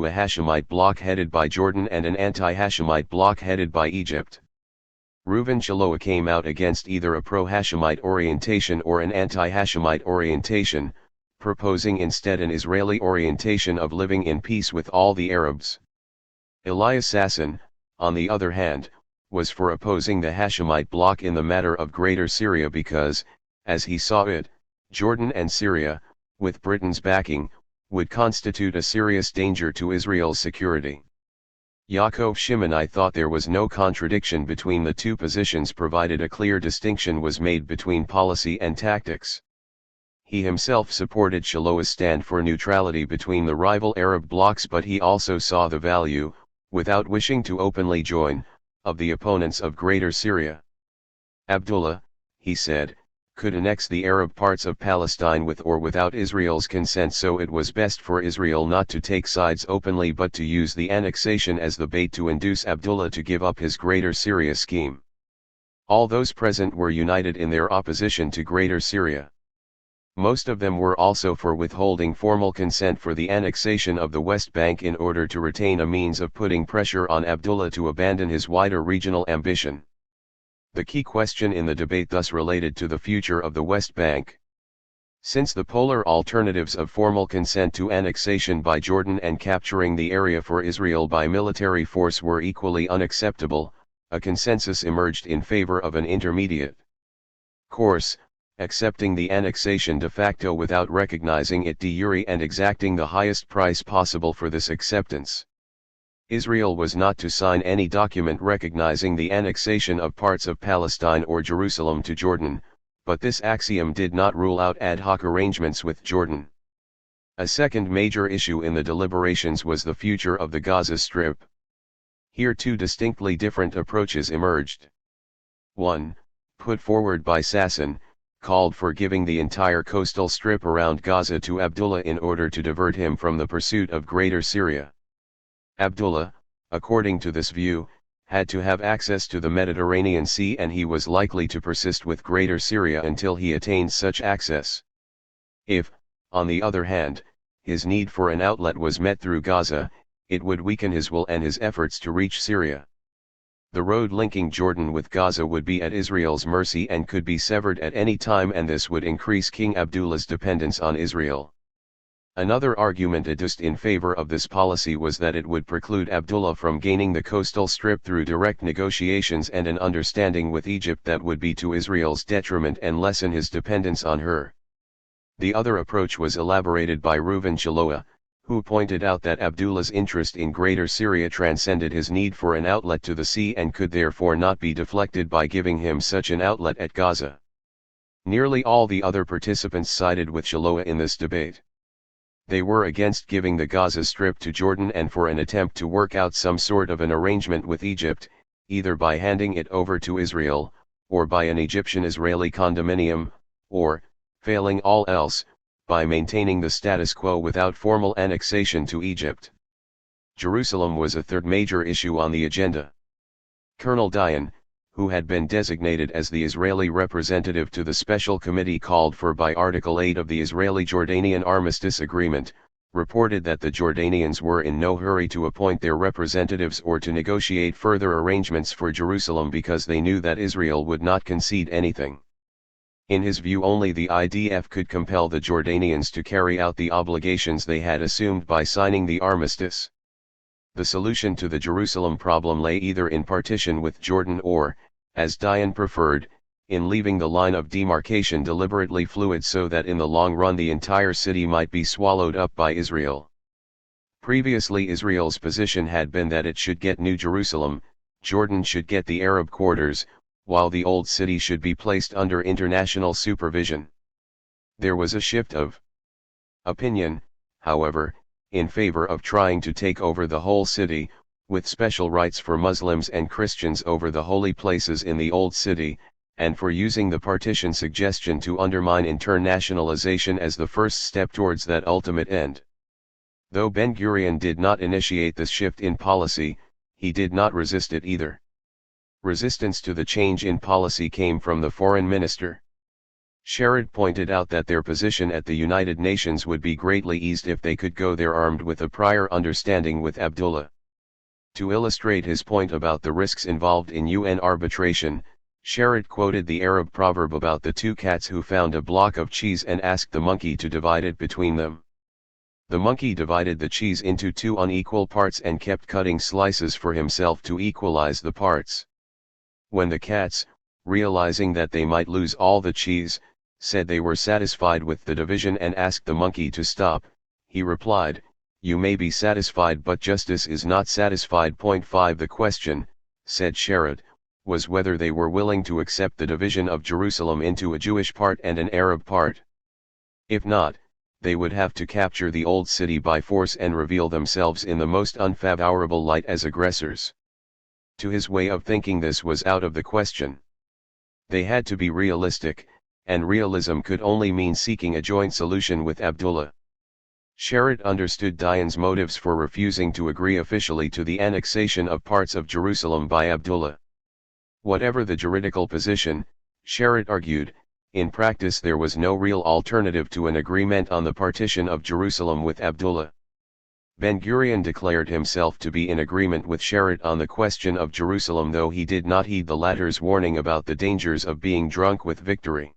to a Hashemite bloc headed by Jordan and an anti-Hashemite bloc headed by Egypt. Reuven Shaloah came out against either a pro-Hashemite orientation or an anti-Hashemite orientation, proposing instead an Israeli orientation of living in peace with all the Arabs. Elias Sasson, on the other hand, was for opposing the Hashemite bloc in the matter of Greater Syria because, as he saw it, Jordan and Syria, with Britain's backing, would constitute a serious danger to Israel's security. Yaakov Shimoni thought there was no contradiction between the two positions provided a clear distinction was made between policy and tactics. He himself supported Shaloah's stand for neutrality between the rival Arab blocs, but he also saw the value, without wishing to openly join, of the opponents of Greater Syria. Abdullah, he said, could annex the Arab parts of Palestine with or without Israel's consent, so it was best for Israel not to take sides openly but to use the annexation as the bait to induce Abdullah to give up his Greater Syria scheme. All those present were united in their opposition to Greater Syria. Most of them were also for withholding formal consent for the annexation of the West Bank in order to retain a means of putting pressure on Abdullah to abandon his wider regional ambition. The key question in the debate thus related to the future of the West Bank. Since the polar alternatives of formal consent to annexation by Jordan and capturing the area for Israel by military force were equally unacceptable, a consensus emerged in favor of an intermediate course, accepting the annexation de facto without recognizing it de jure and exacting the highest price possible for this acceptance. Israel was not to sign any document recognizing the annexation of parts of Palestine or Jerusalem to Jordan, but this axiom did not rule out ad hoc arrangements with Jordan. A second major issue in the deliberations was the future of the Gaza Strip. Here two distinctly different approaches emerged. One, put forward by Sasson, called for giving the entire coastal strip around Gaza to Abdullah in order to divert him from the pursuit of Greater Syria. Abdullah, according to this view, had to have access to the Mediterranean Sea, and he was likely to persist with Greater Syria until he attained such access. If, on the other hand, his need for an outlet was met through Gaza, it would weaken his will and his efforts to reach Syria. The road linking Jordan with Gaza would be at Israel's mercy and could be severed at any time, and this would increase King Abdullah's dependence on Israel. Another argument adduced in favor of this policy was that it would preclude Abdullah from gaining the coastal strip through direct negotiations and an understanding with Egypt that would be to Israel's detriment and lessen his dependence on her. The other approach was elaborated by Reuven Shaloah, who pointed out that Abdullah's interest in Greater Syria transcended his need for an outlet to the sea and could therefore not be deflected by giving him such an outlet at Gaza. Nearly all the other participants sided with Shaloah in this debate. They were against giving the Gaza Strip to Jordan and for an attempt to work out some sort of an arrangement with Egypt, either by handing it over to Israel, or by an Egyptian-Israeli condominium, or, failing all else, by maintaining the status quo without formal annexation to Egypt. Jerusalem was a third major issue on the agenda. Colonel Dayan, who had been designated as the Israeli representative to the special committee called for by Article 8 of the Israeli-Jordanian Armistice Agreement, reported that the Jordanians were in no hurry to appoint their representatives or to negotiate further arrangements for Jerusalem because they knew that Israel would not concede anything. In his view, only the IDF could compel the Jordanians to carry out the obligations they had assumed by signing the armistice. The solution to the Jerusalem problem lay either in partition with Jordan or, as Dayan preferred, in leaving the line of demarcation deliberately fluid so that in the long run the entire city might be swallowed up by Israel. Previously Israel's position had been that it should get New Jerusalem, Jordan should get the Arab quarters, while the old city should be placed under international supervision. There was a shift of opinion, however, in favor of trying to take over the whole city, with special rights for Muslims and Christians over the holy places in the old city, and for using the partition suggestion to undermine internationalization as the first step towards that ultimate end. Though Ben-Gurion did not initiate this shift in policy, he did not resist it either. Resistance to the change in policy came from the foreign minister. Sherrod pointed out that their position at the United Nations would be greatly eased if they could go there armed with a prior understanding with Abdullah. To illustrate his point about the risks involved in UN arbitration, Sherrod quoted the Arab proverb about the two cats who found a block of cheese and asked the monkey to divide it between them. The monkey divided the cheese into two unequal parts and kept cutting slices for himself to equalize the parts. When the cats, realizing that they might lose all the cheese, said they were satisfied with the division and asked the monkey to stop, he replied, "You may be satisfied, but justice is not satisfied." 5 The question, said Sherrod, was whether they were willing to accept the division of Jerusalem into a Jewish part and an Arab part. If not, they would have to capture the old city by force and reveal themselves in the most unfavorable light as aggressors. To his way of thinking, this was out of the question. They had to be realistic, and realism could only mean seeking a joint solution with Abdullah. Sherrod understood Dayan's motives for refusing to agree officially to the annexation of parts of Jerusalem by Abdullah. Whatever the juridical position, Sherrod argued, in practice there was no real alternative to an agreement on the partition of Jerusalem with Abdullah. Ben-Gurion declared himself to be in agreement with Sherrod on the question of Jerusalem, though he did not heed the latter's warning about the dangers of being drunk with victory.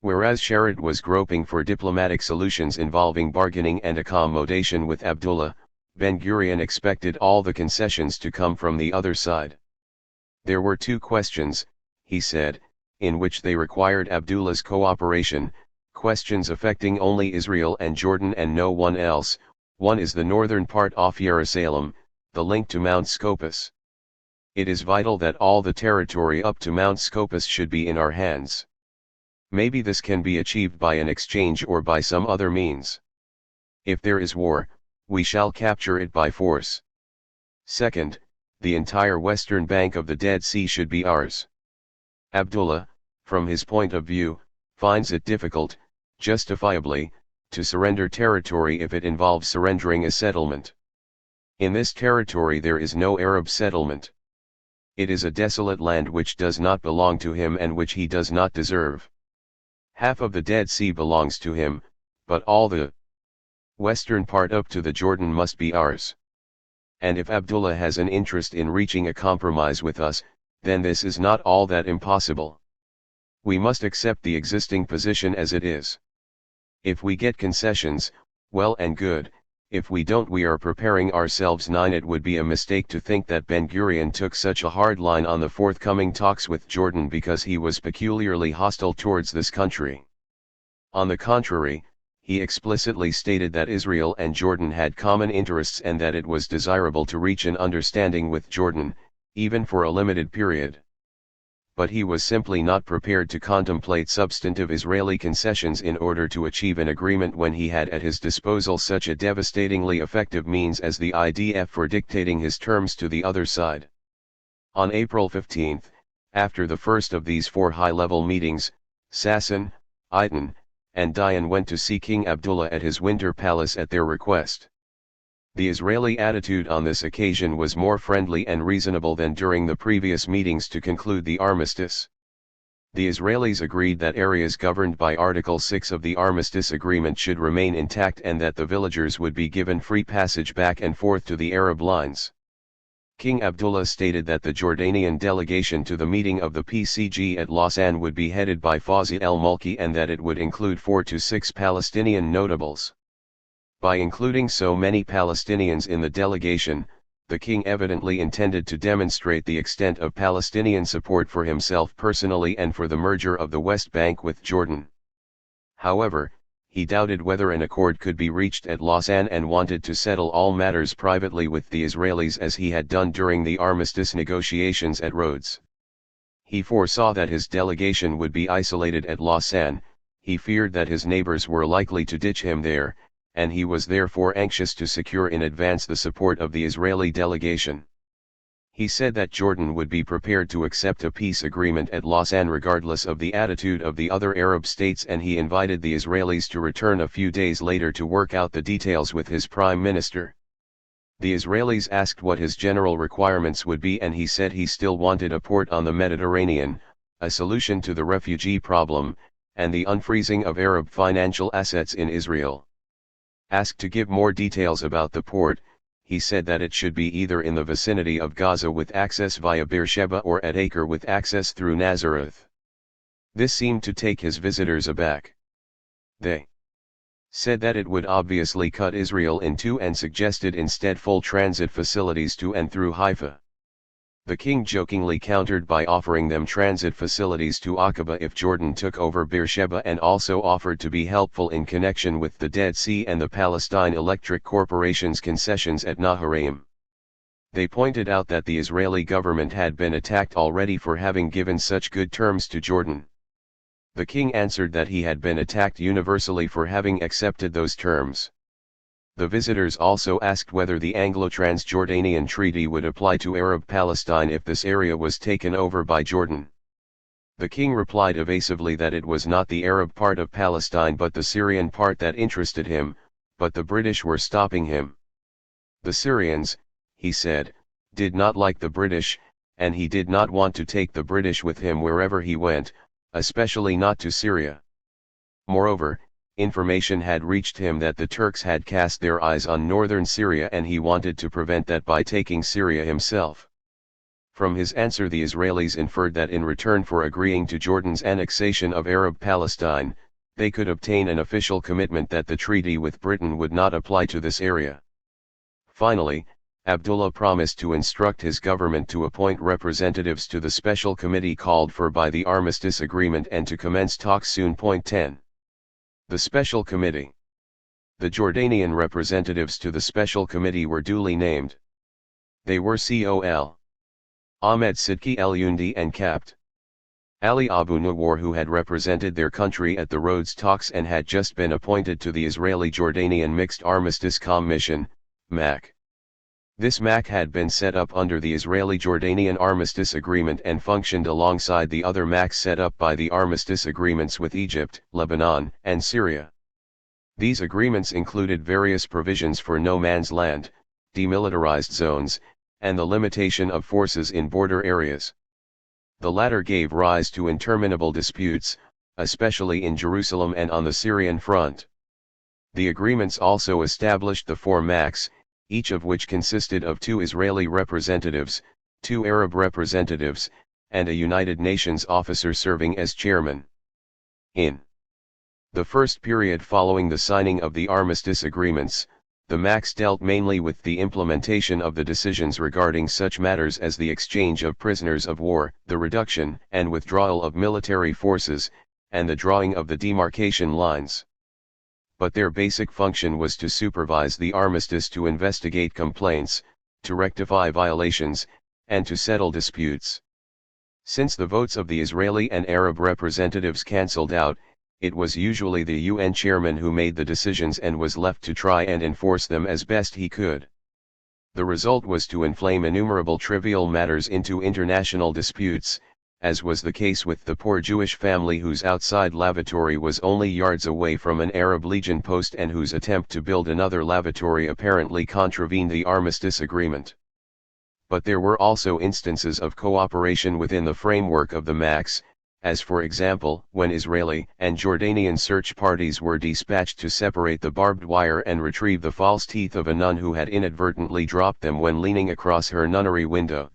Whereas Sherrod was groping for diplomatic solutions involving bargaining and accommodation with Abdullah, Ben-Gurion expected all the concessions to come from the other side. There were two questions, he said, in which they required Abdullah's cooperation, questions affecting only Israel and Jordan and no one else. One is the northern part of Jerusalem, the link to Mount Scopus. It is vital that all the territory up to Mount Scopus should be in our hands. Maybe this can be achieved by an exchange or by some other means. If there is war, we shall capture it by force. Second, the entire western bank of the Dead Sea should be ours. Abdullah, from his point of view, finds it difficult, justifiably, to surrender territory if it involves surrendering a settlement. In this territory there is no Arab settlement. It is a desolate land which does not belong to him and which he does not deserve. Half of the Dead Sea belongs to him, but all the western part up to the Jordan must be ours. And if Abdullah has an interest in reaching a compromise with us, then this is not all that impossible. We must accept the existing position as it is. If we get concessions, well and good. If we don't, we are preparing ourselves. 9 It would be a mistake to think that Ben-Gurion took such a hard line on the forthcoming talks with Jordan because he was peculiarly hostile towards this country. On the contrary, he explicitly stated that Israel and Jordan had common interests and that it was desirable to reach an understanding with Jordan, even for a limited period. But he was simply not prepared to contemplate substantive Israeli concessions in order to achieve an agreement when he had at his disposal such a devastatingly effective means as the IDF for dictating his terms to the other side. On April 15, after the first of these 4 high-level meetings, Sasson, Eitan, and Dayan went to see King Abdullah at his winter palace at their request. The Israeli attitude on this occasion was more friendly and reasonable than during the previous meetings to conclude the armistice. The Israelis agreed that areas governed by Article 6 of the Armistice Agreement should remain intact and that the villagers would be given free passage back and forth to the Arab lines. King Abdullah stated that the Jordanian delegation to the meeting of the PCG at Lausanne would be headed by Fawzi el-Mulki and that it would include 4 to 6 Palestinian notables. By including so many Palestinians in the delegation, the king evidently intended to demonstrate the extent of Palestinian support for himself personally and for the merger of the West Bank with Jordan. However, he doubted whether an accord could be reached at Lausanne and wanted to settle all matters privately with the Israelis as he had done during the armistice negotiations at Rhodes. He foresaw that his delegation would be isolated at Lausanne, he feared that his neighbors were likely to ditch him there, and he was therefore anxious to secure in advance the support of the Israeli delegation. He said that Jordan would be prepared to accept a peace agreement at Lausanne regardless of the attitude of the other Arab states, and he invited the Israelis to return a few days later to work out the details with his prime minister. The Israelis asked what his general requirements would be and he said he still wanted a port on the Mediterranean, a solution to the refugee problem, and the unfreezing of Arab financial assets in Israel. Asked to give more details about the port, he said that it should be either in the vicinity of Gaza with access via Beersheba or at Acre with access through Nazareth. This seemed to take his visitors aback. They said that it would obviously cut Israel in two and suggested instead full transit facilities to and through Haifa. The king jokingly countered by offering them transit facilities to Aqaba if Jordan took over Beersheba, and also offered to be helpful in connection with the Dead Sea and the Palestine Electric Corporation's concessions at Naharaim. They pointed out that the Israeli government had been attacked already for having given such good terms to Jordan. The king answered that he had been attacked universally for having accepted those terms. The visitors also asked whether the Anglo-Transjordanian Treaty would apply to Arab Palestine if this area was taken over by Jordan. The king replied evasively that it was not the Arab part of Palestine but the Syrian part that interested him, but the British were stopping him. The Syrians, he said, did not like the British, and he did not want to take the British with him wherever he went, especially not to Syria. Moreover, information had reached him that the Turks had cast their eyes on northern Syria and he wanted to prevent that by taking Syria himself. From his answer, the Israelis inferred that in return for agreeing to Jordan's annexation of Arab Palestine, they could obtain an official commitment that the treaty with Britain would not apply to this area. Finally, Abdullah promised to instruct his government to appoint representatives to the special committee called for by the Armistice Agreement and to commence talks soon. 10. The Special Committee. The Jordanian representatives to the Special Committee were duly named. They were Col. Ahmed Sidki El-Yundi and Capt. Ali Abu Nawar, who had represented their country at the Rhodes talks and had just been appointed to the Israeli-Jordanian Mixed Armistice Commission, MAC. This MAC had been set up under the Israeli-Jordanian Armistice Agreement and functioned alongside the other MACs set up by the Armistice Agreements with Egypt, Lebanon, and Syria. These agreements included various provisions for no man's land, demilitarized zones, and the limitation of forces in border areas. The latter gave rise to interminable disputes, especially in Jerusalem and on the Syrian front. The agreements also established the four MACs, each of which consisted of 2 Israeli representatives, 2 Arab representatives, and a United Nations officer serving as chairman. In the first period following the signing of the armistice agreements, the MACs dealt mainly with the implementation of the decisions regarding such matters as the exchange of prisoners of war, the reduction and withdrawal of military forces, and the drawing of the demarcation lines. But their basic function was to supervise the armistice, to investigate complaints, to rectify violations, and to settle disputes. Since the votes of the Israeli and Arab representatives cancelled out, it was usually the UN chairman who made the decisions and was left to try and enforce them as best he could. The result was to inflame innumerable trivial matters into international disputes, as was the case with the poor Jewish family whose outside lavatory was only yards away from an Arab Legion post and whose attempt to build another lavatory apparently contravened the armistice agreement. But there were also instances of cooperation within the framework of the MACs, as for example, when Israeli and Jordanian search parties were dispatched to separate the barbed wire and retrieve the false teeth of a nun who had inadvertently dropped them when leaning across her nunnery window.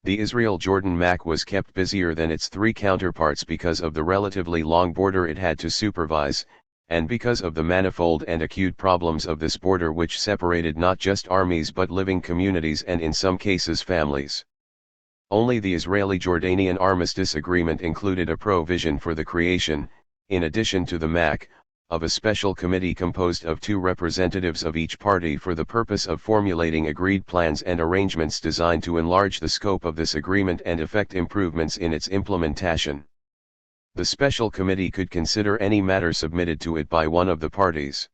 The Israel-Jordan MAC was kept busier than its 3 counterparts because of the relatively long border it had to supervise, and because of the manifold and acute problems of this border, which separated not just armies but living communities and in some cases families. Only the Israeli-Jordanian Armistice Agreement included a provision for the creation, in addition to the MAC, of a special committee composed of 2 representatives of each party for the purpose of formulating agreed plans and arrangements designed to enlarge the scope of this agreement and effect improvements in its implementation. The special committee could consider any matter submitted to it by one of the parties.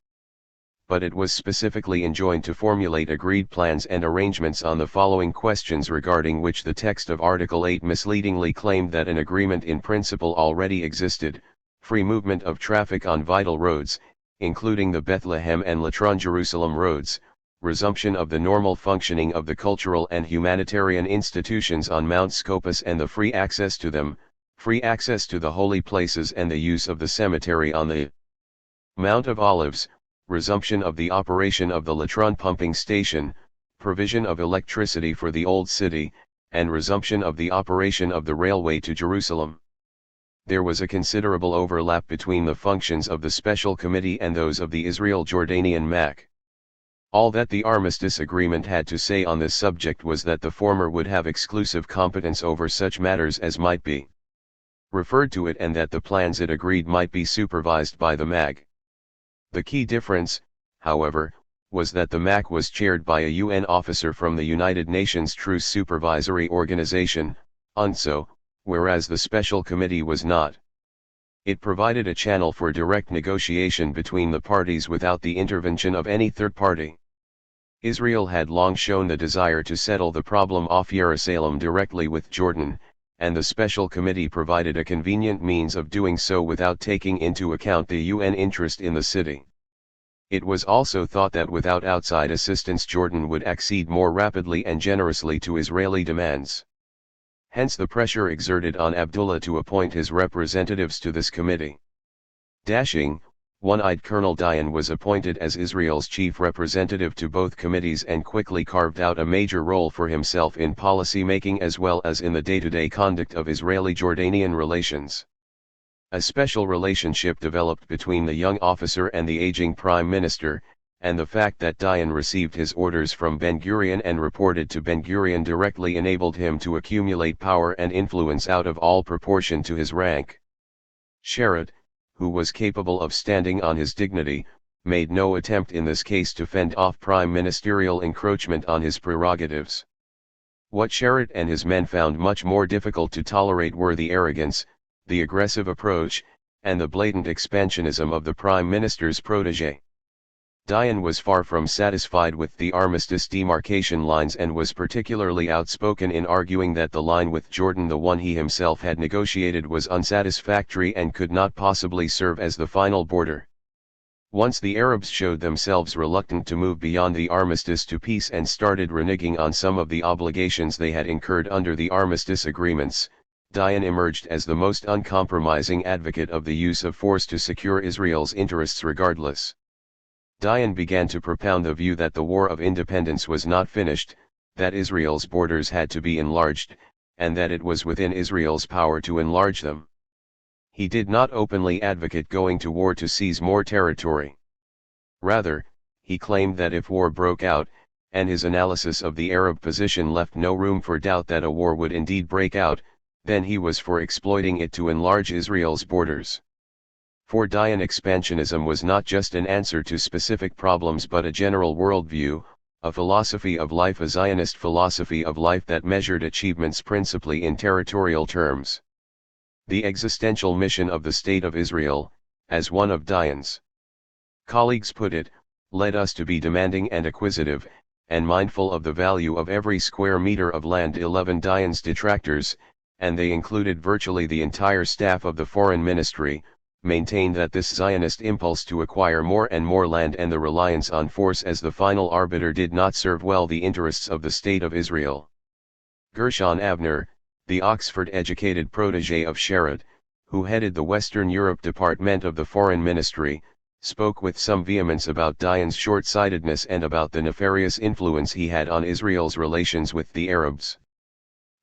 But it was specifically enjoined to formulate agreed plans and arrangements on the following questions, regarding which the text of Article 8 misleadingly claimed that an agreement in principle already existed: free movement of traffic on vital roads, including the Bethlehem and Latron Jerusalem roads, resumption of the normal functioning of the cultural and humanitarian institutions on Mount Scopus and the free access to them, free access to the holy places and the use of the cemetery on the Mount of Olives, resumption of the operation of the Latron pumping station, provision of electricity for the Old City, and resumption of the operation of the railway to Jerusalem. There was a considerable overlap between the functions of the Special Committee and those of the Israel-Jordanian MAC. All that the armistice agreement had to say on this subject was that the former would have exclusive competence over such matters as might be referred to it, and that the plans it agreed might be supervised by the MAG. The key difference, however, was that the MAC was chaired by a UN officer from the United Nations Truce Supervisory Organization, UNSO, whereas the Special Committee was not. It provided a channel for direct negotiation between the parties without the intervention of any third party. Israel had long shown the desire to settle the problem of Jerusalem directly with Jordan, and the Special Committee provided a convenient means of doing so without taking into account the UN interest in the city. It was also thought that without outside assistance Jordan would accede more rapidly and generously to Israeli demands. Hence the pressure exerted on Abdullah to appoint his representatives to this committee. Dashing, one-eyed Colonel Dayan was appointed as Israel's chief representative to both committees and quickly carved out a major role for himself in policy making as well as in the day-to-day conduct of Israeli-Jordanian relations. A special relationship developed between the young officer and the aging prime minister, and the fact that Dayan received his orders from Ben-Gurion and reported to Ben-Gurion directly enabled him to accumulate power and influence out of all proportion to his rank. Sharad, who was capable of standing on his dignity, made no attempt in this case to fend off prime ministerial encroachment on his prerogatives. What Sharad and his men found much more difficult to tolerate were the arrogance, the aggressive approach, and the blatant expansionism of the prime minister's protégé. Dayan was far from satisfied with the armistice demarcation lines and was particularly outspoken in arguing that the line with Jordan, the one he himself had negotiated, was unsatisfactory and could not possibly serve as the final border. Once the Arabs showed themselves reluctant to move beyond the armistice to peace and started reneging on some of the obligations they had incurred under the armistice agreements, Dayan emerged as the most uncompromising advocate of the use of force to secure Israel's interests regardless. Dayan began to propound the view that the War of Independence was not finished, that Israel's borders had to be enlarged, and that it was within Israel's power to enlarge them. He did not openly advocate going to war to seize more territory. Rather, he claimed that if war broke out, and his analysis of the Arab position left no room for doubt that a war would indeed break out, then he was for exploiting it to enlarge Israel's borders. For Dayan, expansionism was not just an answer to specific problems but a general worldview, a philosophy of life, a Zionist philosophy of life that measured achievements principally in territorial terms. The existential mission of the State of Israel, as one of Dayan's colleagues put it, led us to be demanding and acquisitive, and mindful of the value of every square meter of land. 11 Dayan's detractors, and they included virtually the entire staff of the Foreign Ministry, maintained that this Zionist impulse to acquire more and more land and the reliance on force as the final arbiter did not serve well the interests of the State of Israel. Gershon Avner, the Oxford-educated protégé of Sharad, who headed the Western Europe Department of the Foreign Ministry, spoke with some vehemence about Dayan's short-sightedness and about the nefarious influence he had on Israel's relations with the Arabs.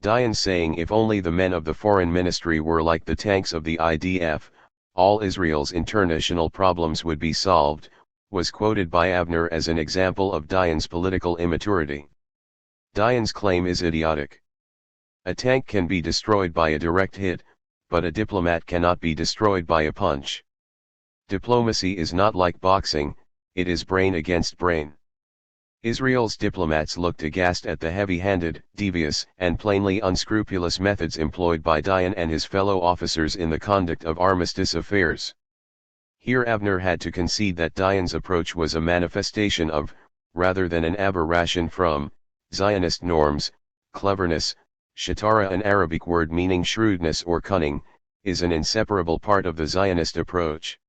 Dayan, saying if only the men of the Foreign Ministry were like the tanks of the IDF, all Israel's international problems would be solved, was quoted by Avner as an example of Dayan's political immaturity. Dayan's claim is idiotic. A tank can be destroyed by a direct hit, but a diplomat cannot be destroyed by a punch. Diplomacy is not like boxing, it is brain against brain. Israel's diplomats looked aghast at the heavy-handed, devious, and plainly unscrupulous methods employed by Dayan and his fellow officers in the conduct of armistice affairs. Here Avner had to concede that Dayan's approach was a manifestation of, rather than an aberration from, Zionist norms. Cleverness, shatara, an Arabic word meaning shrewdness or cunning, is an inseparable part of the Zionist approach.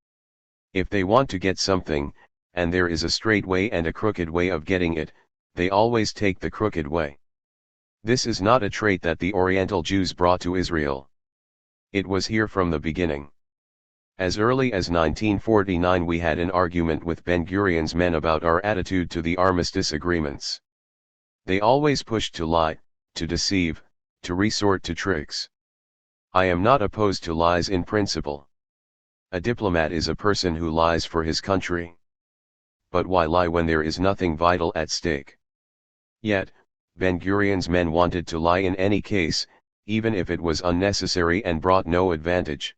If they want to get something, and there is a straight way and a crooked way of getting it, they always take the crooked way. This is not a trait that the Oriental Jews brought to Israel. It was here from the beginning. As early as 1949 we had an argument with Ben-Gurion's men about our attitude to the armistice agreements. They always pushed to lie, to deceive, to resort to tricks. I am not opposed to lies in principle. A diplomat is a person who lies for his country. But why lie when there is nothing vital at stake? Yet, Ben-Gurion's men wanted to lie in any case, even if it was unnecessary and brought no advantage.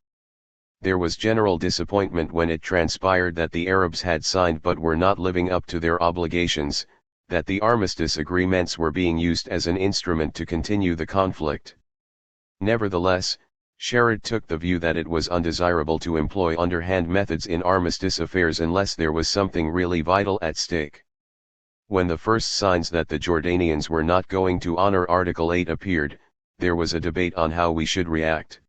There was general disappointment when it transpired that the Arabs had signed but were not living up to their obligations, that the armistice agreements were being used as an instrument to continue the conflict. Nevertheless, Sherrod took the view that it was undesirable to employ underhand methods in armistice affairs unless there was something really vital at stake. When the first signs that the Jordanians were not going to honor Article 8 appeared, there was a debate on how we should react.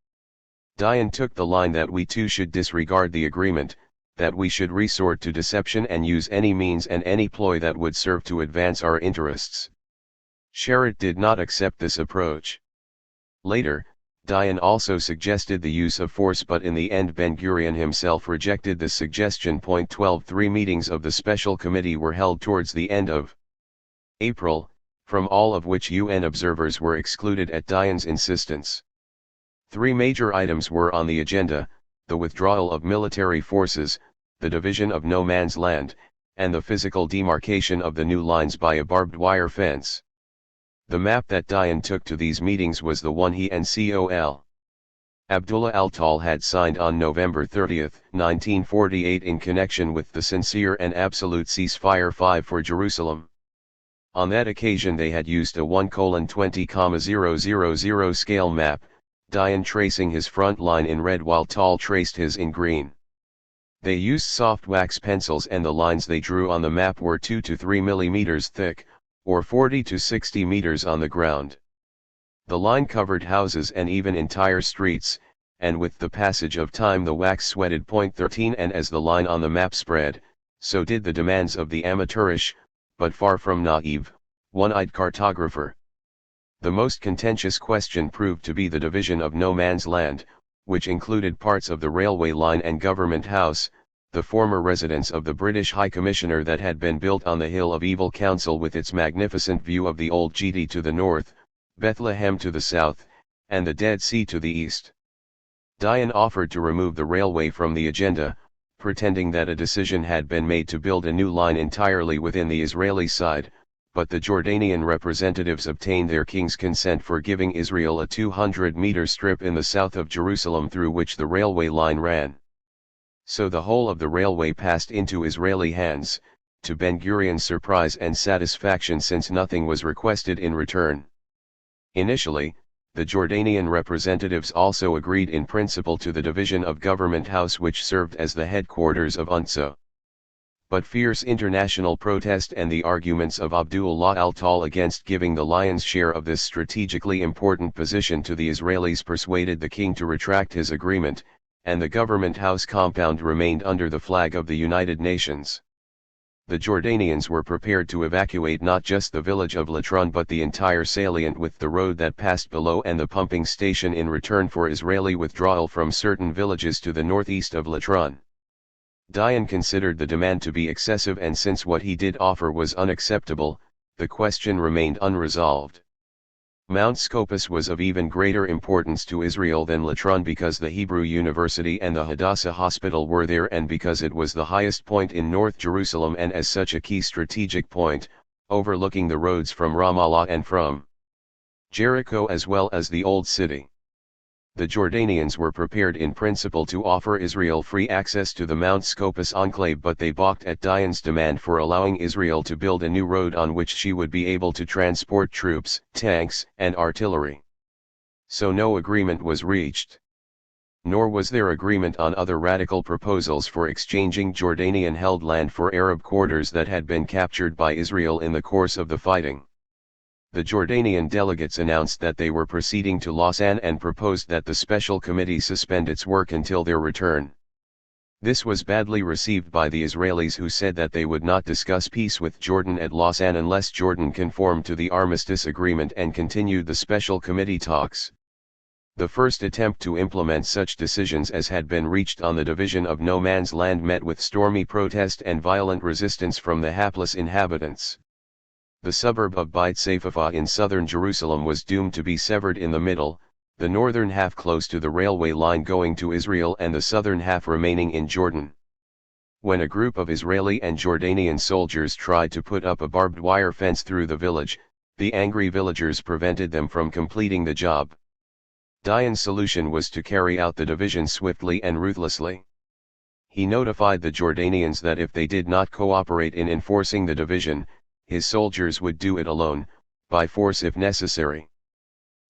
Dayan took the line that we too should disregard the agreement, that we should resort to deception and use any means and any ploy that would serve to advance our interests. Sherrod did not accept this approach. Later, Dayan also suggested the use of force, but in the end Ben-Gurion himself rejected this suggestion. 12 3 meetings of the Special Committee were held towards the end of April, from all of which UN observers were excluded at Dayan's insistence. 3 major items were on the agenda: the withdrawal of military forces, the division of no man's land, and the physical demarcation of the new lines by a barbed wire fence. The map that Dayan took to these meetings was the one he and Col. Abdullah al-Tal had signed on November 30, 1948 in connection with the sincere and absolute ceasefire 5 for Jerusalem. On that occasion they had used a 1:20,000 scale map, Dayan tracing his front line in red while Tal traced his in green. They used soft wax pencils and the lines they drew on the map were 2 to 3 millimeters thick, or 40 to 60 meters on the ground. The line covered houses and even entire streets, and with the passage of time the wax sweated. 13 And as the line on the map spread, so did the demands of the amateurish, but far from naive, one-eyed cartographer. The most contentious question proved to be the division of no man's land, which included parts of the railway line and Government House, the former residence of the British High Commissioner that had been built on the Hill of Evil Council with its magnificent view of the Old Jedi to the north, Bethlehem to the south, and the Dead Sea to the east. Dayan offered to remove the railway from the agenda, pretending that a decision had been made to build a new line entirely within the Israeli side, but the Jordanian representatives obtained their king's consent for giving Israel a 200-meter strip in the south of Jerusalem through which the railway line ran. So the whole of the railway passed into Israeli hands, to Ben-Gurion's surprise and satisfaction, since nothing was requested in return. Initially, the Jordanian representatives also agreed in principle to the division of Government House, which served as the headquarters of UNSA. But fierce international protest and the arguments of Abdullah al-Tal against giving the lion's share of this strategically important position to the Israelis persuaded the king to retract his agreement, and the Government House compound remained under the flag of the United Nations. The Jordanians were prepared to evacuate not just the village of Latron but the entire salient with the road that passed below and the pumping station in return for Israeli withdrawal from certain villages to the northeast of Latron. Dayan considered the demand to be excessive, and since what he did offer was unacceptable, the question remained unresolved. Mount Scopus was of even greater importance to Israel than Latron because the Hebrew University and the Hadassah Hospital were there, and because it was the highest point in North Jerusalem and as such a key strategic point, overlooking the roads from Ramallah and from Jericho as well as the Old City. The Jordanians were prepared in principle to offer Israel free access to the Mount Scopus enclave, but they balked at Dayan's demand for allowing Israel to build a new road on which she would be able to transport troops, tanks, and artillery. So no agreement was reached. Nor was there agreement on other radical proposals for exchanging Jordanian-held land for Arab quarters that had been captured by Israel in the course of the fighting. The Jordanian delegates announced that they were proceeding to Lausanne and proposed that the special committee suspend its work until their return. This was badly received by the Israelis, who said that they would not discuss peace with Jordan at Lausanne unless Jordan conformed to the armistice agreement and continued the special committee talks. The first attempt to implement such decisions as had been reached on the division of no man's land met with stormy protest and violent resistance from the hapless inhabitants. The suburb of Beit Safafah in southern Jerusalem was doomed to be severed in the middle, the northern half close to the railway line going to Israel and the southern half remaining in Jordan. When a group of Israeli and Jordanian soldiers tried to put up a barbed wire fence through the village, the angry villagers prevented them from completing the job. Dayan's solution was to carry out the division swiftly and ruthlessly. He notified the Jordanians that if they did not cooperate in enforcing the division, his soldiers would do it alone, by force if necessary.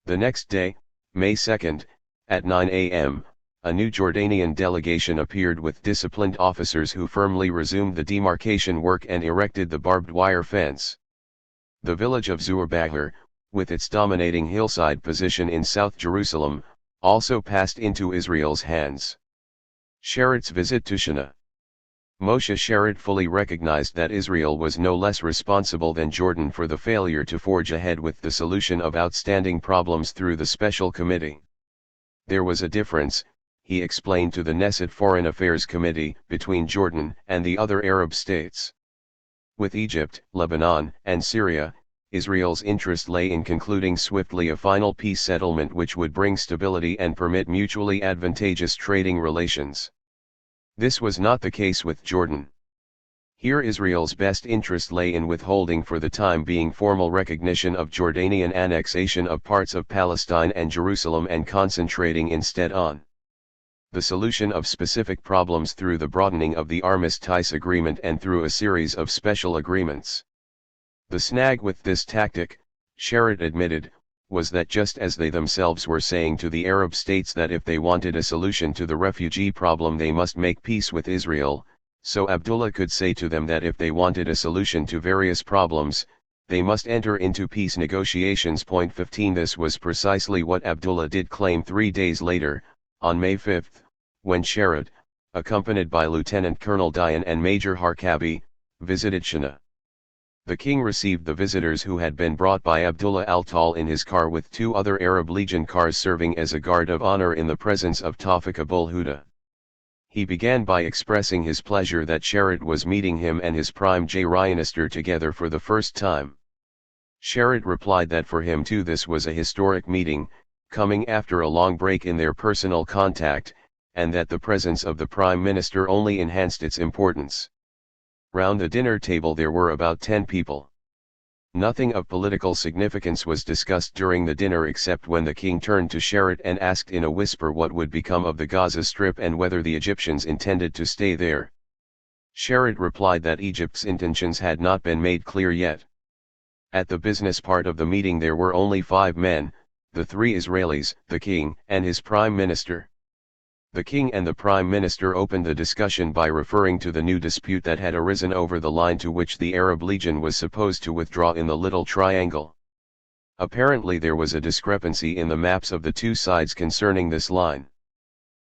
The next day, May 2, at 9 a.m., a new Jordanian delegation appeared with disciplined officers who firmly resumed the demarcation work and erected the barbed wire fence. The village of Zurbahir, with its dominating hillside position in South Jerusalem, also passed into Israel's hands. Sheret's visit to Shinar. Moshe Sheret fully recognized that Israel was no less responsible than Jordan for the failure to forge ahead with the solution of outstanding problems through the Special Committee. There was a difference, he explained to the Knesset Foreign Affairs Committee, between Jordan and the other Arab states. With Egypt, Lebanon, and Syria, Israel's interest lay in concluding swiftly a final peace settlement which would bring stability and permit mutually advantageous trading relations. This was not the case with Jordan. Here Israel's best interest lay in withholding for the time being formal recognition of Jordanian annexation of parts of Palestine and Jerusalem and concentrating instead on the solution of specific problems through the broadening of the armistice agreement and through a series of special agreements. The snag with this tactic, Sheret admitted, was that just as they themselves were saying to the Arab states that if they wanted a solution to the refugee problem they must make peace with Israel, so Abdullah could say to them that if they wanted a solution to various problems, they must enter into peace negotiations. 15 This was precisely what Abdullah did claim 3 days later, on May 5, when Sheret, accompanied by Lieutenant Colonel Dayan and Major Harkabi, visited Shinar. The king received the visitors who had been brought by Abdullah al-Tal in his car with 2 other Arab Legion cars serving as a guard of honor in the presence of Tawfiq Abul Huda. He began by expressing his pleasure that Sheret was meeting him and his prime Zionist together for the first time. Sheret replied that for him too this was a historic meeting, coming after a long break in their personal contact, and that the presence of the Prime Minister only enhanced its importance. Round the dinner table there were about 10 people. Nothing of political significance was discussed during the dinner except when the king turned to Sheret and asked in a whisper what would become of the Gaza Strip and whether the Egyptians intended to stay there. Sheret replied that Egypt's intentions had not been made clear yet. At the business part of the meeting there were only 5 men, the 3 Israelis, the king, and his prime minister. The king and the prime minister opened the discussion by referring to the new dispute that had arisen over the line to which the Arab Legion was supposed to withdraw in the Little Triangle. Apparently there was a discrepancy in the maps of the 2 sides concerning this line.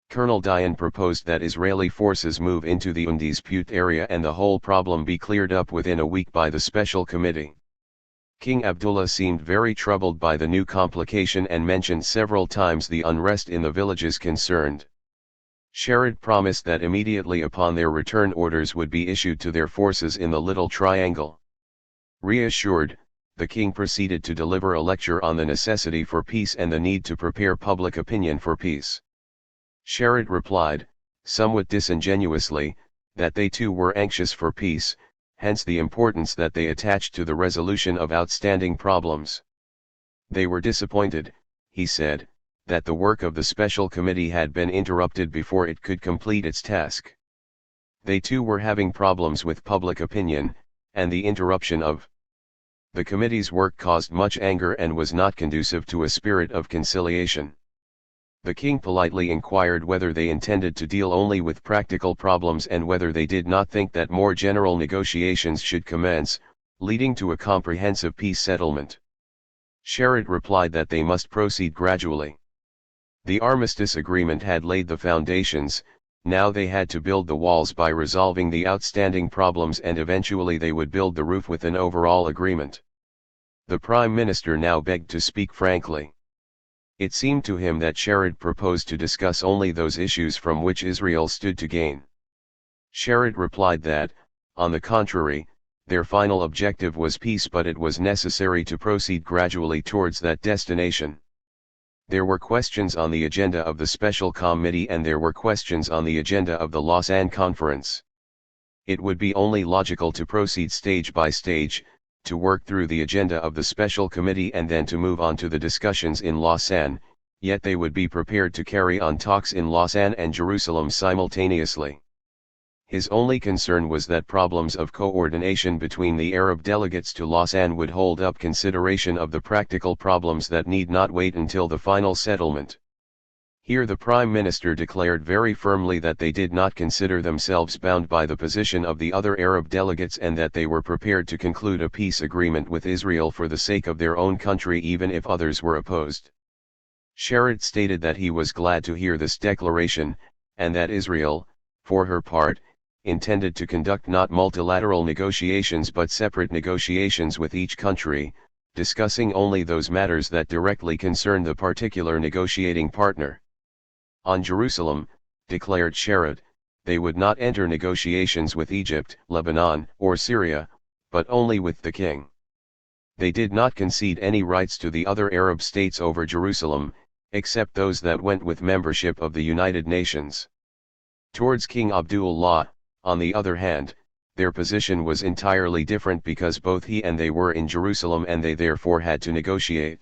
Colonel Dayan proposed that Israeli forces move into the undispute area and the whole problem be cleared up within a week by the special committee. King Abdullah seemed very troubled by the new complication and mentioned several times the unrest in the villages concerned. Sheret promised that immediately upon their return orders would be issued to their forces in the Little Triangle. Reassured, the king proceeded to deliver a lecture on the necessity for peace and the need to prepare public opinion for peace. Sheret replied, somewhat disingenuously, that they too were anxious for peace, hence the importance that they attached to the resolution of outstanding problems. They were disappointed, he said, that the work of the special committee had been interrupted before it could complete its task. They too were having problems with public opinion, and the interruption of the committee's work caused much anger and was not conducive to a spirit of conciliation. The king politely inquired whether they intended to deal only with practical problems and whether they did not think that more general negotiations should commence, leading to a comprehensive peace settlement. Sheret replied that they must proceed gradually. The armistice agreement had laid the foundations, now they had to build the walls by resolving the outstanding problems and eventually they would build the roof with an overall agreement. The Prime Minister now begged to speak frankly. It seemed to him that Sherrod proposed to discuss only those issues from which Israel stood to gain. Sherrod replied that, on the contrary, their final objective was peace, but it was necessary to proceed gradually towards that destination. There were questions on the agenda of the Special Committee and there were questions on the agenda of the Lausanne Conference. It would be only logical to proceed stage by stage, to work through the agenda of the Special Committee and then to move on to the discussions in Lausanne, yet they would be prepared to carry on talks in Lausanne and Jerusalem simultaneously. His only concern was that problems of coordination between the Arab delegates to Lausanne would hold up consideration of the practical problems that need not wait until the final settlement. Here the Prime Minister declared very firmly that they did not consider themselves bound by the position of the other Arab delegates and that they were prepared to conclude a peace agreement with Israel for the sake of their own country even if others were opposed. Sherrod stated that he was glad to hear this declaration, and that Israel, for her part, intended to conduct not multilateral negotiations but separate negotiations with each country, discussing only those matters that directly concern the particular negotiating partner. On Jerusalem, declared Sherrod, they would not enter negotiations with Egypt, Lebanon, or Syria, but only with the king. They did not concede any rights to the other Arab states over Jerusalem, except those that went with membership of the United Nations. Towards King Abdullah, on the other hand, their position was entirely different because both he and they were in Jerusalem and they therefore had to negotiate.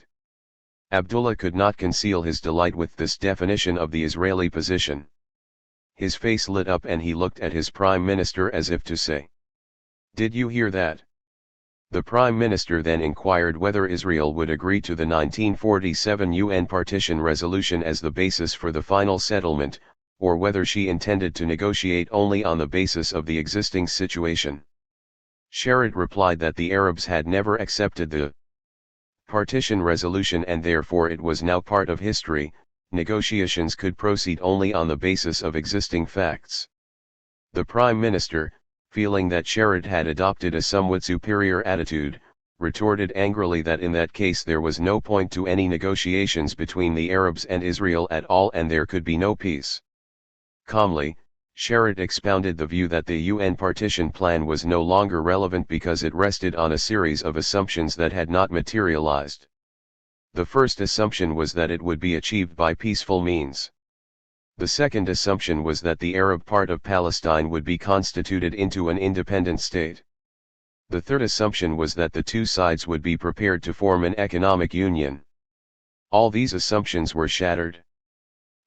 Abdullah could not conceal his delight with this definition of the Israeli position. His face lit up and he looked at his Prime Minister as if to say, "Did you hear that?" The Prime Minister then inquired whether Israel would agree to the 1947 UN Partition resolution as the basis for the final settlement, or whether she intended to negotiate only on the basis of the existing situation. Sherrod replied that the Arabs had never accepted the Partition resolution and therefore it was now part of history. Negotiations could proceed only on the basis of existing facts. The Prime Minister, feeling that Sherrod had adopted a somewhat superior attitude, retorted angrily that in that case there was no point to any negotiations between the Arabs and Israel at all and there could be no peace. Calmly, Sherrod expounded the view that the UN partition plan was no longer relevant because it rested on a series of assumptions that had not materialized. The first assumption was that it would be achieved by peaceful means. The second assumption was that the Arab part of Palestine would be constituted into an independent state. The third assumption was that the two sides would be prepared to form an economic union. All these assumptions were shattered.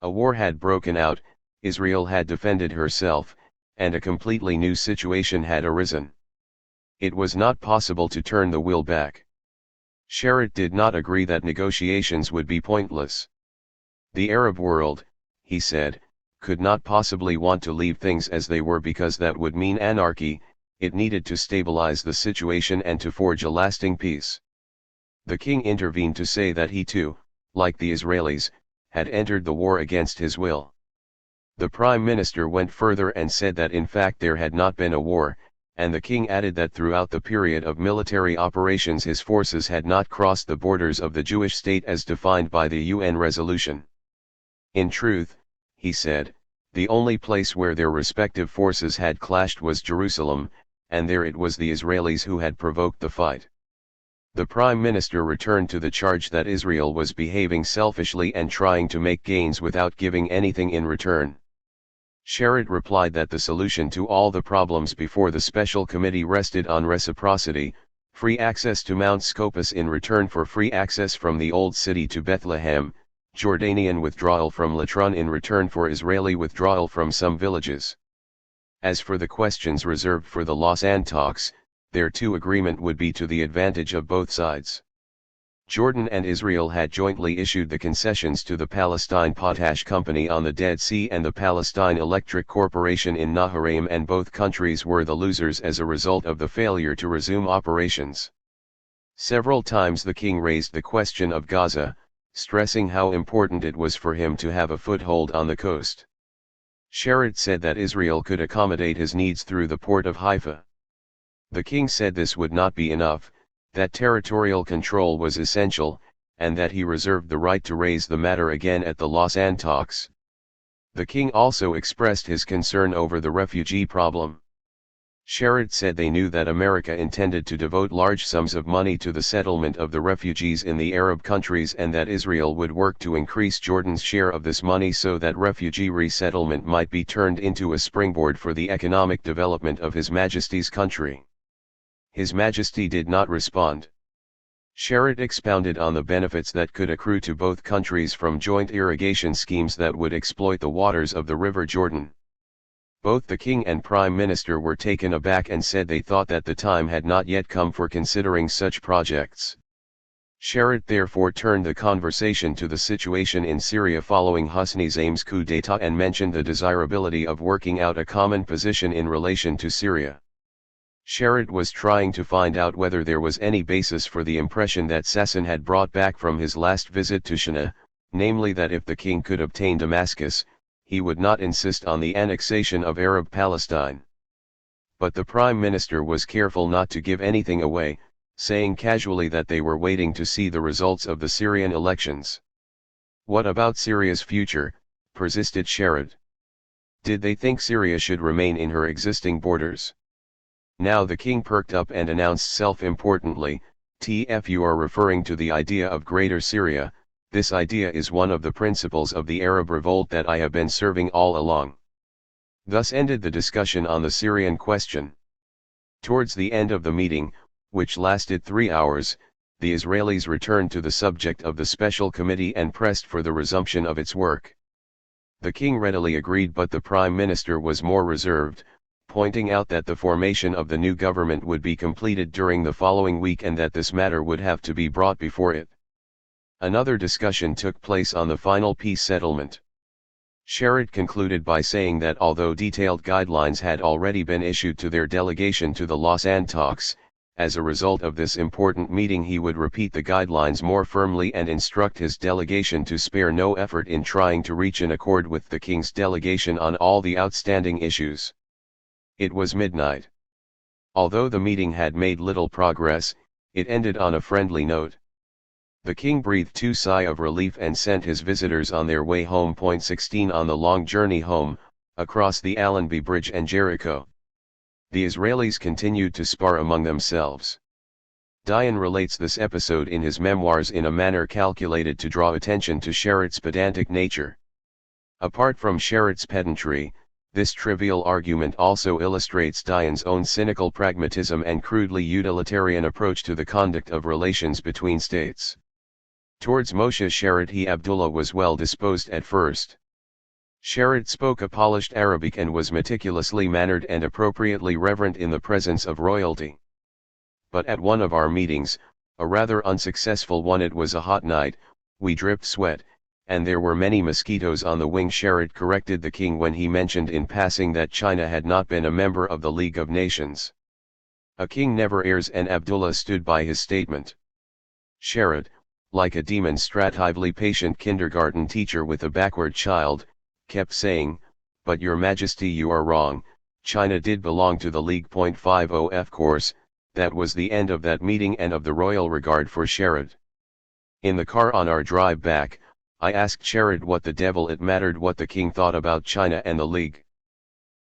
A war had broken out, Israel had defended herself, and a completely new situation had arisen. It was not possible to turn the wheel back. Sherrod did not agree that negotiations would be pointless. The Arab world, he said, could not possibly want to leave things as they were because that would mean anarchy. It needed to stabilize the situation and to forge a lasting peace. The king intervened to say that he too, like the Israelis, had entered the war against his will. The Prime Minister went further and said that in fact there had not been a war, and the king added that throughout the period of military operations his forces had not crossed the borders of the Jewish state as defined by the UN resolution. In truth, he said, the only place where their respective forces had clashed was Jerusalem, and there it was the Israelis who had provoked the fight. The Prime Minister returned to the charge that Israel was behaving selfishly and trying to make gains without giving anything in return. Sherrod replied that the solution to all the problems before the Special Committee rested on reciprocity, free access to Mount Scopus in return for free access from the Old City to Bethlehem, Jordanian withdrawal from Latrun in return for Israeli withdrawal from some villages. As for the questions reserved for the Lausanne talks, their agreement would be to the advantage of both sides. Jordan and Israel had jointly issued the concessions to the Palestine Potash Company on the Dead Sea and the Palestine Electric Corporation in Naharaim, and both countries were the losers as a result of the failure to resume operations. Several times the king raised the question of Gaza, stressing how important it was for him to have a foothold on the coast. Sherrod said that Israel could accommodate his needs through the port of Haifa. The king said this would not be enough, that territorial control was essential, and that he reserved the right to raise the matter again at the Lausanne talks. The king also expressed his concern over the refugee problem. Sherrod said they knew that America intended to devote large sums of money to the settlement of the refugees in the Arab countries and that Israel would work to increase Jordan's share of this money so that refugee resettlement might be turned into a springboard for the economic development of His Majesty's country. His Majesty did not respond. Sherrod expounded on the benefits that could accrue to both countries from joint irrigation schemes that would exploit the waters of the River Jordan. Both the king and prime minister were taken aback and said they thought that the time had not yet come for considering such projects. Sherrod therefore turned the conversation to the situation in Syria following Hosni Zaim's coup d'état and mentioned the desirability of working out a common position in relation to Syria. Sherrod was trying to find out whether there was any basis for the impression that Sassoon had brought back from his last visit to Shana, namely that if the king could obtain Damascus, he would not insist on the annexation of Arab Palestine. But the Prime Minister was careful not to give anything away, saying casually that they were waiting to see the results of the Syrian elections. What about Syria's future, persisted Sherrod. Did they think Syria should remain in her existing borders? Now the king perked up and announced self-importantly, "TF, you are referring to the idea of Greater Syria. This idea is one of the principles of the Arab revolt that I have been serving all along." Thus ended the discussion on the Syrian question. Towards the end of the meeting, which lasted 3 hours, the Israelis returned to the subject of the special committee and pressed for the resumption of its work. The king readily agreed, but the prime minister was more reserved, pointing out that the formation of the new government would be completed during the following week and that this matter would have to be brought before it. Another discussion took place on the final peace settlement. Sherrod concluded by saying that although detailed guidelines had already been issued to their delegation to the Lausanne talks, as a result of this important meeting he would repeat the guidelines more firmly and instruct his delegation to spare no effort in trying to reach an accord with the king's delegation on all the outstanding issues. It was midnight. Although the meeting had made little progress, it ended on a friendly note. The king breathed a sigh of relief and sent his visitors on their way home. 16 On the long journey home, across the Allenby Bridge and Jericho, the Israelis continued to spar among themselves. Dayan relates this episode in his memoirs in a manner calculated to draw attention to Sherrod's pedantic nature. Apart from Sherrod's pedantry, this trivial argument also illustrates Dayan's own cynical pragmatism and crudely utilitarian approach to the conduct of relations between states. Towards Moshe Sherrod Abdullah was well disposed at first. Sherrod spoke a polished Arabic and was meticulously mannered and appropriately reverent in the presence of royalty. But at one of our meetings, a rather unsuccessful one, it was a hot night, we dripped sweat, and there were many mosquitoes on the wing. Sherrod corrected the king when he mentioned in passing that China had not been a member of the League of Nations. A king never errs, and Abdullah stood by his statement. Sherrod, like a demonstratively patient kindergarten teacher with a backward child, kept saying, "But your Majesty, you are wrong, China did belong to the League. 50 Of course, that was the end of that meeting and of the royal regard for Sherrod. In the car on our drive back, I asked Sherrod what the devil it mattered what the king thought about China and the League.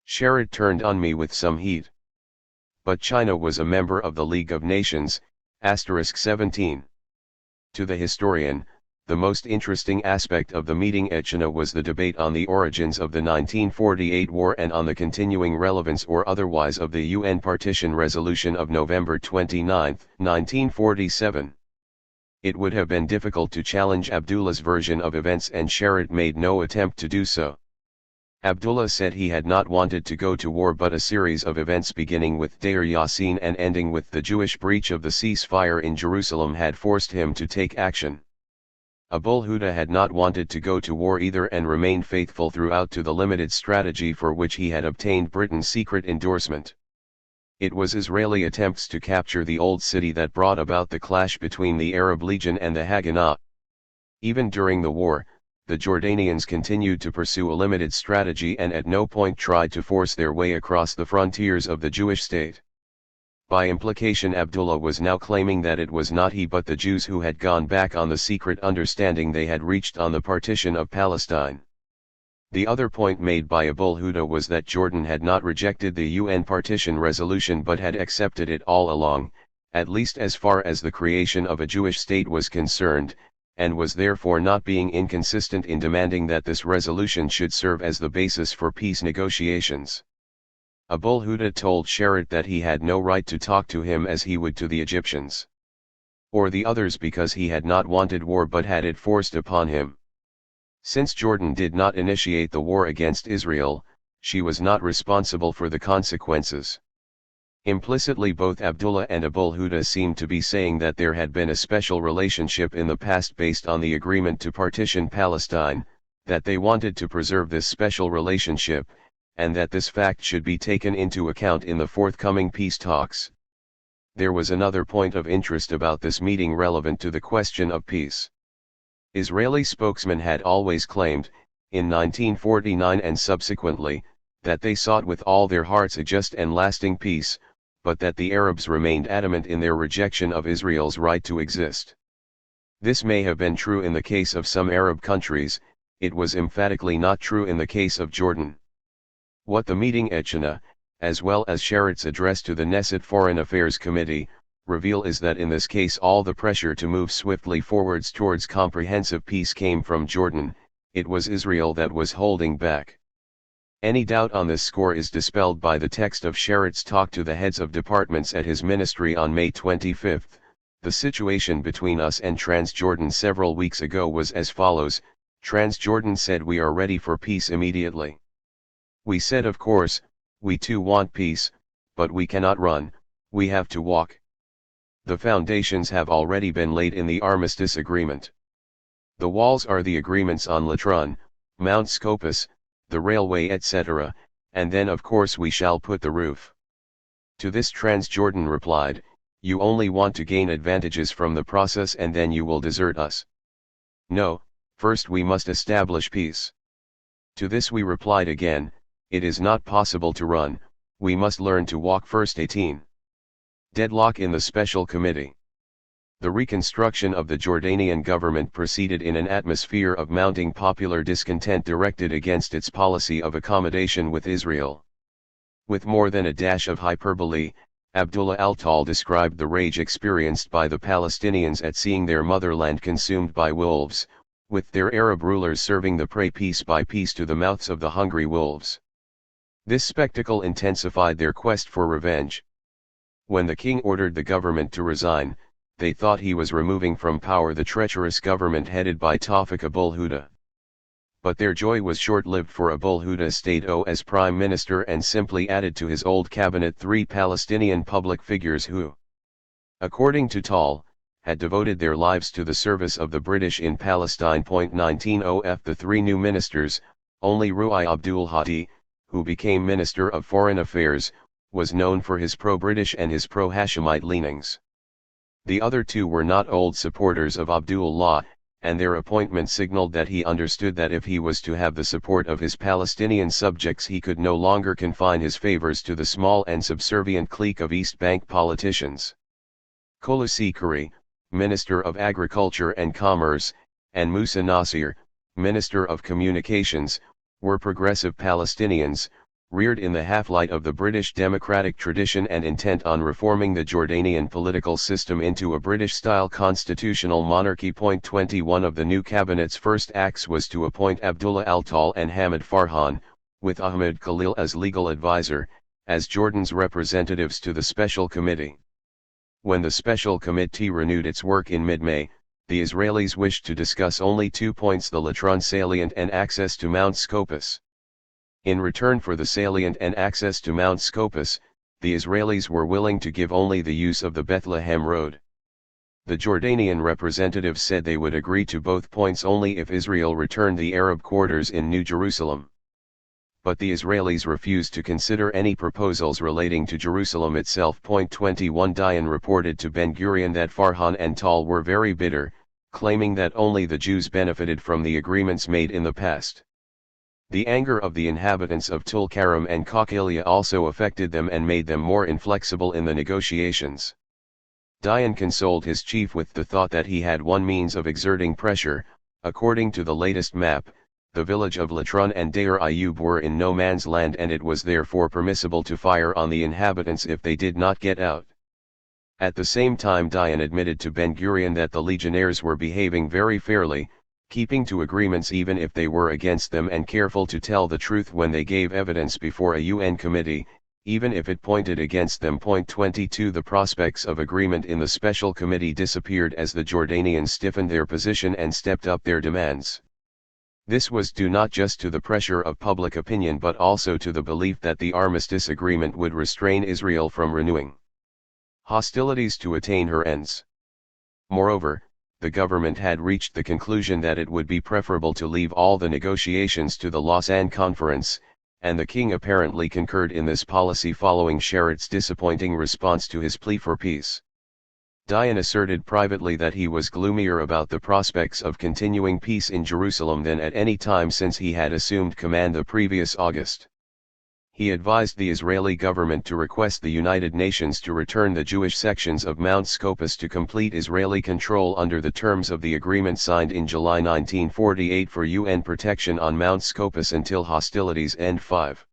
Sherrod turned on me with some heat. But China was a member of the League of Nations, *17. To the historian, the most interesting aspect of the meeting at China was the debate on the origins of the 1948 war and on the continuing relevance or otherwise of the UN Partition Resolution of November 29, 1947. It would have been difficult to challenge Abdullah's version of events, and Sherrod made no attempt to do so. Abdullah said he had not wanted to go to war, but a series of events beginning with Deir Yassin and ending with the Jewish breach of the ceasefire in Jerusalem had forced him to take action. Abul Huda had not wanted to go to war either and remained faithful throughout to the limited strategy for which he had obtained Britain's secret endorsement. It was Israeli attempts to capture the Old City that brought about the clash between the Arab Legion and the Haganah. Even during the war, the Jordanians continued to pursue a limited strategy and at no point tried to force their way across the frontiers of the Jewish state. By implication, Abdullah was now claiming that it was not he but the Jews who had gone back on the secret understanding they had reached on the partition of Palestine. The other point made by Abdullah was that Jordan had not rejected the UN partition resolution but had accepted it all along, at least as far as the creation of a Jewish state was concerned, and was therefore not being inconsistent in demanding that this resolution should serve as the basis for peace negotiations. Abdullah told Sharett that he had no right to talk to him as he would to the Egyptians or the others because he had not wanted war but had it forced upon him. Since Jordan did not initiate the war against Israel, she was not responsible for the consequences. Implicitly, both Abdullah and Abdullah seemed to be saying that there had been a special relationship in the past based on the agreement to partition Palestine, that they wanted to preserve this special relationship, and that this fact should be taken into account in the forthcoming peace talks. There was another point of interest about this meeting relevant to the question of peace. Israeli spokesmen had always claimed, in 1949 and subsequently, that they sought with all their hearts a just and lasting peace, but that the Arabs remained adamant in their rejection of Israel's right to exist. This may have been true in the case of some Arab countries, it was emphatically not true in the case of Jordan. What the meeting Echena, as well as Sharett's address to the Knesset Foreign Affairs Committee, reveal is that in this case all the pressure to move swiftly forwards towards comprehensive peace came from Jordan, it was Israel that was holding back. Any doubt on this score is dispelled by the text of Sharett's talk to the heads of departments at his ministry on May 25. The situation between us and Transjordan several weeks ago was as follows. Transjordan said, "We are ready for peace immediately." We said, "Of course, we too want peace, but we cannot run, we have to walk." The foundations have already been laid in the armistice agreement. The walls are the agreements on Latron, Mount Scopus, the railway, etc., and then of course we shall put the roof. To this Transjordan replied, "You only want to gain advantages from the process and then you will desert us. No, first we must establish peace." To this we replied again, "It is not possible to run, we must learn to walk first." 18. Deadlock in the Special Committee. The reconstruction of the Jordanian government proceeded in an atmosphere of mounting popular discontent directed against its policy of accommodation with Israel. With more than a dash of hyperbole, Abdullah al-Tal described the rage experienced by the Palestinians at seeing their motherland consumed by wolves, with their Arab rulers serving the prey piece by piece to the mouths of the hungry wolves. This spectacle intensified their quest for revenge. When the king ordered the government to resign, they thought he was removing from power the treacherous government headed by Tawfiq Abdullah. But their joy was short-lived, for Abdullah stayed as prime minister and simply added to his old cabinet 3 Palestinian public figures who, according to Tal, had devoted their lives to the service of the British in Palestine. 19 The 3 new ministers, only Ruai Abdul Hadi, who became Minister of Foreign Affairs, was known for his pro-British and his pro-Hashemite leanings. The other 2 were not old supporters of Abdullah, and their appointment signaled that he understood that if he was to have the support of his Palestinian subjects he could no longer confine his favors to the small and subservient clique of East Bank politicians. Collusion, Minister of Agriculture and Commerce, and Musa Nasir, Minister of Communications, were progressive Palestinians, reared in the half-light of the British democratic tradition and intent on reforming the Jordanian political system into a British-style constitutional monarchy. 21 Of the new cabinet's first acts was to appoint Abdullah al-Tal and Hamid Farhan, with Ahmed Khalil as legal advisor, as Jordan's representatives to the Special Committee. When the Special Committee renewed its work in mid-May, the Israelis wished to discuss only 2 points: the Latron salient and access to Mount Scopus. In return for the salient and access to Mount Scopus, the Israelis were willing to give only the use of the Bethlehem Road. The Jordanian representatives said they would agree to both points only if Israel returned the Arab quarters in New Jerusalem. But the Israelis refused to consider any proposals relating to Jerusalem itself. 21 Dayan reported to Ben-Gurion that Farhan and Tal were very bitter, claiming that only the Jews benefited from the agreements made in the past. The anger of the inhabitants of Tulkarem and Kokhalia also affected them and made them more inflexible in the negotiations. Dayan consoled his chief with the thought that he had one means of exerting pressure. According to the latest map, the village of Latron and Deir Ayub were in no man's land, and it was therefore permissible to fire on the inhabitants if they did not get out. At the same time, Dayan admitted to Ben-Gurion that the legionnaires were behaving very fairly, keeping to agreements even if they were against them, and careful to tell the truth when they gave evidence before a UN committee, even if it pointed against them. 22 The prospects of agreement in the special committee disappeared as the Jordanians stiffened their position and stepped up their demands. This was due not just to the pressure of public opinion but also to the belief that the armistice agreement would restrain Israel from renewing hostilities to attain her ends. Moreover, the government had reached the conclusion that it would be preferable to leave all the negotiations to the Lausanne Conference, and the king apparently concurred in this policy following Sharrat's disappointing response to his plea for peace. Dayan asserted privately that he was gloomier about the prospects of continuing peace in Jerusalem than at any time since he had assumed command the previous August. He advised the Israeli government to request the United Nations to return the Jewish sections of Mount Scopus to complete Israeli control under the terms of the agreement signed in July 1948 for UN protection on Mount Scopus until hostilities end. 5.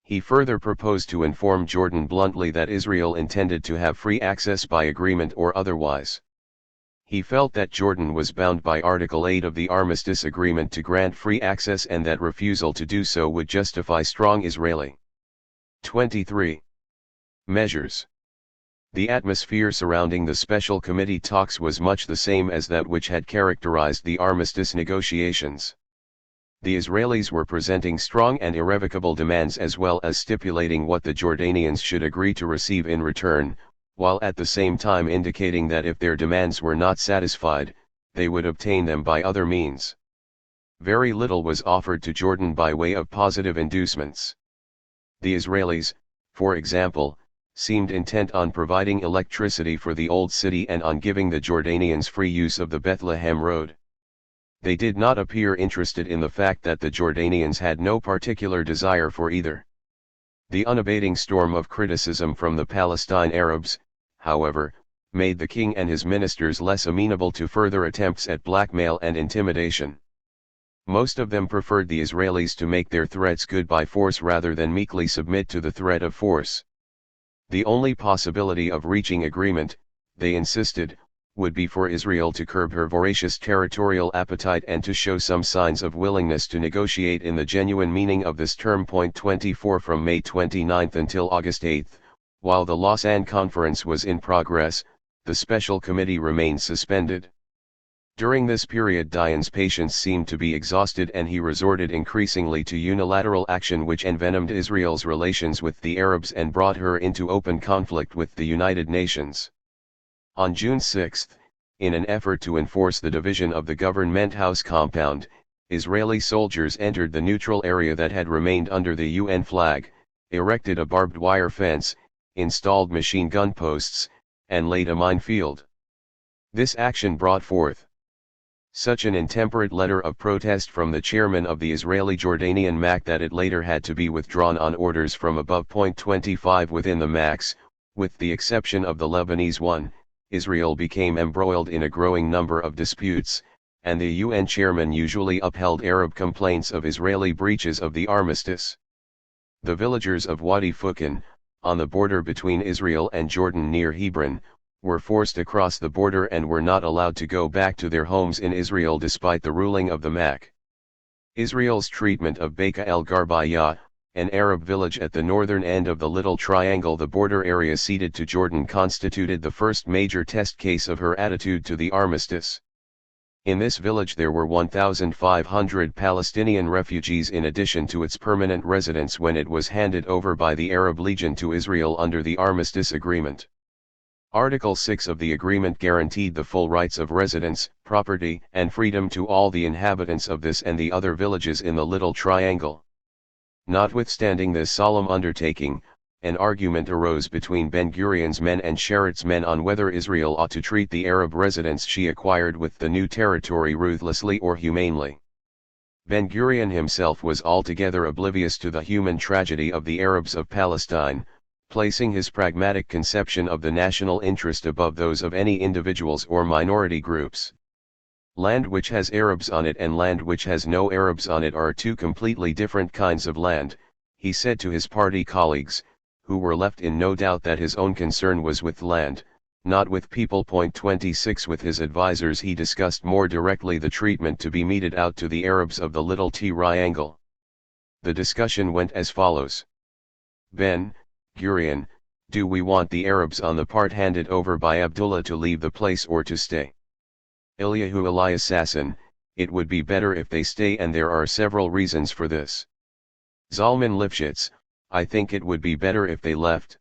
He further proposed to inform Jordan bluntly that Israel intended to have free access by agreement or otherwise. He felt that Jordan was bound by Article 8 of the Armistice Agreement to grant free access, and that refusal to do so would justify strong Israeli 23 measures. The atmosphere surrounding the special committee talks was much the same as that which had characterized the armistice negotiations. The Israelis were presenting strong and irrevocable demands as well as stipulating what the Jordanians should agree to receive in return, while at the same time indicating that if their demands were not satisfied, they would obtain them by other means. Very little was offered to Jordan by way of positive inducements. The Israelis, for example, seemed intent on providing electricity for the old city and on giving the Jordanians free use of the Bethlehem Road. They did not appear interested in the fact that the Jordanians had no particular desire for either. The unabating storm of criticism from the Palestine Arabs, however, made the king and his ministers less amenable to further attempts at blackmail and intimidation. Most of them preferred the Israelis to make their threats good by force rather than meekly submit to the threat of force. The only possibility of reaching agreement, they insisted, would be for Israel to curb her voracious territorial appetite and to show some signs of willingness to negotiate in the genuine meaning of this term. 24 From May 29 until August 8, while the Lausanne Conference was in progress, the special committee remained suspended. During this period, Dayan's patience seemed to be exhausted, and he resorted increasingly to unilateral action which envenomed Israel's relations with the Arabs and brought her into open conflict with the United Nations. On June 6, in an effort to enforce the division of the Government House compound, Israeli soldiers entered the neutral area that had remained under the UN flag, erected a barbed wire fence, installed machine gun posts, and laid a minefield. This action brought forth such an intemperate letter of protest from the chairman of the Israeli-Jordanian MAC that it later had to be withdrawn on orders from above. 25 Within the MACs, with the exception of the Lebanese one, Israel became embroiled in a growing number of disputes, and the UN chairman usually upheld Arab complaints of Israeli breaches of the armistice. The villagers of Wadi Fukin, on the border between Israel and Jordan near Hebron, were forced across the border and were not allowed to go back to their homes in Israel despite the ruling of the MAC. Israel's treatment of Bekaa el-Gharbaya, an Arab village at the northern end of the Little Triangle, the border area ceded to Jordan, constituted the first major test case of her attitude to the armistice. In this village there were 1,500 Palestinian refugees in addition to its permanent residents when it was handed over by the Arab Legion to Israel under the Armistice Agreement. Article 6 of the agreement guaranteed the full rights of residence, property, and freedom to all the inhabitants of this and the other villages in the Little Triangle. Notwithstanding this solemn undertaking, an argument arose between Ben-Gurion's men and Sharrat's men on whether Israel ought to treat the Arab residents she acquired with the new territory ruthlessly or humanely. Ben-Gurion himself was altogether oblivious to the human tragedy of the Arabs of Palestine, placing his pragmatic conception of the national interest above those of any individuals or minority groups. Land which has Arabs on it and land which has no Arabs on it are two completely different kinds of land, he said to his party colleagues, who were left in no doubt that his own concern was with land, not with people. 26 With his advisers he discussed more directly the treatment to be meted out to the Arabs of the Little Triangle. The discussion went as follows. Ben-Gurion: do we want the Arabs on the part handed over by Abdullah to leave the place or to stay? Eliyahu Elias Sasson: it would be better if they stay, and there are several reasons for this. Zalman Lifshitz: I think it would be better if they left.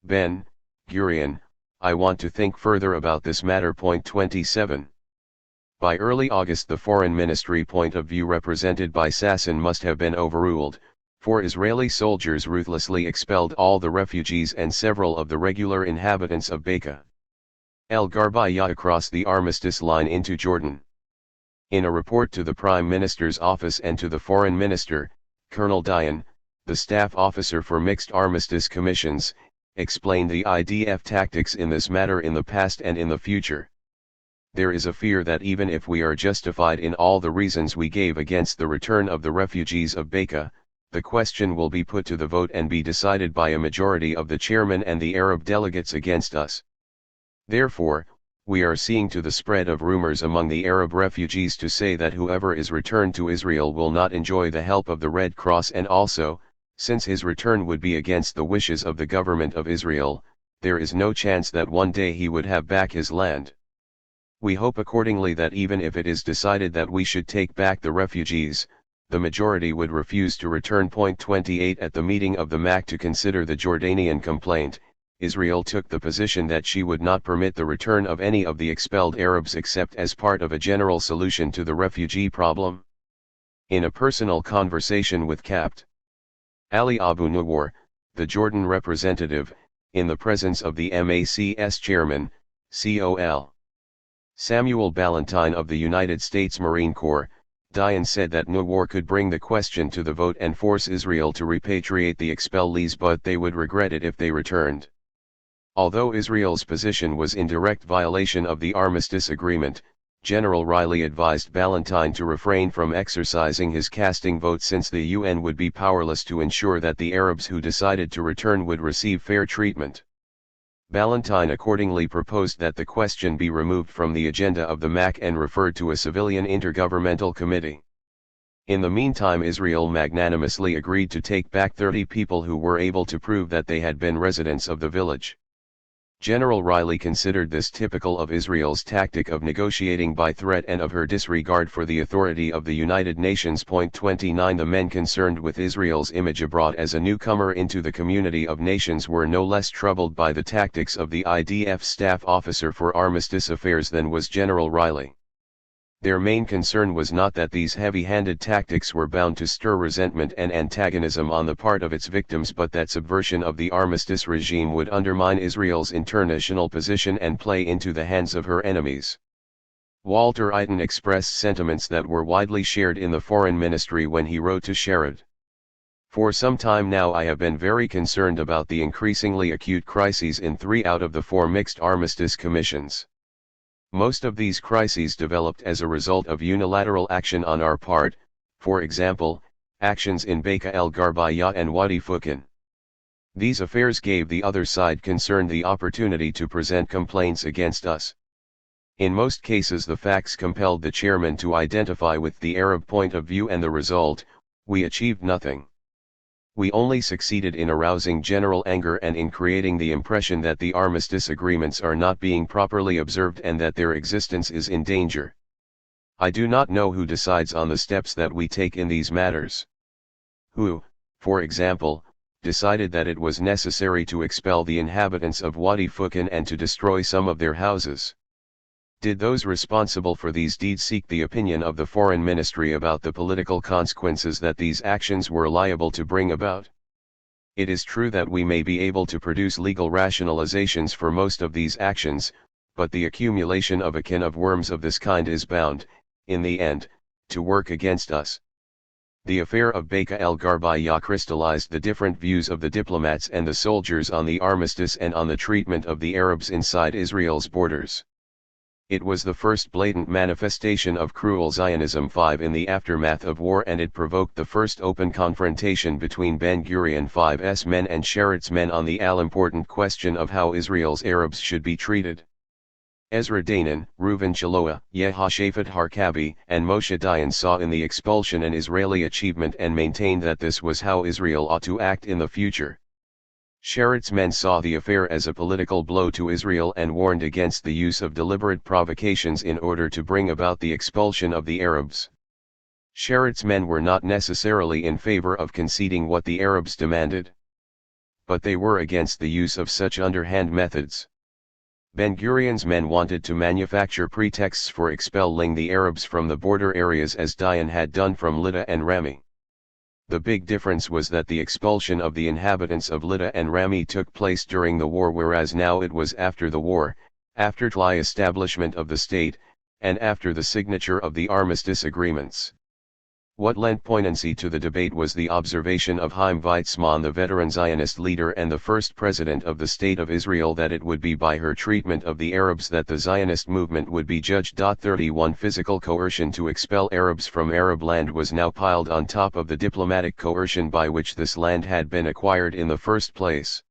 Ben-Gurion: I want to think further about this matter. 27. By early August the foreign ministry point of view represented by Sasson must have been overruled, for Israeli soldiers ruthlessly expelled all the refugees and several of the regular inhabitants of Bekaa el-Gharbiyah across the armistice line into Jordan. In a report to the Prime Minister's office and to the Foreign Minister, Colonel Dion, the staff officer for mixed armistice commissions, explained the IDF tactics in this matter in the past and in the future. There is a fear that even if we are justified in all the reasons we gave against the return of the refugees of Bekaa, the question will be put to the vote and be decided by a majority of the chairman and the Arab delegates against us. Therefore, we are seeing to the spread of rumors among the Arab refugees to say that whoever is returned to Israel will not enjoy the help of the Red Cross, and also, since his return would be against the wishes of the government of Israel, there is no chance that one day he would have back his land. We hope accordingly that even if it is decided that we should take back the refugees, the majority would refuse to return. 28 At the meeting of the MAC to consider the Jordanian complaint, Israel took the position that she would not permit the return of any of the expelled Arabs except as part of a general solution to the refugee problem. In a personal conversation with Capt. Ali Abu Nawar, the Jordan representative, in the presence of the MAC's chairman, Col. Samuel Ballantyne of the United States Marine Corps, Dion said that Nawar could bring the question to the vote and force Israel to repatriate the expellees, but they would regret it if they returned. Although Israel's position was in direct violation of the armistice agreement, General Riley advised Ballantyne to refrain from exercising his casting vote since the UN would be powerless to ensure that the Arabs who decided to return would receive fair treatment. Ballantyne accordingly proposed that the question be removed from the agenda of the MAC and referred to a civilian intergovernmental committee. In the meantime, Israel magnanimously agreed to take back 30 people who were able to prove that they had been residents of the village. General Riley considered this typical of Israel's tactic of negotiating by threat and of her disregard for the authority of the United Nations. 29 The men concerned with Israel's image abroad as a newcomer into the community of nations were no less troubled by the tactics of the IDF staff officer for armistice affairs than was General Riley. Their main concern was not that these heavy-handed tactics were bound to stir resentment and antagonism on the part of its victims, but that subversion of the armistice regime would undermine Israel's international position and play into the hands of her enemies. Walter Eiten expressed sentiments that were widely shared in the foreign ministry when he wrote to Sherrod. For some time now I have been very concerned about the increasingly acute crises in 3 out of the 4 mixed armistice commissions. Most of these crises developed as a result of unilateral action on our part, for example, actions in Bekaa el-Gharbiyah and Wadi Fukin. These affairs gave the other side concerned the opportunity to present complaints against us. In most cases the facts compelled the chairman to identify with the Arab point of view, and the result, we achieved nothing. We only succeeded in arousing general anger and in creating the impression that the armistice agreements are not being properly observed and that their existence is in danger. I do not know who decides on the steps that we take in these matters. Who, for example, decided that it was necessary to expel the inhabitants of Wadi Fukin and to destroy some of their houses? Did those responsible for these deeds seek the opinion of the foreign ministry about the political consequences that these actions were liable to bring about? It is true that we may be able to produce legal rationalizations for most of these actions, but the accumulation of a can of worms of this kind is bound, in the end, to work against us. The affair of Beka el-Gharbiya crystallized the different views of the diplomats and the soldiers on the armistice and on the treatment of the Arabs inside Israel's borders. It was the first blatant manifestation of cruel Zionism in the aftermath of war, and it provoked the first open confrontation between Ben-Gurion's men and Sharit's men on the all-important question of how Israel's Arabs should be treated. Ezra Danan, Reuven Chiloa, Yehoshaphat Harkabi, and Moshe Dayan saw in the expulsion an Israeli achievement and maintained that this was how Israel ought to act in the future. Sharit's men saw the affair as a political blow to Israel and warned against the use of deliberate provocations in order to bring about the expulsion of the Arabs. Sharit's men were not necessarily in favor of conceding what the Arabs demanded, but they were against the use of such underhand methods. Ben-Gurion's men wanted to manufacture pretexts for expelling the Arabs from the border areas as Dayan had done from Lydda and Rami. The big difference was that the expulsion of the inhabitants of Lydda and Rami took place during the war, whereas now it was after the war, after the establishment of the state, and after the signature of the armistice agreements. What lent poignancy to the debate was the observation of Chaim Weizmann, the veteran Zionist leader and the first president of the State of Israel, that it would be by her treatment of the Arabs that the Zionist movement would be judged. 31 Physical coercion to expel Arabs from Arab land was now piled on top of the diplomatic coercion by which this land had been acquired in the first place.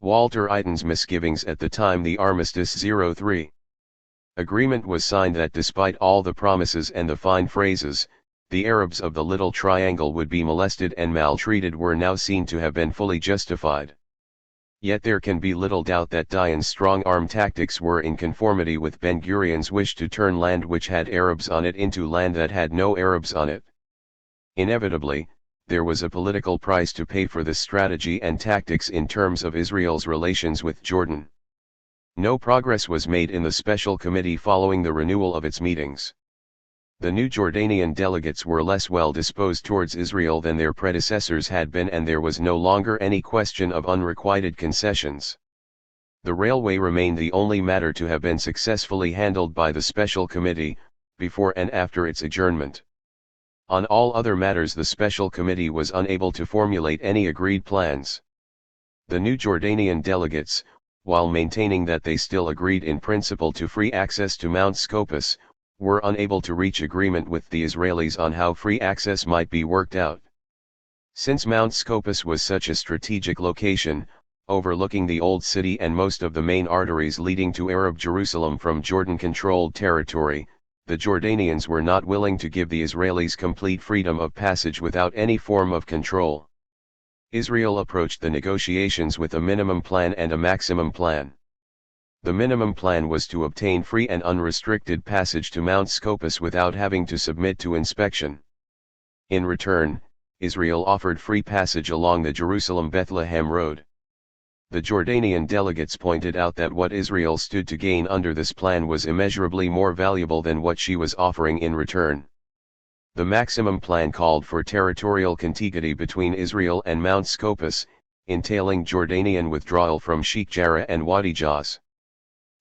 Walter Eiten's misgivings at the time the Armistice 03 agreement was signed that despite all the promises and the fine phrases, the Arabs of the Little Triangle would be molested and maltreated were now seen to have been fully justified. Yet there can be little doubt that Dayan's strong-arm tactics were in conformity with Ben-Gurion's wish to turn land which had Arabs on it into land that had no Arabs on it. Inevitably, there was a political price to pay for this strategy and tactics in terms of Israel's relations with Jordan. No progress was made in the special committee following the renewal of its meetings. The new Jordanian delegates were less well disposed towards Israel than their predecessors had been, and there was no longer any question of unrequited concessions. The railway remained the only matter to have been successfully handled by the special committee, before and after its adjournment. On all other matters the special committee was unable to formulate any agreed plans. The new Jordanian delegates, while maintaining that they still agreed in principle to free access to Mount Scopus, were unable to reach agreement with the Israelis on how free access might be worked out. Since Mount Scopus was such a strategic location, overlooking the Old City and most of the main arteries leading to Arab Jerusalem from Jordan-controlled territory, the Jordanians were not willing to give the Israelis complete freedom of passage without any form of control. Israel approached the negotiations with a minimum plan and a maximum plan. The minimum plan was to obtain free and unrestricted passage to Mount Scopus without having to submit to inspection. In return, Israel offered free passage along the Jerusalem-Bethlehem road. The Jordanian delegates pointed out that what Israel stood to gain under this plan was immeasurably more valuable than what she was offering in return. The maximum plan called for territorial contiguity between Israel and Mount Scopus, entailing Jordanian withdrawal from Sheikh Jarrah and Wadi Jaz.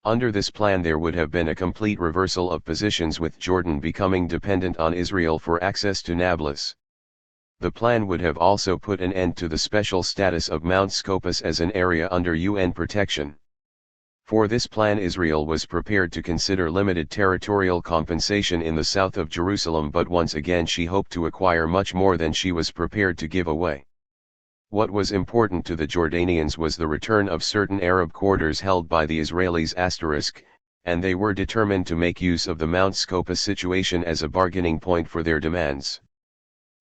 Under this plan there would have been a complete reversal of positions, with Jordan becoming dependent on Israel for access to Nablus. The plan would have also put an end to the special status of Mount Scopus as an area under UN protection. For this plan Israel was prepared to consider limited territorial compensation in the south of Jerusalem, but once again she hoped to acquire much more than she was prepared to give away. What was important to the Jordanians was the return of certain Arab quarters held by the Israelis *, and they were determined to make use of the Mount Scopus situation as a bargaining point for their demands.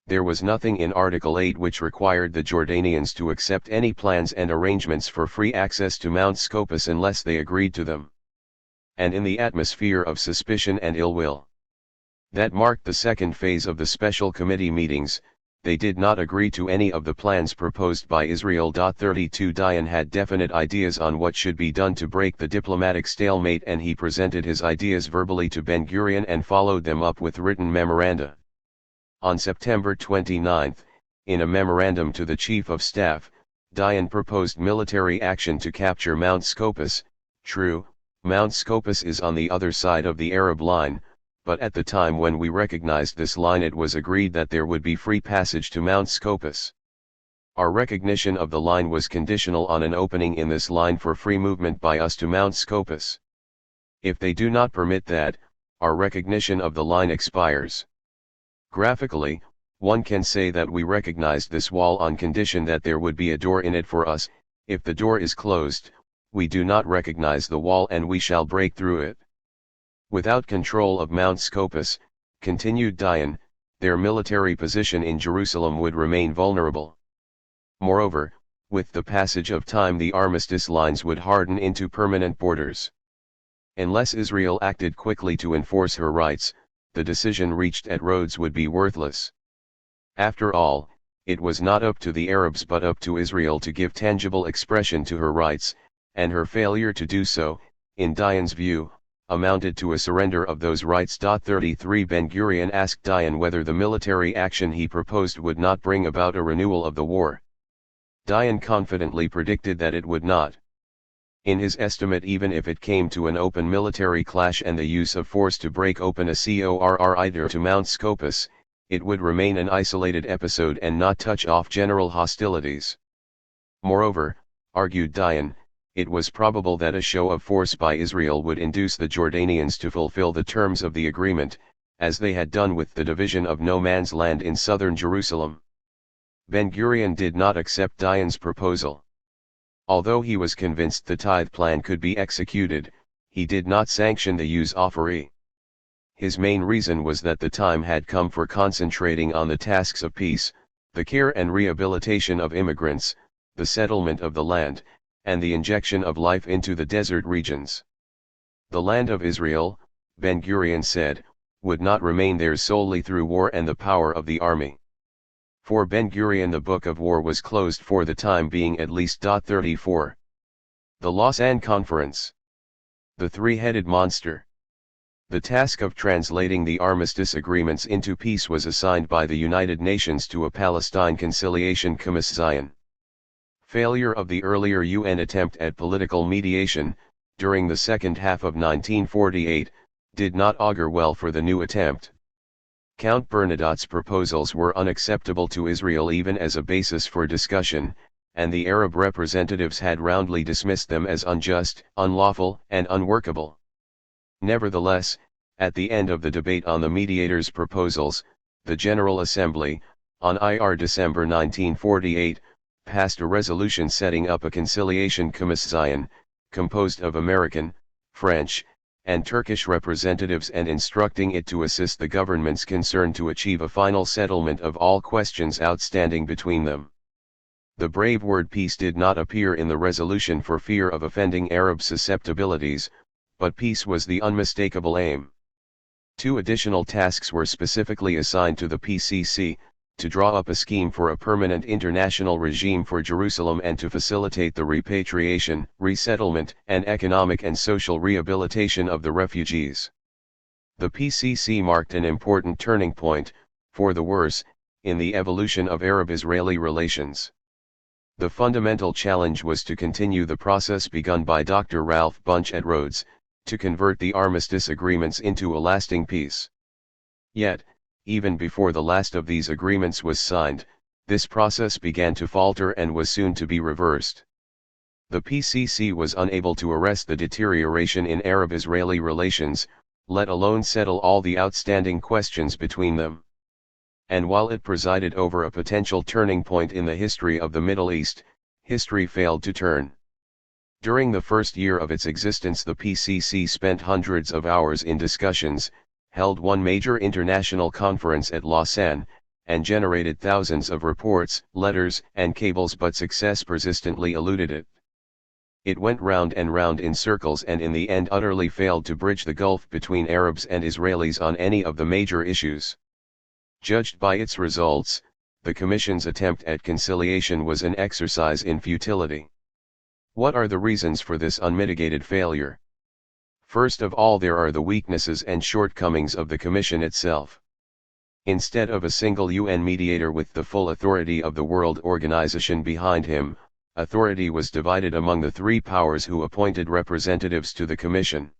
There was nothing in Article 8 which required the Jordanians to accept any plans and arrangements for free access to Mount Scopus unless they agreed to them. And in the atmosphere of suspicion and ill will that marked the second phase of the special committee meetings, they did not agree to any of the plans proposed by Israel. 32 Dayan had definite ideas on what should be done to break the diplomatic stalemate, and he presented his ideas verbally to Ben-Gurion and followed them up with written memoranda. On September 29, in a memorandum to the Chief of Staff, Dayan proposed military action to capture Mount Scopus. True, Mount Scopus is on the other side of the Arab line, but at the time when we recognized this line it was agreed that there would be free passage to Mount Scopus. Our recognition of the line was conditional on an opening in this line for free movement by us to Mount Scopus. If they do not permit that, our recognition of the line expires. Graphically, one can say that we recognized this wall on condition that there would be a door in it for us. If the door is closed, we do not recognize the wall and we shall break through it. Without control of Mount Scopus, continued Dayan, their military position in Jerusalem would remain vulnerable. Moreover, with the passage of time the armistice lines would harden into permanent borders. Unless Israel acted quickly to enforce her rights, the decision reached at Rhodes would be worthless. After all, it was not up to the Arabs but up to Israel to give tangible expression to her rights, and her failure to do so, in Dayan's view, amounted to a surrender of those rights. 33 Ben-Gurion asked Dayan whether the military action he proposed would not bring about a renewal of the war. Dayan confidently predicted that it would not. In his estimate, even if it came to an open military clash and the use of force to break open a corridor to Mount Scopus, it would remain an isolated episode and not touch off general hostilities. Moreover, argued Dayan, it was probable that a show of force by Israel would induce the Jordanians to fulfill the terms of the agreement, as they had done with the division of no man's land in southern Jerusalem. Ben-Gurion did not accept Dayan's proposal. Although he was convinced the tithe plan could be executed, he did not sanction the use offeree. His main reason was that the time had come for concentrating on the tasks of peace, the care and rehabilitation of immigrants, the settlement of the land, and the injection of life into the desert regions. The land of Israel, Ben-Gurion said, would not remain theirs solely through war and the power of the army. For Ben-Gurion the book of war was closed for the time being at least. 34. The Lausanne Conference. The three-headed monster. The task of translating the armistice agreements into peace was assigned by the United Nations to a Palestine Conciliation Commission. Failure of the earlier UN attempt at political mediation, during the second half of 1948, did not augur well for the new attempt. Count Bernadotte's proposals were unacceptable to Israel even as a basis for discussion, and the Arab representatives had roundly dismissed them as unjust, unlawful, and unworkable. Nevertheless, at the end of the debate on the mediators' proposals, the General Assembly, on December 1948, passed a resolution setting up a conciliation commission, composed of American, French, and Turkish representatives and instructing it to assist the governments concerned to achieve a final settlement of all questions outstanding between them. The brave word peace did not appear in the resolution for fear of offending Arab susceptibilities, but peace was the unmistakable aim. Two additional tasks were specifically assigned to the PCC, to draw up a scheme for a permanent international regime for Jerusalem and to facilitate the repatriation, resettlement, and economic and social rehabilitation of the refugees. The PCC marked an important turning point, for the worse, in the evolution of Arab-Israeli relations. The fundamental challenge was to continue the process begun by Dr. Ralph Bunche at Rhodes, to convert the armistice agreements into a lasting peace. Yet, even before the last of these agreements was signed, this process began to falter and was soon to be reversed. The PCC was unable to arrest the deterioration in Arab-Israeli relations, let alone settle all the outstanding questions between them. And while it presided over a potential turning point in the history of the Middle East, history failed to turn. During the first year of its existence, the PCC spent hundreds of hours in discussions, held one major international conference at Lausanne, and generated thousands of reports, letters, and cables, but success persistently eluded it. It went round and round in circles and in the end utterly failed to bridge the gulf between Arabs and Israelis on any of the major issues. Judged by its results, the Commission's attempt at conciliation was an exercise in futility. What are the reasons for this unmitigated failure? First of all, there are the weaknesses and shortcomings of the Commission itself. Instead of a single UN mediator with the full authority of the World Organization behind him, authority was divided among the three powers who appointed representatives to the Commission.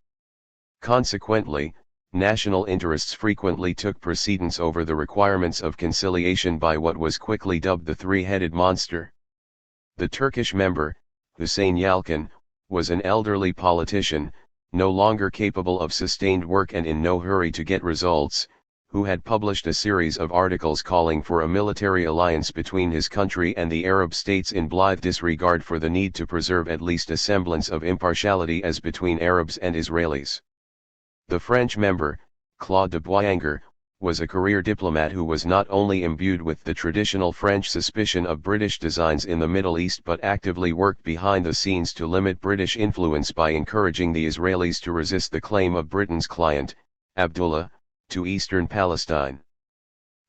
Consequently, national interests frequently took precedence over the requirements of conciliation by what was quickly dubbed the three-headed monster. The Turkish member, Hüseyin Yalçın, was an elderly politician, no longer capable of sustained work and in no hurry to get results, who had published a series of articles calling for a military alliance between his country and the Arab states in blithe disregard for the need to preserve at least a semblance of impartiality as between Arabs and Israelis. The French member, Claude de Boyanger, was a career diplomat who was not only imbued with the traditional French suspicion of British designs in the Middle East but actively worked behind the scenes to limit British influence by encouraging the Israelis to resist the claim of Britain's client, Abdullah, to eastern Palestine.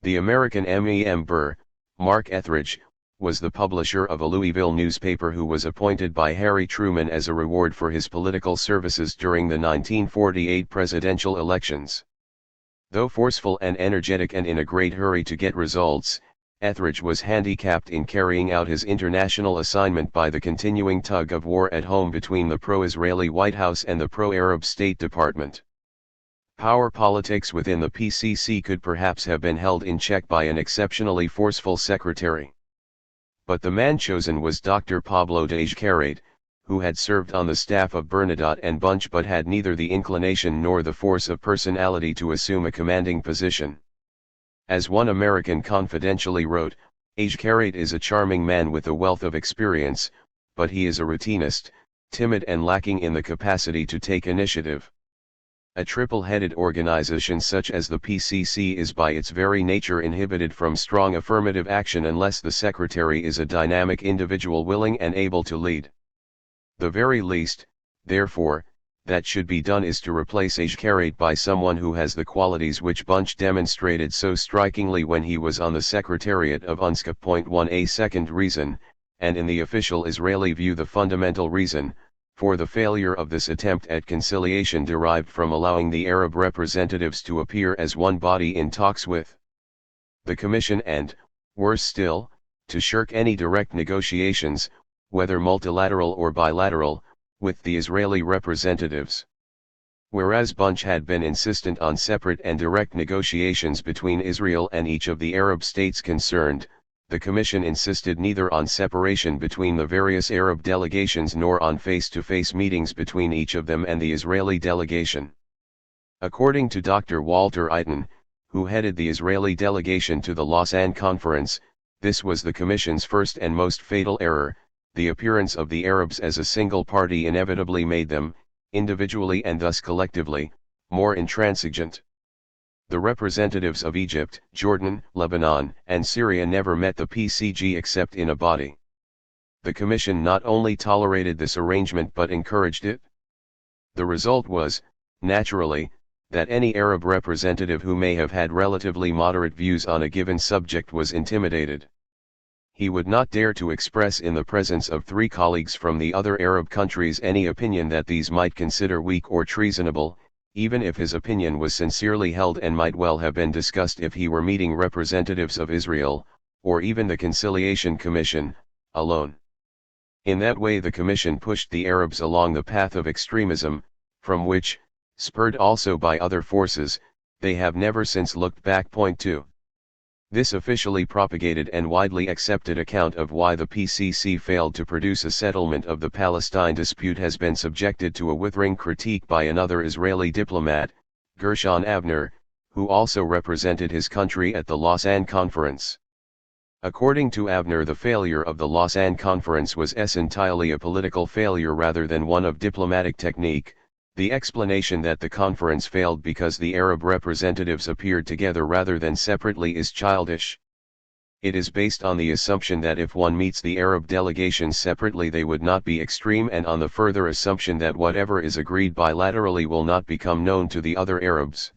The American MEM Burr, Mark Etheridge, was the publisher of a Louisville newspaper who was appointed by Harry Truman as a reward for his political services during the 1948 presidential elections. Though forceful and energetic and in a great hurry to get results, Etheridge was handicapped in carrying out his international assignment by the continuing tug of war at home between the pro-Israeli White House and the pro-Arab State Department. Power politics within the PCC could perhaps have been held in check by an exceptionally forceful secretary. But the man chosen was Dr. Pablo de Ijcarate, who had served on the staff of Bernadotte and Bunch but had neither the inclination nor the force of personality to assume a commanding position. As one American confidentially wrote, Ijcarate is a charming man with a wealth of experience, but he is a routinist, timid and lacking in the capacity to take initiative. A triple-headed organization such as the PCC is by its very nature inhibited from strong affirmative action unless the secretary is a dynamic individual willing and able to lead. The very least, therefore, that should be done is to replace Ijcarate by someone who has the qualities which Bunch demonstrated so strikingly when he was on the Secretariat of UNSCA. 1. Second reason, and in the official Israeli view the fundamental reason, for the failure of this attempt at conciliation derived from allowing the Arab representatives to appear as one body in talks with the Commission and, worse still, to shirk any direct negotiations, whether multilateral or bilateral, with the Israeli representatives. Whereas Bunch had been insistent on separate and direct negotiations between Israel and each of the Arab states concerned, the Commission insisted neither on separation between the various Arab delegations nor on face-to-face meetings between each of them and the Israeli delegation. According to Dr. Walter Eitan, who headed the Israeli delegation to the Lausanne Conference, this was the Commission's first and most fatal error. The appearance of the Arabs as a single party inevitably made them, individually and thus collectively, more intransigent. The representatives of Egypt, Jordan, Lebanon, and Syria never met the PCG except in a body. The Commission not only tolerated this arrangement but encouraged it. The result was, naturally, that any Arab representative who may have had relatively moderate views on a given subject was intimidated. He would not dare to express in the presence of three colleagues from the other Arab countries any opinion that these might consider weak or treasonable, even if his opinion was sincerely held and might well have been discussed if he were meeting representatives of Israel, or even the Conciliation Commission, alone. In that way the Commission pushed the Arabs along the path of extremism, from which, spurred also by other forces, they have never since looked back. 2. This officially propagated and widely accepted account of why the PCC failed to produce a settlement of the Palestine dispute has been subjected to a withering critique by another Israeli diplomat, Gershon Avner, who also represented his country at the Lausanne Conference. According to Avner, the failure of the Lausanne Conference was entirely a political failure rather than one of diplomatic technique. The explanation that the conference failed because the Arab representatives appeared together rather than separately is childish. It is based on the assumption that if one meets the Arab delegations separately they would not be extreme, and on the further assumption that whatever is agreed bilaterally will not become known to the other Arabs.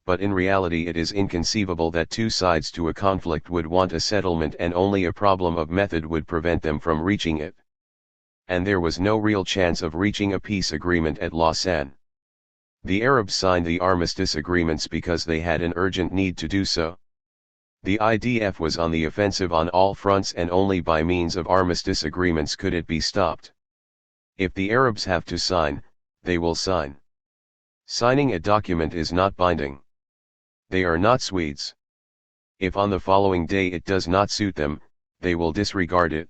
But in reality it is inconceivable that two sides to a conflict would want a settlement and only a problem of method would prevent them from reaching it. And there was no real chance of reaching a peace agreement at Lausanne. The Arabs signed the armistice agreements because they had an urgent need to do so. The IDF was on the offensive on all fronts, and only by means of armistice agreements could it be stopped. If the Arabs have to sign, they will sign. Signing a document is not binding. They are not Swedes. If on the following day it does not suit them, they will disregard it.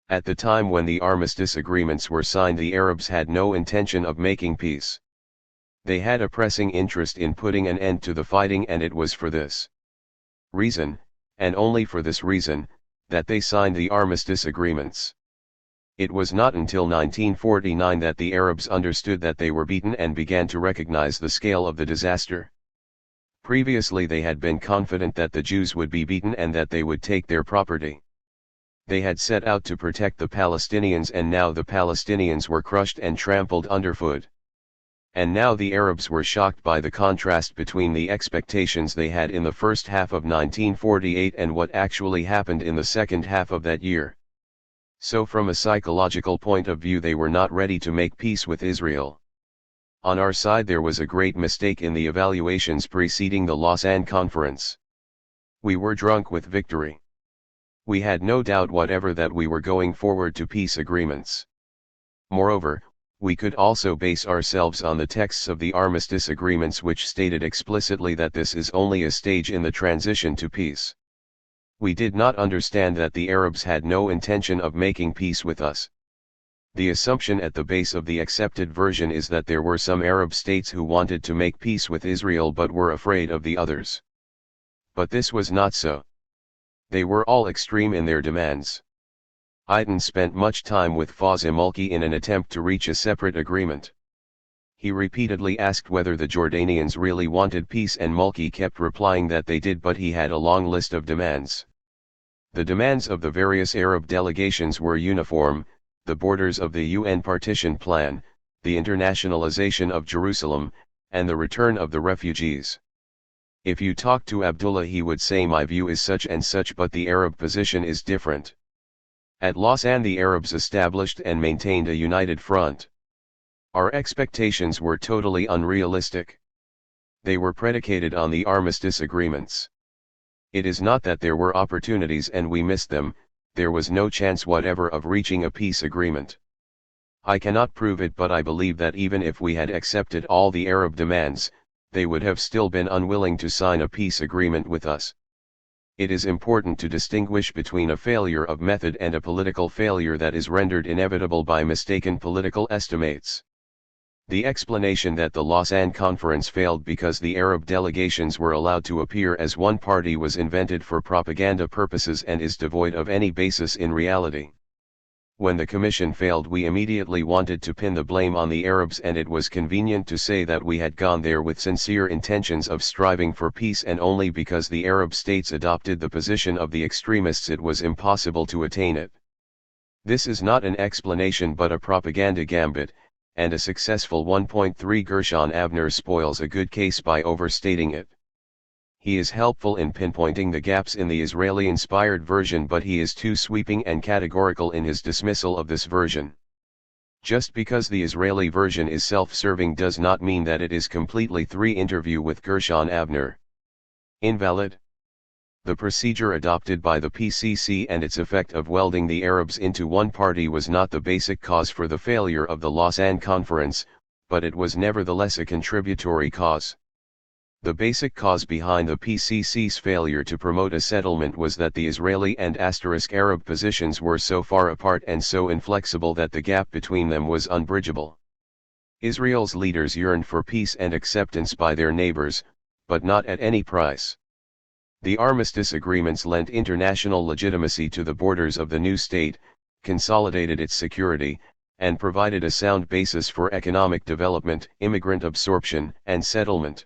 At the time when the armistice agreements were signed, the Arabs had no intention of making peace. They had a pressing interest in putting an end to the fighting, and it was for this reason, and only for this reason, that they signed the armistice agreements. It was not until 1949 that the Arabs understood that they were beaten and began to recognize the scale of the disaster. Previously they had been confident that the Jews would be beaten and that they would take their property. They had set out to protect the Palestinians, and now the Palestinians were crushed and trampled underfoot. And now the Arabs were shocked by the contrast between the expectations they had in the first half of 1948 and what actually happened in the second half of that year. So from a psychological point of view, they were not ready to make peace with Israel. On our side there was a great mistake in the evaluations preceding the Lausanne Conference. We were drunk with victory. We had no doubt whatever that we were going forward to peace agreements. Moreover, we could also base ourselves on the texts of the armistice agreements, which stated explicitly that this is only a stage in the transition to peace. We did not understand that the Arabs had no intention of making peace with us. The assumption at the base of the accepted version is that there were some Arab states who wanted to make peace with Israel but were afraid of the others. But this was not so. They were all extreme in their demands. Aydin spent much time with Fawzi Mulki in an attempt to reach a separate agreement. He repeatedly asked whether the Jordanians really wanted peace, and Mulki kept replying that they did, but he had a long list of demands. The demands of the various Arab delegations were uniform: the borders of the UN partition plan, the internationalization of Jerusalem, and the return of the refugees. If you talk to Abdullah, he would say, my view is such and such, but the Arab position is different. At Lausanne the Arabs established and maintained a united front. Our expectations were totally unrealistic. They were predicated on the armistice agreements. It is not that there were opportunities and we missed them, there was no chance whatever of reaching a peace agreement. I cannot prove it, but I believe that even if we had accepted all the Arab demands, they would have still been unwilling to sign a peace agreement with us. It is important to distinguish between a failure of method and a political failure that is rendered inevitable by mistaken political estimates. The explanation that the Lausanne Conference failed because the Arab delegations were allowed to appear as one party was invented for propaganda purposes and is devoid of any basis in reality. When the Commission failed, we immediately wanted to pin the blame on the Arabs, and it was convenient to say that we had gone there with sincere intentions of striving for peace, and only because the Arab states adopted the position of the extremists it was impossible to attain it. This is not an explanation but a propaganda gambit, and a successful 1.3. Gershon Avner spoils a good case by overstating it. He is helpful in pinpointing the gaps in the Israeli-inspired version, but he is too sweeping and categorical in his dismissal of this version. Just because the Israeli version is self-serving does not mean that it is completely. 3. Interview with Gershon Avner. Invalid. The procedure adopted by the PCC and its effect of welding the Arabs into one party was not the basic cause for the failure of the Lausanne Conference, but it was nevertheless a contributory cause. The basic cause behind the PCC's failure to promote a settlement was that the Israeli and Arab positions were so far apart and so inflexible that the gap between them was unbridgeable. Israel's leaders yearned for peace and acceptance by their neighbors, but not at any price. The armistice agreements lent international legitimacy to the borders of the new state, consolidated its security, and provided a sound basis for economic development, immigrant absorption, and settlement.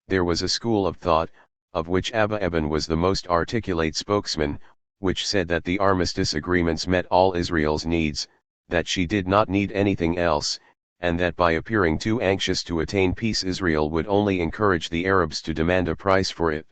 There was a school of thought, of which Abba Eban was the most articulate spokesman, which said that the armistice agreements met all Israel's needs, that she did not need anything else, and that by appearing too anxious to attain peace Israel would only encourage the Arabs to demand a price for it.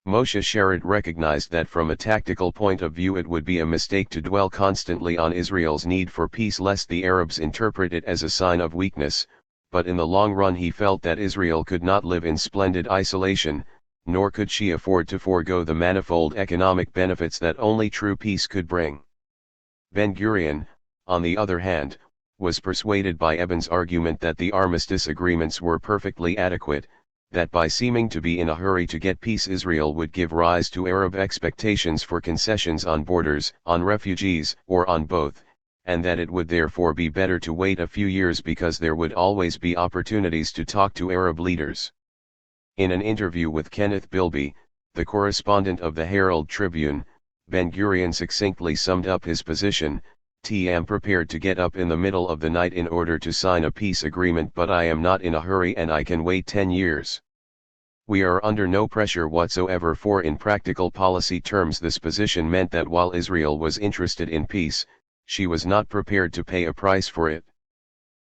Moshe Sharad recognized that from a tactical point of view it would be a mistake to dwell constantly on Israel's need for peace lest the Arabs interpret it as a sign of weakness, but in the long run he felt that Israel could not live in splendid isolation, nor could she afford to forego the manifold economic benefits that only true peace could bring. Ben-Gurion, on the other hand, was persuaded by Eben's argument that the armistice agreements were perfectly adequate, that by seeming to be in a hurry to get peace Israel would give rise to Arab expectations for concessions on borders, on refugees, or on both, and that it would therefore be better to wait a few years because there would always be opportunities to talk to Arab leaders. In an interview with Kenneth Bilby, the correspondent of the Herald Tribune, Ben-Gurion succinctly summed up his position: "I'm prepared to get up in the middle of the night in order to sign a peace agreement, but I am not in a hurry and I can wait 10 years. We are under no pressure whatsoever," for in practical policy terms this position meant that while Israel was interested in peace, she was not prepared to pay a price for it.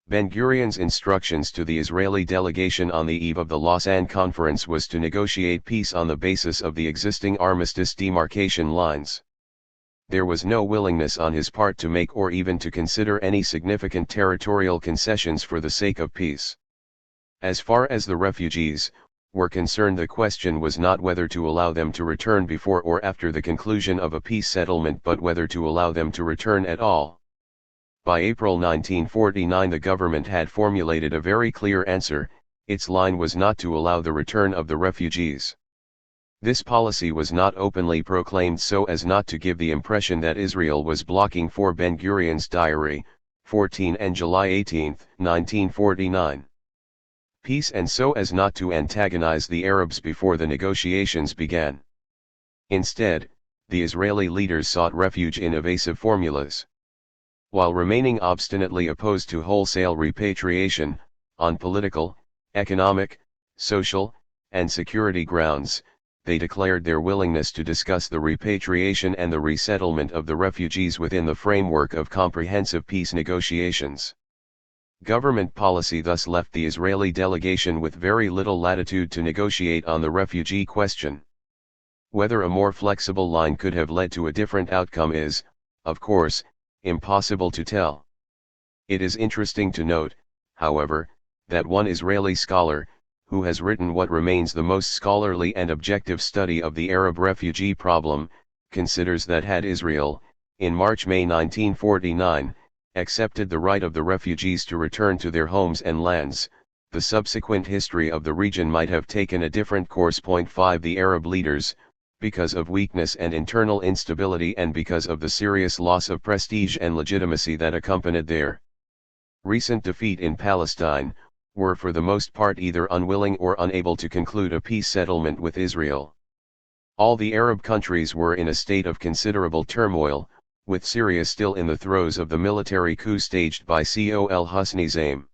Ben-Gurion's instructions to the Israeli delegation on the eve of the Lausanne Conference was to negotiate peace on the basis of the existing armistice demarcation lines. There was no willingness on his part to make or even to consider any significant territorial concessions for the sake of peace. As far as the refugees were concerned, the question was not whether to allow them to return before or after the conclusion of a peace settlement, but whether to allow them to return at all. By April 1949 the government had formulated a very clear answer: its line was not to allow the return of the refugees. This policy was not openly proclaimed so as not to give the impression that Israel was blocking, for Ben-Gurion's diary, 14 and July 18, 1949. Peace, and so as not to antagonize the Arabs before the negotiations began. Instead, the Israeli leaders sought refuge in evasive formulas. While remaining obstinately opposed to wholesale repatriation, on political, economic, social, and security grounds, they declared their willingness to discuss the repatriation and the resettlement of the refugees within the framework of comprehensive peace negotiations. Government policy thus left the Israeli delegation with very little latitude to negotiate on the refugee question. Whether a more flexible line could have led to a different outcome is, of course, impossible to tell. It is interesting to note, however, that one Israeli scholar, who has written what remains the most scholarly and objective study of the Arab refugee problem, considers that had Israel, in March-May 1949, accepted the right of the refugees to return to their homes and lands, the subsequent history of the region might have taken a different course. 5 The Arab leaders, because of weakness and internal instability and because of the serious loss of prestige and legitimacy that accompanied their recent defeat in Palestine, were for the most part either unwilling or unable to conclude a peace settlement with Israel. All the Arab countries were in a state of considerable turmoil, with Syria still in the throes of the military coup staged by Col Husni's aim.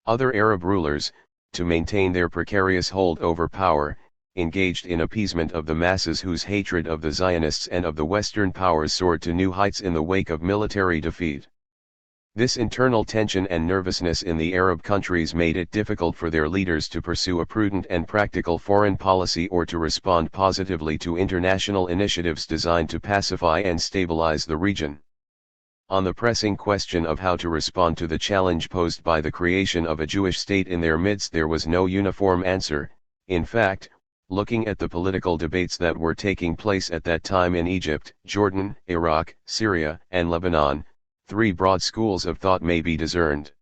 Other Arab rulers, to maintain their precarious hold over power, engaged in appeasement of the masses whose hatred of the Zionists and of the Western powers soared to new heights in the wake of military defeat. This internal tension and nervousness in the Arab countries made it difficult for their leaders to pursue a prudent and practical foreign policy or to respond positively to international initiatives designed to pacify and stabilize the region. On the pressing question of how to respond to the challenge posed by the creation of a Jewish state in their midst, there was no uniform answer. In fact, looking at the political debates that were taking place at that time in Egypt, Jordan, Iraq, Syria, and Lebanon, three broad schools of thought may be discerned.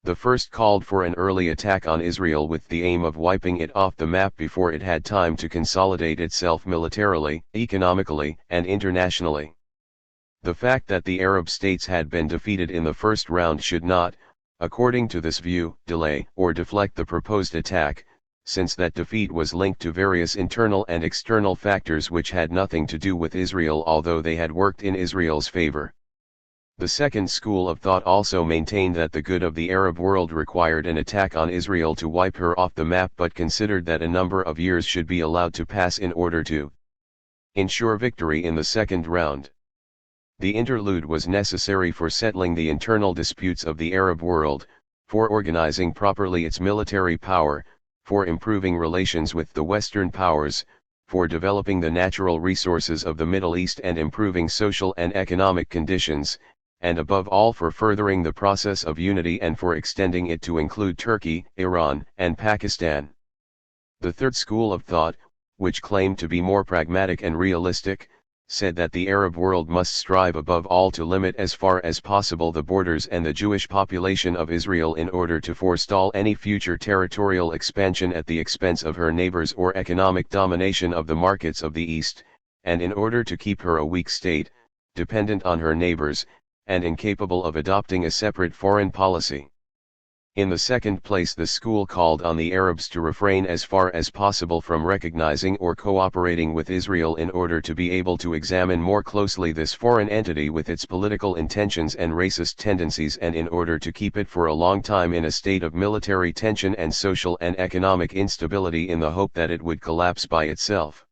The first called for an early attack on Israel with the aim of wiping it off the map before it had time to consolidate itself militarily, economically, and internationally. The fact that the Arab states had been defeated in the first round should not, according to this view, delay or deflect the proposed attack, since that defeat was linked to various internal and external factors which had nothing to do with Israel, although they had worked in Israel's favor. The second school of thought also maintained that the good of the Arab world required an attack on Israel to wipe her off the map, but considered that a number of years should be allowed to pass in order to ensure victory in the second round. The interlude was necessary for settling the internal disputes of the Arab world, for organizing properly its military power, for improving relations with the Western powers, for developing the natural resources of the Middle East and improving social and economic conditions, and above all for furthering the process of unity and for extending it to include Turkey, Iran, and Pakistan. The third school of thought, which claimed to be more pragmatic and realistic, said that the Arab world must strive above all to limit as far as possible the borders and the Jewish population of Israel in order to forestall any future territorial expansion at the expense of her neighbors or economic domination of the markets of the East, and in order to keep her a weak state, dependent on her neighbors, and incapable of adopting a separate foreign policy. In the second place, the school called on the Arabs to refrain as far as possible from recognizing or cooperating with Israel in order to be able to examine more closely this foreign entity with its political intentions and racist tendencies, and in order to keep it for a long time in a state of military tension and social and economic instability in the hope that it would collapse by itself.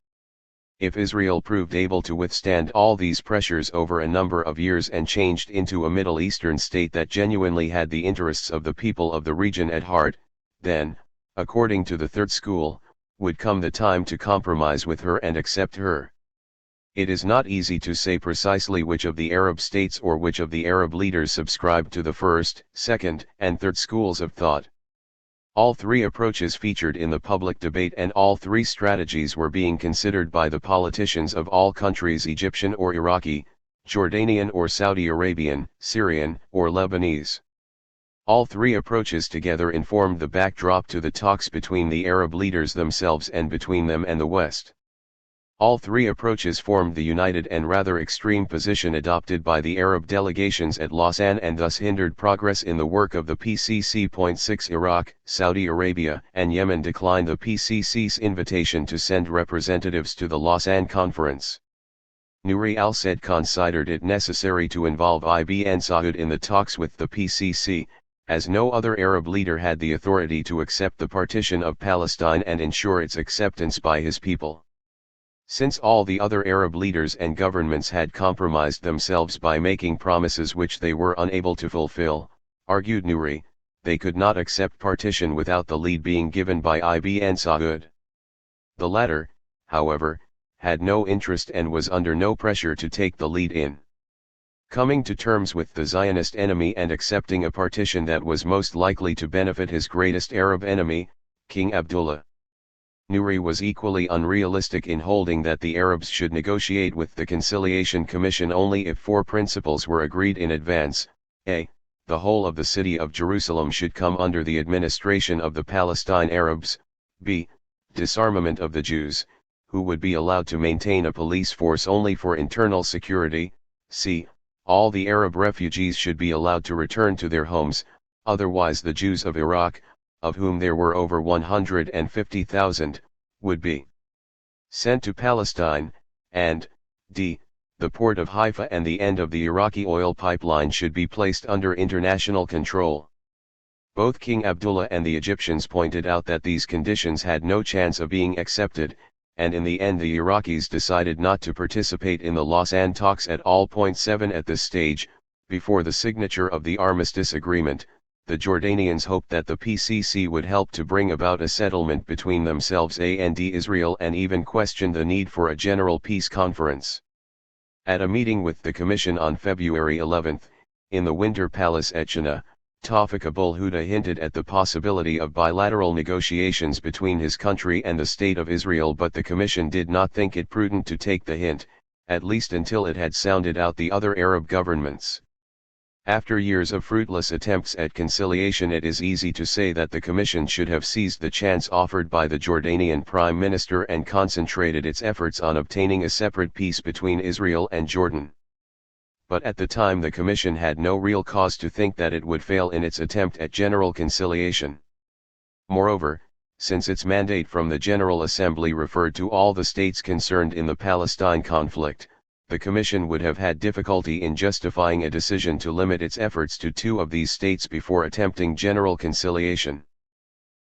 If Israel proved able to withstand all these pressures over a number of years and changed into a Middle Eastern state that genuinely had the interests of the people of the region at heart, then, according to the third school, would come the time to compromise with her and accept her. It is not easy to say precisely which of the Arab states or which of the Arab leaders subscribed to the first, second, and third schools of thought. All three approaches featured in the public debate, and all three strategies were being considered by the politicians of all countries: Egyptian or Iraqi, Jordanian or Saudi Arabian, Syrian or Lebanese. All three approaches together informed the backdrop to the talks between the Arab leaders themselves and between them and the West. All three approaches formed the united and rather extreme position adopted by the Arab delegations at Lausanne, and thus hindered progress in the work of the PCC. 6 Iraq, Saudi Arabia, and Yemen declined the PCC's invitation to send representatives to the Lausanne conference. Nouri al-Said considered it necessary to involve Ibn Saud in the talks with the PCC, as no other Arab leader had the authority to accept the partition of Palestine and ensure its acceptance by his people. Since all the other Arab leaders and governments had compromised themselves by making promises which they were unable to fulfill, argued Nouri, they could not accept partition without the lead being given by Ibn Saud. The latter, however, had no interest and was under no pressure to take the lead in coming to terms with the Zionist enemy and accepting a partition that was most likely to benefit his greatest Arab enemy, King Abdullah. Nouri was equally unrealistic in holding that the Arabs should negotiate with the Conciliation Commission only if four principles were agreed in advance: a. The whole of the city of Jerusalem should come under the administration of the Palestine Arabs; b. Disarmament of the Jews, who would be allowed to maintain a police force only for internal security; c. All the Arab refugees should be allowed to return to their homes, otherwise the Jews of Iraq, of whom there were over 150,000, would be sent to Palestine, and d. The port of Haifa and the end of the Iraqi oil pipeline should be placed under international control. Both King Abdullah and the Egyptians pointed out that these conditions had no chance of being accepted, and in the end the Iraqis decided not to participate in the Lausanne talks at all. 7 At this stage, before the signature of the armistice agreement, the Jordanians hoped that the PCC would help to bring about a settlement between themselves and Israel, and even questioned the need for a general peace conference. At a meeting with the Commission on February 11, in the Winter Palace at China, Tawfiq Abul-Huda hinted at the possibility of bilateral negotiations between his country and the State of Israel, but the Commission did not think it prudent to take the hint, at least until it had sounded out the other Arab governments. After years of fruitless attempts at conciliation, it is easy to say that the Commission should have seized the chance offered by the Jordanian Prime Minister and concentrated its efforts on obtaining a separate peace between Israel and Jordan. But at the time the Commission had no real cause to think that it would fail in its attempt at general conciliation. Moreover, since its mandate from the General Assembly referred to all the states concerned in the Palestine conflict, the Commission would have had difficulty in justifying a decision to limit its efforts to two of these states before attempting general conciliation.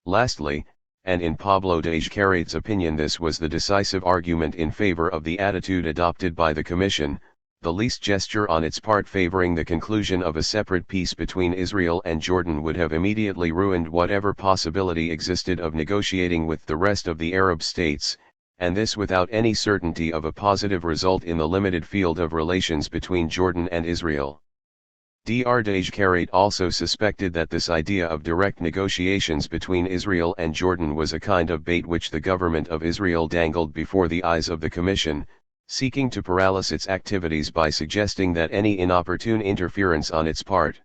Lastly, and in Pablo de Ijkarid's opinion this was the decisive argument in favor of the attitude adopted by the Commission, the least gesture on its part favoring the conclusion of a separate peace between Israel and Jordan would have immediately ruined whatever possibility existed of negotiating with the rest of the Arab states, and this without any certainty of a positive result in the limited field of relations between Jordan and Israel. Dr. de Ijkarid also suspected that this idea of direct negotiations between Israel and Jordan was a kind of bait which the government of Israel dangled before the eyes of the Commission, seeking to paralyze its activities by suggesting that any inopportune interference on its part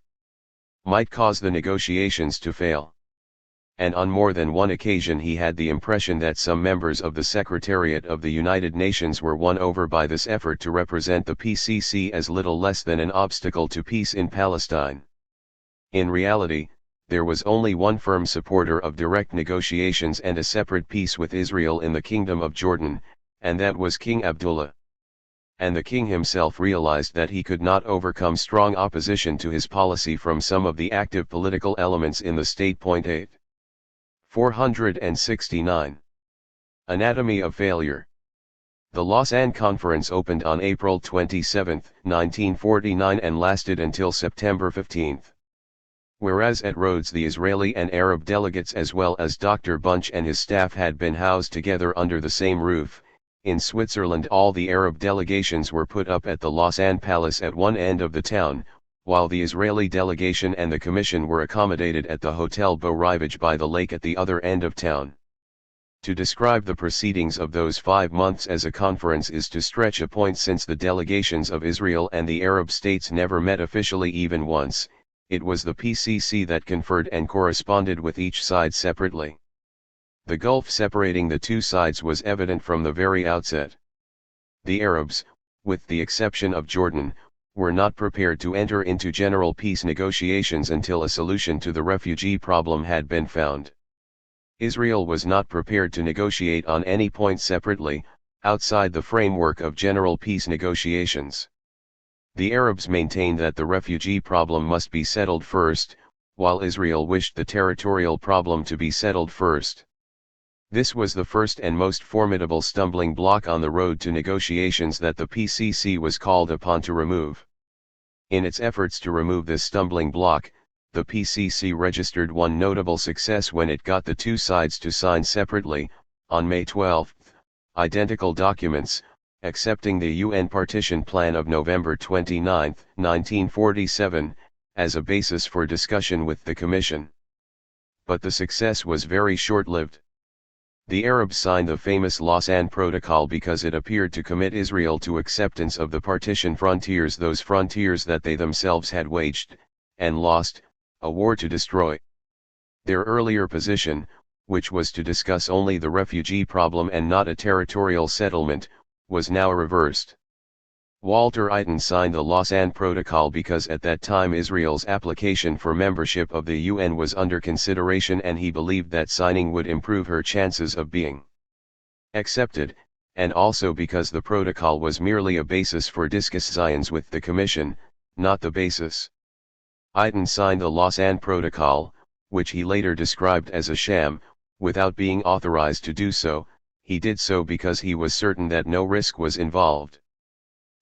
might cause the negotiations to fail. And on more than one occasion he had the impression that some members of the Secretariat of the United Nations were won over by this effort to represent the PCC as little less than an obstacle to peace in Palestine. In reality, there was only one firm supporter of direct negotiations and a separate peace with Israel in the Kingdom of Jordan, and that was King Abdullah. And the king himself realized that he could not overcome strong opposition to his policy from some of the active political elements in the state. 8. 469. Anatomy of failure. The Lausanne Conference opened on April 27, 1949 and lasted until September 15. Whereas at Rhodes the Israeli and Arab delegates as well as Dr. Bunch and his staff had been housed together under the same roof, in Switzerland all the Arab delegations were put up at the Lausanne Palace at one end of the town, while the Israeli delegation and the Commission were accommodated at the Hotel Beau Rivage by the lake at the other end of town. To describe the proceedings of those 5 months as a conference is to stretch a point, since the delegations of Israel and the Arab states never met officially even once. It was the PCC that conferred and corresponded with each side separately. The gulf separating the two sides was evident from the very outset. The Arabs, with the exception of Jordan, were not prepared to enter into general peace negotiations until a solution to the refugee problem had been found. Israel was not prepared to negotiate on any point separately, outside the framework of general peace negotiations. The Arabs maintained that the refugee problem must be settled first, while Israel wished the territorial problem to be settled first. This was the first and most formidable stumbling block on the road to negotiations that the PCC was called upon to remove. In its efforts to remove this stumbling block, the PCC registered one notable success when it got the two sides to sign separately, on May 12, identical documents, accepting the UN Partition Plan of November 29, 1947, as a basis for discussion with the Commission. But the success was very short-lived. The Arabs signed the famous Lausanne Protocol because it appeared to commit Israel to acceptance of the partition frontiers, those frontiers that they themselves had waged, and lost, a war to destroy. Their earlier position, which was to discuss only the refugee problem and not a territorial settlement, was now reversed. Walter Eiten signed the Lausanne Protocol because at that time Israel's application for membership of the UN was under consideration and he believed that signing would improve her chances of being accepted, and also because the protocol was merely a basis for discussions with the Commission, not the basis. Eiten signed the Lausanne Protocol, which he later described as a sham, without being authorized to do so. He did so because he was certain that no risk was involved.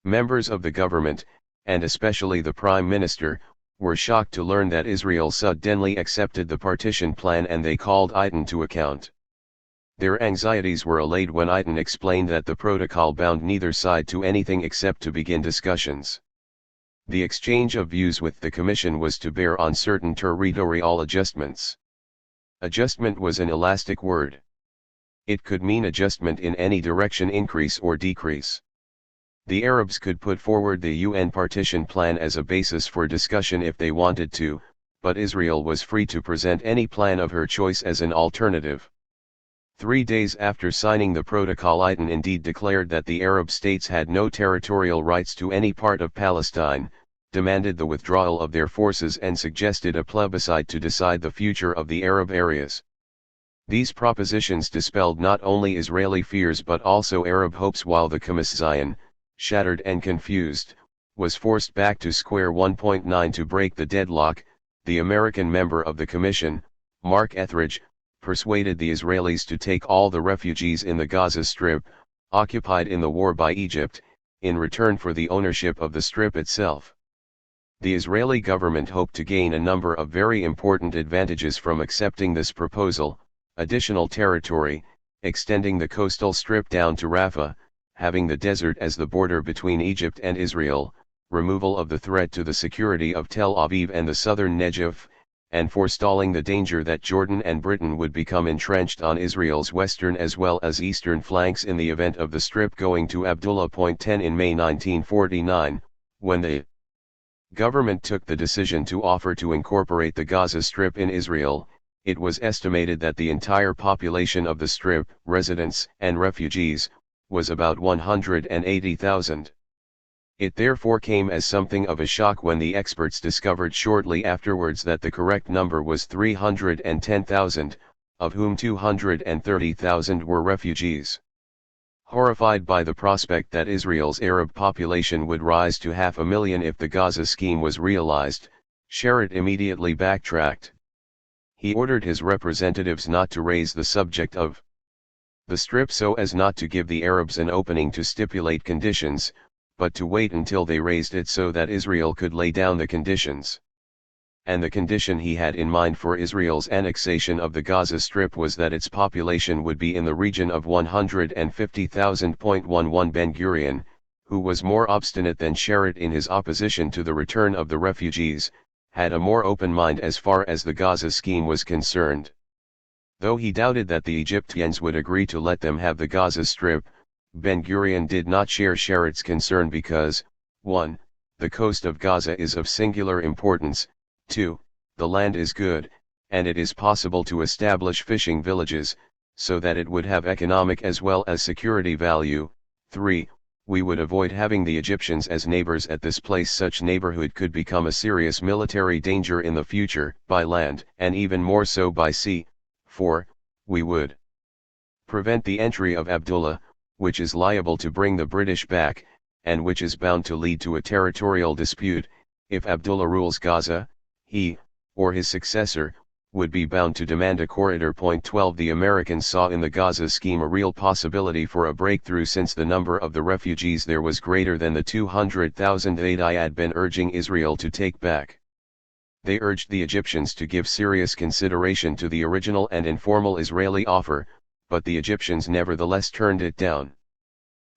Members of the government, and especially the Prime Minister, were shocked to learn that Israel suddenly accepted the partition plan, and they called Eiten to account. Their anxieties were allayed when Eiten explained that the protocol bound neither side to anything except to begin discussions. The exchange of views with the Commission was to bear on certain territorial adjustments. Adjustment was an elastic word. It could mean adjustment in any direction, increase or decrease. The Arabs could put forward the UN partition plan as a basis for discussion if they wanted to, but Israel was free to present any plan of her choice as an alternative. 3 days after signing the protocol, Eiten indeed declared that the Arab states had no territorial rights to any part of Palestine, demanded the withdrawal of their forces and suggested a plebiscite to decide the future of the Arab areas. These propositions dispelled not only Israeli fears but also Arab hopes, while the Commission, shattered and confused, was forced back to square one. 9 To break the deadlock, the American member of the Commission, Mark Etheridge, persuaded the Israelis to take all the refugees in the Gaza Strip, occupied in the war by Egypt, in return for the ownership of the Strip itself. The Israeli government hoped to gain a number of very important advantages from accepting this proposal: additional territory, extending the coastal strip down to Rafah, having the desert as the border between Egypt and Israel, removal of the threat to the security of Tel Aviv and the southern Negev, and forestalling the danger that Jordan and Britain would become entrenched on Israel's western as well as eastern flanks in the event of the Strip going to Abdullah. 10 In May 1949, when the government took the decision to offer to incorporate the Gaza Strip in Israel, it was estimated that the entire population of the Strip, residents and refugees, was about 180,000. It therefore came as something of a shock when the experts discovered shortly afterwards that the correct number was 310,000, of whom 230,000 were refugees. Horrified by the prospect that Israel's Arab population would rise to 500,000 if the Gaza scheme was realized, Sharett immediately backtracked. He ordered his representatives not to raise the subject of the Strip so as not to give the Arabs an opening to stipulate conditions, but to wait until they raised it so that Israel could lay down the conditions. And the condition he had in mind for Israel's annexation of the Gaza Strip was that its population would be in the region of 150,000. 11 Ben-Gurion, who was more obstinate than Sharett in his opposition to the return of the refugees, had a more open mind as far as the Gaza scheme was concerned. Though he doubted that the Egyptians would agree to let them have the Gaza Strip, Ben-Gurion did not share Sharett's concern because, 1. The coast of Gaza is of singular importance, 2. The land is good, and it is possible to establish fishing villages, so that it would have economic as well as security value, 3. We would avoid having the Egyptians as neighbors at this place. Such neighborhood could become a serious military danger in the future, by land, and even more so by sea. 4. We would prevent the entry of Abdullah, which is liable to bring the British back, and which is bound to lead to a territorial dispute. If Abdullah rules Gaza, he, or his successor, would be bound to demand a corridor. 12 The Americans saw in the Gaza scheme a real possibility for a breakthrough since the number of the refugees there was greater than the 200,000 they had been urging Israel to take back. They urged the Egyptians to give serious consideration to the original and informal Israeli offer, but the Egyptians nevertheless turned it down.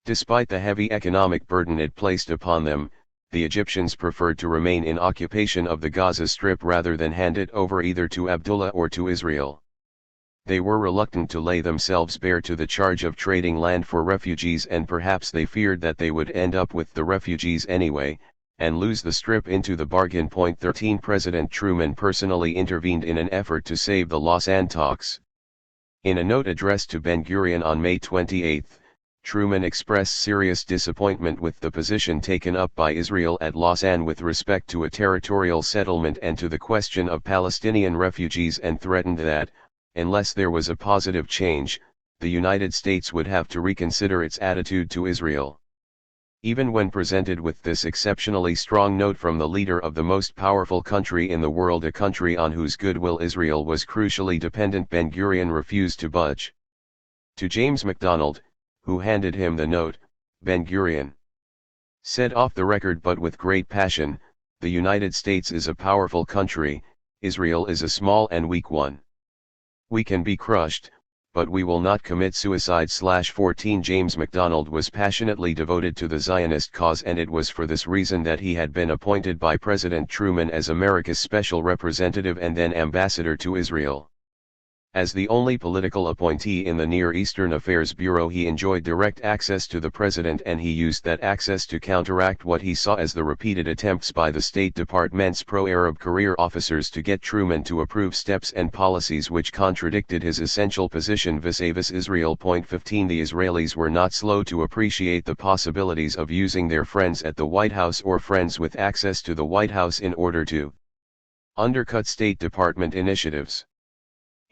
Despite the heavy economic burden it placed upon them, the Egyptians preferred to remain in occupation of the Gaza Strip rather than hand it over either to Abdullah or to Israel. They were reluctant to lay themselves bare to the charge of trading land for refugees, and perhaps they feared that they would end up with the refugees anyway, and lose the Strip into the bargain. 13 President Truman personally intervened in an effort to save the Lausanne talks. In a note addressed to Ben-Gurion on May 28, Truman expressed serious disappointment with the position taken up by Israel at Lausanne with respect to a territorial settlement and to the question of Palestinian refugees, and threatened that, unless there was a positive change, the United States would have to reconsider its attitude to Israel. Even when presented with this exceptionally strong note from the leader of the most powerful country in the world, a country on whose goodwill Israel was crucially dependent, Ben-Gurion refused to budge. To James MacDonald, who handed him the note, Ben-Gurion said off the record but with great passion, "The United States is a powerful country, Israel is a small and weak one. We can be crushed, but we will not commit suicide." 14 James MacDonald was passionately devoted to the Zionist cause, and it was for this reason that he had been appointed by President Truman as America's special representative and then ambassador to Israel. As the only political appointee in the Near Eastern Affairs Bureau, he enjoyed direct access to the president, and he used that access to counteract what he saw as the repeated attempts by the State Department's pro-Arab career officers to get Truman to approve steps and policies which contradicted his essential position vis-a-vis Israel. 15 The Israelis were not slow to appreciate the possibilities of using their friends at the White House or friends with access to the White House in order to undercut State Department initiatives.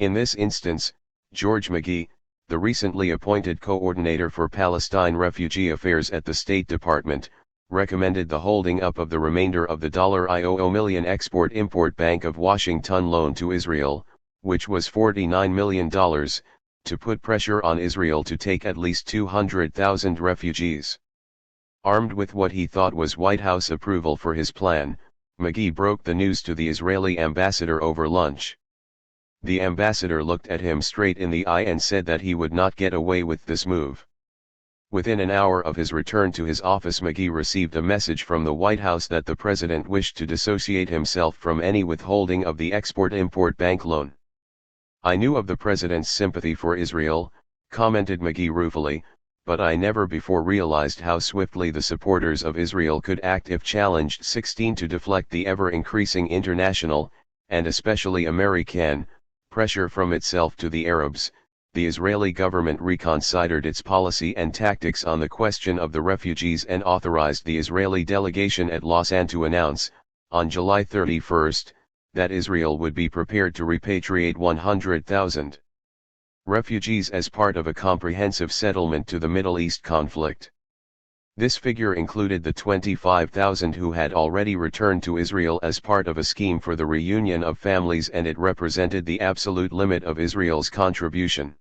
In this instance, George McGee, the recently appointed coordinator for Palestine refugee affairs at the State Department, recommended the holding up of the remainder of the $1 million Export-Import Bank of Washington loan to Israel, which was $49 million, to put pressure on Israel to take at least 200,000 refugees. Armed with what he thought was White House approval for his plan, McGee broke the news to the Israeli ambassador over lunch. The ambassador looked at him straight in the eye and said that he would not get away with this move. Within an hour of his return to his office, McGee received a message from the White House that the president wished to dissociate himself from any withholding of the Export-Import Bank loan. "I knew of the president's sympathy for Israel," commented McGee ruefully, "but I never before realized how swiftly the supporters of Israel could act if challenged." 16 To deflect the ever-increasing international, and especially American, pressure from itself to the Arabs, the Israeli government reconsidered its policy and tactics on the question of the refugees and authorized the Israeli delegation at Lausanne to announce, on July 31, that Israel would be prepared to repatriate 100,000 refugees as part of a comprehensive settlement to the Middle East conflict. This figure included the 25,000 who had already returned to Israel as part of a scheme for the reunion of families, and it represented the absolute limit of Israel's contribution.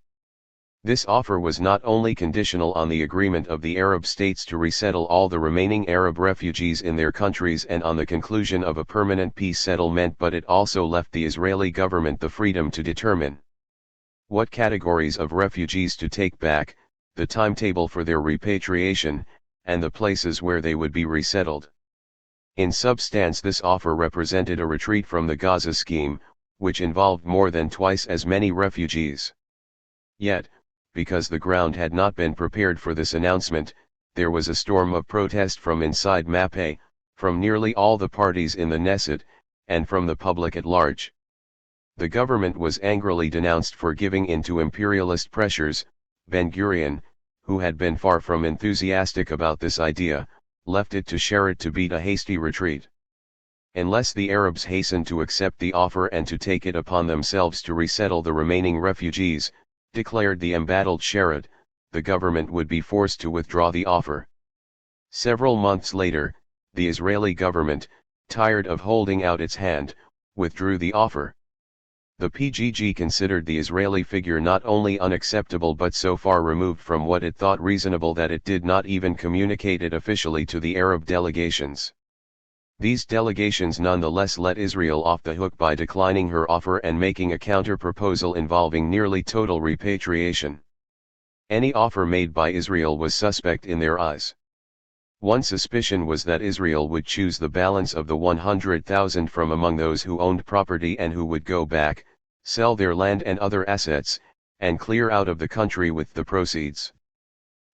This offer was not only conditional on the agreement of the Arab states to resettle all the remaining Arab refugees in their countries and on the conclusion of a permanent peace settlement, but it also left the Israeli government the freedom to determine what categories of refugees to take back, the timetable for their repatriation, and the places where they would be resettled. In substance, this offer represented a retreat from the Gaza scheme, which involved more than twice as many refugees. Yet, because the ground had not been prepared for this announcement, there was a storm of protest from inside MAPE, from nearly all the parties in the Knesset, and from the public at large. The government was angrily denounced for giving in to imperialist pressures. Ben-Gurion, who had been far from enthusiastic about this idea, left it to Sharad to beat a hasty retreat. Unless the Arabs hastened to accept the offer and to take it upon themselves to resettle the remaining refugees, declared the embattled Sharad, the government would be forced to withdraw the offer. Several months later, the Israeli government, tired of holding out its hand, withdrew the offer. The PGG considered the Israeli figure not only unacceptable but so far removed from what it thought reasonable that it did not even communicate it officially to the Arab delegations. These delegations nonetheless let Israel off the hook by declining her offer and making a counter-proposal involving nearly total repatriation. Any offer made by Israel was suspect in their eyes. One suspicion was that Israel would choose the balance of the 100,000 from among those who owned property and who would go back, sell their land and other assets, and clear out of the country with the proceeds.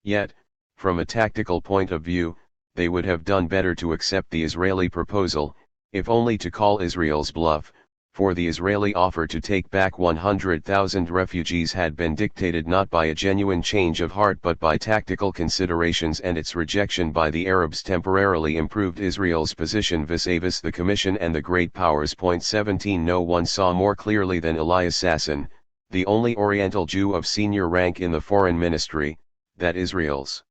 Yet, from a tactical point of view, they would have done better to accept the Israeli proposal, if only to call Israel's bluff, for the Israeli offer to take back 100,000 refugees had been dictated not by a genuine change of heart but by tactical considerations, and its rejection by the Arabs temporarily improved Israel's position vis-a-vis the Commission and the Great Powers. 17 No one saw more clearly than Elias Sasson, the only Oriental Jew of senior rank in the foreign ministry, that Israel's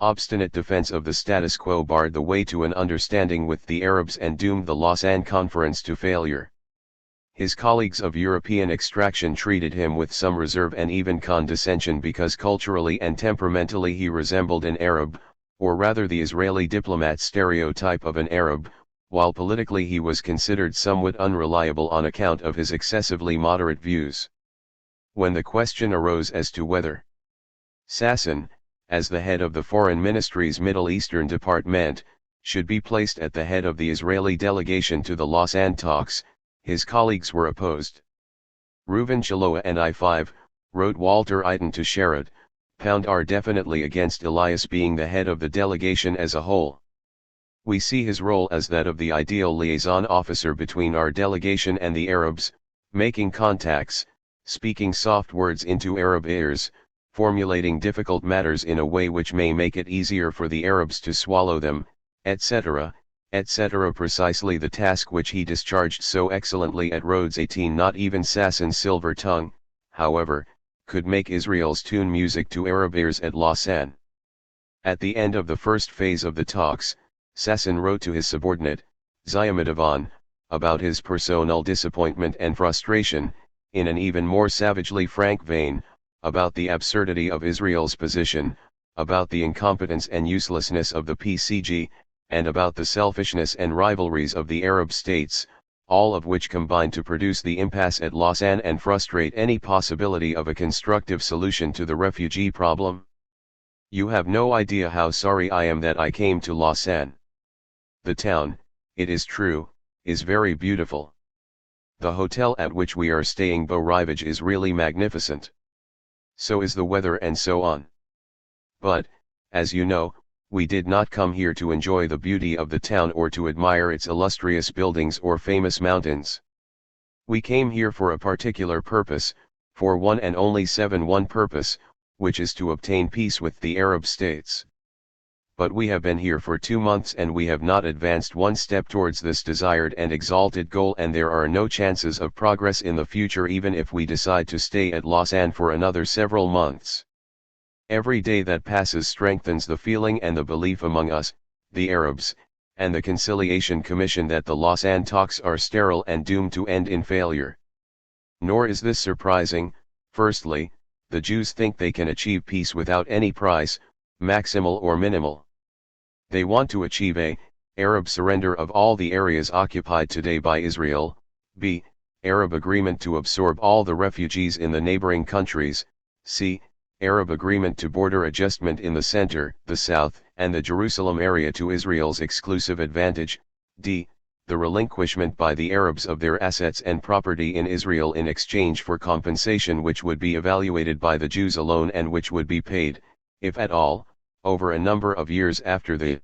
obstinate defense of the status quo barred the way to an understanding with the Arabs and doomed the Lausanne Conference to failure. His colleagues of European extraction treated him with some reserve and even condescension because culturally and temperamentally he resembled an Arab, or rather the Israeli diplomat stereotype of an Arab, while politically he was considered somewhat unreliable on account of his excessively moderate views. When the question arose as to whether Sasson, as the head of the Foreign Ministry's Middle Eastern Department, should be placed at the head of the Israeli delegation to the Lausanne talks, his colleagues were opposed. Reuven Chiloa and I5, wrote Walter Eiten to Sharad, are definitely against Elias being the head of the delegation as a whole. We see his role as that of the ideal liaison officer between our delegation and the Arabs, making contacts, speaking soft words into Arab ears, formulating difficult matters in a way which may make it easier for the Arabs to swallow them, etc., etc. Precisely the task which he discharged so excellently at Rhodes. 18 Not even Sasson's silver tongue, however, could make Israel's tune music to Arab ears at Lausanne. At the end of the first phase of the talks, Sasson wrote to his subordinate, Ziamidovon, about his personal disappointment and frustration, in an even more savagely frank vein, about the absurdity of Israel's position, about the incompetence and uselessness of the PCG, and about the selfishness and rivalries of the Arab states, all of which combined to produce the impasse at Lausanne and frustrate any possibility of a constructive solution to the refugee problem. You have no idea how sorry I am that I came to Lausanne. The town, it is true, is very beautiful. The hotel at which we are staying Beau Rivage is really magnificent. So is the weather and so on. But, as you know, we did not come here to enjoy the beauty of the town or to admire its illustrious buildings or famous mountains. We came here for a particular purpose, for one and only one purpose, which is to obtain peace with the Arab states. But we have been here for 2 months and we have not advanced one step towards this desired and exalted goal, and there are no chances of progress in the future even if we decide to stay at Lausanne for another several months. Every day that passes strengthens the feeling and the belief among us, the Arabs, and the Conciliation Commission that the Lausanne talks are sterile and doomed to end in failure. Nor is this surprising. Firstly, the Jews think they can achieve peace without any price, maximal or minimal. They want to achieve a, Arab surrender of all the areas occupied today by Israel, b, Arab agreement to absorb all the refugees in the neighboring countries, c, Arab agreement to border adjustment in the center, the south, and the Jerusalem area to Israel's exclusive advantage, d, the relinquishment by the Arabs of their assets and property in Israel in exchange for compensation which would be evaluated by the Jews alone and which would be paid, if at all, over a number of years after the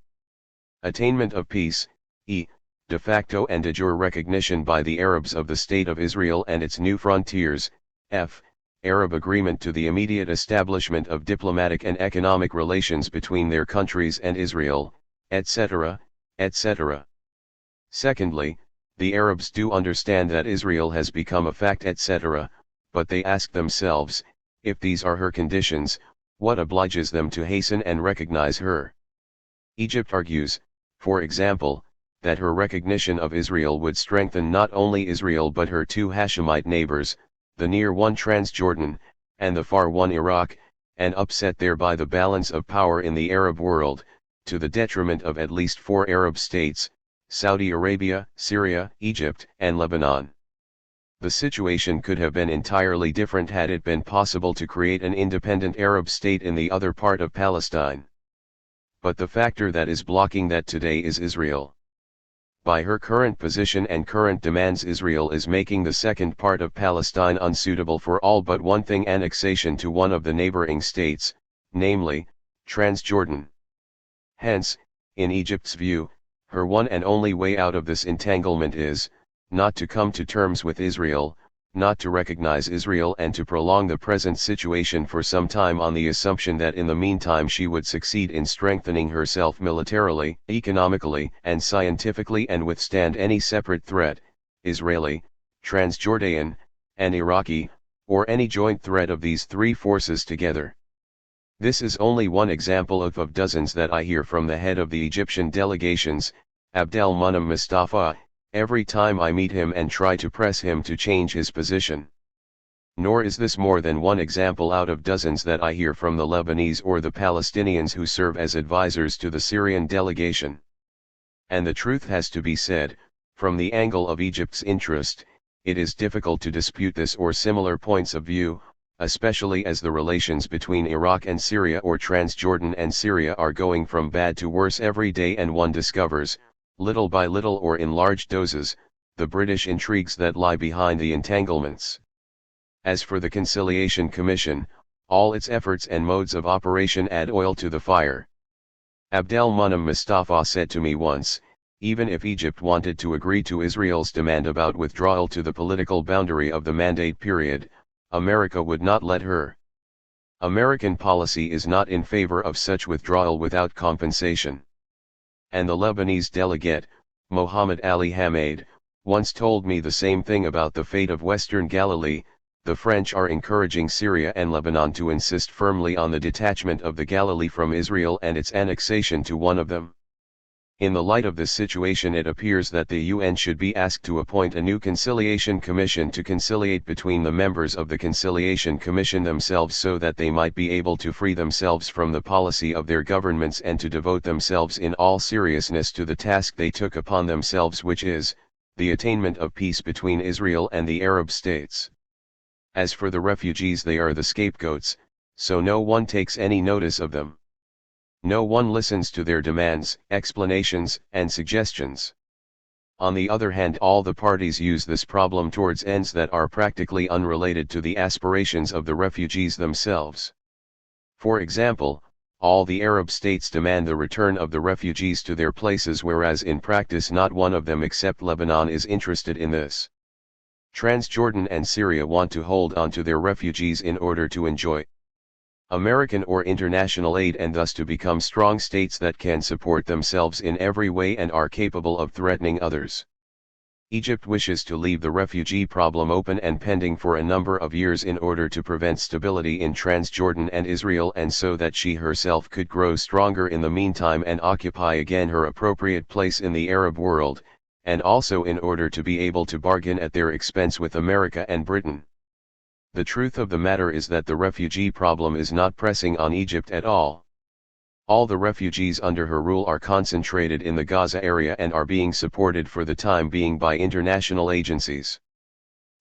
attainment of peace, e, de facto and de jure recognition by the Arabs of the State of Israel and its new frontiers, f, Arab agreement to the immediate establishment of diplomatic and economic relations between their countries and Israel, etc., etc. Secondly, the Arabs do understand that Israel has become a fact, etc., but they ask themselves, if these are her conditions, what obliges them to hasten and recognize her? Egypt argues, for example, that her recognition of Israel would strengthen not only Israel but her two Hashemite neighbors, the near one Transjordan, and the far one Iraq, and upset thereby the balance of power in the Arab world, to the detriment of at least 4 Arab states, Saudi Arabia, Syria, Egypt, and Lebanon. The situation could have been entirely different had it been possible to create an independent Arab state in the other part of Palestine. But the factor that is blocking that today is Israel. By her current position and current demands, Israel is making the second part of Palestine unsuitable for all but one thing: annexation to one of the neighboring states, namely, Transjordan. Hence, in Egypt's view, her one and only way out of this entanglement is, not to come to terms with Israel, not to recognize Israel, and to prolong the present situation for some time on the assumption that in the meantime she would succeed in strengthening herself militarily, economically, and scientifically, and withstand any separate threat, Israeli, Transjordanian, and Iraqi, or any joint threat of these 3 forces together. This is only one example of dozens that I hear from the head of the Egyptian delegations, Abdel Munam Mustafa, every time I meet him and try to press him to change his position. Nor is this more than one example out of dozens that I hear from the Lebanese or the Palestinians who serve as advisors to the Syrian delegation. And the truth has to be said, from the angle of Egypt's interest, it is difficult to dispute this or similar points of view, especially as the relations between Iraq and Syria or Transjordan and Syria are going from bad to worse every day, and one discovers, little by little or in large doses, the British intrigues that lie behind the entanglements. As for the Conciliation Commission, all its efforts and modes of operation add oil to the fire. Abdel Munam Mustafa said to me once, even if Egypt wanted to agree to Israel's demand about withdrawal to the political boundary of the mandate period, America would not let her. American policy is not in favor of such withdrawal without compensation. And the Lebanese delegate, Mohammed Ali Hamid, once told me the same thing about the fate of Western Galilee. The French are encouraging Syria and Lebanon to insist firmly on the detachment of the Galilee from Israel and its annexation to one of them. In the light of this situation, it appears that the UN should be asked to appoint a new Conciliation Commission to conciliate between the members of the Conciliation Commission themselves, so that they might be able to free themselves from the policy of their governments and to devote themselves in all seriousness to the task they took upon themselves, which is, the attainment of peace between Israel and the Arab states. As for the refugees, they are the scapegoats, so no one takes any notice of them. No one listens to their demands, explanations, and suggestions. On the other hand, all the parties use this problem towards ends that are practically unrelated to the aspirations of the refugees themselves. For example, all the Arab states demand the return of the refugees to their places, whereas in practice not one of them except Lebanon is interested in this. Transjordan and Syria want to hold on to their refugees in order to enjoy American or international aid and thus to become strong states that can support themselves in every way and are capable of threatening others. Egypt wishes to leave the refugee problem open and pending for a number of years in order to prevent stability in Transjordan and Israel, and so that she herself could grow stronger in the meantime and occupy again her appropriate place in the Arab world, and also in order to be able to bargain at their expense with America and Britain. The truth of the matter is that the refugee problem is not pressing on Egypt at all. All the refugees under her rule are concentrated in the Gaza area and are being supported for the time being by international agencies.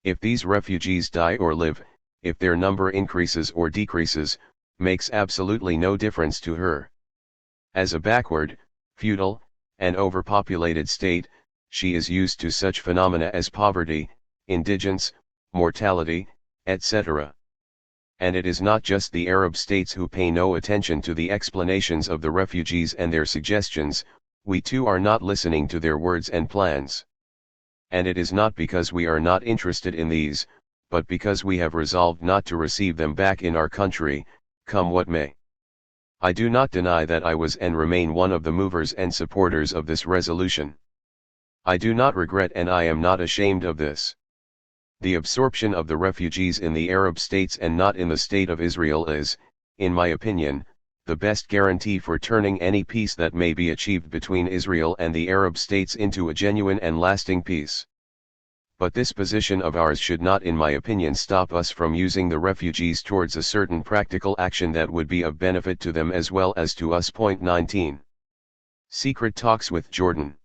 If these refugees die or live, if their number increases or decreases, makes absolutely no difference to her. As a backward, feudal, and overpopulated state, she is used to such phenomena as poverty, indigence, mortality, etc. And it is not just the Arab states who pay no attention to the explanations of the refugees and their suggestions, we too are not listening to their words and plans. And it is not because we are not interested in these, but because we have resolved not to receive them back in our country, come what may. I do not deny that I was and remain one of the movers and supporters of this resolution. I do not regret and I am not ashamed of this. The absorption of the refugees in the Arab states and not in the State of Israel is, in my opinion, the best guarantee for turning any peace that may be achieved between Israel and the Arab states into a genuine and lasting peace. But this position of ours should not, in my opinion, stop us from using the refugees towards a certain practical action that would be of benefit to them as well as to us. Point 19. Secret talks with Jordan.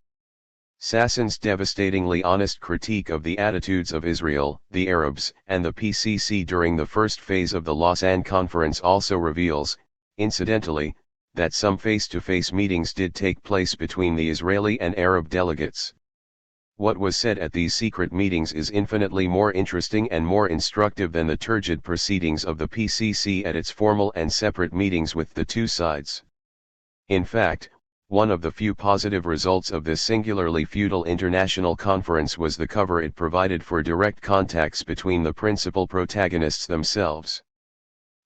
Sassoon's devastatingly honest critique of the attitudes of Israel, the Arabs, and the PCC during the first phase of the Lausanne Conference also reveals, incidentally, that some face-to-face meetings did take place between the Israeli and Arab delegates. What was said at these secret meetings is infinitely more interesting and more instructive than the turgid proceedings of the PCC at its formal and separate meetings with the two sides. In fact, one of the few positive results of this singularly feudal international conference was the cover it provided for direct contacts between the principal protagonists themselves.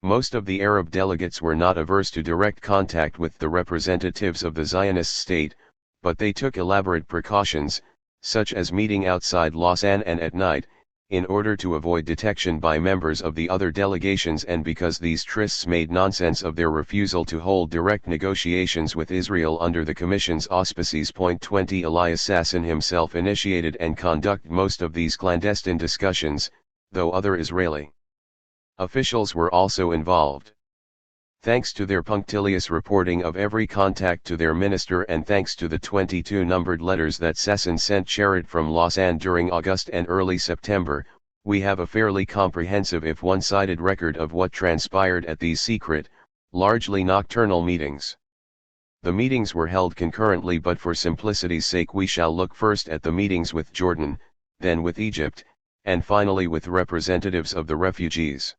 Most of the Arab delegates were not averse to direct contact with the representatives of the Zionist state, but they took elaborate precautions, such as meeting outside Lausanne and at night, in order to avoid detection by members of the other delegations, and because these trysts made nonsense of their refusal to hold direct negotiations with Israel under the Commission's auspices. Point 20. Elias Sasson himself initiated and conducted most of these clandestine discussions, though other Israeli officials were also involved. Thanks to their punctilious reporting of every contact to their minister, and thanks to the 22 numbered letters that Sasson sent Charit from Lausanne during August and early September, we have a fairly comprehensive if one-sided record of what transpired at these secret, largely nocturnal meetings. The meetings were held concurrently, but for simplicity's sake we shall look first at the meetings with Jordan, then with Egypt, and finally with representatives of the refugees.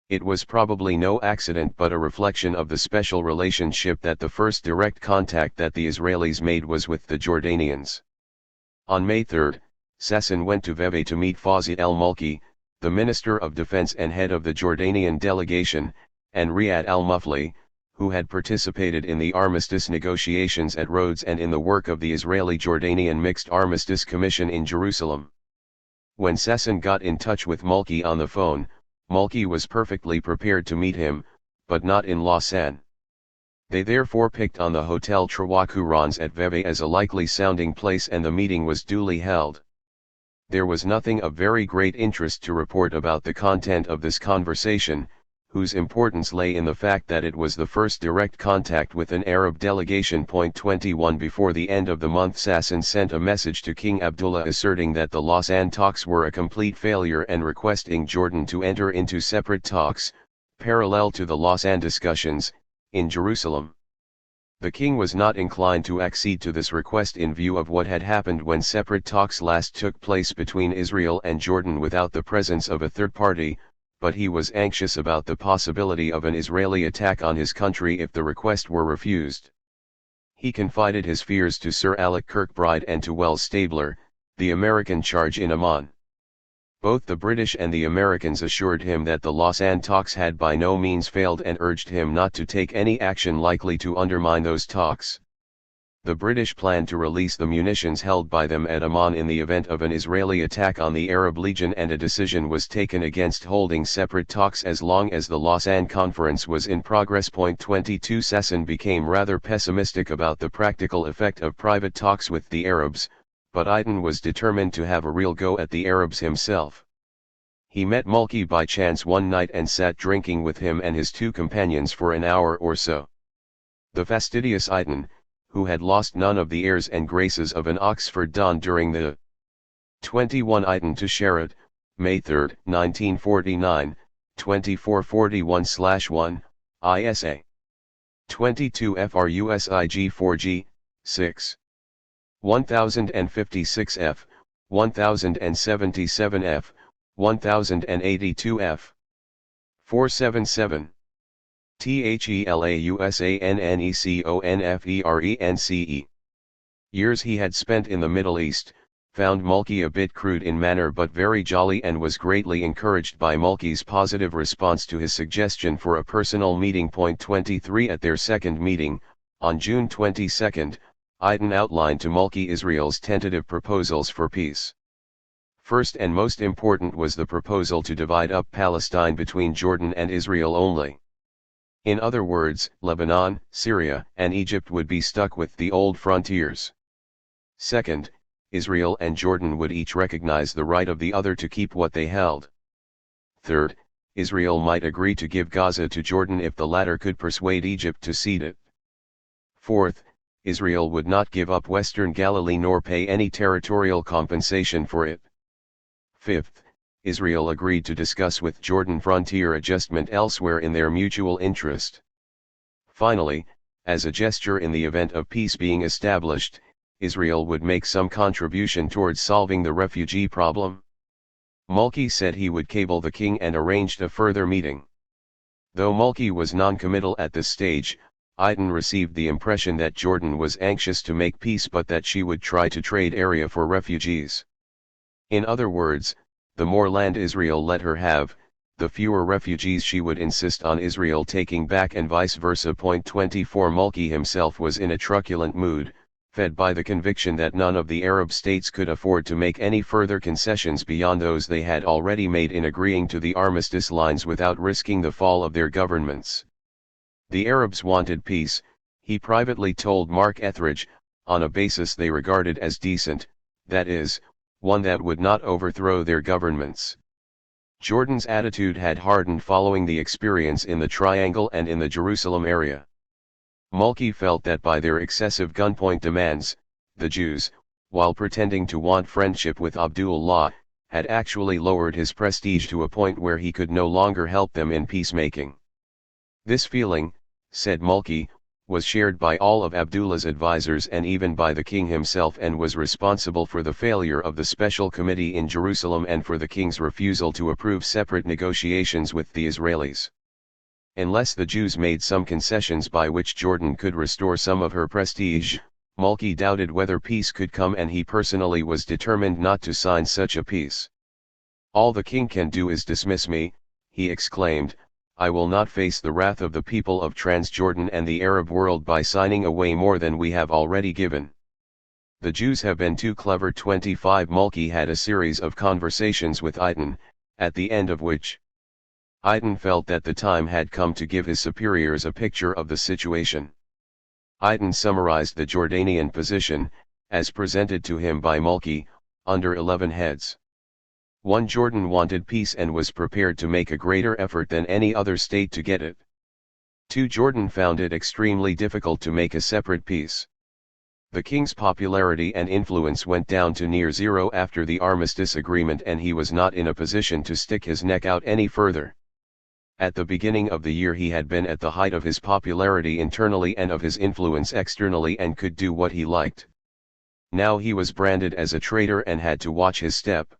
It was probably no accident but a reflection of the special relationship that the first direct contact that the Israelis made was with the Jordanians. On May 3, Sasson went to Vevey to meet Fawzi el-Mulki, the Minister of Defense and head of the Jordanian delegation, and Riyad al-Mufli, who had participated in the armistice negotiations at Rhodes and in the work of the Israeli-Jordanian Mixed Armistice Commission in Jerusalem. When Sasson got in touch with Mulki on the phone, Mulki was perfectly prepared to meet him, but not in Lausanne. They therefore picked on the Hotel Trois Courants at Vevey as a likely sounding place, and the meeting was duly held. There was nothing of very great interest to report about the content of this conversation, whose importance lay in the fact that it was the first direct contact with an Arab delegation. Point 21. Before the end of the month, Sasson sent a message to King Abdullah asserting that the Lausanne talks were a complete failure and requesting Jordan to enter into separate talks, parallel to the Lausanne discussions, in Jerusalem. The king was not inclined to accede to this request in view of what had happened when separate talks last took place between Israel and Jordan without the presence of a third party, but he was anxious about the possibility of an Israeli attack on his country if the request were refused. He confided his fears to Sir Alec Kirkbride and to Wells Stabler, the American charge in Amman. Both the British and the Americans assured him that the Lausanne talks had by no means failed and urged him not to take any action likely to undermine those talks. The British planned to release the munitions held by them at Amman in the event of an Israeli attack on the Arab Legion, and a decision was taken against holding separate talks as long as the Lausanne Conference was in progress. 22 Sasson became rather pessimistic about the practical effect of private talks with the Arabs, but Aydin was determined to have a real go at the Arabs himself. He met Mulkey by chance one night and sat drinking with him and his two companions for an hour or so. The fastidious Aydin, who had lost none of the airs and graces of an Oxford don during the 21 Aydin to Sherrod, May 3, 1949, 2441/1, ISA 22 FRUSIG 4G, 6. 1056 F, 1077 F, 1082 F. 477. THELAUSANNECONFERENCE. Years he had spent in the Middle East, found Mulkey a bit crude in manner but very jolly, and was greatly encouraged by Mulkey's positive response to his suggestion for a personal meeting. 23 At their second meeting, on June 22, Aydin outlined to Mulkey Israel's tentative proposals for peace. First and most important was the proposal to divide up Palestine between Jordan and Israel only. In other words, Lebanon, Syria, and Egypt would be stuck with the old frontiers. Second, Israel and Jordan would each recognize the right of the other to keep what they held. Third, Israel might agree to give Gaza to Jordan if the latter could persuade Egypt to cede it. Fourth, Israel would not give up Western Galilee nor pay any territorial compensation for it. Fifth, Israel agreed to discuss with Jordan frontier adjustment elsewhere in their mutual interest. Finally, as a gesture in the event of peace being established, Israel would make some contribution towards solving the refugee problem. Mulkey said he would cable the king and arranged a further meeting. Though Mulkey was non-committal at this stage, Aydin received the impression that Jordan was anxious to make peace but that she would try to trade area for refugees. In other words, the more land Israel let her have, the fewer refugees she would insist on Israel taking back, and vice versa. 24 Mulkey himself was in a truculent mood, fed by the conviction that none of the Arab states could afford to make any further concessions beyond those they had already made in agreeing to the armistice lines without risking the fall of their governments. The Arabs wanted peace, he privately told Mark Etheridge, on a basis they regarded as decent, that is, one that would not overthrow their governments. Jordan's attitude had hardened following the experience in the Triangle and in the Jerusalem area. Mulkey felt that by their excessive gunpoint demands, the Jews, while pretending to want friendship with Abdullah, had actually lowered his prestige to a point where he could no longer help them in peacemaking. This feeling, said Mulkey, was shared by all of Abdullah's advisors and even by the king himself, and was responsible for the failure of the special committee in Jerusalem and for the king's refusal to approve separate negotiations with the Israelis. Unless the Jews made some concessions by which Jordan could restore some of her prestige, Mulkey doubted whether peace could come, and he personally was determined not to sign such a peace. "All the king can do is dismiss me," he exclaimed. "I will not face the wrath of the people of Transjordan and the Arab world by signing away more than we have already given. The Jews have been too clever." 25 Mulkey had a series of conversations with Aydin, at the end of which Aydin felt that the time had come to give his superiors a picture of the situation. Aydin summarized the Jordanian position, as presented to him by Mulkey, under 11 heads. 1. Jordan wanted peace and was prepared to make a greater effort than any other state to get it. 2. Jordan found it extremely difficult to make a separate peace. The king's popularity and influence went down to near zero after the armistice agreement, and he was not in a position to stick his neck out any further. At the beginning of the year he had been at the height of his popularity internally and of his influence externally and could do what he liked. Now he was branded as a traitor and had to watch his step.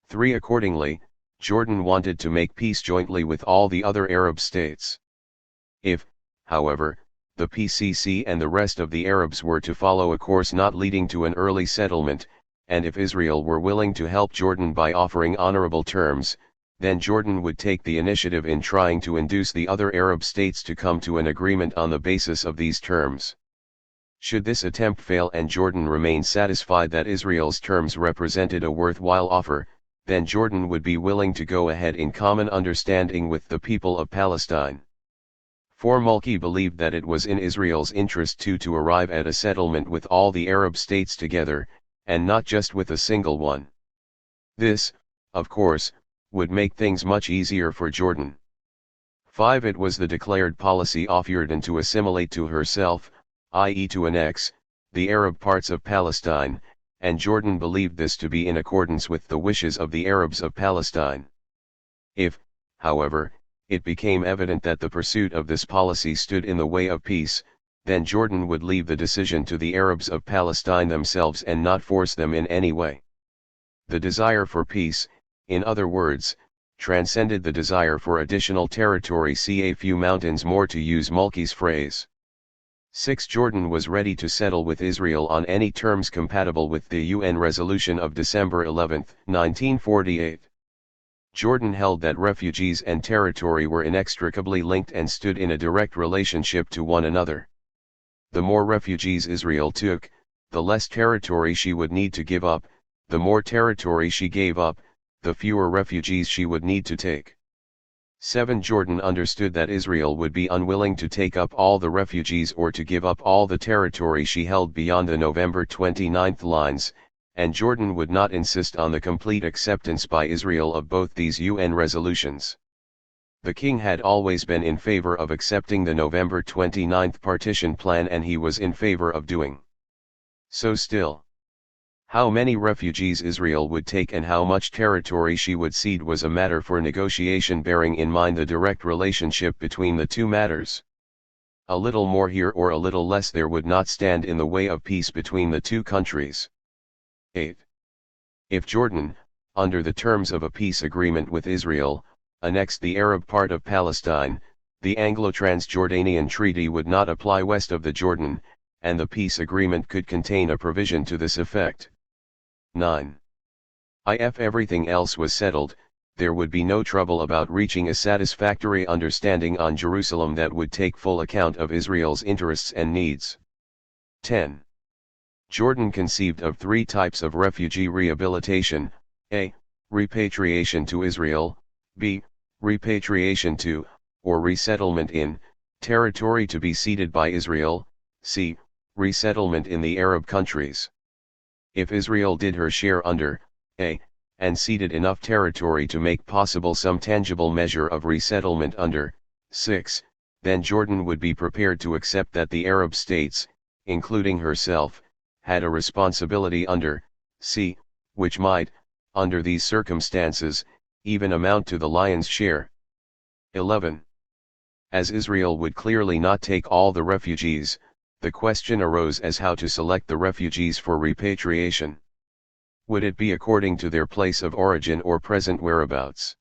3. Accordingly, Jordan wanted to make peace jointly with all the other Arab states. If, however, the PCC and the rest of the Arabs were to follow a course not leading to an early settlement, and if Israel were willing to help Jordan by offering honorable terms, then Jordan would take the initiative in trying to induce the other Arab states to come to an agreement on the basis of these terms. Should this attempt fail and Jordan remain satisfied that Israel's terms represented a worthwhile offer, then Jordan would be willing to go ahead in common understanding with the people of Palestine. 4. Mulki believed that it was in Israel's interest to arrive at a settlement with all the Arab states together, and not just with a single one. This, of course, would make things much easier for Jordan. 5. It was the declared policy of Jordan to assimilate to herself, i.e. to annex, the Arab parts of Palestine, and Jordan believed this to be in accordance with the wishes of the Arabs of Palestine. If, however, it became evident that the pursuit of this policy stood in the way of peace, then Jordan would leave the decision to the Arabs of Palestine themselves and not force them in any way. The desire for peace, in other words, transcended the desire for additional territory, see a few mountains more to use Mulki's phrase. 6. Jordan was ready to settle with Israel on any terms compatible with the UN resolution of December 11, 1948. Jordan held that refugees and territory were inextricably linked and stood in a direct relationship to one another. The more refugees Israel took, the less territory she would need to give up, the more territory she gave up, the fewer refugees she would need to take. 7. Jordan understood that Israel would be unwilling to take up all the refugees or to give up all the territory she held beyond the November 29 lines, and Jordan would not insist on the complete acceptance by Israel of both these UN resolutions. The king had always been in favor of accepting the November 29 partition plan, and he was in favor of doing so still. How many refugees Israel would take and how much territory she would cede was a matter for negotiation, bearing in mind the direct relationship between the two matters. A little more here or a little less there would not stand in the way of peace between the two countries. 8. If Jordan, under the terms of a peace agreement with Israel, annexed the Arab part of Palestine, the Anglo-Transjordanian Treaty would not apply west of the Jordan, and the peace agreement could contain a provision to this effect. 9. If everything else was settled, there would be no trouble about reaching a satisfactory understanding on Jerusalem that would take full account of Israel's interests and needs. 10. Jordan conceived of 3 types of refugee rehabilitation: a. Repatriation to Israel, b. Repatriation to, or resettlement in, territory to be ceded by Israel, c. Resettlement in the Arab countries. If Israel did her share under, a. and ceded enough territory to make possible some tangible measure of resettlement under, 6, then Jordan would be prepared to accept that the Arab states, including herself, had a responsibility under, c, which might, under these circumstances, even amount to the lion's share. 11. As Israel would clearly not take all the refugees, the question arose as how to select the refugees for repatriation. Would it be according to their place of origin or present whereabouts?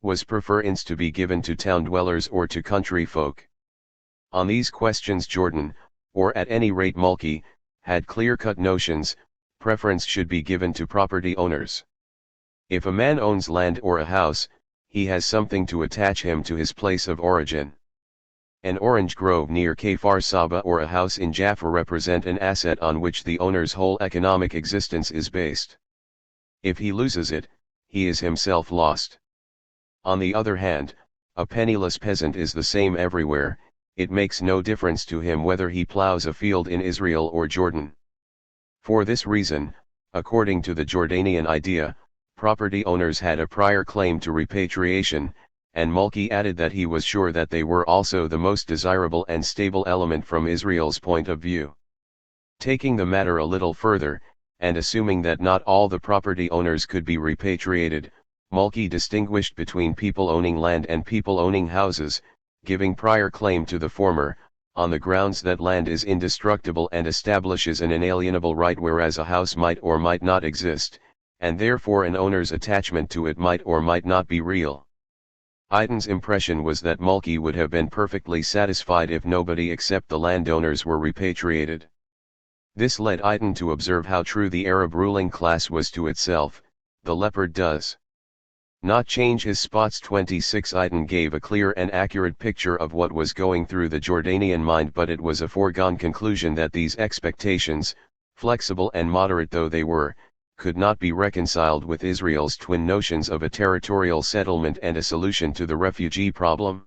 Was preference to be given to town dwellers or to country folk? On these questions Jordan, or at any rate Mulki, had clear-cut notions. Preference should be given to property owners. If a man owns land or a house, he has something to attach him to his place of origin. An orange grove near Kfar Saba or a house in Jaffa represent an asset on which the owner's whole economic existence is based. If he loses it, he is himself lost. On the other hand, a penniless peasant is the same everywhere. It makes no difference to him whether he plows a field in Israel or Jordan. For this reason, according to the Jordanian idea, property owners had a prior claim to repatriation, and Mulki added that he was sure that they were also the most desirable and stable element from Israel's point of view. Taking the matter a little further, and assuming that not all the property owners could be repatriated, Mulkey distinguished between people owning land and people owning houses, giving prior claim to the former, on the grounds that land is indestructible and establishes an inalienable right, whereas a house might or might not exist, and therefore an owner's attachment to it might or might not be real. Iton's impression was that Mulkey would have been perfectly satisfied if nobody except the landowners were repatriated. This led Iton to observe how true the Arab ruling class was to itself. The leopard does not change his spots. 26 Iton gave a clear and accurate picture of what was going through the Jordanian mind, but it was a foregone conclusion that these expectations, flexible and moderate though they were, could not be reconciled with Israel's twin notions of a territorial settlement and a solution to the refugee problem.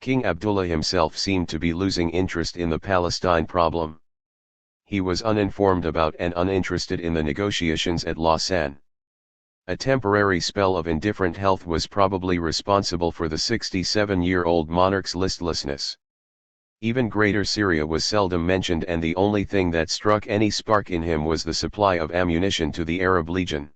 King Abdullah himself seemed to be losing interest in the Palestine problem. He was uninformed about and uninterested in the negotiations at Lausanne. A temporary spell of indifferent health was probably responsible for the 67-year-old monarch's listlessness. Even Greater Syria was seldom mentioned, and the only thing that struck any spark in him was the supply of ammunition to the Arab Legion.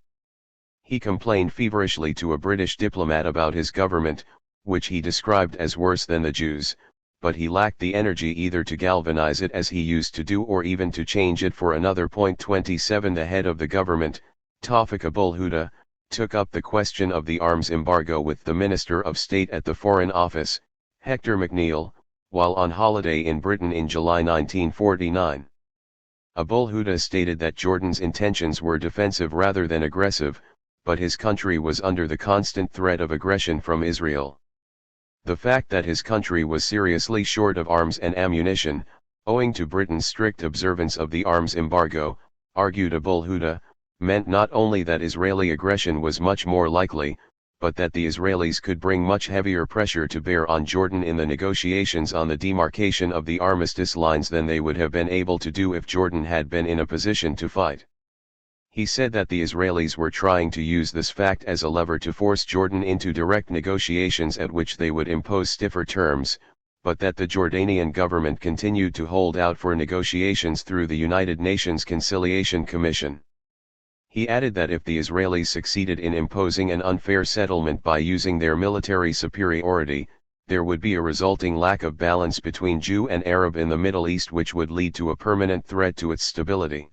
He complained feverishly to a British diplomat about his government, which he described as worse than the Jews, but he lacked the energy either to galvanize it as he used to do or even to change it for another. 27 The head of the government, Tawfiq Abul-Huda, took up the question of the arms embargo with the Minister of State at the Foreign Office, Hector McNeill, while on holiday in Britain in July 1949. Abul-Huda stated that Jordan's intentions were defensive rather than aggressive, but his country was under the constant threat of aggression from Israel. The fact that his country was seriously short of arms and ammunition, owing to Britain's strict observance of the arms embargo, argued Abul-Huda, meant not only that Israeli aggression was much more likely, but that the Israelis could bring much heavier pressure to bear on Jordan in the negotiations on the demarcation of the armistice lines than they would have been able to do if Jordan had been in a position to fight. He said that the Israelis were trying to use this fact as a lever to force Jordan into direct negotiations at which they would impose stiffer terms, but that the Jordanian government continued to hold out for negotiations through the United Nations Conciliation Commission. He added that if the Israelis succeeded in imposing an unfair settlement by using their military superiority, there would be a resulting lack of balance between Jew and Arab in the Middle East, which would lead to a permanent threat to its stability.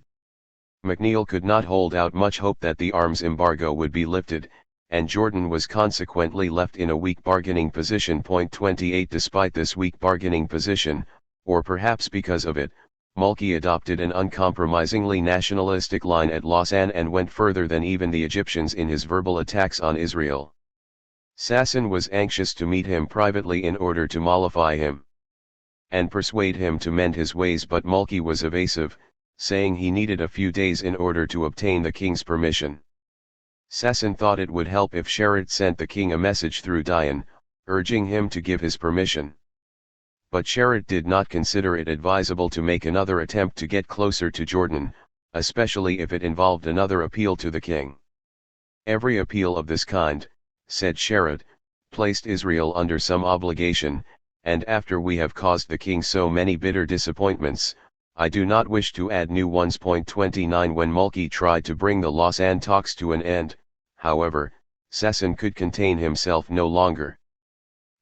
McNeill could not hold out much hope that the arms embargo would be lifted, and Jordan was consequently left in a weak bargaining position. 28 Despite this weak bargaining position, or perhaps because of it, Mulkey adopted an uncompromisingly nationalistic line at Lausanne and went further than even the Egyptians in his verbal attacks on Israel. Sasson was anxious to meet him privately in order to mollify him and persuade him to mend his ways, but Mulkey was evasive, saying he needed a few days in order to obtain the king's permission. Sasson thought it would help if Sharad sent the king a message through Dayan, urging him to give his permission. But Sharad did not consider it advisable to make another attempt to get closer to Jordan, especially if it involved another appeal to the king. Every appeal of this kind, said Sharad, placed Israel under some obligation, and after we have caused the king so many bitter disappointments, I do not wish to add new ones. 29 When Mulkey tried to bring the Lausanne talks to an end, however, Sasson could contain himself no longer.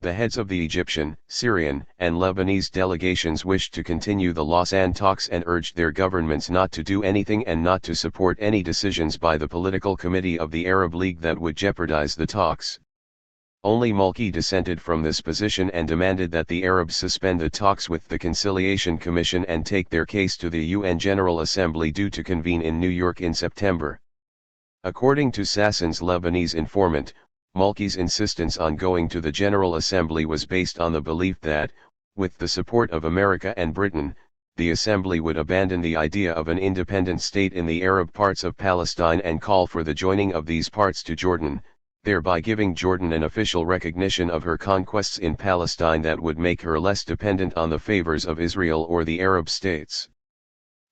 The heads of the Egyptian, Syrian, and Lebanese delegations wished to continue the Lausanne talks and urged their governments not to do anything and not to support any decisions by the political committee of the Arab League that would jeopardize the talks. Only Mulkey dissented from this position and demanded that the Arabs suspend the talks with the Conciliation Commission and take their case to the UN General Assembly, due to convene in New York in September. According to Sasson's Lebanese informant, Mulkey's insistence on going to the General Assembly was based on the belief that, with the support of America and Britain, the Assembly would abandon the idea of an independent state in the Arab parts of Palestine and call for the joining of these parts to Jordan, thereby giving Jordan an official recognition of her conquests in Palestine that would make her less dependent on the favors of Israel or the Arab states.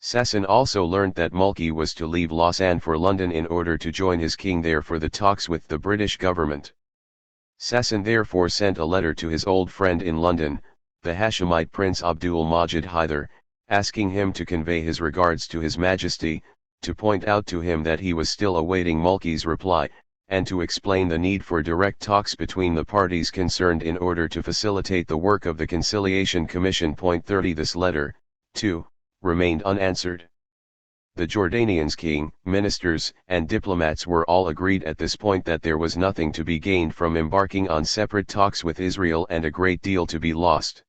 Sasson also learnt that Mulkey was to leave Lausanne for London in order to join his king there for the talks with the British government. Sasson therefore sent a letter to his old friend in London, the Hashemite Prince Abdul Majid Hyder, asking him to convey his regards to His Majesty, to point out to him that he was still awaiting Mulkey's reply, and to explain the need for direct talks between the parties concerned in order to facilitate the work of the Conciliation Commission. Point 30. This letter, too, remained unanswered. The Jordanians' king, ministers, and diplomats were all agreed at this point that there was nothing to be gained from embarking on separate talks with Israel and a great deal to be lost.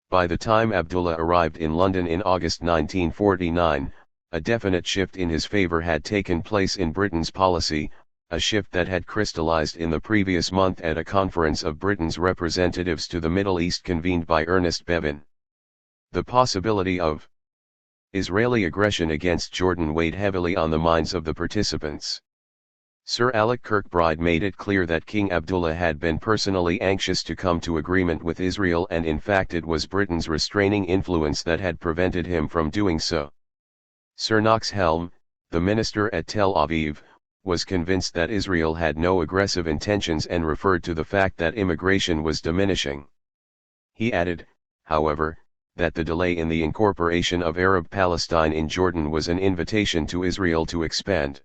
By the time Abdullah arrived in London in August 1949, a definite shift in his favor had taken place in Britain's policy, a shift that had crystallized in the previous month at a conference of Britain's representatives to the Middle East convened by Ernest Bevin. The possibility of Israeli aggression against Jordan weighed heavily on the minds of the participants. Sir Alec Kirkbride made it clear that King Abdullah had been personally anxious to come to agreement with Israel, and in fact it was Britain's restraining influence that had prevented him from doing so. Sir Knox Helm, the minister at Tel Aviv, was convinced that Israel had no aggressive intentions and referred to the fact that immigration was diminishing. He added, however, that the delay in the incorporation of Arab Palestine in Jordan was an invitation to Israel to expand.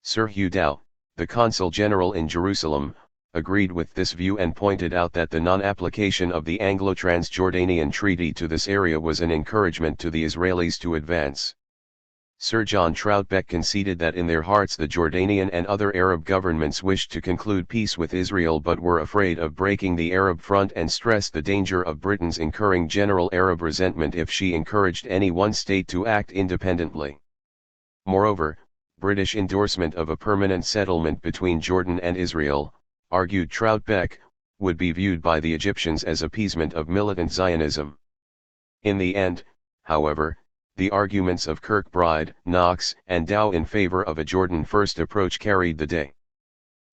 Sir Hugh Dow, the Consul General in Jerusalem, agreed with this view and pointed out that the non-application of the Anglo-Transjordanian Treaty to this area was an encouragement to the Israelis to advance. Sir John Troutbeck conceded that in their hearts the Jordanian and other Arab governments wished to conclude peace with Israel but were afraid of breaking the Arab front, and stressed the danger of Britain's incurring general Arab resentment if she encouraged any one state to act independently. Moreover, British endorsement of a permanent settlement between Jordan and Israel, argued Troutbeck, would be viewed by the Egyptians as appeasement of militant Zionism. In the end, however, the arguments of Kirkbride, Knox, and Dow in favor of a Jordan-first approach carried the day.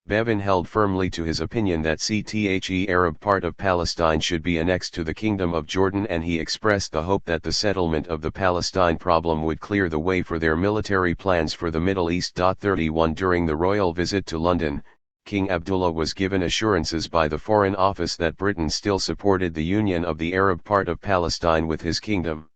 Bevin held firmly to his opinion that the Arab part of Palestine should be annexed to the Kingdom of Jordan, and he expressed the hope that the settlement of the Palestine problem would clear the way for their military plans for the Middle East. 31 During the royal visit to London, King Abdullah was given assurances by the Foreign Office that Britain still supported the union of the Arab part of Palestine with his kingdom.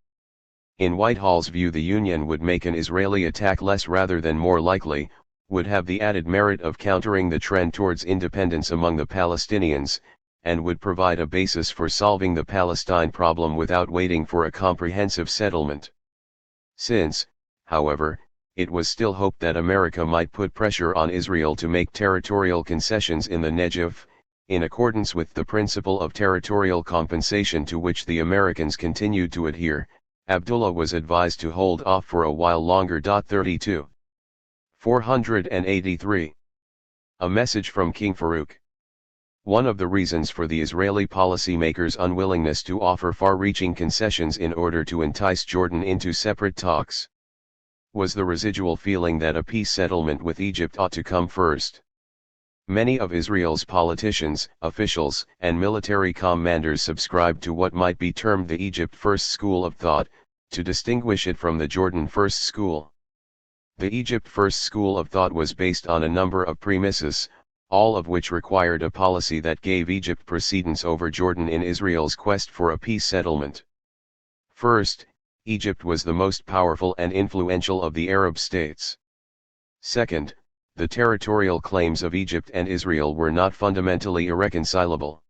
In Whitehall's view, the union would make an Israeli attack less rather than more likely, would have the added merit of countering the trend towards independence among the Palestinians, and would provide a basis for solving the Palestine problem without waiting for a comprehensive settlement. Since, however, it was still hoped that America might put pressure on Israel to make territorial concessions in the Negev, in accordance with the principle of territorial compensation to which the Americans continued to adhere, Abdullah was advised to hold off for a while longer. 32. 483. A message from King Farouk. One of the reasons for the Israeli policymakers' unwillingness to offer far-reaching concessions in order to entice Jordan into separate talks was the residual feeling that a peace settlement with Egypt ought to come first. Many of Israel's politicians, officials, and military commanders subscribed to what might be termed the Egypt First school of thought, to distinguish it from the Jordan First school. The Egypt First school of thought was based on a number of premises, all of which required a policy that gave Egypt precedence over Jordan in Israel's quest for a peace settlement. First, Egypt was the most powerful and influential of the Arab states. Second, the territorial claims of Egypt and Israel were not fundamentally irreconcilable.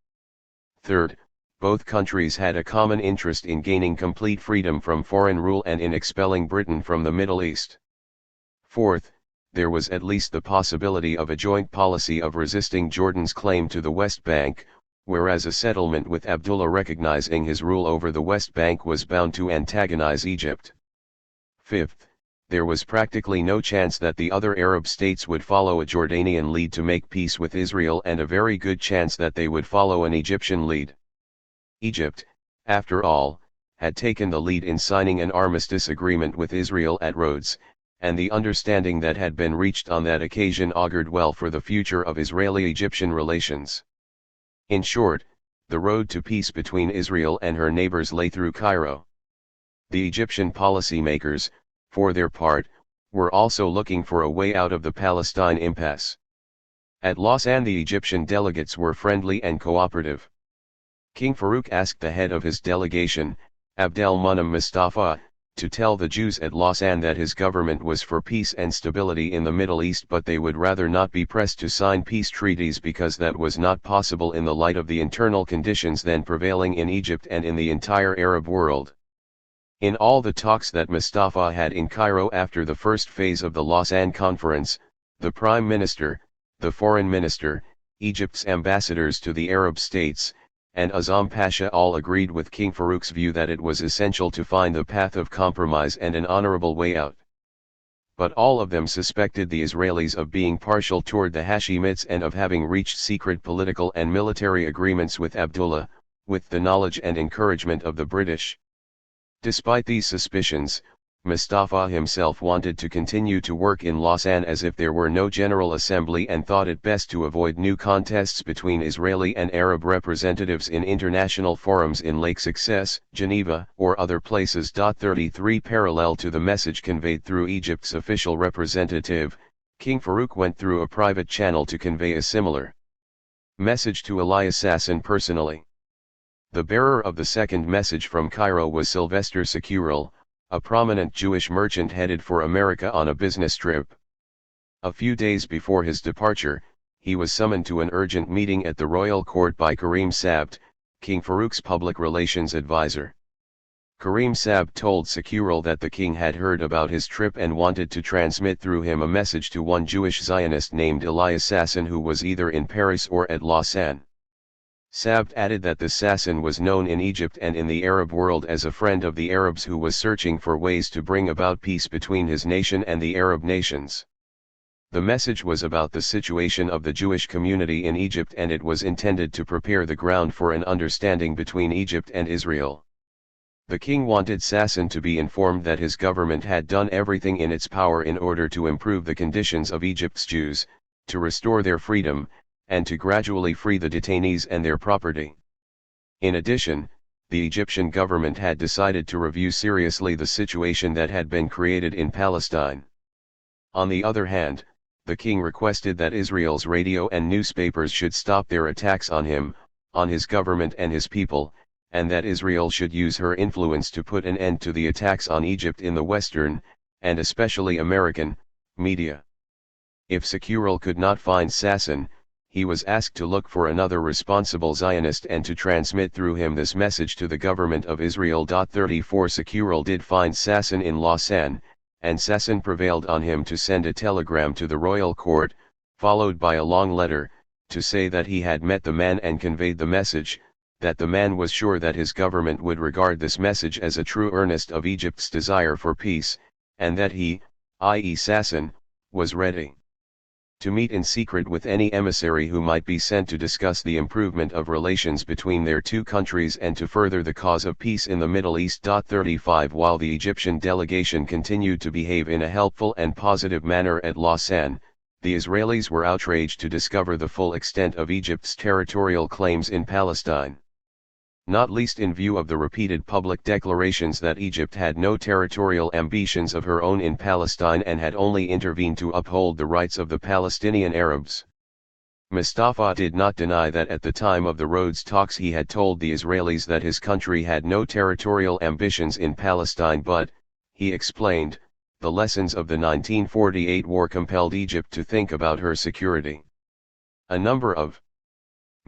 Third, both countries had a common interest in gaining complete freedom from foreign rule and in expelling Britain from the Middle East. Fourth, there was at least the possibility of a joint policy of resisting Jordan's claim to the West Bank, whereas a settlement with Abdullah recognizing his rule over the West Bank was bound to antagonize Egypt. Fifth, there was practically no chance that the other Arab states would follow a Jordanian lead to make peace with Israel, and a very good chance that they would follow an Egyptian lead. Egypt, after all, had taken the lead in signing an armistice agreement with Israel at Rhodes, and the understanding that had been reached on that occasion augured well for the future of Israeli-Egyptian relations. In short, the road to peace between Israel and her neighbors lay through Cairo. The Egyptian policymakers, for their part, were also looking for a way out of the Palestine impasse. At Lausanne the Egyptian delegates were friendly and cooperative. King Farouk asked the head of his delegation, Abdel Munim Mustafa, to tell the Jews at Lausanne that his government was for peace and stability in the Middle East, but they would rather not be pressed to sign peace treaties because that was not possible in the light of the internal conditions then prevailing in Egypt and in the entire Arab world. In all the talks that Mustafa had in Cairo after the first phase of the Lausanne Conference, the Prime Minister, the Foreign Minister, Egypt's ambassadors to the Arab states, and Azam Pasha all agreed with King Farouk's view that it was essential to find the path of compromise and an honorable way out. But all of them suspected the Israelis of being partial toward the Hashemites and of having reached secret political and military agreements with Abdullah, with the knowledge and encouragement of the British. Despite these suspicions, Mustafa himself wanted to continue to work in Lausanne as if there were no General Assembly and thought it best to avoid new contests between Israeli and Arab representatives in international forums in Lake Success, Geneva, or other places. 33 Parallel to the message conveyed through Egypt's official representative, King Farouk went through a private channel to convey a similar message to Elias Sasson personally. The bearer of the second message from Cairo was Sylvester Securel, a prominent Jewish merchant headed for America on a business trip. A few days before his departure, he was summoned to an urgent meeting at the royal court by Karim Sabt, King Farouk's public relations advisor. Karim Sabt told Securel that the king had heard about his trip and wanted to transmit through him a message to one Jewish Zionist named Elias Sasson who was either in Paris or at Lausanne. Sabt added that this Sasson was known in Egypt and in the Arab world as a friend of the Arabs who was searching for ways to bring about peace between his nation and the Arab nations. The message was about the situation of the Jewish community in Egypt and it was intended to prepare the ground for an understanding between Egypt and Israel. The king wanted Sasson to be informed that his government had done everything in its power in order to improve the conditions of Egypt's Jews, to restore their freedom, and to gradually free the detainees and their property. In addition, the Egyptian government had decided to review seriously the situation that had been created in Palestine. On the other hand, the king requested that Israel's radio and newspapers should stop their attacks on him, on his government and his people, and that Israel should use her influence to put an end to the attacks on Egypt in the Western, and especially American, media. If Securel could not find Sasson, he was asked to look for another responsible Zionist and to transmit through him this message to the government of Israel. 34 Securel did find Sasson in Lausanne, and Sasson prevailed on him to send a telegram to the royal court, followed by a long letter, to say that he had met the man and conveyed the message, that the man was sure that his government would regard this message as a true earnest of Egypt's desire for peace, and that he, i.e. Sasson, was ready to meet in secret with any emissary who might be sent to discuss the improvement of relations between their two countries and to further the cause of peace in the Middle East. 35 While the Egyptian delegation continued to behave in a helpful and positive manner at Lausanne, the Israelis were outraged to discover the full extent of Egypt's territorial claims in Palestine. Not least in view of the repeated public declarations that Egypt had no territorial ambitions of her own in Palestine and had only intervened to uphold the rights of the Palestinian Arabs. Mustafa did not deny that at the time of the Rhodes talks he had told the Israelis that his country had no territorial ambitions in Palestine, but, he explained, the lessons of the 1948 war compelled Egypt to think about her security. A number of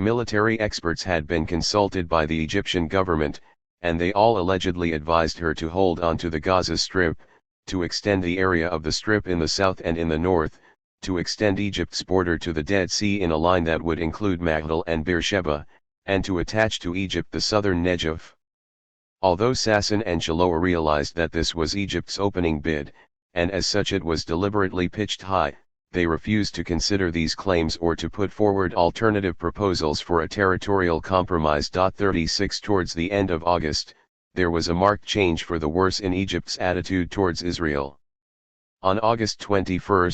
military experts had been consulted by the Egyptian government, and they all allegedly advised her to hold on to the Gaza Strip, to extend the area of the Strip in the south and in the north, to extend Egypt's border to the Dead Sea in a line that would include Maghdal and Beersheba, and to attach to Egypt the southern Negev. Although Sasson and Shiloh realized that this was Egypt's opening bid, and as such it was deliberately pitched high, they refused to consider these claims or to put forward alternative proposals for a territorial compromise. 36 Towards the end of August, there was a marked change for the worse in Egypt's attitude towards Israel. On August 21,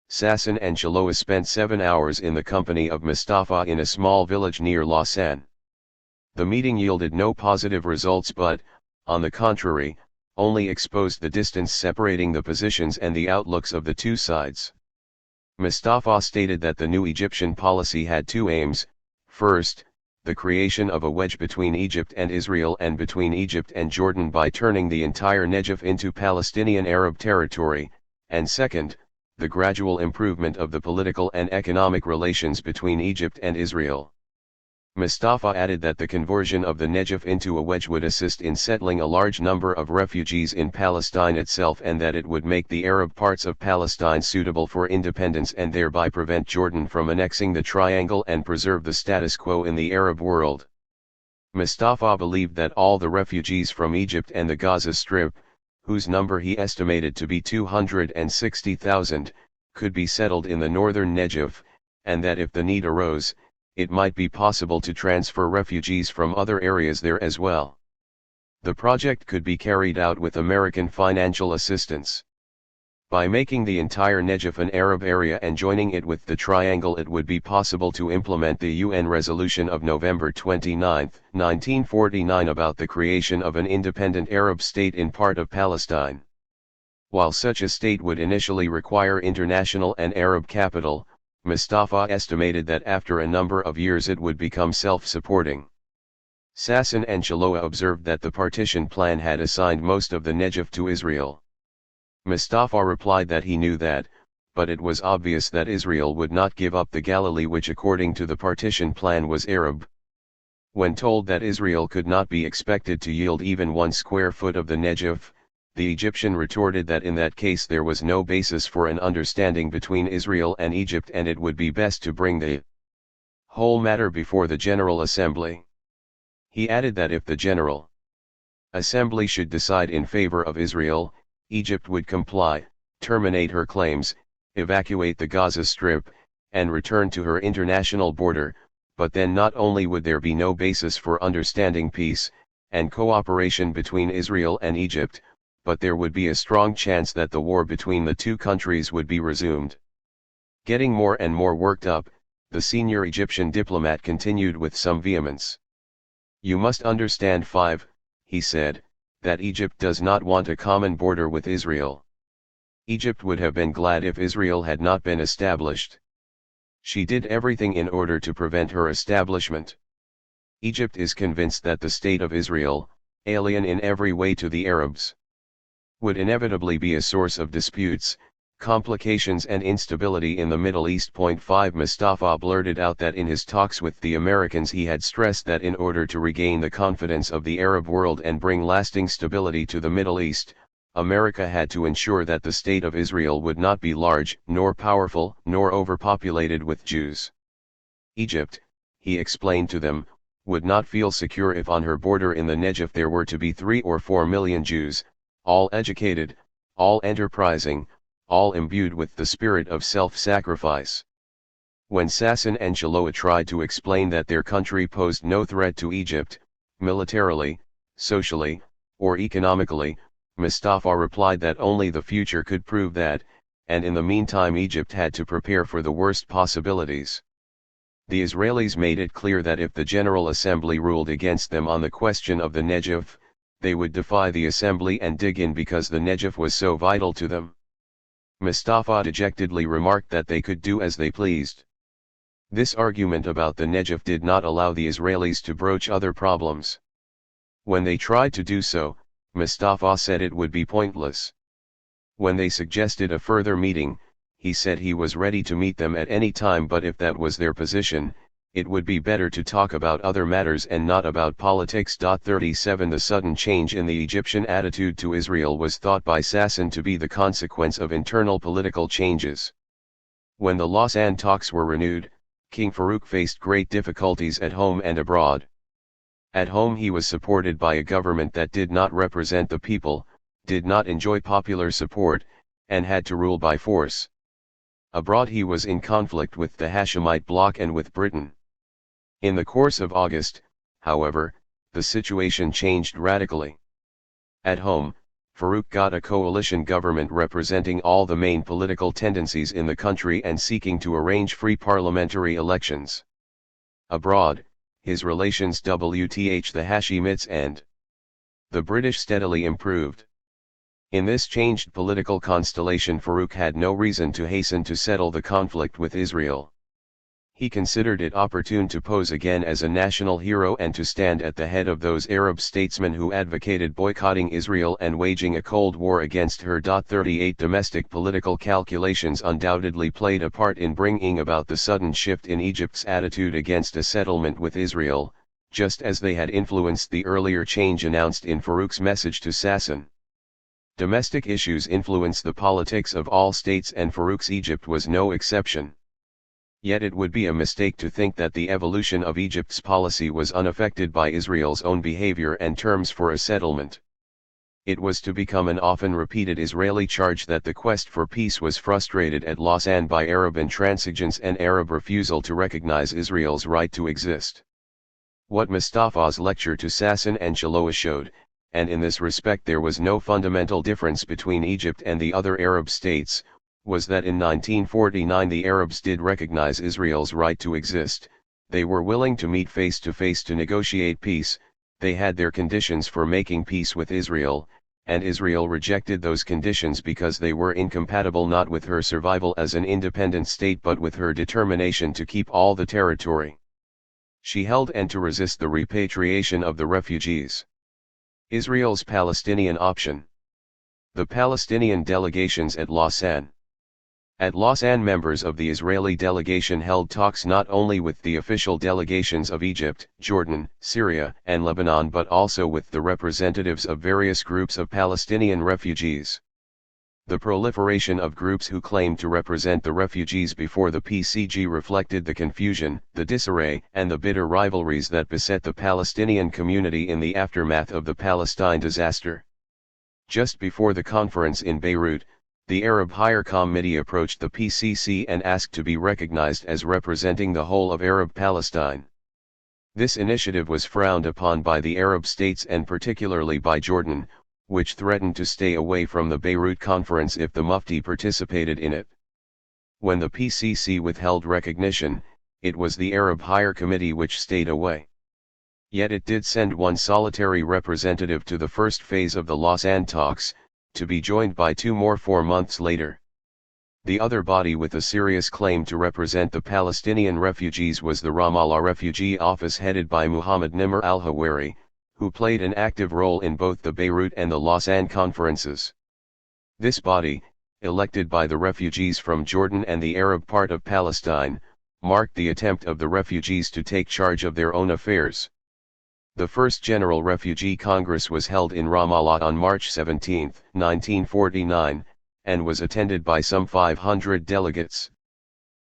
Sasson and Shiloh spent 7 hours in the company of Mustafa in a small village near Lausanne. The meeting yielded no positive results but, on the contrary, only exposed the distance separating the positions and the outlooks of the two sides. Mustafa stated that the new Egyptian policy had two aims: first, the creation of a wedge between Egypt and Israel and between Egypt and Jordan by turning the entire Negev into Palestinian Arab territory, and second, the gradual improvement of the political and economic relations between Egypt and Israel. Mustafa added that the conversion of the Negev into a wedge would assist in settling a large number of refugees in Palestine itself and that it would make the Arab parts of Palestine suitable for independence and thereby prevent Jordan from annexing the triangle and preserve the status quo in the Arab world. Mustafa believed that all the refugees from Egypt and the Gaza Strip, whose number he estimated to be 260,000, could be settled in the northern Negev, and that if the need arose, it might be possible to transfer refugees from other areas there as well. The project could be carried out with American financial assistance. By making the entire Negev an Arab area and joining it with the triangle, it would be possible to implement the UN resolution of November 29, 1949 about the creation of an independent Arab state in part of Palestine. While such a state would initially require international and Arab capital, Mustafa estimated that after a number of years it would become self-supporting. Sasson and Chiloa observed that the partition plan had assigned most of the Negev to Israel. Mustafa replied that he knew that, but it was obvious that Israel would not give up the Galilee, which according to the partition plan was Arab. When told that Israel could not be expected to yield even 1 square foot of the Negev, the Egyptian retorted that in that case there was no basis for an understanding between Israel and Egypt and it would be best to bring the whole matter before the General Assembly. He added that if the General Assembly should decide in favor of Israel, Egypt would comply, terminate her claims, evacuate the Gaza Strip, and return to her international border, but then not only would there be no basis for understanding peace and cooperation between Israel and Egypt, but there would be a strong chance that the war between the two countries would be resumed. Getting more and more worked up, the senior Egyptian diplomat continued with some vehemence. "You must understand, 5, he said, that Egypt does not want a common border with Israel. Egypt would have been glad if Israel had not been established. She did everything in order to prevent her establishment. Egypt is convinced that the state of Israel, alien in every way to the Arabs, would inevitably be a source of disputes, complications and instability in the Middle East." 5 Mustafa blurted out that in his talks with the Americans he had stressed that in order to regain the confidence of the Arab world and bring lasting stability to the Middle East, America had to ensure that the state of Israel would not be large, nor powerful, nor overpopulated with Jews. Egypt, he explained to them, would not feel secure if on her border in the Negev there were to be 3 or 4 million Jews, all educated, all enterprising, all imbued with the spirit of self-sacrifice. When Sasson and Chiloa tried to explain that their country posed no threat to Egypt, militarily, socially, or economically, Mustafa replied that only the future could prove that, and in the meantime Egypt had to prepare for the worst possibilities. The Israelis made it clear that if the General Assembly ruled against them on the question of the Negev, they would defy the assembly and dig in because the Negev was so vital to them. Mustafa dejectedly remarked that they could do as they pleased. This argument about the Negev did not allow the Israelis to broach other problems. When they tried to do so, Mustafa said it would be pointless. When they suggested a further meeting, he said he was ready to meet them at any time, but if that was their position, it would be better to talk about other matters and not about politics. 37 The sudden change in the Egyptian attitude to Israel was thought by Sasson to be the consequence of internal political changes. When the Lausanne talks were renewed, King Farouk faced great difficulties at home and abroad. At home he was supported by a government that did not represent the people, did not enjoy popular support, and had to rule by force. Abroad he was in conflict with the Hashemite bloc and with Britain. In the course of August, however, the situation changed radically. At home, Farouk got a coalition government representing all the main political tendencies in the country and seeking to arrange free parliamentary elections. Abroad, his relations with the Hashemites and the British steadily improved. In this changed political constellation, Farouk had no reason to hasten to settle the conflict with Israel. He considered it opportune to pose again as a national hero and to stand at the head of those Arab statesmen who advocated boycotting Israel and waging a Cold War against her. 38 Domestic political calculations undoubtedly played a part in bringing about the sudden shift in Egypt's attitude against a settlement with Israel, just as they had influenced the earlier change announced in Farouk's message to Sasson. Domestic issues influence the politics of all states, and Farouk's Egypt was no exception. Yet it would be a mistake to think that the evolution of Egypt's policy was unaffected by Israel's own behavior and terms for a settlement. It was to become an often repeated Israeli charge that the quest for peace was frustrated at Lausanne by Arab intransigence and Arab refusal to recognize Israel's right to exist. What Mustafa's lecture to Sasson and Chiloa showed, and in this respect there was no fundamental difference between Egypt and the other Arab states, was that in 1949 the Arabs did recognize Israel's right to exist. They were willing to meet face to face to negotiate peace. They had their conditions for making peace with Israel, and Israel rejected those conditions because they were incompatible not with her survival as an independent state but with her determination to keep all the territory she held and to resist the repatriation of the refugees. Israel's Palestinian option. The Palestinian delegations at Lausanne. At Lausanne, members of the Israeli delegation held talks not only with the official delegations of Egypt, Jordan, Syria, and Lebanon but also with the representatives of various groups of Palestinian refugees. The proliferation of groups who claimed to represent the refugees before the PCG reflected the confusion, the disarray, and the bitter rivalries that beset the Palestinian community in the aftermath of the Palestine disaster. Just before the conference in Beirut, the Arab Higher Committee approached the PCC and asked to be recognized as representing the whole of Arab Palestine. This initiative was frowned upon by the Arab states and particularly by Jordan, which threatened to stay away from the Beirut conference if the Mufti participated in it. When the PCC withheld recognition, it was the Arab Higher Committee which stayed away. Yet it did send one solitary representative to the first phase of the Lausanne talks, to be joined by two more 4 months later. The other body with a serious claim to represent the Palestinian refugees was the Ramallah Refugee Office headed by Muhammad Nimr al-Hawari, who played an active role in both the Beirut and the Lausanne conferences. This body, elected by the refugees from Jordan and the Arab part of Palestine, marked the attempt of the refugees to take charge of their own affairs. The first General Refugee Congress was held in Ramallah on March 17, 1949, and was attended by some 500 delegates.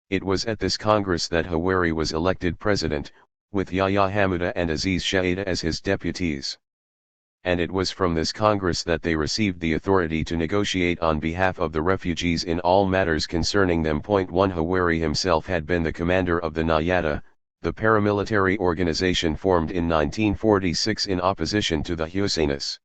It was at this Congress that Hawari was elected president, with Yahya Hamouda and Aziz Shaida as his deputies. And it was from this Congress that they received the authority to negotiate on behalf of the refugees in all matters concerning them. 1 Hawari himself had been the commander of the Nayada, the paramilitary organization formed in 1946 in opposition to the Husainists.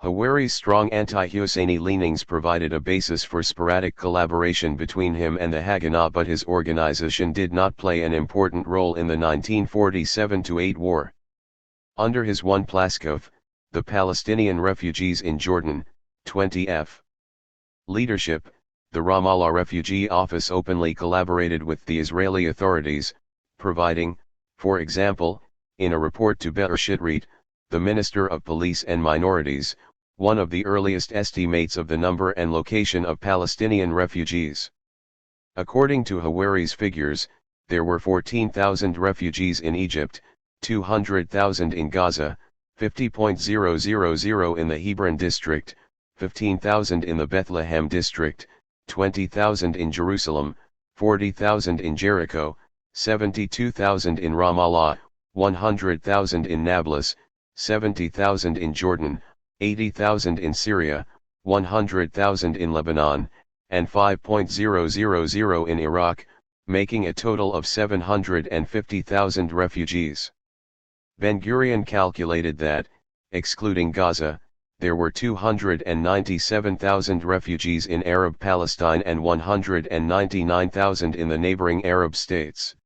Hawari's strong anti-Husseini leanings provided a basis for sporadic collaboration between him and the Haganah, but his organization did not play an important role in the 1947-8 war. Under his one Plaskov, the Palestinian refugees in Jordan, 20f. leadership, the Ramallah Refugee Office openly collaborated with the Israeli authorities, providing, for example, in a report to Be'er Shitrit, the Minister of Police and Minorities, one of the earliest estimates of the number and location of Palestinian refugees. According to Hawari's figures, there were 14,000 refugees in Egypt, 200,000 in Gaza, 50,000 in the Hebron district, 15,000 in the Bethlehem district, 20,000 in Jerusalem, 40,000 in Jericho, 72,000 in Ramallah, 100,000 in Nablus, 70,000 in Jordan, 80,000 in Syria, 100,000 in Lebanon, and 5,000 in Iraq, making a total of 750,000 refugees. Ben-Gurion calculated that, excluding Gaza, there were 297,000 refugees in Arab Palestine and 199,000 in the neighboring Arab states.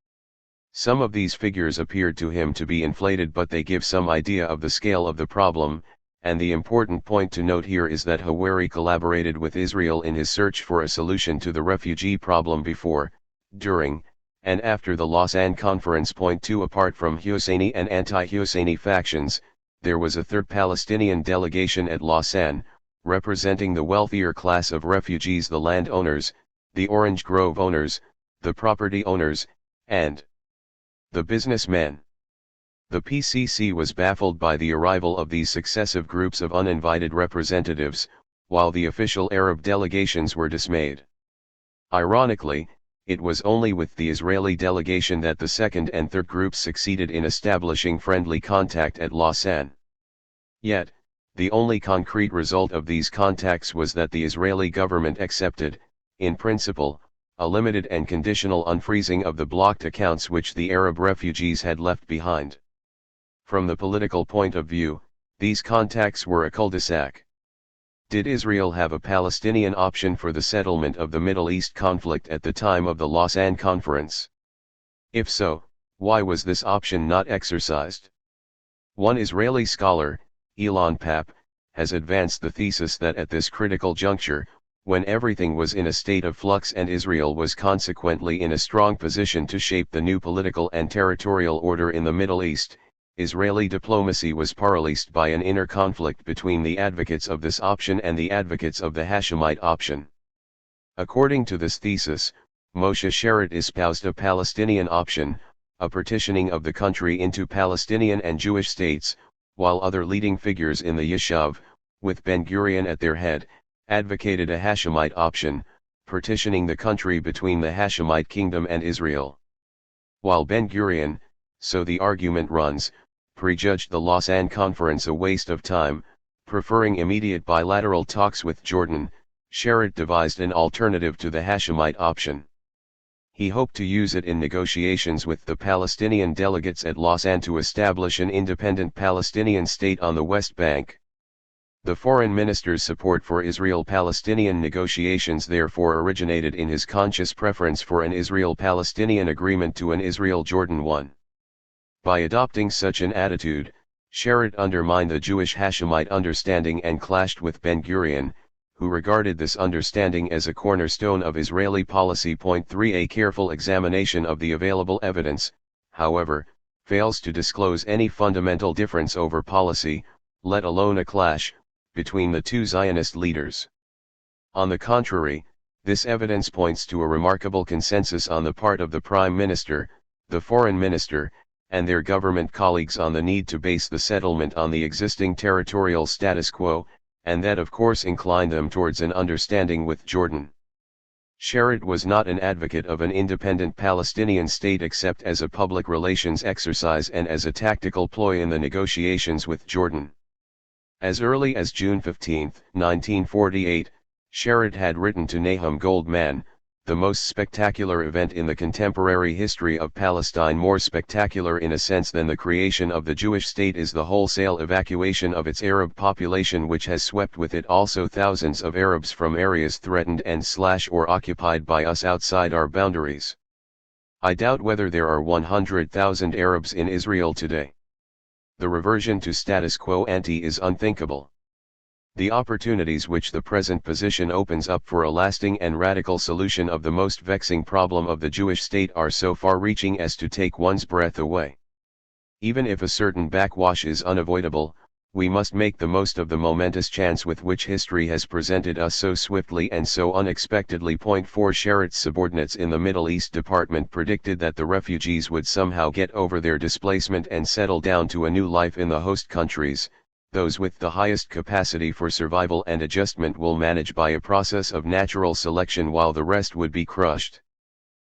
Some of these figures appeared to him to be inflated, but they give some idea of the scale of the problem, and the important point to note here is that Hawari collaborated with Israel in his search for a solution to the refugee problem before, during, and after the Lausanne Conference. 2 Apart from Husseini and anti-Husseini factions, there was a third Palestinian delegation at Lausanne, representing the wealthier class of refugees, the landowners, the Orange Grove owners, the property owners, and the businessmen. The PCC was baffled by the arrival of these successive groups of uninvited representatives, while the official Arab delegations were dismayed. Ironically, it was only with the Israeli delegation that the second and third groups succeeded in establishing friendly contact at Lausanne. Yet, the only concrete result of these contacts was that the Israeli government accepted, in principle, a limited and conditional unfreezing of the blocked accounts which the Arab refugees had left behind. From the political point of view, these contacts were a cul-de-sac. Did Israel have a Palestinian option for the settlement of the Middle East conflict at the time of the Lausanne Conference? If so, why was this option not exercised? One Israeli scholar, Elon Papp, has advanced the thesis that at this critical juncture, when everything was in a state of flux and Israel was consequently in a strong position to shape the new political and territorial order in the Middle East, Israeli diplomacy was paralyzed by an inner conflict between the advocates of this option and the advocates of the Hashemite option. According to this thesis, Moshe Sharett espoused a Palestinian option, a partitioning of the country into Palestinian and Jewish states, while other leading figures in the Yishuv, with Ben-Gurion at their head, advocated a Hashemite option, partitioning the country between the Hashemite kingdom and Israel. While Ben-Gurion, so the argument runs, prejudged the Lausanne Conference a waste of time, preferring immediate bilateral talks with Jordan, Sharett devised an alternative to the Hashemite option. He hoped to use it in negotiations with the Palestinian delegates at Lausanne to establish an independent Palestinian state on the West Bank. The foreign minister's support for Israel-Palestinian negotiations therefore originated in his conscious preference for an Israel-Palestinian agreement to an Israel-Jordan one. By adopting such an attitude, Sharett undermined the Jewish Hashemite understanding and clashed with Ben-Gurion, who regarded this understanding as a cornerstone of Israeli policy. 3 A careful examination of the available evidence, however, fails to disclose any fundamental difference over policy, let alone a clash, between the two Zionist leaders. On the contrary, this evidence points to a remarkable consensus on the part of the Prime Minister, the Foreign Minister, and their government colleagues on the need to base the settlement on the existing territorial status quo, and that of course inclined them towards an understanding with Jordan. Sharett was not an advocate of an independent Palestinian state except as a public relations exercise and as a tactical ploy in the negotiations with Jordan. As early as June 15, 1948, Sharett had written to Nahum Goldman, "The most spectacular event in the contemporary history of Palestine, more spectacular in a sense than the creation of the Jewish state, is the wholesale evacuation of its Arab population, which has swept with it also thousands of Arabs from areas threatened and/or occupied by us outside our boundaries. I doubt whether there are 100,000 Arabs in Israel today. The reversion to status quo ante is unthinkable. The opportunities which the present position opens up for a lasting and radical solution of the most vexing problem of the Jewish state are so far-reaching as to take one's breath away. Even if a certain backwash is unavoidable, we must make the most of the momentous chance with which history has presented us so swiftly and so unexpectedly." 4 Sharett's subordinates in the Middle East Department predicted that the refugees would somehow get over their displacement and settle down to a new life in the host countries. Those with the highest capacity for survival and adjustment will manage by a process of natural selection, while the rest would be crushed.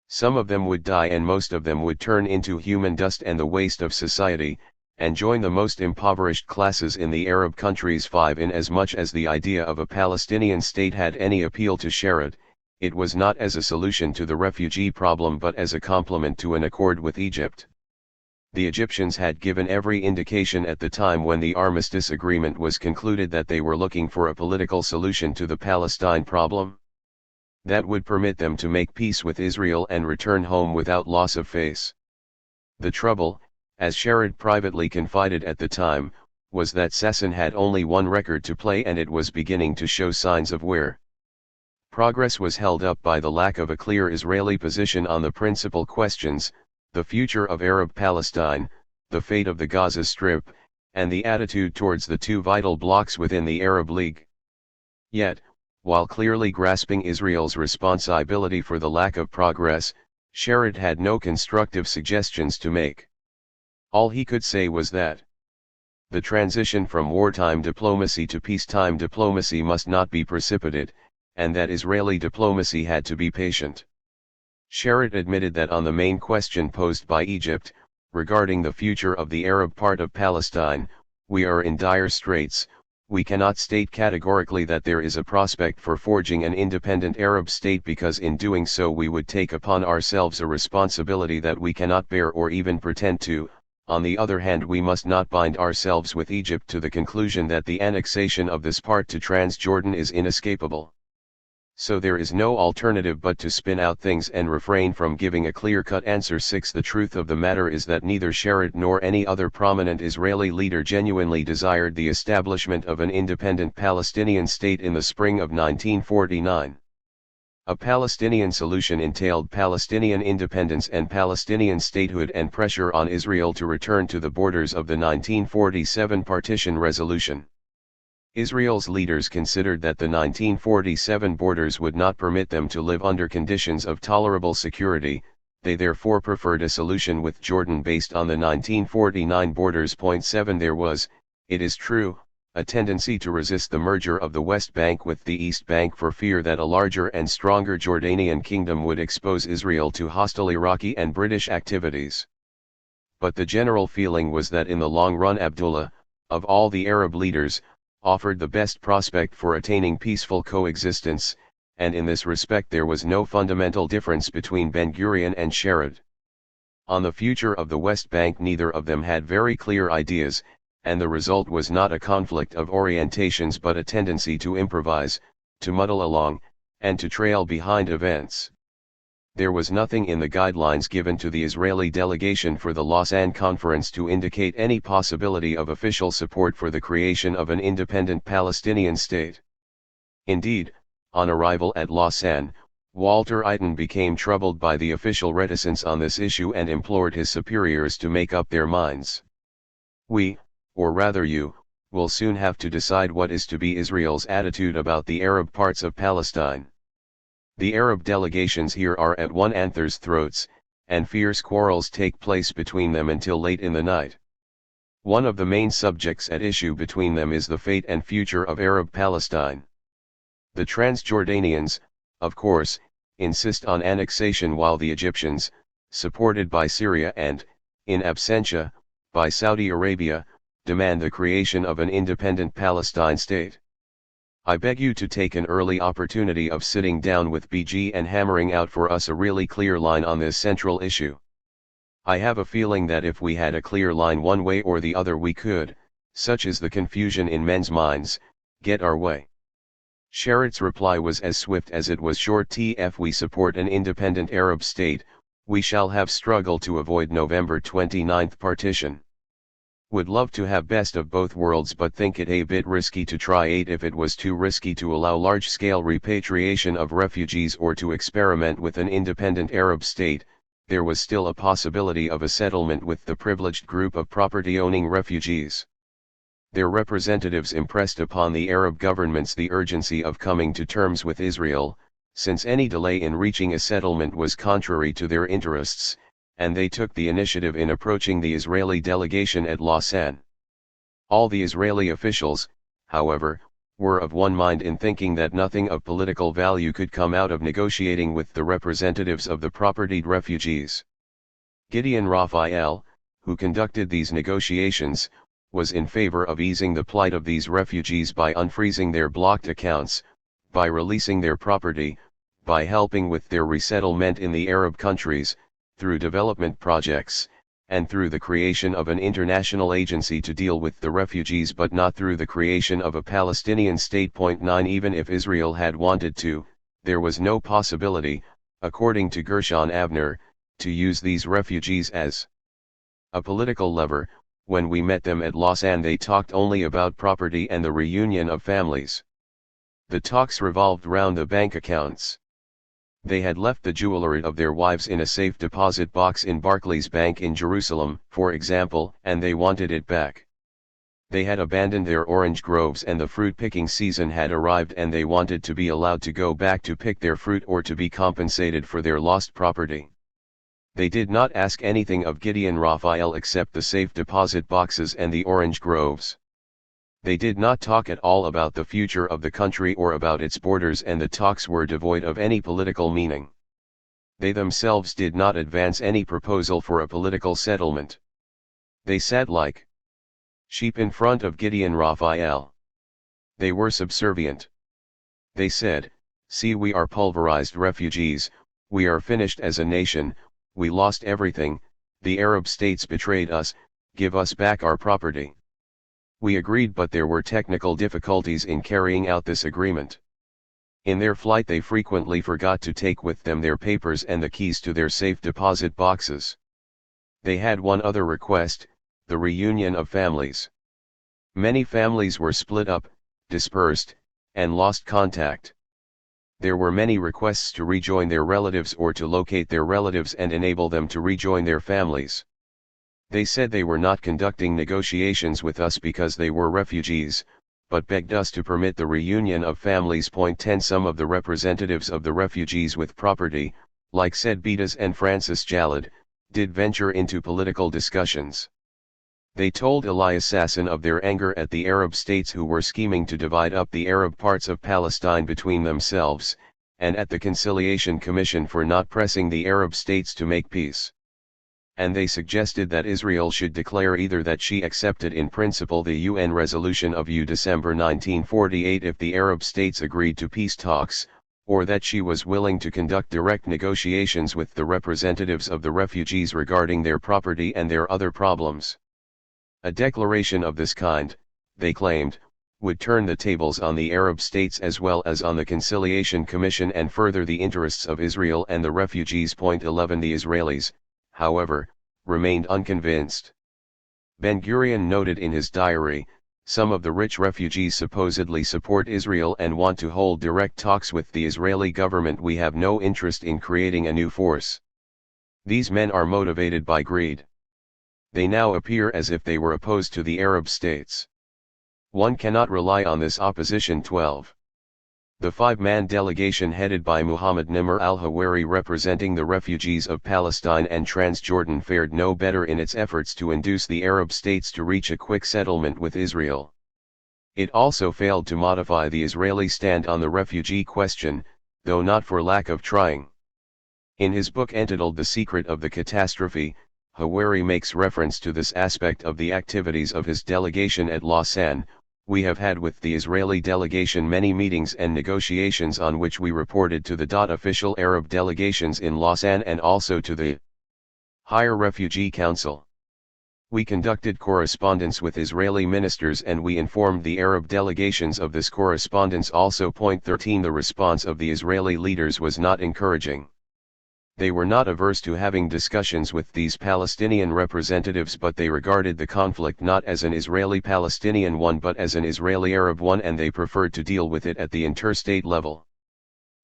Some of them would die and most of them would turn into human dust and the waste of society, and join the most impoverished classes in the Arab countries. 5 Inasmuch as the idea of a Palestinian state had any appeal to Sharett, it was not as a solution to the refugee problem but as a complement to an accord with Egypt. The Egyptians had given every indication at the time when the armistice agreement was concluded that they were looking for a political solution to the Palestine problem that would permit them to make peace with Israel and return home without loss of face. The trouble, as Sharett privately confided at the time, was that Sasson had only one record to play and it was beginning to show signs of wear. Progress was held up by the lack of a clear Israeli position on the principal questions, the future of Arab Palestine, the fate of the Gaza Strip, and the attitude towards the two vital blocs within the Arab League. Yet, while clearly grasping Israel's responsibility for the lack of progress, Sharad had no constructive suggestions to make. All he could say was that the transition from wartime diplomacy to peacetime diplomacy must not be precipitate, and that Israeli diplomacy had to be patient. Sharad admitted that on the main question posed by Egypt, regarding the future of the Arab part of Palestine, we are in dire straits. We cannot state categorically that there is a prospect for forging an independent Arab state, because in doing so we would take upon ourselves a responsibility that we cannot bear or even pretend to. On the other hand, we must not bind ourselves with Egypt to the conclusion that the annexation of this part to Transjordan is inescapable. So there is no alternative but to spin out things and refrain from giving a clear-cut answer. 6. The truth of the matter is that neither Sharad nor any other prominent Israeli leader genuinely desired the establishment of an independent Palestinian state in the spring of 1949. A Palestinian solution entailed Palestinian independence and Palestinian statehood and pressure on Israel to return to the borders of the 1947 Partition resolution. Israel's leaders considered that the 1947 borders would not permit them to live under conditions of tolerable security. They therefore preferred a solution with Jordan based on the 1949 borders. 7. There was, it is true, a tendency to resist the merger of the West Bank with the East Bank for fear that a larger and stronger Jordanian kingdom would expose Israel to hostile Iraqi and British activities. But the general feeling was that in the long run Abdullah, of all the Arab leaders, offered the best prospect for attaining peaceful coexistence, and in this respect there was no fundamental difference between Ben-Gurion and Sharad. On the future of the West Bank neither of them had very clear ideas, and the result was not a conflict of orientations but a tendency to improvise, to muddle along, and to trail behind events. There was nothing in the guidelines given to the Israeli delegation for the Lausanne Conference to indicate any possibility of official support for the creation of an independent Palestinian state. Indeed, on arrival at Lausanne, Walter Eiten became troubled by the official reticence on this issue and implored his superiors to make up their minds. We, or rather you, will soon have to decide what is to be Israel's attitude about the Arab parts of Palestine. The Arab delegations here are at one another's throats, and fierce quarrels take place between them until late in the night. One of the main subjects at issue between them is the fate and future of Arab Palestine. The Transjordanians, of course, insist on annexation, while the Egyptians, supported by Syria and, in absentia, by Saudi Arabia, demand the creation of an independent Palestine state. I beg you to take an early opportunity of sitting down with BG and hammering out for us a really clear line on this central issue. I have a feeling that if we had a clear line one way or the other we could, such is the confusion in men's minds, get our way. Sharad's reply was as swift as it was short. If we support an independent Arab state, we shall have struggle to avoid November 29 partition. Would love to have best of both worlds, but think it a bit risky to try it if it was too risky to allow large-scale repatriation of refugees or to experiment with an independent Arab state. There was still a possibility of a settlement with the privileged group of property-owning refugees. Their representatives impressed upon the Arab governments the urgency of coming to terms with Israel, since any delay in reaching a settlement was contrary to their interests, and they took the initiative in approaching the Israeli delegation at Lausanne. All the Israeli officials, however, were of one mind in thinking that nothing of political value could come out of negotiating with the representatives of the propertied refugees. Gideon Raphael, who conducted these negotiations, was in favor of easing the plight of these refugees by unfreezing their blocked accounts, by releasing their property, by helping with their resettlement in the Arab countries, through development projects, and through the creation of an international agency to deal with the refugees, but not through the creation of a Palestinian state. 9 Even if Israel had wanted to, there was no possibility, according to Gershon Avner, to use these refugees as a political lever. When we met them at Lausanne they talked only about property and the reunion of families. The talks revolved round the bank accounts. They had left the jewelry of their wives in a safe deposit box in Barclays Bank in Jerusalem, for example, and they wanted it back. They had abandoned their orange groves and the fruit-picking season had arrived and they wanted to be allowed to go back to pick their fruit or to be compensated for their lost property. They did not ask anything of Gideon Raphael except the safe deposit boxes and the orange groves. They did not talk at all about the future of the country or about its borders, and the talks were devoid of any political meaning. They themselves did not advance any proposal for a political settlement. They sat like sheep in front of Gideon Raphael. They were subservient. They said, "See, we are pulverized refugees, we are finished as a nation, we lost everything, the Arab states betrayed us, give us back our property." We agreed, but there were technical difficulties in carrying out this agreement. In their flight they frequently forgot to take with them their papers and the keys to their safe deposit boxes. They had one other request, the reunion of families. Many families were split up, dispersed, and lost contact. There were many requests to rejoin their relatives or to locate their relatives and enable them to rejoin their families. They said they were not conducting negotiations with us because they were refugees, but begged us to permit the reunion of families. 10 Some of the representatives of the refugees with property, like said Betas and Francis Jalad, did venture into political discussions. They told Elias Sasson of their anger at the Arab states who were scheming to divide up the Arab parts of Palestine between themselves, and at the Conciliation Commission for not pressing the Arab states to make peace. And they suggested that Israel should declare either that she accepted in principle the UN resolution of December 1948 if the Arab states agreed to peace talks, or that she was willing to conduct direct negotiations with the representatives of the refugees regarding their property and their other problems. A declaration of this kind, they claimed, would turn the tables on the Arab states as well as on the Conciliation Commission and further the interests of Israel and the refugees. 11 The Israelis, however, remained unconvinced. Ben-Gurion noted in his diary, "Some of the rich refugees supposedly support Israel and want to hold direct talks with the Israeli government. We have no interest in creating a new force. These men are motivated by greed. They now appear as if they were opposed to the Arab states. One cannot rely on this opposition." 12. The five-man delegation headed by Muhammad Nimr al-Hawari representing the refugees of Palestine and Transjordan fared no better in its efforts to induce the Arab states to reach a quick settlement with Israel. It also failed to modify the Israeli stand on the refugee question, though not for lack of trying. In his book entitled The Secret of the Catastrophe, Hawari makes reference to this aspect of the activities of his delegation at Lausanne. "We have had with the Israeli delegation many meetings and negotiations on which we reported to the official Arab delegations in Lausanne and also to the Higher Refugee Council. We conducted correspondence with Israeli ministers and we informed the Arab delegations of this correspondence also." 13 The response of the Israeli leaders was not encouraging. They were not averse to having discussions with these Palestinian representatives, but they regarded the conflict not as an Israeli-Palestinian one but as an Israeli-Arab one, and they preferred to deal with it at the interstate level.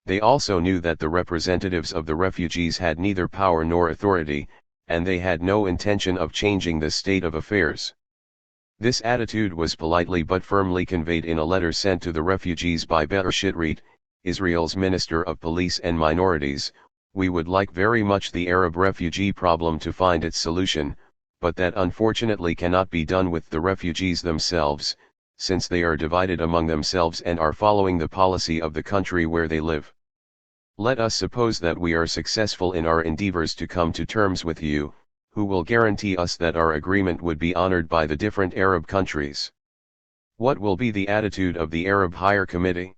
They also knew that the representatives of the refugees had neither power nor authority, and they had no intention of changing the state of affairs. This attitude was politely but firmly conveyed in a letter sent to the refugees by Be'er Shitrit, Israel's Minister of Police and Minorities. "We would like very much the Arab refugee problem to find its solution, but that unfortunately cannot be done with the refugees themselves, since they are divided among themselves and are following the policy of the country where they live. Let us suppose that we are successful in our endeavors to come to terms with you, who will guarantee us that our agreement would be honored by the different Arab countries? What will be the attitude of the Arab Higher Committee?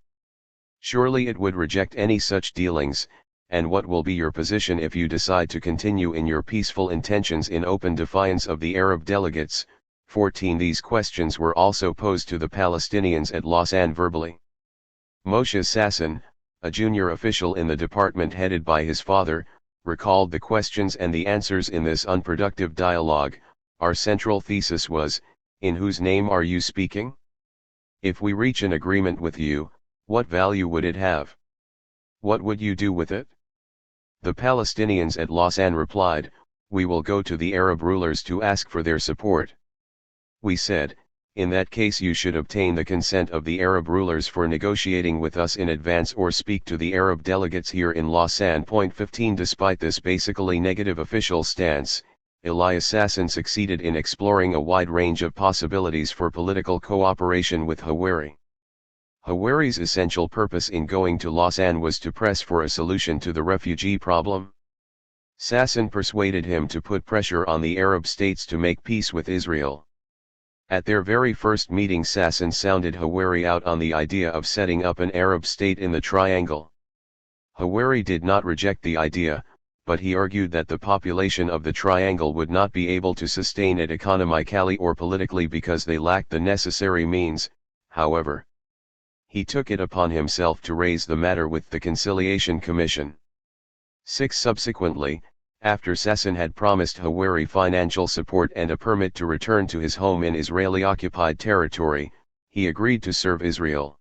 Surely it would reject any such dealings, and what will be your position if you decide to continue in your peaceful intentions in open defiance of the Arab delegates?" 14 These questions were also posed to the Palestinians at Lausanne verbally. Moshe Sasson, a junior official in the department headed by his father, recalled the questions and the answers in this unproductive dialogue. "Our central thesis was, in whose name are you speaking? If we reach an agreement with you, What value would it have? What would you do with it? The Palestinians at Lausanne replied, "We will go to the Arab rulers to ask for their support." We said, "In that case you should obtain the consent of the Arab rulers for negotiating with us in advance or speak to the Arab delegates here in Lausanne." 15 Despite this basically negative official stance, Elias Sasson succeeded in exploring a wide range of possibilities for political cooperation with Hawari. Hawari's essential purpose in going to Lausanne was to press for a solution to the refugee problem. Sasson persuaded him to put pressure on the Arab states to make peace with Israel. At their very first meeting, Sasson sounded Hawari out on the idea of setting up an Arab state in the Triangle. Hawari did not reject the idea, but he argued that the population of the Triangle would not be able to sustain it economically or politically because they lacked the necessary means. However, he took it upon himself to raise the matter with the Conciliation Commission. Subsequently, after Sasson had promised Hawari financial support and a permit to return to his home in Israeli-occupied territory, he agreed to serve Israel.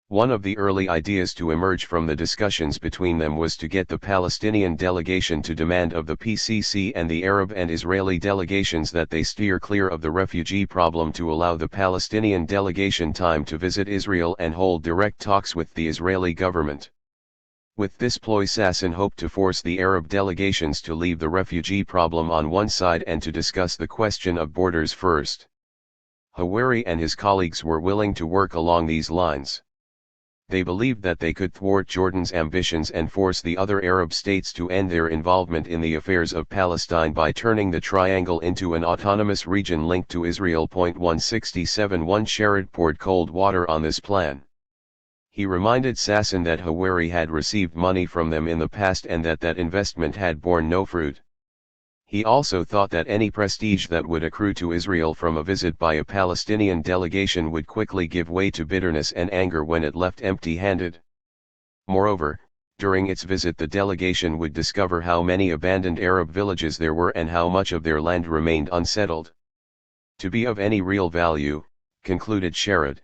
One of the early ideas to emerge from the discussions between them was to get the Palestinian delegation to demand of the PCC and the Arab and Israeli delegations that they steer clear of the refugee problem to allow the Palestinian delegation time to visit Israel and hold direct talks with the Israeli government. With this ploy, Sasson hoped to force the Arab delegations to leave the refugee problem on one side and to discuss the question of borders first. Hawari and his colleagues were willing to work along these lines. They believed that they could thwart Jordan's ambitions and force the other Arab states to end their involvement in the affairs of Palestine by turning the Triangle into an autonomous region linked to Israel. 167 Sherrod poured cold water on this plan. He reminded Sasson that Hawari had received money from them in the past and that that investment had borne no fruit. He also thought that any prestige that would accrue to Israel from a visit by a Palestinian delegation would quickly give way to bitterness and anger when it left empty-handed. Moreover, during its visit the delegation would discover how many abandoned Arab villages there were and how much of their land remained unsettled. To be of any real value, concluded Sherrod,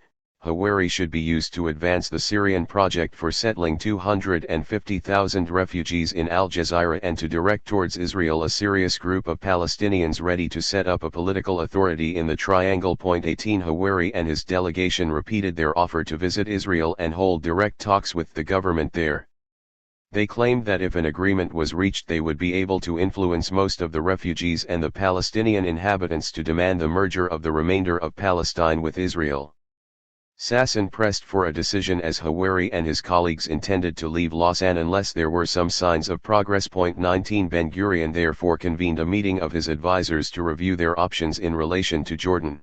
Hawari should be used to advance the Syrian project for settling 250,000 refugees in Al Jazeera and to direct towards Israel a serious group of Palestinians ready to set up a political authority in the Triangle. 18 Hawari and his delegation repeated their offer to visit Israel and hold direct talks with the government there. They claimed that if an agreement was reached they would be able to influence most of the refugees and the Palestinian inhabitants to demand the merger of the remainder of Palestine with Israel. Sasson pressed for a decision as Hawari and his colleagues intended to leave Lausanne unless there were some signs of progress. 19 Ben-Gurion therefore convened a meeting of his advisors to review their options in relation to Jordan.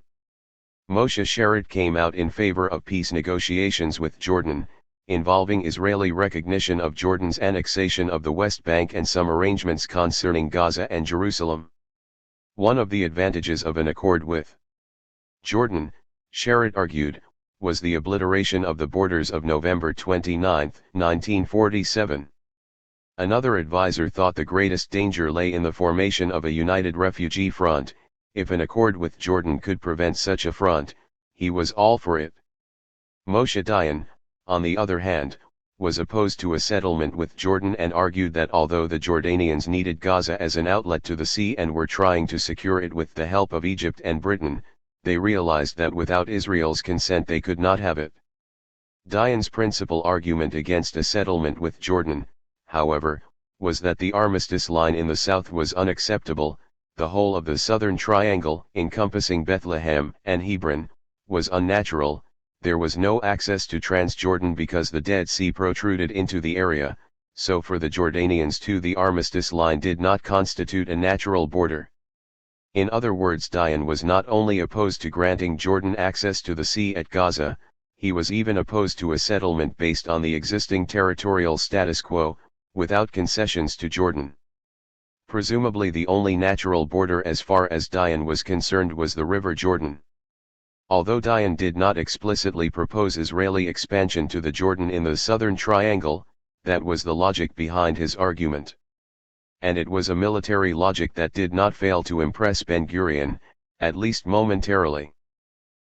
Moshe Sherrod came out in favor of peace negotiations with Jordan, involving Israeli recognition of Jordan's annexation of the West Bank and some arrangements concerning Gaza and Jerusalem. One of the advantages of an accord with Jordan, Sherrod argued, was the obliteration of the borders of November 29, 1947. Another advisor thought the greatest danger lay in the formation of a united refugee front. If an accord with Jordan could prevent such a front, he was all for it. Moshe Dayan, on the other hand, was opposed to a settlement with Jordan and argued that although the Jordanians needed Gaza as an outlet to the sea and were trying to secure it with the help of Egypt and Britain, they realized that without Israel's consent they could not have it. Dayan's principal argument against a settlement with Jordan, however, was that the armistice line in the south was unacceptable. The whole of the southern triangle, encompassing Bethlehem and Hebron, was unnatural. There was no access to Transjordan because the Dead Sea protruded into the area, so for the Jordanians too the armistice line did not constitute a natural border. In other words, Dayan was not only opposed to granting Jordan access to the sea at Gaza, he was even opposed to a settlement based on the existing territorial status quo, without concessions to Jordan. Presumably the only natural border as far as Dayan was concerned was the River Jordan. Although Dayan did not explicitly propose Israeli expansion to the Jordan in the southern triangle, that was the logic behind his argument. And it was a military logic that did not fail to impress Ben-Gurion, at least momentarily.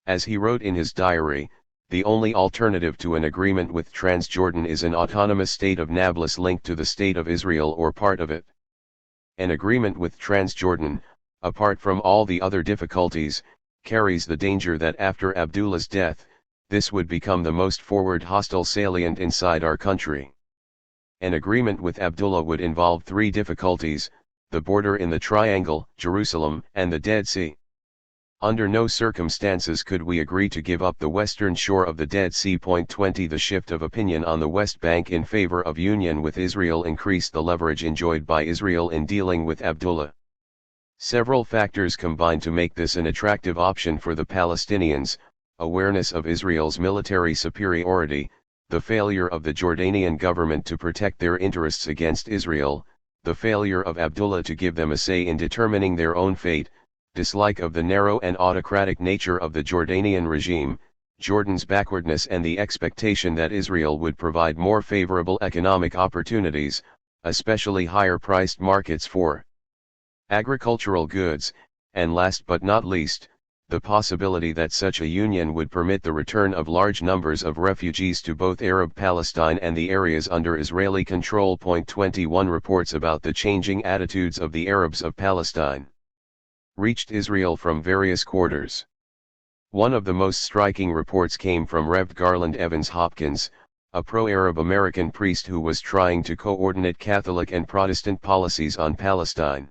As he wrote in his diary, The only alternative to an agreement with Transjordan is an autonomous state of Nablus linked to the State of Israel or part of it. An agreement with Transjordan, apart from all the other difficulties, carries the danger that after Abdullah's death, this would become the most forward hostile salient inside our country. An agreement with Abdullah would involve three difficulties: the border in the Triangle, Jerusalem, and the Dead Sea. Under no circumstances could we agree to give up the western shore of the Dead Sea. 20 The shift of opinion on the West Bank in favor of union with Israel increased the leverage enjoyed by Israel in dealing with Abdullah. Several factors combined to make this an attractive option for the Palestinians: awareness of Israel's military superiority, the failure of the Jordanian government to protect their interests against Israel, the failure of Abdullah to give them a say in determining their own fate, dislike of the narrow and autocratic nature of the Jordanian regime, Jordan's backwardness, and the expectation that Israel would provide more favorable economic opportunities, especially higher-priced markets for agricultural goods, and last but not least, the possibility that such a union would permit the return of large numbers of refugees to both Arab Palestine and the areas under Israeli control. 21 Reports about the changing attitudes of the Arabs of Palestine reached Israel from various quarters. One of the most striking reports came from Rev. Garland Evans Hopkins, a pro-Arab American priest who was trying to coordinate Catholic and Protestant policies on Palestine.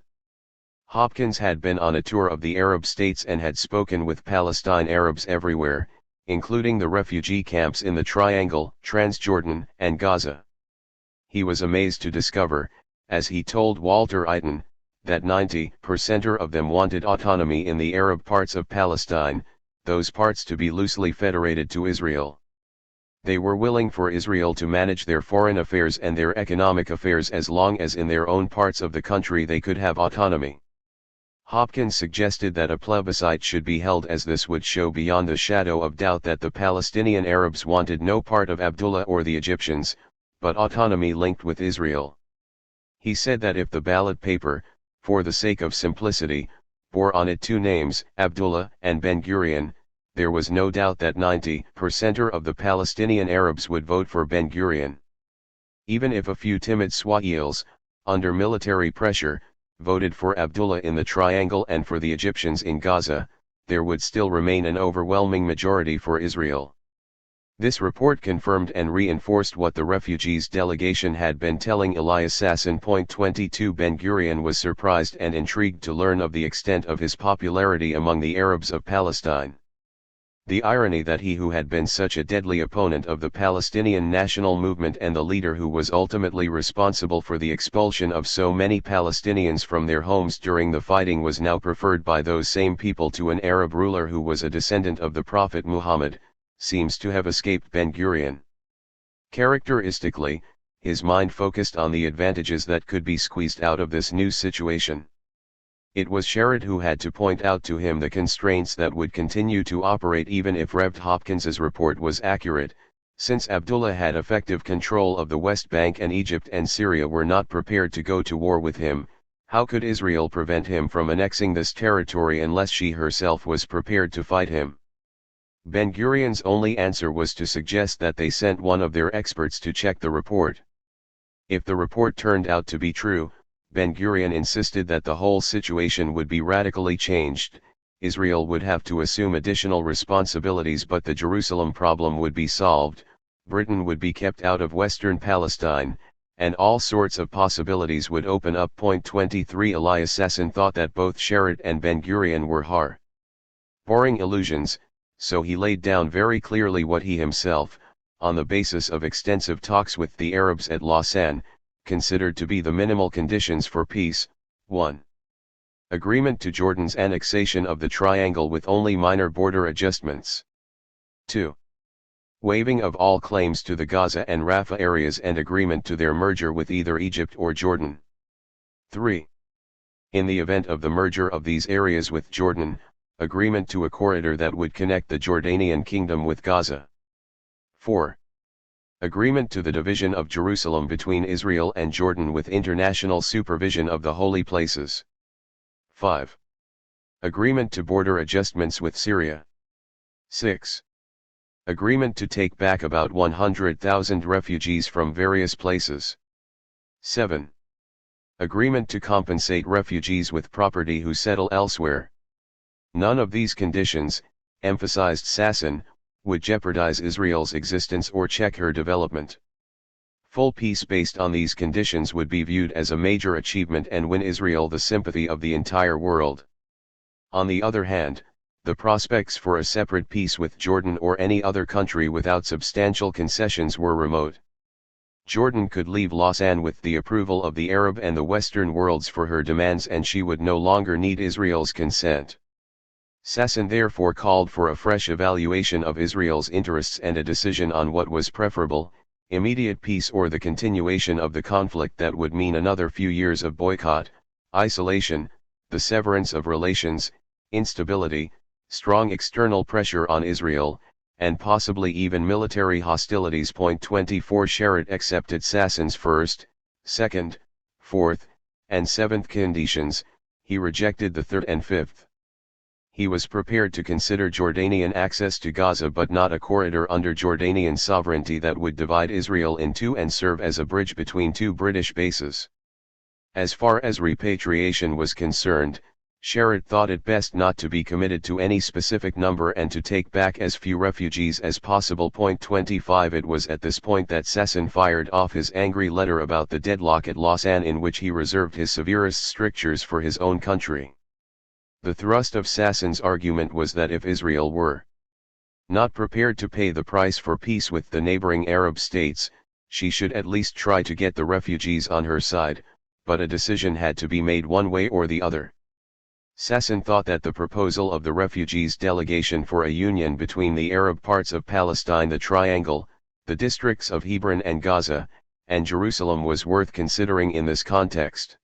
Hopkins had been on a tour of the Arab states and had spoken with Palestine Arabs everywhere, including the refugee camps in the Triangle, Transjordan, and Gaza. He was amazed to discover, as he told Walter Eiten, that 90% of them wanted autonomy in the Arab parts of Palestine, those parts to be loosely federated to Israel. They were willing for Israel to manage their foreign affairs and their economic affairs as long as in their own parts of the country they could have autonomy. Hopkins suggested that a plebiscite should be held, as this would show beyond a shadow of doubt that the Palestinian Arabs wanted no part of Abdullah or the Egyptians, but autonomy linked with Israel. He said that if the ballot paper, for the sake of simplicity, bore on it two names, Abdullah and Ben-Gurion, there was no doubt that 90% of the Palestinian Arabs would vote for Ben-Gurion. Even if a few timid Swahils, under military pressure, voted for Abdullah in the Triangle and for the Egyptians in Gaza, there would still remain an overwhelming majority for Israel. This report confirmed and reinforced what the refugees delegation had been telling Elias Sasson. 22 Ben-Gurion was surprised and intrigued to learn of the extent of his popularity among the Arabs of Palestine. The irony that he who had been such a deadly opponent of the Palestinian national movement and the leader who was ultimately responsible for the expulsion of so many Palestinians from their homes during the fighting was now preferred by those same people to an Arab ruler who was a descendant of the Prophet Muhammad, seems to have escaped Ben-Gurion. Characteristically, his mind focused on the advantages that could be squeezed out of this new situation. It was Sherrod who had to point out to him the constraints that would continue to operate even if Rev. Hopkins's report was accurate, since Abdullah had effective control of the West Bank and Egypt and Syria were not prepared to go to war with him. How could Israel prevent him from annexing this territory unless she herself was prepared to fight him? Ben-Gurion's only answer was to suggest that they sent one of their experts to check the report. If the report turned out to be true, Ben-Gurion insisted that the whole situation would be radically changed. Israel would have to assume additional responsibilities, but the Jerusalem problem would be solved, Britain would be kept out of Western Palestine, and all sorts of possibilities would open up. 23 Elias Sasson thought that both Sherrod and Ben-Gurion were boring illusions, so he laid down very clearly what he himself, on the basis of extensive talks with the Arabs at Lausanne, considered to be the minimal conditions for peace. 1. Agreement to Jordan's annexation of the Triangle with only minor border adjustments. 2. Waiving of all claims to the Gaza and Rafah areas and agreement to their merger with either Egypt or Jordan. 3. In the event of the merger of these areas with Jordan, agreement to a corridor that would connect the Jordanian kingdom with Gaza. 4. Agreement to the division of Jerusalem between Israel and Jordan with international supervision of the holy places. 5. Agreement to border adjustments with Syria. 6. Agreement to take back about 100,000 refugees from various places. 7. Agreement to compensate refugees with property who settle elsewhere. None of these conditions, emphasized Sasson, would jeopardize Israel's existence or check her development. Full peace based on these conditions would be viewed as a major achievement and win Israel the sympathy of the entire world. On the other hand, the prospects for a separate peace with Jordan or any other country without substantial concessions were remote. Jordan could leave Lausanne with the approval of the Arab and the Western worlds for her demands, and she would no longer need Israel's consent. Sasson therefore called for a fresh evaluation of Israel's interests and a decision on what was preferable, immediate peace or the continuation of the conflict that would mean another few years of boycott, isolation, the severance of relations, instability, strong external pressure on Israel, and possibly even military hostilities. 24 Sherritt accepted Sasson's first, second, fourth, and seventh conditions, he rejected the third and fifth. He was prepared to consider Jordanian access to Gaza but not a corridor under Jordanian sovereignty that would divide Israel in two and serve as a bridge between two British bases. As far as repatriation was concerned, Sherritt thought it best not to be committed to any specific number and to take back as few refugees as possible. 25 It was at this point that Sasson fired off his angry letter about the deadlock at Lausanne, in which he reserved his severest strictures for his own country. The thrust of Sasson's argument was that if Israel were not prepared to pay the price for peace with the neighboring Arab states, she should at least try to get the refugees on her side, but a decision had to be made one way or the other. Sasson thought that the proposal of the refugees delegation for a union between the Arab parts of Palestine, the Triangle, the districts of Hebron and Gaza, and Jerusalem was worth considering in this context.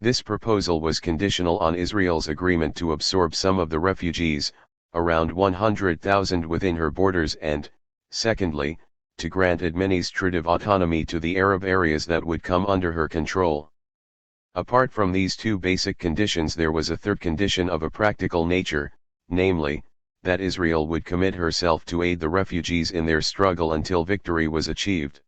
This proposal was conditional on Israel's agreement to absorb some of the refugees, around 100,000 within her borders, and, secondly, to grant administrative autonomy to the Arab areas that would come under her control. Apart from these two basic conditions, there was a third condition of a practical nature, namely, that Israel would commit herself to aid the refugees in their struggle until victory was achieved.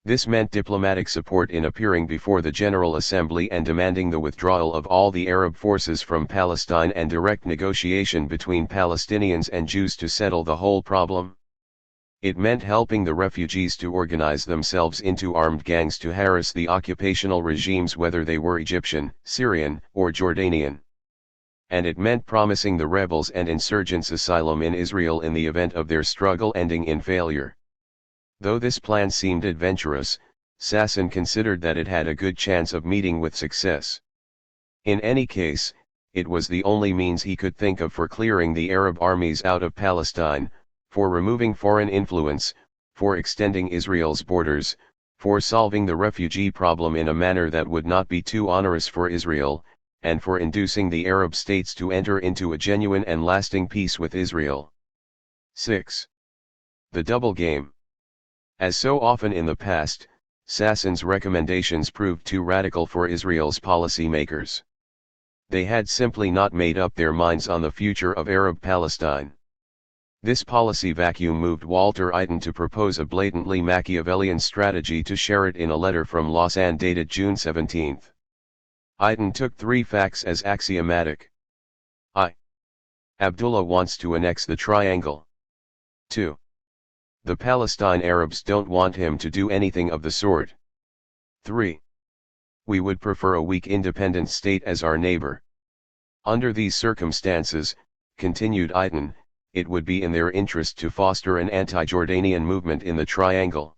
This meant diplomatic support in appearing before the General Assembly and demanding the withdrawal of all the Arab forces from Palestine and direct negotiation between Palestinians and Jews to settle the whole problem. It meant helping the refugees to organize themselves into armed gangs to harass the occupational regimes, whether they were Egyptian, Syrian, or Jordanian. And it meant promising the rebels and insurgents asylum in Israel in the event of their struggle ending in failure. Though this plan seemed adventurous, Sasson considered that it had a good chance of meeting with success. In any case, it was the only means he could think of for clearing the Arab armies out of Palestine, for removing foreign influence, for extending Israel's borders, for solving the refugee problem in a manner that would not be too onerous for Israel, and for inducing the Arab states to enter into a genuine and lasting peace with Israel. 6. The double game. As so often in the past, Sasson's recommendations proved too radical for Israel's policymakers. They had simply not made up their minds on the future of Arab Palestine. This policy vacuum moved Walter Eiten to propose a blatantly Machiavellian strategy to Sherritt in a letter from Lausanne dated June 17. Eiten took three facts as axiomatic. I. Abdullah wants to annex the Triangle. 2. The Palestine Arabs don't want him to do anything of the sort. 3. We would prefer a weak independent state as our neighbor. Under these circumstances, continued Eiten, it would be in their interest to foster an anti-Jordanian movement in the Triangle.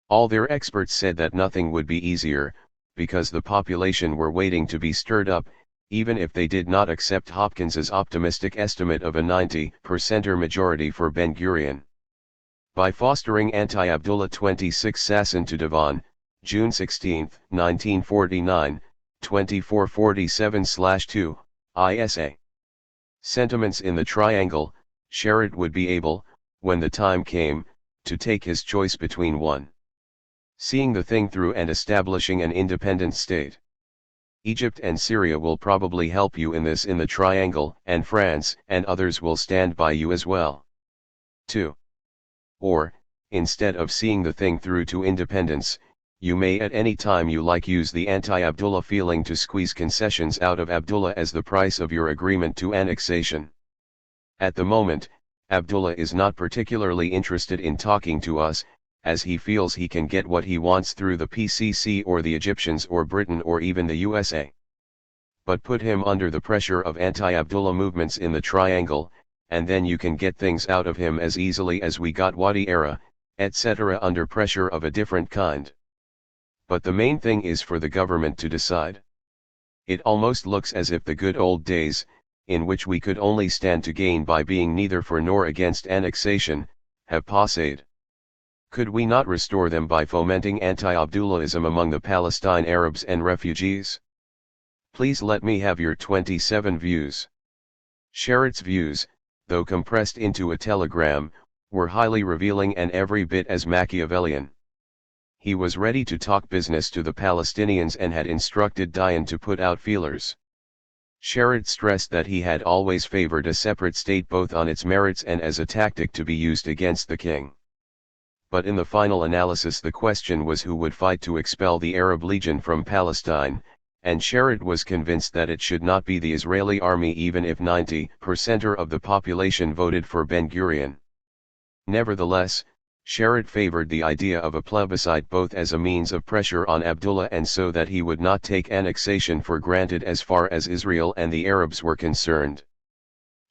All their experts said that nothing would be easier, because the population were waiting to be stirred up, even if they did not accept Hopkins's optimistic estimate of a 90% majority for Ben-Gurion. By fostering anti-Abdullah 26 Sasson to Devon, June 16, 1949, 2447/2, ISA. Sentiments in the Triangle, Sherritt would be able, when the time came, to take his choice between 1. Seeing the thing through and establishing an independent state. Egypt and Syria will probably help you in this in the Triangle, and France and others will stand by you as well. 2. or, instead of seeing the thing through to independence, you may at any time you like use the anti-Abdullah feeling to squeeze concessions out of Abdullah as the price of your agreement to annexation. At the moment, Abdullah is not particularly interested in talking to us, as he feels he can get what he wants through the PCC or the Egyptians or Britain or even the USA. But put him under the pressure of anti-Abdullah movements in the triangle, and then you can get things out of him as easily as we got Wadi Era, etc. under pressure of a different kind. But the main thing is for the government to decide. It almost looks as if the good old days, in which we could only stand to gain by being neither for nor against annexation, have passed. Could we not restore them by fomenting anti-Abdullahism among the Palestine Arabs and refugees? Please let me have your 27 views. Sharrat's views, though compressed into a telegram, were highly revealing and every bit as Machiavellian. He was ready to talk business to the Palestinians and had instructed Dayan to put out feelers. Sharrat stressed that he had always favored a separate state both on its merits and as a tactic to be used against the king. But in the final analysis the question was who would fight to expel the Arab Legion from Palestine, and Sharrat was convinced that it should not be the Israeli army even if 90% of the population voted for Ben-Gurion. Nevertheless, Sharrat favored the idea of a plebiscite both as a means of pressure on Abdullah and so that he would not take annexation for granted as far as Israel and the Arabs were concerned.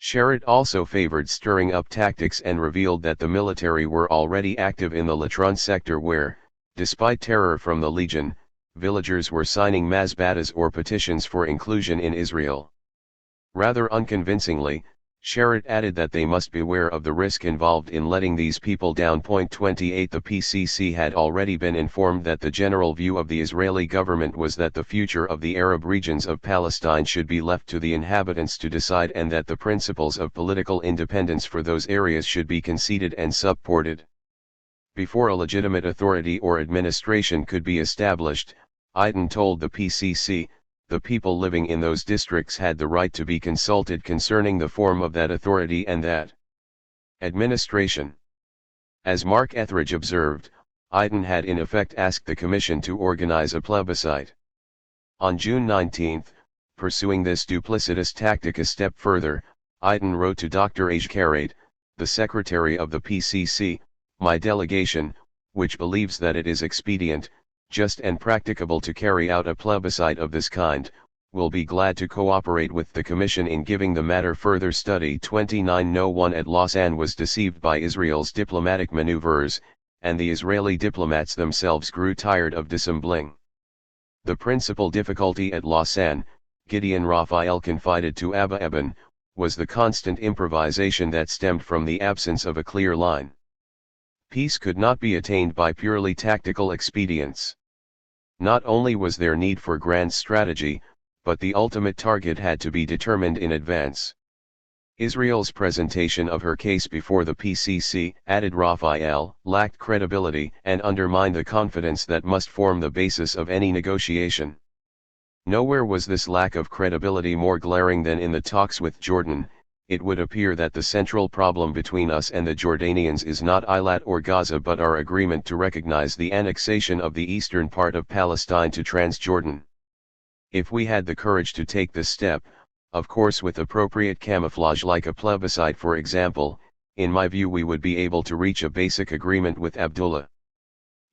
Sharrat also favored stirring up tactics and revealed that the military were already active in the Latron sector where, despite terror from the Legion, villagers were signing mazbatas or petitions for inclusion in Israel. Rather unconvincingly, Sharrat added that they must beware of the risk involved in letting these people down. 28 The PCC had already been informed that the general view of the Israeli government was that the future of the Arab regions of Palestine should be left to the inhabitants to decide and that the principles of political independence for those areas should be conceded and supported. Before a legitimate authority or administration could be established, Aydin told the PCC, the people living in those districts had the right to be consulted concerning the form of that authority and that administration. As Mark Etheridge observed, Aydin had in effect asked the Commission to organize a plebiscite. On June 19, pursuing this duplicitous tactic a step further, Aydin wrote to Dr. Ajkarait, the secretary of the PCC, my delegation, which believes that it is expedient, just and practicable to carry out a plebiscite of this kind, will be glad to cooperate with the Commission in giving the matter further study. 29 No one at Lausanne was deceived by Israel's diplomatic maneuvers, and the Israeli diplomats themselves grew tired of dissembling. The principal difficulty at Lausanne, Gideon Raphael confided to Abba Eban, was the constant improvisation that stemmed from the absence of a clear line. Peace could not be attained by purely tactical expedients. Not only was there need for grand strategy, but the ultimate target had to be determined in advance. Israel's presentation of her case before the PCC, added Raphael, lacked credibility and undermined the confidence that must form the basis of any negotiation. Nowhere was this lack of credibility more glaring than in the talks with Jordan. It would appear that the central problem between us and the Jordanians is not Eilat or Gaza but our agreement to recognize the annexation of the eastern part of Palestine to Transjordan. If we had the courage to take this step, of course with appropriate camouflage like a plebiscite for example, in my view we would be able to reach a basic agreement with Abdullah.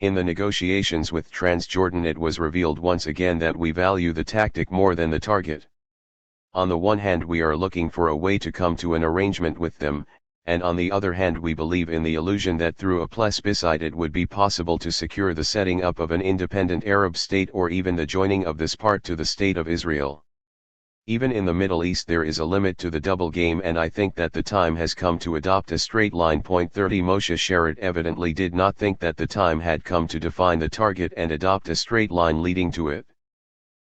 In the negotiations with Transjordan it was revealed once again that we value the tactic more than the target. On the one hand we are looking for a way to come to an arrangement with them, and on the other hand we believe in the illusion that through a plebiscite it would be possible to secure the setting up of an independent Arab state or even the joining of this part to the State of Israel. Even in the Middle East there is a limit to the double game and I think that the time has come to adopt a straight line. 30 Moshe Sharrat evidently did not think that the time had come to define the target and adopt a straight line leading to it.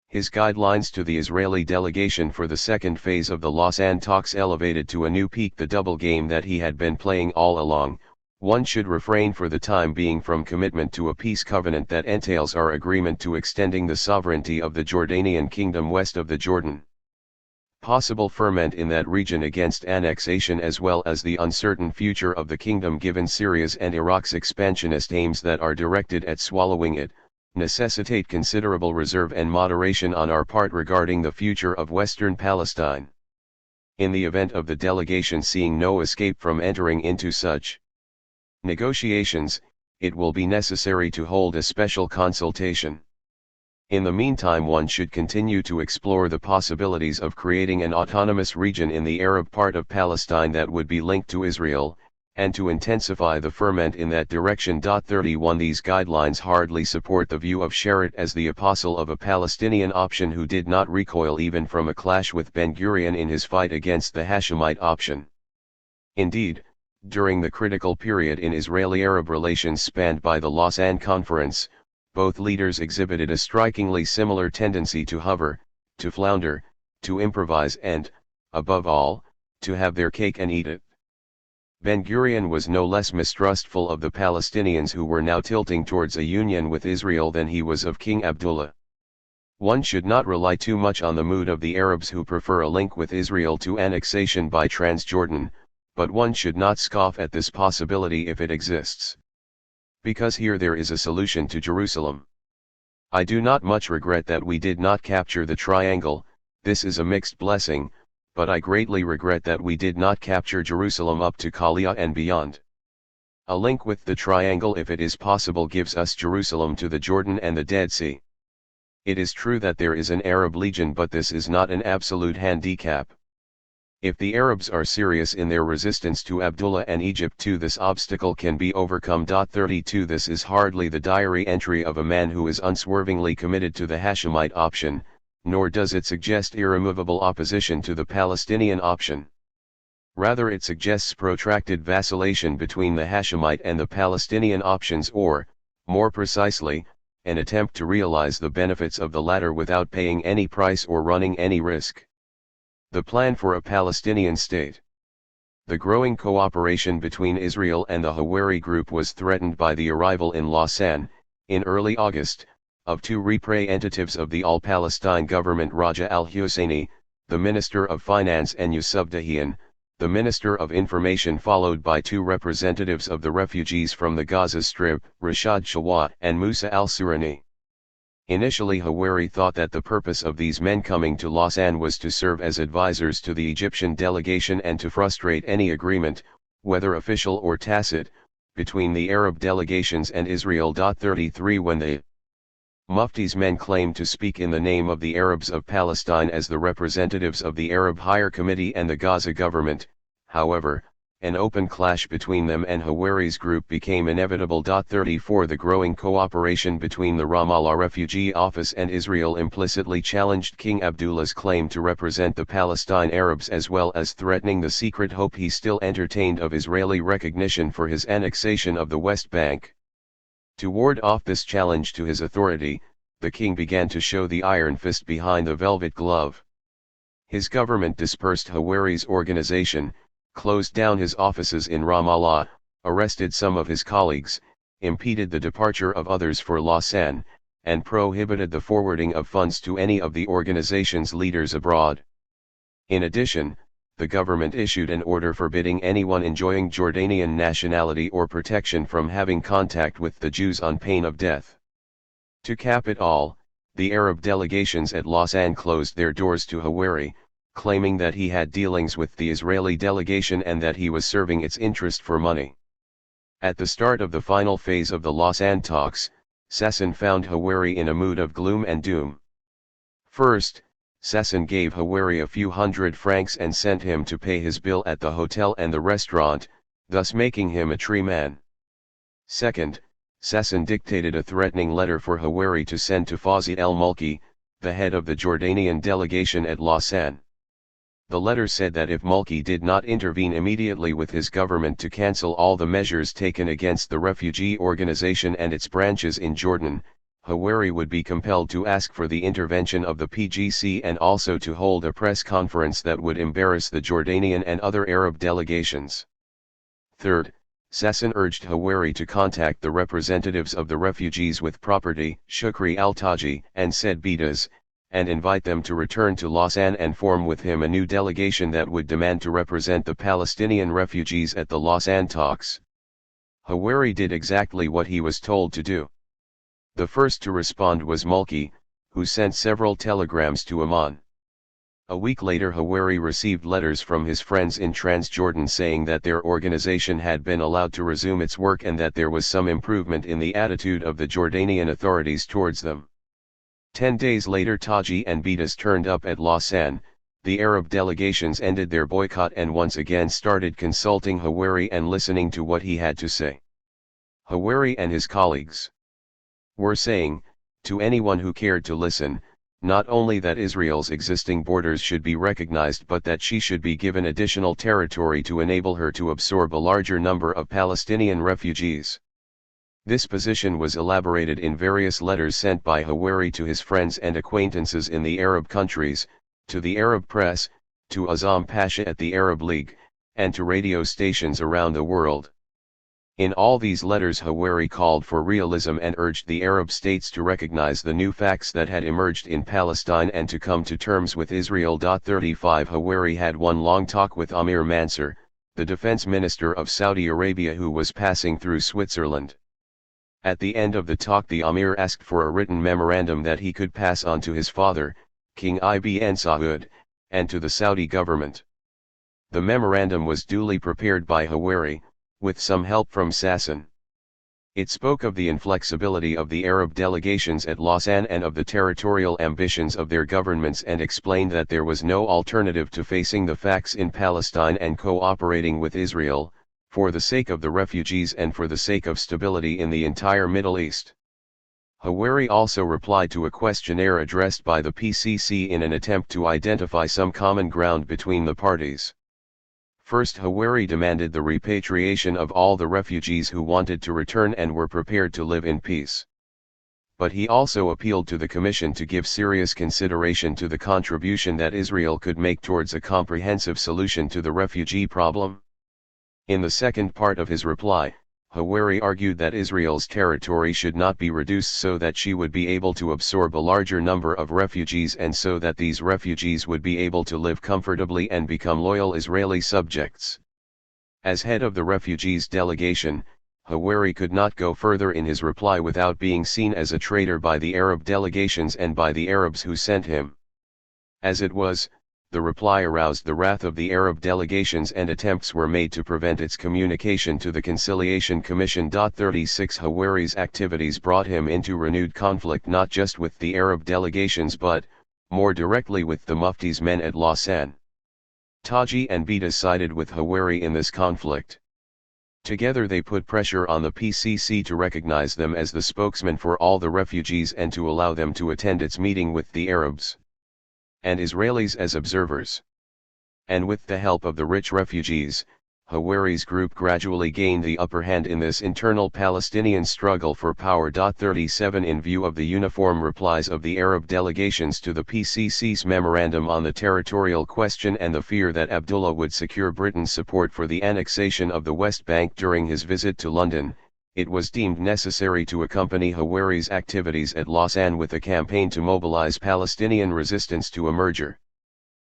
His guidelines to the Israeli delegation for the second phase of the Lausanne talks elevated to a new peak the double game that he had been playing all along. One should refrain for the time being from commitment to a peace covenant that entails our agreement to extending the sovereignty of the Jordanian kingdom west of the Jordan. possible ferment in that region against annexation as well as the uncertain future of the kingdom given Syria's and Iraq's expansionist aims that are directed at swallowing it, necessitate considerable reserve and moderation on our part regarding the future of Western Palestine. In the event of the delegation seeing no escape from entering into such negotiations, it will be necessary to hold a special consultation. In the meantime, one should continue to explore the possibilities of creating an autonomous region in the Arab part of Palestine that would be linked to Israel, and to intensify the ferment in that direction. 31 These guidelines hardly support the view of Sharett as the apostle of a Palestinian option who did not recoil even from a clash with Ben-Gurion in his fight against the Hashemite option. Indeed, during the critical period in Israeli-Arab relations spanned by the Lausanne Conference, both leaders exhibited a strikingly similar tendency to hover, to flounder, to improvise and, above all, to have their cake and eat it. Ben-Gurion was no less mistrustful of the Palestinians who were now tilting towards a union with Israel than he was of King Abdullah. One should not rely too much on the mood of the Arabs who prefer a link with Israel to annexation by Transjordan, but one should not scoff at this possibility if it exists. Because here there is a solution to Jerusalem. I do not much regret that we did not capture the triangle, this is a mixed blessing, but I greatly regret that we did not capture Jerusalem up to Kalia and beyond. A link with the triangle, if it is possible, gives us Jerusalem to the Jordan and the Dead Sea. It is true that there is an Arab legion, but this is not an absolute handicap. If the Arabs are serious in their resistance to Abdullah and Egypt too, this obstacle can be overcome. 32 This is hardly the diary entry of a man who is unswervingly committed to the Hashemite option, nor does it suggest irremovable opposition to the Palestinian option. Rather, it suggests protracted vacillation between the Hashemite and the Palestinian options, or, more precisely, an attempt to realize the benefits of the latter without paying any price or running any risk. The plan for a Palestinian state. The growing cooperation between Israel and the Hawari group was threatened by the arrival in Lausanne, in early August, of two representatives of the All-Palestine government, Raja al-Husseini, the Minister of Finance, and Yusuf Dahian, the Minister of Information, followed by two representatives of the refugees from the Gaza Strip, Rashad Shawat and Musa al-Surani. Initially, Hawari thought that the purpose of these men coming to Lausanne was to serve as advisors to the Egyptian delegation and to frustrate any agreement, whether official or tacit, between the Arab delegations and Israel. 33 When the Mufti's men claimed to speak in the name of the Arabs of Palestine as the representatives of the Arab Higher Committee and the Gaza government, however, an open clash between them and Hawari's group became inevitable. 34 The growing cooperation between the Ramallah Refugee Office and Israel implicitly challenged King Abdullah's claim to represent the Palestine Arabs, as well as threatening the secret hope he still entertained of Israeli recognition for his annexation of the West Bank. To ward off this challenge to his authority, the king began to show the iron fist behind the velvet glove. His government dispersed Hawari's organization, closed down his offices in Ramallah, arrested some of his colleagues, impeded the departure of others for Lausanne, and prohibited the forwarding of funds to any of the organization's leaders abroad. In addition, the government issued an order forbidding anyone enjoying Jordanian nationality or protection from having contact with the Jews on pain of death. To cap it all, the Arab delegations at Lausanne closed their doors to Hawari, claiming that he had dealings with the Israeli delegation and that he was serving its interest for money. At the start of the final phase of the Lausanne talks, Sasson found Hawari in a mood of gloom and doom. First, Sasson gave Hawari a few hundred francs and sent him to pay his bill at the hotel and the restaurant, thus making him a tree man. Second, Sasson dictated a threatening letter for Hawari to send to Fawzi el-Mulki, the head of the Jordanian delegation at Lausanne. The letter said that if Mulki did not intervene immediately with his government to cancel all the measures taken against the refugee organization and its branches in Jordan, Hawari would be compelled to ask for the intervention of the PGC and also to hold a press conference that would embarrass the Jordanian and other Arab delegations. Third, Sasson urged Hawari to contact the representatives of the refugees with property, Shukri al-Taji and Said Bidas, and invite them to return to Lausanne and form with him a new delegation that would demand to represent the Palestinian refugees at the Lausanne talks. Hawari did exactly what he was told to do. The first to respond was Mulki, who sent several telegrams to Amman. A week later Hawari received letters from his friends in Transjordan saying that their organization had been allowed to resume its work and that there was some improvement in the attitude of the Jordanian authorities towards them. 10 days later Taji and Bedas turned up at Lausanne. The Arab delegations ended their boycott and once again started consulting Hawari and listening to what he had to say. Hawari and his colleagues were saying, to anyone who cared to listen, not only that Israel's existing borders should be recognized but that she should be given additional territory to enable her to absorb a larger number of Palestinian refugees. This position was elaborated in various letters sent by Hawari to his friends and acquaintances in the Arab countries, to the Arab press, to Azam Pasha at the Arab League, and to radio stations around the world. In all these letters Hawari called for realism and urged the Arab states to recognize the new facts that had emerged in Palestine and to come to terms with Israel. 35 Hawari had one long talk with Amir Mansur, the defense minister of Saudi Arabia who was passing through Switzerland. At the end of the talk the Amir asked for a written memorandum that he could pass on to his father, King Ibn Saud, and to the Saudi government. The memorandum was duly prepared by Hawari, with some help from Sasson. It spoke of the inflexibility of the Arab delegations at Lausanne and of the territorial ambitions of their governments and explained that there was no alternative to facing the facts in Palestine and cooperating with Israel, for the sake of the refugees and for the sake of stability in the entire Middle East. Hawari also replied to a questionnaire addressed by the PCC in an attempt to identify some common ground between the parties. First, Hawari demanded the repatriation of all the refugees who wanted to return and were prepared to live in peace. But he also appealed to the Commission to give serious consideration to the contribution that Israel could make towards a comprehensive solution to the refugee problem. In the second part of his reply, Hawari argued that Israel's territory should not be reduced so that she would be able to absorb a larger number of refugees and so that these refugees would be able to live comfortably and become loyal Israeli subjects. As head of the refugees delegation, Hawari could not go further in his reply without being seen as a traitor by the Arab delegations and by the Arabs who sent him. As it was, the reply aroused the wrath of the Arab delegations and attempts were made to prevent its communication to the Conciliation Commission. 36 Hawari's activities brought him into renewed conflict not just with the Arab delegations but, more directly with the Mufti's men at Lausanne. Taji and Bedas sided with Hawari in this conflict. Together they put pressure on the PCC to recognize them as the spokesman for all the refugees and to allow them to attend its meeting with the Arabs and Israelis as observers. And with the help of the rich refugees, Hawari's group gradually gained the upper hand in this internal Palestinian struggle for power. 37 In view of the uniform replies of the Arab delegations to the PCC's memorandum on the territorial question and the fear that Abdullah would secure Britain's support for the annexation of the West Bank during his visit to London, it was deemed necessary to accompany Hawari's activities at Lausanne with a campaign to mobilize Palestinian resistance to a merger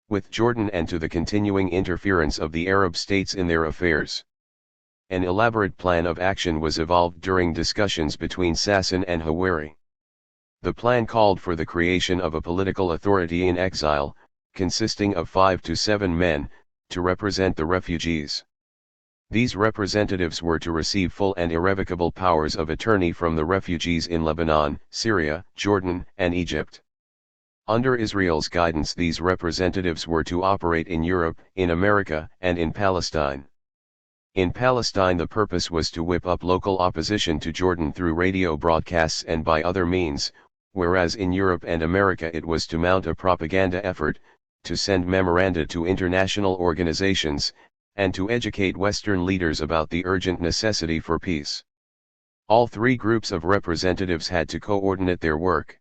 with Jordan and to the continuing interference of the Arab states in their affairs. An elaborate plan of action was evolved during discussions between Sasson and Hawari. The plan called for the creation of a political authority in exile, consisting of 5 to 7 men, to represent the refugees. These representatives were to receive full and irrevocable powers of attorney from the refugees in Lebanon, Syria, Jordan, and Egypt. Under Israel's guidance these representatives were to operate in Europe, in America, and in Palestine. In Palestine the purpose was to whip up local opposition to Jordan through radio broadcasts and by other means, whereas in Europe and America it was to mount a propaganda effort, to send memoranda to international organizations, and to educate Western leaders about the urgent necessity for peace. All three groups of representatives had to coordinate their work.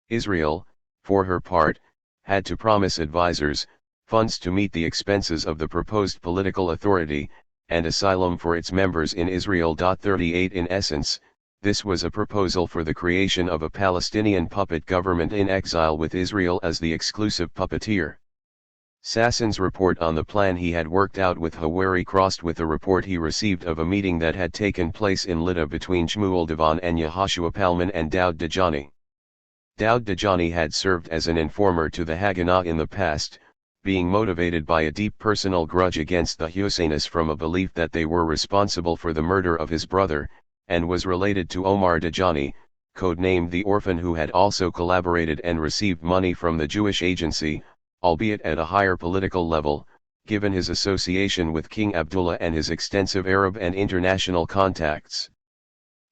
Israel, for her part, had to promise advisors, funds to meet the expenses of the proposed political authority, and asylum for its members in Israel. 38 In essence, This was a proposal for the creation of a Palestinian puppet government in exile with Israel as the exclusive puppeteer. Sassoon's report on the plan he had worked out with Hawari crossed with the report he received of a meeting that had taken place in Lydda between Shmuel Divan and Yehoshua Palman and Daud Dajani. Daud Dajani had served as an informer to the Haganah in the past, being motivated by a deep personal grudge against the Husainists from a belief that they were responsible for the murder of his brother, and was related to Omar Dajani, codenamed the Orphan, who had also collaborated and received money from the Jewish Agency, albeit at a higher political level, given his association with King Abdullah and his extensive Arab and international contacts.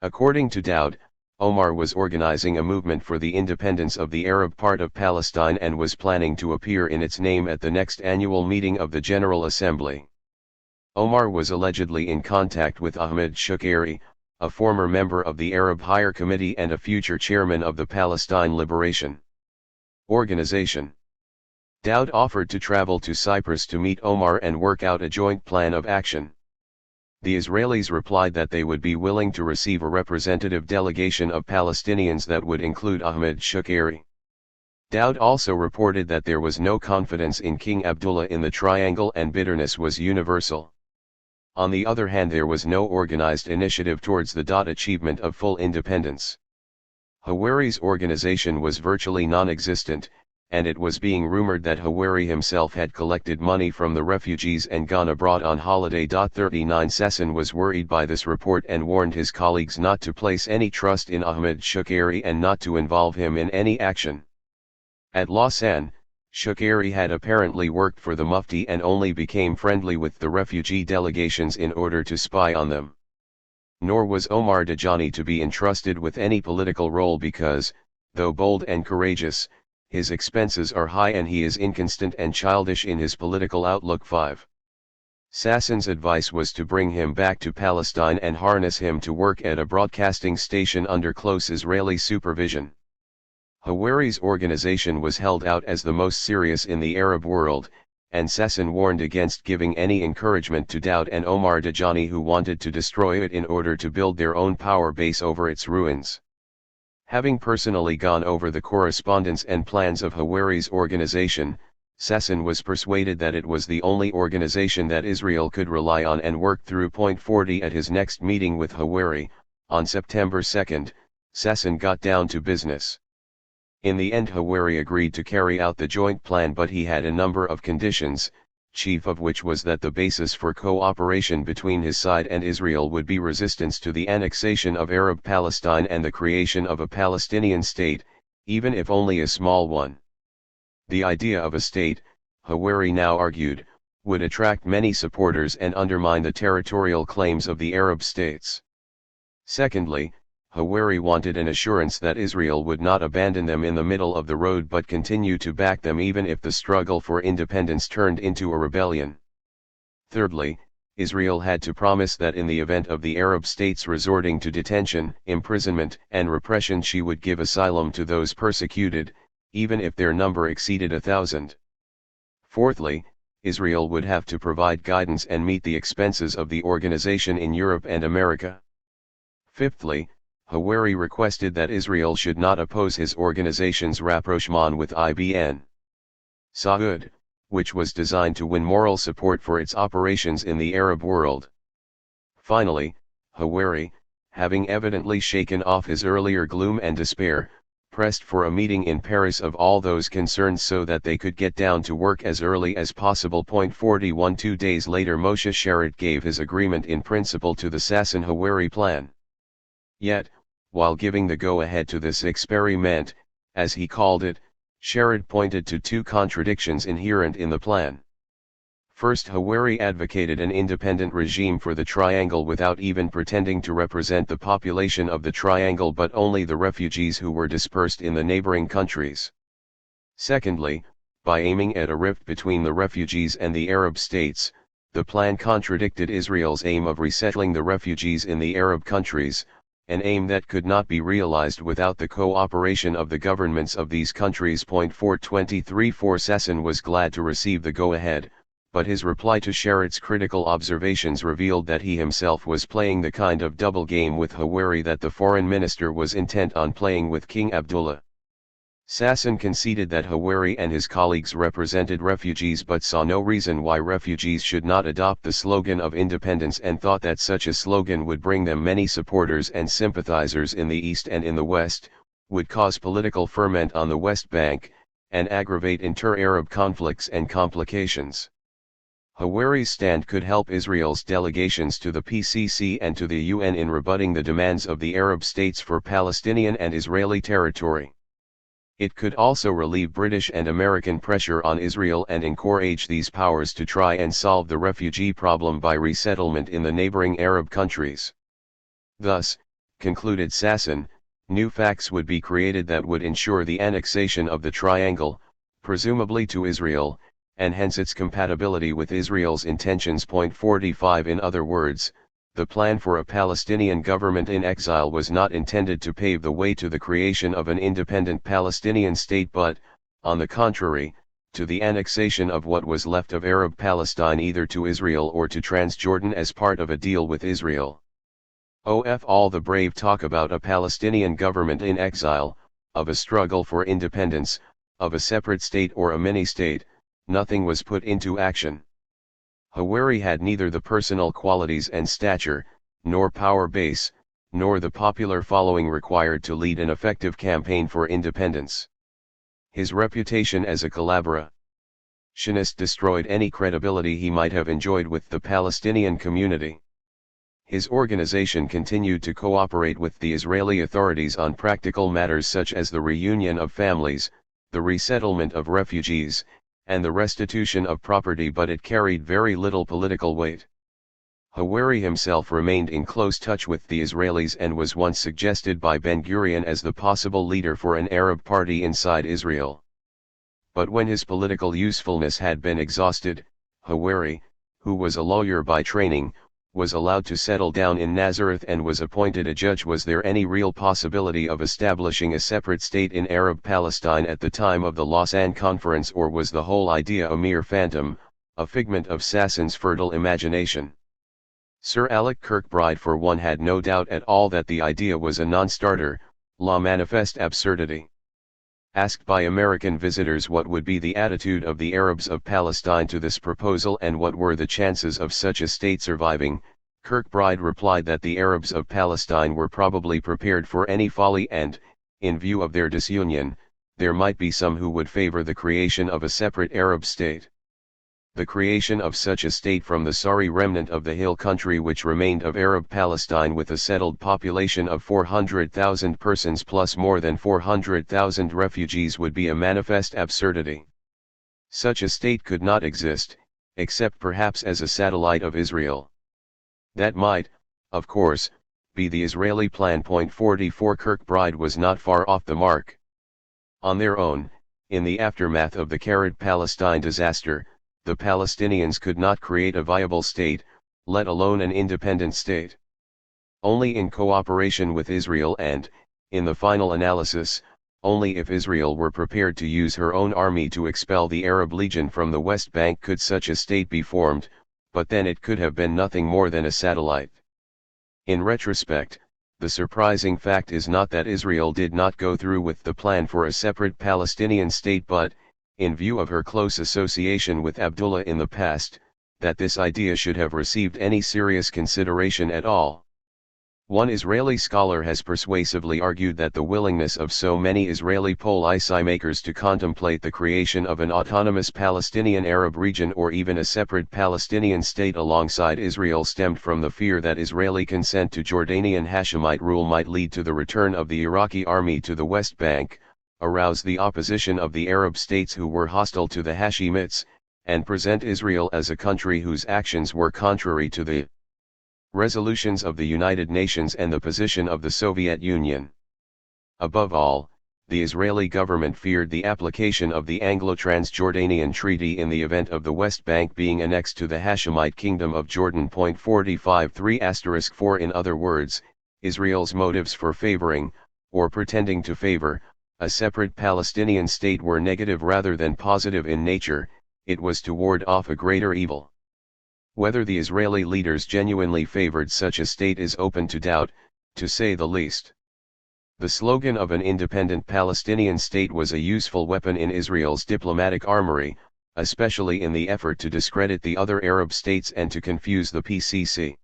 According to Daud, Omar was organizing a movement for the independence of the Arab part of Palestine and was planning to appear in its name at the next annual meeting of the General Assembly. Omar was allegedly in contact with Ahmed Shukairy, a former member of the Arab Higher Committee and a future chairman of the Palestine Liberation Organization. Daud offered to travel to Cyprus to meet Omar and work out a joint plan of action. The Israelis replied that they would be willing to receive a representative delegation of Palestinians that would include Ahmed Shukairy. Daud also reported that there was no confidence in King Abdullah in the triangle and bitterness was universal. On the other hand, there was no organized initiative towards the achievement of full independence. Hawari's organization was virtually non-existent, and it was being rumored that Hawari himself had collected money from the refugees and gone abroad on holiday. 39 Sassoon was worried by this report and warned his colleagues not to place any trust in Ahmed Shukairy and not to involve him in any action. At Lausanne, Shukairy had apparently worked for the Mufti and only became friendly with the refugee delegations in order to spy on them. Nor was Omar Dajani to be entrusted with any political role because, though bold and courageous, his expenses are high and he is inconstant and childish in his political outlook. 5. Sassoon's advice was to bring him back to Palestine and harness him to work at a broadcasting station under close Israeli supervision. Hawari's organization was held out as the most serious in the Arab world, and Sassoon warned against giving any encouragement to Daud and Omar Dajani, who wanted to destroy it in order to build their own power base over its ruins. Having personally gone over the correspondence and plans of Hawari's organization, Sassoon was persuaded that it was the only organization that Israel could rely on and worked through. 40 At his next meeting with Hawari, on September 2, Sassoon got down to business. In the end, Hawari agreed to carry out the joint plan, but he had a number of conditions, chief of which was that the basis for cooperation between his side and Israel would be resistance to the annexation of Arab Palestine and the creation of a Palestinian state, even if only a small one. The idea of a state, Hawari now argued, would attract many supporters and undermine the territorial claims of the Arab states. Secondly, Hawari wanted an assurance that Israel would not abandon them in the middle of the road but continue to back them even if the struggle for independence turned into a rebellion. Thirdly, Israel had to promise that in the event of the Arab states resorting to detention, imprisonment, and repression, she would give asylum to those persecuted, even if their number exceeded 1,000. Fourthly, Israel would have to provide guidance and meet the expenses of the organization in Europe and America. Fifthly, Hawari requested that Israel should not oppose his organization's rapprochement with Ibn Saud, which was designed to win moral support for its operations in the Arab world. Finally, Hawari, having evidently shaken off his earlier gloom and despair, pressed for a meeting in Paris of all those concerned so that they could get down to work as early as possible. 41 2 days later, Moshe Sharett gave his agreement in principle to the Sassoon-Hawari plan. Yet, while giving the go-ahead to this experiment, as he called it, Sharett pointed to two contradictions inherent in the plan. First, Hawari advocated an independent regime for the triangle without even pretending to represent the population of the triangle but only the refugees who were dispersed in the neighboring countries. Secondly, by aiming at a rift between the refugees and the Arab states, the plan contradicted Israel's aim of resettling the refugees in the Arab countries, an aim that could not be realized without the cooperation of the governments of these countries. 423 4 Sassoon was glad to receive the go-ahead, but his reply to Sharrat's critical observations revealed that he himself was playing the kind of double game with Hawari that the foreign minister was intent on playing with King Abdullah. Sasson conceded that Hawari and his colleagues represented refugees but saw no reason why refugees should not adopt the slogan of independence and thought that such a slogan would bring them many supporters and sympathizers in the East and in the West, would cause political ferment on the West Bank, and aggravate inter-Arab conflicts and complications. Hawari's stand could help Israel's delegations to the PCC and to the UN in rebutting the demands of the Arab states for Palestinian and Israeli territory. It could also relieve British and American pressure on Israel and encourage these powers to try and solve the refugee problem by resettlement in the neighboring Arab countries. Thus, concluded Sasson, new facts would be created that would ensure the annexation of the triangle, presumably to Israel, and hence its compatibility with Israel's intentions. 45 In other words, the plan for a Palestinian government in exile was not intended to pave the way to the creation of an independent Palestinian state but, on the contrary, to the annexation of what was left of Arab Palestine either to Israel or to Transjordan as part of a deal with Israel. All the brave talk about a Palestinian government in exile, of a struggle for independence, of a separate state or a mini-state, nothing was put into action. Hawari had neither the personal qualities and stature, nor power base, nor the popular following required to lead an effective campaign for independence. His reputation as a collaborationist destroyed any credibility he might have enjoyed with the Palestinian community. His organization continued to cooperate with the Israeli authorities on practical matters such as the reunion of families, the resettlement of refugees, and the restitution of property, but it carried very little political weight. Hawari himself remained in close touch with the Israelis and was once suggested by Ben-Gurion as the possible leader for an Arab party inside Israel. But when his political usefulness had been exhausted, Hawari, who was a lawyer by training, was allowed to settle down in Nazareth and was appointed a judge. Was there any real possibility of establishing a separate state in Arab Palestine at the time of the Lausanne Conference, or was the whole idea a mere phantom, a figment of Sasson's fertile imagination? Sir Alec Kirkbride for one had no doubt at all that the idea was a non-starter, la manifeste absurdity. Asked by American visitors what would be the attitude of the Arabs of Palestine to this proposal and what were the chances of such a state surviving, Kirkbride replied that the Arabs of Palestine were probably prepared for any folly and, in view of their disunion, there might be some who would favor the creation of a separate Arab state. The creation of such a state from the sorry remnant of the hill country which remained of Arab Palestine with a settled population of 400,000 persons plus more than 400,000 refugees would be a manifest absurdity. Such a state could not exist, except perhaps as a satellite of Israel. That might, of course, be the Israeli plan. 44 Kirkbride was not far off the mark. On their own, in the aftermath of the Carrot Palestine disaster, the Palestinians could not create a viable state, let alone an independent state. Only in cooperation with Israel and, in the final analysis, only if Israel were prepared to use her own army to expel the Arab Legion from the West Bank could such a state be formed, but then it could have been nothing more than a satellite. In retrospect, the surprising fact is not that Israel did not go through with the plan for a separate Palestinian state but, in view of her close association with Abdullah in the past, that this idea should have received any serious consideration at all. One Israeli scholar has persuasively argued that the willingness of so many Israeli policymakers to contemplate the creation of an autonomous Palestinian Arab region or even a separate Palestinian state alongside Israel stemmed from the fear that Israeli consent to Jordanian Hashemite rule might lead to the return of the Iraqi army to the West Bank, arouse the opposition of the Arab states who were hostile to the Hashemites, and present Israel as a country whose actions were contrary to the resolutions of the United Nations and the position of the Soviet Union. Above all, the Israeli government feared the application of the Anglo-Transjordanian Treaty in the event of the West Bank being annexed to the Hashemite Kingdom of Jordan. 45(3)(4). In other words, Israel's motives for favoring, or pretending to favor, a separate Palestinian state were negative rather than positive in nature. it was to ward off a greater evil. Whether the Israeli leaders genuinely favored such a state is open to doubt, to say the least. The slogan of an independent Palestinian state was a useful weapon in Israel's diplomatic armory, especially in the effort to discredit the other Arab states and to confuse the PCC.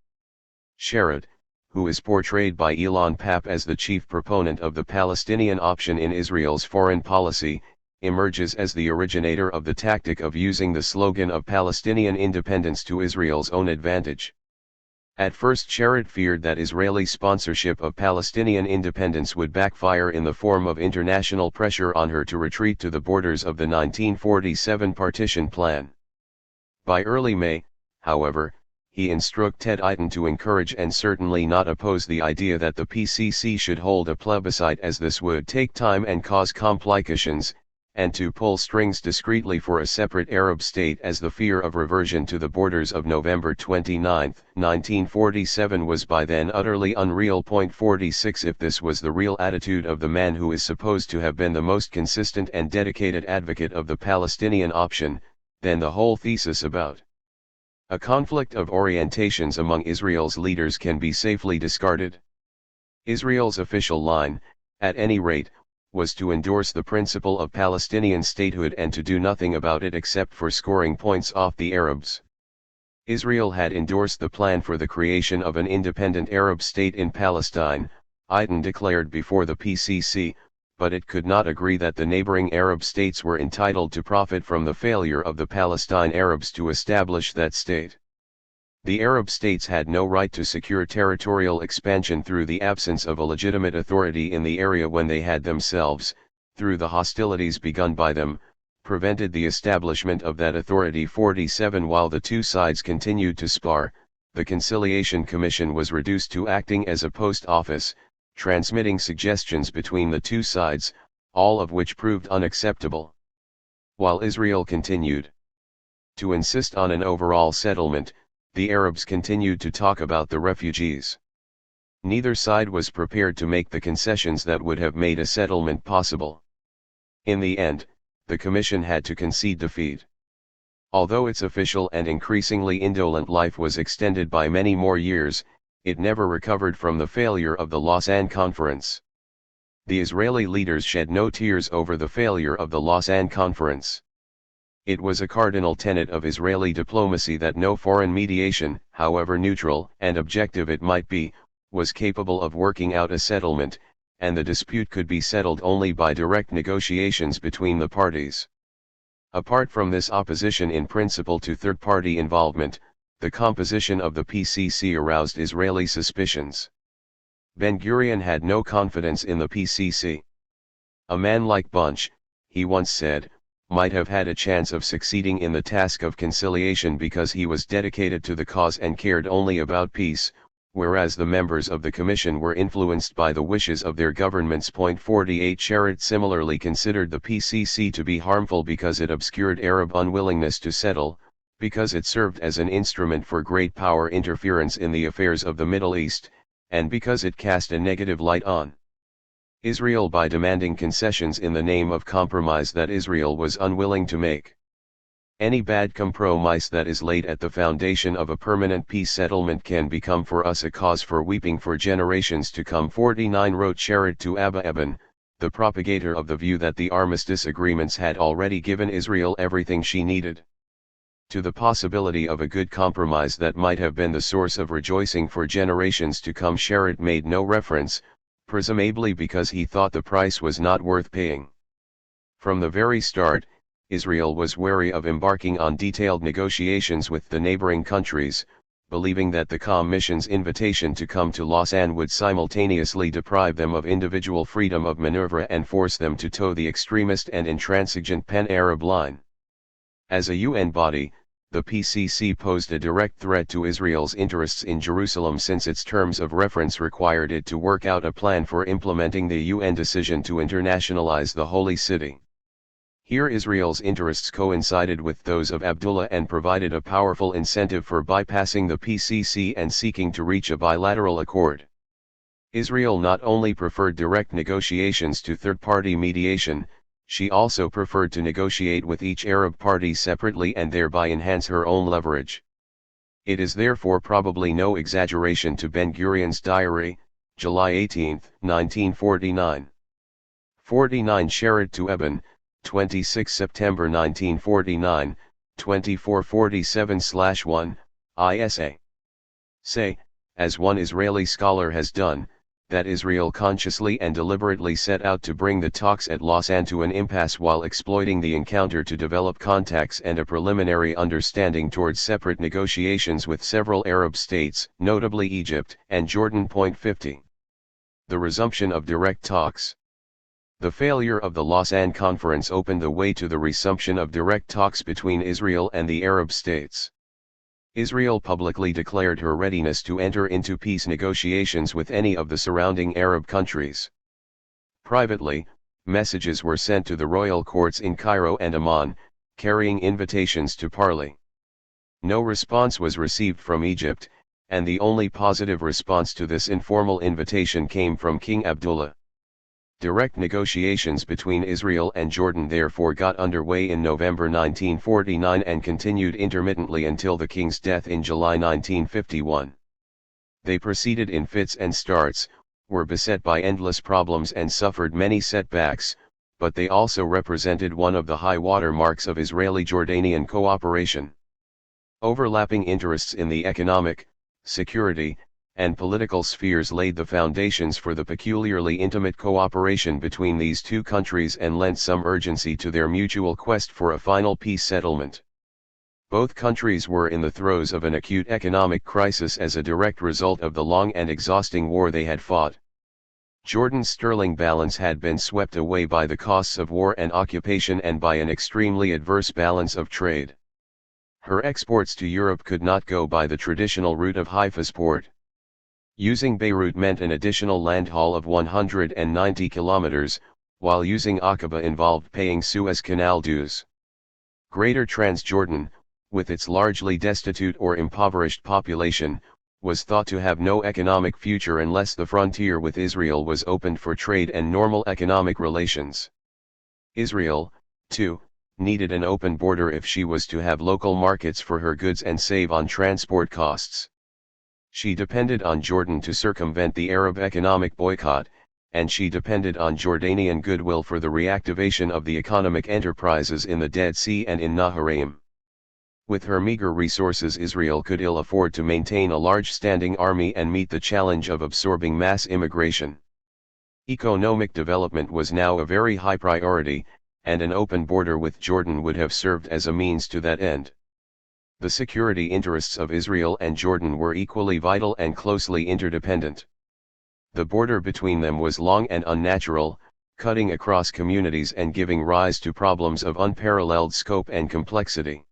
Sharad, who is portrayed by Elon Papp as the chief proponent of the Palestinian option in Israel's foreign policy, emerges as the originator of the tactic of using the slogan of Palestinian independence to Israel's own advantage. At first Sharad feared that Israeli sponsorship of Palestinian independence would backfire in the form of international pressure on her to retreat to the borders of the 1947 partition plan. By early May, however, he instructed Eitan to encourage and certainly not oppose the idea that the PCC should hold a plebiscite, as this would take time and cause complications, and to pull strings discreetly for a separate Arab state, as the fear of reversion to the borders of November 29, 1947 was by then utterly unreal. 46 If this was the real attitude of the man who is supposed to have been the most consistent and dedicated advocate of the Palestinian option, then the whole thesis about a conflict of orientations among Israel's leaders can be safely discarded. Israel's official line, at any rate, was to endorse the principle of Palestinian statehood and to do nothing about it except for scoring points off the Arabs. Israel had endorsed the plan for the creation of an independent Arab state in Palestine, Eitan declared before the PCC, but it could not agree that the neighboring Arab states were entitled to profit from the failure of the Palestine Arabs to establish that state. The Arab states had no right to secure territorial expansion through the absence of a legitimate authority in the area when they had themselves, through the hostilities begun by them, prevented the establishment of that authority. 47 While the two sides continued to spar, the Conciliation Commission was reduced to acting as a post office, transmitting suggestions between the two sides, all of which proved unacceptable. While Israel continued to insist on an overall settlement, the Arabs continued to talk about the refugees. Neither side was prepared to make the concessions that would have made a settlement possible. In the end, the Commission had to concede defeat. Although its official and increasingly indolent life was extended by many more years, it never recovered from the failure of the Lausanne Conference. The Israeli leaders shed no tears over the failure of the Lausanne Conference. It was a cardinal tenet of Israeli diplomacy that no foreign mediation, however neutral and objective it might be, was capable of working out a settlement, and the dispute could be settled only by direct negotiations between the parties. Apart from this opposition in principle to third-party involvement, the composition of the PCC aroused Israeli suspicions. Ben-Gurion had no confidence in the PCC. A man like Bunch, he once said, might have had a chance of succeeding in the task of conciliation because he was dedicated to the cause and cared only about peace, whereas the members of the Commission were influenced by the wishes of their governments. 48 Sharad similarly considered the PCC to be harmful because it obscured Arab unwillingness to settle, because it served as an instrument for great power interference in the affairs of the Middle East, and because it cast a negative light on Israel by demanding concessions in the name of compromise that Israel was unwilling to make. Any bad compromise that is laid at the foundation of a permanent peace settlement can become for us a cause for weeping for generations to come. 49 wrote Sharad to Abba Eban, the propagator of the view that the armistice agreements had already given Israel everything she needed. To the possibility of a good compromise that might have been the source of rejoicing for generations to come Sharad made no reference, presumably because he thought the price was not worth paying. From the very start, Israel was wary of embarking on detailed negotiations with the neighboring countries, believing that the Commission's invitation to come to Lausanne would simultaneously deprive them of individual freedom of maneuver and force them to toe the extremist and intransigent pan-Arab line. As a UN body, the PCC posed a direct threat to Israel's interests in Jerusalem since its terms of reference required it to work out a plan for implementing the UN decision to internationalize the Holy City. Here Israel's interests coincided with those of Abdullah and provided a powerful incentive for bypassing the PCC and seeking to reach a bilateral accord. Israel not only preferred direct negotiations to third-party mediation, She also preferred to negotiate with each Arab party separately and thereby enhance her own leverage. It is therefore probably no exaggeration to Ben-Gurion's diary, July 18, 1949. 49 Sherid to Eben, 26 September 1949, 2447/1, ISA. Say, as one Israeli scholar has done, that Israel consciously and deliberately set out to bring the talks at Lausanne to an impasse while exploiting the encounter to develop contacts and a preliminary understanding towards separate negotiations with several Arab states, notably Egypt and Jordan. 50. The resumption of direct talks. The failure of the Lausanne Conference opened the way to the resumption of direct talks between Israel and the Arab states. Israel publicly declared her readiness to enter into peace negotiations with any of the surrounding Arab countries. Privately, messages were sent to the royal courts in Cairo and Amman, carrying invitations to parley. No response was received from Egypt, and the only positive response to this informal invitation came from King Abdullah. Direct negotiations between Israel and Jordan therefore got underway in November 1949 and continued intermittently until the king's death in July 1951. They proceeded in fits and starts, were beset by endless problems and suffered many setbacks, but they also represented one of the high water marks of Israeli-Jordanian cooperation. Overlapping interests in the economic, security, and political spheres laid the foundations for the peculiarly intimate cooperation between these two countries and lent some urgency to their mutual quest for a final peace settlement. Both countries were in the throes of an acute economic crisis as a direct result of the long and exhausting war they had fought. Jordan's sterling balance had been swept away by the costs of war and occupation and by an extremely adverse balance of trade. Her exports to Europe could not go by the traditional route of Haifa's port. Using Beirut meant an additional land haul of 190 kilometers, while using Aqaba involved paying Suez Canal dues. Greater Transjordan, with its largely destitute or impoverished population, was thought to have no economic future unless the frontier with Israel was opened for trade and normal economic relations. Israel, too, needed an open border if she was to have local markets for her goods and save on transport costs. She depended on Jordan to circumvent the Arab economic boycott, and she depended on Jordanian goodwill for the reactivation of the economic enterprises in the Dead Sea and in Naharaim. With her meager resources, Israel could ill afford to maintain a large standing army and meet the challenge of absorbing mass immigration. Economic development was now a very high priority, and an open border with Jordan would have served as a means to that end. The security interests of Israel and Jordan were equally vital and closely interdependent. The border between them was long and unnatural, cutting across communities and giving rise to problems of unparalleled scope and complexity.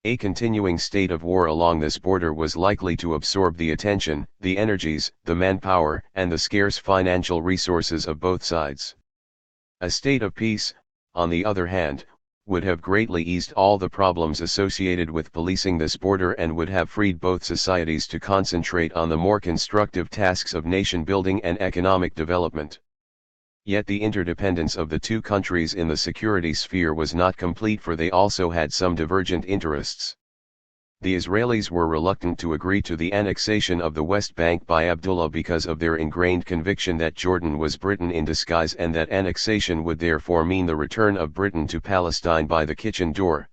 A continuing state of war along this border was likely to absorb the attention, the energies, the manpower, and the scarce financial resources of both sides. A state of peace, on the other hand, would have greatly eased all the problems associated with policing this border and would have freed both societies to concentrate on the more constructive tasks of nation building and economic development. Yet the interdependence of the two countries in the security sphere was not complete, for they also had some divergent interests. The Israelis were reluctant to agree to the annexation of the West Bank by Abdullah because of their ingrained conviction that Jordan was Britain in disguise and that annexation would therefore mean the return of Britain to Palestine by the kitchen door.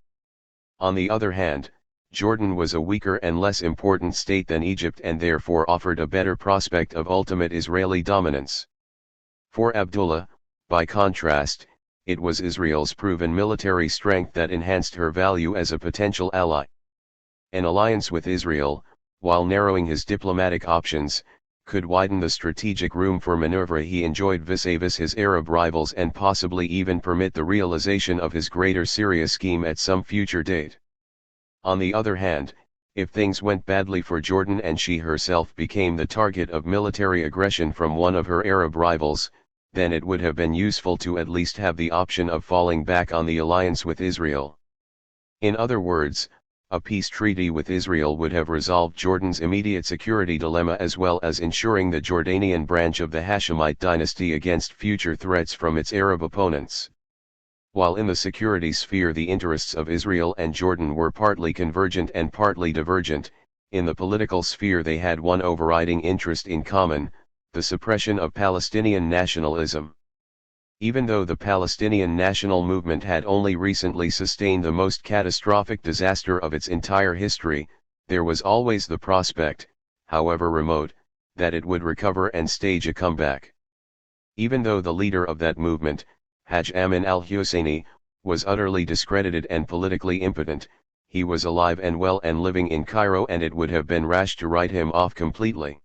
On the other hand, Jordan was a weaker and less important state than Egypt and therefore offered a better prospect of ultimate Israeli dominance. For Abdullah, by contrast, it was Israel's proven military strength that enhanced her value as a potential ally. An alliance with Israel, while narrowing his diplomatic options, could widen the strategic room for maneuver he enjoyed vis-a-vis his Arab rivals and possibly even permit the realization of his greater Syria scheme at some future date. On the other hand, if things went badly for Jordan and she herself became the target of military aggression from one of her Arab rivals, then it would have been useful to at least have the option of falling back on the alliance with Israel. In other words, a peace treaty with Israel would have resolved Jordan's immediate security dilemma as well as ensuring the Jordanian branch of the Hashemite dynasty against future threats from its Arab opponents. While in the security sphere the interests of Israel and Jordan were partly convergent and partly divergent, in the political sphere they had one overriding interest in common: the suppression of Palestinian nationalism. Even though the Palestinian national movement had only recently sustained the most catastrophic disaster of its entire history, there was always the prospect, however remote, that it would recover and stage a comeback. Even though the leader of that movement, Haj Amin al-Husseini, was utterly discredited and politically impotent, he was alive and well and living in Cairo, and it would have been rash to write him off completely.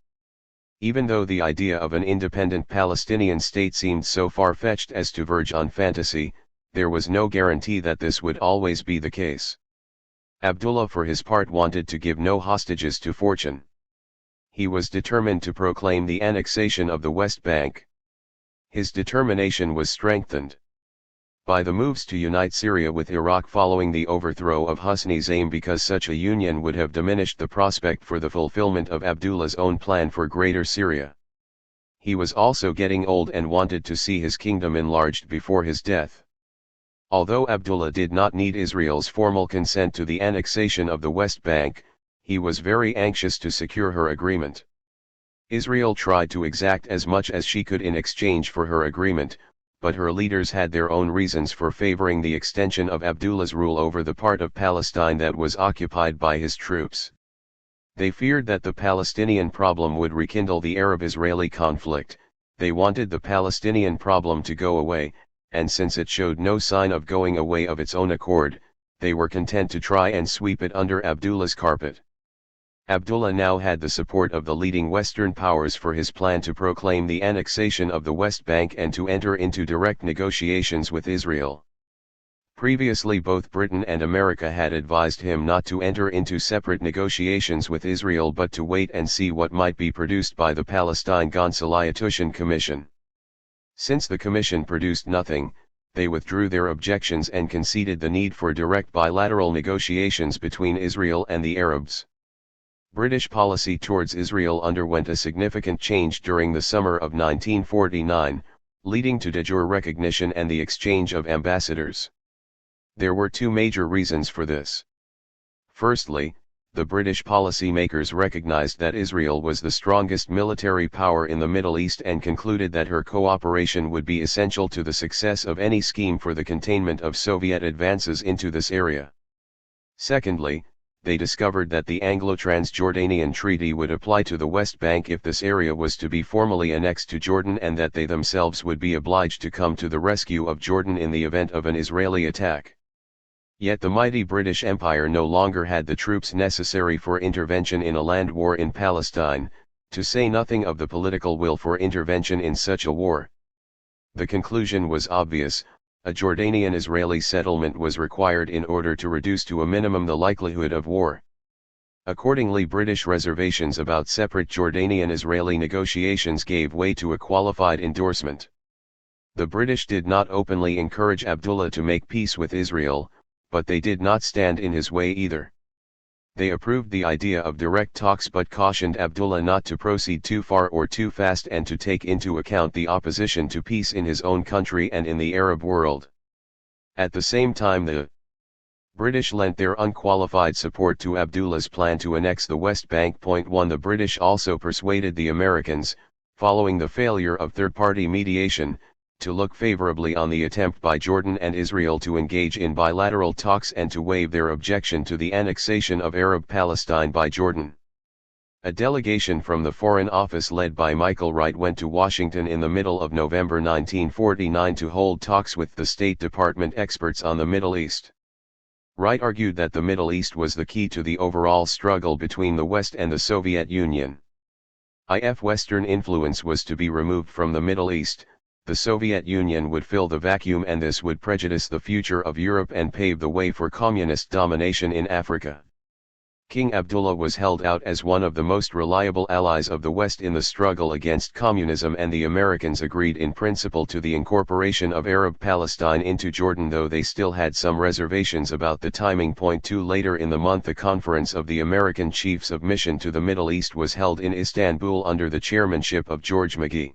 Even though the idea of an independent Palestinian state seemed so far-fetched as to verge on fantasy, there was no guarantee that this would always be the case. Abdullah for his part wanted to give no hostages to fortune. He was determined to proclaim the annexation of the West Bank. His determination was strengthened by the moves to unite Syria with Iraq following the overthrow of Husni's aim, because such a union would have diminished the prospect for the fulfillment of Abdullah's own plan for Greater Syria. He was also getting old and wanted to see his kingdom enlarged before his death. Although Abdullah did not need Israel's formal consent to the annexation of the West Bank, he was very anxious to secure her agreement. Israel tried to exact as much as she could in exchange for her agreement, but her leaders had their own reasons for favoring the extension of Abdullah's rule over the part of Palestine that was occupied by his troops. They feared that the Palestinian problem would rekindle the Arab-Israeli conflict. They wanted the Palestinian problem to go away, and since it showed no sign of going away of its own accord, they were content to try and sweep it under Abdullah's carpet. Abdullah now had the support of the leading Western powers for his plan to proclaim the annexation of the West Bank and to enter into direct negotiations with Israel. Previously both Britain and America had advised him not to enter into separate negotiations with Israel but to wait and see what might be produced by the Palestine Conciliation Commission. Since the commission produced nothing, they withdrew their objections and conceded the need for direct bilateral negotiations between Israel and the Arabs. British policy towards Israel underwent a significant change during the summer of 1949, leading to de jure recognition and the exchange of ambassadors. There were two major reasons for this. Firstly, the British policymakers recognized that Israel was the strongest military power in the Middle East and concluded that her cooperation would be essential to the success of any scheme for the containment of Soviet advances into this area. Secondly, they discovered that the Anglo-Transjordanian Treaty would apply to the West Bank if this area was to be formally annexed to Jordan, and that they themselves would be obliged to come to the rescue of Jordan in the event of an Israeli attack. Yet the mighty British Empire no longer had the troops necessary for intervention in a land war in Palestine, to say nothing of the political will for intervention in such a war. The conclusion was obvious: a Jordanian-Israeli settlement was required in order to reduce to a minimum the likelihood of war. Accordingly, British reservations about separate Jordanian-Israeli negotiations gave way to a qualified endorsement. The British did not openly encourage Abdullah to make peace with Israel, but they did not stand in his way either. They approved the idea of direct talks but cautioned Abdullah not to proceed too far or too fast and to take into account the opposition to peace in his own country and in the Arab world. At the same time, the British lent their unqualified support to Abdullah's plan to annex the West Bank. 1. The British also persuaded the Americans, following the failure of third-party mediation, to look favorably on the attempt by Jordan and Israel to engage in bilateral talks and to waive their objection to the annexation of Arab Palestine by Jordan. A delegation from the Foreign Office led by Michael Wright went to Washington in the middle of November 1949 to hold talks with the State Department experts on the Middle East. Wright argued that the Middle East was the key to the overall struggle between the West and the Soviet Union. If Western influence was to be removed from the Middle East, the Soviet Union would fill the vacuum, and this would prejudice the future of Europe and pave the way for communist domination in Africa. King Abdullah was held out as one of the most reliable allies of the West in the struggle against communism, and the Americans agreed in principle to the incorporation of Arab Palestine into Jordan, though they still had some reservations about the timing. 2. Later in the month, a conference of the American Chiefs of Mission to the Middle East was held in Istanbul under the chairmanship of George McGee.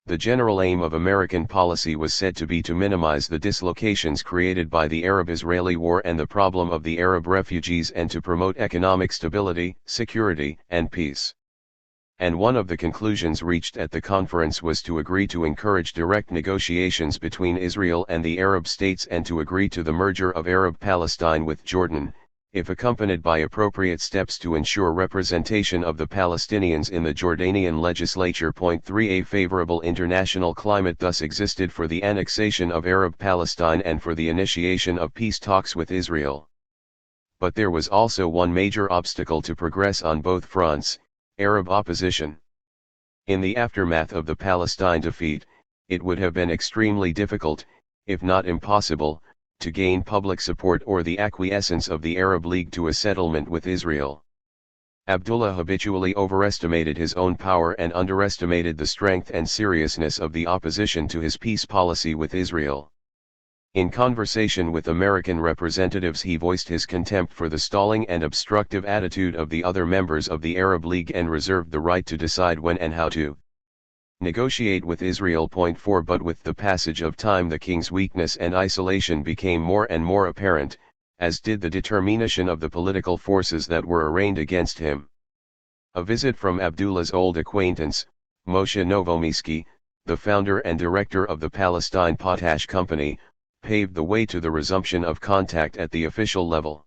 The general aim of American policy was said to be to minimize the dislocations created by the Arab-Israeli war and the problem of the Arab refugees and to promote economic stability, security, and peace. And one of the conclusions reached at the conference was to agree to encourage direct negotiations between Israel and the Arab states and to agree to the merger of Arab Palestine with Jordan, if accompanied by appropriate steps to ensure representation of the Palestinians in the Jordanian legislature. 3. A favorable international climate thus existed for the annexation of Arab Palestine and for the initiation of peace talks with Israel. But there was also one major obstacle to progress on both fronts: Arab opposition. In the aftermath of the Palestine defeat, it would have been extremely difficult, if not impossible, to gain public support or the acquiescence of the Arab League to a settlement with Israel. Abdullah habitually overestimated his own power and underestimated the strength and seriousness of the opposition to his peace policy with Israel. In conversation with American representatives, he voiced his contempt for the stalling and obstructive attitude of the other members of the Arab League and reserved the right to decide when and how to negotiate with Israel. 4. But with the passage of time the king's weakness and isolation became more and more apparent, as did the determination of the political forces that were arrayed against him. A visit from Abdullah's old acquaintance, Moshe Novomysky, the founder and director of the Palestine Potash Company, paved the way to the resumption of contact at the official level.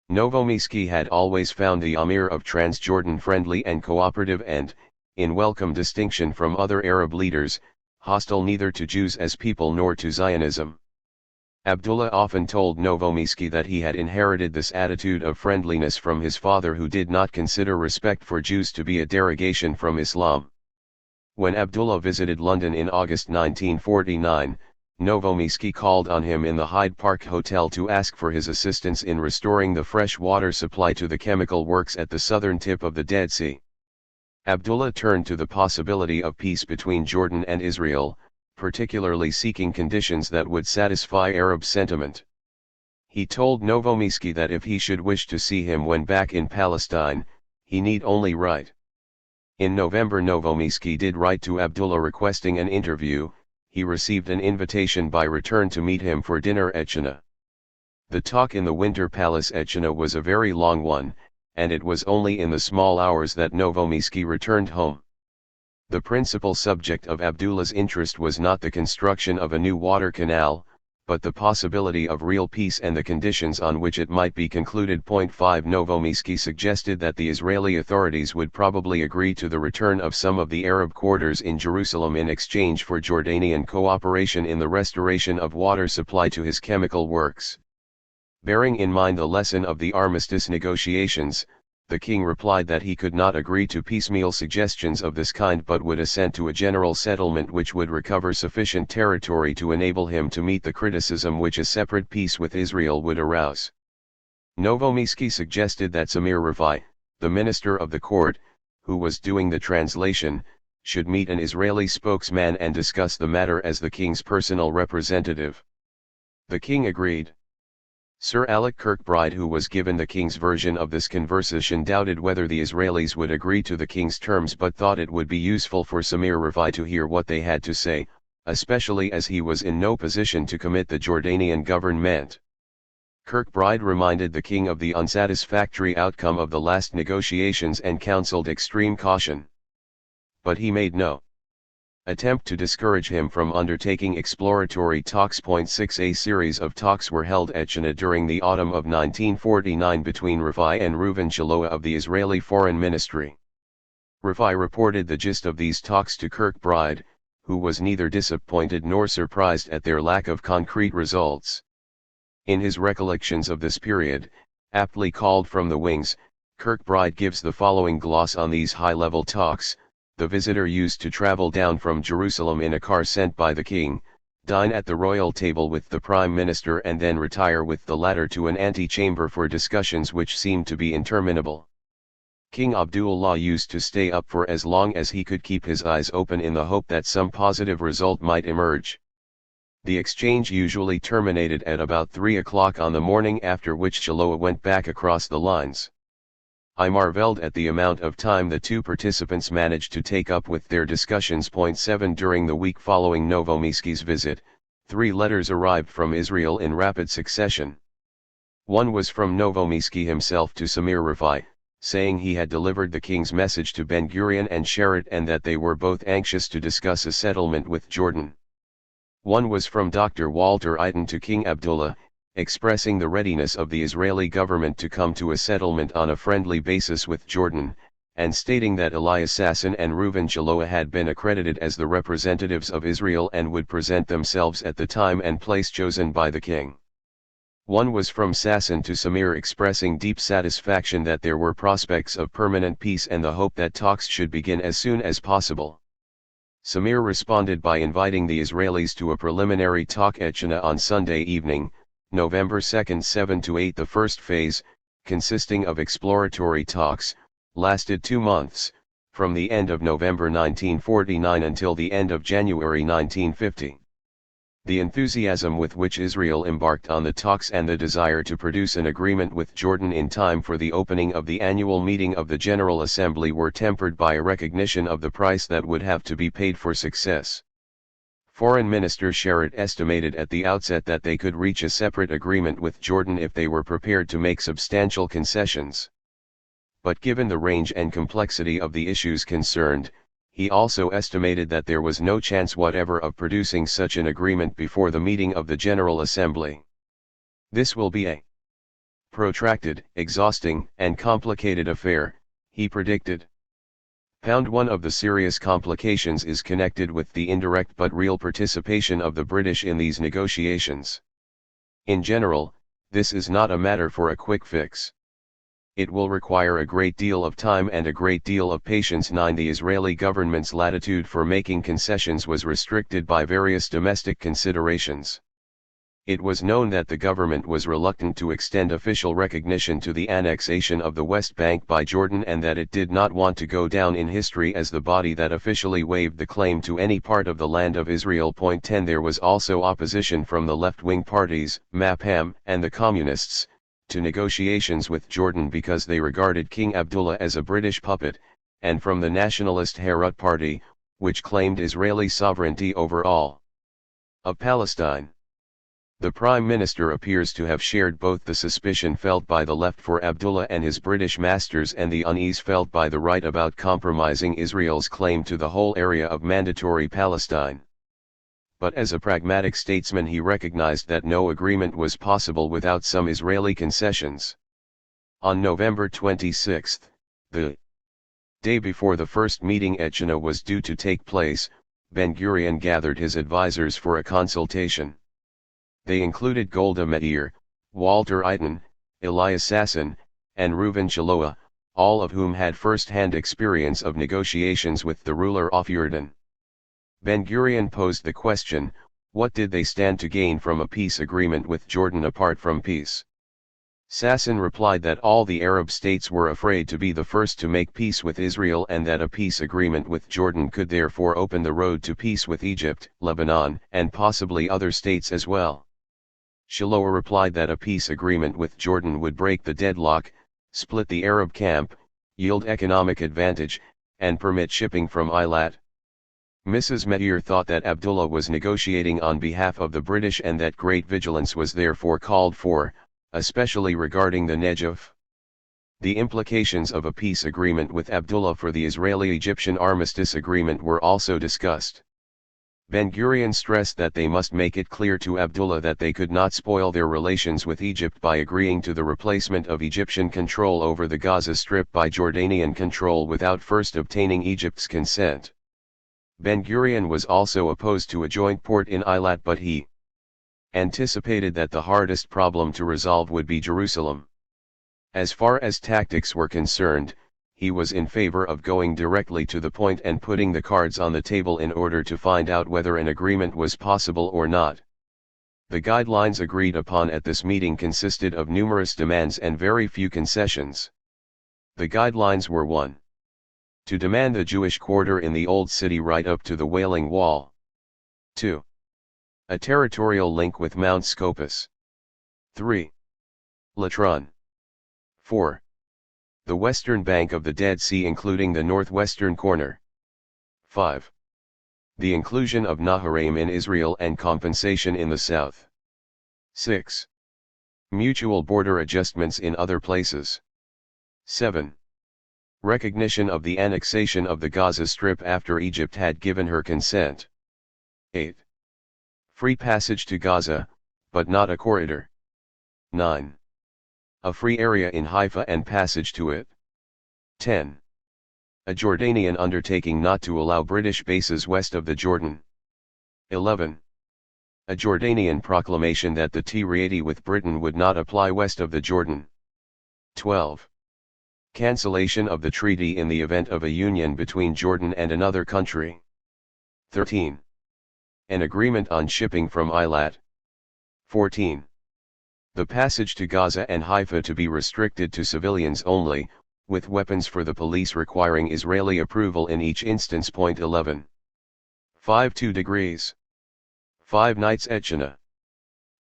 Novomysky had always found the Emir of Transjordan friendly and cooperative and, in welcome distinction from other Arab leaders, hostile neither to Jews as people nor to Zionism. Abdullah often told Novomysky that he had inherited this attitude of friendliness from his father, who did not consider respect for Jews to be a derogation from Islam. When Abdullah visited London in August 1949, Novomysky called on him in the Hyde Park Hotel to ask for his assistance in restoring the fresh water supply to the chemical works at the southern tip of the Dead Sea. Abdullah turned to the possibility of peace between Jordan and Israel, particularly seeking conditions that would satisfy Arab sentiment. He told Novomysky that if he should wish to see him when back in Palestine, he need only write. In November Novomysky did write to Abdullah requesting an interview. He received an invitation by return to meet him for dinner at China. The talk in the Winter Palace at China was a very long one, and it was only in the small hours that Novomysky returned home. The principal subject of Abdullah's interest was not the construction of a new water canal, but the possibility of real peace and the conditions on which it might be concluded. 5. Novomysky suggested that the Israeli authorities would probably agree to the return of some of the Arab quarters in Jerusalem in exchange for Jordanian cooperation in the restoration of water supply to his chemical works. Bearing in mind the lesson of the armistice negotiations, the king replied that he could not agree to piecemeal suggestions of this kind but would assent to a general settlement which would recover sufficient territory to enable him to meet the criticism which a separate peace with Israel would arouse. Novomysky suggested that Samir Rafai, the minister of the court, who was doing the translation, should meet an Israeli spokesman and discuss the matter as the king's personal representative. The king agreed. Sir Alec Kirkbride, who was given the king's version of this conversation, doubted whether the Israelis would agree to the king's terms but thought it would be useful for Samir Rafai to hear what they had to say, especially as he was in no position to commit the Jordanian government. Kirkbride reminded the king of the unsatisfactory outcome of the last negotiations and counseled extreme caution. But he made no attempt to discourage him from undertaking exploratory talks. 6. A series of talks were held at China during the autumn of 1949 between Rafai and Reuven Shaloa of the Israeli Foreign Ministry. Rafai reported the gist of these talks to Kirkbride, who was neither disappointed nor surprised at their lack of concrete results. In his recollections of this period, aptly called From the Wings, Kirkbride gives the following gloss on these high-level talks. The visitor used to travel down from Jerusalem in a car sent by the king, dine at the royal table with the prime minister and then retire with the latter to an antechamber for discussions which seemed to be interminable. King Abdullah used to stay up for as long as he could keep his eyes open in the hope that some positive result might emerge. The exchange usually terminated at about 3 o'clock on the morning, after which Shaloa went back across the lines. I marveled at the amount of time the two participants managed to take up with their discussions. 7 During the week following Novomeski's visit, 3 letters arrived from Israel in rapid succession. One was from Novomeski himself to Samir Rafai, saying he had delivered the king's message to Ben-Gurion and Sharett and that they were both anxious to discuss a settlement with Jordan. One was from Dr. Walter Eiten to King Abdullah, expressing the readiness of the Israeli government to come to a settlement on a friendly basis with Jordan, and stating that Elias Sasson and Reuven Chiloa had been accredited as the representatives of Israel and would present themselves at the time and place chosen by the king. One was from Sasson to Samir expressing deep satisfaction that there were prospects of permanent peace and the hope that talks should begin as soon as possible. Samir responded by inviting the Israelis to a preliminary talk at China on Sunday evening, November 2, 7 to 8. The first phase, consisting of exploratory talks, lasted 2 months, from the end of November 1949 until the end of January 1950. The enthusiasm with which Israel embarked on the talks and the desire to produce an agreement with Jordan in time for the opening of the annual meeting of the General Assembly were tempered by a recognition of the price that would have to be paid for success. Foreign Minister Sharett estimated at the outset that they could reach a separate agreement with Jordan if they were prepared to make substantial concessions. But given the range and complexity of the issues concerned, he also estimated that there was no chance whatever of producing such an agreement before the meeting of the General Assembly. This will be a protracted, exhausting, and complicated affair, he predicted. One of the serious complications is connected with the indirect but real participation of the British in these negotiations. In general, this is not a matter for a quick fix. It will require a great deal of time and a great deal of patience. 9 The Israeli government's latitude for making concessions was restricted by various domestic considerations. It was known that the government was reluctant to extend official recognition to the annexation of the West Bank by Jordan and that it did not want to go down in history as the body that officially waived the claim to any part of the land of Israel. 10 There was also opposition from the left-wing parties, MAPAM, and the Communists, to negotiations with Jordan because they regarded King Abdullah as a British puppet, and from the nationalist Herut party, which claimed Israeli sovereignty over all of Palestine. The Prime Minister appears to have shared both the suspicion felt by the left for Abdullah and his British masters and the unease felt by the right about compromising Israel's claim to the whole area of mandatory Palestine. But as a pragmatic statesman he recognized that no agreement was possible without some Israeli concessions. On November 26, the day before the first meeting at China was due to take place, Ben-Gurion gathered his advisors for a consultation. They included Golda Meir, Walter Eiten, Elias Sasson, and Reuven Chiloa, all of whom had first-hand experience of negotiations with the ruler of Jordan. Ben-Gurion posed the question, what did they stand to gain from a peace agreement with Jordan apart from peace? Sasson replied that all the Arab states were afraid to be the first to make peace with Israel and that a peace agreement with Jordan could therefore open the road to peace with Egypt, Lebanon, and possibly other states as well. Chiloa replied that a peace agreement with Jordan would break the deadlock, split the Arab camp, yield economic advantage, and permit shipping from Eilat. Mrs. Meir thought that Abdullah was negotiating on behalf of the British and that great vigilance was therefore called for, especially regarding the Negev. The implications of a peace agreement with Abdullah for the Israeli-Egyptian armistice agreement were also discussed. Ben-Gurion stressed that they must make it clear to Abdullah that they could not spoil their relations with Egypt by agreeing to the replacement of Egyptian control over the Gaza Strip by Jordanian control without first obtaining Egypt's consent. Ben-Gurion was also opposed to a joint port in Eilat, but he anticipated that the hardest problem to resolve would be Jerusalem. As far as tactics were concerned, he was in favor of going directly to the point and putting the cards on the table in order to find out whether an agreement was possible or not. The guidelines agreed upon at this meeting consisted of numerous demands and very few concessions. The guidelines were 1. To demand the Jewish quarter in the Old City right up to the Wailing Wall. 2. A territorial link with Mount Scopus. 3. Latron. 4. The western bank of the Dead Sea including the northwestern corner. 5. The inclusion of Naharaim in Israel and compensation in the south. 6. Mutual border adjustments in other places. 7. Recognition of the annexation of the Gaza Strip after Egypt had given her consent. 8. Free passage to Gaza, but not a corridor. 9. A free area in Haifa and passage to it. 10. A Jordanian undertaking not to allow British bases west of the Jordan. 11. A Jordanian proclamation that the treaty with Britain would not apply west of the Jordan. 12. Cancellation of the treaty in the event of a union between Jordan and another country. 13. An agreement on shipping from Eilat. 14. The passage to Gaza and Haifa to be restricted to civilians only, with weapons for the police requiring Israeli approval in each instance. 11. 5-2 degrees. 5 nights at Shinar.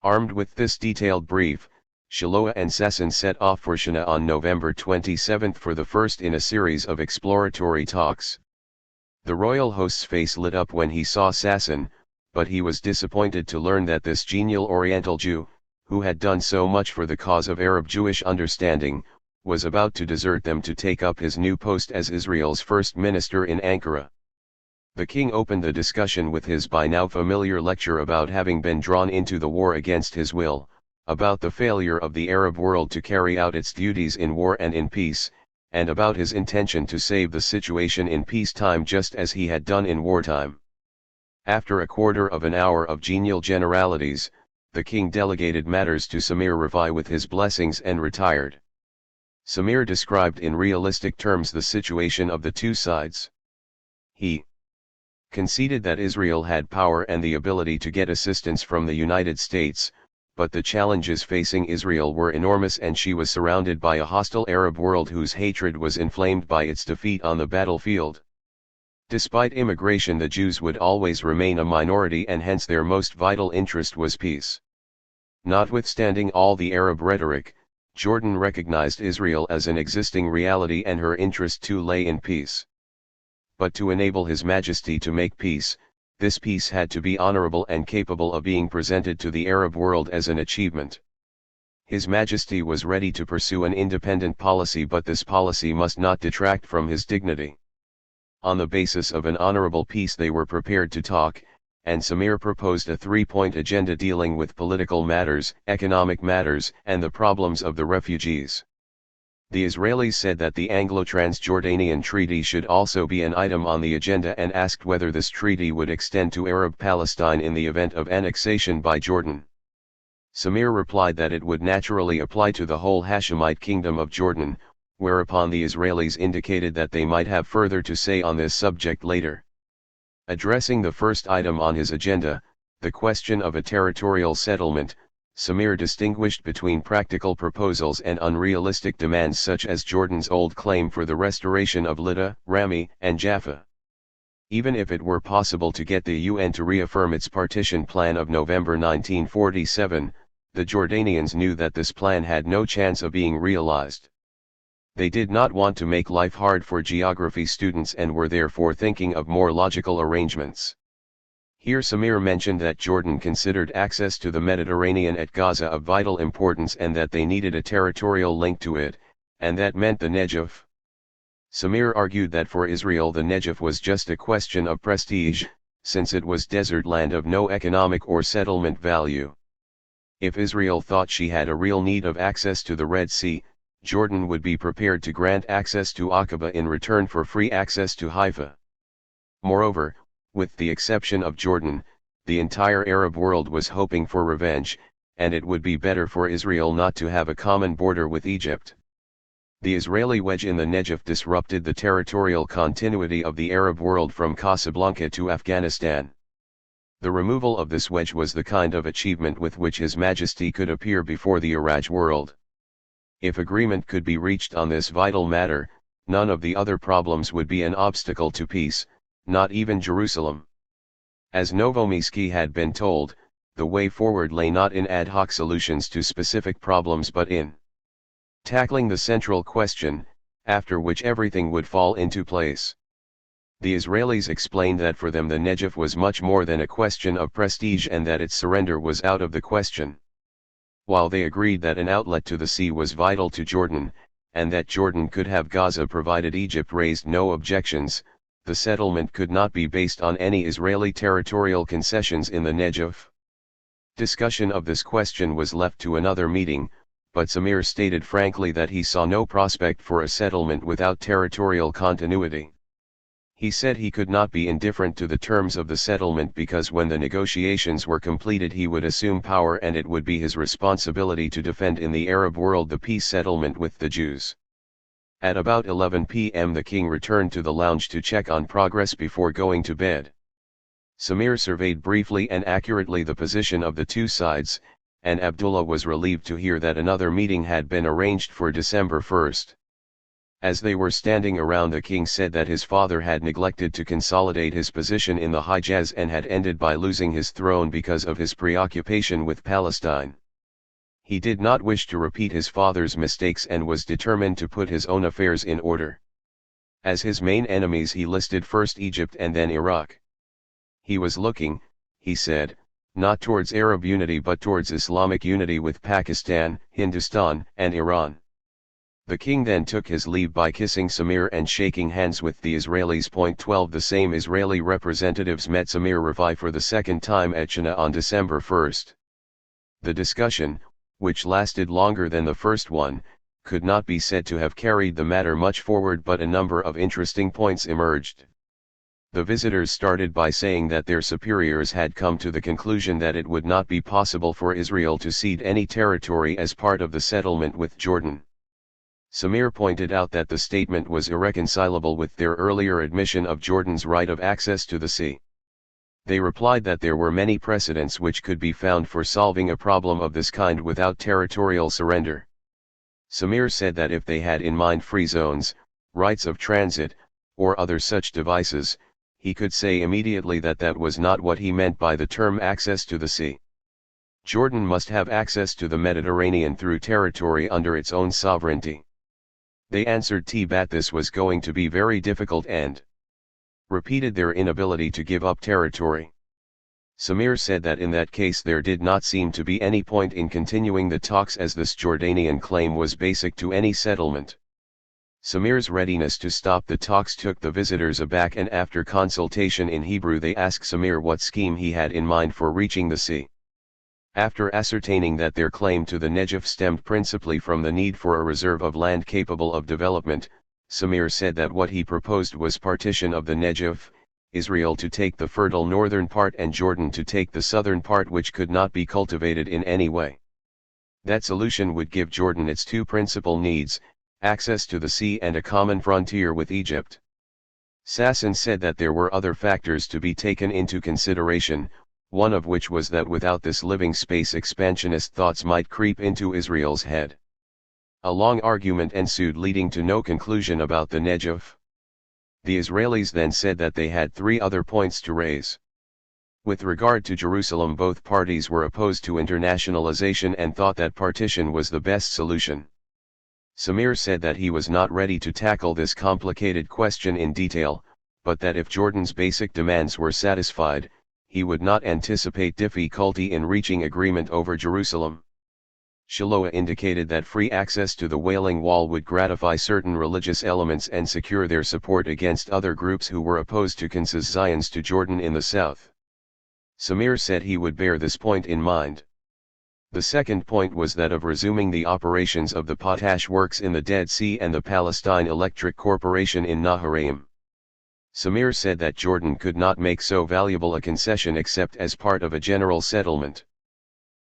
Armed with this detailed brief, Shiloah and Sasson set off for Shinar on November 27 for the first in a series of exploratory talks. The royal host's face lit up when he saw Sasson, but he was disappointed to learn that this genial Oriental Jew, who had done so much for the cause of Arab-Jewish understanding, was about to desert them to take up his new post as Israel's first minister in Ankara. The king opened the discussion with his by now familiar lecture about having been drawn into the war against his will, about the failure of the Arab world to carry out its duties in war and in peace, and about his intention to save the situation in peacetime just as he had done in wartime. After a quarter of an hour of genial generalities, the king delegated matters to Samir Ravi with his blessings and retired. Samir described in realistic terms the situation of the two sides. He conceded that Israel had power and the ability to get assistance from the United States, but the challenges facing Israel were enormous and she was surrounded by a hostile Arab world whose hatred was inflamed by its defeat on the battlefield. Despite immigration, the Jews would always remain a minority and hence their most vital interest was peace. Notwithstanding all the Arab rhetoric, Jordan recognized Israel as an existing reality and her interest too lay in peace. But to enable His Majesty to make peace, this peace had to be honorable and capable of being presented to the Arab world as an achievement. His Majesty was ready to pursue an independent policy, but this policy must not detract from his dignity. On the basis of an honorable peace they were prepared to talk, and Samir proposed a three-point agenda dealing with political matters, economic matters, and the problems of the refugees. The Israelis said that the Anglo-Transjordanian Treaty should also be an item on the agenda and asked whether this treaty would extend to Arab Palestine in the event of annexation by Jordan. Samir replied that it would naturally apply to the whole Hashemite kingdom of Jordan, whereupon the Israelis indicated that they might have further to say on this subject later. Addressing the first item on his agenda, the question of a territorial settlement, Samir distinguished between practical proposals and unrealistic demands such as Jordan's old claim for the restoration of Lydda, Rami, and Jaffa. Even if it were possible to get the UN to reaffirm its partition plan of November 1947, the Jordanians knew that this plan had no chance of being realized. They did not want to make life hard for geography students and were therefore thinking of more logical arrangements. Here Samir mentioned that Jordan considered access to the Mediterranean at Gaza of vital importance and that they needed a territorial link to it, and that meant the Negev. Samir argued that for Israel the Negev was just a question of prestige, since it was desert land of no economic or settlement value. If Israel thought she had a real need of access to the Red Sea, Jordan would be prepared to grant access to Aqaba in return for free access to Haifa. Moreover, with the exception of Jordan, the entire Arab world was hoping for revenge, and it would be better for Israel not to have a common border with Egypt. The Israeli wedge in the Negev disrupted the territorial continuity of the Arab world from Casablanca to Afghanistan. The removal of this wedge was the kind of achievement with which His Majesty could appear before the Arab world. If agreement could be reached on this vital matter, none of the other problems would be an obstacle to peace, not even Jerusalem. As Novomysky had been told, the way forward lay not in ad hoc solutions to specific problems but in tackling the central question, after which everything would fall into place. The Israelis explained that for them the Negev was much more than a question of prestige and that its surrender was out of the question. While they agreed that an outlet to the sea was vital to Jordan, and that Jordan could have Gaza provided Egypt raised no objections, the settlement could not be based on any Israeli territorial concessions in the Negev. Discussion of this question was left to another meeting, but Samir stated frankly that he saw no prospect for a settlement without territorial continuity. He said he could not be indifferent to the terms of the settlement because when the negotiations were completed he would assume power and it would be his responsibility to defend in the Arab world the peace settlement with the Jews. At about 11 p.m. the king returned to the lounge to check on progress before going to bed. Samir surveyed briefly and accurately the position of the two sides, and Abdullah was relieved to hear that another meeting had been arranged for December 1st. As they were standing around, the king said that his father had neglected to consolidate his position in the Hijaz and had ended by losing his throne because of his preoccupation with Palestine. He did not wish to repeat his father's mistakes and was determined to put his own affairs in order. As his main enemies he listed first Egypt and then Iraq. He was looking, he said, not towards Arab unity but towards Islamic unity with Pakistan, Hindustan, and Iran. The king then took his leave by kissing Samir and shaking hands with the Israelis. 12 The same Israeli representatives met Samir Rafai for the second time at China on December 1st. The discussion, which lasted longer than the first one, could not be said to have carried the matter much forward, but a number of interesting points emerged. The visitors started by saying that their superiors had come to the conclusion that it would not be possible for Israel to cede any territory as part of the settlement with Jordan. Samir pointed out that the statement was irreconcilable with their earlier admission of Jordan's right of access to the sea. They replied that there were many precedents which could be found for solving a problem of this kind without territorial surrender. Samir said that if they had in mind free zones, rights of transit, or other such devices, he could say immediately that that was not what he meant by the term access to the sea. Jordan must have access to the Mediterranean through territory under its own sovereignty. They answered that this was going to be very difficult and repeated their inability to give up territory. Samir said that in that case there did not seem to be any point in continuing the talks as this Jordanian claim was basic to any settlement. Samir's readiness to stop the talks took the visitors aback, and after consultation in Hebrew they asked Samir what scheme he had in mind for reaching the sea. After ascertaining that their claim to the Negev stemmed principally from the need for a reserve of land capable of development, Samir said that what he proposed was partition of the Negev, Israel to take the fertile northern part and Jordan to take the southern part which could not be cultivated in any way. That solution would give Jordan its two principal needs, access to the sea and a common frontier with Egypt. Sasson said that there were other factors to be taken into consideration, one of which was that without this living space expansionist thoughts might creep into Israel's head. A long argument ensued leading to no conclusion about the Negev. The Israelis then said that they had three other points to raise. With regard to Jerusalem, both parties were opposed to internationalization and thought that partition was the best solution. Samir said that he was not ready to tackle this complicated question in detail, but that if Jordan's basic demands were satisfied, he would not anticipate difficulty in reaching agreement over Jerusalem. Shiloah indicated that free access to the Wailing Wall would gratify certain religious elements and secure their support against other groups who were opposed to concessions to Jordan in the south. Samir said he would bear this point in mind. The second point was that of resuming the operations of the potash works in the Dead Sea and the Palestine Electric Corporation in Naharaim. Samir said that Jordan could not make so valuable a concession except as part of a general settlement.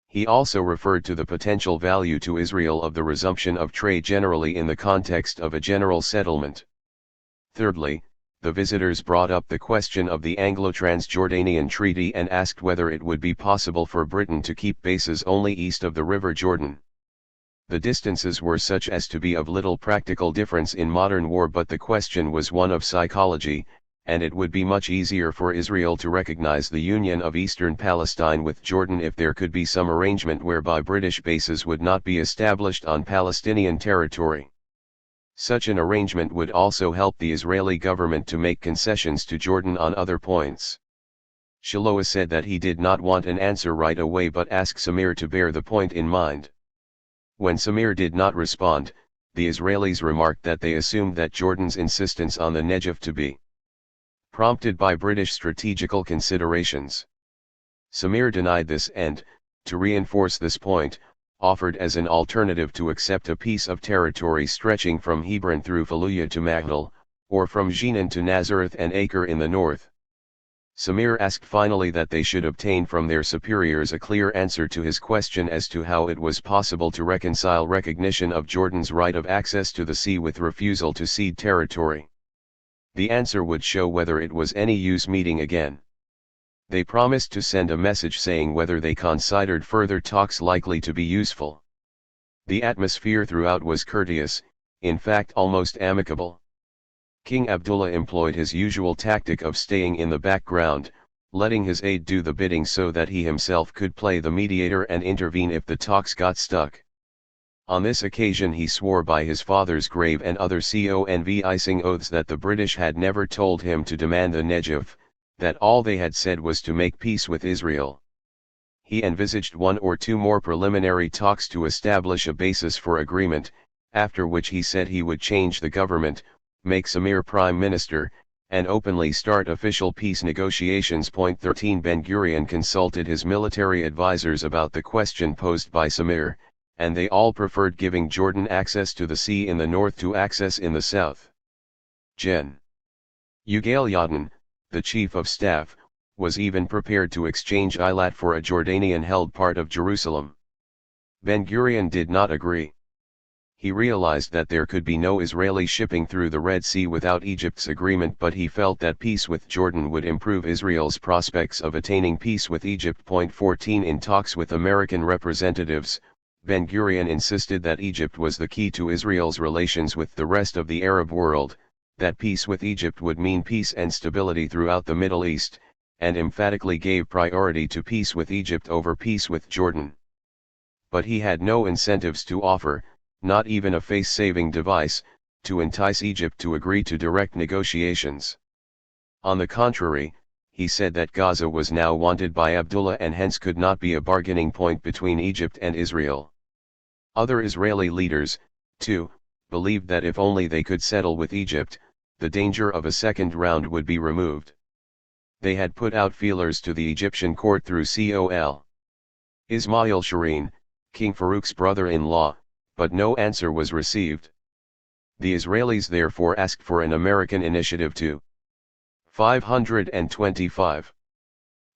He also referred to the potential value to Israel of the resumption of trade generally in the context of a general settlement. Thirdly, the visitors brought up the question of the Anglo-Transjordanian Treaty and asked whether it would be possible for Britain to keep bases only east of the River Jordan. The distances were such as to be of little practical difference in modern war, but the question was one of psychology, and it would be much easier for Israel to recognize the union of eastern Palestine with Jordan if there could be some arrangement whereby British bases would not be established on Palestinian territory. Such an arrangement would also help the Israeli government to make concessions to Jordan on other points. Shiloah said that he did not want an answer right away but asked Samir to bear the point in mind. When Samir did not respond, the Israelis remarked that they assumed that Jordan's insistence on the Negev to be prompted by British strategical considerations. Samir denied this and, to reinforce this point, offered as an alternative to accept a piece of territory stretching from Hebron through Fallujah to Magdal, or from Jenin to Nazareth and Acre in the north. Samir asked finally that they should obtain from their superiors a clear answer to his question as to how it was possible to reconcile recognition of Jordan's right of access to the sea with refusal to cede territory. The answer would show whether it was any use meeting again. They promised to send a message saying whether they considered further talks likely to be useful. The atmosphere throughout was courteous, in fact almost amicable. King Abdullah employed his usual tactic of staying in the background, letting his aide do the bidding so that he himself could play the mediator and intervene if the talks got stuck. On this occasion he swore by his father's grave and other convincing oaths that the British had never told him to demand the Negev, that all they had said was to make peace with Israel. He envisaged one or two more preliminary talks to establish a basis for agreement, after which he said he would change the government, make Samir prime minister, and openly start official peace negotiations. 13 Ben-Gurion consulted his military advisors about the question posed by Samir, and they all preferred giving Jordan access to the sea in the north to access in the south. Gen. Ugail Yadin, the chief of staff, was even prepared to exchange Eilat for a Jordanian-held part of Jerusalem. Ben-Gurion did not agree. He realized that there could be no Israeli shipping through the Red Sea without Egypt's agreement, but he felt that peace with Jordan would improve Israel's prospects of attaining peace with Egypt. 14 In talks with American representatives, Ben-Gurion insisted that Egypt was the key to Israel's relations with the rest of the Arab world, that peace with Egypt would mean peace and stability throughout the Middle East, and emphatically gave priority to peace with Egypt over peace with Jordan. But he had no incentives to offer, not even a face-saving device, to entice Egypt to agree to direct negotiations. On the contrary, he said that Gaza was now wanted by Abdullah and hence could not be a bargaining point between Egypt and Israel. Other Israeli leaders, too, believed that if only they could settle with Egypt, the danger of a second round would be removed. They had put out feelers to the Egyptian court through Col. Ismail Shireen, King Farouk's brother-in-law, but no answer was received. The Israelis therefore asked for an American initiative to 525.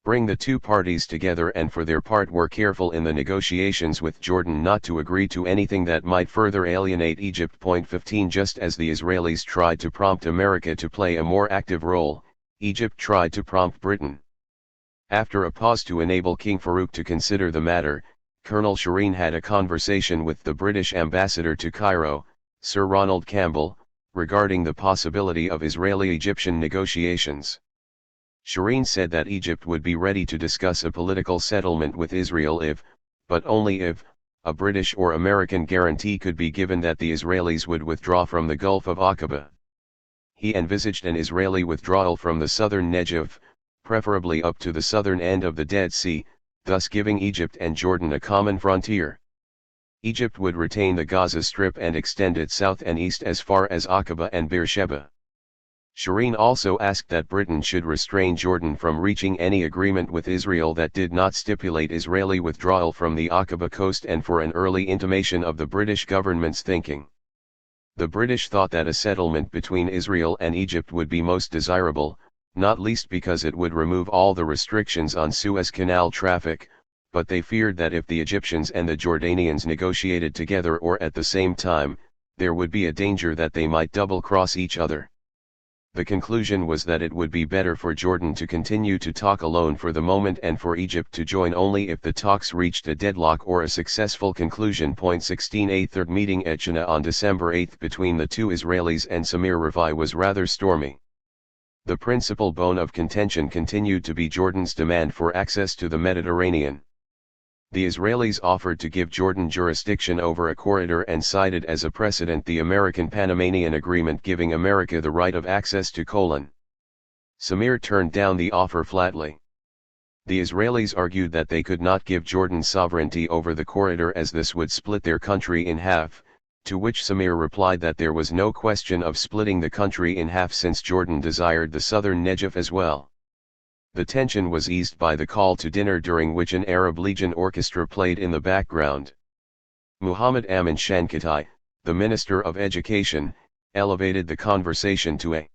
Bring the two parties together and for their part were careful in the negotiations with Jordan not to agree to anything that might further alienate Egypt. 15 Just as the Israelis tried to prompt America to play a more active role, Egypt tried to prompt Britain. After a pause to enable King Farouk to consider the matter, Colonel Shireen had a conversation with the British ambassador to Cairo, Sir Ronald Campbell, regarding the possibility of Israeli-Egyptian negotiations. Shireen said that Egypt would be ready to discuss a political settlement with Israel if, but only if, a British or American guarantee could be given that the Israelis would withdraw from the Gulf of Aqaba. He envisaged an Israeli withdrawal from the southern Negev, preferably up to the southern end of the Dead Sea, thus giving Egypt and Jordan a common frontier. Egypt would retain the Gaza Strip and extend it south and east as far as Aqaba and Beersheba. Shireen also asked that Britain should restrain Jordan from reaching any agreement with Israel that did not stipulate Israeli withdrawal from the Aqaba coast and for an early intimation of the British government's thinking. The British thought that a settlement between Israel and Egypt would be most desirable, not least because it would remove all the restrictions on Suez Canal traffic, but they feared that if the Egyptians and the Jordanians negotiated together or at the same time, there would be a danger that they might double-cross each other. The conclusion was that it would be better for Jordan to continue to talk alone for the moment and for Egypt to join only if the talks reached a deadlock or a successful conclusion. 16 A third meeting at China on December 8 between the two Israelis and Samir Rifai was rather stormy. The principal bone of contention continued to be Jordan's demand for access to the Mediterranean. The Israelis offered to give Jordan jurisdiction over a corridor and cited as a precedent the American-Panamanian Agreement giving America the right of access to Colon. Samir turned down the offer flatly. The Israelis argued that they could not give Jordan sovereignty over the corridor as this would split their country in half, to which Samir replied that there was no question of splitting the country in half since Jordan desired the southern Negev as well. The tension was eased by the call to dinner during which an Arab Legion orchestra played in the background. Muhammad Amin Shankatai, the Minister of Education, elevated the conversation to a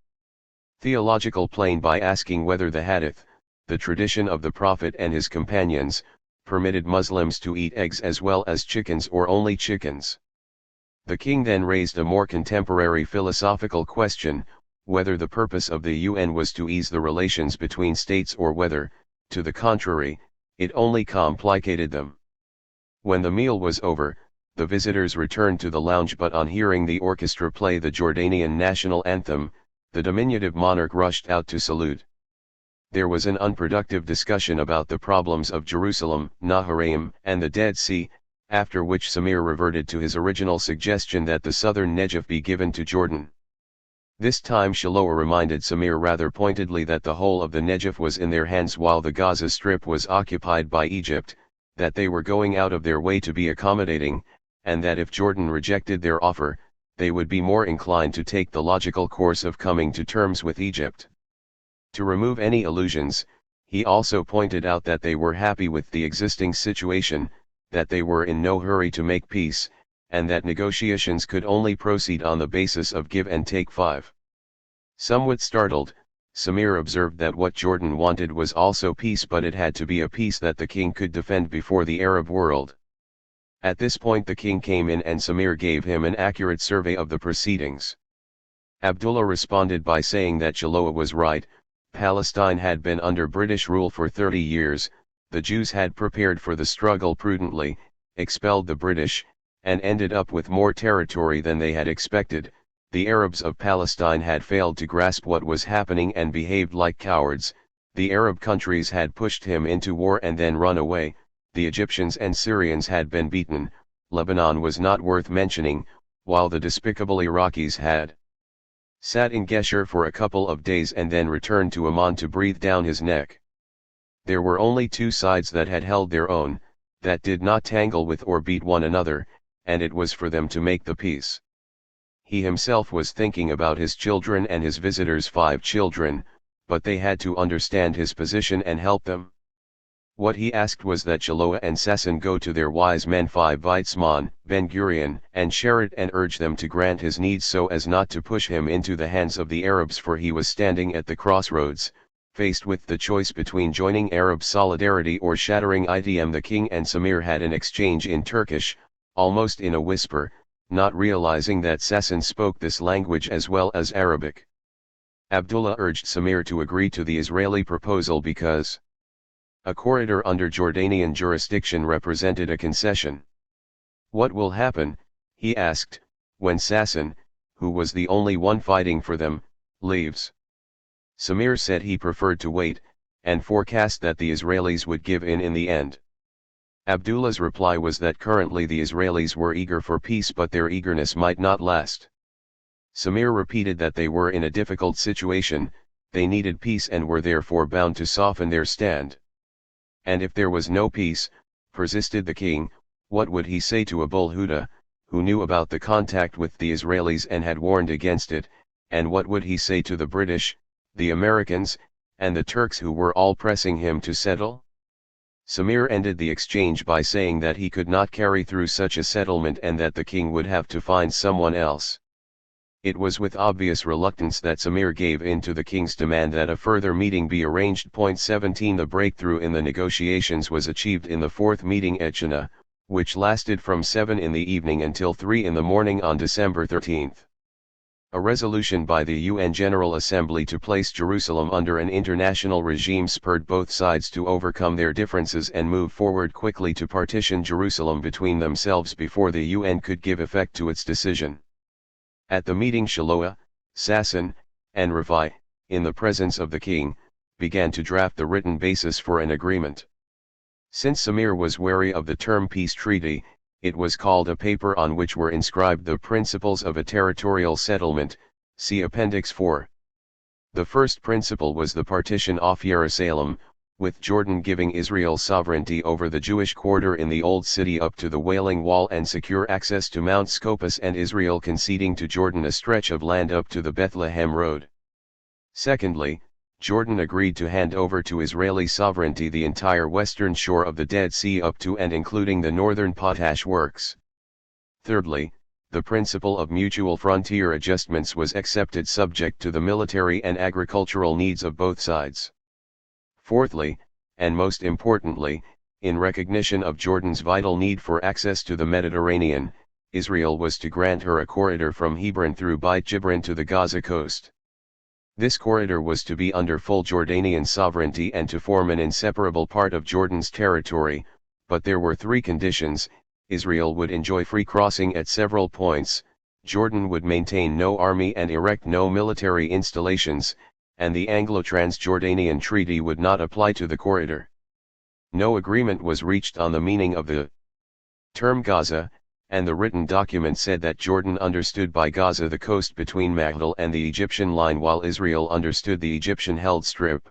theological plane by asking whether the Hadith, the tradition of the Prophet and his companions, permitted Muslims to eat eggs as well as chickens or only chickens. The king then raised a more contemporary philosophical question, whether the purpose of the UN was to ease the relations between states or whether, to the contrary, it only complicated them. When the meal was over, the visitors returned to the lounge, but on hearing the orchestra play the Jordanian national anthem, the diminutive monarch rushed out to salute. There was an unproductive discussion about the problems of Jerusalem, Naharaim, and the Dead Sea, after which Samir reverted to his original suggestion that the southern Negev be given to Jordan. This time Shiloah reminded Samir rather pointedly that the whole of the Negev was in their hands while the Gaza Strip was occupied by Egypt, that they were going out of their way to be accommodating, and that if Jordan rejected their offer, they would be more inclined to take the logical course of coming to terms with Egypt. To remove any illusions, he also pointed out that they were happy with the existing situation, that they were in no hurry to make peace, and that negotiations could only proceed on the basis of give and take. 5. Somewhat startled, Samir observed that what Jordan wanted was also peace, but it had to be a peace that the king could defend before the Arab world. At this point the king came in and Samir gave him an accurate survey of the proceedings. Abdullah responded by saying that Shiloah was right. Palestine had been under British rule for 30 years, the Jews had prepared for the struggle prudently, expelled the British, and ended up with more territory than they had expected. The Arabs of Palestine had failed to grasp what was happening and behaved like cowards. The Arab countries had pushed him into war and then run away. The Egyptians and Syrians had been beaten. Lebanon was not worth mentioning, while the despicable Iraqis had sat in Gesher for a couple of days and then returned to Amman to breathe down his neck. There were only two sides that had held their own, that did not tangle with or beat one another, and it was for them to make the peace. He himself was thinking about his children and his visitors' 5 children, but they had to understand his position and help them. What he asked was that Shiloah and Sasson go to their wise men 5 Weizmann, Ben-Gurion, and Sherrod and urge them to grant his needs so as not to push him into the hands of the Arabs, for he was standing at the crossroads, faced with the choice between joining Arab solidarity or shattering ITM. The king and Samir had an exchange in Turkish, almost in a whisper, not realizing that Sasson spoke this language as well as Arabic. Abdullah urged Samir to agree to the Israeli proposal because a corridor under Jordanian jurisdiction represented a concession. What will happen, he asked, when Sasson, who was the only one fighting for them, leaves? Samir said he preferred to wait, and forecast that the Israelis would give in the end. Abdullah's reply was that currently the Israelis were eager for peace, but their eagerness might not last. Samir repeated that they were in a difficult situation, they needed peace and were therefore bound to soften their stand. And if there was no peace, persisted the king, what would he say to Abul Huda, who knew about the contact with the Israelis and had warned against it, and what would he say to the British, the Americans, and the Turks who were all pressing him to settle? Samir ended the exchange by saying that he could not carry through such a settlement and that the king would have to find someone else. It was with obvious reluctance that Samir gave in to the king's demand that a further meeting be arranged. 17 The breakthrough in the negotiations was achieved in the 4th meeting at China, which lasted from 7 in the evening until 3 in the morning on December 13. A resolution by the UN General Assembly to place Jerusalem under an international regime spurred both sides to overcome their differences and move forward quickly to partition Jerusalem between themselves before the UN could give effect to its decision. At the meeting, Shiloah, Sasson, and Rafai, in the presence of the king, began to draft the written basis for an agreement. Since Samir was wary of the term peace treaty, it was called a paper on which were inscribed the principles of a territorial settlement, see Appendix 4. The first principle was the partition of Jerusalem, with Jordan giving Israel sovereignty over the Jewish quarter in the Old City up to the Wailing Wall and secure access to Mount Scopus, and Israel conceding to Jordan a stretch of land up to the Bethlehem Road. Secondly, Jordan agreed to hand over to Israeli sovereignty the entire western shore of the Dead Sea up to and including the northern potash works. Thirdly, the principle of mutual frontier adjustments was accepted subject to the military and agricultural needs of both sides. Fourthly, and most importantly, in recognition of Jordan's vital need for access to the Mediterranean, Israel was to grant her a corridor from Hebron through Beit Jibrin to the Gaza coast. This corridor was to be under full Jordanian sovereignty and to form an inseparable part of Jordan's territory, but there were three conditions: Israel would enjoy free crossing at several points, Jordan would maintain no army and erect no military installations, and the Anglo-Transjordanian Treaty would not apply to the corridor. No agreement was reached on the meaning of the term Gaza, and the written document said that Jordan understood by Gaza the coast between Maghdal and the Egyptian line, while Israel understood the Egyptian-held strip.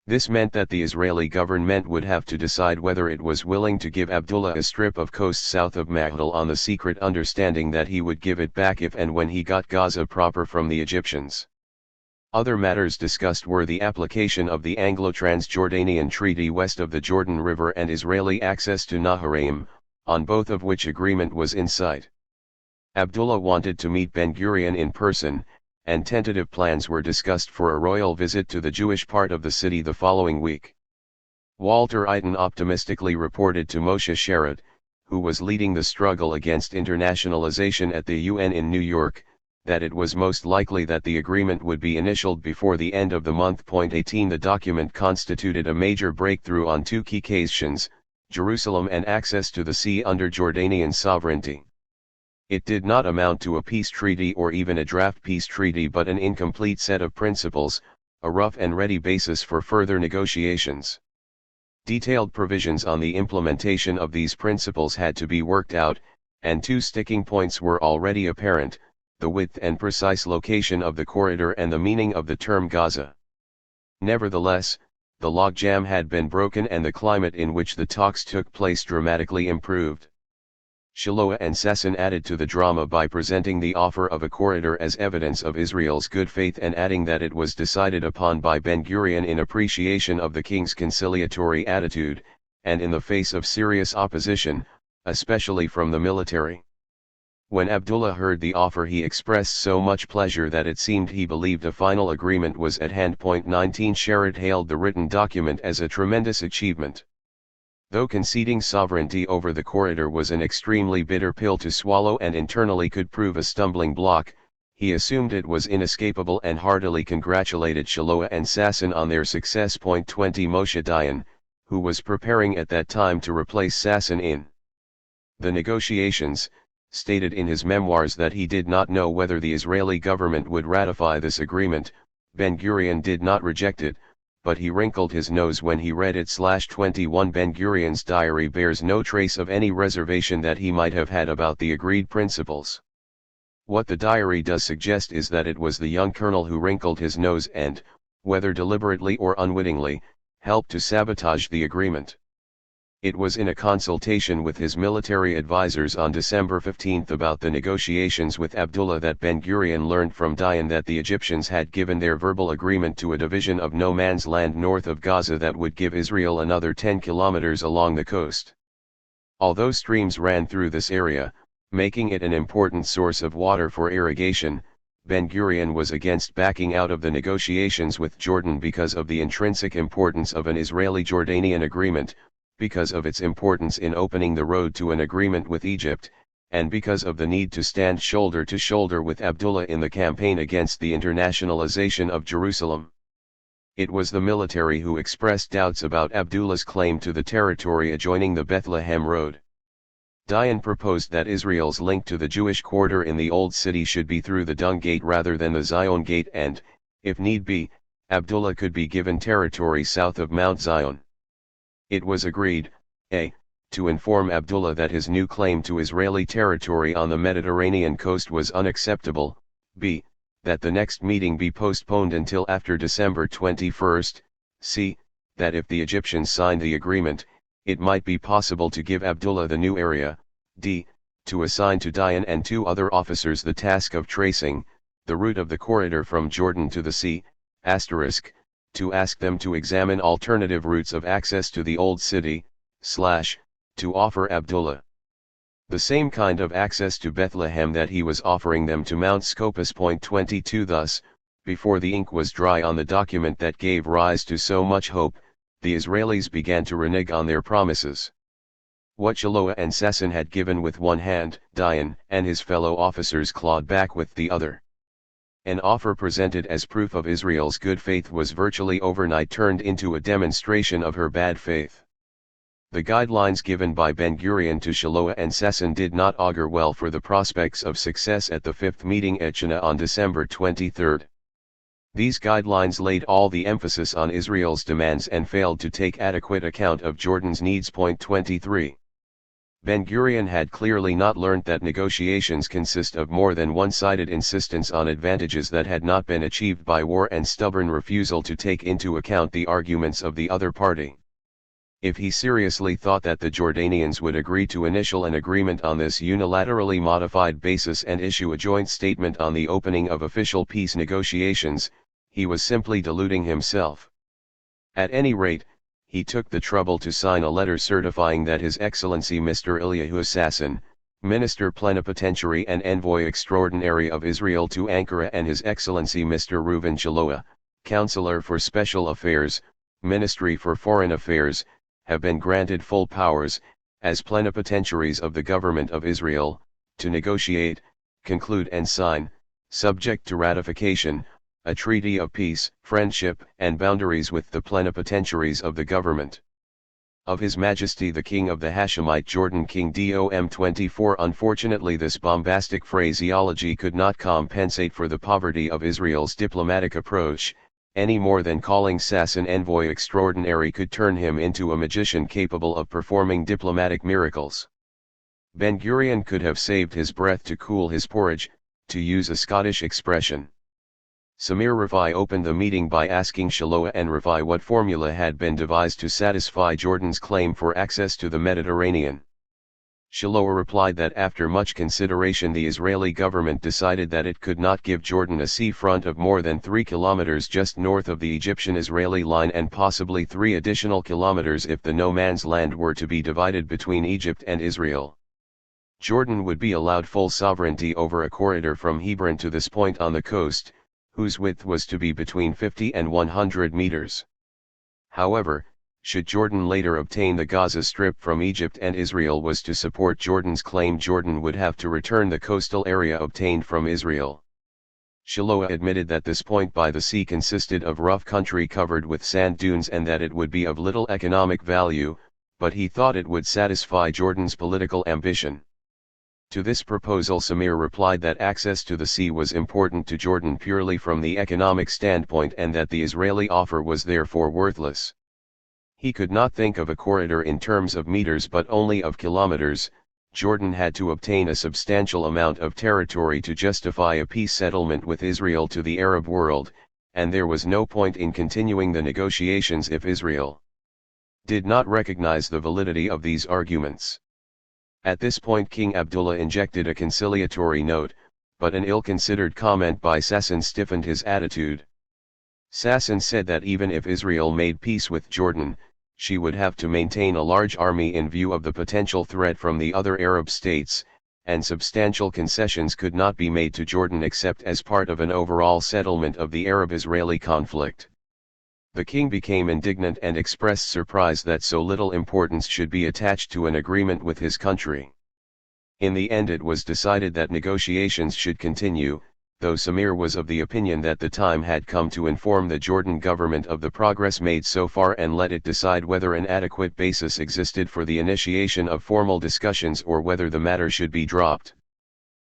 This meant that the Israeli government would have to decide whether it was willing to give Abdullah a strip of coast south of Maghdal on the secret understanding that he would give it back if and when he got Gaza proper from the Egyptians. Other matters discussed were the application of the Anglo-Transjordanian Treaty west of the Jordan River and Israeli access to Naharaim, on both of which agreement was in sight. Abdullah wanted to meet Ben-Gurion in person, and tentative plans were discussed for a royal visit to the Jewish part of the city the following week. Walter Eiten optimistically reported to Moshe Sherrod, who was leading the struggle against internationalization at the UN in New York, that it was most likely that the agreement would be initialed before the end of the month. 18 The document constituted a major breakthrough on two key questions: Jerusalem and access to the sea under Jordanian sovereignty. It did not amount to a peace treaty or even a draft peace treaty, but an incomplete set of principles, a rough and ready basis for further negotiations. Detailed provisions on the implementation of these principles had to be worked out, and two sticking points were already apparent: the width and precise location of the corridor and the meaning of the term Gaza. Nevertheless, the logjam had been broken and the climate in which the talks took place dramatically improved. Shiloah and Sasson added to the drama by presenting the offer of a corridor as evidence of Israel's good faith and adding that it was decided upon by Ben-Gurion in appreciation of the king's conciliatory attitude, and in the face of serious opposition, especially from the military. When Abdullah heard the offer, he expressed so much pleasure that it seemed he believed a final agreement was at hand. 19 Sherrod hailed the written document as a tremendous achievement. Though conceding sovereignty over the corridor was an extremely bitter pill to swallow and internally could prove a stumbling block, he assumed it was inescapable and heartily congratulated Shiloah and Sasson on their success. 20 Moshe Dayan, who was preparing at that time to replace Sasson in the negotiations, stated in his memoirs that he did not know whether the Israeli government would ratify this agreement. Ben-Gurion did not reject it, but he wrinkled his nose when he read it. 21 Ben-Gurion's diary bears no trace of any reservation that he might have had about the agreed principles. What the diary does suggest is that it was the young colonel who wrinkled his nose and, whether deliberately or unwittingly, helped to sabotage the agreement. It was in a consultation with his military advisors on December 15 about the negotiations with Abdullah that Ben-Gurion learned from Dayan that the Egyptians had given their verbal agreement to a division of no man's land north of Gaza that would give Israel another 10 kilometers along the coast. Although streams ran through this area, making it an important source of water for irrigation, Ben-Gurion was against backing out of the negotiations with Jordan because of the intrinsic importance of an Israeli-Jordanian agreement, because of its importance in opening the road to an agreement with Egypt, and because of the need to stand shoulder to shoulder with Abdullah in the campaign against the internationalization of Jerusalem. It was the military who expressed doubts about Abdullah's claim to the territory adjoining the Bethlehem Road. Dayan proposed that Israel's link to the Jewish quarter in the Old City should be through the Dung Gate rather than the Zion Gate, and, if need be, Abdullah could be given territory south of Mount Zion. It was agreed, a. to inform Abdullah that his new claim to Israeli territory on the Mediterranean coast was unacceptable, b. that the next meeting be postponed until after December 21, c. that if the Egyptians signed the agreement, it might be possible to give Abdullah the new area, d. to assign to Dayan and 2 other officers the task of tracing the route of the corridor from Jordan to the sea, *, to ask them to examine alternative routes of access to the Old City, / to offer Abdullah the same kind of access to Bethlehem that he was offering them to Mount Scopus. 22 Thus, before the ink was dry on the document that gave rise to so much hope, the Israelis began to renege on their promises. What Shiloah and Sasson had given with one hand, Dayan and his fellow officers clawed back with the other. An offer presented as proof of Israel's good faith was virtually overnight turned into a demonstration of her bad faith. The guidelines given by Ben-Gurion to Shiloah and Sasson did not augur well for the prospects of success at the 5th meeting at Shana on December 23. These guidelines laid all the emphasis on Israel's demands and failed to take adequate account of Jordan's needs. 23. Ben-Gurion had clearly not learnt that negotiations consist of more than one-sided insistence on advantages that had not been achieved by war and stubborn refusal to take into account the arguments of the other party. If he seriously thought that the Jordanians would agree to initial an agreement on this unilaterally modified basis and issue a joint statement on the opening of official peace negotiations, he was simply deluding himself. At any rate, he took the trouble to sign a letter certifying that His Excellency Mr. Eliyahu Sasson, Minister Plenipotentiary and Envoy Extraordinary of Israel to Ankara, and His Excellency Mr. Reuven Shiloah, Counselor for Special Affairs, Ministry for Foreign Affairs, have been granted full powers, as plenipotentiaries of the government of Israel, to negotiate, conclude and sign, subject to ratification, a treaty of peace, friendship and boundaries with the plenipotentiaries of the government of His Majesty the King of the Hashemite Jordan King Dom 24. Unfortunately, this bombastic phraseology could not compensate for the poverty of Israel's diplomatic approach, any more than calling Sasson envoy extraordinary could turn him into a magician capable of performing diplomatic miracles. Ben-Gurion could have saved his breath to cool his porridge, to use a Scottish expression. Samir Ravi opened the meeting by asking Shiloah and Ravi what formula had been devised to satisfy Jordan's claim for access to the Mediterranean. Shiloah replied that after much consideration the Israeli government decided that it could not give Jordan a sea front of more than 3 kilometers just north of the Egyptian-Israeli line and possibly 3 additional kilometers if the no man's land were to be divided between Egypt and Israel. Jordan would be allowed full sovereignty over a corridor from Hebron to this point on the coast, whose width was to be between 50 and 100 meters. However, should Jordan later obtain the Gaza Strip from Egypt and Israel was to support Jordan's claim, Jordan would have to return the coastal area obtained from Israel. Shiloah admitted that this point by the sea consisted of rough country covered with sand dunes and that it would be of little economic value, but he thought it would satisfy Jordan's political ambition. To this proposal Samir replied that access to the sea was important to Jordan purely from the economic standpoint and that the Israeli offer was therefore worthless. He could not think of a corridor in terms of meters but only of kilometers. Jordan had to obtain a substantial amount of territory to justify a peace settlement with Israel to the Arab world, and there was no point in continuing the negotiations if Israel did not recognize the validity of these arguments. At this point King Abdullah injected a conciliatory note, but an ill-considered comment by Sasson stiffened his attitude. Sasson said that even if Israel made peace with Jordan, she would have to maintain a large army in view of the potential threat from the other Arab states, and substantial concessions could not be made to Jordan except as part of an overall settlement of the Arab-Israeli conflict. The king became indignant and expressed surprise that so little importance should be attached to an agreement with his country. In the end it was decided that negotiations should continue, though Samir was of the opinion that the time had come to inform the Jordan government of the progress made so far and let it decide whether an adequate basis existed for the initiation of formal discussions or whether the matter should be dropped.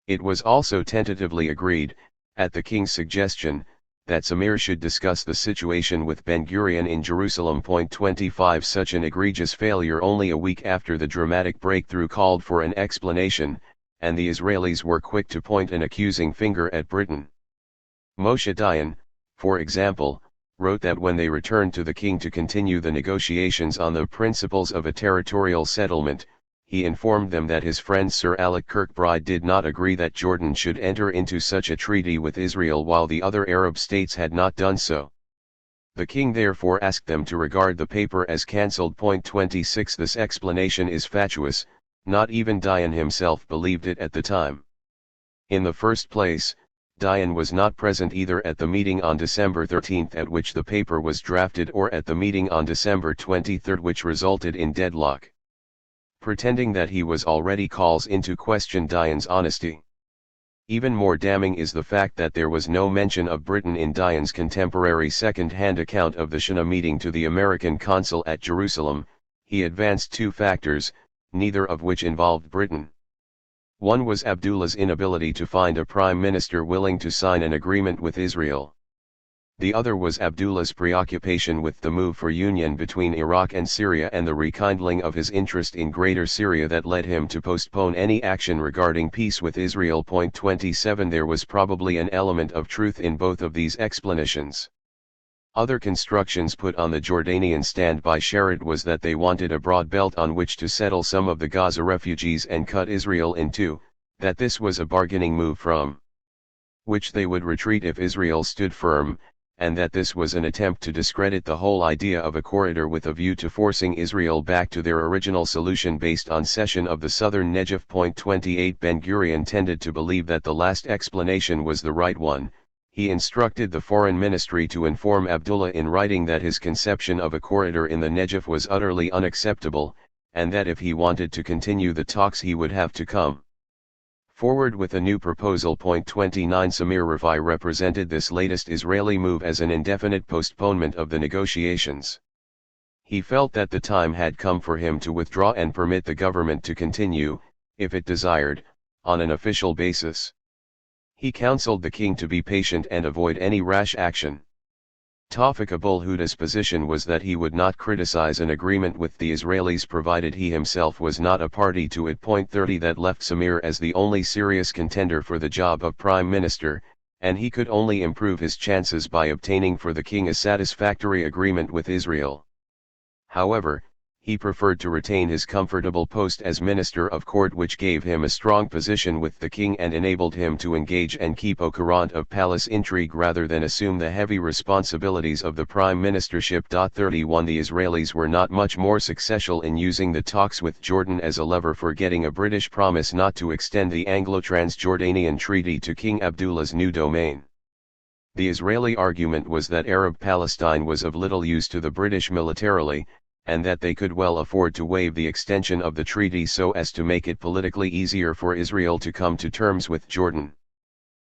It was also tentatively agreed, at the king's suggestion, that Samir should discuss the situation with Ben-Gurion in Jerusalem. 25 Such an egregious failure only a week after the dramatic breakthrough called for an explanation, and the Israelis were quick to point an accusing finger at Britain. Moshe Dayan, for example, wrote that when they returned to the king to continue the negotiations on the principles of a territorial settlement, he informed them that his friend Sir Alec Kirkbride did not agree that Jordan should enter into such a treaty with Israel while the other Arab states had not done so. The king therefore asked them to regard the paper as cancelled. 26 This explanation is fatuous, not even Dayan himself believed it at the time. In the first place, Dayan was not present either at the meeting on December 13 at which the paper was drafted or at the meeting on December 23 which resulted in deadlock. Pretending that he was already calls into question Dayan's honesty. Even more damning is the fact that there was no mention of Britain in Dayan's contemporary second-hand account of the Shana meeting to the American consul at Jerusalem. He advanced two factors, neither of which involved Britain. One was Abdullah's inability to find a prime minister willing to sign an agreement with Israel. The other was Abdullah's preoccupation with the move for union between Iraq and Syria and the rekindling of his interest in Greater Syria that led him to postpone any action regarding peace with Israel. 27 There was probably an element of truth in both of these explanations. Other constructions put on the Jordanian stand by Sharad was that they wanted a broad belt on which to settle some of the Gaza refugees and cut Israel in two, that this was a bargaining move from which they would retreat if Israel stood firm, and that this was an attempt to discredit the whole idea of a corridor with a view to forcing Israel back to their original solution based on cession of the southern Negev. 28 Ben-Gurion tended to believe that the last explanation was the right one. He instructed the foreign ministry to inform Abdullah in writing that his conception of a corridor in the Negev was utterly unacceptable, and that if he wanted to continue the talks he would have to come forward with a new proposal. 29 Samir Rafai represented this latest Israeli move as an indefinite postponement of the negotiations. He felt that the time had come for him to withdraw and permit the government to continue, if it desired, on an official basis. He counseled the king to be patient and avoid any rash action. Tawfiq Abul Huda's position was that he would not criticize an agreement with the Israelis provided he himself was not a party to it. 30 That left Samir as the only serious contender for the job of prime minister, and he could only improve his chances by obtaining for the king a satisfactory agreement with Israel. However, he preferred to retain his comfortable post as Minister of Court, which gave him a strong position with the king and enabled him to engage and keep au courant of palace intrigue rather than assume the heavy responsibilities of the prime ministership. 31 The Israelis were not much more successful in using the talks with Jordan as a lever for getting a British promise not to extend the Anglo-Transjordanian Treaty to King Abdullah's new domain. The Israeli argument was that Arab Palestine was of little use to the British militarily, and that they could well afford to waive the extension of the treaty so as to make it politically easier for Israel to come to terms with Jordan.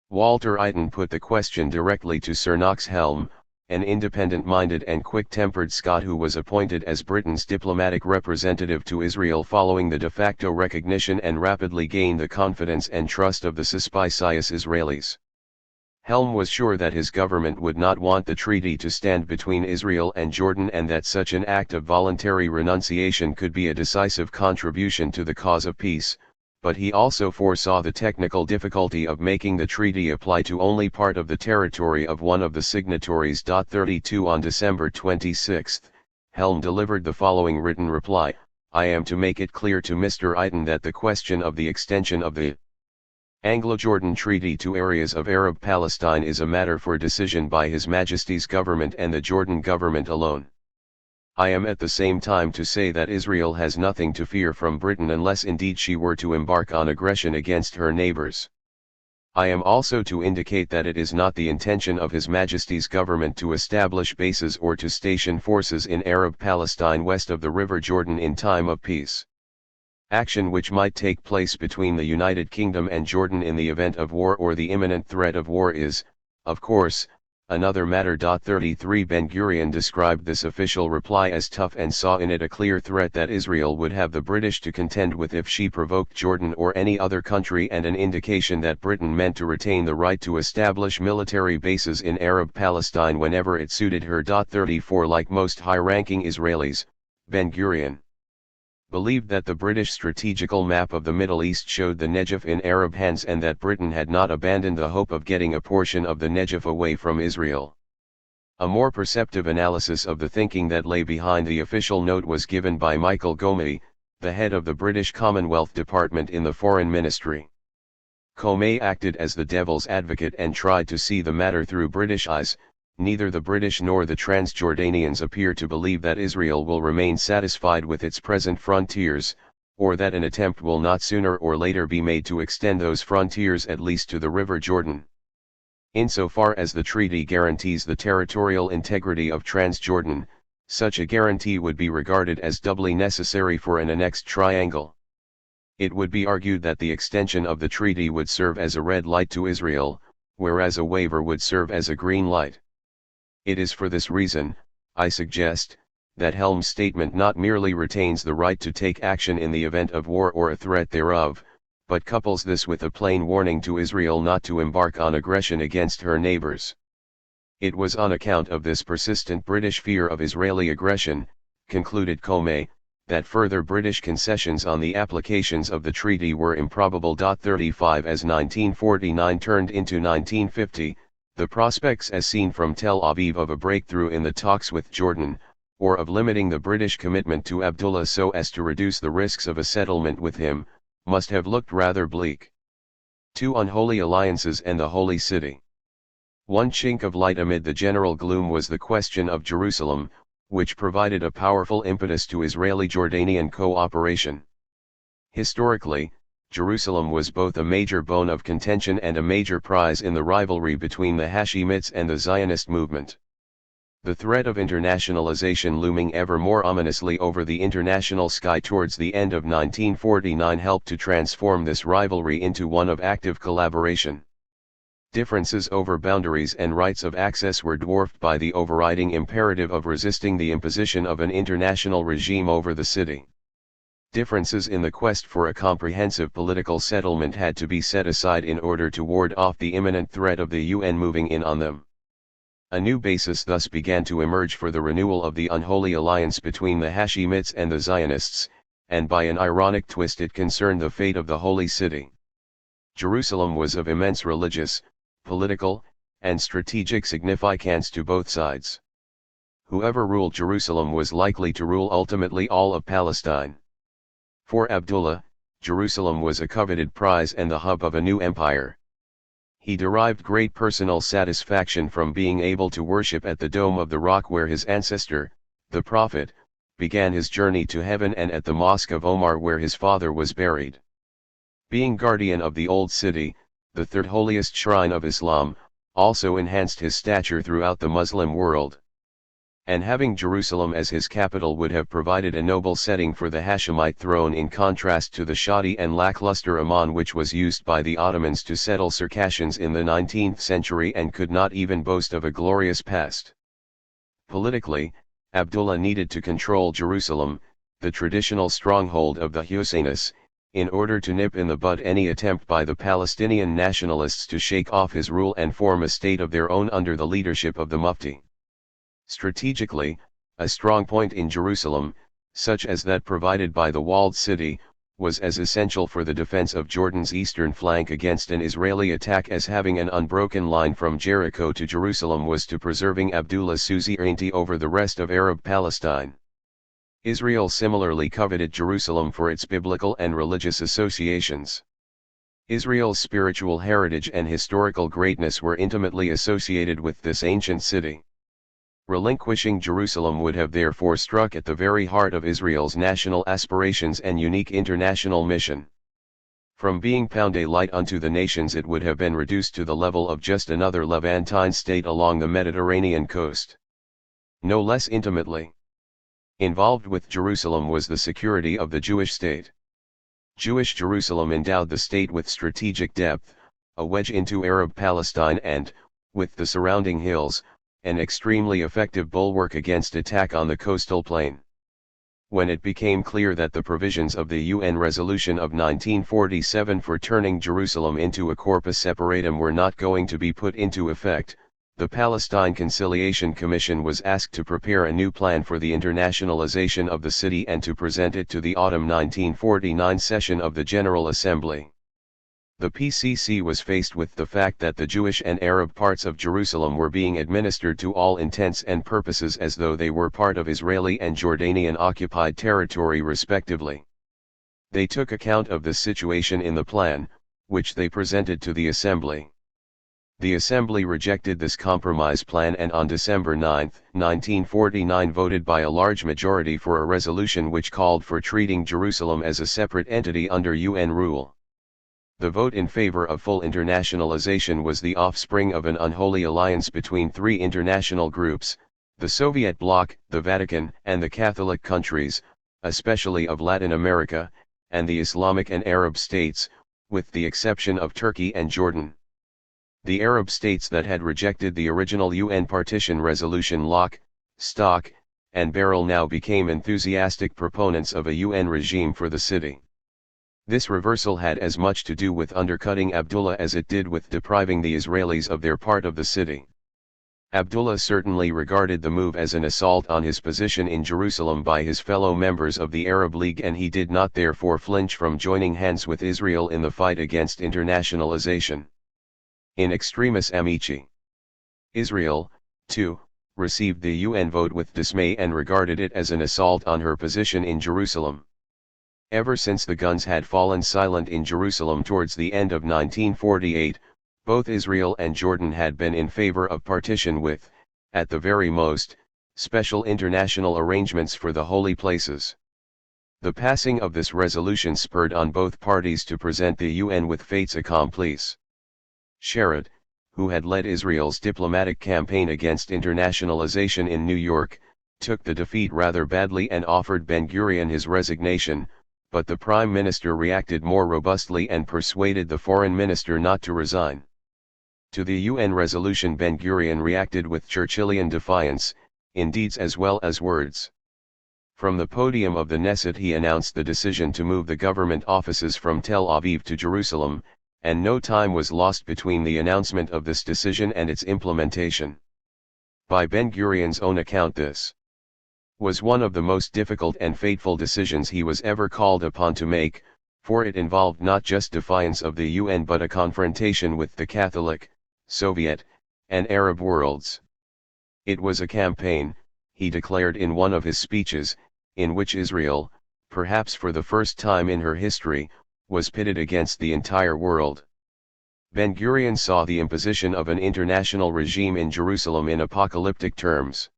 Walter Eaton put the question directly to Sir Knox Helm, an independent-minded and quick-tempered Scot who was appointed as Britain's diplomatic representative to Israel following the de facto recognition and rapidly gained the confidence and trust of the suspicious Israelis. Helm was sure that his government would not want the treaty to stand between Israel and Jordan and that such an act of voluntary renunciation could be a decisive contribution to the cause of peace, but he also foresaw the technical difficulty of making the treaty apply to only part of the territory of one of the signatories. 32 On December 26, Helm delivered the following written reply: I am to make it clear to Mr. Eaton that the question of the extension of the Anglo-Jordan Treaty to areas of Arab Palestine is a matter for decision by His Majesty's government and the Jordan government alone. I am at the same time to say that Israel has nothing to fear from Britain unless indeed she were to embark on aggression against her neighbors. I am also to indicate that it is not the intention of His Majesty's government to establish bases or to station forces in Arab Palestine west of the River Jordan in time of peace. Action which might take place between the United Kingdom and Jordan in the event of war or the imminent threat of war is, of course, Another matter. 33 Ben-Gurion described this official reply as tough and saw in it a clear threat that Israel would have the British to contend with if she provoked Jordan or any other country, and an indication that Britain meant to retain the right to establish military bases in Arab Palestine whenever it suited her. 34 Like most high-ranking Israelis, Ben-Gurion believed that the British strategical map of the Middle East showed the Negev in Arab hands, and that Britain had not abandoned the hope of getting a portion of the Negev away from Israel. A more perceptive analysis of the thinking that lay behind the official note was given by Michael Comey, the head of the British Commonwealth Department in the Foreign Ministry. Comey acted as the devil's advocate and tried to see the matter through British eyes. Neither the British nor the Transjordanians appear to believe that Israel will remain satisfied with its present frontiers, or that an attempt will not sooner or later be made to extend those frontiers at least to the River Jordan. Insofar as the treaty guarantees the territorial integrity of Transjordan, such a guarantee would be regarded as doubly necessary for an annexed triangle. It would be argued that the extension of the treaty would serve as a red light to Israel, whereas a waiver would serve as a green light. It is for this reason, I suggest, that Helm's statement not merely retains the right to take action in the event of war or a threat thereof, but couples this with a plain warning to Israel not to embark on aggression against her neighbors. It was on account of this persistent British fear of Israeli aggression, concluded Comey, that further British concessions on the applications of the treaty were improbable. 35 As 1949 turned into 1950, the prospects as seen from Tel Aviv of a breakthrough in the talks with Jordan, or of limiting the British commitment to Abdullah so as to reduce the risks of a settlement with him, must have looked rather bleak. Two unholy alliances and the Holy City. One chink of light amid the general gloom was the question of Jerusalem, which provided a powerful impetus to Israeli-Jordanian cooperation. Historically, Jerusalem was both a major bone of contention and a major prize in the rivalry between the Hashemites and the Zionist movement. The threat of internationalization looming ever more ominously over the international sky towards the end of 1949 helped to transform this rivalry into one of active collaboration. Differences over boundaries and rights of access were dwarfed by the overriding imperative of resisting the imposition of an international regime over the city. Differences in the quest for a comprehensive political settlement had to be set aside in order to ward off the imminent threat of the UN moving in on them. A new basis thus began to emerge for the renewal of the unholy alliance between the Hashemites and the Zionists, and by an ironic twist it concerned the fate of the Holy City. Jerusalem was of immense religious, political, and strategic significance to both sides. Whoever ruled Jerusalem was likely to rule ultimately all of Palestine. For Abdullah, Jerusalem was a coveted prize and the hub of a new empire. He derived great personal satisfaction from being able to worship at the Dome of the Rock where his ancestor, the Prophet, began his journey to heaven, and at the Mosque of Omar where his father was buried. Being guardian of the Old City, the third holiest shrine of Islam, also enhanced his stature throughout the Muslim world. And having Jerusalem as his capital would have provided a noble setting for the Hashemite throne, in contrast to the shoddy and lackluster Amman which was used by the Ottomans to settle Circassians in the 19th century and could not even boast of a glorious past. Politically, Abdullah needed to control Jerusalem, the traditional stronghold of the Husseinis, in order to nip in the bud any attempt by the Palestinian nationalists to shake off his rule and form a state of their own under the leadership of the Mufti. Strategically, a strong point in Jerusalem, such as that provided by the walled city, was as essential for the defense of Jordan's eastern flank against an Israeli attack as having an unbroken line from Jericho to Jerusalem was to preserving Abdullah's suzerainty over the rest of Arab Palestine. Israel similarly coveted Jerusalem for its biblical and religious associations. Israel's spiritual heritage and historical greatness were intimately associated with this ancient city. Relinquishing Jerusalem would have therefore struck at the very heart of Israel's national aspirations and unique international mission. From being pound a light unto the nations, it would have been reduced to the level of just another Levantine state along the Mediterranean coast. No less intimately involved with Jerusalem was the security of the Jewish state. Jewish Jerusalem endowed the state with strategic depth, a wedge into Arab Palestine and, with the surrounding hills, an extremely effective bulwark against attack on the coastal plain. When it became clear that the provisions of the UN resolution of 1947 for turning Jerusalem into a corpus separatum were not going to be put into effect, the Palestine Conciliation Commission was asked to prepare a new plan for the internationalization of the city and to present it to the autumn 1949 session of the General Assembly. The PCC was faced with the fact that the Jewish and Arab parts of Jerusalem were being administered to all intents and purposes as though they were part of Israeli and Jordanian occupied territory respectively. They took account of this situation in the plan, which they presented to the Assembly. The Assembly rejected this compromise plan and on December 9, 1949 voted by a large majority for a resolution which called for treating Jerusalem as a separate entity under UN rule. The vote in favor of full internationalization was the offspring of an unholy alliance between three international groups, the Soviet bloc, the Vatican, and the Catholic countries, especially of Latin America, and the Islamic and Arab states, with the exception of Turkey and Jordan. The Arab states that had rejected the original UN partition resolution lock, stock, and barrel now became enthusiastic proponents of a UN regime for the city. This reversal had as much to do with undercutting Abdullah as it did with depriving the Israelis of their part of the city. Abdullah certainly regarded the move as an assault on his position in Jerusalem by his fellow members of the Arab League, and he did not therefore flinch from joining hands with Israel in the fight against internationalization. In extremis amici. Israel, too, received the UN vote with dismay and regarded it as an assault on her position in Jerusalem. Ever since the guns had fallen silent in Jerusalem towards the end of 1948, both Israel and Jordan had been in favor of partition with, at the very most, special international arrangements for the holy places. The passing of this resolution spurred on both parties to present the UN with faits accomplis. Sharad, who had led Israel's diplomatic campaign against internationalization in New York, took the defeat rather badly and offered Ben-Gurion his resignation, but the Prime Minister reacted more robustly and persuaded the Foreign Minister not to resign. To the UN resolution Ben-Gurion reacted with Churchillian defiance, in deeds as well as words. From the podium of the Knesset he announced the decision to move the government offices from Tel Aviv to Jerusalem, and no time was lost between the announcement of this decision and its implementation. By Ben-Gurion's own account, this was one of the most difficult and fateful decisions he was ever called upon to make, for it involved not just defiance of the UN but a confrontation with the Catholic, Soviet, and Arab worlds. It was a campaign, he declared in one of his speeches, in which Israel, perhaps for the first time in her history, was pitted against the entire world. Ben-Gurion saw the imposition of an international regime in Jerusalem in apocalyptic terms.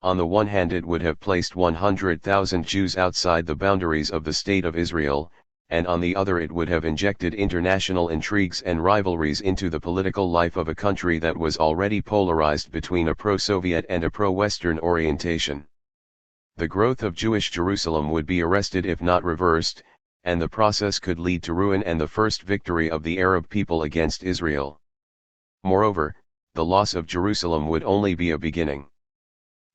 On the one hand, it would have placed 100,000 Jews outside the boundaries of the State of Israel, and on the other it would have injected international intrigues and rivalries into the political life of a country that was already polarized between a pro-Soviet and a pro-Western orientation. The growth of Jewish Jerusalem would be arrested if not reversed, and the process could lead to ruin and the first victory of the Arab people against Israel. Moreover, the loss of Jerusalem would only be a beginning.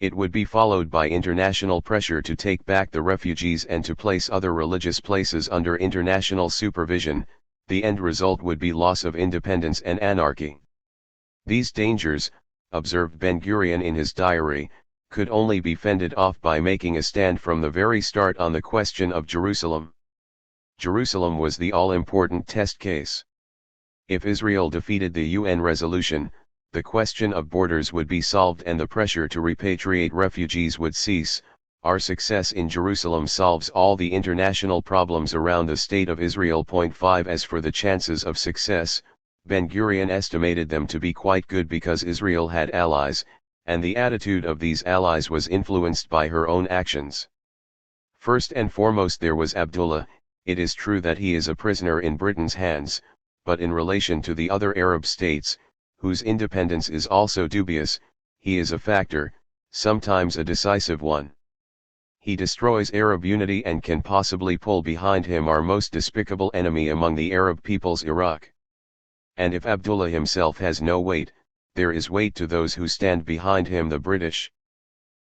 It would be followed by international pressure to take back the refugees and to place other religious places under international supervision. The end result would be loss of independence and anarchy. These dangers, observed Ben-Gurion in his diary, could only be fended off by making a stand from the very start on the question of Jerusalem. Jerusalem was the all-important test case. If Israel defeated the UN resolution, the question of borders would be solved and the pressure to repatriate refugees would cease. Our success in Jerusalem solves all the international problems around the State of Israel. 5 As for the chances of success, Ben-Gurion estimated them to be quite good because Israel had allies, and the attitude of these allies was influenced by her own actions. First and foremost there was Abdullah. It is true that he is a prisoner in Britain's hands, but in relation to the other Arab states, whose independence is also dubious, he is a factor, sometimes a decisive one. He destroys Arab unity and can possibly pull behind him our most despicable enemy among the Arab peoples, Iraq. And if Abdullah himself has no weight, there is weight to those who stand behind him, the British.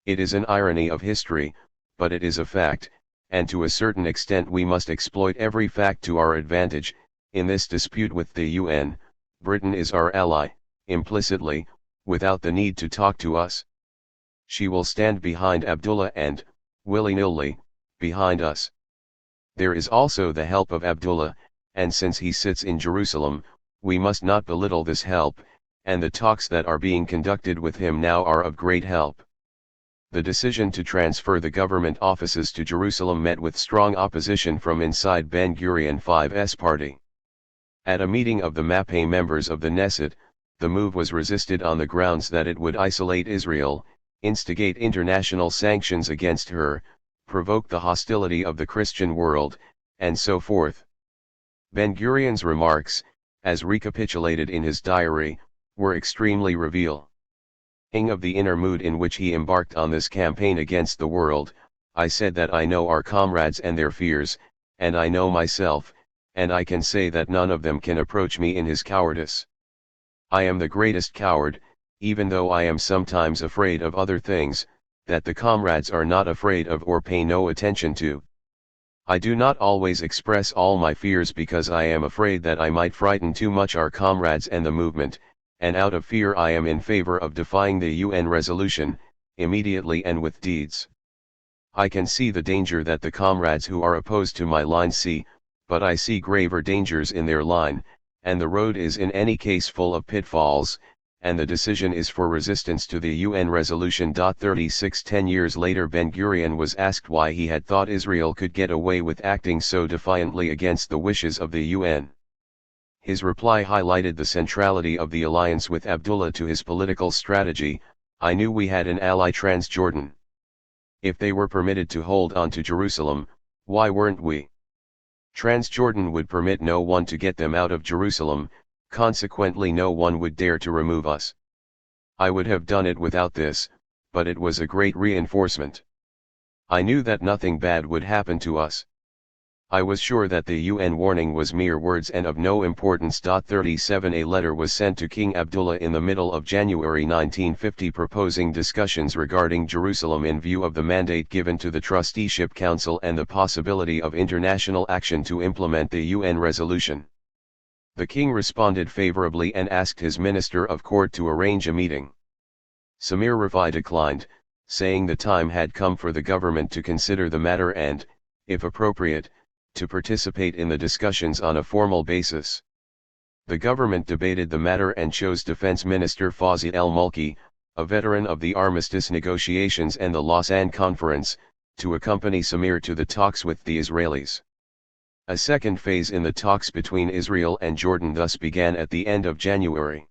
It is an irony of history, but it is a fact, and to a certain extent we must exploit every fact to our advantage. In this dispute with the UN, Britain is our ally, implicitly, without the need to talk to us. She will stand behind Abdullah and, willy-nilly, behind us. There is also the help of Abdullah, and since he sits in Jerusalem, we must not belittle this help, and the talks that are being conducted with him now are of great help. The decision to transfer the government offices to Jerusalem met with strong opposition from inside Ben-Gurion 5's party. At a meeting of the MAPE members of the Knesset, the move was resisted on the grounds that it would isolate Israel, instigate international sanctions against her, provoke the hostility of the Christian world, and so forth. Ben-Gurion's remarks, as recapitulated in his diary, were extremely revealing of the inner mood in which he embarked on this campaign against the world. I said that I know our comrades and their fears, and I know myself, and I can say that none of them can approach me in his cowardice. I am the greatest coward, even though I am sometimes afraid of other things, that the comrades are not afraid of or pay no attention to. I do not always express all my fears because I am afraid that I might frighten too much our comrades and the movement, and out of fear I am in favor of defying the UN resolution, immediately and with deeds. I can see the danger that the comrades who are opposed to my line see, but I see graver dangers in their line, and the road is in any case full of pitfalls, and the decision is for resistance to the UN resolution. 36 10 years later Ben-Gurion was asked why he had thought Israel could get away with acting so defiantly against the wishes of the UN. His reply highlighted the centrality of the alliance with Abdullah to his political strategy. I knew we had an ally, Transjordan. If they were permitted to hold on to Jerusalem, why weren't we? Transjordan would permit no one to get them out of Jerusalem, consequently no one would dare to remove us. I would have done it without this, but it was a great reinforcement. I knew that nothing bad would happen to us. I was sure that the UN warning was mere words and of no importance. 37 A letter was sent to King Abdullah in the middle of January 1950 proposing discussions regarding Jerusalem in view of the mandate given to the Trusteeship Council and the possibility of international action to implement the UN resolution. The king responded favorably and asked his Minister of Court to arrange a meeting. Samir Rafi declined, saying the time had come for the government to consider the matter and, if appropriate, to participate in the discussions on a formal basis. The government debated the matter and chose Defense Minister Fawzi El-Mulki, a veteran of the armistice negotiations and the Lausanne Conference, to accompany Samir to the talks with the Israelis. A second phase in the talks between Israel and Jordan thus began at the end of January.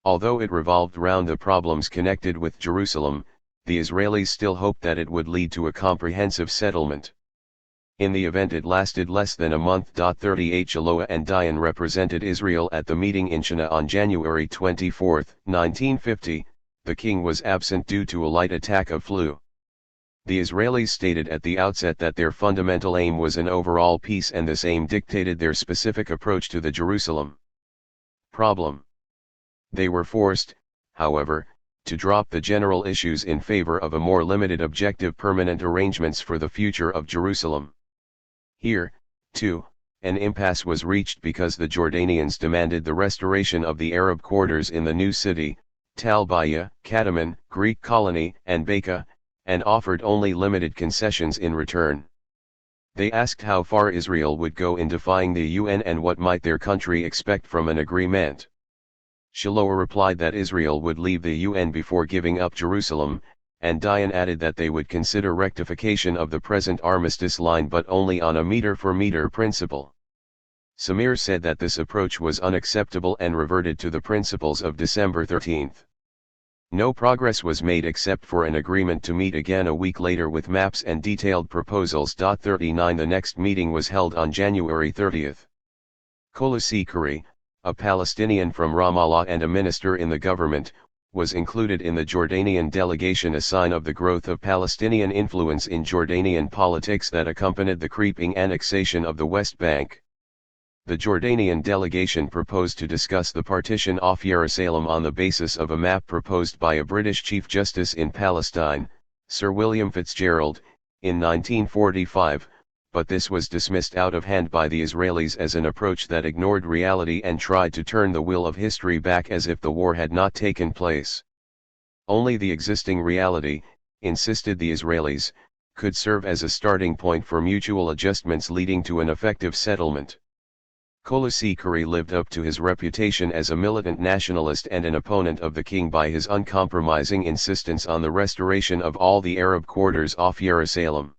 Although it revolved round the problems connected with Jerusalem, the Israelis still hoped that it would lead to a comprehensive settlement. In the event it lasted less than a month. 38 Shiloah and Dayan represented Israel at the meeting in Shana on January 24, 1950, the king was absent due to a light attack of flu. The Israelis stated at the outset that their fundamental aim was an overall peace and this aim dictated their specific approach to the Jerusalem problem. They were forced, however, to drop the general issues in favor of a more limited objective: permanent arrangements for the future of Jerusalem. Here, too, an impasse was reached because the Jordanians demanded the restoration of the Arab quarters in the new city, Talbiya, Kataman, Greek colony, and Bekaa, and offered only limited concessions in return. They asked how far Israel would go in defying the UN and what might their country expect from an agreement. Shiloah replied that Israel would leave the UN before giving up Jerusalem, and Dayan added that they would consider rectification of the present armistice line but only on a meter-for-meter principle. Samir said that this approach was unacceptable and reverted to the principles of December 13. No progress was made except for an agreement to meet again a week later with maps and detailed proposals. 39 The next meeting was held on January 30. Collusion, a Palestinian from Ramallah and a minister in the government, was included in the Jordanian delegation, a sign of the growth of Palestinian influence in Jordanian politics that accompanied the creeping annexation of the West Bank. The Jordanian delegation proposed to discuss the partition of Jerusalem on the basis of a map proposed by a British Chief Justice in Palestine, Sir William Fitzgerald, in 1945, but this was dismissed out of hand by the Israelis as an approach that ignored reality and tried to turn the wheel of history back as if the war had not taken place. Only the existing reality, insisted the Israelis, could serve as a starting point for mutual adjustments leading to an effective settlement. Collusion lived up to his reputation as a militant nationalist and an opponent of the king by his uncompromising insistence on the restoration of all the Arab quarters of Jerusalem.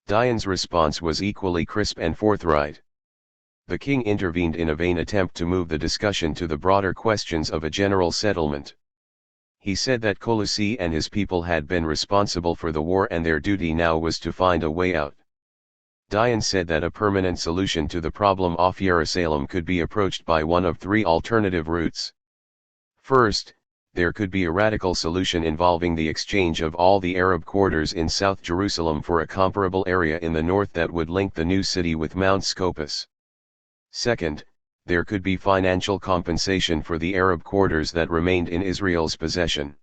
Dayan's response was equally crisp and forthright. The king intervened in a vain attempt to move the discussion to the broader questions of a general settlement. He said that Collusion and his people had been responsible for the war and their duty now was to find a way out. Dayan said that a permanent solution to the problem of Jerusalem could be approached by one of three alternative routes. First, there could be a radical solution involving the exchange of all the Arab quarters in South Jerusalem for a comparable area in the north that would link the new city with Mount Scopus. Second, there could be financial compensation for the Arab quarters that remained in Israel's possession.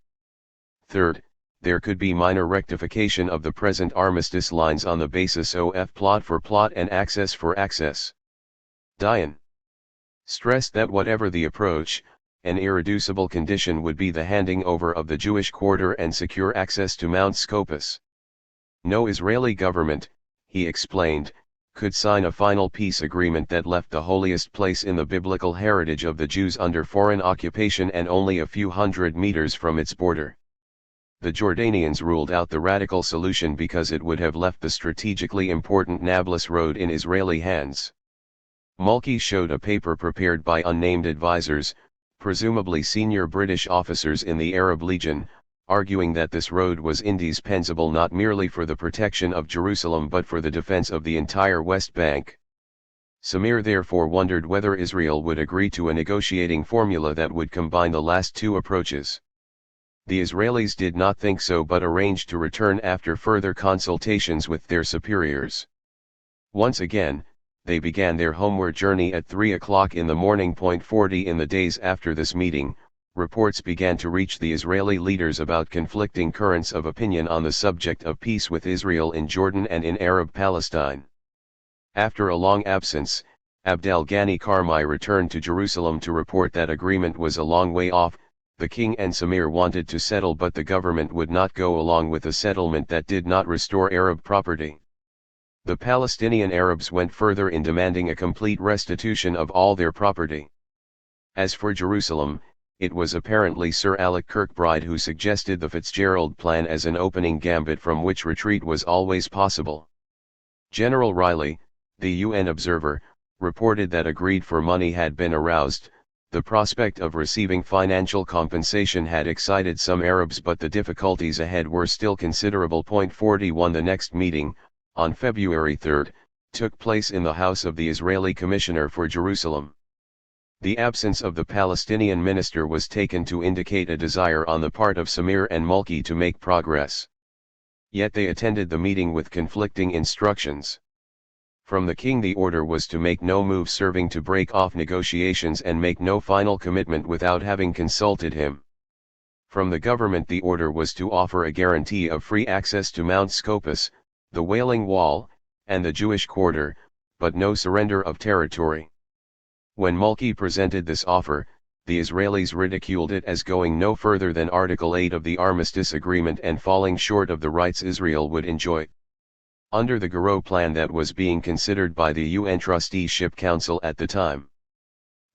Third, there could be minor rectification of the present armistice lines on the basis of plot for plot and access for access. Dayan stressed that whatever the approach, an irreducible condition would be the handing over of the Jewish quarter and secure access to Mount Scopus. No Israeli government, he explained, could sign a final peace agreement that left the holiest place in the biblical heritage of the Jews under foreign occupation and only a few hundred meters from its border. The Jordanians ruled out the radical solution because it would have left the strategically important Nablus Road in Israeli hands. Malki showed a paper prepared by unnamed advisors, presumably senior British officers in the Arab Legion, arguing that this road was indispensable not merely for the protection of Jerusalem but for the defense of the entire West Bank. Samir therefore wondered whether Israel would agree to a negotiating formula that would combine the last two approaches. The Israelis did not think so but arranged to return after further consultations with their superiors. Once again, they began their homeward journey at 3 o'clock in the morning. 40 In the days after this meeting, reports began to reach the Israeli leaders about conflicting currents of opinion on the subject of peace with Israel in Jordan and in Arab Palestine. After a long absence, Abdel Ghani Karmi returned to Jerusalem to report that agreement was a long way off. The king and Samir wanted to settle but the government would not go along with a settlement that did not restore Arab property. The Palestinian Arabs went further in demanding a complete restitution of all their property. As for Jerusalem, it was apparently Sir Alec Kirkbride who suggested the Fitzgerald Plan as an opening gambit from which retreat was always possible. General Riley, the UN observer, reported that a greed for money had been aroused. The prospect of receiving financial compensation had excited some Arabs but the difficulties ahead were still considerable. 41 The next meeting, on February 3, took place in the house of the Israeli Commissioner for Jerusalem. The absence of the Palestinian minister was taken to indicate a desire on the part of Samir and Malki to make progress. Yet they attended the meeting with conflicting instructions. From the king the order was to make no move serving to break off negotiations and make no final commitment without having consulted him. From the government the order was to offer a guarantee of free access to Mount Scopus, the Wailing Wall, and the Jewish quarter, but no surrender of territory. When Malki presented this offer, the Israelis ridiculed it as going no further than Article 8 of the Armistice Agreement and falling short of the rights Israel would enjoy. Under the Garo plan that was being considered by the UN Trusteeship Council at the time.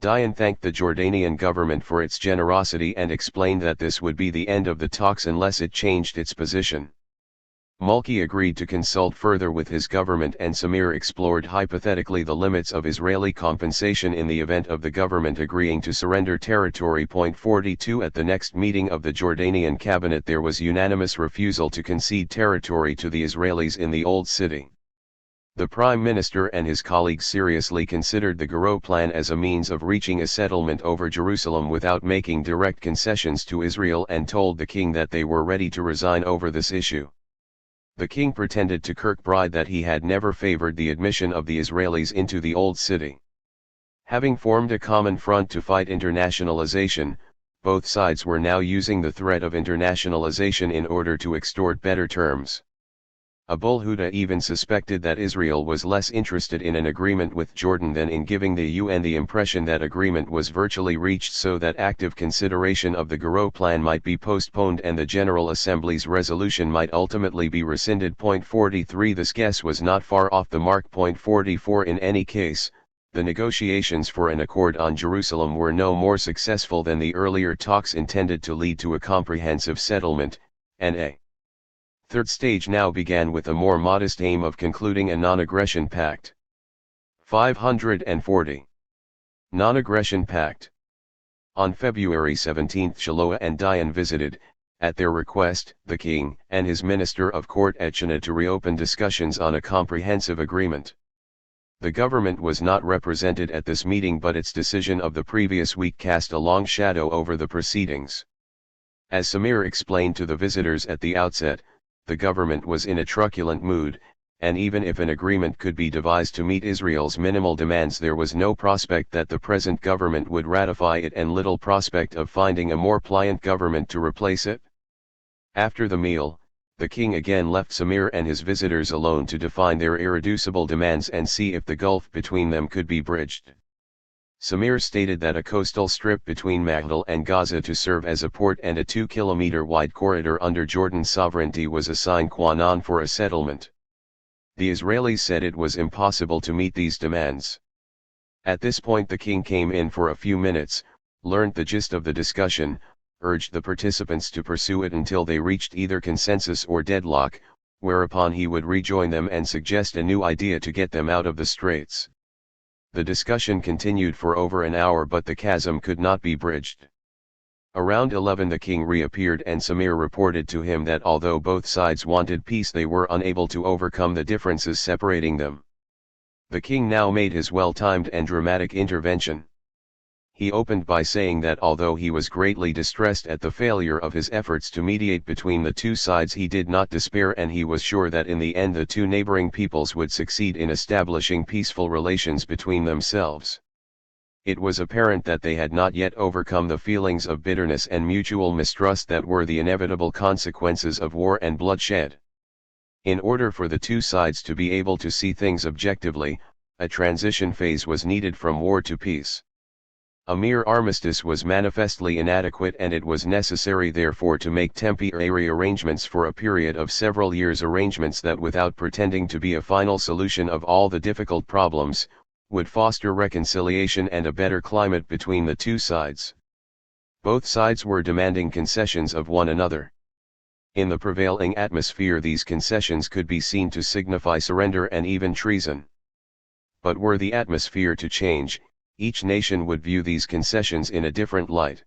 Dayan thanked the Jordanian government for its generosity and explained that this would be the end of the talks unless it changed its position. Malki agreed to consult further with his government and Samir explored hypothetically the limits of Israeli compensation in the event of the government agreeing to surrender territory. 42 At the next meeting of the Jordanian cabinet there was unanimous refusal to concede territory to the Israelis in the Old City. The Prime Minister and his colleagues seriously considered the Garo plan as a means of reaching a settlement over Jerusalem without making direct concessions to Israel and told the king that they were ready to resign over this issue. The king pretended to Kirkbride that he had never favored the admission of the Israelis into the Old City. Having formed a common front to fight internationalization, both sides were now using the threat of internationalization in order to extort better terms. Abul Huda even suspected that Israel was less interested in an agreement with Jordan than in giving the UN the impression that agreement was virtually reached, so that active consideration of the Garo plan might be postponed and the General Assembly's resolution might ultimately be rescinded. 43 This guess was not far off the mark. 44 In any case, the negotiations for an accord on Jerusalem were no more successful than the earlier talks intended to lead to a comprehensive settlement, and a third stage now began with a more modest aim of concluding a non-aggression pact. 540. Non-aggression pact. On February 17 Shiloah and Dayan visited, at their request, the king and his minister of court at China to reopen discussions on a comprehensive agreement. The government was not represented at this meeting, but its decision of the previous week cast a long shadow over the proceedings. As Samir explained to the visitors at the outset, the government was in a truculent mood, and even if an agreement could be devised to meet Israel's minimal demands, there was no prospect that the present government would ratify it, and little prospect of finding a more pliant government to replace it. After the meal, the king again left Samir and his visitors alone to define their irreducible demands and see if the gulf between them could be bridged. Samir stated that a coastal strip between Maghdal and Gaza to serve as a port and a 2-kilometer-wide corridor under Jordan's sovereignty was a sine qua non for a settlement. The Israelis said it was impossible to meet these demands. At this point the king came in for a few minutes, learned the gist of the discussion, urged the participants to pursue it until they reached either consensus or deadlock, whereupon he would rejoin them and suggest a new idea to get them out of the straits. The discussion continued for over an hour, but the chasm could not be bridged. Around 11 the king reappeared and Samir reported to him that although both sides wanted peace, they were unable to overcome the differences separating them. The king now made his well-timed and dramatic intervention. He opened by saying that although he was greatly distressed at the failure of his efforts to mediate between the two sides, he did not despair, and he was sure that in the end the two neighboring peoples would succeed in establishing peaceful relations between themselves. It was apparent that they had not yet overcome the feelings of bitterness and mutual mistrust that were the inevitable consequences of war and bloodshed. In order for the two sides to be able to see things objectively, a transition phase was needed from war to peace. A mere armistice was manifestly inadequate, and it was necessary therefore to make temporary arrangements for a period of several years, arrangements that, without pretending to be a final solution of all the difficult problems, would foster reconciliation and a better climate between the two sides. Both sides were demanding concessions of one another. In the prevailing atmosphere, these concessions could be seen to signify surrender and even treason. But were the atmosphere to change, each nation would view these concessions in a different light.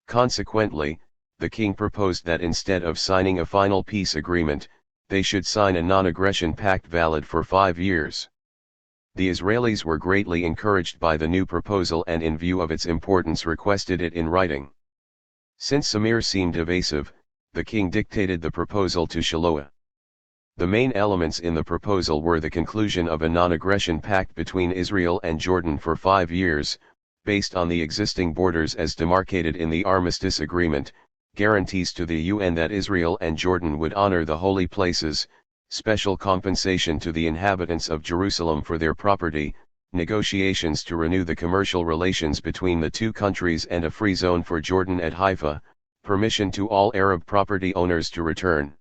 Consequently, the king proposed that instead of signing a final peace agreement, they should sign a non-aggression pact valid for 5 years. The Israelis were greatly encouraged by the new proposal, and in view of its importance requested it in writing. Since Samir seemed evasive, the king dictated the proposal to Shiloah. The main elements in the proposal were the conclusion of a non-aggression pact between Israel and Jordan for 5 years, based on the existing borders as demarcated in the Armistice Agreement, guarantees to the UN that Israel and Jordan would honor the holy places, special compensation to the inhabitants of Jerusalem for their property, negotiations to renew the commercial relations between the two countries, and a free zone for Jordan at Haifa, permission to all Arab property owners to return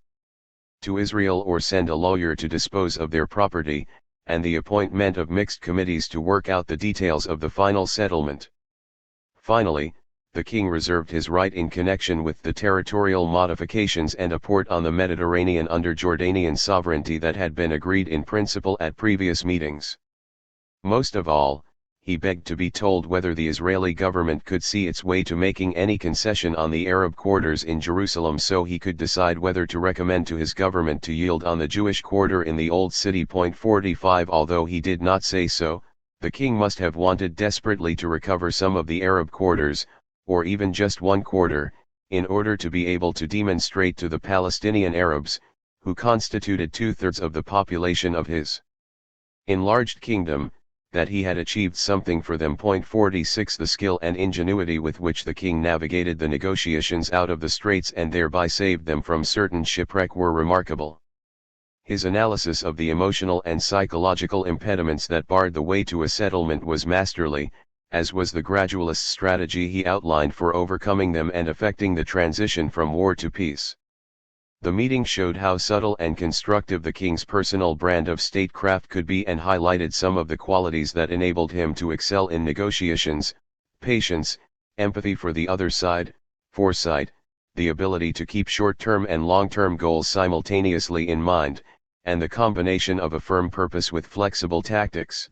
to Israel or send a lawyer to dispose of their property, and the appointment of mixed committees to work out the details of the final settlement. Finally, the king reserved his right in connection with the territorial modifications and a port on the Mediterranean under Jordanian sovereignty that had been agreed in principle at previous meetings. Most of all, he begged to be told whether the Israeli government could see its way to making any concession on the Arab quarters in Jerusalem, so he could decide whether to recommend to his government to yield on the Jewish quarter in the Old City. 45 Although he did not say so, the king must have wanted desperately to recover some of the Arab quarters, or even just one quarter, in order to be able to demonstrate to the Palestinian Arabs, who constituted 2/3 of the population of his enlarged kingdom, that he had achieved something for them. 46 The skill and ingenuity with which the king navigated the negotiations out of the straits and thereby saved them from certain shipwreck were remarkable. His analysis of the emotional and psychological impediments that barred the way to a settlement was masterly, as was the gradualist strategy he outlined for overcoming them and effecting the transition from war to peace. The meeting showed how subtle and constructive the king's personal brand of statecraft could be and highlighted some of the qualities that enabled him to excel in negotiations: patience, empathy for the other side, foresight, the ability to keep short-term and long-term goals simultaneously in mind, and the combination of a firm purpose with flexible tactics.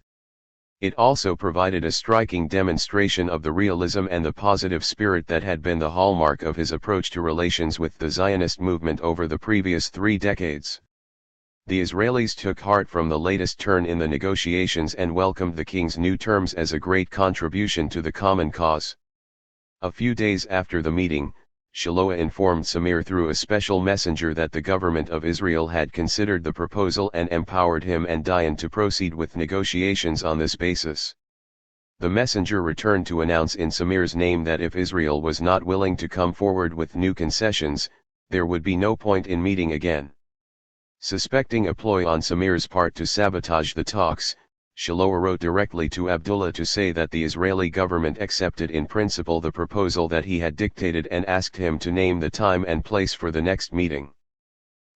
It also provided a striking demonstration of the realism and the positive spirit that had been the hallmark of his approach to relations with the Zionist movement over the previous 3 decades. The Israelis took heart from the latest turn in the negotiations and welcomed the king's new terms as a great contribution to the common cause. A few days after the meeting, Shiloah informed Samir through a special messenger that the government of Israel had considered the proposal and empowered him and Dayan to proceed with negotiations on this basis. The messenger returned to announce in Samir's name that if Israel was not willing to come forward with new concessions, there would be no point in meeting again. Suspecting a ploy on Samir's part to sabotage the talks, Shiloah wrote directly to Abdullah to say that the Israeli government accepted in principle the proposal that he had dictated and asked him to name the time and place for the next meeting.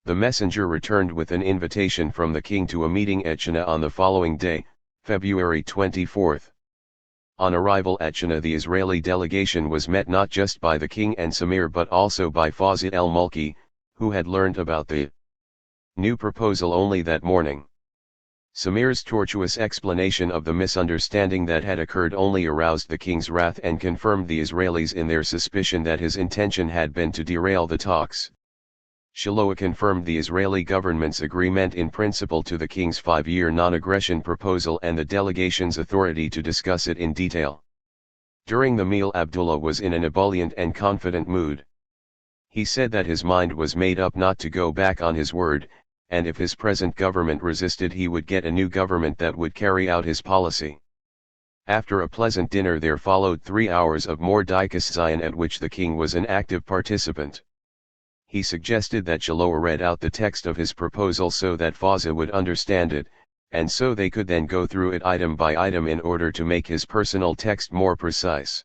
The messenger returned with an invitation from the king to a meeting at Shana on the following day, February 24. On arrival at Shana, the Israeli delegation was met not just by the king and Samir but also by Fawzat al-Mulki, who had learned about the new proposal only that morning. Samir's tortuous explanation of the misunderstanding that had occurred only aroused the king's wrath and confirmed the Israelis in their suspicion that his intention had been to derail the talks. Shiloah confirmed the Israeli government's agreement in principle to the king's 5-year non-aggression proposal and the delegation's authority to discuss it in detail. During the meal, Abdullah was in an ebullient and confident mood. He said that his mind was made up not to go back on his word, and if his present government resisted he would get a new government that would carry out his policy. After a pleasant dinner there followed 3 hours of more discussion at which the king was an active participant. He suggested that Shiloah read out the text of his proposal so that Fawzat would understand it, and so they could then go through it item by item in order to make his personal text more precise.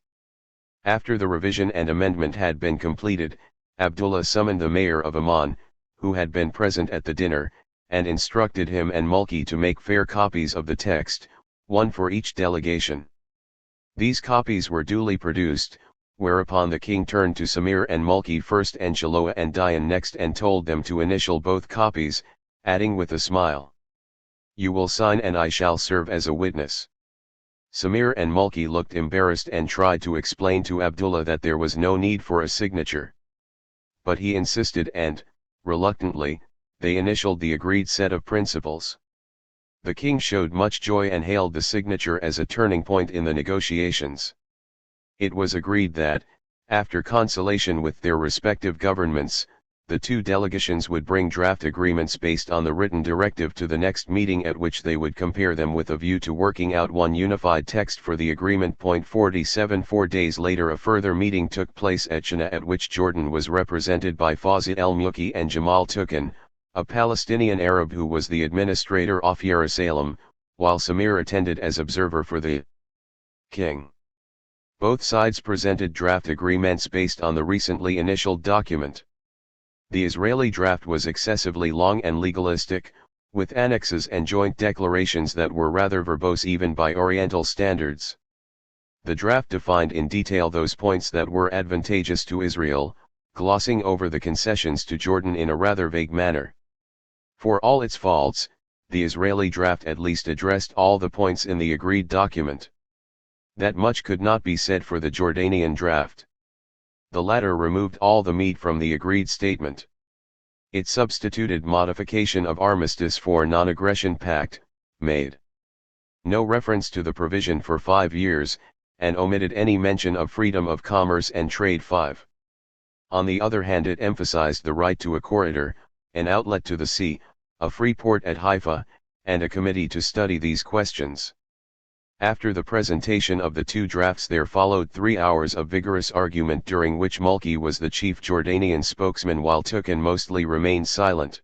After the revision and amendment had been completed, Abdullah summoned the mayor of Amman, who had been present at the dinner, and instructed him and Mulki to make fair copies of the text, one for each delegation. These copies were duly produced, whereupon the king turned to Samir and Mulki first and Shiloah and Dayan next and told them to initial both copies, adding with a smile, "You will sign and I shall serve as a witness." Samir and Mulki looked embarrassed and tried to explain to Abdullah that there was no need for a signature. But he insisted and, reluctantly, they initialed the agreed set of principles. The king showed much joy and hailed the signature as a turning point in the negotiations. It was agreed that, after consultation with their respective governments, the two delegations would bring draft agreements based on the written directive to the next meeting at which they would compare them with a view to working out one unified text for the agreement. 47 4 days later a further meeting took place at Shana at which Jordan was represented by Fawzat al-Mulki and Jamal Tukan, a Palestinian Arab who was the administrator of Jerusalem, while Samir attended as observer for the king. Both sides presented draft agreements based on the recently initialed document. The Israeli draft was excessively long and legalistic, with annexes and joint declarations that were rather verbose even by Oriental standards. The draft defined in detail those points that were advantageous to Israel, glossing over the concessions to Jordan in a rather vague manner. For all its faults, the Israeli draft at least addressed all the points in the agreed document. That much could not be said for the Jordanian draft. The latter removed all the meat from the agreed statement. It substituted modification of armistice for non-aggression pact, made no reference to the provision for 5 years, and omitted any mention of freedom of commerce and trade. 5. On the other hand, it emphasized the right to a corridor, an outlet to the sea, a free port at Haifa, and a committee to study these questions. After the presentation of the two drafts there followed 3 hours of vigorous argument during which Malki was the chief Jordanian spokesman while Tukin mostly remained silent.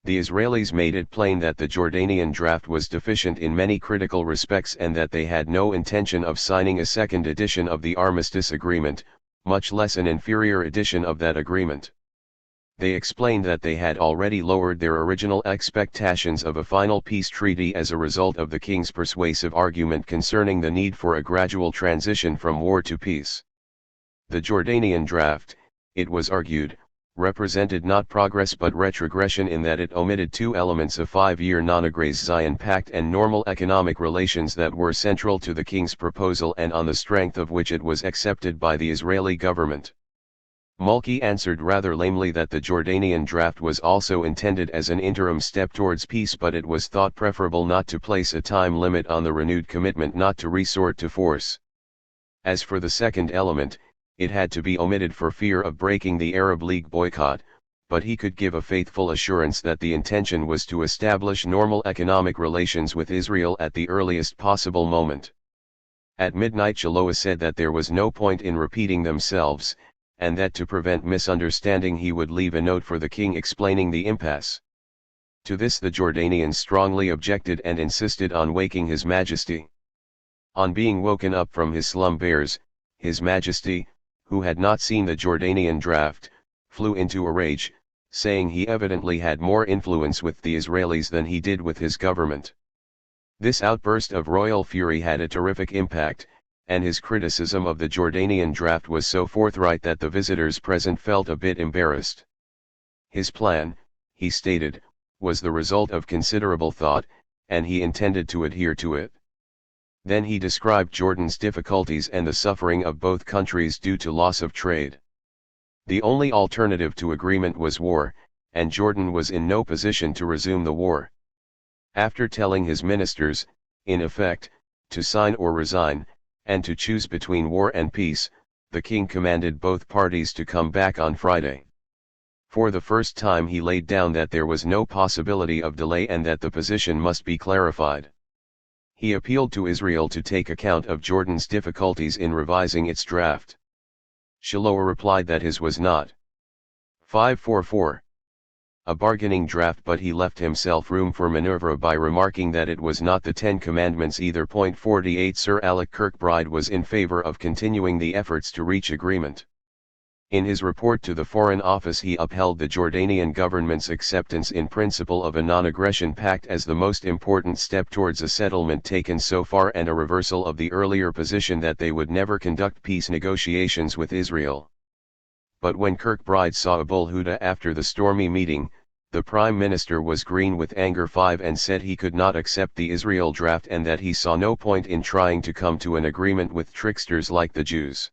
The Israelis made it plain that the Jordanian draft was deficient in many critical respects and that they had no intention of signing a second edition of the armistice agreement, much less an inferior edition of that agreement. They explained that they had already lowered their original expectations of a final peace treaty as a result of the king's persuasive argument concerning the need for a gradual transition from war to peace. The Jordanian draft, it was argued, represented not progress but retrogression in that it omitted two elements of 5-year non-agrese Zion Pact and normal economic relations that were central to the king's proposal and on the strength of which it was accepted by the Israeli government. Malki answered rather lamely that the Jordanian draft was also intended as an interim step towards peace, but it was thought preferable not to place a time limit on the renewed commitment not to resort to force. As for the second element, it had to be omitted for fear of breaking the Arab League boycott, but he could give a faithful assurance that the intention was to establish normal economic relations with Israel at the earliest possible moment. At midnight Shaloa said that there was no point in repeating themselves, and that to prevent misunderstanding he would leave a note for the king explaining the impasse. To this the Jordanians strongly objected and insisted on waking His Majesty. On being woken up from his slumbers, His Majesty, who had not seen the Jordanian draft, flew into a rage, saying he evidently had more influence with the Israelis than he did with his government. This outburst of royal fury had a terrific impact, and his criticism of the Jordanian draft was so forthright that the visitors present felt a bit embarrassed. His plan, he stated, was the result of considerable thought, and he intended to adhere to it. Then he described Jordan's difficulties and the suffering of both countries due to loss of trade. The only alternative to agreement was war, and Jordan was in no position to resume the war. After telling his ministers, in effect, to sign or resign, and to choose between war and peace, the king commanded both parties to come back on Friday. For the first time he laid down that there was no possibility of delay and that the position must be clarified. He appealed to Israel to take account of Jordan's difficulties in revising its draft. Shaloa replied that his was not 544. A bargaining draft, but he left himself room for maneuver by remarking that it was not the Ten Commandments either. 48 Sir Alec Kirkbride was in favor of continuing the efforts to reach agreement. In his report to the Foreign Office he upheld the Jordanian government's acceptance in principle of a non-aggression pact as the most important step towards a settlement taken so far and a reversal of the earlier position that they would never conduct peace negotiations with Israel. But when Kirkbride saw Abul Huda after the stormy meeting, the Prime Minister was green with anger and said he could not accept the Israel draft and that he saw no point in trying to come to an agreement with tricksters like the Jews.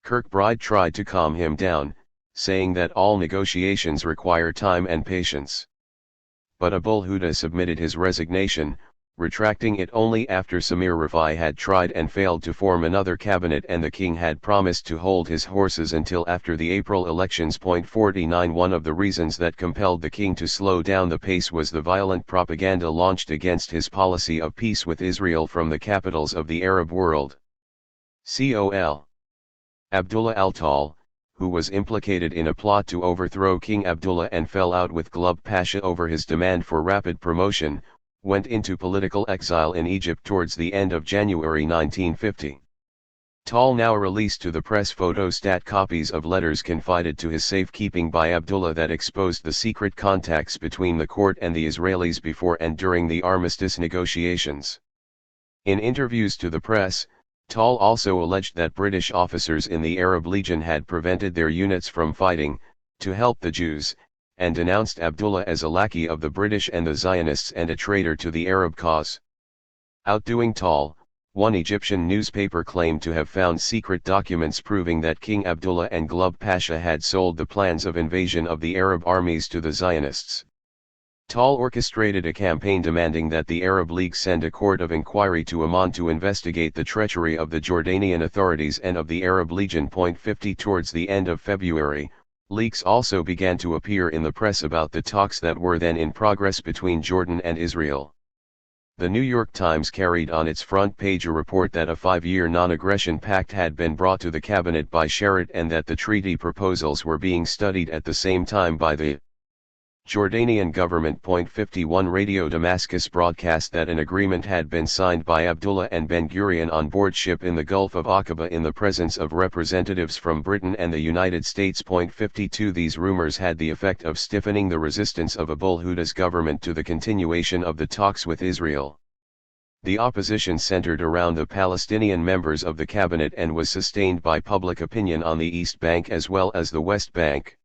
Kirkbride tried to calm him down, saying that all negotiations require time and patience. But Abul Huda submitted his resignation, retracting it only after Samir Rafai had tried and failed to form another cabinet and the king had promised to hold his horses until after the April elections. 49 One of the reasons that compelled the king to slow down the pace was the violent propaganda launched against his policy of peace with Israel from the capitals of the Arab world. Col. Abdullah al-Tal, who was implicated in a plot to overthrow King Abdullah and fell out with Glub Pasha over his demand for rapid promotion, went into political exile in Egypt towards the end of January 1950. Tal now released to the press photostat copies of letters confided to his safekeeping by Abdullah that exposed the secret contacts between the court and the Israelis before and during the armistice negotiations. In interviews to the press, Tal also alleged that British officers in the Arab Legion had prevented their units from fighting, to help the Jews, and denounced Abdullah as a lackey of the British and the Zionists and a traitor to the Arab cause. Outdoing Tal, one Egyptian newspaper claimed to have found secret documents proving that King Abdullah and Glub Pasha had sold the plans of invasion of the Arab armies to the Zionists. Tal orchestrated a campaign demanding that the Arab League send a court of inquiry to Amman to investigate the treachery of the Jordanian authorities and of the Arab Legion. 50 Towards the end of February, leaks also began to appear in the press about the talks that were then in progress between Jordan and Israel. The New York Times carried on its front page a report that a 5-year non-aggression pact had been brought to the cabinet by Sharett and that the treaty proposals were being studied at the same time by the Jordanian government. 51 Radio Damascus broadcast that an agreement had been signed by Abdullah and Ben-Gurion on board ship in the Gulf of Aqaba in the presence of representatives from Britain and the United States. 52 These rumors had the effect of stiffening the resistance of Abul Huda's government to the continuation of the talks with Israel. The opposition centered around the Palestinian members of the cabinet and was sustained by public opinion on the East Bank as well as the West Bank.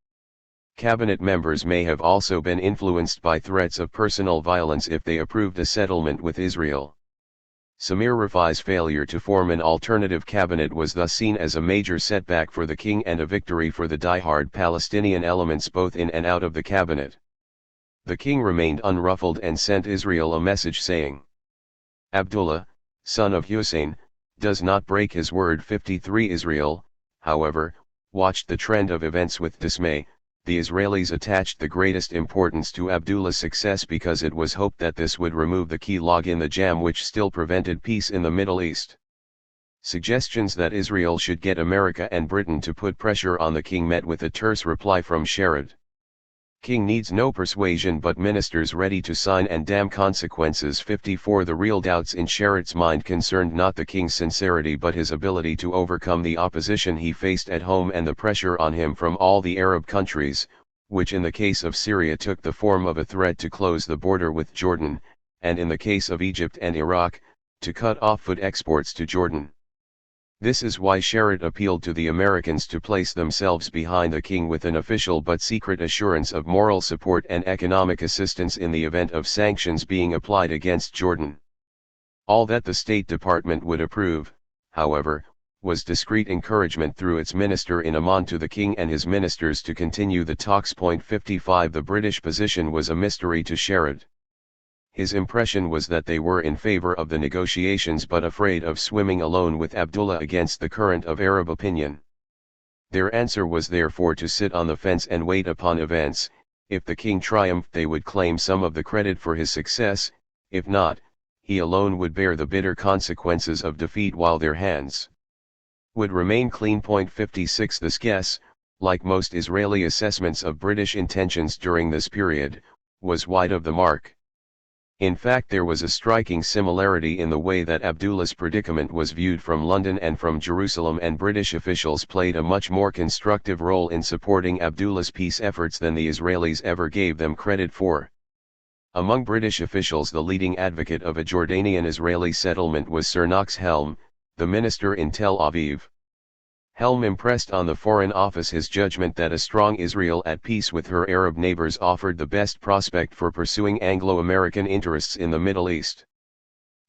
Cabinet members may have also been influenced by threats of personal violence if they approved a settlement with Israel. Samir Rafai's failure to form an alternative cabinet was thus seen as a major setback for the king and a victory for the die-hard Palestinian elements both in and out of the cabinet. The king remained unruffled and sent Israel a message saying, "Abdullah, son of Hussein, does not break his word." 53 Israel, however, watched the trend of events with dismay. The Israelis attached the greatest importance to Abdullah's success because it was hoped that this would remove the key log in the jam which still prevented peace in the Middle East. Suggestions that Israel should get America and Britain to put pressure on the king met with a terse reply from Sharett. King needs no persuasion but ministers ready to sign and damn consequences. 54 The real doubts in Sharett's mind concerned not the king's sincerity but his ability to overcome the opposition he faced at home and the pressure on him from all the Arab countries, which in the case of Syria took the form of a threat to close the border with Jordan, and in the case of Egypt and Iraq, to cut off food exports to Jordan. This is why Sharett appealed to the Americans to place themselves behind the king with an official but secret assurance of moral support and economic assistance in the event of sanctions being applied against Jordan. All that the State Department would approve, however, was discreet encouragement through its minister in Amman to the king and his ministers to continue the talks. 55 The British position was a mystery to Sharett. His impression was that they were in favor of the negotiations but afraid of swimming alone with Abdullah against the current of Arab opinion. Their answer was therefore to sit on the fence and wait upon events. If the king triumphed they would claim some of the credit for his success, if not, he alone would bear the bitter consequences of defeat while their hands would remain clean. 56 This guess, like most Israeli assessments of British intentions during this period, was wide of the mark. In fact, there was a striking similarity in the way that Abdullah's predicament was viewed from London and from Jerusalem, and British officials played a much more constructive role in supporting Abdullah's peace efforts than the Israelis ever gave them credit for. Among British officials, the leading advocate of a Jordanian-Israeli settlement was Sir Knox Helm, the minister in Tel Aviv. Helm impressed on the Foreign Office his judgment that a strong Israel at peace with her Arab neighbors offered the best prospect for pursuing Anglo-American interests in the Middle East.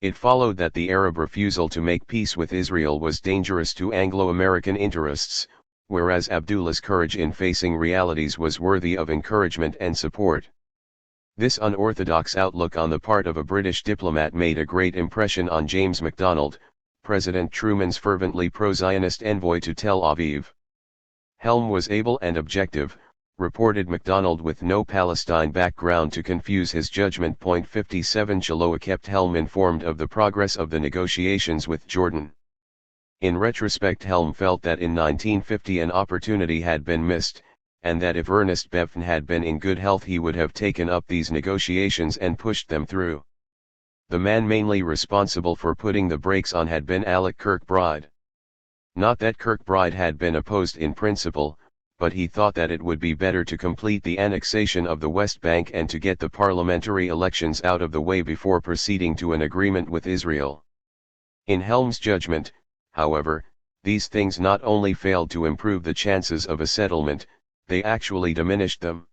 It followed that the Arab refusal to make peace with Israel was dangerous to Anglo-American interests, whereas Abdullah's courage in facing realities was worthy of encouragement and support. This unorthodox outlook on the part of a British diplomat made a great impression on James MacDonald, President Truman's fervently pro-Zionist envoy to Tel Aviv. Helm was able and objective, reported MacDonald, with no Palestine background to confuse his judgment. 57 Chaloa kept Helm informed of the progress of the negotiations with Jordan. In retrospect, Helm felt that in 1950 an opportunity had been missed, and that if Ernest Bevin had been in good health he would have taken up these negotiations and pushed them through. The man mainly responsible for putting the brakes on had been Alec Kirkbride. Not that Kirkbride had been opposed in principle, but he thought that it would be better to complete the annexation of the West Bank and to get the parliamentary elections out of the way before proceeding to an agreement with Israel. In Helm's judgment, however, these things not only failed to improve the chances of a settlement, they actually diminished them.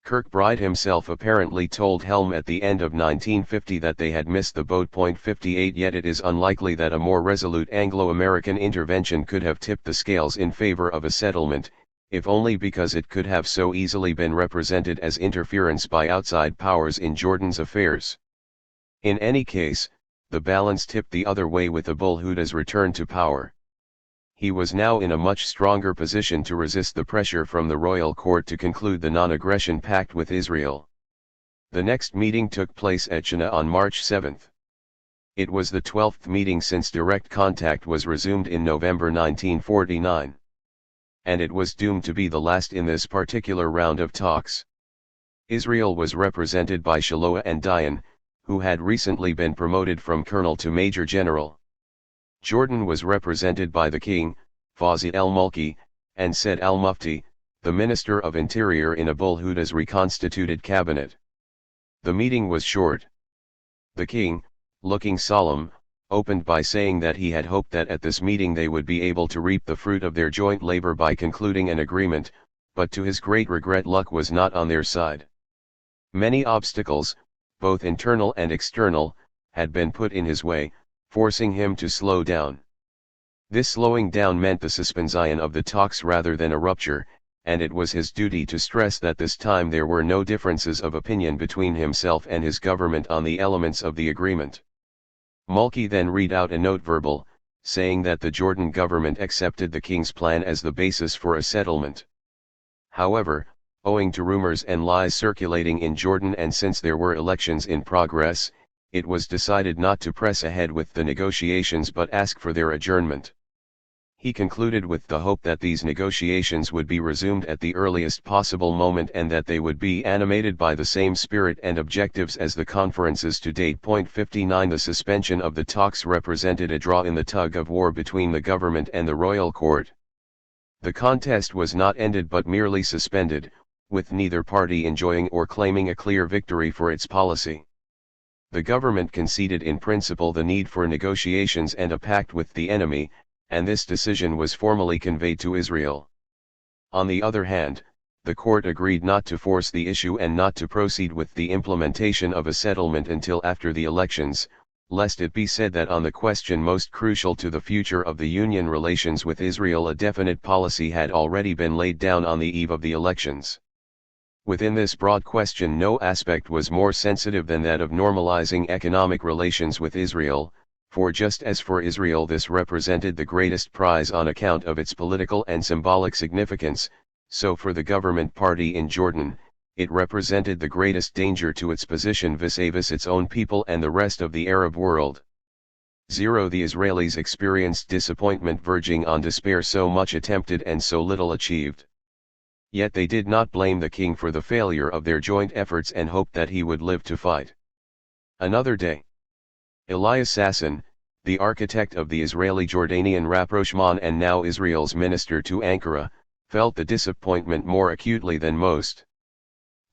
Kirkbride himself apparently told Helm at the end of 1950 that they had missed the boat. 58 Yet it is unlikely that a more resolute Anglo-American intervention could have tipped the scales in favor of a settlement, if only because it could have so easily been represented as interference by outside powers in Jordan's affairs. In any case, the balance tipped the other way with Abul Huda's return to power. He was now in a much stronger position to resist the pressure from the royal court to conclude the non-aggression pact with Israel. The next meeting took place at China on March 7. It was the 12th meeting since direct contact was resumed in November 1949. And it was doomed to be the last in this particular round of talks. Israel was represented by Shiloah and Dayan, who had recently been promoted from colonel to major general. Jordan was represented by the king, Fawzi al-Mulki, and Said al-Mufti, the Minister of Interior in Abul Huda's reconstituted cabinet. The meeting was short. The king, looking solemn, opened by saying that he had hoped that at this meeting they would be able to reap the fruit of their joint labor by concluding an agreement, but to his great regret luck was not on their side. Many obstacles, both internal and external, had been put in his way, forcing him to slow down. This slowing down meant the suspension of the talks rather than a rupture, and it was his duty to stress that this time there were no differences of opinion between himself and his government on the elements of the agreement. Mulki then read out a note verbal, saying that the Jordan government accepted the king's plan as the basis for a settlement. However, owing to rumors and lies circulating in Jordan and since there were elections in progress, it was decided not to press ahead with the negotiations but ask for their adjournment. He concluded with the hope that these negotiations would be resumed at the earliest possible moment and that they would be animated by the same spirit and objectives as the conferences to date. 59 The suspension of the talks represented a draw in the tug-of-war between the government and the royal court. The contest was not ended but merely suspended, with neither party enjoying or claiming a clear victory for its policy. The government conceded in principle the need for negotiations and a pact with the enemy, and this decision was formally conveyed to Israel. On the other hand, the court agreed not to force the issue and not to proceed with the implementation of a settlement until after the elections, lest it be said that on the question most crucial to the future of the Union relations with Israel a definite policy had already been laid down on the eve of the elections. Within this broad question no aspect was more sensitive than that of normalizing economic relations with Israel, for just as for Israel this represented the greatest prize on account of its political and symbolic significance, so for the government party in Jordan, it represented the greatest danger to its position vis-a-vis its own people and the rest of the Arab world. 0. The Israelis experienced disappointment verging on despair, so much attempted and so little achieved. Yet they did not blame the king for the failure of their joint efforts and hoped that he would live to fight another day. Elias Sasson, the architect of the Israeli-Jordanian rapprochement and now Israel's minister to Ankara, felt the disappointment more acutely than most.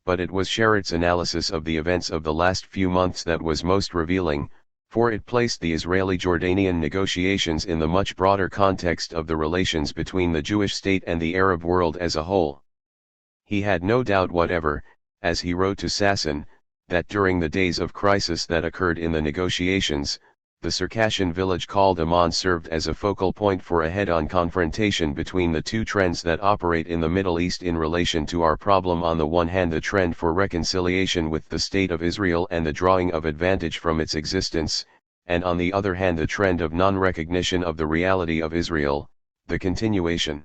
But it was Sharrat's analysis of the events of the last few months that was most revealing, for it placed the Israeli-Jordanian negotiations in the much broader context of the relations between the Jewish state and the Arab world as a whole. He had no doubt whatever, as he wrote to Sasson, that during the days of crisis that occurred in the negotiations, the Circassian village called Amman served as a focal point for a head-on confrontation between the two trends that operate in the Middle East in relation to our problem: on the one hand the trend for reconciliation with the State of Israel and the drawing of advantage from its existence, and on the other hand the trend of non-recognition of the reality of Israel, the continuation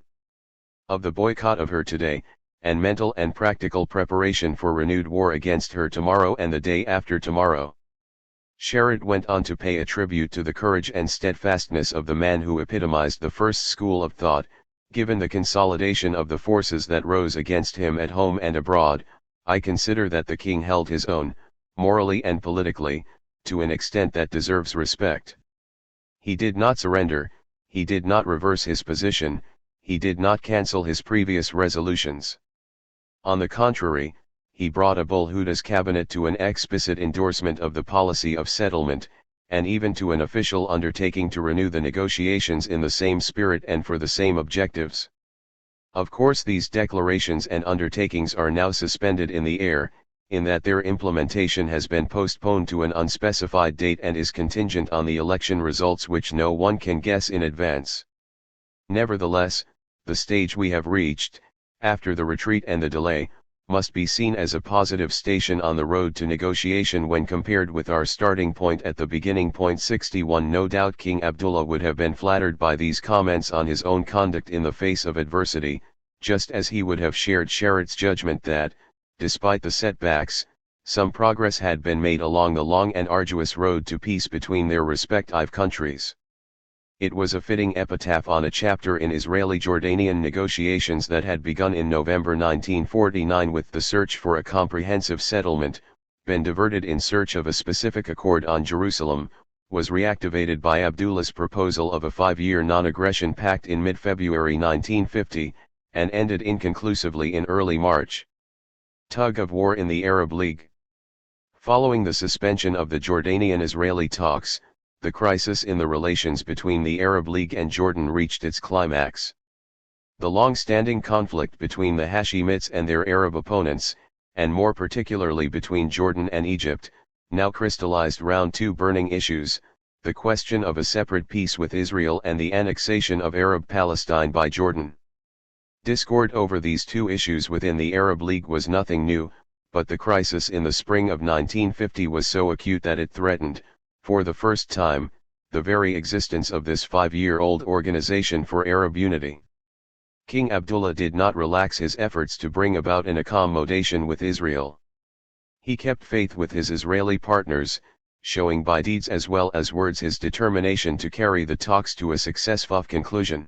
of the boycott of her today, and mental and practical preparation for renewed war against her tomorrow and the day after tomorrow. Sharrat went on to pay a tribute to the courage and steadfastness of the man who epitomized the first school of thought. Given the consolidation of the forces that rose against him at home and abroad, I consider that the king held his own, morally and politically, to an extent that deserves respect. He did not surrender, he did not reverse his position, he did not cancel his previous resolutions. On the contrary, he brought Abul Huda's cabinet to an explicit endorsement of the policy of settlement, and even to an official undertaking to renew the negotiations in the same spirit and for the same objectives. Of course these declarations and undertakings are now suspended in the air, in that their implementation has been postponed to an unspecified date and is contingent on the election results which no one can guess in advance. Nevertheless, the stage we have reached, after the retreat and the delay, must be seen as a positive station on the road to negotiation when compared with our starting point at the beginning. 61 No doubt King Abdullah would have been flattered by these comments on his own conduct in the face of adversity, just as he would have shared Sharrat's judgment that, despite the setbacks, some progress had been made along the long and arduous road to peace between their respective countries. It was a fitting epitaph on a chapter in Israeli-Jordanian negotiations that had begun in November 1949 with the search for a comprehensive settlement, been diverted in search of a specific accord on Jerusalem, was reactivated by Abdullah's proposal of a 5-year non-aggression pact in mid-February 1950, and ended inconclusively in early March. Tug of war in the Arab League. Following the suspension of the Jordanian-Israeli talks, the crisis in the relations between the Arab League and Jordan reached its climax. The long-standing conflict between the Hashemites and their Arab opponents, and more particularly between Jordan and Egypt, now crystallized round two burning issues: the question of a separate peace with Israel and the annexation of Arab Palestine by Jordan. Discord over these two issues within the Arab League was nothing new, but the crisis in the spring of 1950 was so acute that it threatened, for the first time, the very existence of this 5-year-old organization for Arab unity. King Abdullah did not relax his efforts to bring about an accommodation with Israel. He kept faith with his Israeli partners, showing by deeds as well as words his determination to carry the talks to a successful conclusion.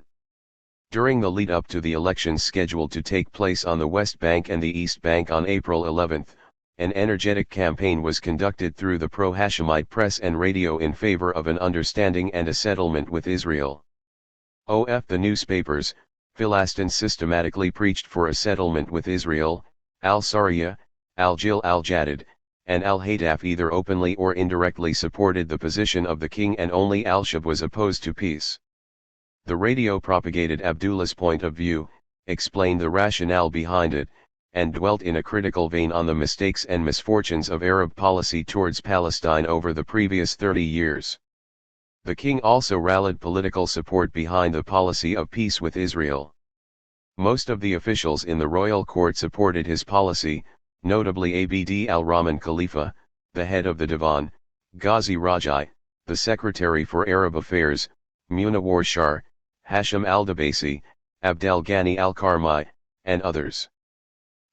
During the lead-up to the elections scheduled to take place on the West Bank and the East Bank on April 11, an energetic campaign was conducted through the pro-Hashemite press and radio in favor of an understanding and a settlement with Israel. The newspapers, Philistine systematically preached for a settlement with Israel. Al-Sariya, Al-Jil Al-Jadid, and Al-Hadaf either openly or indirectly supported the position of the king, and only Al-Shab was opposed to peace. The radio propagated Abdullah's point of view, explained the rationale behind it, and dwelt in a critical vein on the mistakes and misfortunes of Arab policy towards Palestine over the previous 30 years. The king also rallied political support behind the policy of peace with Israel. Most of the officials in the royal court supported his policy, notably Abd al-Rahman Khalifa, the head of the Divan, Ghazi Rajai, the secretary for Arab affairs, Munawar Shah, Hashim al-Dabasi, Abdel Ghani al-Karmai, and others.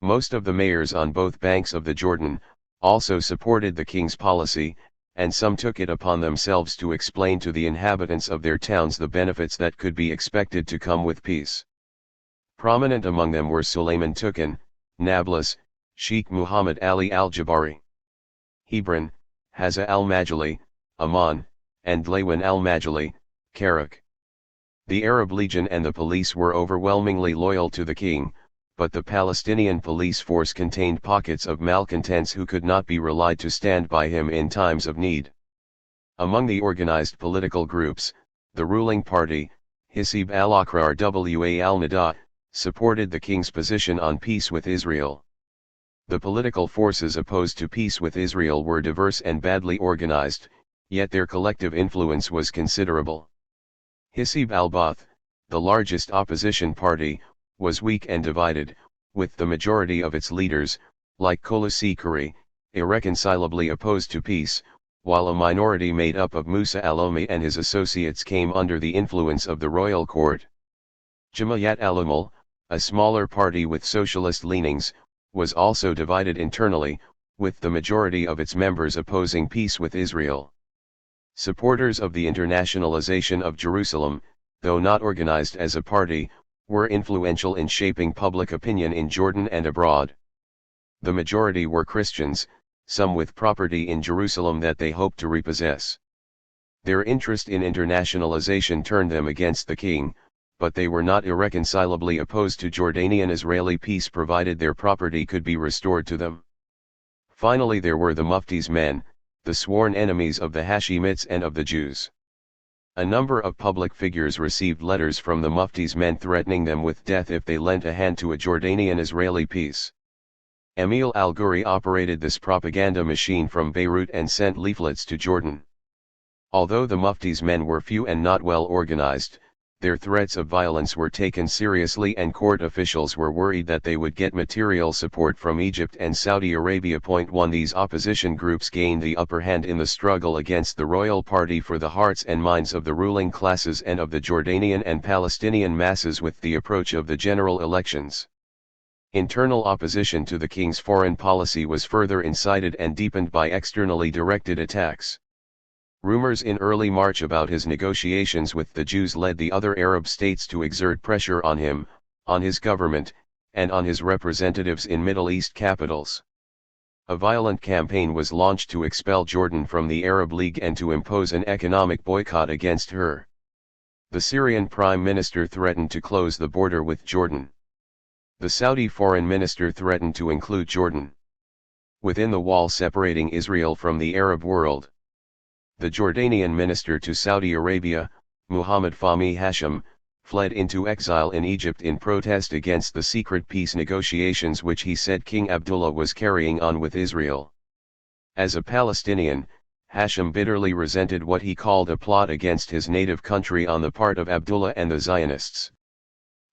Most of the mayors on both banks of the Jordan also supported the king's policy, and some took it upon themselves to explain to the inhabitants of their towns the benefits that could be expected to come with peace. Prominent among them were Suleiman Tukan, Nablus, Sheikh Muhammad Ali al-Jabari, Hebron, Hazza al-Majali, Amman, and Lawan al-Majali, Karak. The Arab Legion and the police were overwhelmingly loyal to the king, but the Palestinian police force contained pockets of malcontents who could not be relied to stand by him in times of need. Among the organized political groups, the ruling party, Hisib al-Akrar wa al-Nada, supported the king's position on peace with Israel. The political forces opposed to peace with Israel were diverse and badly organized, yet their collective influence was considerable. Hisib al-Ba'ath, the largest opposition party, was weak and divided, with the majority of its leaders, like Collusion, irreconcilably opposed to peace, while a minority made up of Musa al-Omi and his associates came under the influence of the royal court. Jamaat al-Amal, a smaller party with socialist leanings, was also divided internally, with the majority of its members opposing peace with Israel. Supporters of the internationalization of Jerusalem, though not organized as a party, were influential in shaping public opinion in Jordan and abroad. The majority were Christians, some with property in Jerusalem that they hoped to repossess. Their interest in internationalization turned them against the king, but they were not irreconcilably opposed to Jordanian-Israeli peace provided their property could be restored to them. Finally, there were the Mufti's men, the sworn enemies of the Hashemites and of the Jews. A number of public figures received letters from the Mufti's men threatening them with death if they lent a hand to a Jordanian-Israeli peace. Emil al-Ghuri operated this propaganda machine from Beirut and sent leaflets to Jordan. Although the Mufti's men were few and not well organized, their threats of violence were taken seriously, and court officials were worried that they would get material support from Egypt and Saudi Arabia. 1. These opposition groups gained the upper hand in the struggle against the royal party for the hearts and minds of the ruling classes and of the Jordanian and Palestinian masses with the approach of the general elections. Internal opposition to the king's foreign policy was further incited and deepened by externally directed attacks. Rumors in early March about his negotiations with the Jews led the other Arab states to exert pressure on him, on his government, and on his representatives in Middle East capitals. A violent campaign was launched to expel Jordan from the Arab League and to impose an economic boycott against her. The Syrian Prime Minister threatened to close the border with Jordan. The Saudi Foreign Minister threatened to include Jordan within the wall separating Israel from the Arab world. The Jordanian minister to Saudi Arabia, Muhammad Fahmy Hashim, fled into exile in Egypt in protest against the secret peace negotiations which he said King Abdullah was carrying on with Israel. As a Palestinian, Hashim bitterly resented what he called a plot against his native country on the part of Abdullah and the Zionists.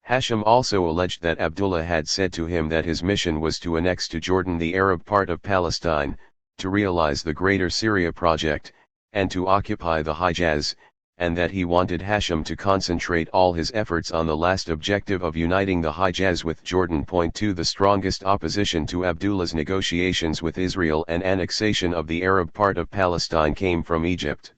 Hashim also alleged that Abdullah had said to him that his mission was to annex to Jordan the Arab part of Palestine, to realize the Greater Syria project, and to occupy the Hijaz, and that he wanted Hashim to concentrate all his efforts on the last objective of uniting the Hijaz with Jordan. 2 The strongest opposition to Abdullah's negotiations with Israel and annexation of the Arab part of Palestine came from Egypt.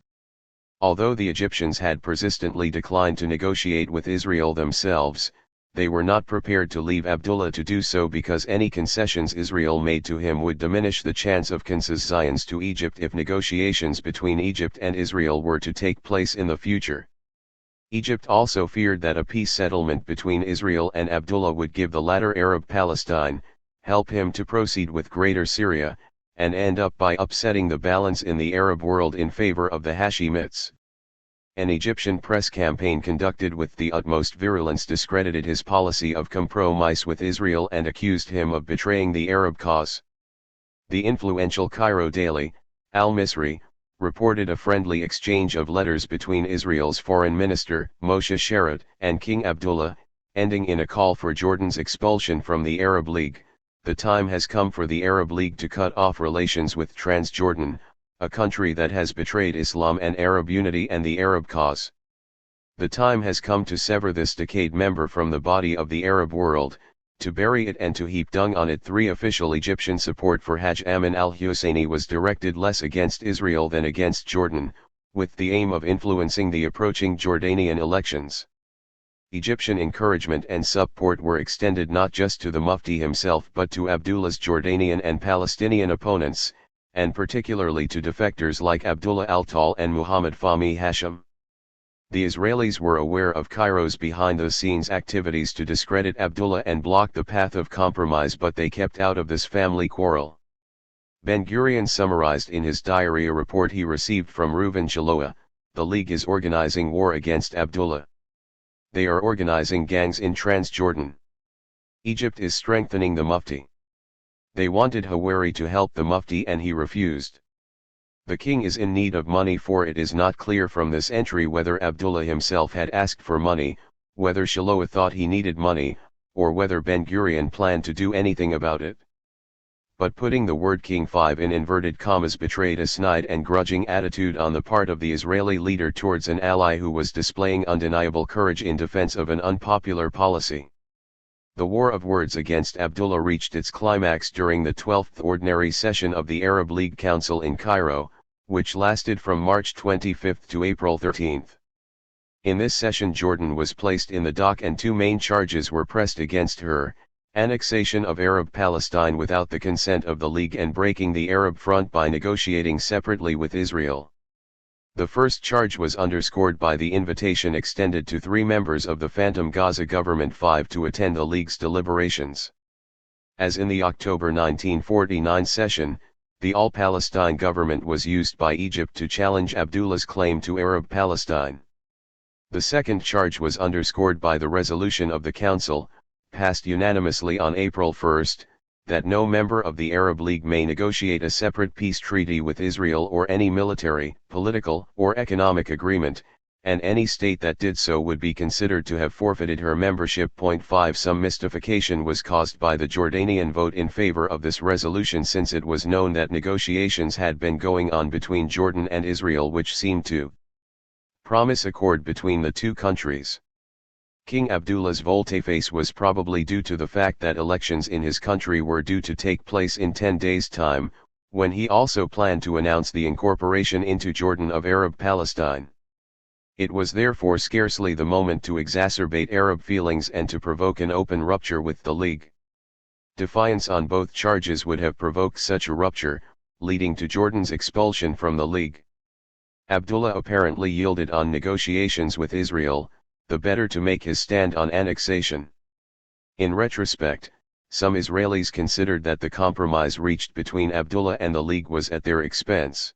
Although the Egyptians had persistently declined to negotiate with Israel themselves, they were not prepared to leave Abdullah to do so because any concessions Israel made to him would diminish the chance of concessions to Egypt if negotiations between Egypt and Israel were to take place in the future. Egypt also feared that a peace settlement between Israel and Abdullah would give the latter Arab Palestine, help him to proceed with Greater Syria, and end up by upsetting the balance in the Arab world in favor of the Hashemites. An Egyptian press campaign conducted with the utmost virulence discredited his policy of compromise with Israel and accused him of betraying the Arab cause. The influential Cairo daily, Al-Misri, reported a friendly exchange of letters between Israel's foreign minister, Moshe Sharad, and King Abdullah, ending in a call for Jordan's expulsion from the Arab League. The time has come for the Arab League to cut off relations with Transjordan, a country that has betrayed Islam and Arab unity and the Arab cause. The time has come to sever this decayed member from the body of the Arab world, to bury it and to heap dung on it. 3 Official Egyptian support for Hajj Amin al-Husseini was directed less against Israel than against Jordan, with the aim of influencing the approaching Jordanian elections. Egyptian encouragement and support were extended not just to the Mufti himself but to Abdullah's Jordanian and Palestinian opponents, and particularly to defectors like Abdullah al-Tal and Muhammad Fahmy Hashim. The Israelis were aware of Cairo's behind-the-scenes activities to discredit Abdullah and block the path of compromise, but they kept out of this family quarrel. Ben-Gurion summarized in his diary a report he received from Reuven Shaloa: the League is organizing war against Abdullah. They are organizing gangs in Transjordan. Egypt is strengthening the Mufti. They wanted Hawari to help the Mufti and he refused. The king is in need of money, for it is not clear from this entry whether Abdullah himself had asked for money, whether Shaloa thought he needed money, or whether Ben-Gurion planned to do anything about it. But putting the word king 5 in inverted commas betrayed a snide and grudging attitude on the part of the Israeli leader towards an ally who was displaying undeniable courage in defense of an unpopular policy. The war of words against Abdullah reached its climax during the 12th Ordinary Session of the Arab League Council in Cairo, which lasted from March 25 to April 13. In this session Jordan was placed in the dock and 2 main charges were pressed against her: annexation of Arab Palestine without the consent of the League and breaking the Arab front by negotiating separately with Israel. The first charge was underscored by the invitation extended to 3 members of the Phantom Gaza Government 5 to attend the League's deliberations. As in the October 1949 session, the All-Palestine government was used by Egypt to challenge Abdullah's claim to Arab Palestine. The second charge was underscored by the resolution of the Council, passed unanimously on April 1, that no member of the Arab League may negotiate a separate peace treaty with Israel or any military, political, or economic agreement, and any state that did so would be considered to have forfeited her membership. 5 Some mystification was caused by the Jordanian vote in favor of this resolution, since it was known that negotiations had been going on between Jordan and Israel which seemed to promise accord between the 2 countries. King Abdullah's volte-face was probably due to the fact that elections in his country were due to take place in 10 days' time, when he also planned to announce the incorporation into Jordan of Arab Palestine. It was therefore scarcely the moment to exacerbate Arab feelings and to provoke an open rupture with the League. Defiance on both charges would have provoked such a rupture, leading to Jordan's expulsion from the League. Abdullah apparently yielded on negotiations with Israel, the better to make his stand on annexation. In retrospect, some Israelis considered that the compromise reached between Abdullah and the League was at their expense.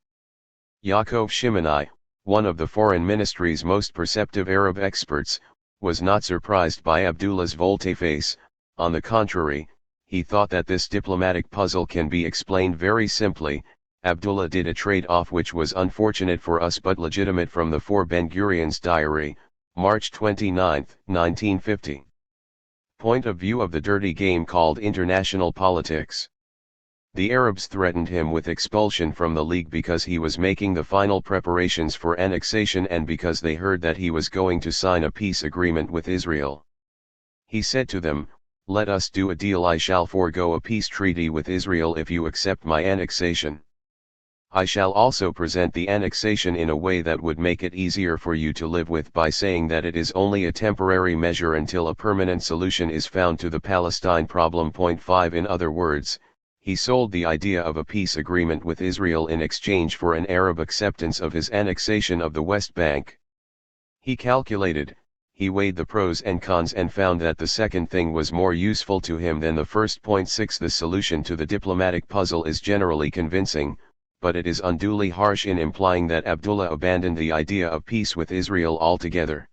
Yaakov Shimoni, one of the foreign ministry's most perceptive Arab experts, was not surprised by Abdullah's volte-face. On the contrary, he thought that this diplomatic puzzle can be explained very simply. Abdullah did a trade-off which was unfortunate for us but legitimate from the 4 Ben-Gurion's diary, March 29, 1950. Point of view of the dirty game called international politics. The Arabs threatened him with expulsion from the League because he was making the final preparations for annexation and because they heard that he was going to sign a peace agreement with Israel. He said to them, "Let us do a deal. I shall forego a peace treaty with Israel if you accept my annexation. I shall also present the annexation in a way that would make it easier for you to live with by saying that it is only a temporary measure until a permanent solution is found to the Palestine problem." Point 5. In other words, he sold the idea of a peace agreement with Israel in exchange for an Arab acceptance of his annexation of the West Bank. He calculated, he weighed the pros and cons and found that the second thing was more useful to him than the first. Point 6. The solution to the diplomatic puzzle is generally convincing, but it is unduly harsh in implying that Abdullah abandoned the idea of peace with Israel altogether.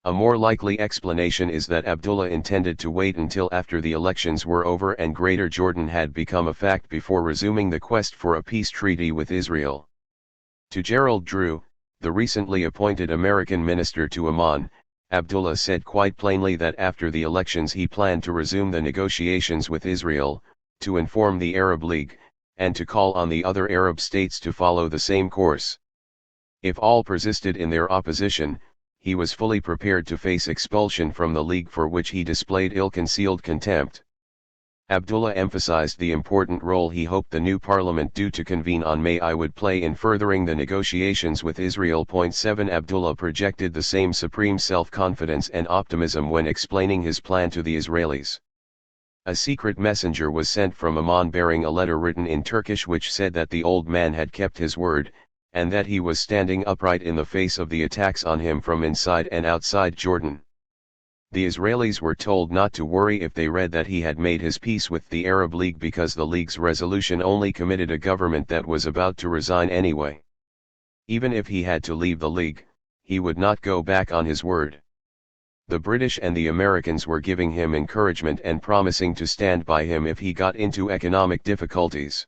A more likely explanation is that Abdullah intended to wait until after the elections were over and Greater Jordan had become a fact before resuming the quest for a peace treaty with Israel. To Gerald Drew, the recently appointed American minister to Amman, Abdullah said quite plainly that after the elections he planned to resume the negotiations with Israel, to inform the Arab League, and to call on the other Arab states to follow the same course. If all persisted in their opposition, he was fully prepared to face expulsion from the League, for which he displayed ill-concealed contempt. Abdullah emphasized the important role he hoped the new parliament due to convene on May would play in furthering the negotiations with Israel. Point 7. Abdullah projected the same supreme self-confidence and optimism when explaining his plan to the Israelis. A secret messenger was sent from Amman bearing a letter written in Turkish which said that the old man had kept his word, and that he was standing upright in the face of the attacks on him from inside and outside Jordan. The Israelis were told not to worry if they read that he had made his peace with the Arab League because the League's resolution only committed a government that was about to resign anyway. Even if he had to leave the League, he would not go back on his word. The British and the Americans were giving him encouragement and promising to stand by him if he got into economic difficulties.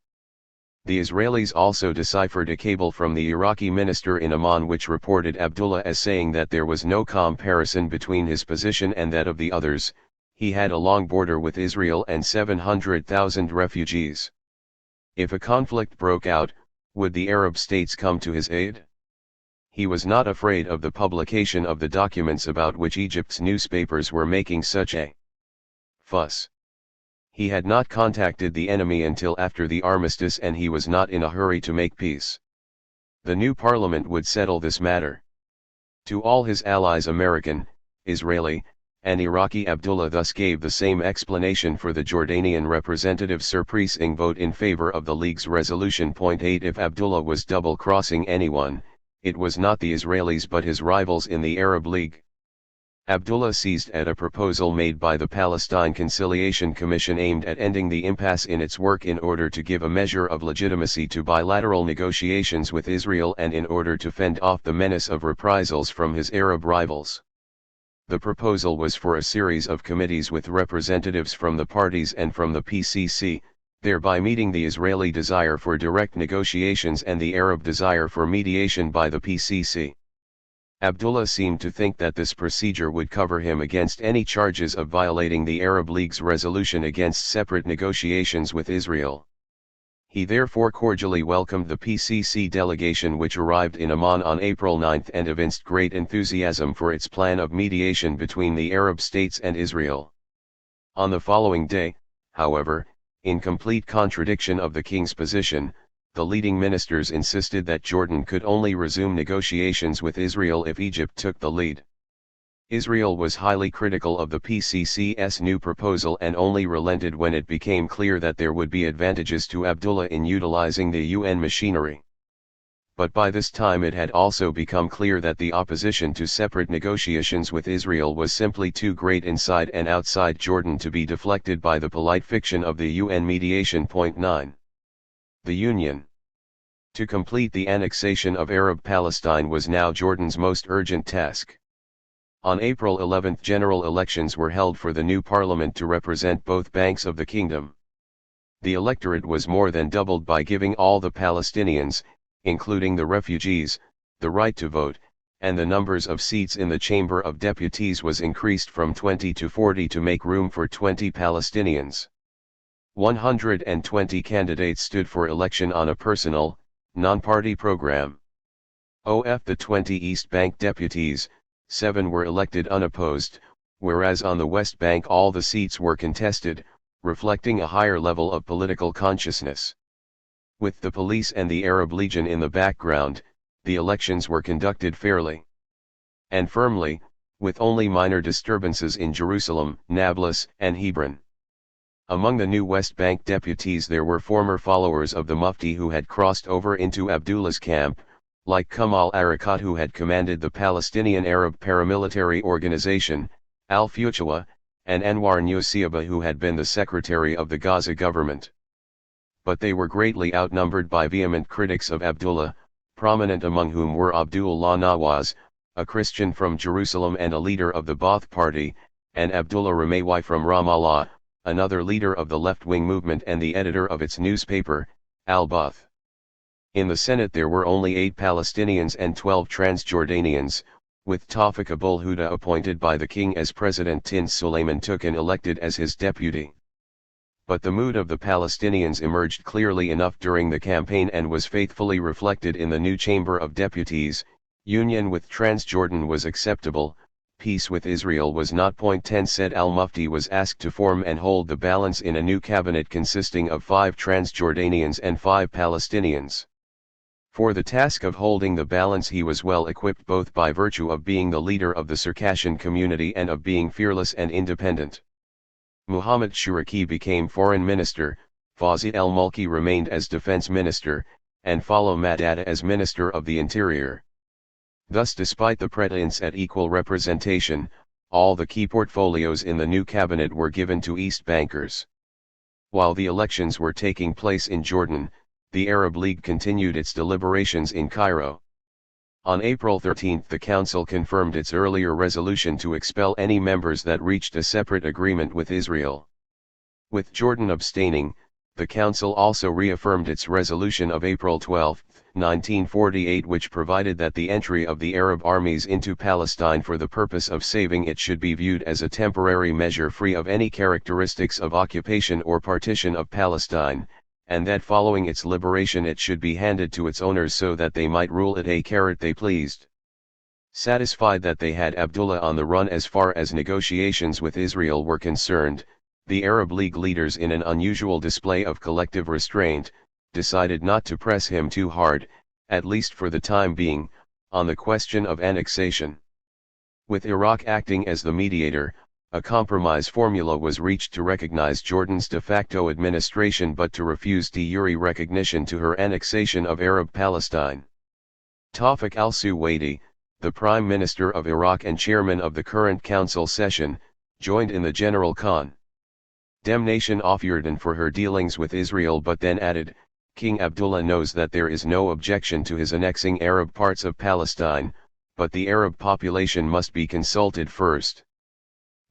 The Israelis also deciphered a cable from the Iraqi minister in Amman which reported Abdullah as saying that there was no comparison between his position and that of the others. He had a long border with Israel and 700,000 refugees. If a conflict broke out, would the Arab states come to his aid? He was not afraid of the publication of the documents about which Egypt's newspapers were making such a fuss. He had not contacted the enemy until after the armistice and he was not in a hurry to make peace. The new parliament would settle this matter. To all his allies, American, Israeli, and Iraqi, Abdullah thus gave the same explanation for the Jordanian representative surprising vote in favor of the League's resolution. Point 8. If Abdullah was double-crossing anyone, it was not the Israelis but his rivals in the Arab League. Abdullah seized at a proposal made by the Palestine Conciliation Commission aimed at ending the impasse in its work in order to give a measure of legitimacy to bilateral negotiations with Israel and in order to fend off the menace of reprisals from his Arab rivals. The proposal was for a series of committees with representatives from the parties and from the PCC, thereby meeting the Israeli desire for direct negotiations and the Arab desire for mediation by the PCC. Abdullah seemed to think that this procedure would cover him against any charges of violating the Arab League's resolution against separate negotiations with Israel. He therefore cordially welcomed the PCC delegation which arrived in Amman on April 9 and evinced great enthusiasm for its plan of mediation between the Arab states and Israel. On the following day, however, in complete contradiction of the king's position, the leading ministers insisted that Jordan could only resume negotiations with Israel if Egypt took the lead. Israel was highly critical of the PCC's new proposal and only relented when it became clear that there would be advantages to Abdullah in utilizing the UN machinery. But by this time it had also become clear that the opposition to separate negotiations with Israel was simply too great inside and outside Jordan to be deflected by the polite fiction of the UN mediation. 9. The Union. To complete the annexation of Arab Palestine was now Jordan's most urgent task. On April 11 general elections were held for the new parliament to represent both banks of the kingdom. The electorate was more than doubled by giving all the Palestinians, including the refugees, the right to vote, and the numbers of seats in the Chamber of Deputies was increased from 20 to 40 to make room for 20 Palestinians. 120 candidates stood for election on a personal, non-party program. Of the 20 East Bank deputies, 7 were elected unopposed, whereas on the West Bank all the seats were contested, reflecting a higher level of political consciousness. With the police and the Arab Legion in the background, the elections were conducted fairly and firmly, with only minor disturbances in Jerusalem, Nablus, and Hebron. Among the new West Bank deputies there were former followers of the Mufti who had crossed over into Abdullah's camp, like Kamal Arakat who had commanded the Palestinian Arab paramilitary organization, Al-Futuwa, and Anwar Nusiaba who had been the secretary of the Gaza government. But they were greatly outnumbered by vehement critics of Abdullah, prominent among whom were Abdullah Nawaz, a Christian from Jerusalem and a leader of the Ba'ath Party, and Abdullah Ramaywi from Ramallah, another leader of the left-wing movement and the editor of its newspaper, Al-Ba'ath. In the Senate there were only 8 Palestinians and 12 Transjordanians, with Tawfiq Abul Huda appointed by the king as president. Suleiman Tukin elected as his deputy. But the mood of the Palestinians emerged clearly enough during the campaign and was faithfully reflected in the new Chamber of Deputies. Union with Transjordan was acceptable, peace with Israel was not. 10 Said al-Mufti was asked to form and hold the balance in a new cabinet consisting of 5 Transjordanians and 5 Palestinians. For the task of holding the balance he was well equipped both by virtue of being the leader of the Circassian community and of being fearless and independent. Muhammad Shuraki became foreign minister, Fawzi el-Mulki remained as defense minister, and Falo Madada as minister of the interior. Thus despite the pretense at equal representation, all the key portfolios in the new cabinet were given to East bankers. While the elections were taking place in Jordan, the Arab League continued its deliberations in Cairo. On April 13 the Council confirmed its earlier resolution to expel any members that reached a separate agreement with Israel. With Jordan abstaining, the Council also reaffirmed its resolution of April 12, 1948 which provided that the entry of the Arab armies into Palestine for the purpose of saving it should be viewed as a temporary measure free of any characteristics of occupation or partition of Palestine, and that following its liberation it should be handed to its owners so that they might rule it they pleased. Satisfied that they had Abdullah on the run as far as negotiations with Israel were concerned, the Arab League leaders, in an unusual display of collective restraint, decided not to press him too hard, at least for the time being, on the question of annexation. With Iraq acting as the mediator, a compromise formula was reached to recognize Jordan's de facto administration but to refuse de jure recognition to her annexation of Arab Palestine. Tawfiq al-Suwaidi, the Prime Minister of Iraq and chairman of the current council session, joined in the general condemnation of Jordan for her dealings with Israel but then added, King Abdullah knows that there is no objection to his annexing Arab parts of Palestine, but the Arab population must be consulted first.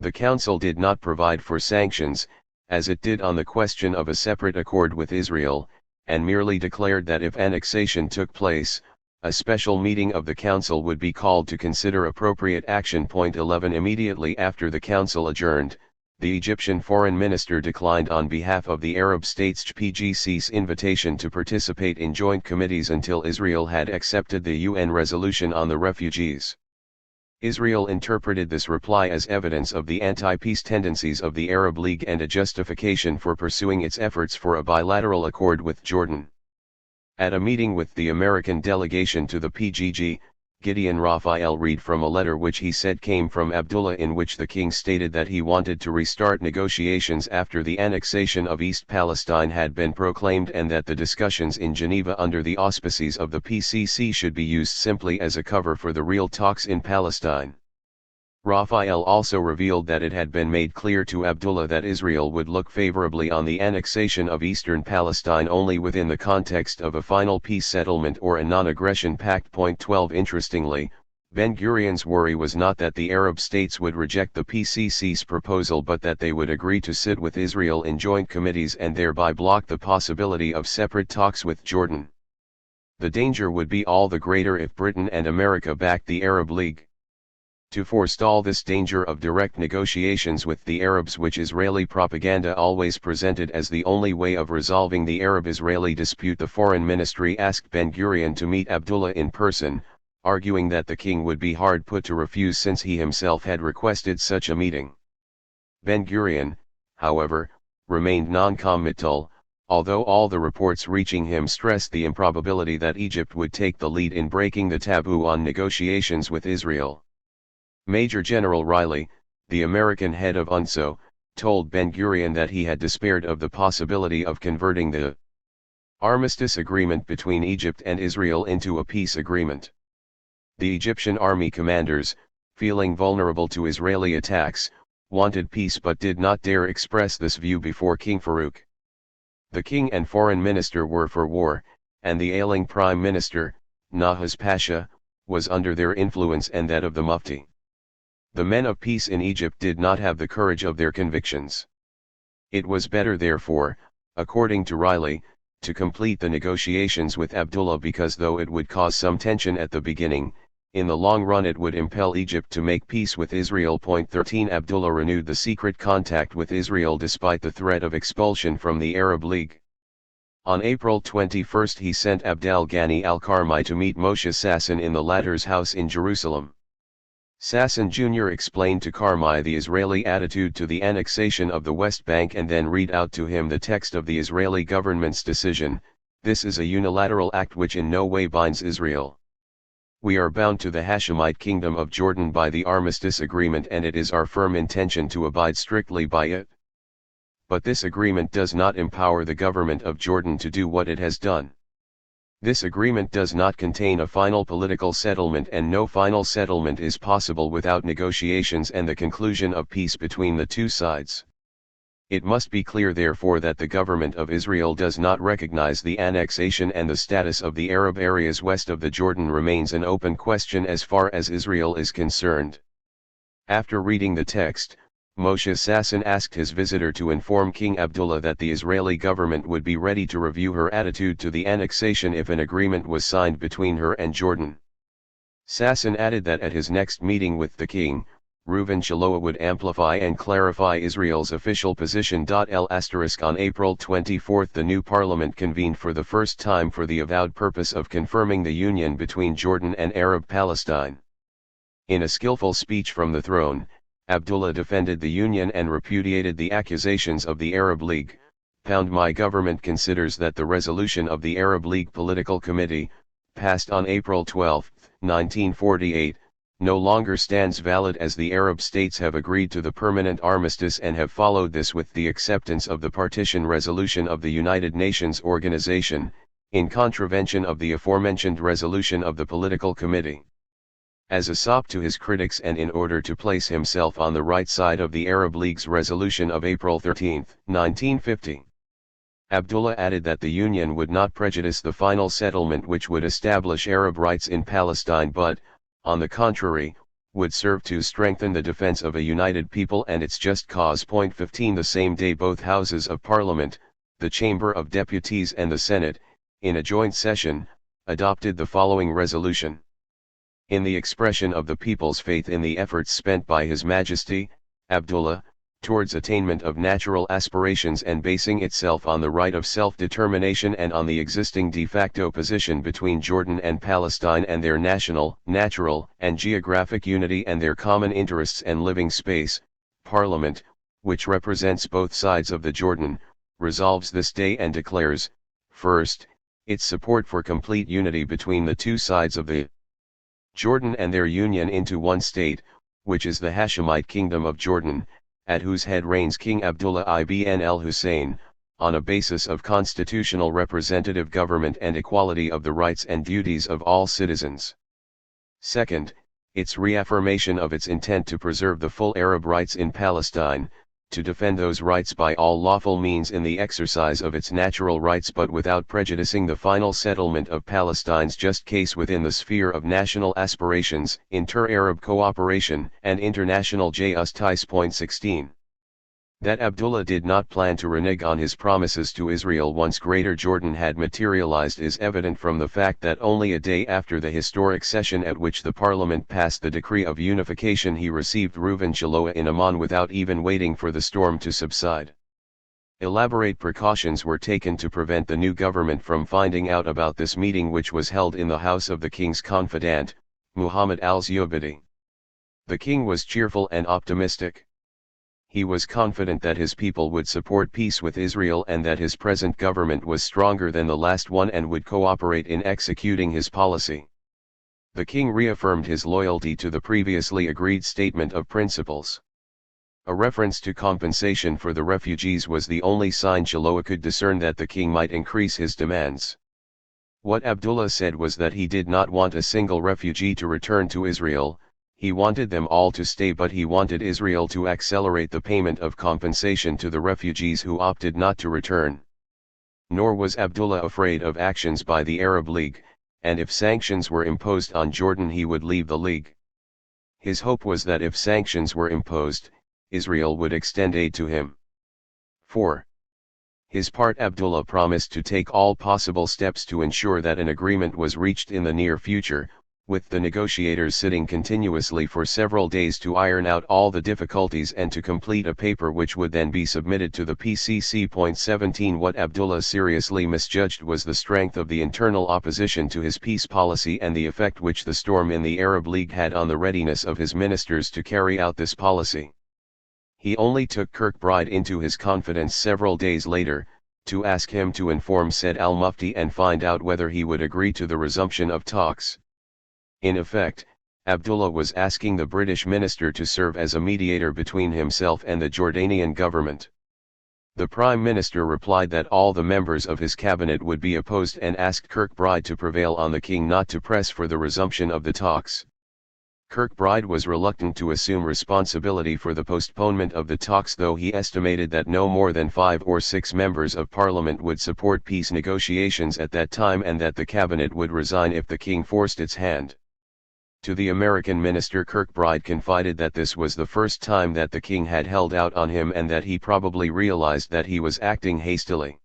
The Council did not provide for sanctions, as it did on the question of a separate accord with Israel, and merely declared that if annexation took place, a special meeting of the Council would be called to consider appropriate action. 11 Immediately after the Council adjourned, The Egyptian foreign minister declined on behalf of the Arab states PGC's invitation to participate in joint committees until Israel had accepted the UN resolution on the refugees. Israel interpreted this reply as evidence of the anti-peace tendencies of the Arab League and a justification for pursuing its efforts for a bilateral accord with Jordan. At a meeting with the American delegation to the PGG, Gideon Raphael read from a letter which he said came from Abdullah, in which the king stated that he wanted to restart negotiations after the annexation of East Palestine had been proclaimed, and that the discussions in Geneva under the auspices of the PCC should be used simply as a cover for the real talks in Palestine. Raphael also revealed that it had been made clear to Abdullah that Israel would look favorably on the annexation of eastern Palestine only within the context of a final peace settlement or a non-aggression pact. 12 Interestingly, Ben-Gurion's worry was not that the Arab states would reject the PCC's proposal, but that they would agree to sit with Israel in joint committees and thereby block the possibility of separate talks with Jordan. The danger would be all the greater if Britain and America backed the Arab League. To forestall this danger of direct negotiations with the Arabs, which Israeli propaganda always presented as the only way of resolving the Arab-Israeli dispute, the foreign ministry asked Ben-Gurion to meet Abdullah in person, arguing that the king would be hard put to refuse since he himself had requested such a meeting. Ben-Gurion, however, remained non-committal, although all the reports reaching him stressed the improbability that Egypt would take the lead in breaking the taboo on negotiations with Israel. Major General Riley, the American head of UNSO, told Ben-Gurion that he had despaired of the possibility of converting the armistice agreement between Egypt and Israel into a peace agreement. The Egyptian army commanders, feeling vulnerable to Israeli attacks, wanted peace but did not dare express this view before King Farouk. The king and foreign minister were for war, and the ailing prime minister, Nahaz Pasha, was under their influence and that of the Mufti. The men of peace in Egypt did not have the courage of their convictions. It was better, therefore, according to Riley, to complete the negotiations with Abdullah, because though it would cause some tension at the beginning, in the long run it would impel Egypt to make peace with Israel. 13 Abdullah renewed the secret contact with Israel despite the threat of expulsion from the Arab League. On April 21 he sent Abdel Ghani al-Karmi to meet Moshe Sasson in the latter's house in Jerusalem. Sasson Jr. explained to Karmi the Israeli attitude to the annexation of the West Bank and then read out to him the text of the Israeli government's decision. This is a unilateral act which in no way binds Israel. We are bound to the Hashemite kingdom of Jordan by the armistice agreement, and it is our firm intention to abide strictly by it. But this agreement does not empower the government of Jordan to do what it has done. This agreement does not contain a final political settlement, and no final settlement is possible without negotiations and the conclusion of peace between the two sides. It must be clear, therefore, that the government of Israel does not recognize the annexation, and the status of the Arab areas west of the Jordan remains an open question as far as Israel is concerned. After reading the text, Moshe Sasson asked his visitor to inform King Abdullah that the Israeli government would be ready to review her attitude to the annexation if an agreement was signed between her and Jordan. Sasson added that at his next meeting with the king, Reuven Shaloa would amplify and clarify Israel's official position. On April 24 the new parliament convened for the first time for the avowed purpose of confirming the union between Jordan and Arab Palestine. In a skillful speech from the throne, Abdullah defended the union and repudiated the accusations of the Arab League. My government considers that the resolution of the Arab League Political Committee, passed on April 12, 1948, no longer stands valid, as the Arab states have agreed to the permanent armistice and have followed this with the acceptance of the Partition resolution of the United Nations Organization, in contravention of the aforementioned resolution of the Political Committee. As a sop to his critics and in order to place himself on the right side of the Arab League's resolution of April 13, 1950. Abdullah added that the union would not prejudice the final settlement which would establish Arab rights in Palestine, but, on the contrary, would serve to strengthen the defense of a united people and its just cause. 15 The same day both houses of Parliament, the Chamber of Deputies and the Senate, in a joint session, adopted the following resolution. In the expression of the people's faith in the efforts spent by His Majesty, Abdullah, towards attainment of natural aspirations and basing itself on the right of self-determination and on the existing de facto position between Jordan and Palestine and their national, natural, and geographic unity and their common interests and living space. Parliament, which represents both sides of the Jordan, resolves this day and declares, first, its support for complete unity between the two sides of the Jordan and their union into one state, which is the Hashemite Kingdom of Jordan, at whose head reigns King Abdullah ibn al-Hussein, on a basis of constitutional representative government and equality of the rights and duties of all citizens. Second, its reaffirmation of its intent to preserve the full Arab rights in Palestine, to defend those rights by all lawful means in the exercise of its natural rights but without prejudicing the final settlement of Palestine's just case within the sphere of national aspirations, inter-Arab cooperation, and international justice. 16. That Abdullah did not plan to renege on his promises to Israel once Greater Jordan had materialized is evident from the fact that only a day after the historic session at which the parliament passed the decree of unification he received Reuven Shiloah in Amman without even waiting for the storm to subside. Elaborate precautions were taken to prevent the new government from finding out about this meeting, which was held in the house of the king's confidant, Muhammad al-Zubaydi. The king was cheerful and optimistic. He was confident that his people would support peace with Israel and that his present government was stronger than the last one and would cooperate in executing his policy. The king reaffirmed his loyalty to the previously agreed statement of principles. A reference to compensation for the refugees was the only sign Shiloah could discern that the king might increase his demands. What Abdullah said was that he did not want a single refugee to return to Israel. He wanted them all to stay, but he wanted Israel to accelerate the payment of compensation to the refugees who opted not to return. Nor was Abdullah afraid of actions by the Arab League, and if sanctions were imposed on Jordan he would leave the League. His hope was that if sanctions were imposed, Israel would extend aid to him. 4. His part Abdullah promised to take all possible steps to ensure that an agreement was reached in the near future, with the negotiators sitting continuously for several days to iron out all the difficulties and to complete a paper which would then be submitted to the PCC. 17 What Abdullah seriously misjudged was the strength of the internal opposition to his peace policy and the effect which the storm in the Arab League had on the readiness of his ministers to carry out this policy. He only took Kirkbride into his confidence several days later, to ask him to inform Said al-Mufti and find out whether he would agree to the resumption of talks. In effect, Abdullah was asking the British minister to serve as a mediator between himself and the Jordanian government. The Prime Minister replied that all the members of his cabinet would be opposed and asked Kirkbride to prevail on the king not to press for the resumption of the talks. Kirkbride was reluctant to assume responsibility for the postponement of the talks, though he estimated that no more than 5 or 6 members of parliament would support peace negotiations at that time and that the cabinet would resign if the king forced its hand. To the American minister Kirkbride confided that this was the first time that the king had held out on him and that he probably realized that he was acting hastily.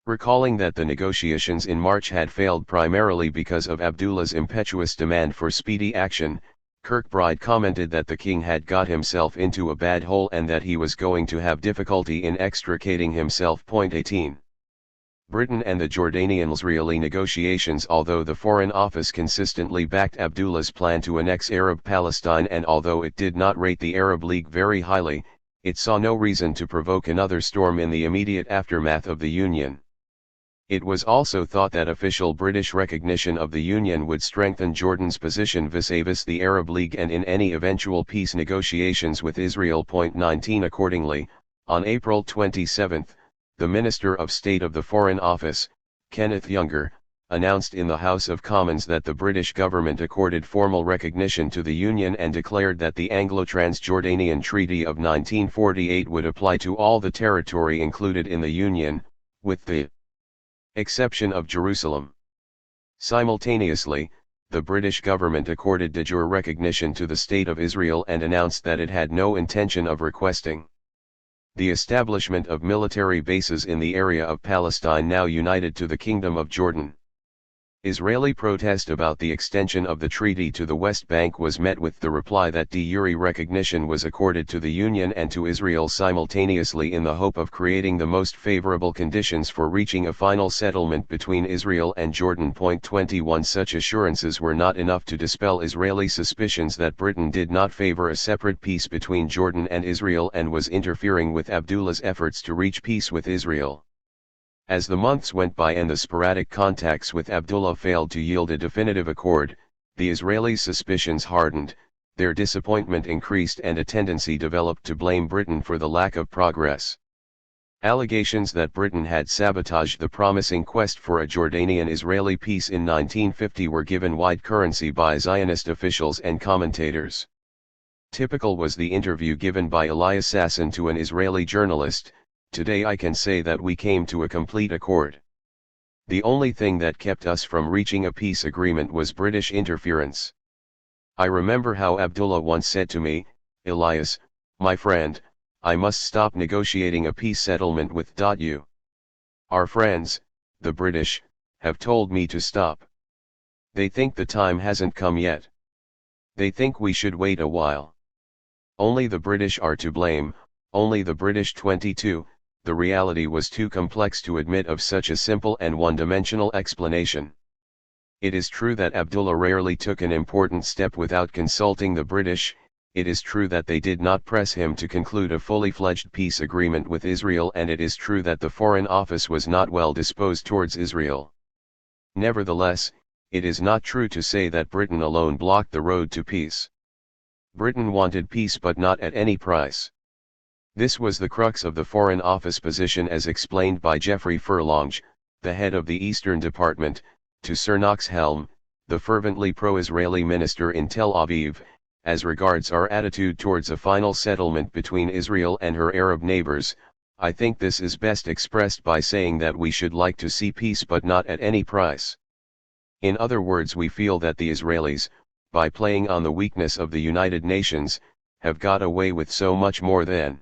Recalling that the negotiations in March had failed primarily because of Abdullah's impetuous demand for speedy action, Kirkbride commented that the king had got himself into a bad hole and that he was going to have difficulty in extricating himself. 18. Britain and the Jordanian-Israeli negotiations. Although the Foreign Office consistently backed Abdullah's plan to annex Arab Palestine and although it did not rate the Arab League very highly, it saw no reason to provoke another storm in the immediate aftermath of the union. It was also thought that official British recognition of the union would strengthen Jordan's position vis-a-vis the Arab League and in any eventual peace negotiations with Israel. 19 Accordingly, on April 27, the Minister of State of the Foreign Office, Kenneth Younger, announced in the House of Commons that the British government accorded formal recognition to the Union and declared that the Anglo-Transjordanian Treaty of 1948 would apply to all the territory included in the Union, with the exception of Jerusalem. Simultaneously, the British government accorded de jure recognition to the State of Israel and announced that it had no intention of requesting the establishment of military bases in the area of Palestine now united to the Kingdom of Jordan. Israeli protest about the extension of the treaty to the West Bank was met with the reply that de jure recognition was accorded to the Union and to Israel simultaneously in the hope of creating the most favorable conditions for reaching a final settlement between Israel and Jordan. 21 Such assurances were not enough to dispel Israeli suspicions that Britain did not favor a separate peace between Jordan and Israel and was interfering with Abdullah's efforts to reach peace with Israel. As the months went by and the sporadic contacts with Abdullah failed to yield a definitive accord, the Israelis' suspicions hardened, their disappointment increased and a tendency developed to blame Britain for the lack of progress. Allegations that Britain had sabotaged the promising quest for a Jordanian-Israeli peace in 1950 were given wide currency by Zionist officials and commentators. Typical was the interview given by Elias Sasson to an Israeli journalist. Today I can say that we came to a complete accord. The only thing that kept us from reaching a peace agreement was British interference. I remember how Abdullah once said to me, "Elias, my friend, I must stop negotiating a peace settlement with you. Our friends, the British, have told me to stop. They think the time hasn't come yet. They think we should wait a while. Only the British are to blame, only the British." 22. The reality was too complex to admit of such a simple and one-dimensional explanation. It is true that Abdullah rarely took an important step without consulting the British. It is true that they did not press him to conclude a fully fledged peace agreement with Israel, and it is true that the Foreign Office was not well disposed towards Israel. Nevertheless, it is not true to say that Britain alone blocked the road to peace. Britain wanted peace but not at any price. This was the crux of the Foreign Office position as explained by Geoffrey Furlonge, the head of the Eastern Department, to Sir Knox Helm, the fervently pro-Israeli minister in Tel Aviv. As regards our attitude towards a final settlement between Israel and her Arab neighbors, I think this is best expressed by saying that we should like to see peace but not at any price. In other words, we feel that the Israelis, by playing on the weakness of the United Nations, have got away with so much more than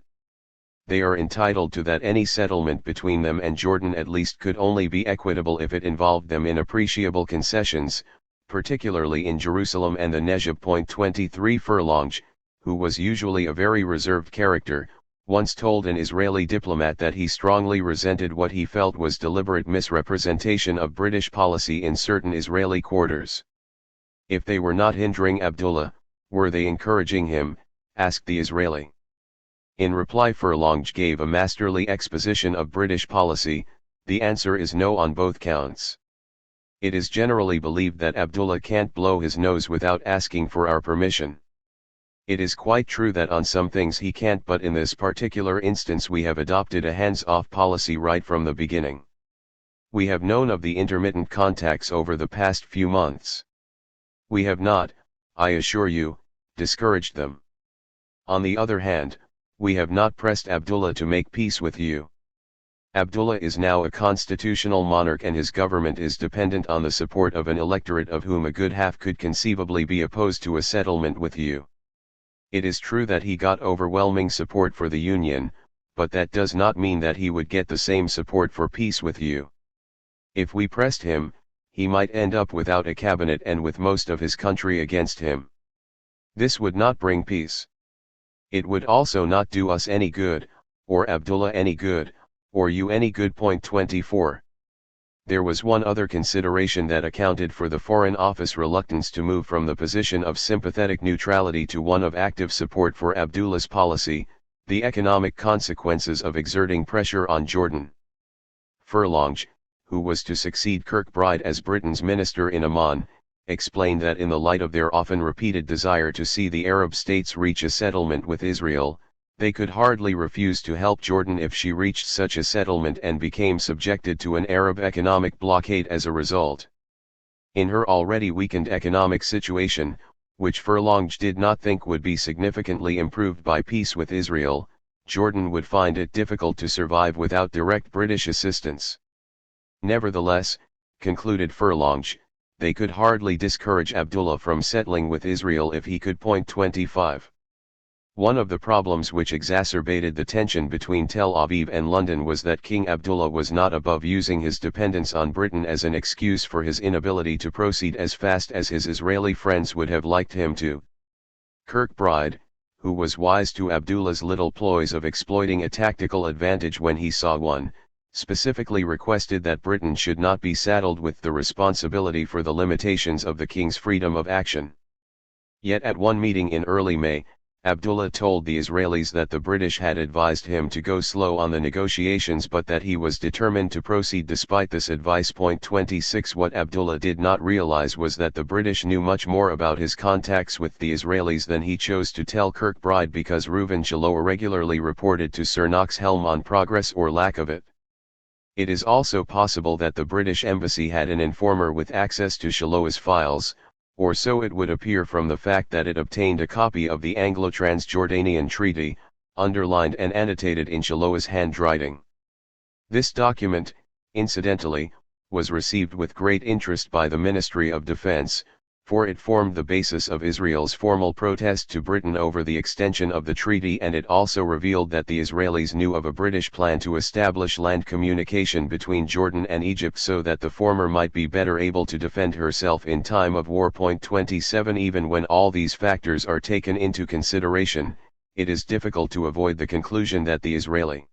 they are entitled to, that any settlement between them and Jordan at least could only be equitable if it involved them in appreciable concessions, particularly in Jerusalem and the Negev. 23 Furlonge, who was usually a very reserved character, once told an Israeli diplomat that he strongly resented what he felt was deliberate misrepresentation of British policy in certain Israeli quarters. If they were not hindering Abdullah, were they encouraging him, asked the Israeli. In reply, Furlonge gave a masterly exposition of British policy. The answer is no on both counts. It is generally believed that Abdullah can't blow his nose without asking for our permission. It is quite true that on some things he can't, but in this particular instance we have adopted a hands-off policy right from the beginning. We have known of the intermittent contacts over the past few months. We have not, I assure you, discouraged them. On the other hand, we have not pressed Abdullah to make peace with you. Abdullah is now a constitutional monarch and his government is dependent on the support of an electorate of whom a good half could conceivably be opposed to a settlement with you. It is true that he got overwhelming support for the Union, but that does not mean that he would get the same support for peace with you. If we pressed him, he might end up without a cabinet and with most of his country against him. This would not bring peace. It would also not do us any good, or Abdullah any good, or you any good. 24. There was one other consideration that accounted for the Foreign Office reluctance to move from the position of sympathetic neutrality to one of active support for Abdullah's policy: the economic consequences of exerting pressure on Jordan. Furlonge, who was to succeed Kirkbride as Britain's minister in Amman, explained that in the light of their often repeated desire to see the Arab states reach a settlement with Israel, they could hardly refuse to help Jordan if she reached such a settlement and became subjected to an Arab economic blockade as a result. In her already weakened economic situation, which Furlonge did not think would be significantly improved by peace with Israel, Jordan would find it difficult to survive without direct British assistance. Nevertheless, concluded Furlonge, they could hardly discourage Abdullah from settling with Israel if he could. 25. One of the problems which exacerbated the tension between Tel Aviv and London was that King Abdullah was not above using his dependence on Britain as an excuse for his inability to proceed as fast as his Israeli friends would have liked him to. Kirkbride, who was wise to Abdullah's little ploys of exploiting a tactical advantage when he saw one, specifically requested that Britain should not be saddled with the responsibility for the limitations of the king's freedom of action. Yet at one meeting in early May, Abdullah told the Israelis that the British had advised him to go slow on the negotiations but that he was determined to proceed despite this advice. 26 What Abdullah did not realize was that the British knew much more about his contacts with the Israelis than he chose to tell Kirkbride, because Reuven Shaloa regularly reported to Sir Knox Helm on progress or lack of it. It is also possible that the British embassy had an informer with access to Shaloa's files, or so it would appear from the fact that it obtained a copy of the Anglo-Transjordanian Treaty, underlined and annotated in Shaloa's handwriting. This document, incidentally, was received with great interest by the Ministry of Defense, for it formed the basis of Israel's formal protest to Britain over the extension of the treaty, and it also revealed that the Israelis knew of a British plan to establish land communication between Jordan and Egypt so that the former might be better able to defend herself in time of war. 27 Even when all these factors are taken into consideration, it is difficult to avoid the conclusion that the Israeli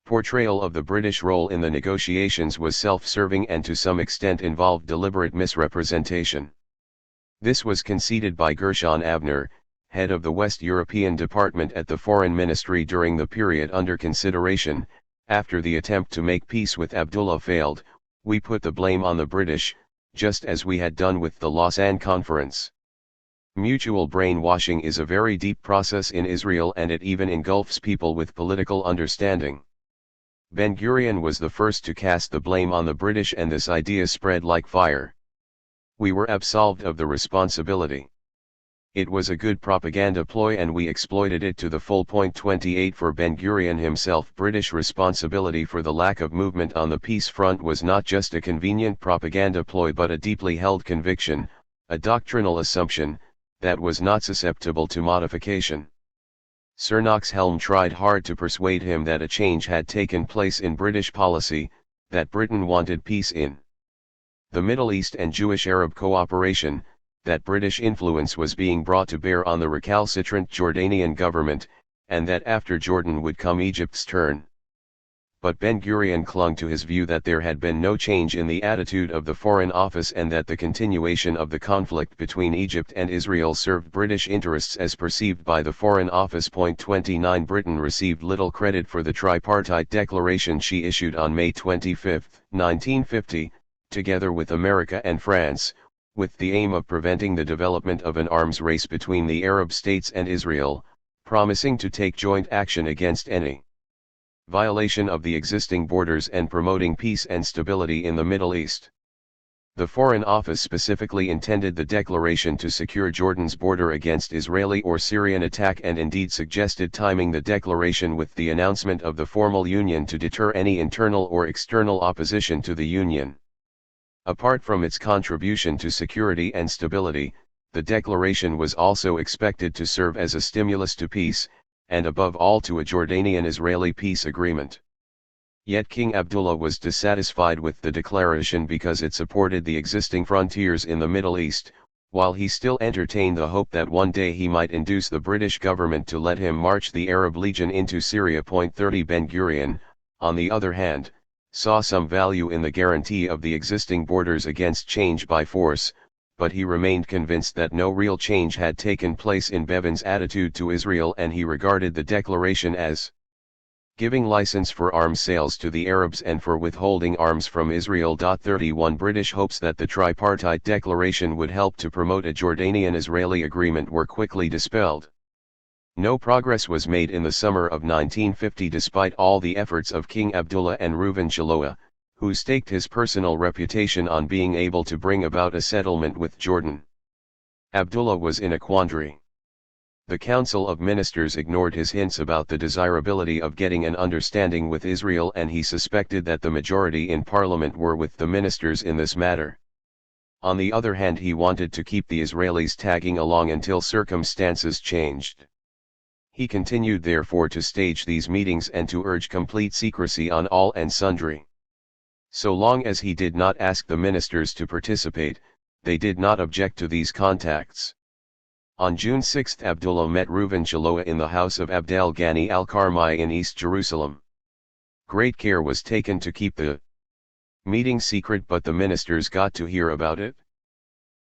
portrayal of the British role in the negotiations was self-serving and to some extent involved deliberate misrepresentation. This was conceded by Gershon Abner, head of the West European Department at the Foreign Ministry during the period under consideration. After the attempt to make peace with Abdullah failed, we put the blame on the British, just as we had done with the Lausanne Conference. Mutual brainwashing is a very deep process in Israel, and it even engulfs people with political understanding. Ben-Gurion was the first to cast the blame on the British, and this idea spread like fire. We were absolved of the responsibility. It was a good propaganda ploy and we exploited it to the full. 28 For Ben-Gurion himself, British responsibility for the lack of movement on the peace front was not just a convenient propaganda ploy but a deeply held conviction, a doctrinal assumption, that was not susceptible to modification. Sir Knox Helm tried hard to persuade him that a change had taken place in British policy, that Britain wanted peace in the Middle East and Jewish-Arab cooperation, that British influence was being brought to bear on the recalcitrant Jordanian government, and that after Jordan would come Egypt's turn. But Ben-Gurion clung to his view that there had been no change in the attitude of the Foreign Office and that the continuation of the conflict between Egypt and Israel served British interests as perceived by the Foreign Office. 29 Britain received little credit for the tripartite declaration she issued on May 25, 1950, together with America and France, with the aim of preventing the development of an arms race between the Arab states and Israel, promising to take joint action against any violation of the existing borders and promoting peace and stability in the Middle East. The Foreign Office specifically intended the declaration to secure Jordan's border against Israeli or Syrian attack, and indeed suggested timing the declaration with the announcement of the formal union to deter any internal or external opposition to the union. Apart from its contribution to security and stability, the declaration was also expected to serve as a stimulus to peace, and above all to a Jordanian-Israeli peace agreement. Yet King Abdullah was dissatisfied with the declaration because it supported the existing frontiers in the Middle East, while he still entertained the hope that one day he might induce the British government to let him march the Arab Legion into Syria. 30 Ben-Gurion, on the other hand, saw some value in the guarantee of the existing borders against change by force, but he remained convinced that no real change had taken place in Bevin's attitude to Israel, and he regarded the declaration as giving license for arms sales to the Arabs and for withholding arms from Israel. 31 British hopes that the tripartite declaration would help to promote a Jordanian-Israeli agreement were quickly dispelled. No progress was made in the summer of 1950 despite all the efforts of King Abdullah and Reuven Shaloa, who staked his personal reputation on being able to bring about a settlement with Jordan. Abdullah was in a quandary. The Council of Ministers ignored his hints about the desirability of getting an understanding with Israel, and he suspected that the majority in parliament were with the ministers in this matter. On the other hand, he wanted to keep the Israelis tagging along until circumstances changed. He continued therefore to stage these meetings and to urge complete secrecy on all and sundry. So long as he did not ask the ministers to participate, they did not object to these contacts. On June 6 Abdullah met Reuven Chiloa in the house of Abdel Ghani al-Karmai in East Jerusalem. Great care was taken to keep the meeting secret, but the ministers got to hear about it.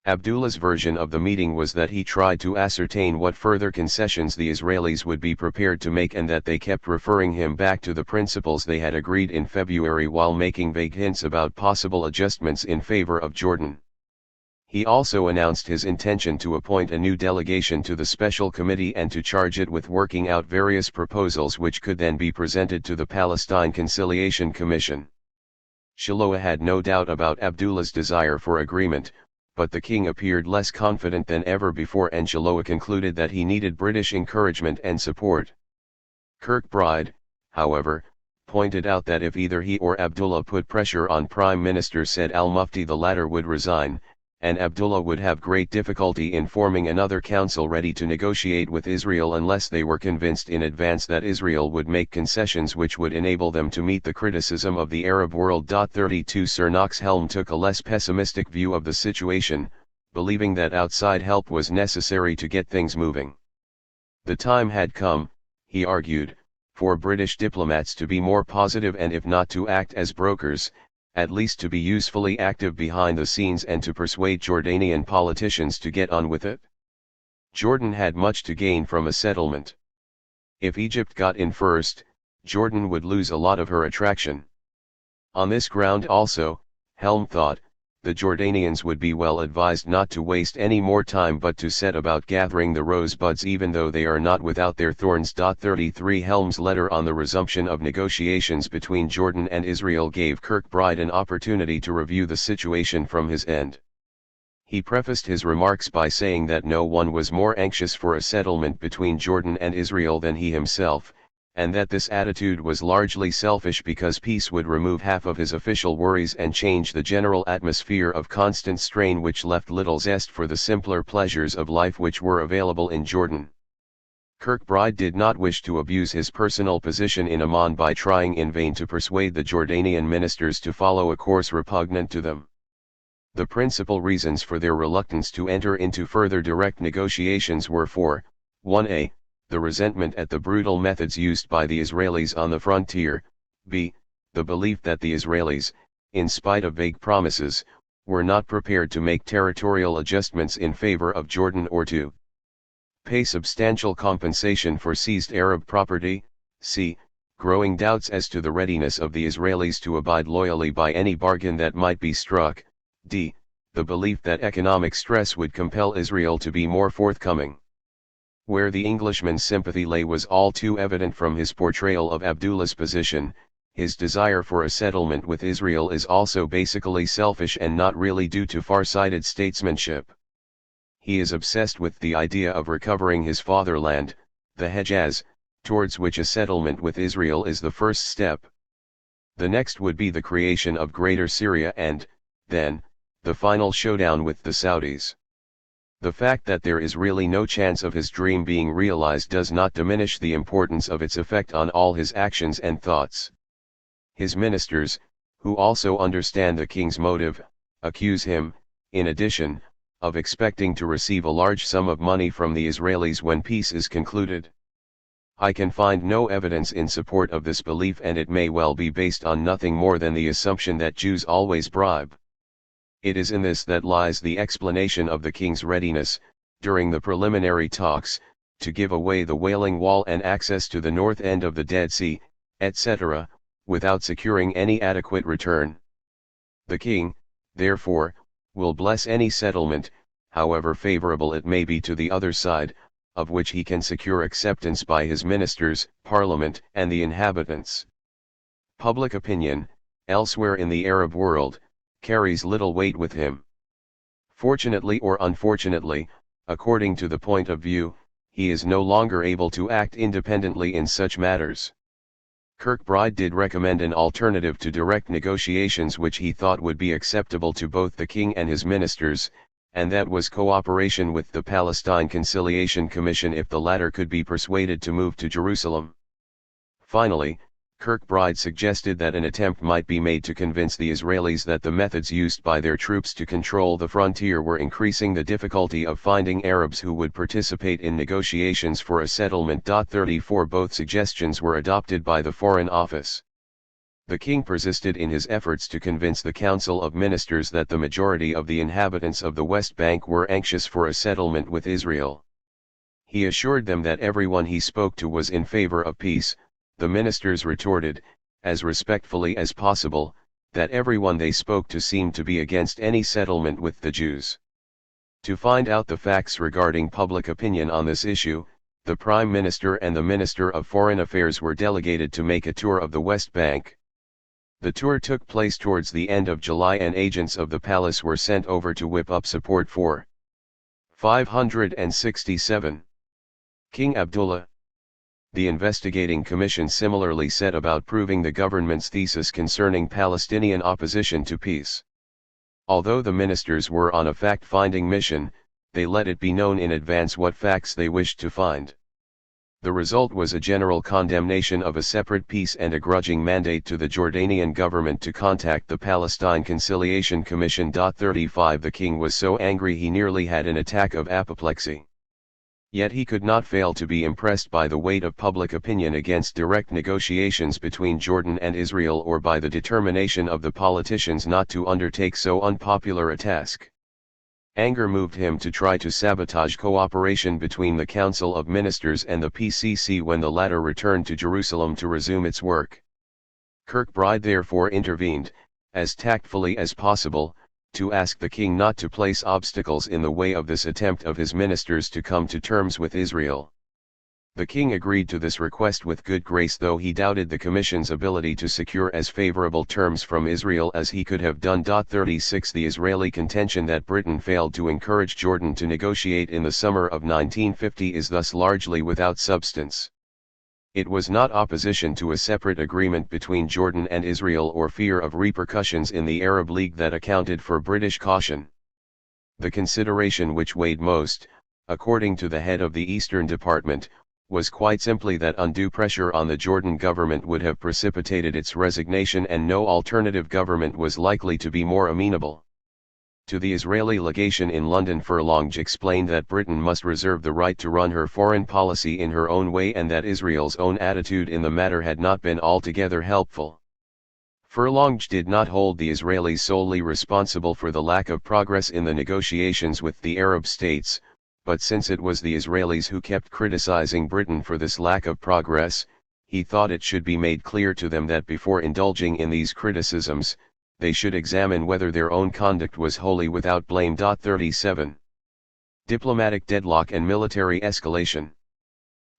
Abdullah's version of the meeting was that he tried to ascertain what further concessions the Israelis would be prepared to make, and that they kept referring him back to the principles they had agreed in February while making vague hints about possible adjustments in favor of Jordan. He also announced his intention to appoint a new delegation to the special committee and to charge it with working out various proposals which could then be presented to the Palestine Conciliation Commission. Chiloa had no doubt about Abdullah's desire for agreement, but the king appeared less confident than ever before, and Chiloa concluded that he needed British encouragement and support. Kirkbride, however, pointed out that if either he or Abdullah put pressure on Prime Minister Said al-Mufti, the latter would resign, and Abdullah would have great difficulty in forming another council ready to negotiate with Israel unless they were convinced in advance that Israel would make concessions which would enable them to meet the criticism of the Arab world. 32 Sir Knox Helm took a less pessimistic view of the situation, believing that outside help was necessary to get things moving. The time had come, he argued, for British diplomats to be more positive, and if not to act as brokers, at least to be usefully active behind the scenes and to persuade Jordanian politicians to get on with it. Jordan had much to gain from a settlement. If Egypt got in first, Jordan would lose a lot of her attraction. On this ground also, Helm thought, the Jordanians would be well advised not to waste any more time but to set about gathering the rosebuds, even though they are not without their thorns. 33 Helm's letter on the resumption of negotiations between Jordan and Israel gave Kirkbride an opportunity to review the situation from his end. He prefaced his remarks by saying that no one was more anxious for a settlement between Jordan and Israel than he himself, and that this attitude was largely selfish because peace would remove half of his official worries and change the general atmosphere of constant strain which left little zest for the simpler pleasures of life which were available in Jordan. Kirkbride did not wish to abuse his personal position in Amman by trying in vain to persuade the Jordanian ministers to follow a course repugnant to them. The principal reasons for their reluctance to enter into further direct negotiations were 1a. The resentment at the brutal methods used by the Israelis on the frontier, b. the belief that the Israelis, in spite of vague promises, were not prepared to make territorial adjustments in favor of Jordan or to pay substantial compensation for seized Arab property, c. growing doubts as to the readiness of the Israelis to abide loyally by any bargain that might be struck, d. the belief that economic stress would compel Israel to be more forthcoming. Where the Englishman's sympathy lay was all too evident from his portrayal of Abdullah's position. His desire for a settlement with Israel is also basically selfish and not really due to far-sighted statesmanship. He is obsessed with the idea of recovering his fatherland, the Hejaz, towards which a settlement with Israel is the first step. The next would be the creation of Greater Syria and, then, the final showdown with the Saudis. The fact that there is really no chance of his dream being realized does not diminish the importance of its effect on all his actions and thoughts. His ministers, who also understand the king's motive, accuse him, in addition, of expecting to receive a large sum of money from the Israelis when peace is concluded. I can find no evidence in support of this belief, and it may well be based on nothing more than the assumption that Jews always bribe. It is in this that lies the explanation of the king's readiness, during the preliminary talks, to give away the Wailing Wall and access to the north end of the Dead Sea, etc., without securing any adequate return. The king, therefore, will bless any settlement, however favorable it may be to the other side, of which he can secure acceptance by his ministers, parliament, and the inhabitants. Public opinion, elsewhere in the Arab world, carries little weight with him. Fortunately or unfortunately, according to the point of view, he is no longer able to act independently in such matters. Kirkbride did recommend an alternative to direct negotiations which he thought would be acceptable to both the king and his ministers, and that was cooperation with the Palestine Conciliation Commission if the latter could be persuaded to move to Jerusalem. Finally, Kirkbride suggested that an attempt might be made to convince the Israelis that the methods used by their troops to control the frontier were increasing the difficulty of finding Arabs who would participate in negotiations for a settlement. 34 Both suggestions were adopted by the Foreign Office. The king persisted in his efforts to convince the Council of Ministers that the majority of the inhabitants of the West Bank were anxious for a settlement with Israel. He assured them that everyone he spoke to was in favor of peace. The ministers retorted, as respectfully as possible, that everyone they spoke to seemed to be against any settlement with the Jews. To find out the facts regarding public opinion on this issue, the Prime Minister and the Minister of Foreign Affairs were delegated to make a tour of the West Bank. The tour took place towards the end of July and agents of the palace were sent over to whip up support for 567. King Abdullah. The investigating commission similarly set about proving the government's thesis concerning Palestinian opposition to peace. Although the ministers were on a fact-finding mission, they let it be known in advance what facts they wished to find. The result was a general condemnation of a separate peace and a grudging mandate to the Jordanian government to contact the Palestine Conciliation Commission. 35 The king was so angry he nearly had an attack of apoplexy. Yet he could not fail to be impressed by the weight of public opinion against direct negotiations between Jordan and Israel or by the determination of the politicians not to undertake so unpopular a task. Anger moved him to try to sabotage cooperation between the Council of Ministers and the PCC when the latter returned to Jerusalem to resume its work. Kirkbride therefore intervened, as tactfully as possible, to ask the king not to place obstacles in the way of this attempt of his ministers to come to terms with Israel. The king agreed to this request with good grace, though he doubted the commission's ability to secure as favorable terms from Israel as he could have done. 36 The Israeli contention that Britain failed to encourage Jordan to negotiate in the summer of 1950 is thus largely without substance. It was not opposition to a separate agreement between Jordan and Israel or fear of repercussions in the Arab League that accounted for British caution. The consideration which weighed most, according to the head of the Eastern Department, was quite simply that undue pressure on the Jordan government would have precipitated its resignation and no alternative government was likely to be more amenable. To the Israeli legation in London, Furlong explained that Britain must reserve the right to run her foreign policy in her own way and that Israel's own attitude in the matter had not been altogether helpful. Furlong did not hold the Israelis solely responsible for the lack of progress in the negotiations with the Arab states, but since it was the Israelis who kept criticizing Britain for this lack of progress, he thought it should be made clear to them that before indulging in these criticisms, they should examine whether their own conduct was wholly without blame. 37. Diplomatic deadlock and military escalation.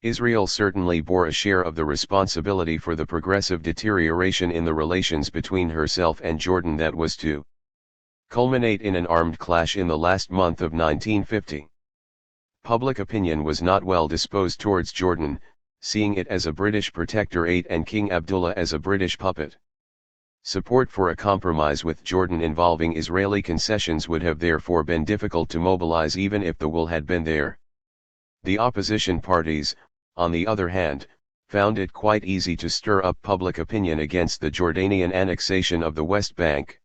Israel certainly bore a share of the responsibility for the progressive deterioration in the relations between herself and Jordan that was to culminate in an armed clash in the last month of 1950. Public opinion was not well disposed towards Jordan, seeing it as a British protectorate and King Abdullah as a British puppet. Support for a compromise with Jordan involving Israeli concessions would have therefore been difficult to mobilize even if the will had been there. The opposition parties, on the other hand, found it quite easy to stir up public opinion against the Jordanian annexation of the West Bank.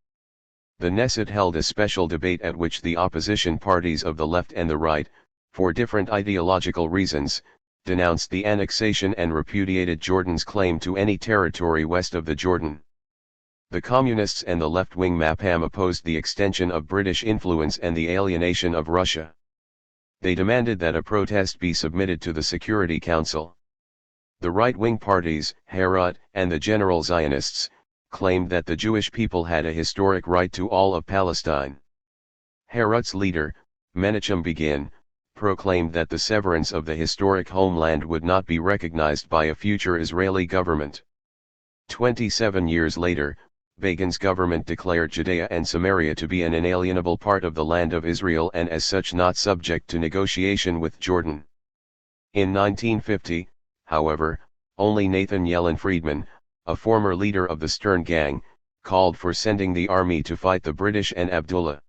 The Knesset held a special debate at which the opposition parties of the left and the right, for different ideological reasons, denounced the annexation and repudiated Jordan's claim to any territory west of the Jordan. The Communists and the left-wing MAPAM opposed the extension of British influence and the alienation of Russia. They demanded that a protest be submitted to the Security Council. The right-wing parties, Herut, and the General Zionists, claimed that the Jewish people had a historic right to all of Palestine. Herut's leader, Menachem Begin, proclaimed that the severance of the historic homeland would not be recognized by a future Israeli government. 27 years later, Begin's government declared Judea and Samaria to be an inalienable part of the land of Israel and as such not subject to negotiation with Jordan. In 1950, however, only Nathan Yellen Friedman, a former leader of the Stern Gang, called for sending the army to fight the British and Abdullah.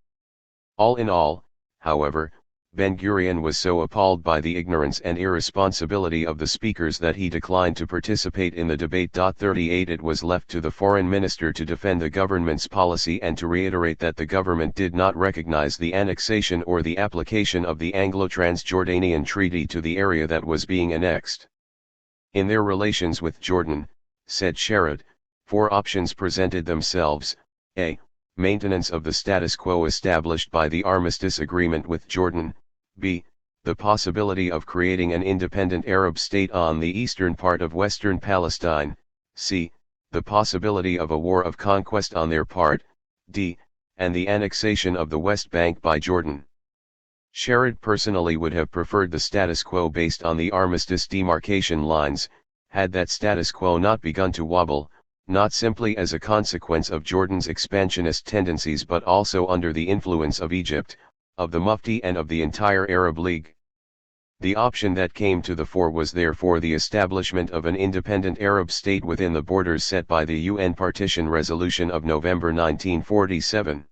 All in all, However, Ben-Gurion was so appalled by the ignorance and irresponsibility of the speakers that he declined to participate in the debate. 38 It was left to the foreign minister to defend the government's policy and to reiterate that the government did not recognize the annexation or the application of the Anglo-Transjordanian Treaty to the area that was being annexed. In their relations with Jordan, said Sherrod, 4 options presented themselves: a. Maintenance of the status quo established by the Armistice Agreement with Jordan; b. The possibility of creating an independent Arab state on the eastern part of western Palestine; c. The possibility of a war of conquest on their part; d. And the annexation of the West Bank by Jordan. Sherrod personally would have preferred the status quo based on the armistice demarcation lines, had that status quo not begun to wobble, not simply as a consequence of Jordan's expansionist tendencies but also under the influence of Egypt, of the Mufti and of the entire Arab League. The option that came to the fore was therefore the establishment of an independent Arab state within the borders set by the UN Partition Resolution of November 1947.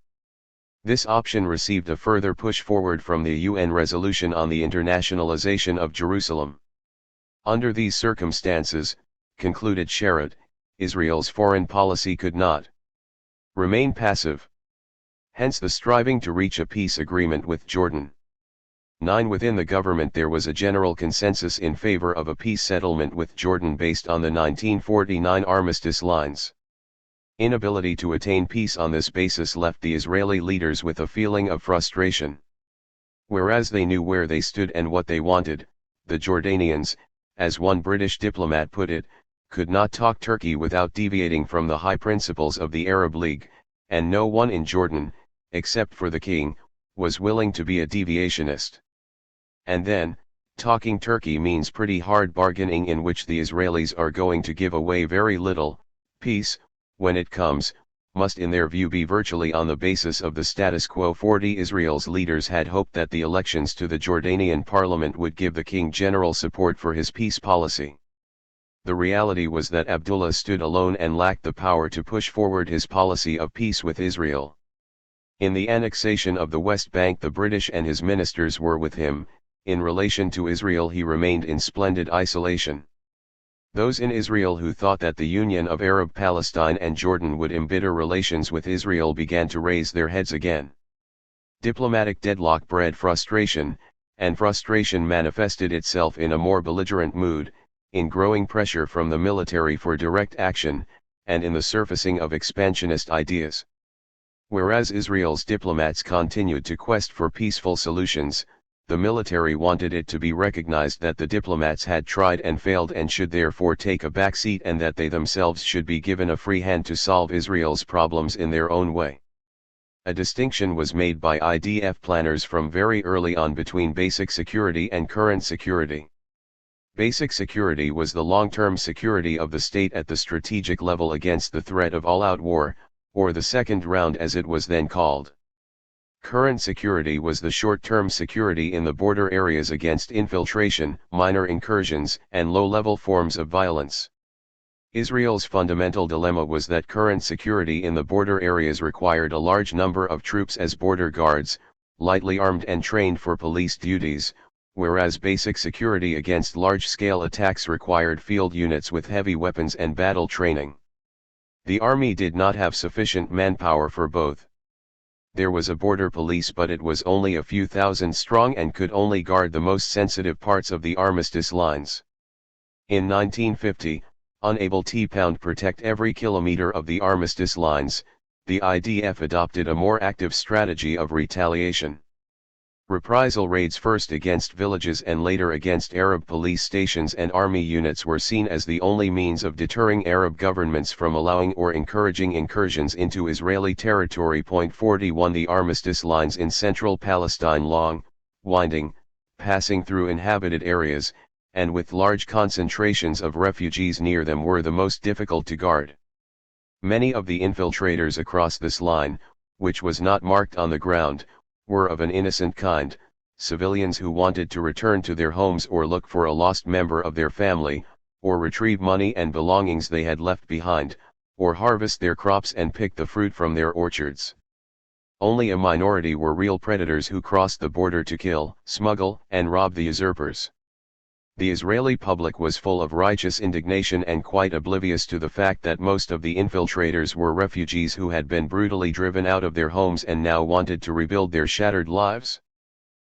This option received a further push forward from the UN resolution on the internationalization of Jerusalem. Under these circumstances, concluded Sherrod, Israel's foreign policy could not remain passive. Hence the striving to reach a peace agreement with Jordan. 9 Within the government there was a general consensus in favor of a peace settlement with Jordan based on the 1949 armistice lines. Inability to attain peace on this basis left the Israeli leaders with a feeling of frustration. Whereas they knew where they stood and what they wanted, the Jordanians, as one British diplomat put it, could not talk Turkey without deviating from the high principles of the Arab League, and no one in Jordan, except for the king, was willing to be a deviationist. And then, talking Turkey means pretty hard bargaining in which the Israelis are going to give away very little. Peace, when it comes, must in their view be virtually on the basis of the status quo. 40 Israel's leaders had hoped that the elections to the Jordanian parliament would give the king general support for his peace policy. The reality was that Abdullah stood alone and lacked the power to push forward his policy of peace with Israel. In the annexation of the West Bank the British and his ministers were with him. In relation to Israel he remained in splendid isolation. Those in Israel who thought that the union of Arab Palestine and Jordan would embitter relations with Israel began to raise their heads again. Diplomatic deadlock bred frustration, and frustration manifested itself in a more belligerent mood, in growing pressure from the military for direct action, and in the surfacing of expansionist ideas. Whereas Israel's diplomats continued to quest for peaceful solutions, the military wanted it to be recognized that the diplomats had tried and failed and should therefore take a back seat and that they themselves should be given a free hand to solve Israel's problems in their own way. A distinction was made by IDF planners from very early on between basic security and current security. Basic security was the long-term security of the state at the strategic level against the threat of all-out war, or the second round as it was then called. Current security was the short-term security in the border areas against infiltration, minor incursions, and low-level forms of violence. Israel's fundamental dilemma was that current security in the border areas required a large number of troops as border guards, lightly armed and trained for police duties, whereas basic security against large-scale attacks required field units with heavy weapons and battle training. The army did not have sufficient manpower for both. There was a border police but it was only a few thousand strong and could only guard the most sensitive parts of the armistice lines. In 1950, unable to protect every kilometer of the armistice lines, the IDF adopted a more active strategy of retaliation. Reprisal raids first against villages and later against Arab police stations and army units were seen as the only means of deterring Arab governments from allowing or encouraging incursions into Israeli territory. 41 The armistice lines in central Palestine, long, winding, passing through inhabited areas, and with large concentrations of refugees near them were the most difficult to guard. Many of the infiltrators across this line, which was not marked on the ground, were of an innocent kind, civilians who wanted to return to their homes or look for a lost member of their family, or retrieve money and belongings they had left behind, or harvest their crops and pick the fruit from their orchards. Only a minority were real predators who crossed the border to kill, smuggle, and rob the usurpers. The Israeli public was full of righteous indignation and quite oblivious to the fact that most of the infiltrators were refugees who had been brutally driven out of their homes and now wanted to rebuild their shattered lives.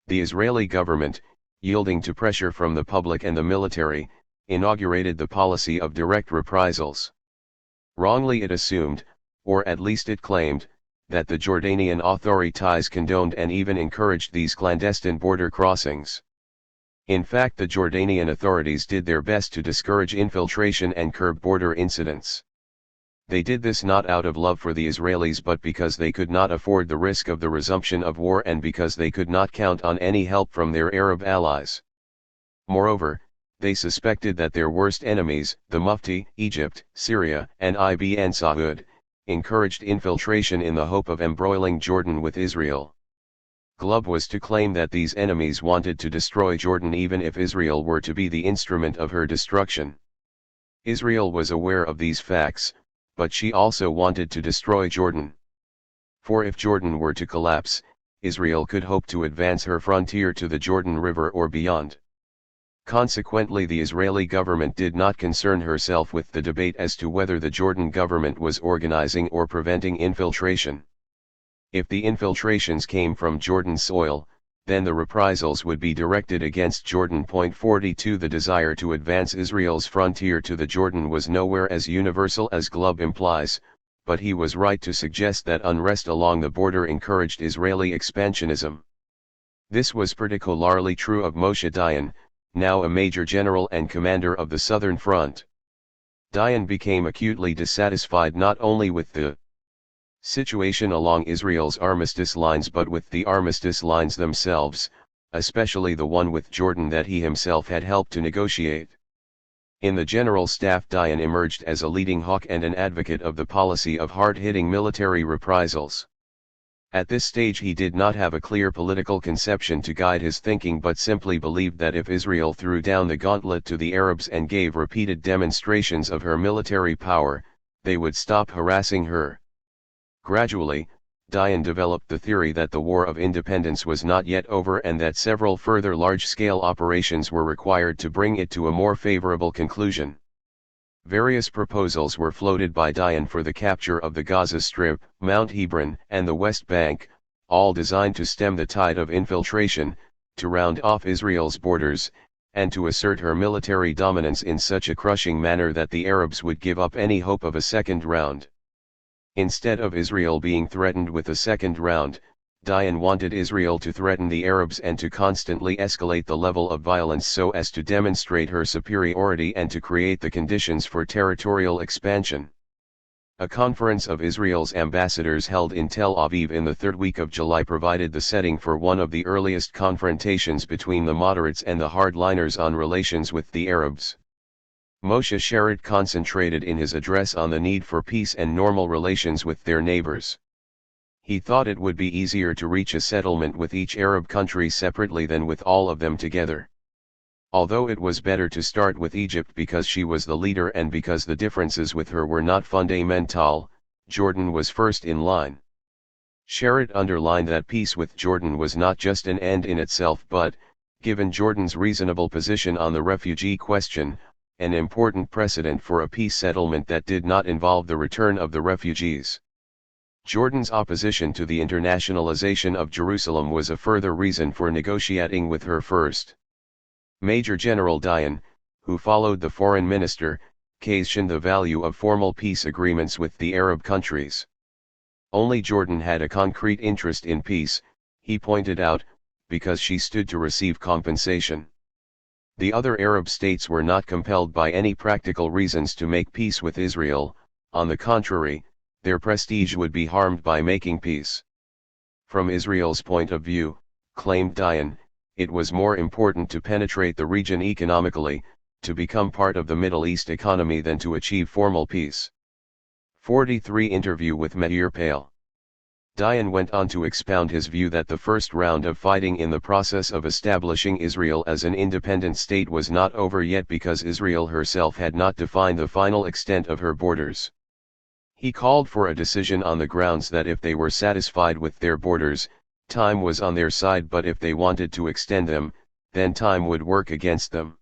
The Israeli government, yielding to pressure from the public and the military, inaugurated the policy of direct reprisals. Wrongly it assumed, or at least it claimed, that the Jordanian authorities condoned and even encouraged these clandestine border crossings. In fact, the Jordanian authorities did their best to discourage infiltration and curb border incidents. They did this not out of love for the Israelis but because they could not afford the risk of the resumption of war and because they could not count on any help from their Arab allies. Moreover, they suspected that their worst enemies, the Mufti, Egypt, Syria, and Ibn Saud, encouraged infiltration in the hope of embroiling Jordan with Israel. Glubb was to claim that these enemies wanted to destroy Jordan even if Israel were to be the instrument of her destruction. Israel was aware of these facts, but she also wanted to destroy Jordan. For if Jordan were to collapse, Israel could hope to advance her frontier to the Jordan River or beyond. Consequently, the Israeli government did not concern herself with the debate as to whether the Jordan government was organizing or preventing infiltration. If the infiltrations came from Jordan soil, then the reprisals would be directed against Jordan. 42 The desire to advance Israel's frontier to the Jordan was nowhere as universal as Glubb implies, but he was right to suggest that unrest along the border encouraged Israeli expansionism. This was particularly true of Moshe Dayan, now a major general and commander of the Southern Front. Dayan became acutely dissatisfied not only with the situation along Israel's armistice lines but with the armistice lines themselves, especially the one with Jordan that he himself had helped to negotiate. In the General Staff, Dayan emerged as a leading hawk and an advocate of the policy of hard-hitting military reprisals. At this stage he did not have a clear political conception to guide his thinking but simply believed that if Israel threw down the gauntlet to the Arabs and gave repeated demonstrations of her military power, they would stop harassing her. Gradually, Dayan developed the theory that the War of Independence was not yet over and that several further large-scale operations were required to bring it to a more favorable conclusion. Various proposals were floated by Dayan for the capture of the Gaza Strip, Mount Hebron, and the West Bank, all designed to stem the tide of infiltration, to round off Israel's borders, and to assert her military dominance in such a crushing manner that the Arabs would give up any hope of a second round. Instead of Israel being threatened with a second round, Dayan wanted Israel to threaten the Arabs and to constantly escalate the level of violence so as to demonstrate her superiority and to create the conditions for territorial expansion. A conference of Israel's ambassadors held in Tel Aviv in the third week of July provided the setting for one of the earliest confrontations between the moderates and the hardliners on relations with the Arabs. Moshe Sharett concentrated in his address on the need for peace and normal relations with their neighbors. He thought it would be easier to reach a settlement with each Arab country separately than with all of them together. Although it was better to start with Egypt because she was the leader and because the differences with her were not fundamental, Jordan was first in line. Sharett underlined that peace with Jordan was not just an end in itself but, given Jordan's reasonable position on the refugee question, an important precedent for a peace settlement that did not involve the return of the refugees. Jordan's opposition to the internationalization of Jerusalem was a further reason for negotiating with her first. Major General Dayan, who followed the foreign minister, questioned the value of formal peace agreements with the Arab countries. Only Jordan had a concrete interest in peace, he pointed out, because she stood to receive compensation. The other Arab states were not compelled by any practical reasons to make peace with Israel, on the contrary, their prestige would be harmed by making peace. From Israel's point of view, claimed Dayan, it was more important to penetrate the region economically, to become part of the Middle East economy than to achieve formal peace. 43 Interview with Meir Pale. Dayan went on to expound his view that the first round of fighting in the process of establishing Israel as an independent state was not over yet because Israel herself had not defined the final extent of her borders. He called for a decision on the grounds that if they were satisfied with their borders, time was on their side, but if they wanted to extend them, then time would work against them.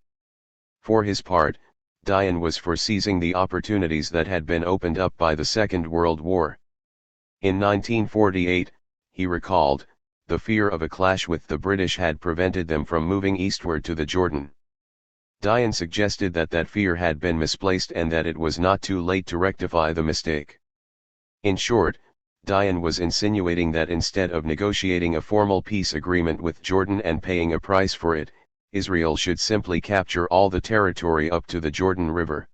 For his part, Dion was for seizing the opportunities that had been opened up by the Second World War. In 1948, he recalled, the fear of a clash with the British had prevented them from moving eastward to the Jordan. Dion suggested that that fear had been misplaced and that it was not too late to rectify the mistake. In short, Dion was insinuating that instead of negotiating a formal peace agreement with Jordan and paying a price for it, Israel should simply capture all the territory up to the Jordan River.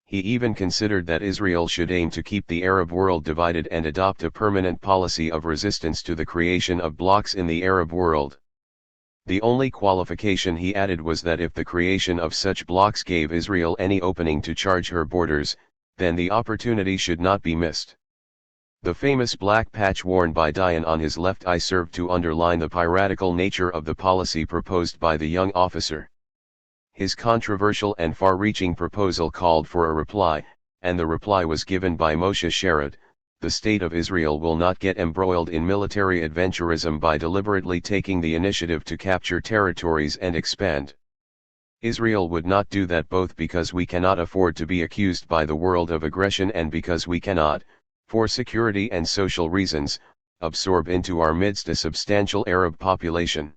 He even considered that Israel should aim to keep the Arab world divided and adopt a permanent policy of resistance to the creation of blocs in the Arab world. The only qualification he added was that if the creation of such blocs gave Israel any opening to charge her borders, then the opportunity should not be missed. The famous black patch worn by Dion on his left eye served to underline the piratical nature of the policy proposed by the young officer. His controversial and far-reaching proposal called for a reply, and the reply was given by Moshe Sharett: the State of Israel will not get embroiled in military adventurism by deliberately taking the initiative to capture territories and expand. Israel would not do that, both because we cannot afford to be accused by the world of aggression and because we cannot, for security and social reasons, absorb into our midst a substantial Arab population.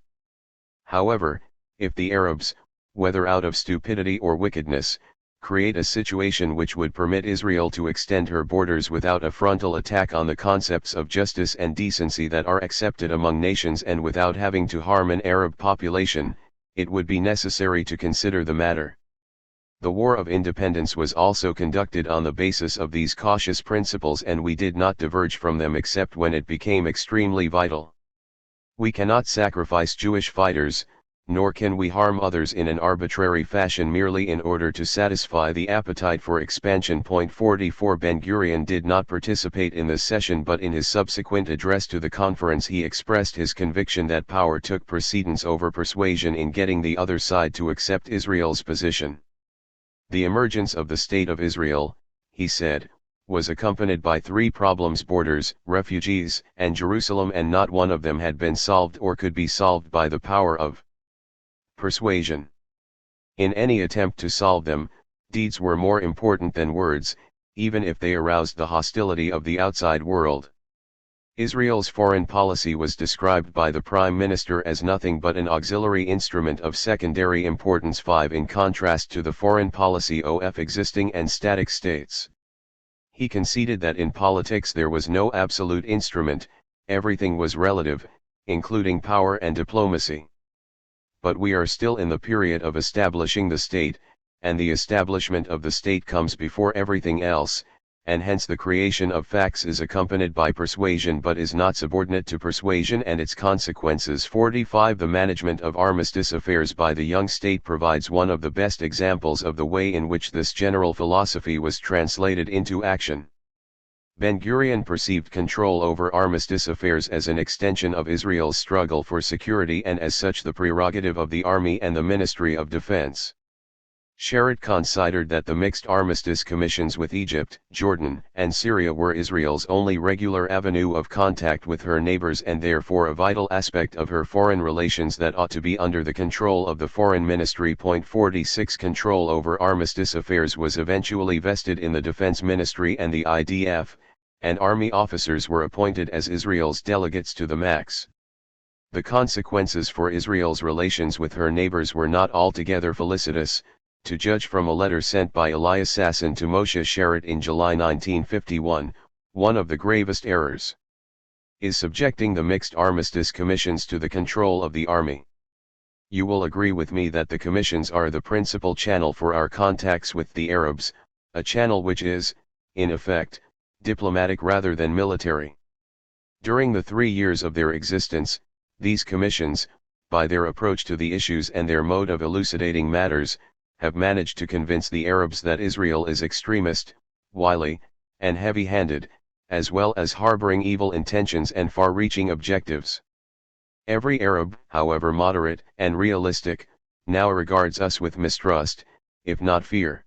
However, if the Arabs, whether out of stupidity or wickedness, create a situation which would permit Israel to extend her borders without a frontal attack on the concepts of justice and decency that are accepted among nations and without having to harm an Arab population, it would be necessary to consider the matter. The War of Independence was also conducted on the basis of these cautious principles, and we did not diverge from them except when it became extremely vital. We cannot sacrifice Jewish fighters, nor can we harm others in an arbitrary fashion merely in order to satisfy the appetite for expansion. 44 Ben-Gurion did not participate in this session, but in his subsequent address to the conference he expressed his conviction that power took precedence over persuasion in getting the other side to accept Israel's position. The emergence of the State of Israel, he said, was accompanied by three problems: borders, refugees, and Jerusalem, and not one of them had been solved or could be solved by the power of persuasion. In any attempt to solve them, deeds were more important than words, even if they aroused the hostility of the outside world. Israel's foreign policy was described by the Prime Minister as nothing but an auxiliary instrument of secondary importance. 5 In contrast to the foreign policy of existing and static states. He conceded that in politics there was no absolute instrument, everything was relative, including power and diplomacy. But we are still in the period of establishing the state, and the establishment of the state comes before everything else, and hence the creation of facts is accompanied by persuasion but is not subordinate to persuasion and its consequences. 45 The management of armistice affairs by the young state provides one of the best examples of the way in which this general philosophy was translated into action. Ben-Gurion perceived control over armistice affairs as an extension of Israel's struggle for security and as such the prerogative of the army and the Ministry of Defense. Sharett considered that the mixed armistice commissions with Egypt, Jordan, and Syria were Israel's only regular avenue of contact with her neighbors and therefore a vital aspect of her foreign relations that ought to be under the control of the Foreign Ministry. 46 Control over armistice affairs was eventually vested in the Defense Ministry and the IDF, and army officers were appointed as Israel's delegates to the Max. The consequences for Israel's relations with her neighbors were not altogether felicitous, to judge from a letter sent by Elias Sasson to Moshe Sharett in July 1951. One of the gravest errors is subjecting the mixed armistice commissions to the control of the army. You will agree with me that the commissions are the principal channel for our contacts with the Arabs, a channel which is, in effect, diplomatic rather than military. During the 3 years of their existence, these commissions, by their approach to the issues and their mode of elucidating matters, have managed to convince the Arabs that Israel is extremist, wily, and heavy-handed, as well as harboring evil intentions and far-reaching objectives. Every Arab, however moderate and realistic, now regards us with mistrust, if not fear.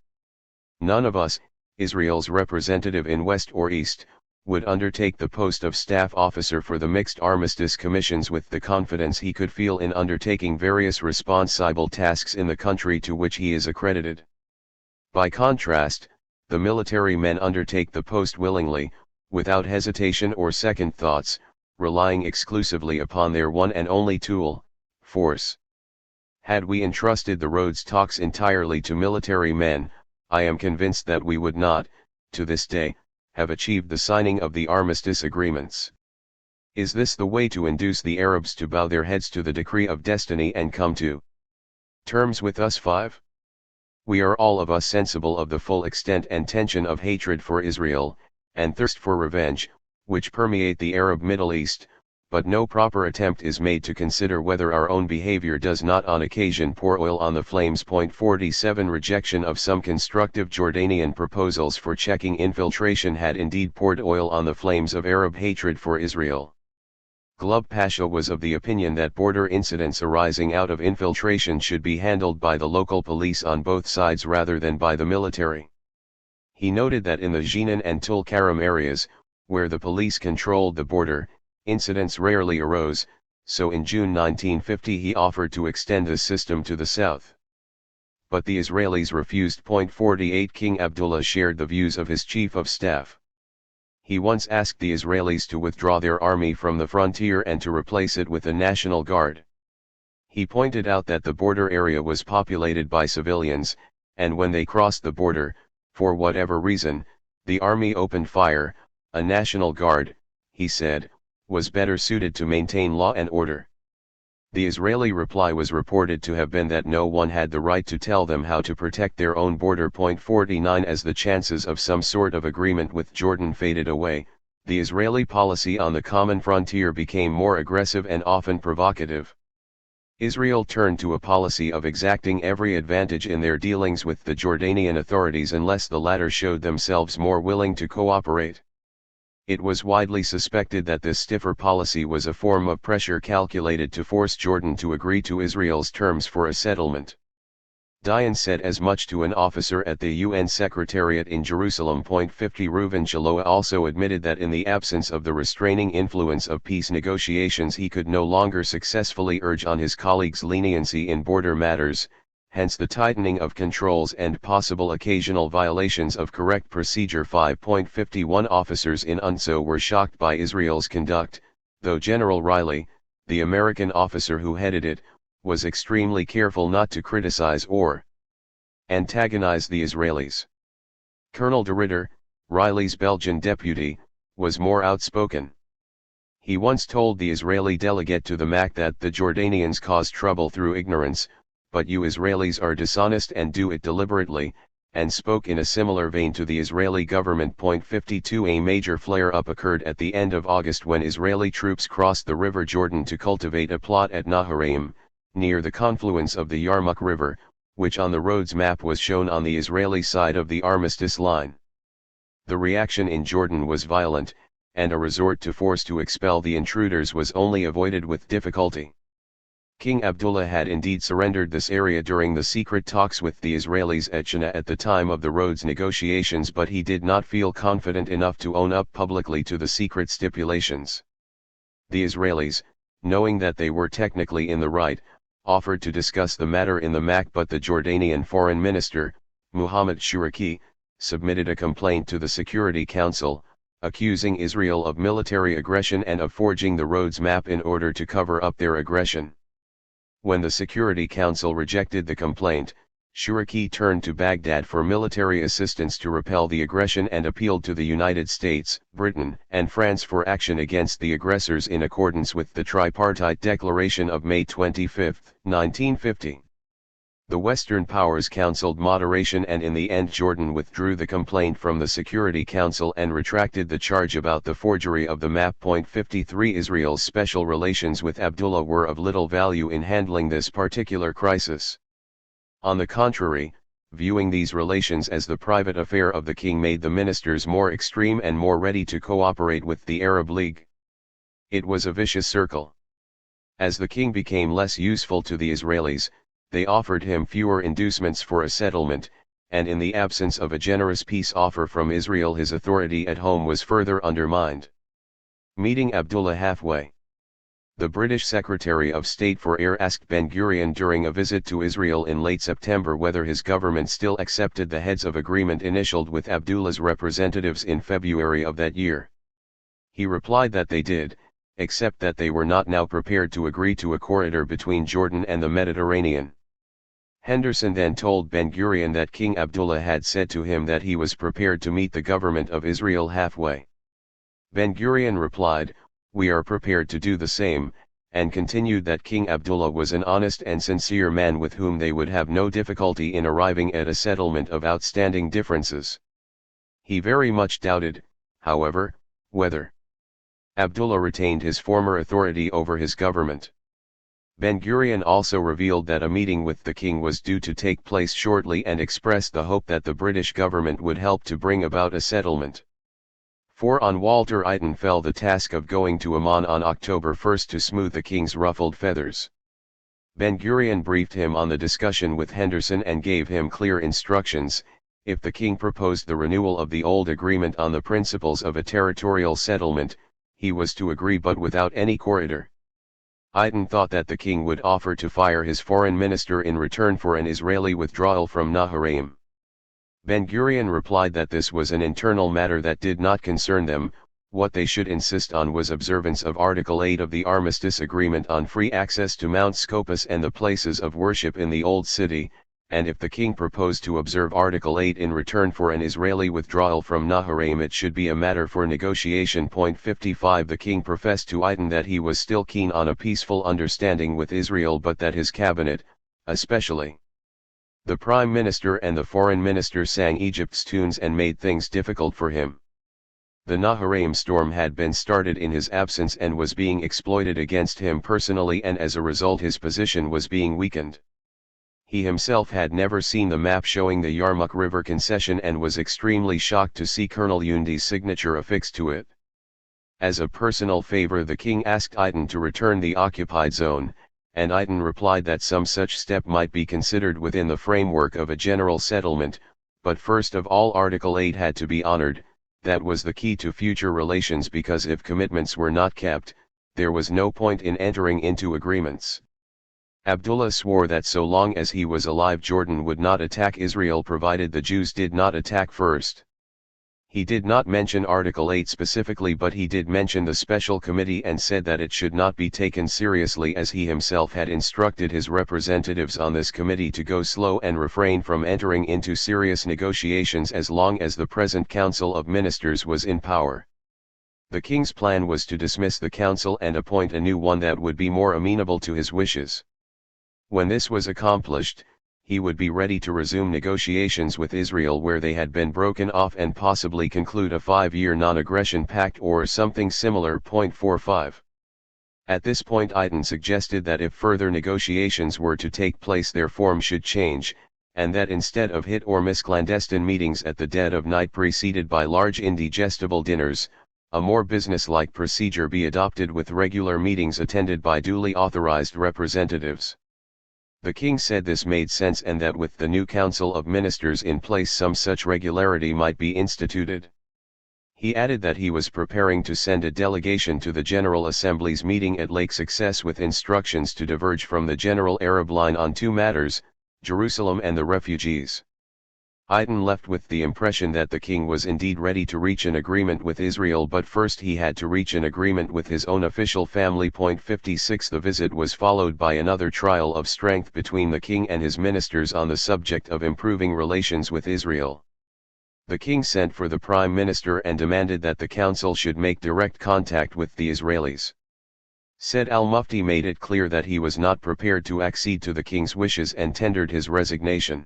None of us, Israel's representative in West or East, would undertake the post of staff officer for the mixed armistice commissions with the confidence he could feel in undertaking various responsible tasks in the country to which he is accredited. By contrast, the military men undertake the post willingly, without hesitation or second thoughts, relying exclusively upon their one and only tool, force. Had we entrusted the Rhodes talks entirely to military men, I am convinced that we would not, to this day, have achieved the signing of the armistice agreements. Is this the way to induce the Arabs to bow their heads to the decree of destiny and come to terms with us? 5. We are all of us sensible of the full extent and tension of hatred for Israel, and thirst for revenge, which permeate the Arab Middle East, but no proper attempt is made to consider whether our own behavior does not on occasion pour oil on the flames. 47 Rejection of some constructive Jordanian proposals for checking infiltration had indeed poured oil on the flames of Arab hatred for Israel. Glubb Pasha was of the opinion that border incidents arising out of infiltration should be handled by the local police on both sides rather than by the military. He noted that in the Jenin and Tul Karam areas, where the police controlled the border, incidents rarely arose, so in June 1950 he offered to extend this system to the south. But the Israelis refused. 48 King Abdullah shared the views of his chief of staff. He once asked the Israelis to withdraw their army from the frontier and to replace it with a National Guard. He pointed out that the border area was populated by civilians, and when they crossed the border, for whatever reason, the army opened fire. A National Guard, he said, was better suited to maintain law and order. The Israeli reply was reported to have been that no one had the right to tell them how to protect their own border. 49 As the chances of some sort of agreement with Jordan faded away, the Israeli policy on the common frontier became more aggressive and often provocative. Israel turned to a policy of exacting every advantage in their dealings with the Jordanian authorities unless the latter showed themselves more willing to cooperate. It was widely suspected that this stiffer policy was a form of pressure calculated to force Jordan to agree to Israel's terms for a settlement. Dayan said as much to an officer at the UN Secretariat in Jerusalem. 50 Reuven Shaloa also admitted that in the absence of the restraining influence of peace negotiations he could no longer successfully urge on his colleagues leniency in border matters, hence the tightening of controls and possible occasional violations of correct procedure. 5.51 Officers in UNSO were shocked by Israel's conduct, though General Riley, the American officer who headed it, was extremely careful not to criticize or antagonize the Israelis. Colonel de Ritter, Riley's Belgian deputy, was more outspoken. He once told the Israeli delegate to the MAC that the Jordanians cause trouble through ignorance, but you Israelis are dishonest and do it deliberately, and spoke in a similar vein to the Israeli government. 52 A major flare-up occurred at the end of August when Israeli troops crossed the River Jordan to cultivate a plot at Naharaim, near the confluence of the Yarmouk River, which on the Rhodes map was shown on the Israeli side of the armistice line. The reaction in Jordan was violent, and a resort to force to expel the intruders was only avoided with difficulty. King Abdullah had indeed surrendered this area during the secret talks with the Israelis at Shana at the time of the Rhodes negotiations, but he did not feel confident enough to own up publicly to the secret stipulations. The Israelis, knowing that they were technically in the right, offered to discuss the matter in the MAC, but the Jordanian foreign minister, Muhammad Shuraki, submitted a complaint to the Security Council, accusing Israel of military aggression and of forging the Rhodes map in order to cover up their aggression. When the Security Council rejected the complaint, Shuraki turned to Baghdad for military assistance to repel the aggression and appealed to the United States, Britain, and France for action against the aggressors in accordance with the Tripartite Declaration of May 25, 1950. The Western powers counseled moderation, and in the end Jordan withdrew the complaint from the Security Council and retracted the charge about the forgery of the map. 53 Israel's special relations with Abdullah were of little value in handling this particular crisis. On the contrary, viewing these relations as the private affair of the king made the ministers more extreme and more ready to cooperate with the Arab League. It was a vicious circle. As the king became less useful to the Israelis, they offered him fewer inducements for a settlement, and in the absence of a generous peace offer from Israel his authority at home was further undermined. Meeting Abdullah halfway. The British Secretary of State for Air asked Ben-Gurion during a visit to Israel in late September whether his government still accepted the heads of agreement initialed with Abdullah's representatives in February of that year. He replied that they did, except that they were not now prepared to agree to a corridor between Jordan and the Mediterranean. Henderson then told Ben-Gurion that King Abdullah had said to him that he was prepared to meet the government of Israel halfway. Ben-Gurion replied, "We are prepared to do the same," and continued that King Abdullah was an honest and sincere man with whom they would have no difficulty in arriving at a settlement of outstanding differences. He very much doubted, however, whether Abdullah retained his former authority over his government. Ben-Gurion also revealed that a meeting with the king was due to take place shortly and expressed the hope that the British government would help to bring about a settlement. For on Walter Eiten fell the task of going to Amman on October 1 to smooth the king's ruffled feathers. Ben-Gurion briefed him on the discussion with Henderson and gave him clear instructions: if the king proposed the renewal of the old agreement on the principles of a territorial settlement, he was to agree but without any corridor. Eiten thought that the king would offer to fire his foreign minister in return for an Israeli withdrawal from Naharaim. Ben-Gurion replied that this was an internal matter that did not concern them. What they should insist on was observance of Article 8 of the Armistice Agreement on free access to Mount Scopus and the places of worship in the Old City, and if the king proposed to observe Article 8 in return for an Israeli withdrawal from Naharaim, it should be a matter for negotiation. 55 The king professed to Eiten that he was still keen on a peaceful understanding with Israel, but that his cabinet, especially the Prime Minister and the Foreign Minister, sang Egypt's tunes and made things difficult for him. The Naharaim storm had been started in his absence and was being exploited against him personally, and as a result his position was being weakened. He himself had never seen the map showing the Yarmouk River concession and was extremely shocked to see Colonel Yundi's signature affixed to it. As a personal favor the king asked Eiten to return the occupied zone, and Eiten replied that some such step might be considered within the framework of a general settlement, but first of all Article 8 had to be honored. That was the key to future relations, because if commitments were not kept, there was no point in entering into agreements. Abdullah swore that so long as he was alive Jordan would not attack Israel provided the Jews did not attack first. He did not mention Article 8 specifically, but he did mention the special committee and said that it should not be taken seriously, as he himself had instructed his representatives on this committee to go slow and refrain from entering into serious negotiations as long as the present Council of Ministers was in power. The king's plan was to dismiss the council and appoint a new one that would be more amenable to his wishes. When this was accomplished, he would be ready to resume negotiations with Israel where they had been broken off and possibly conclude a 5-year non-aggression pact or something similar. 45. At this point Eiten suggested that if further negotiations were to take place their form should change, and that instead of hit or miss clandestine meetings at the dead of night preceded by large indigestible dinners, a more business-like procedure be adopted with regular meetings attended by duly authorized representatives. The king said this made sense and that with the new Council of Ministers in place some such regularity might be instituted. He added that he was preparing to send a delegation to the General Assembly's meeting at Lake Success with instructions to diverge from the general Arab line on two matters, Jerusalem and the refugees. Eiten left with the impression that the king was indeed ready to reach an agreement with Israel, but first he had to reach an agreement with his own official family. 56 The visit was followed by another trial of strength between the king and his ministers on the subject of improving relations with Israel. The king sent for the prime minister and demanded that the council should make direct contact with the Israelis. Said al-Mufti made it clear that he was not prepared to accede to the king's wishes and tendered his resignation.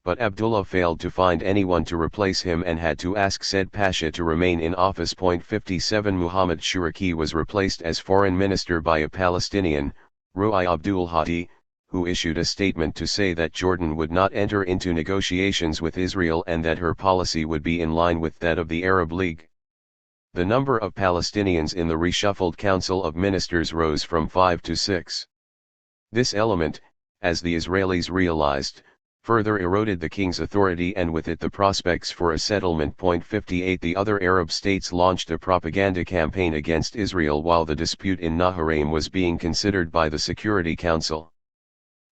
But Abdullah failed to find anyone to replace him and had to ask Said Pasha to remain in office. 57 Muhammad Shuraki was replaced as foreign minister by a Palestinian, Ruai Abdul Hadi, who issued a statement to say that Jordan would not enter into negotiations with Israel and that her policy would be in line with that of the Arab League. The number of Palestinians in the reshuffled Council of Ministers rose from 5 to 6. This element, as the Israelis realized, further eroded the king's authority and with it the prospects for a settlement. 58 The other Arab states launched a propaganda campaign against Israel while the dispute in Naharaim was being considered by the Security Council.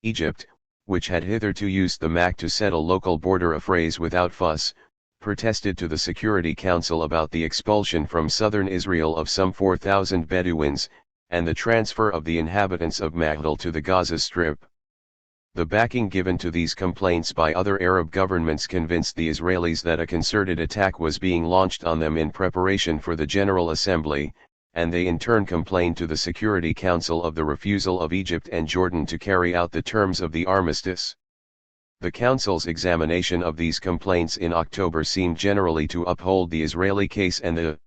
Egypt, which had hitherto used the MAC to settle local border affrays without fuss, protested to the Security Council about the expulsion from southern Israel of some 4,000 Bedouins, and the transfer of the inhabitants of Maghdal to the Gaza Strip. The backing given to these complaints by other Arab governments convinced the Israelis that a concerted attack was being launched on them in preparation for the General Assembly, and they in turn complained to the Security Council of the refusal of Egypt and Jordan to carry out the terms of the armistice. The Council's examination of these complaints in October seemed generally to uphold the Israeli case, and the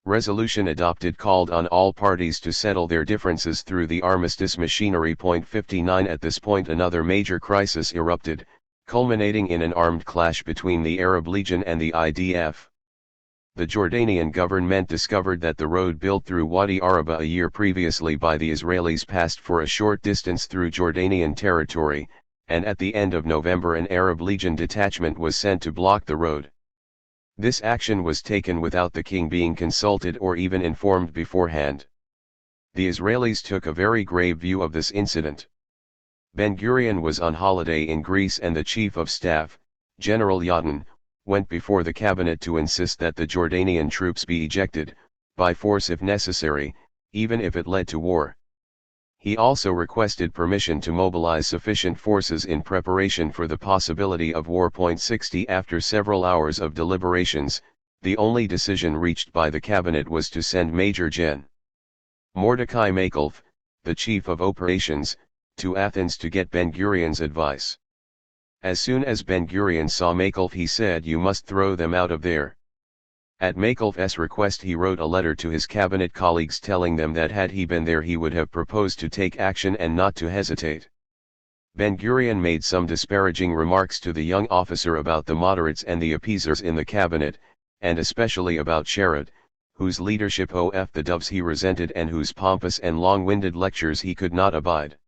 resolution adopted called on all parties to settle their differences through the armistice machinery. 59 At this point another major crisis erupted, culminating in an armed clash between the Arab Legion and the IDF. The Jordanian government discovered that the road built through Wadi Araba a year previously by the Israelis passed for a short distance through Jordanian territory, and at the end of November an Arab Legion detachment was sent to block the road. This action was taken without the king being consulted or even informed beforehand. The Israelis took a very grave view of this incident. Ben-Gurion was on holiday in Greece and the Chief of Staff, General Yadin, went before the cabinet to insist that the Jordanian troops be ejected, by force if necessary, even if it led to war. He also requested permission to mobilize sufficient forces in preparation for the possibility of war. 60 After several hours of deliberations, the only decision reached by the cabinet was to send Major Gen. Mordecai Makelf, the chief of operations, to Athens to get Ben-Gurion's advice. As soon as Ben-Gurion saw Makelf he said, "You must throw them out of there." At Makelf's request he wrote a letter to his cabinet colleagues telling them that had he been there he would have proposed to take action and not to hesitate. Ben-Gurion made some disparaging remarks to the young officer about the moderates and the appeasers in the cabinet, and especially about Sherrod, whose leadership of the doves he resented and whose pompous and long-winded lectures he could not abide.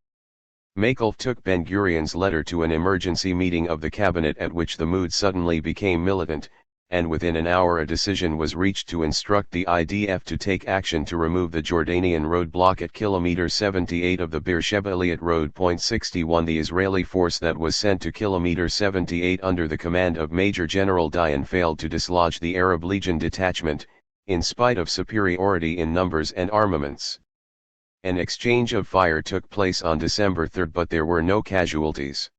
Makelf took Ben-Gurion's letter to an emergency meeting of the cabinet at which the mood suddenly became militant, and within an hour a decision was reached to instruct the IDF to take action to remove the Jordanian roadblock at kilometer 78 of the Beersheba-Eliot Road. 61 The Israeli force that was sent to kilometer 78 under the command of Major General Dayan failed to dislodge the Arab Legion detachment, in spite of superiority in numbers and armaments. An exchange of fire took place on December 3 but there were no casualties.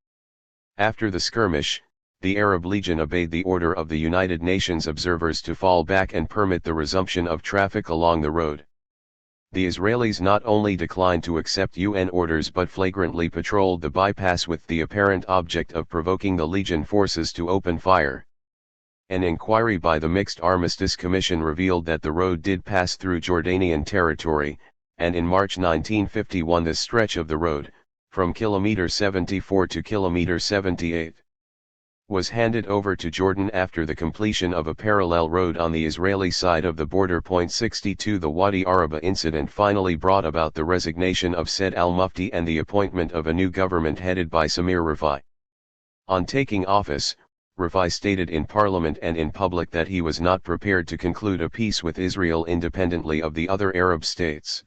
After the skirmish, the Arab Legion obeyed the order of the United Nations observers to fall back and permit the resumption of traffic along the road. The Israelis not only declined to accept UN orders but flagrantly patrolled the bypass with the apparent object of provoking the Legion forces to open fire. An inquiry by the Mixed Armistice Commission revealed that the road did pass through Jordanian territory, and in March 1951 this stretch of the road, from kilometer 74 to kilometer 78, was handed over to Jordan after the completion of a parallel road on the Israeli side of the border. 62 The Wadi Araba incident finally brought about the resignation of Said al-Mufti and the appointment of a new government headed by Samir Rifai. On taking office, Rifai stated in Parliament and in public that he was not prepared to conclude a peace with Israel independently of the other Arab states.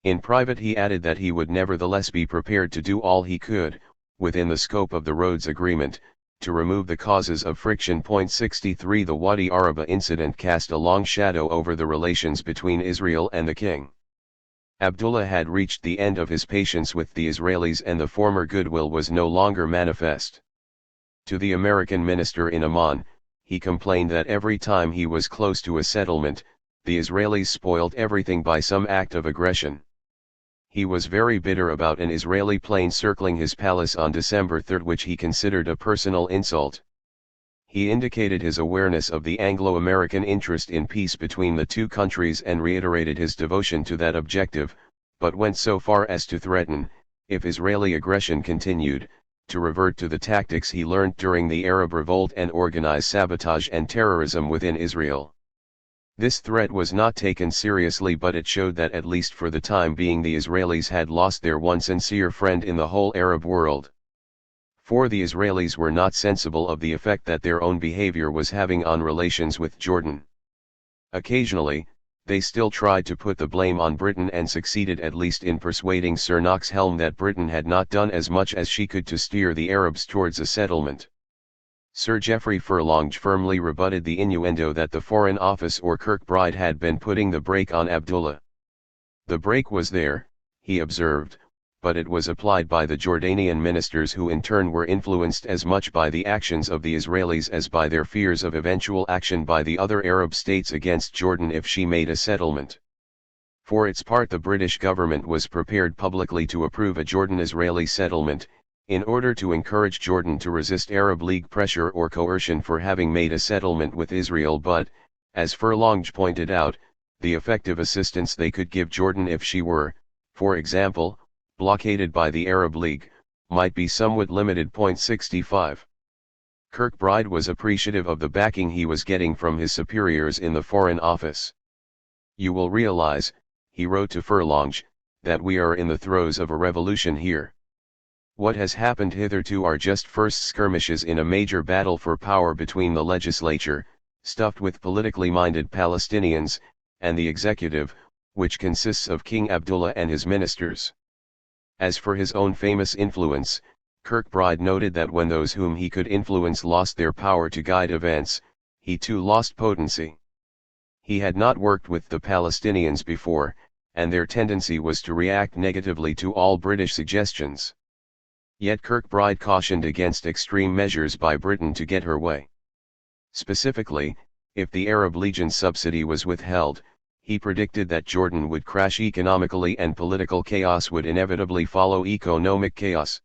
In private he added that he would nevertheless be prepared to do all he could, within the scope of the Rhodes Agreement, to remove the causes of friction. 63 The Wadi Araba incident cast a long shadow over the relations between Israel and the king. Abdullah had reached the end of his patience with the Israelis and the former goodwill was no longer manifest. To the American minister in Amman, he complained that every time he was close to a settlement, the Israelis spoiled everything by some act of aggression. He was very bitter about an Israeli plane circling his palace on December 3 which he considered a personal insult. He indicated his awareness of the Anglo-American interest in peace between the two countries and reiterated his devotion to that objective, but went so far as to threaten, if Israeli aggression continued, to revert to the tactics he learned during the Arab Revolt and organize sabotage and terrorism within Israel. This threat was not taken seriously but it showed that at least for the time being the Israelis had lost their one sincere friend in the whole Arab world. For the Israelis were not sensible of the effect that their own behavior was having on relations with Jordan. Occasionally, they still tried to put the blame on Britain and succeeded at least in persuading Sir Knox Helm that Britain had not done as much as she could to steer the Arabs towards a settlement. Sir Geoffrey Furlong firmly rebutted the innuendo that the Foreign Office or Kirkbride had been putting the brake on Abdullah. The brake was there, he observed, but it was applied by the Jordanian ministers, who in turn were influenced as much by the actions of the Israelis as by their fears of eventual action by the other Arab states against Jordan if she made a settlement. For its part, the British government was prepared publicly to approve a Jordan-Israeli settlement, in order to encourage Jordan to resist Arab League pressure or coercion for having made a settlement with Israel, but, as Furlong pointed out, the effective assistance they could give Jordan if she were, for example, blockaded by the Arab League, might be somewhat limited. 65. Kirkbride was appreciative of the backing he was getting from his superiors in the Foreign Office. "You will realize," he wrote to Furlong, "that we are in the throes of a revolution here. What has happened hitherto are just first skirmishes in a major battle for power between the legislature, stuffed with politically minded Palestinians, and the executive, which consists of King Abdullah and his ministers." As for his own famous influence, Kirkbride noted that when those whom he could influence lost their power to guide events, he too lost potency. He had not worked with the Palestinians before, and their tendency was to react negatively to all British suggestions. Yet Kirkbride cautioned against extreme measures by Britain to get her way. Specifically, if the Arab Legion subsidy was withheld, he predicted that Jordan would crash economically and political chaos would inevitably follow economic chaos.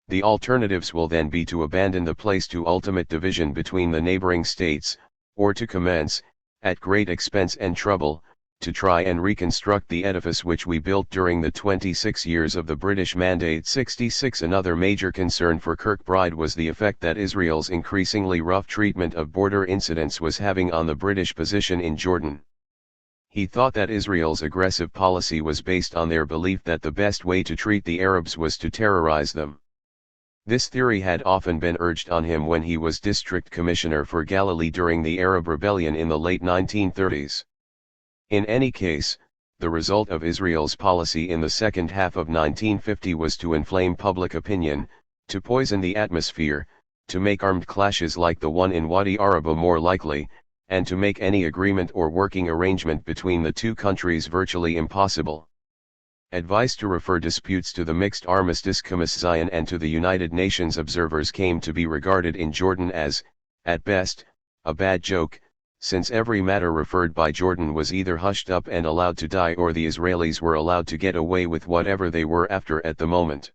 The alternatives will then be to abandon the place to ultimate division between the neighboring states, or to commence, at great expense and trouble, to try and reconstruct the edifice which we built during the 26 years of the British Mandate. 66. Another major concern for Kirkbride was the effect that Israel's increasingly rough treatment of border incidents was having on the British position in Jordan. He thought that Israel's aggressive policy was based on their belief that the best way to treat the Arabs was to terrorize them. This theory had often been urged on him when he was District Commissioner for Galilee during the Arab Rebellion in the late 1930s. In any case, the result of Israel's policy in the second half of 1950 was to inflame public opinion, to poison the atmosphere, to make armed clashes like the one in Wadi Araba more likely, and to make any agreement or working arrangement between the two countries virtually impossible. Advice to refer disputes to the Mixed Armistice Commission and to the United Nations observers came to be regarded in Jordan as, at best, a bad joke, since every matter referred by Jordan was either hushed up and allowed to die, or the Israelis were allowed to get away with whatever they were after at the moment.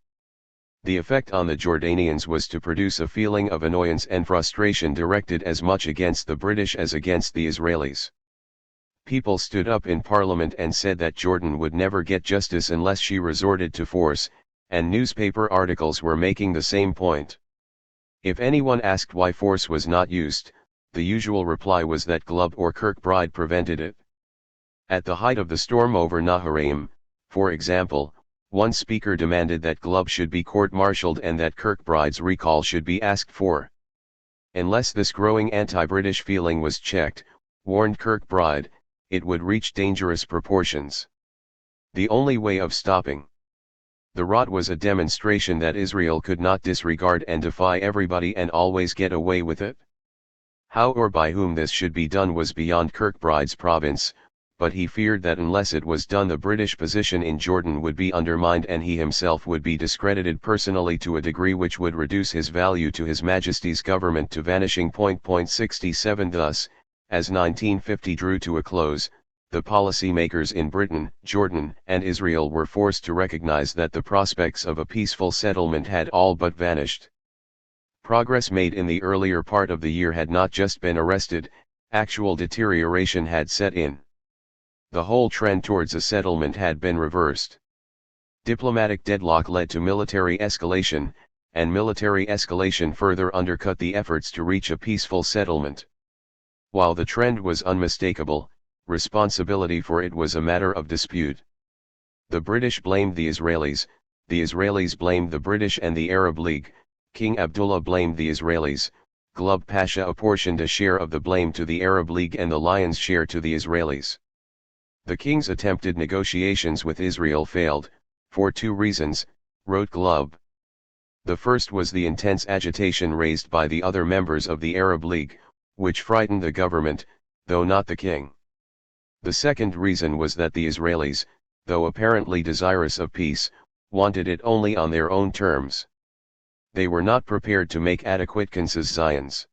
The effect on the Jordanians was to produce a feeling of annoyance and frustration directed as much against the British as against the Israelis. People stood up in Parliament and said that Jordan would never get justice unless she resorted to force, and newspaper articles were making the same point. If anyone asked why force was not used, the usual reply was that Glubb or Kirkbride prevented it. At the height of the storm over Naharaim, for example, one speaker demanded that Glubb should be court-martialed and that Kirkbride's recall should be asked for. Unless this growing anti-British feeling was checked, warned Kirkbride, it would reach dangerous proportions. The only way of stopping the rot was a demonstration that Israel could not disregard and defy everybody and always get away with it. How or by whom this should be done was beyond Kirkbride's province, but he feared that unless it was done the British position in Jordan would be undermined and he himself would be discredited personally to a degree which would reduce his value to His Majesty's government to vanishing point. 67. Thus, as 1950 drew to a close, the policy-makers in Britain, Jordan, and Israel were forced to recognize that the prospects of a peaceful settlement had all but vanished. Progress made in the earlier part of the year had not just been arrested, actual deterioration had set in. The whole trend towards a settlement had been reversed. Diplomatic deadlock led to military escalation, and military escalation further undercut the efforts to reach a peaceful settlement. While the trend was unmistakable, responsibility for it was a matter of dispute. The British blamed the Israelis blamed the British and the Arab League, King Abdullah blamed the Israelis. Glubb Pasha apportioned a share of the blame to the Arab League and the lion's share to the Israelis. The king's attempted negotiations with Israel failed, for two reasons, wrote Glubb. The first was the intense agitation raised by the other members of the Arab League, which frightened the government, though not the king. The second reason was that the Israelis, though apparently desirous of peace, wanted it only on their own terms. They were not prepared to make adequate concessions.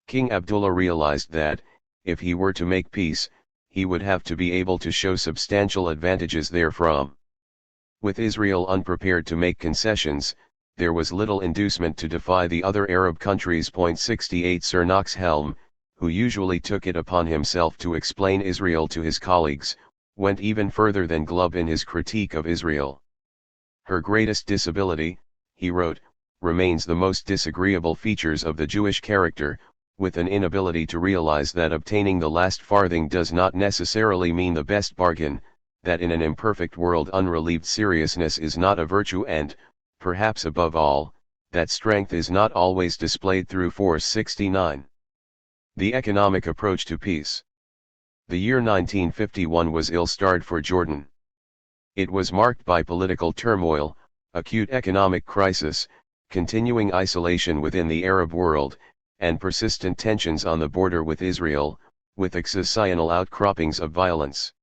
King Abdullah realized that, if he were to make peace, he would have to be able to show substantial advantages therefrom. With Israel unprepared to make concessions, there was little inducement to defy the other Arab countries. 68 Sir Knox Helm, who usually took it upon himself to explain Israel to his colleagues, went even further than Glubb in his critique of Israel. Her greatest disability, he wrote, remains the most disagreeable features of the Jewish character, with an inability to realize that obtaining the last farthing does not necessarily mean the best bargain, that in an imperfect world unrelieved seriousness is not a virtue and, perhaps above all, that strength is not always displayed through force. 69. The economic approach to peace. The year 1951 was ill-starred for Jordan. It was marked by political turmoil, acute economic crisis, continuing isolation within the Arab world, and persistent tensions on the border with Israel, with occasional outcroppings of violence.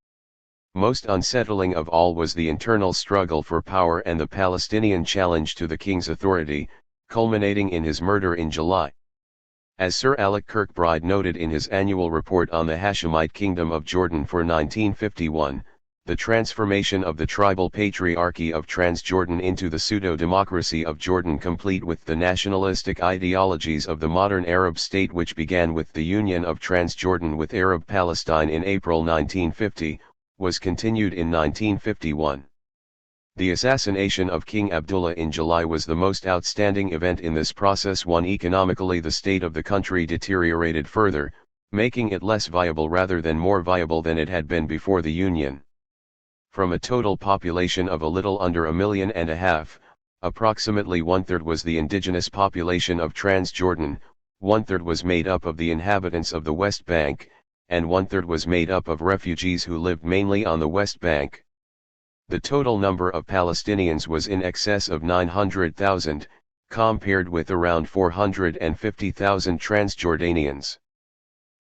Most unsettling of all was the internal struggle for power and the Palestinian challenge to the king's authority, culminating in his murder in July. As Sir Alec Kirkbride noted in his annual report on the Hashemite Kingdom of Jordan for 1951, the transformation of the tribal patriarchy of Transjordan into the pseudo-democracy of Jordan, complete with the nationalistic ideologies of the modern Arab state, which began with the union of Transjordan with Arab Palestine in April 1950, was continued in 1951. The assassination of King Abdullah in July was the most outstanding event in this process. Economically, the state of the country deteriorated further, making it less viable rather than more viable than it had been before the union. From a total population of a little under 1.5 million, approximately one-third was the indigenous population of Transjordan, one-third was made up of the inhabitants of the West Bank, and one-third was made up of refugees who lived mainly on the West Bank. The total number of Palestinians was in excess of 900,000, compared with around 450,000 Transjordanians.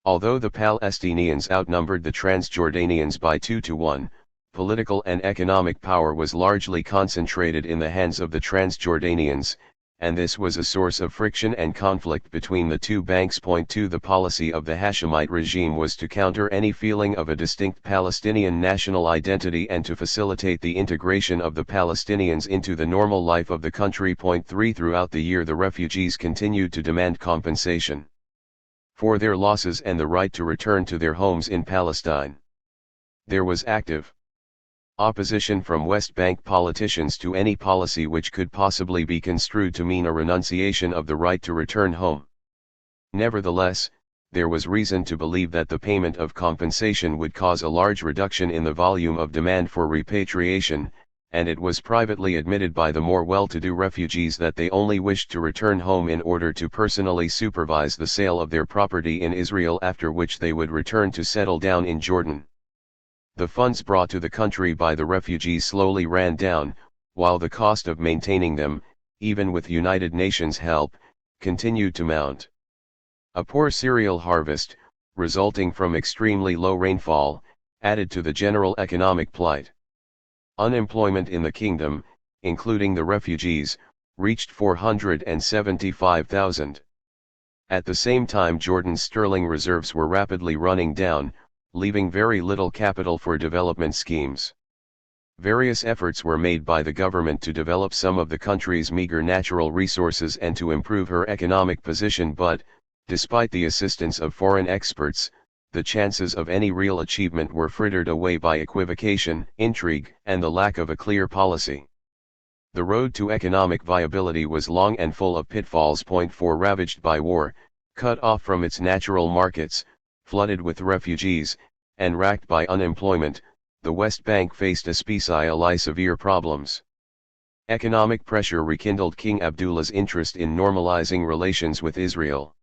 Although the Palestinians outnumbered the Transjordanians by 2 to 1, political and economic power was largely concentrated in the hands of the Transjordanians, and this was a source of friction and conflict between the two banks. 2 The policy of the Hashemite regime was to counter any feeling of a distinct Palestinian national identity and to facilitate the integration of the Palestinians into the normal life of the country. 3 Throughout the year, the refugees continued to demand compensation for their losses and the right to return to their homes in Palestine. There was active opposition from West Bank politicians to any policy which could possibly be construed to mean a renunciation of the right to return home. Nevertheless, there was reason to believe that the payment of compensation would cause a large reduction in the volume of demand for repatriation, and it was privately admitted by the more well-to-do refugees that they only wished to return home in order to personally supervise the sale of their property in Israel, after which they would return to settle down in Jordan. The funds brought to the country by the refugees slowly ran down, while the cost of maintaining them, even with United Nations help, continued to mount. A poor cereal harvest, resulting from extremely low rainfall, added to the general economic plight. Unemployment in the kingdom, including the refugees, reached 475,000. At the same time, Jordan's sterling reserves were rapidly running down, leaving very little capital for development schemes. Various efforts were made by the government to develop some of the country's meager natural resources and to improve her economic position, but, despite the assistance of foreign experts, the chances of any real achievement were frittered away by equivocation, intrigue, and the lack of a clear policy. The road to economic viability was long and full of pitfalls. 4 Ravaged by war, cut off from its natural markets, flooded with refugees, and racked by unemployment, the West Bank faced especially severe problems. Economic pressure rekindled King Abdullah's interest in normalizing relations with Israel.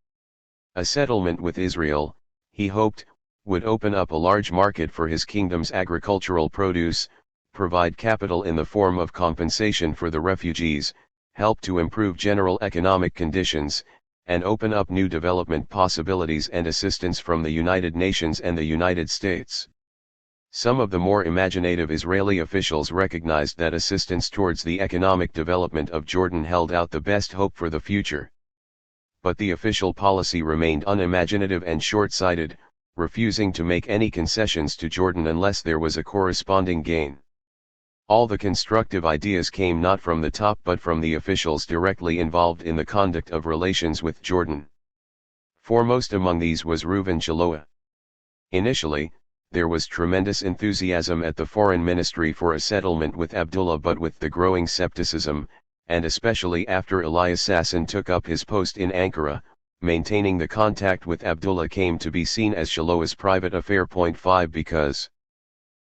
A settlement with Israel, he hoped, would open up a large market for his kingdom's agricultural produce, provide capital in the form of compensation for the refugees, help to improve general economic conditions, and open up new development possibilities and assistance from the United Nations and the United States. Some of the more imaginative Israeli officials recognized that assistance towards the economic development of Jordan held out the best hope for the future. But the official policy remained unimaginative and short-sighted, refusing to make any concessions to Jordan unless there was a corresponding gain. All the constructive ideas came not from the top but from the officials directly involved in the conduct of relations with Jordan. Foremost among these was Reuven Shiloah. Initially, there was tremendous enthusiasm at the foreign ministry for a settlement with Abdullah, but with the growing skepticism, and especially after Elias Sasson took up his post in Ankara, maintaining the contact with Abdullah came to be seen as Shiloah's private affair. 5 Because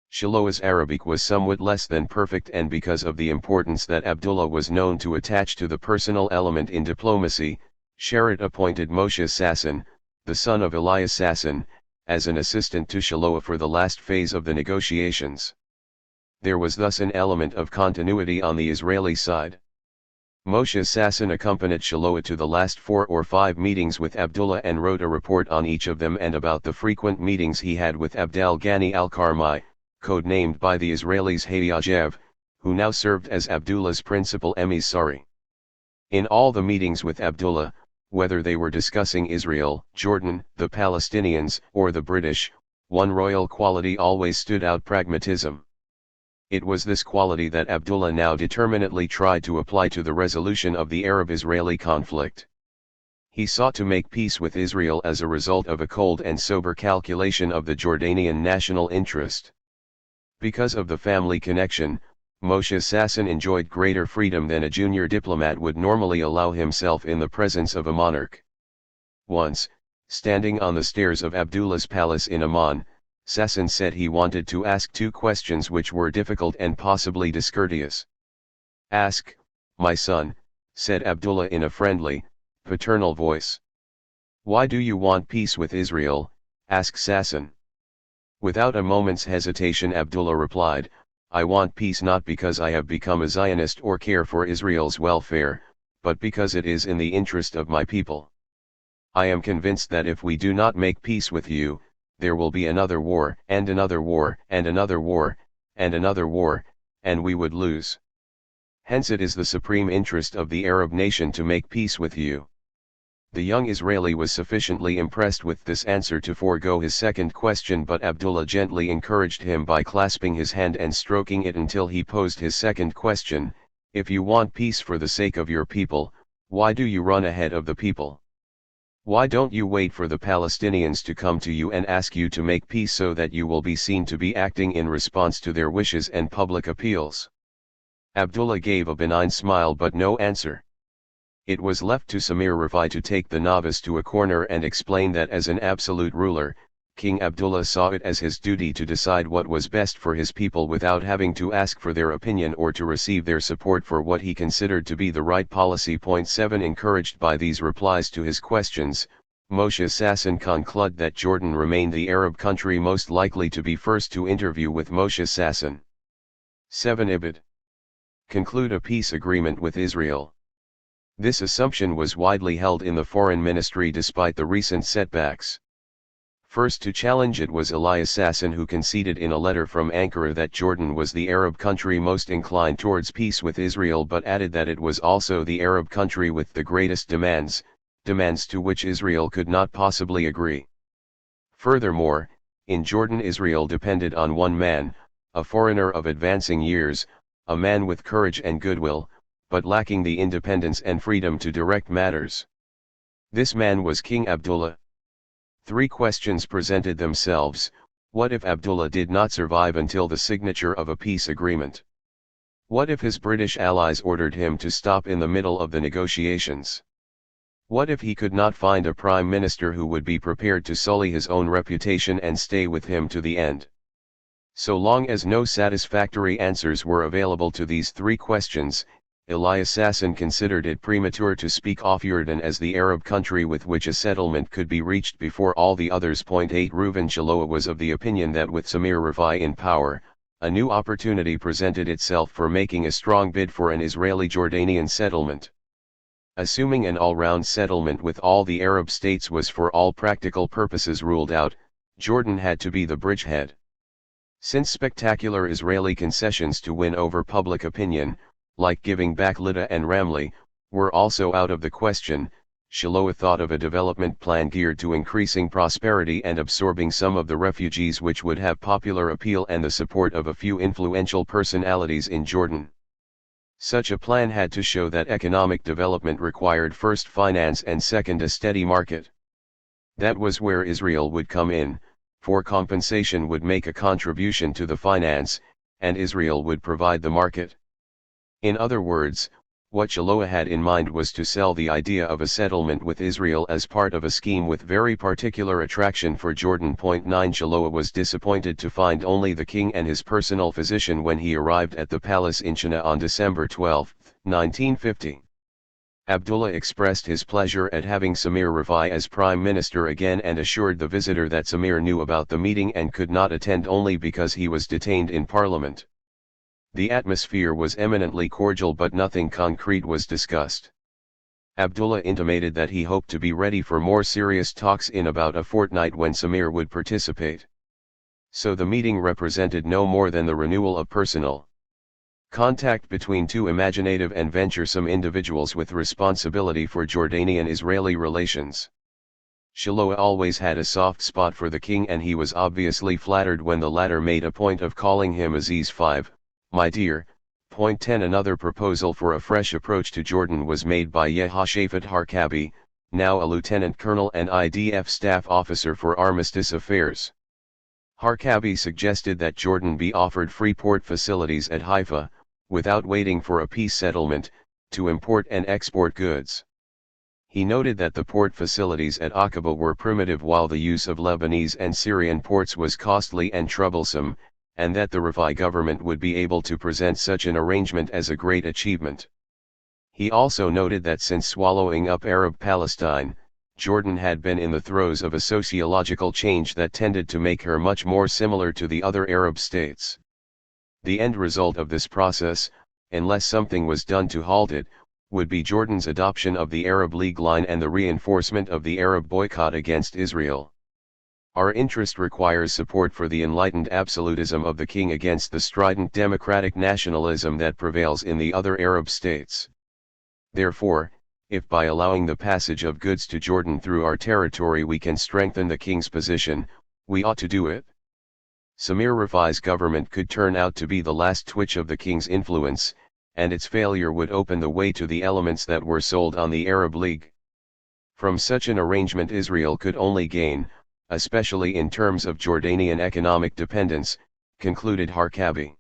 Shiloah's Arabic was somewhat less than perfect, and because of the importance that Abdullah was known to attach to the personal element in diplomacy, Sharett appointed Moshe Sasson, the son of Elias Sasson, as an assistant to Shiloah for the last phase of the negotiations. There was thus an element of continuity on the Israeli side. Moshe Sasson accompanied Shiloah to the last 4 or 5 meetings with Abdullah and wrote a report on each of them and about the frequent meetings he had with Abdel Ghani al-Karmi, codenamed by the Israelis Hayajev, who now served as Abdullah's principal emissary. In all the meetings with Abdullah, whether they were discussing Israel, Jordan, the Palestinians, or the British, one royal quality always stood out: pragmatism. It was this quality that Abdullah now determinedly tried to apply to the resolution of the Arab-Israeli conflict. He sought to make peace with Israel as a result of a cold and sober calculation of the Jordanian national interest. Because of the family connection, Moshe Sasson enjoyed greater freedom than a junior diplomat would normally allow himself in the presence of a monarch. Once, standing on the stairs of Abdullah's palace in Amman, Sasson said he wanted to ask 2 questions which were difficult and possibly discourteous. "Ask, my son," said Abdullah in a friendly, paternal voice. "Why do you want peace with Israel?" asked Sasson. Without a moment's hesitation Abdullah replied, "I want peace not because I have become a Zionist or care for Israel's welfare, but because it is in the interest of my people. I am convinced that if we do not make peace with you, there will be another war, and another war, and another war, and another war, and we would lose. Hence it is the supreme interest of the Arab nation to make peace with you." The young Israeli was sufficiently impressed with this answer to forego his second question, but Abdullah gently encouraged him by clasping his hand and stroking it until he posed his second question: "If you want peace for the sake of your people, why do you run ahead of the people? Why don't you wait for the Palestinians to come to you and ask you to make peace so that you will be seen to be acting in response to their wishes and public appeals?" Abdullah gave a benign smile but no answer. It was left to Samir Rafai to take the novice to a corner and explain that as an absolute ruler, King Abdullah saw it as his duty to decide what was best for his people without having to ask for their opinion or to receive their support for what he considered to be the right policy. 7 Encouraged by these replies to his questions, Moshe Sasson concluded that Jordan remained the Arab country most likely to be first to interview with Moshe Sasson. 7 Ibid. Conclude a peace agreement with Israel. This assumption was widely held in the foreign ministry despite the recent setbacks. First to challenge it was Elias Sasson, who conceded in a letter from Ankara that Jordan was the Arab country most inclined towards peace with Israel, but added that it was also the Arab country with the greatest demands to which Israel could not possibly agree. Furthermore, in Jordan Israel depended on one man, a foreigner of advancing years, a man with courage and goodwill, but lacking the independence and freedom to direct matters. This man was King Abdullah. 3 questions presented themselves: what if Abdullah did not survive until the signature of a peace agreement? What if his British allies ordered him to stop in the middle of the negotiations? What if he could not find a prime minister who would be prepared to sully his own reputation and stay with him to the end? So long as no satisfactory answers were available to these 3 questions, Elias Sasson considered it premature to speak of Jordan as the Arab country with which a settlement could be reached before all the others. 8 Reuven Shaloa was of the opinion that with Samir Rifai in power, a new opportunity presented itself for making a strong bid for an Israeli-Jordanian settlement. Assuming an all-round settlement with all the Arab states was for all practical purposes ruled out, Jordan had to be the bridgehead. Since spectacular Israeli concessions to win over public opinion, like giving back Lydda and Ramleh, were also out of the question, Shaloa thought of a development plan geared to increasing prosperity and absorbing some of the refugees, which would have popular appeal and the support of a few influential personalities in Jordan. Such a plan had to show that economic development required first finance and second a steady market. That was where Israel would come in, for compensation would make a contribution to the finance, and Israel would provide the market. In other words, what Shaloa had in mind was to sell the idea of a settlement with Israel as part of a scheme with very particular attraction for Jordan. 9 Shaloa was disappointed to find only the king and his personal physician when he arrived at the palace in China on December 12, 1950. Abdullah expressed his pleasure at having Samir Rifai as prime minister again and assured the visitor that Samir knew about the meeting and could not attend only because he was detained in parliament. The atmosphere was eminently cordial, but nothing concrete was discussed. Abdullah intimated that he hoped to be ready for more serious talks in about a fortnight when Samir would participate. So the meeting represented no more than the renewal of personal contact between two imaginative and venturesome individuals with responsibility for Jordanian-Israeli relations. Shaloa always had a soft spot for the king, and he was obviously flattered when the latter made a point of calling him Aziz. 5. My dear. 10 Another proposal for a fresh approach to Jordan was made by Yehoshaphat Harkabi, now a lieutenant colonel and IDF staff officer for armistice affairs. Harkabi suggested that Jordan be offered free port facilities at Haifa, without waiting for a peace settlement, to import and export goods. He noted that the port facilities at Aqaba were primitive while the use of Lebanese and Syrian ports was costly and troublesome, and that the Rifai government would be able to present such an arrangement as a great achievement. He also noted that since swallowing up Arab Palestine, Jordan had been in the throes of a sociological change that tended to make her much more similar to the other Arab states. The end result of this process, unless something was done to halt it, would be Jordan's adoption of the Arab League line and the reinforcement of the Arab boycott against Israel. Our interest requires support for the enlightened absolutism of the king against the strident democratic nationalism that prevails in the other Arab states. Therefore, if by allowing the passage of goods to Jordan through our territory we can strengthen the king's position, we ought to do it. Samir Rifai's government could turn out to be the last twitch of the king's influence, and its failure would open the way to the elements that were sold on the Arab League. From such an arrangement Israel could only gain, especially in terms of Jordanian economic dependence, concluded Harkabi.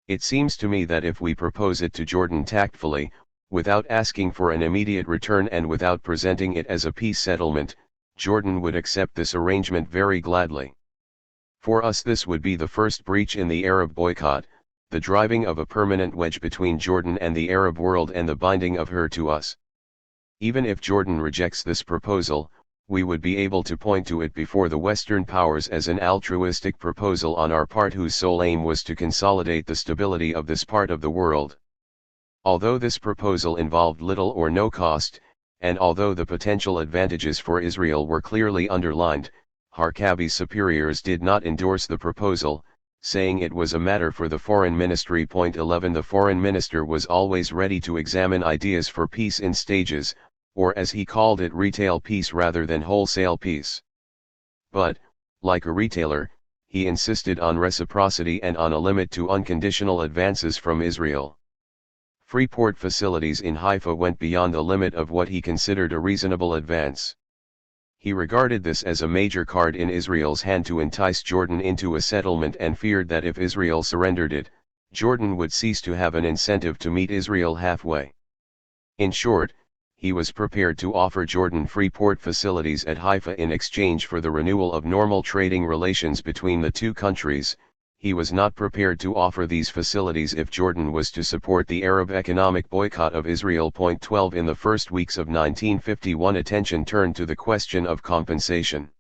It seems to me that if we propose it to Jordan tactfully, without asking for an immediate return and without presenting it as a peace settlement, Jordan would accept this arrangement very gladly. For us this would be the first breach in the Arab boycott, the driving of a permanent wedge between Jordan and the Arab world and the binding of her to us. Even if Jordan rejects this proposal, we would be able to point to it before the Western powers as an altruistic proposal on our part whose sole aim was to consolidate the stability of this part of the world. Although this proposal involved little or no cost, and although the potential advantages for Israel were clearly underlined, Harkabi's superiors did not endorse the proposal, saying it was a matter for the foreign ministry. 11 The foreign minister was always ready to examine ideas for peace in stages, or as he called it retail peace rather than wholesale peace. But, like a retailer, he insisted on reciprocity and on a limit to unconditional advances from Israel. Free port facilities in Haifa went beyond the limit of what he considered a reasonable advance. He regarded this as a major card in Israel's hand to entice Jordan into a settlement and feared that if Israel surrendered it, Jordan would cease to have an incentive to meet Israel halfway. In short, he was prepared to offer Jordan free port facilities at Haifa in exchange for the renewal of normal trading relations between the two countries, he was not prepared to offer these facilities if Jordan was to support the Arab economic boycott of Israel. 12 In the first weeks of 1951, attention turned to the question of compensation.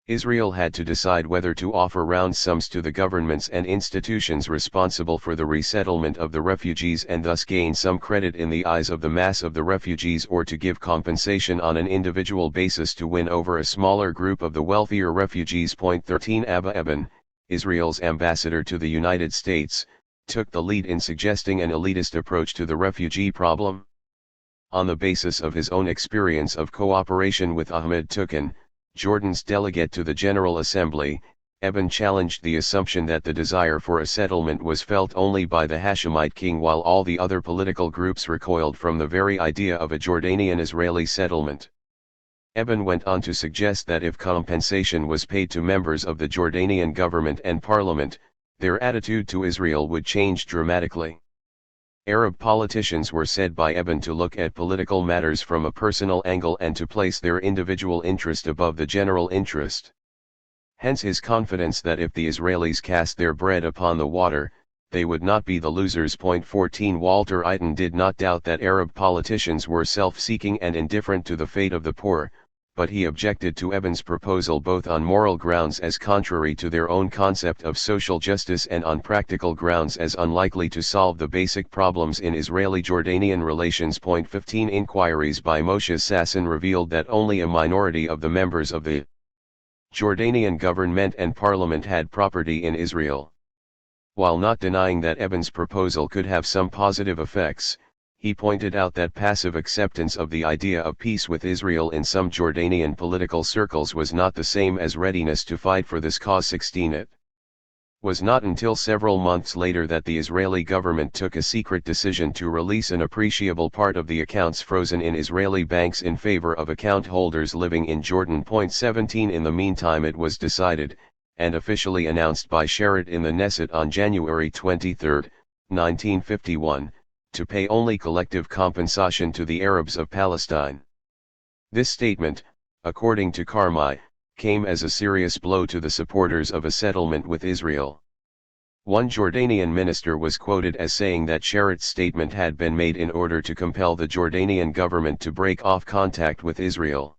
Israel had to decide whether to offer round sums to the governments and institutions responsible for the resettlement of the refugees and thus gain some credit in the eyes of the mass of the refugees, or to give compensation on an individual basis to win over a smaller group of the wealthier refugees. 13 Abba Eban, Israel's ambassador to the United States, took the lead in suggesting an elitist approach to the refugee problem. On the basis of his own experience of cooperation with Ahmed Tukin, Jordan's delegate to the General Assembly, Eban challenged the assumption that the desire for a settlement was felt only by the Hashemite king, while all the other political groups recoiled from the very idea of a Jordanian-Israeli settlement. Eban went on to suggest that if compensation was paid to members of the Jordanian government and parliament, their attitude to Israel would change dramatically. Arab politicians were said by Eban to look at political matters from a personal angle and to place their individual interest above the general interest. Hence his confidence that if the Israelis cast their bread upon the water, they would not be the losers. 14 Walter Eiten did not doubt that Arab politicians were self-seeking and indifferent to the fate of the poor, but he objected to Eban's proposal both on moral grounds as contrary to their own concept of social justice and on practical grounds as unlikely to solve the basic problems in Israeli-Jordanian relations. 15 Inquiries by Moshe Sasson revealed that only a minority of the members of the Jordanian government and parliament had property in Israel. While not denying that Eban's proposal could have some positive effects, he pointed out that passive acceptance of the idea of peace with Israel in some Jordanian political circles was not the same as readiness to fight for this cause. 16 It was not until several months later that the Israeli government took a secret decision to release an appreciable part of the accounts frozen in Israeli banks in favor of account holders living in Jordan. 17 In the meantime, it was decided, and officially announced by Sharett in the Knesset on January 23, 1951, to pay only collective compensation to the Arabs of Palestine. This statement, according to Karmai, came as a serious blow to the supporters of a settlement with Israel. One Jordanian minister was quoted as saying that Sharett's statement had been made in order to compel the Jordanian government to break off contact with Israel.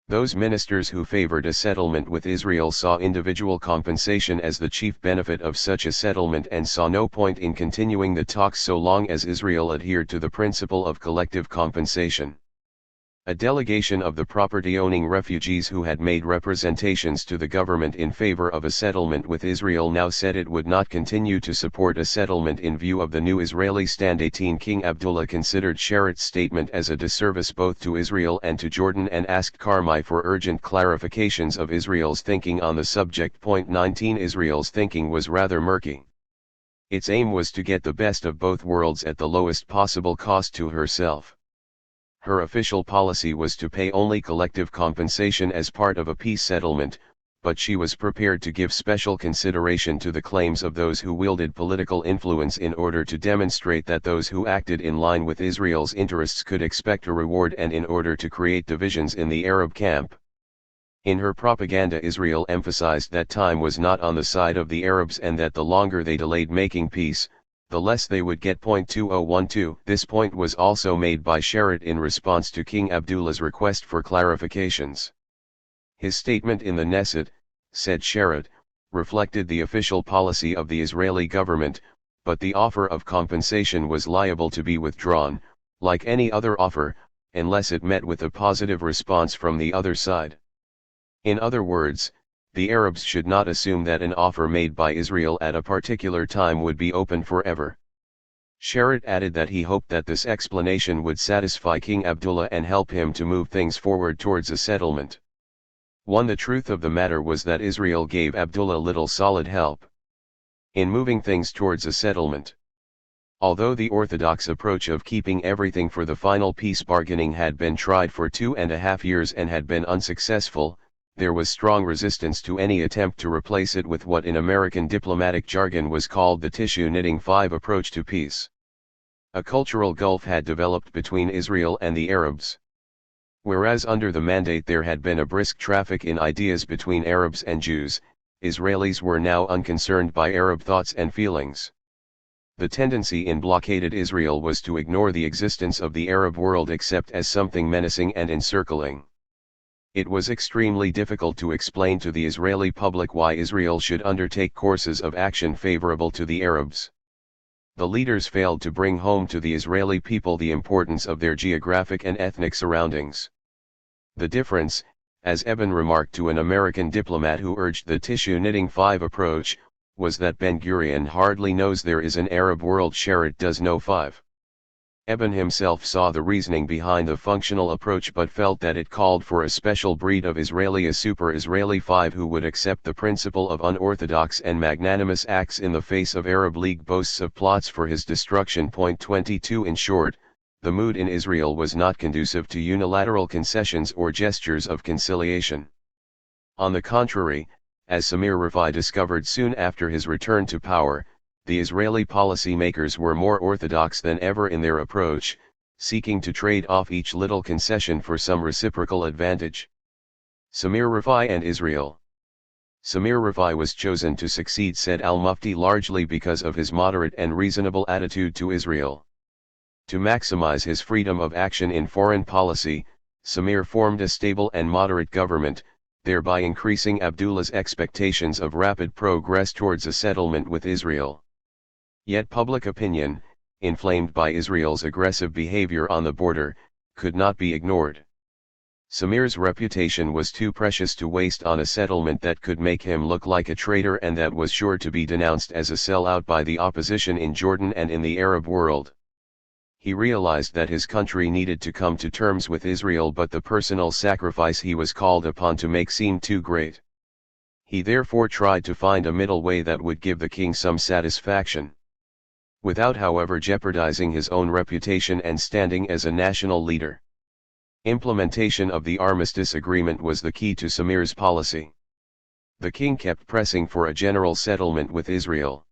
Those ministers who favored a settlement with Israel saw individual compensation as the chief benefit of such a settlement and saw no point in continuing the talks so long as Israel adhered to the principle of collective compensation. A delegation of the property-owning refugees who had made representations to the government in favor of a settlement with Israel now said it would not continue to support a settlement in view of the new Israeli stand. 18 King Abdullah considered Sharett's statement as a disservice both to Israel and to Jordan and asked Karmai for urgent clarifications of Israel's thinking on the subject. 19 Israel's thinking was rather murky. Its aim was to get the best of both worlds at the lowest possible cost to herself. Her official policy was to pay only collective compensation as part of a peace settlement, but she was prepared to give special consideration to the claims of those who wielded political influence in order to demonstrate that those who acted in line with Israel's interests could expect a reward and in order to create divisions in the Arab camp. In her propaganda, Israel emphasized that time was not on the side of the Arabs and that the longer they delayed making peace, the less they would get. 2012 This point was also made by Sharett in response to King Abdullah's request for clarifications. His statement in the Knesset, said Sharett, reflected the official policy of the Israeli government, but the offer of compensation was liable to be withdrawn, like any other offer, unless it met with a positive response from the other side. In other words, the Arabs should not assume that an offer made by Israel at a particular time would be open forever. Sharett added that he hoped that this explanation would satisfy King Abdullah and help him to move things forward towards a settlement. The truth of the matter was that Israel gave Abdullah little solid help in moving things towards a settlement. Although the orthodox approach of keeping everything for the final peace bargaining had been tried for 2.5 years and had been unsuccessful, there was strong resistance to any attempt to replace it with what in American diplomatic jargon was called the tissue knitting 5 approach to peace. A cultural gulf had developed between Israel and the Arabs. Whereas under the Mandate there had been a brisk traffic in ideas between Arabs and Jews, Israelis were now unconcerned by Arab thoughts and feelings. The tendency in blockaded Israel was to ignore the existence of the Arab world except as something menacing and encircling. It was extremely difficult to explain to the Israeli public why Israel should undertake courses of action favorable to the Arabs. The leaders failed to bring home to the Israeli people the importance of their geographic and ethnic surroundings. The difference, as Eben remarked to an American diplomat who urged the tissue knitting 5 approach, was that Ben-Gurion hardly knows there is an Arab world. Sharett does know 5. Eben himself saw the reasoning behind the functional approach but felt that it called for a special breed of Israeli, a super-Israeli 5 who would accept the principle of unorthodox and magnanimous acts in the face of Arab League boasts of plots for his destruction. 22 In short, the mood in Israel was not conducive to unilateral concessions or gestures of conciliation. On the contrary, as Samir Rifai discovered soon after his return to power, the Israeli policymakers were more orthodox than ever in their approach, seeking to trade off each little concession for some reciprocal advantage. Samir Rifai and Israel. Samir Rifai was chosen to succeed Said al-Mufti largely because of his moderate and reasonable attitude to Israel. To maximize his freedom of action in foreign policy, Samir formed a stable and moderate government, thereby increasing Abdullah's expectations of rapid progress towards a settlement with Israel. Yet public opinion, inflamed by Israel's aggressive behavior on the border, could not be ignored. Samir's reputation was too precious to waste on a settlement that could make him look like a traitor and that was sure to be denounced as a sellout by the opposition in Jordan and in the Arab world. He realized that his country needed to come to terms with Israel, but the personal sacrifice he was called upon to make seemed too great. He therefore tried to find a middle way that would give the king some satisfaction, without however jeopardizing his own reputation and standing as a national leader. Implementation of the armistice agreement was the key to Samir's policy. The king kept pressing for a general settlement with Israel.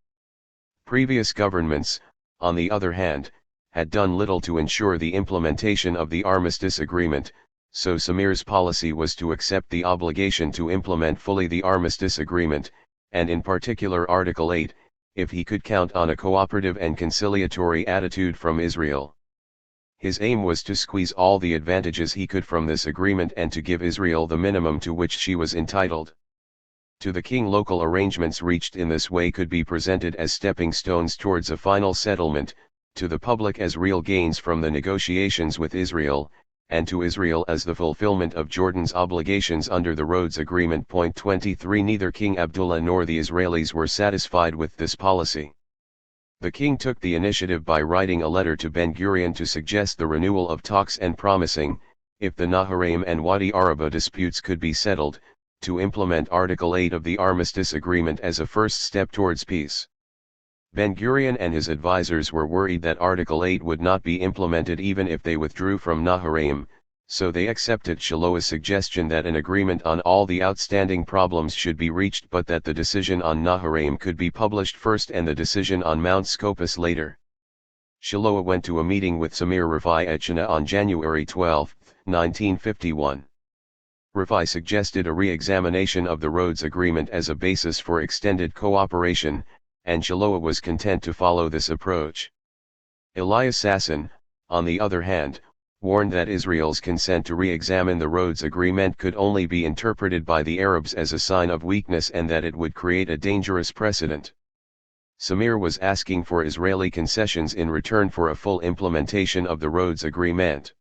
Previous governments, on the other hand, had done little to ensure the implementation of the armistice agreement, so Samir's policy was to accept the obligation to implement fully the armistice agreement, and in particular Article 8, if he could count on a cooperative and conciliatory attitude from Israel. His aim was to squeeze all the advantages he could from this agreement and to give Israel the minimum to which she was entitled. To the king, local arrangements reached in this way could be presented as stepping stones towards a final settlement, to the public as real gains from the negotiations with Israel, and to Israel as the fulfillment of Jordan's obligations under the Rhodes Agreement. 23 Neither King Abdullah nor the Israelis were satisfied with this policy. The king took the initiative by writing a letter to Ben-Gurion to suggest the renewal of talks and promising, if the Naharaim and Wadi Araba disputes could be settled, to implement Article 8 of the Armistice Agreement as a first step towards peace. Ben-Gurion and his advisors were worried that Article 8 would not be implemented even if they withdrew from Naharaim, so they accepted Shiloah's suggestion that an agreement on all the outstanding problems should be reached, but that the decision on Naharaim could be published first and the decision on Mount Scopus later. Shiloah went to a meeting with Samir Rifai at China on January 12, 1951. Rifai suggested a re-examination of the Rhodes Agreement as a basis for extended cooperation, and Shiloah was content to follow this approach. Elias Sasson, on the other hand, warned that Israel's consent to re-examine the Rhodes Agreement could only be interpreted by the Arabs as a sign of weakness and that it would create a dangerous precedent. Samir was asking for Israeli concessions in return for a full implementation of the Rhodes Agreement.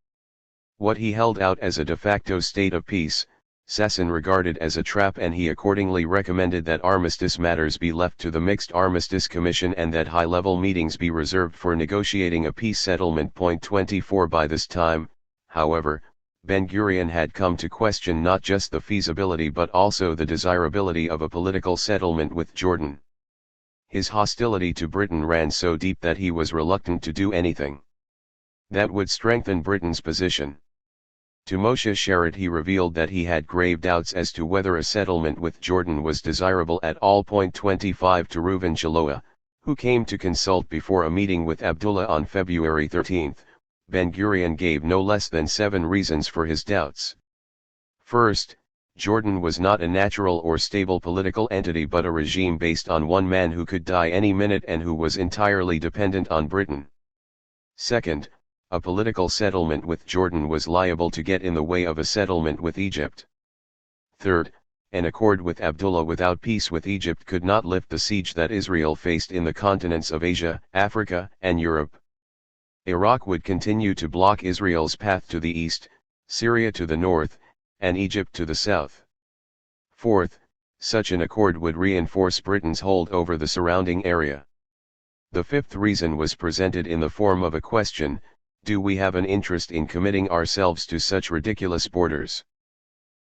What he held out as a de facto state of peace, Sasson regarded as a trap, and he accordingly recommended that armistice matters be left to the Mixed Armistice Commission and that high-level meetings be reserved for negotiating a peace settlement. 24 By this time, however, Ben-Gurion had come to question not just the feasibility but also the desirability of a political settlement with Jordan. His hostility to Britain ran so deep that he was reluctant to do anything that would strengthen Britain's position. To Moshe Sharett he revealed that he had grave doubts as to whether a settlement with Jordan was desirable at all. 25 To Reuven Shiloah, who came to consult before a meeting with Abdullah on February 13, Ben-Gurion gave no less than 7 reasons for his doubts. First, Jordan was not a natural or stable political entity but a regime based on one man who could die any minute and who was entirely dependent on Britain. Second, a political settlement with Jordan was liable to get in the way of a settlement with Egypt. Third, an accord with Abdullah without peace with Egypt could not lift the siege that Israel faced in the continents of Asia, Africa, and Europe. Iraq would continue to block Israel's path to the east, Syria to the north, and Egypt to the south. Fourth, such an accord would reinforce Britain's hold over the surrounding area. The fifth reason was presented in the form of a question: do we have an interest in committing ourselves to such ridiculous borders?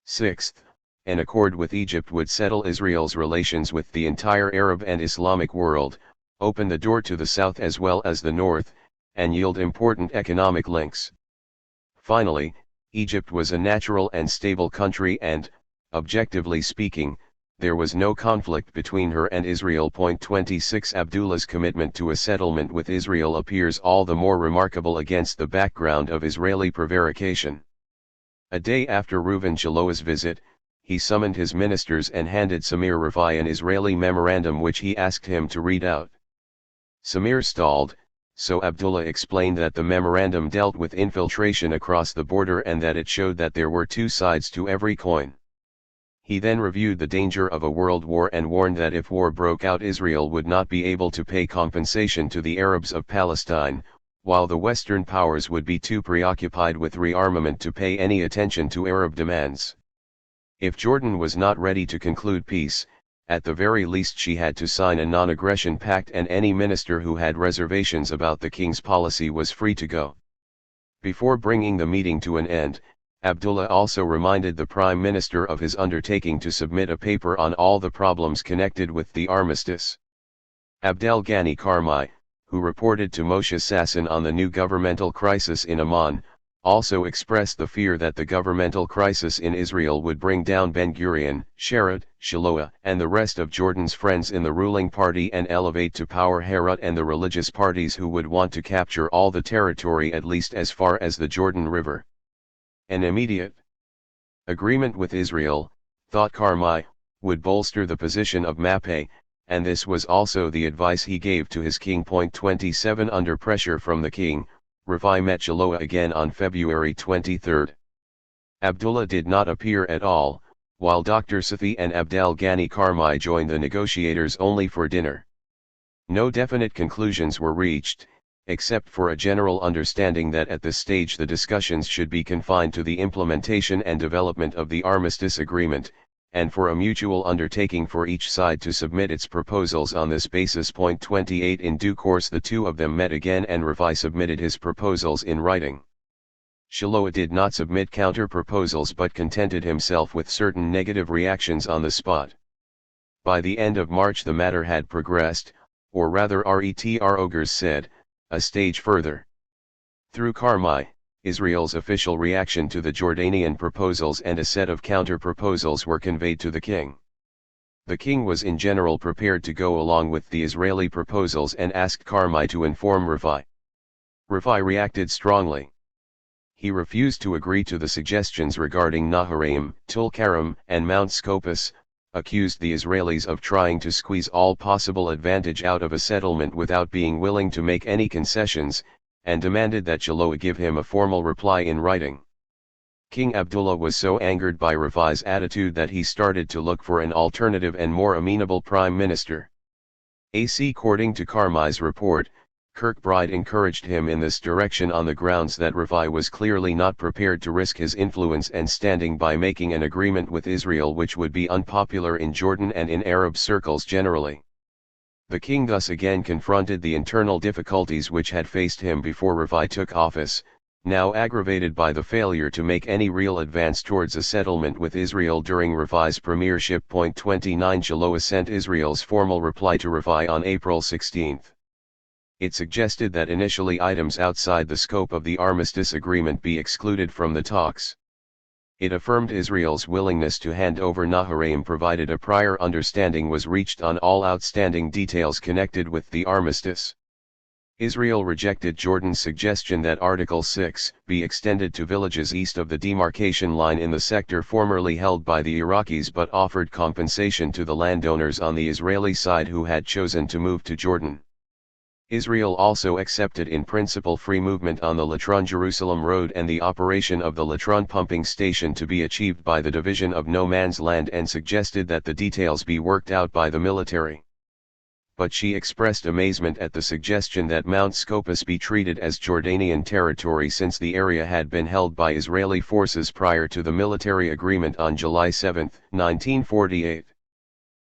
Sixth, an accord with Egypt would settle Israel's relations with the entire Arab and Islamic world, open the door to the south as well as the north, and yield important economic links. Finally, Egypt was a natural and stable country and, objectively speaking, there was no conflict between her and Israel. 26 Abdullah's commitment to a settlement with Israel appears all the more remarkable against the background of Israeli prevarication. A day after Reuven Shaloa's visit, he summoned his ministers and handed Samir Rifai an Israeli memorandum which he asked him to read out. Samir stalled, so Abdullah explained that the memorandum dealt with infiltration across the border and that it showed that there were two sides to every coin. He then reviewed the danger of a world war and warned that if war broke out, Israel would not be able to pay compensation to the Arabs of Palestine, while the Western powers would be too preoccupied with rearmament to pay any attention to Arab demands. If Jordan was not ready to conclude peace, at the very least she had to sign a non-aggression pact, and any minister who had reservations about the king's policy was free to go. Before bringing the meeting to an end, Abdullah also reminded the Prime Minister of his undertaking to submit a paper on all the problems connected with the armistice. Abdel Ghani Karmi, who reported to Moshe Sasson on the new governmental crisis in Amman, also expressed the fear that the governmental crisis in Israel would bring down Ben-Gurion, Sharad, Shaloa, and the rest of Jordan's friends in the ruling party and elevate to power Herut and the religious parties who would want to capture all the territory at least as far as the Jordan River. An immediate agreement with Israel, thought Karmi, would bolster the position of Mappé, and this was also the advice he gave to his king. 27 Under pressure from the king, Rifai met Shaloa again on February 23. Abdullah did not appear at all, while Dr. Safi and Abdel Ghani Karmi joined the negotiators only for dinner. No definite conclusions were reached, except for a general understanding that at this stage the discussions should be confined to the implementation and development of the armistice agreement, and for a mutual undertaking for each side to submit its proposals on this basis. 28 In due course the two of them met again and Rifai submitted his proposals in writing. Shaloa did not submit counter-proposals but contented himself with certain negative reactions on the spot. By the end of March the matter had progressed, or rather Retr said, a stage further. Through Karmi, Israel's official reaction to the Jordanian proposals and a set of counter-proposals were conveyed to the king. The king was in general prepared to go along with the Israeli proposals and asked Karmi to inform Rifai. Rifai reacted strongly. He refused to agree to the suggestions regarding Naharaim, Tulkarem, and Mount Scopus, accused the Israelis of trying to squeeze all possible advantage out of a settlement without being willing to make any concessions, and demanded that Shaloa give him a formal reply in writing. King Abdullah was so angered by Rifai's attitude that he started to look for an alternative and more amenable prime minister. According to Karmi's report, Kirkbride encouraged him in this direction on the grounds that Rifai was clearly not prepared to risk his influence and standing by making an agreement with Israel which would be unpopular in Jordan and in Arab circles generally. The king thus again confronted the internal difficulties which had faced him before Rifai took office, now aggravated by the failure to make any real advance towards a settlement with Israel during Rifai's premiership. 29 Shaloa sent Israel's formal reply to Rifai on April 16. It suggested that initially items outside the scope of the armistice agreement be excluded from the talks. It affirmed Israel's willingness to hand over Naharaim provided a prior understanding was reached on all outstanding details connected with the armistice. Israel rejected Jordan's suggestion that Article 6 be extended to villages east of the demarcation line in the sector formerly held by the Iraqis, but offered compensation to the landowners on the Israeli side who had chosen to move to Jordan. Israel also accepted in principle free movement on the Latron-Jerusalem road and the operation of the Latron pumping station to be achieved by the division of no man's land, and suggested that the details be worked out by the military. But she expressed amazement at the suggestion that Mount Scopus be treated as Jordanian territory, since the area had been held by Israeli forces prior to the military agreement on July 7, 1948.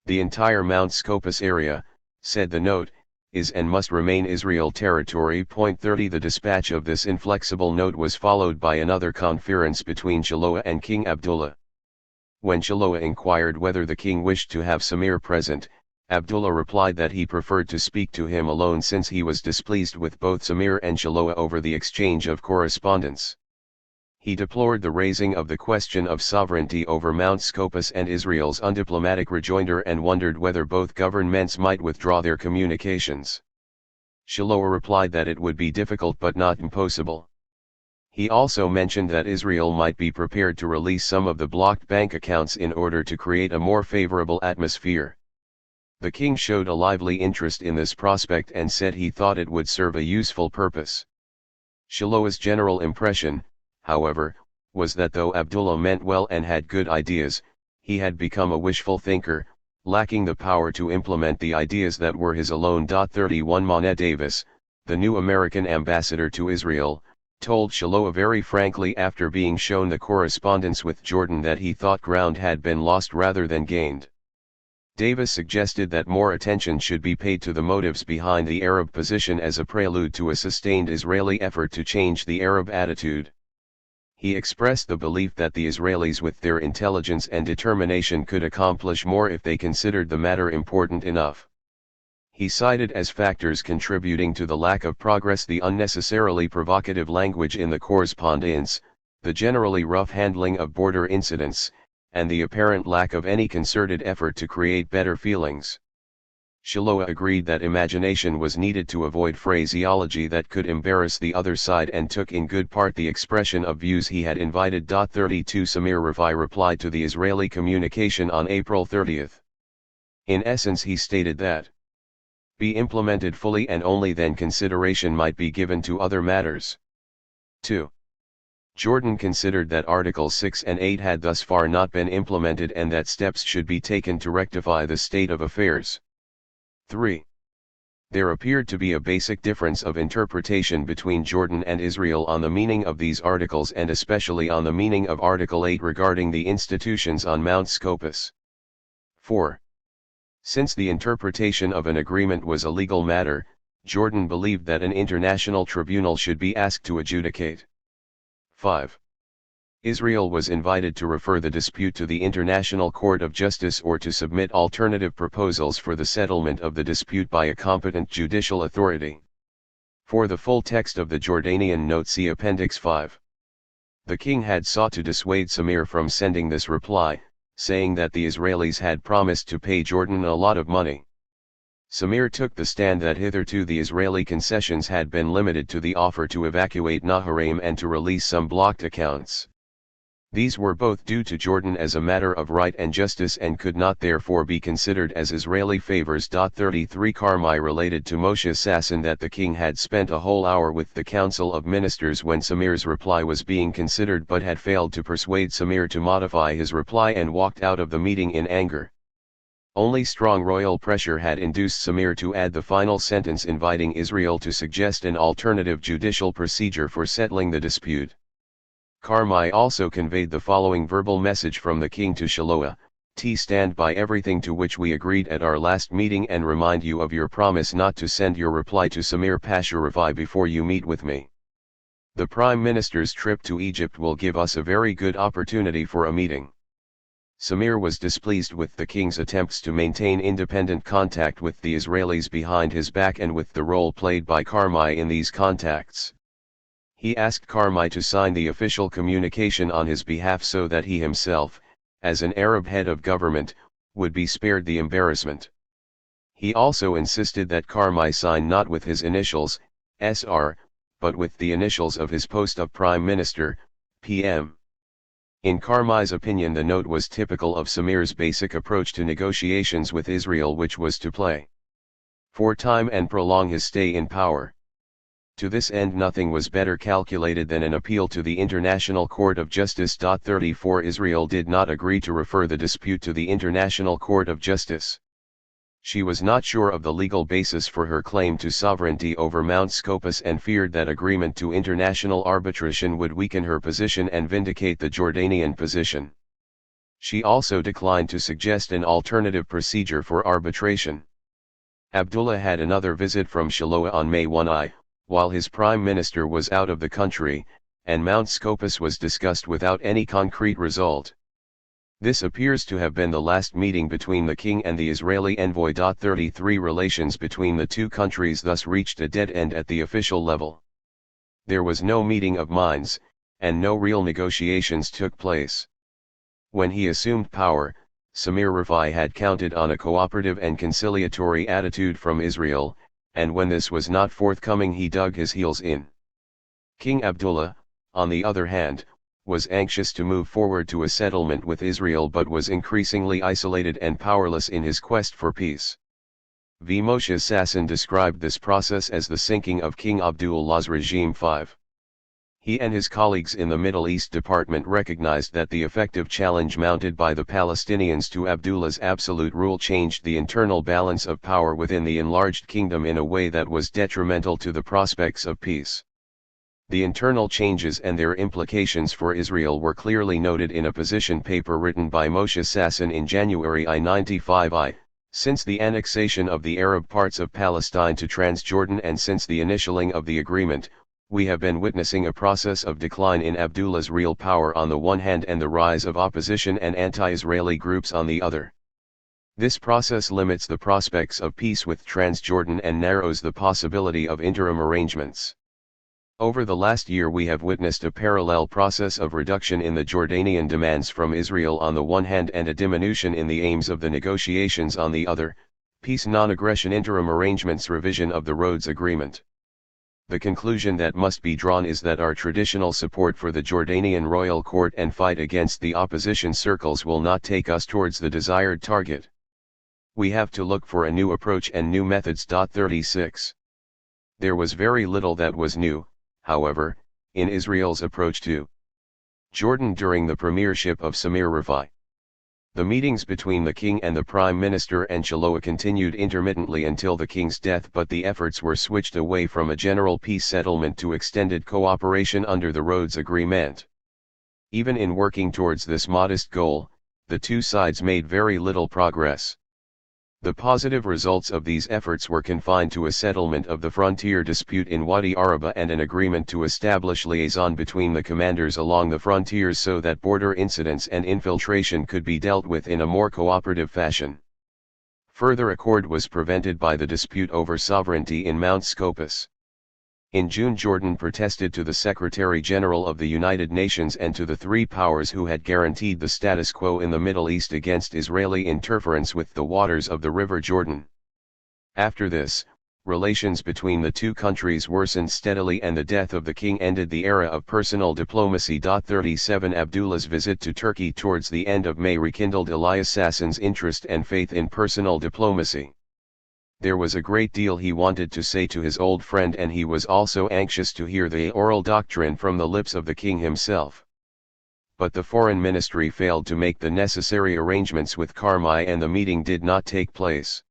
The entire Mount Scopus area, said the note, is and must remain Israel territory. 30 The dispatch of this inflexible note was followed by another conference between Shiloah and King Abdullah. When Shiloah inquired whether the king wished to have Samir present, Abdullah replied that he preferred to speak to him alone, since he was displeased with both Samir and Shiloah over the exchange of correspondence. He deplored the raising of the question of sovereignty over Mount Scopus and Israel's undiplomatic rejoinder, and wondered whether both governments might withdraw their communications. Shiloah replied that it would be difficult but not impossible. He also mentioned that Israel might be prepared to release some of the blocked bank accounts in order to create a more favorable atmosphere. The king showed a lively interest in this prospect and said he thought it would serve a useful purpose. Shiloah's general impression, however, was that though Abdullah meant well and had good ideas, he had become a wishful thinker, lacking the power to implement the ideas that were his alone. 31 Monet Davis, the new American ambassador to Israel, told Shiloah very frankly after being shown the correspondence with Jordan that he thought ground had been lost rather than gained. Davis suggested that more attention should be paid to the motives behind the Arab position as a prelude to a sustained Israeli effort to change the Arab attitude. He expressed the belief that the Israelis with their intelligence and determination could accomplish more if they considered the matter important enough. He cited as factors contributing to the lack of progress the unnecessarily provocative language in the correspondence, the generally rough handling of border incidents, and the apparent lack of any concerted effort to create better feelings. Shiloah agreed that imagination was needed to avoid phraseology that could embarrass the other side, and took in good part the expression of views he had invited. 32 Samir Rifai replied to the Israeli communication on April 30. In essence, he stated that be implemented fully, and only then consideration might be given to other matters. 2. Jordan considered that Articles 6 and 8 had thus far not been implemented, and that steps should be taken to rectify the state of affairs. 3. There appeared to be a basic difference of interpretation between Jordan and Israel on the meaning of these articles, and especially on the meaning of Article 8 regarding the institutions on Mount Scopus. 4. Since the interpretation of an agreement was a legal matter, Jordan believed that an international tribunal should be asked to adjudicate. 5. Israel was invited to refer the dispute to the International Court of Justice, or to submit alternative proposals for the settlement of the dispute by a competent judicial authority. For the full text of the Jordanian note, see Appendix 5. The king had sought to dissuade Samir from sending this reply, saying that the Israelis had promised to pay Jordan a lot of money. Samir took the stand that hitherto the Israeli concessions had been limited to the offer to evacuate Naharaim and to release some blocked accounts. These were both due to Jordan as a matter of right and justice, and could not therefore be considered as Israeli favors. 33 Karmai related to Moshe Sasson that the king had spent a whole hour with the Council of Ministers when Samir's reply was being considered, but had failed to persuade Samir to modify his reply and walked out of the meeting in anger. Only strong royal pressure had induced Samir to add the final sentence inviting Israel to suggest an alternative judicial procedure for settling the dispute. Karmai also conveyed the following verbal message from the king to Shiloah: stand by everything to which we agreed at our last meeting, and remind you of your promise not to send your reply to Samir Pasha Rifai before you meet with me. The Prime Minister's trip to Egypt will give us a very good opportunity for a meeting. Samir was displeased with the king's attempts to maintain independent contact with the Israelis behind his back, and with the role played by Karmai in these contacts. He asked Karmai to sign the official communication on his behalf so that he himself, as an Arab head of government, would be spared the embarrassment. He also insisted that Karmai sign not with his initials, Sr., but with the initials of his post of Prime Minister, PM. In Karmi's opinion, the note was typical of Samir's basic approach to negotiations with Israel, which was to play for time and prolong his stay in power. To this end, nothing was better calculated than an appeal to the International Court of Justice. 34 Israel did not agree to refer the dispute to the International Court of Justice. She was not sure of the legal basis for her claim to sovereignty over Mount Scopus and feared that agreement to international arbitration would weaken her position and vindicate the Jordanian position. She also declined to suggest an alternative procedure for arbitration. Abdullah had another visit from Shiloah on May 1 while his prime minister was out of the country, and Mount Scopus was discussed without any concrete result. This appears to have been the last meeting between the king and the Israeli envoy. 33 Relations between the two countries thus reached a dead end at the official level. There was no meeting of minds, and no real negotiations took place. When he assumed power, Samir Rifai had counted on a cooperative and conciliatory attitude from Israel, and when this was not forthcoming, he dug his heels in. King Abdullah, on the other hand, was anxious to move forward to a settlement with Israel, but was increasingly isolated and powerless in his quest for peace. Moshe Sasson described this process as the sinking of King Abdullah's regime. 5. He and his colleagues in the Middle East Department recognized that the effective challenge mounted by the Palestinians to Abdullah's absolute rule changed the internal balance of power within the enlarged kingdom in a way that was detrimental to the prospects of peace. The internal changes and their implications for Israel were clearly noted in a position paper written by Moshe Sasson in January 95. Since the annexation of the Arab parts of Palestine to Transjordan and since the initialing of the agreement, we have been witnessing a process of decline in Abdullah's real power on the one hand and the rise of opposition and anti-Israeli groups on the other. This process limits the prospects of peace with Transjordan and narrows the possibility of interim arrangements. Over the last year we have witnessed a parallel process of reduction in the Jordanian demands from Israel on the one hand and a diminution in the aims of the negotiations on the other, peace non-aggression interim arrangements revision of the Rhodes Agreement. The conclusion that must be drawn is that our traditional support for the Jordanian royal court and fight against the opposition circles will not take us towards the desired target. We have to look for a new approach and new methods. 36. There was very little that was new, however, in Israel's approach to Jordan during the premiership of Samir Rifai. The meetings between the king and the prime minister and Shiloah continued intermittently until the king's death, but the efforts were switched away from a general peace settlement to extended cooperation under the Rhodes Agreement. Even in working towards this modest goal, the two sides made very little progress. The positive results of these efforts were confined to a settlement of the frontier dispute in Wadi Araba and an agreement to establish liaison between the commanders along the frontiers so that border incidents and infiltration could be dealt with in a more cooperative fashion. Further accord was prevented by the dispute over sovereignty in Mount Scopus. In June, Jordan protested to the Secretary-General of the United Nations and to the three powers who had guaranteed the status quo in the Middle East against Israeli interference with the waters of the River Jordan. After this, relations between the two countries worsened steadily and the death of the king ended the era of personal diplomacy. 37 Abdullah's visit to Turkey towards the end of May rekindled Elias Sasson's interest and faith in personal diplomacy. There was a great deal he wanted to say to his old friend, and he was also anxious to hear the oral doctrine from the lips of the king himself. But the foreign ministry failed to make the necessary arrangements with Karmi and the meeting did not take place.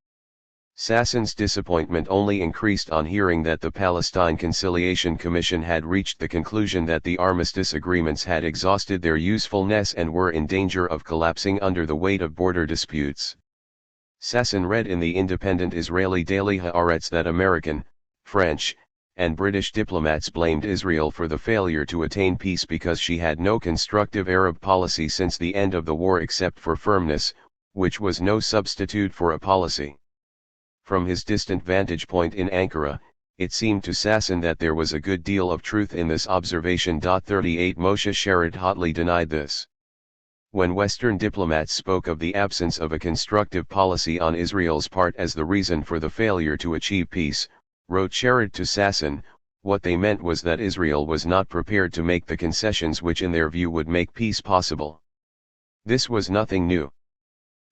Sasson's disappointment only increased on hearing that the Palestine Conciliation Commission had reached the conclusion that the armistice agreements had exhausted their usefulness and were in danger of collapsing under the weight of border disputes. Sasson read in the independent Israeli daily Haaretz that American, French, and British diplomats blamed Israel for the failure to attain peace because she had no constructive Arab policy since the end of the war except for firmness, which was no substitute for a policy. From his distant vantage point in Ankara, it seemed to Sasson that there was a good deal of truth in this observation. 38 Moshe Sharad hotly denied this. When Western diplomats spoke of the absence of a constructive policy on Israel's part as the reason for the failure to achieve peace, wrote Sharad to Sasson, What they meant was that Israel was not prepared to make the concessions which in their view would make peace possible. This was nothing new.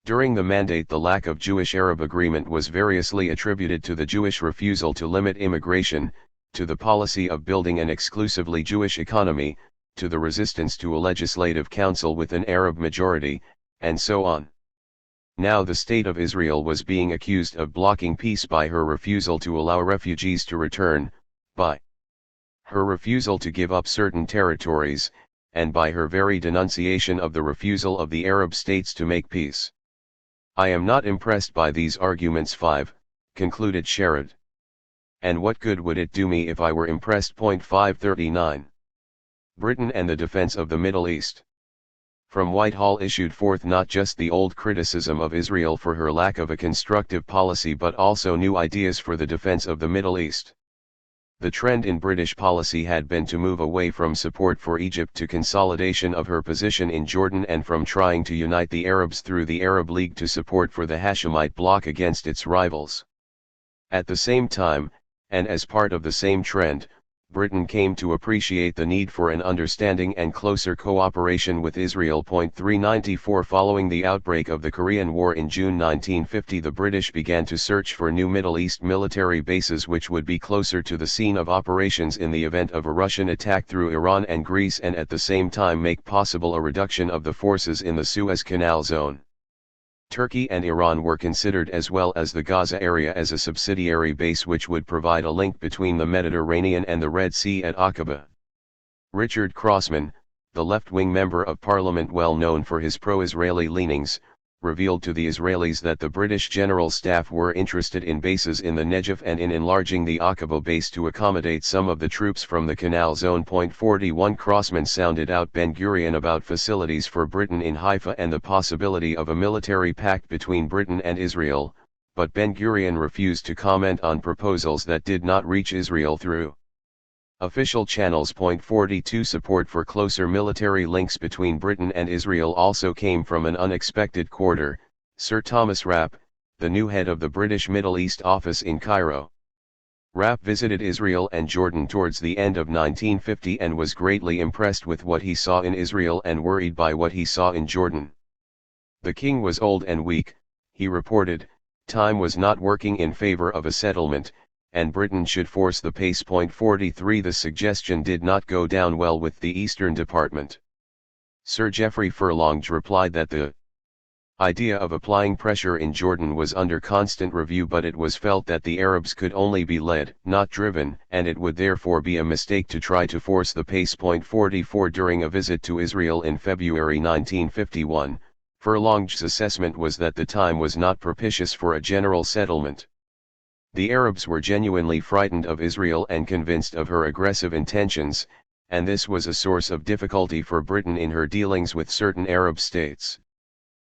During the Mandate, the lack of Jewish-Arab agreement was variously attributed to the Jewish refusal to limit immigration, to the policy of building an exclusively Jewish economy, to the resistance to a legislative council with an Arab majority, and so on. Now the State of Israel was being accused of blocking peace by her refusal to allow refugees to return, by her refusal to give up certain territories, and by her very denunciation of the refusal of the Arab states to make peace. I am not impressed by these arguments. 5, concluded Sherrod. And what good would it do me if I were impressed? 539. Britain and the defense of the Middle East. From Whitehall issued forth not just the old criticism of Israel for her lack of a constructive policy but also new ideas for the defense of the Middle East. The trend in British policy had been to move away from support for Egypt to consolidation of her position in Jordan and from trying to unite the Arabs through the Arab League to support for the Hashemite bloc against its rivals. At the same time, and as part of the same trend, Britain came to appreciate the need for an understanding and closer cooperation with Israel. 394 Following the outbreak of the Korean War in June 1950, the British began to search for new Middle East military bases which would be closer to the scene of operations in the event of a Russian attack through Iran and Greece, and at the same time make possible a reduction of the forces in the Suez Canal zone. Turkey and Iran were considered, as well as the Gaza area, as a subsidiary base which would provide a link between the Mediterranean and the Red Sea at Aqaba. Richard Crossman, the left-wing member of parliament well known for his pro-Israeli leanings, revealed to the Israelis that the British General Staff were interested in bases in the Negev and in enlarging the Aqaba base to accommodate some of the troops from the Canal Zone. 41 Crossman sounded out Ben-Gurion about facilities for Britain in Haifa and the possibility of a military pact between Britain and Israel, but Ben-Gurion refused to comment on proposals that did not reach Israel through official channels. 42 Support for closer military links between Britain and Israel also came from an unexpected quarter: Sir Thomas Rapp, the new head of the British Middle East office in Cairo. Rapp visited Israel and Jordan towards the end of 1950 and was greatly impressed with what he saw in Israel and worried by what he saw in Jordan. The king was old and weak, he reported, time was not working in favor of a settlement, and Britain should force the pace. 43 The suggestion did not go down well with the Eastern Department. Sir Geoffrey Furlong replied that the idea of applying pressure in Jordan was under constant review, but it was felt that the Arabs could only be led, not driven, and it would therefore be a mistake to try to force the pace. 44 During a visit to Israel in February 1951, Furlong's assessment was that the time was not propitious for a general settlement. The Arabs were genuinely frightened of Israel and convinced of her aggressive intentions, and this was a source of difficulty for Britain in her dealings with certain Arab states.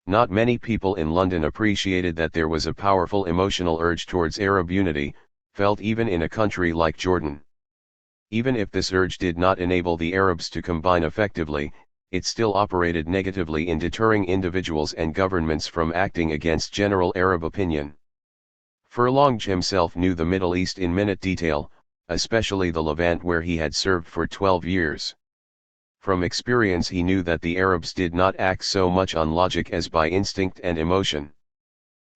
Not many people in London appreciated that there was a powerful emotional urge towards Arab unity, felt even in a country like Jordan. Even if this urge did not enable the Arabs to combine effectively, it still operated negatively in deterring individuals and governments from acting against general Arab opinion. Furlong himself knew the Middle East in minute detail, especially the Levant, where he had served for 12 years. From experience he knew that the Arabs did not act so much on logic as by instinct and emotion.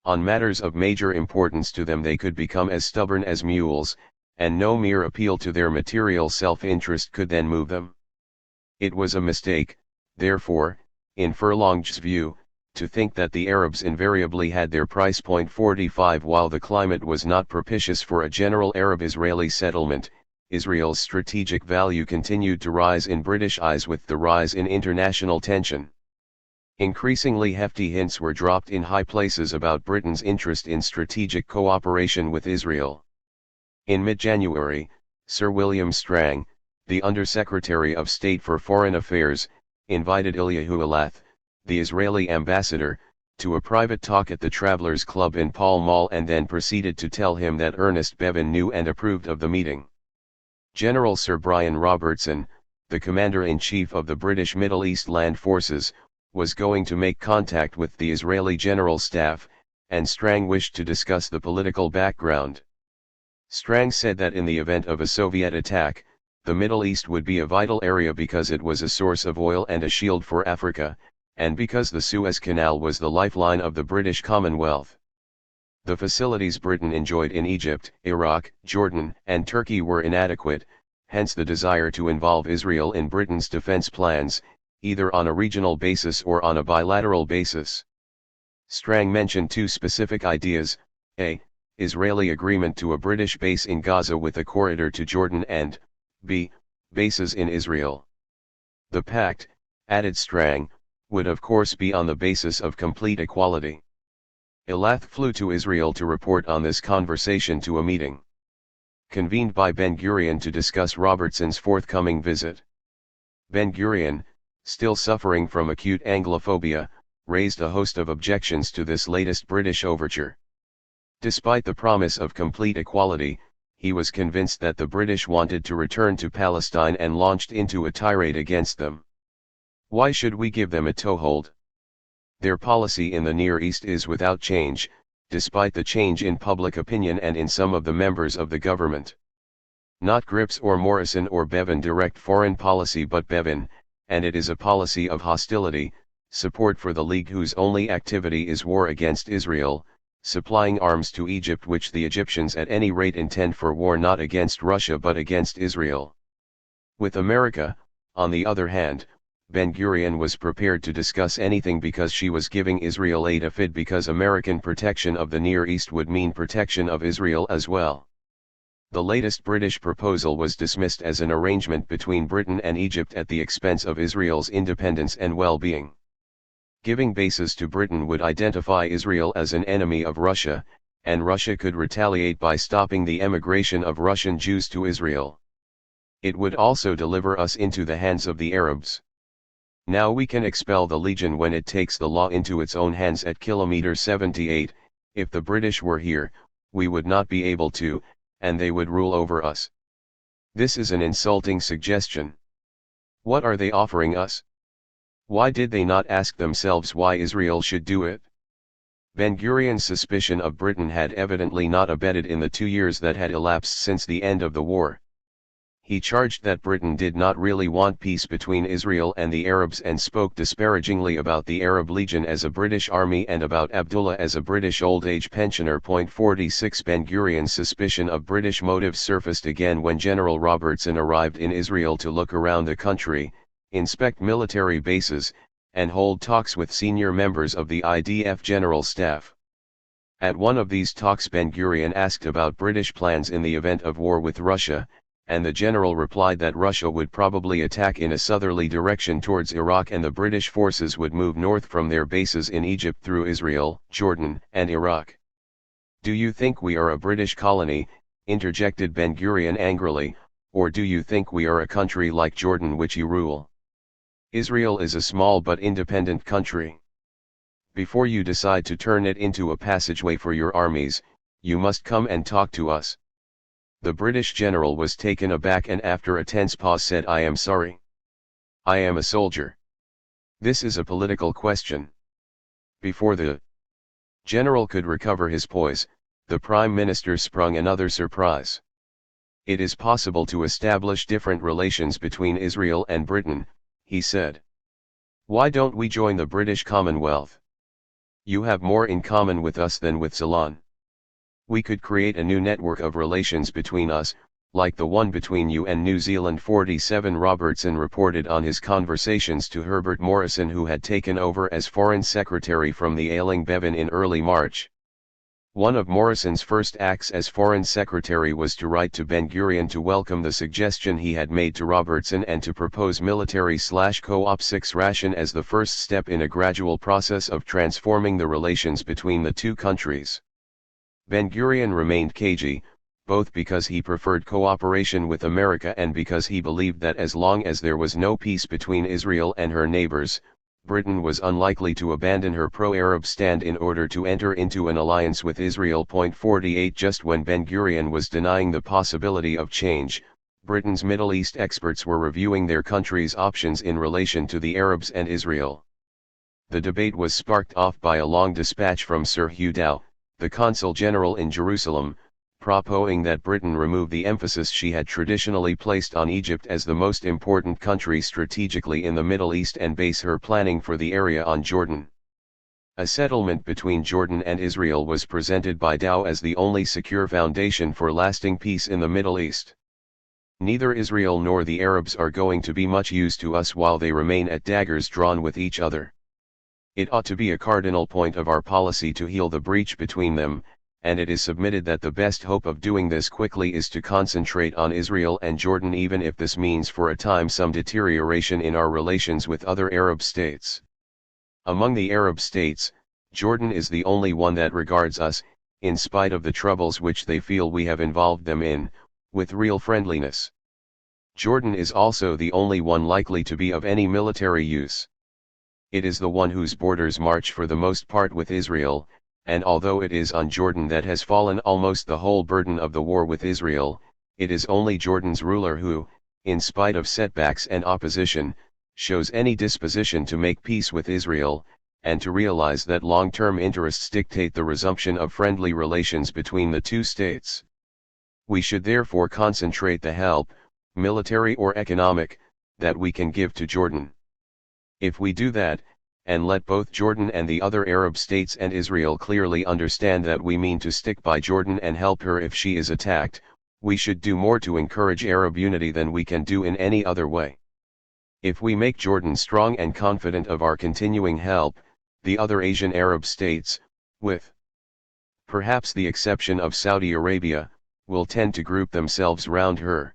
On matters of major importance to them they could become as stubborn as mules, and no mere appeal to their material self-interest could then move them. It was a mistake, therefore, in Furlong's view, to think that the Arabs invariably had their price. 45 While the climate was not propitious for a general Arab-Israeli settlement, Israel's strategic value continued to rise in British eyes with the rise in international tension. Increasingly hefty hints were dropped in high places about Britain's interest in strategic cooperation with Israel. In mid-January, Sir William Strang, the Under-Secretary of State for Foreign Affairs, invited Eliyahu Elath, the Israeli ambassador, to a private talk at the Travelers Club in Pall Mall, and then proceeded to tell him that Ernest Bevin knew and approved of the meeting. General Sir Brian Robertson, the Commander-in-Chief of the British Middle East Land Forces, was going to make contact with the Israeli General Staff, and Strang wished to discuss the political background. Strang said that in the event of a Soviet attack, the Middle East would be a vital area because it was a source of oil and a shield for Africa, and because the Suez Canal was the lifeline of the British Commonwealth. The facilities Britain enjoyed in Egypt, Iraq, Jordan, and Turkey were inadequate, hence the desire to involve Israel in Britain's defense plans, either on a regional basis or on a bilateral basis. Strang mentioned two specific ideas: a. Israeli agreement to a British base in Gaza with a corridor to Jordan, and b. bases in Israel. The pact, added Strang, would of course be on the basis of complete equality. Elath flew to Israel to report on this conversation to a meeting convened by Ben-Gurion to discuss Robertson's forthcoming visit. Ben-Gurion, still suffering from acute Anglophobia, raised a host of objections to this latest British overture. Despite the promise of complete equality, he was convinced that the British wanted to return to Palestine and launched into a tirade against them. Why should we give them a toehold? Their policy in the Near East is without change, despite the change in public opinion and in some of the members of the government. Not Grips or Morrison or Bevan direct foreign policy, but Bevan, and it is a policy of hostility, support for the League whose only activity is war against Israel, supplying arms to Egypt which the Egyptians at any rate intend for war not against Russia but against Israel. With America, on the other hand, Ben-Gurion was prepared to discuss anything because she was giving Israel aid afid because American protection of the Near East would mean protection of Israel as well. The latest British proposal was dismissed as an arrangement between Britain and Egypt at the expense of Israel's independence and well-being. Giving bases to Britain would identify Israel as an enemy of Russia, and Russia could retaliate by stopping the emigration of Russian Jews to Israel. It would also deliver us into the hands of the Arabs. Now we can expel the Legion when it takes the law into its own hands at kilometer 78, if the British were here, we would not be able to, and they would rule over us. This is an insulting suggestion. What are they offering us? Why did they not ask themselves why Israel should do it? Ben-Gurion's suspicion of Britain had evidently not abated in the 2 years that had elapsed since the end of the war. He charged that Britain did not really want peace between Israel and the Arabs and spoke disparagingly about the Arab Legion as a British army and about Abdullah as a British old-age pensioner. 46 Ben-Gurion's suspicion of British motives surfaced again when General Robertson arrived in Israel to look around the country, inspect military bases, and hold talks with senior members of the IDF General Staff. At one of these talks Ben-Gurion asked about British plans in the event of war with Russia, and the general replied that Russia would probably attack in a southerly direction towards Iraq and the British forces would move north from their bases in Egypt through Israel, Jordan, and Iraq. "Do you think we are a British colony?" interjected Ben-Gurion angrily, "or do you think we are a country like Jordan which you rule? Israel is a small but independent country. Before you decide to turn it into a passageway for your armies, you must come and talk to us." The British general was taken aback and after a tense pause said, "I am sorry. I am a soldier. This is a political question." Before the general could recover his poise, the Prime Minister sprung another surprise. "It is possible to establish different relations between Israel and Britain," he said. "Why don't we join the British Commonwealth? You have more in common with us than with Ceylon. We could create a new network of relations between us, like the one between you and New Zealand." 47 Robertson reported on his conversations to Herbert Morrison, who had taken over as Foreign Secretary from the ailing Bevan in early March. One of Morrison's first acts as Foreign Secretary was to write to Ben-Gurion to welcome the suggestion he had made to Robertson and to propose military/co-op 6 ration as the first step in a gradual process of transforming the relations between the two countries. Ben-Gurion remained cagey, both because he preferred cooperation with America and because he believed that as long as there was no peace between Israel and her neighbors, Britain was unlikely to abandon her pro-Arab stand in order to enter into an alliance with Israel. 48 Just when Ben-Gurion was denying the possibility of change, Britain's Middle East experts were reviewing their country's options in relation to the Arabs and Israel. The debate was sparked off by a long dispatch from Sir Hugh Dow, the Consul General in Jerusalem, proposing that Britain remove the emphasis she had traditionally placed on Egypt as the most important country strategically in the Middle East and base her planning for the area on Jordan. A settlement between Jordan and Israel was presented by Dow as the only secure foundation for lasting peace in the Middle East. Neither Israel nor the Arabs are going to be much use to us while they remain at daggers drawn with each other. It ought to be a cardinal point of our policy to heal the breach between them, and it is submitted that the best hope of doing this quickly is to concentrate on Israel and Jordan, even if this means for a time some deterioration in our relations with other Arab states. Among the Arab states, Jordan is the only one that regards us, in spite of the troubles which they feel we have involved them in, with real friendliness. Jordan is also the only one likely to be of any military use. It is the one whose borders march for the most part with Israel, and although it is on Jordan that has fallen almost the whole burden of the war with Israel, it is only Jordan's ruler who, in spite of setbacks and opposition, shows any disposition to make peace with Israel, and to realize that long-term interests dictate the resumption of friendly relations between the two states. We should therefore concentrate the help, military or economic, that we can give to Jordan. If we do that, and let both Jordan and the other Arab states and Israel clearly understand that we mean to stick by Jordan and help her if she is attacked, we should do more to encourage Arab unity than we can do in any other way. If we make Jordan strong and confident of our continuing help, the other Asian Arab states, with perhaps the exception of Saudi Arabia, will tend to group themselves round her.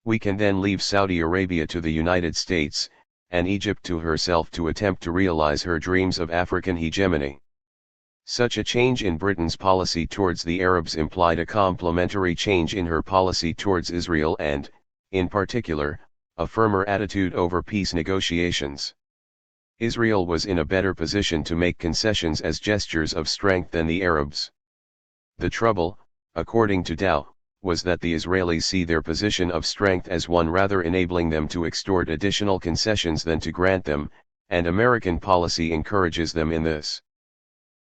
We can then leave Saudi Arabia to the United States, and Egypt to herself to attempt to realize her dreams of African hegemony. Such a change in Britain's policy towards the Arabs implied a complementary change in her policy towards Israel and, in particular, a firmer attitude over peace negotiations. Israel was in a better position to make concessions as gestures of strength than the Arabs. The trouble, according to Dow, was that the Israelis see their position of strength as one rather enabling them to extort additional concessions than to grant them, and American policy encourages them in this.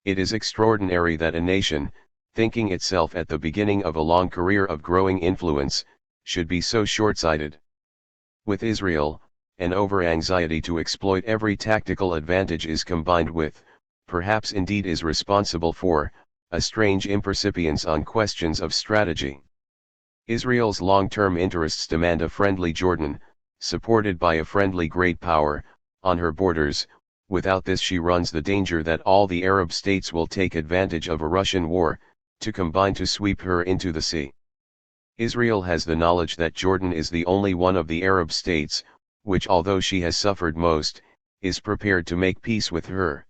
It is extraordinary that a nation, thinking itself at the beginning of a long career of growing influence, should be so short-sighted. With Israel, an over-anxiety to exploit every tactical advantage is combined with, perhaps indeed is responsible for, a strange impercipience on questions of strategy. Israel's long-term interests demand a friendly Jordan, supported by a friendly great power, on her borders. Without this she runs the danger that all the Arab states will take advantage of a Russian war, to combine to sweep her into the sea. Israel has the knowledge that Jordan is the only one of the Arab states, which although she has suffered most, is prepared to make peace with her.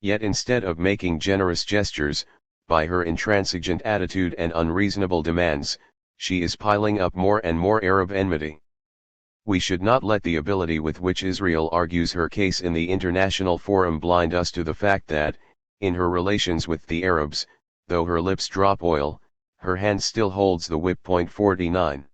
Yet instead of making generous gestures, by her intransigent attitude and unreasonable demands, she is piling up more and more Arab enmity. We should not let the ability with which Israel argues her case in the international forum blind us to the fact that, in her relations with the Arabs, though her lips drop oil, her hand still holds the whip. 49.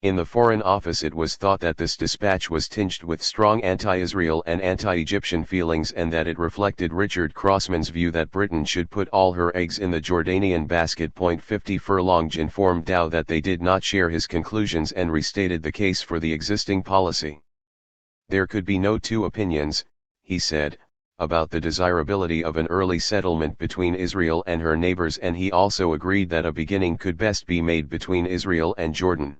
In the Foreign Office it was thought that this dispatch was tinged with strong anti-Israel and anti-Egyptian feelings and that it reflected Richard Crossman's view that Britain should put all her eggs in the Jordanian basket. 50 Furlong informed Dow that they did not share his conclusions and restated the case for the existing policy. There could be no two opinions, he said, about the desirability of an early settlement between Israel and her neighbors, and he also agreed that a beginning could best be made between Israel and Jordan.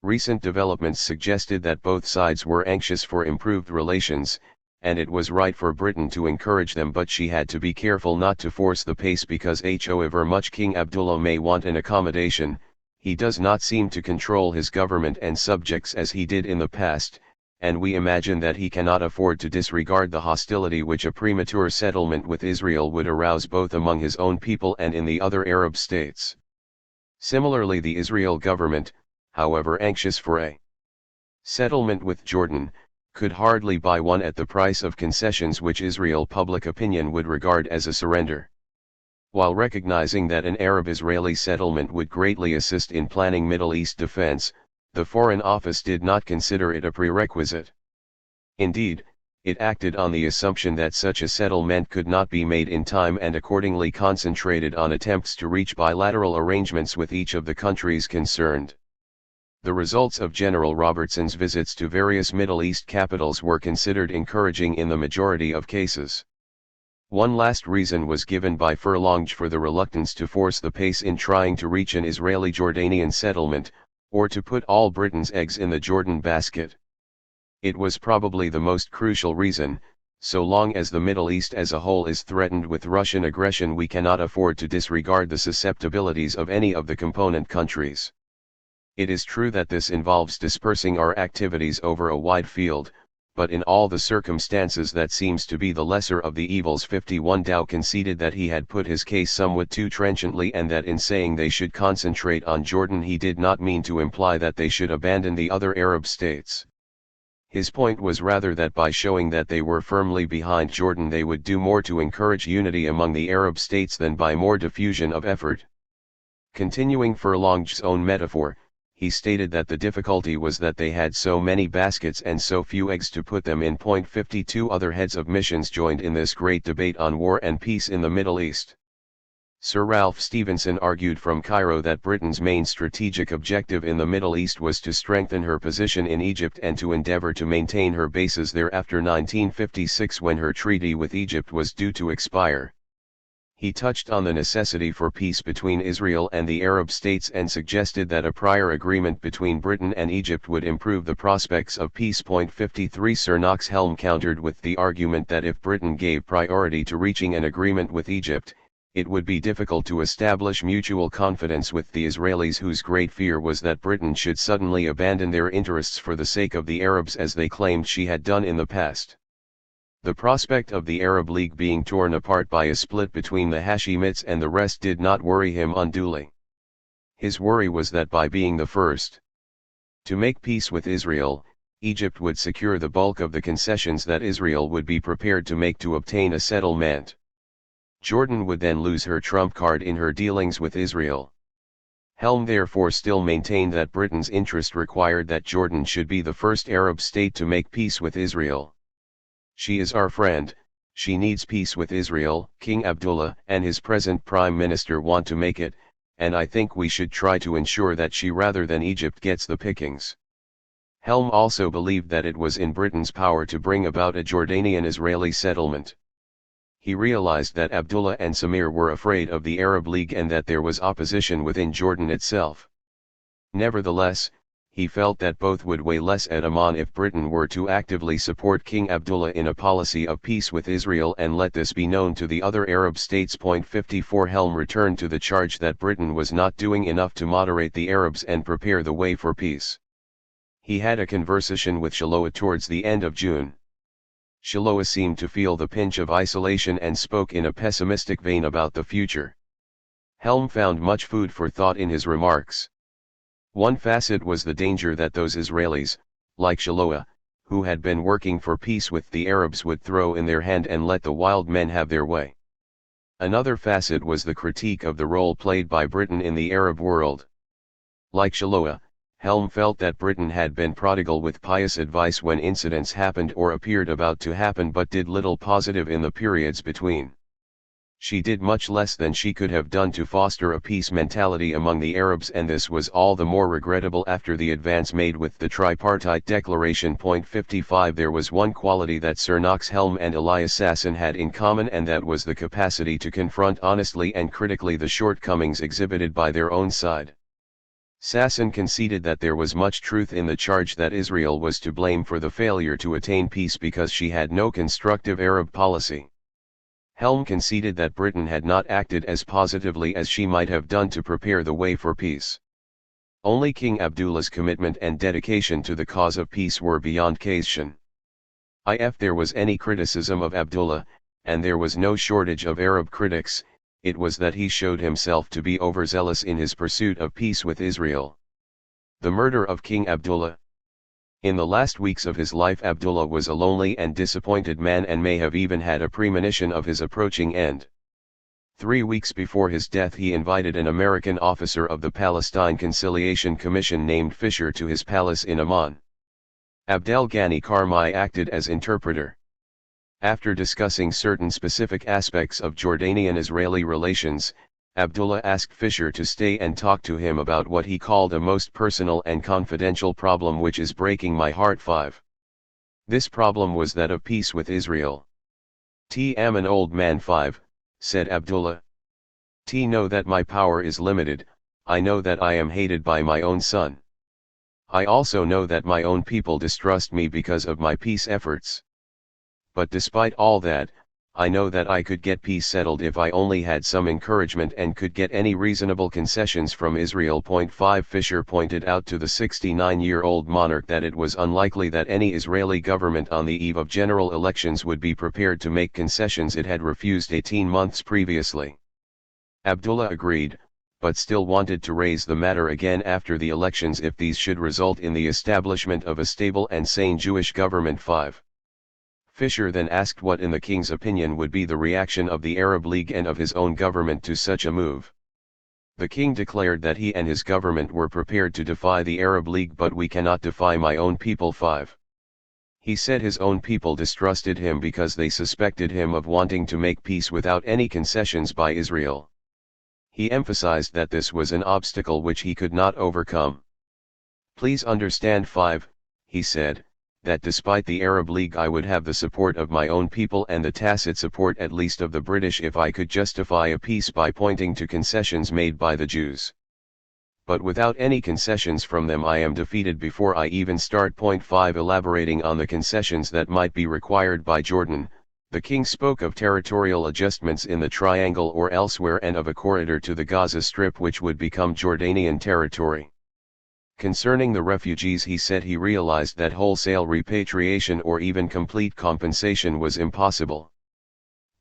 Recent developments suggested that both sides were anxious for improved relations, and it was right for Britain to encourage them, but she had to be careful not to force the pace because however much King Abdullah may want an accommodation, he does not seem to control his government and subjects as he did in the past, and we imagine that he cannot afford to disregard the hostility which a premature settlement with Israel would arouse both among his own people and in the other Arab states. Similarly, the Israel government, however anxious for a settlement with Jordan, could hardly buy one at the price of concessions which Israel public opinion would regard as a surrender. While recognizing that an Arab-Israeli settlement would greatly assist in planning Middle East defense, the Foreign Office did not consider it a prerequisite. Indeed, it acted on the assumption that such a settlement could not be made in time and accordingly concentrated on attempts to reach bilateral arrangements with each of the countries concerned. The results of General Robertson's visits to various Middle East capitals were considered encouraging in the majority of cases. One last reason was given by Furlong for the reluctance to force the pace in trying to reach an Israeli-Jordanian settlement, or to put all Britain's eggs in the Jordan basket. It was probably the most crucial reason. So long as the Middle East as a whole is threatened with Russian aggression, we cannot afford to disregard the susceptibilities of any of the component countries. It is true that this involves dispersing our activities over a wide field, but in all the circumstances that seems to be the lesser of the evils. 51 Dow conceded that he had put his case somewhat too trenchantly, and that in saying they should concentrate on Jordan he did not mean to imply that they should abandon the other Arab states. His point was rather that by showing that they were firmly behind Jordan they would do more to encourage unity among the Arab states than by more diffusion of effort. Continuing Furlong's own metaphor, he stated that the difficulty was that they had so many baskets and so few eggs to put them in. 52 Other heads of missions joined in this great debate on war and peace in the Middle East. Sir Ralph Stevenson argued from Cairo that Britain's main strategic objective in the Middle East was to strengthen her position in Egypt and to endeavour to maintain her bases there after 1956, when her treaty with Egypt was due to expire. He touched on the necessity for peace between Israel and the Arab states and suggested that a prior agreement between Britain and Egypt would improve the prospects of peace. 53 Sir Knox Helm countered with the argument that if Britain gave priority to reaching an agreement with Egypt, it would be difficult to establish mutual confidence with the Israelis, whose great fear was that Britain should suddenly abandon their interests for the sake of the Arabs, as they claimed she had done in the past. The prospect of the Arab League being torn apart by a split between the Hashemites and the rest did not worry him unduly. His worry was that by being the first to make peace with Israel, Egypt would secure the bulk of the concessions that Israel would be prepared to make to obtain a settlement. Jordan would then lose her trump card in her dealings with Israel. Helm therefore still maintained that Britain's interest required that Jordan should be the first Arab state to make peace with Israel. "She is our friend, she needs peace with Israel. King Abdullah and his present Prime Minister want to make it, and I think we should try to ensure that she rather than Egypt gets the pickings." Helm also believed that it was in Britain's power to bring about a Jordanian-Israeli settlement. He realized that Abdullah and Samir were afraid of the Arab League and that there was opposition within Jordan itself. Nevertheless, he felt that both would weigh less at Amman if Britain were to actively support King Abdullah in a policy of peace with Israel and let this be known to the other Arab states. 54 Helm returned to the charge that Britain was not doing enough to moderate the Arabs and prepare the way for peace. He had a conversation with Shiloah towards the end of June. Shiloah seemed to feel the pinch of isolation and spoke in a pessimistic vein about the future. Helm found much food for thought in his remarks. One facet was the danger that those Israelis, like Shiloah, who had been working for peace with the Arabs, would throw in their hand and let the wild men have their way. Another facet was the critique of the role played by Britain in the Arab world. Like Shiloah, Helm felt that Britain had been prodigal with pious advice when incidents happened or appeared about to happen, but did little positive in the periods between. She did much less than she could have done to foster a peace mentality among the Arabs, and this was all the more regrettable after the advance made with the tripartite declaration. 55 There was one quality that Sir Knox Helm and Elias Sasson had in common, and that was the capacity to confront honestly and critically the shortcomings exhibited by their own side. Sasson conceded that there was much truth in the charge that Israel was to blame for the failure to attain peace because she had no constructive Arab policy. Helm conceded that Britain had not acted as positively as she might have done to prepare the way for peace. Only King Abdullah's commitment and dedication to the cause of peace were beyond question. If there was any criticism of Abdullah, and there was no shortage of Arab critics, it was that he showed himself to be overzealous in his pursuit of peace with Israel. The murder of King Abdullah. In the last weeks of his life, Abdullah was a lonely and disappointed man and may have even had a premonition of his approaching end. 3 weeks before his death he invited an American officer of the Palestine Conciliation Commission named Fisher to his palace in Amman. Abdel Ghani Karmi acted as interpreter. After discussing certain specific aspects of Jordanian-Israeli relations, Abdullah asked Fisher to stay and talk to him about what he called a most personal and confidential problem which is breaking my heart. 5. This problem was that of peace with Israel. "Am an old man." 5, said Abdullah. Know that my power is limited. I know that I am hated by my own son. I also know that my own people distrust me because of my peace efforts. But despite all that, I know that I could get peace settled if I only had some encouragement and could get any reasonable concessions from Israel. 5 Fisher pointed out to the 69-year-old monarch that it was unlikely that any Israeli government on the eve of general elections would be prepared to make concessions it had refused 18 months previously. Abdullah agreed, but still wanted to raise the matter again after the elections if these should result in the establishment of a stable and sane Jewish government. 5. Fisher then asked what in the king's opinion would be the reaction of the Arab League and of his own government to such a move. The king declared that he and his government were prepared to defy the Arab League, but we cannot defy my own people. 5. He said his own people distrusted him because they suspected him of wanting to make peace without any concessions by Israel. He emphasized that this was an obstacle which he could not overcome. "Please understand." 5, he said, "that despite the Arab League I would have the support of my own people and the tacit support at least of the British if I could justify a peace by pointing to concessions made by the Jews. But without any concessions from them I am defeated before I even start." 5 Elaborating on the concessions that might be required by Jordan, the king spoke of territorial adjustments in the Triangle or elsewhere and of a corridor to the Gaza Strip which would become Jordanian territory. Concerning the refugees, he said he realized that wholesale repatriation or even complete compensation was impossible.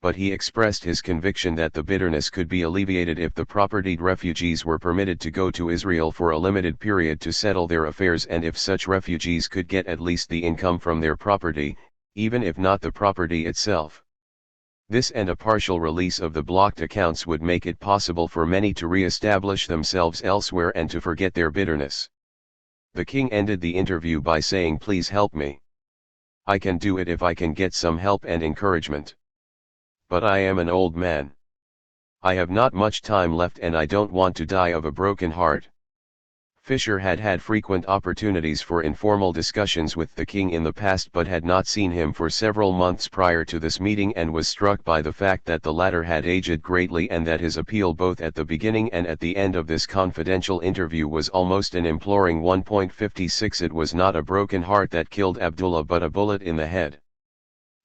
But he expressed his conviction that the bitterness could be alleviated if the propertied refugees were permitted to go to Israel for a limited period to settle their affairs, and if such refugees could get at least the income from their property, even if not the property itself. This and a partial release of the blocked accounts would make it possible for many to re-establish themselves elsewhere and to forget their bitterness. The king ended the interview by saying, "Please help me. I can do it if I can get some help and encouragement. But I am an old man. I have not much time left and I don't want to die of a broken heart." Fisher had had frequent opportunities for informal discussions with the king in the past but had not seen him for several months prior to this meeting, and was struck by the fact that the latter had aged greatly and that his appeal both at the beginning and at the end of this confidential interview was almost an imploring one. 56 It was not a broken heart that killed Abdullah but a bullet in the head.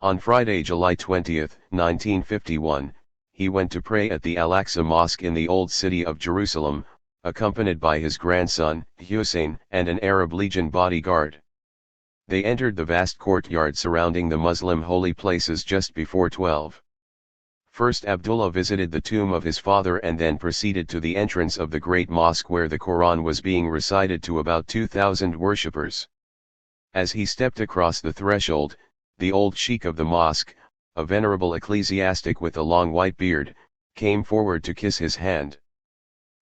On Friday, July 20, 1951, he went to pray at the Al-Aqsa Mosque in the Old City of Jerusalem, accompanied by his grandson, Hussein, and an Arab Legion bodyguard. They entered the vast courtyard surrounding the Muslim holy places just before 12. First Abdullah visited the tomb of his father and then proceeded to the entrance of the great mosque where the Quran was being recited to about 2,000 worshippers. As he stepped across the threshold, the old sheikh of the mosque, a venerable ecclesiastic with a long white beard, came forward to kiss his hand.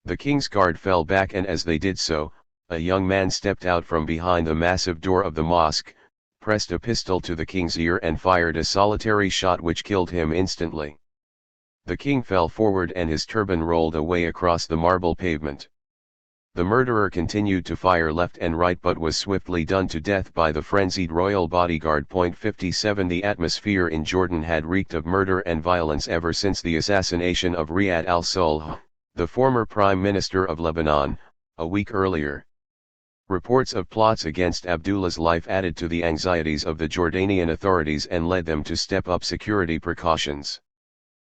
The king's guard fell back, and as they did so, a young man stepped out from behind the massive door of the mosque, pressed a pistol to the king's ear and fired a solitary shot which killed him instantly. The king fell forward and his turban rolled away across the marble pavement. The murderer continued to fire left and right but was swiftly done to death by the frenzied royal bodyguard. 57 The atmosphere in Jordan had reeked of murder and violence ever since the assassination of Riyad al-Sulh, the former prime minister of Lebanon, a week earlier. Reports of plots against Abdullah's life added to the anxieties of the Jordanian authorities and led them to step up security precautions.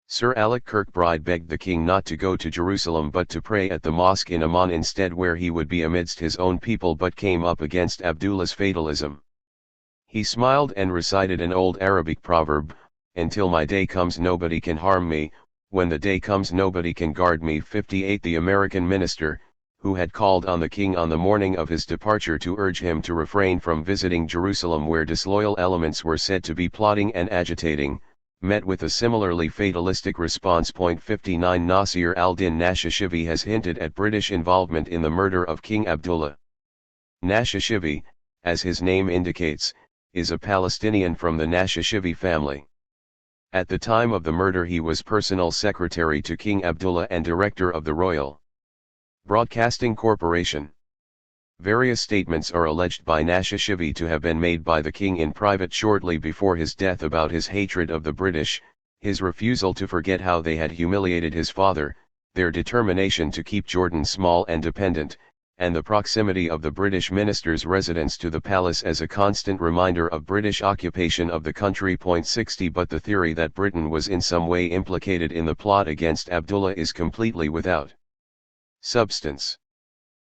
Sir Alec Kirkbride begged the king not to go to Jerusalem but to pray at the mosque in Amman instead, where he would be amidst his own people, but came up against Abdullah's fatalism. He smiled and recited an old Arabic proverb, "Until my day comes nobody can harm me, when the day comes nobody can guard me." 58 The American minister, who had called on the king on the morning of his departure to urge him to refrain from visiting Jerusalem where disloyal elements were said to be plotting and agitating, met with a similarly fatalistic response. 59 Nasir al-Din Nashashivi has hinted at British involvement in the murder of King Abdullah. Nashashivi, as his name indicates, is a Palestinian from the Nashashivi family. At the time of the murder he was personal secretary to King Abdullah and director of the Royal Broadcasting Corporation. Various statements are alleged by Nashashivi to have been made by the king in private shortly before his death about his hatred of the British, his refusal to forget how they had humiliated his father, their determination to keep Jordan small and dependent, and the proximity of the British minister's residence to the palace as a constant reminder of British occupation of the country. 60 But the theory that Britain was in some way implicated in the plot against Abdullah is completely without substance.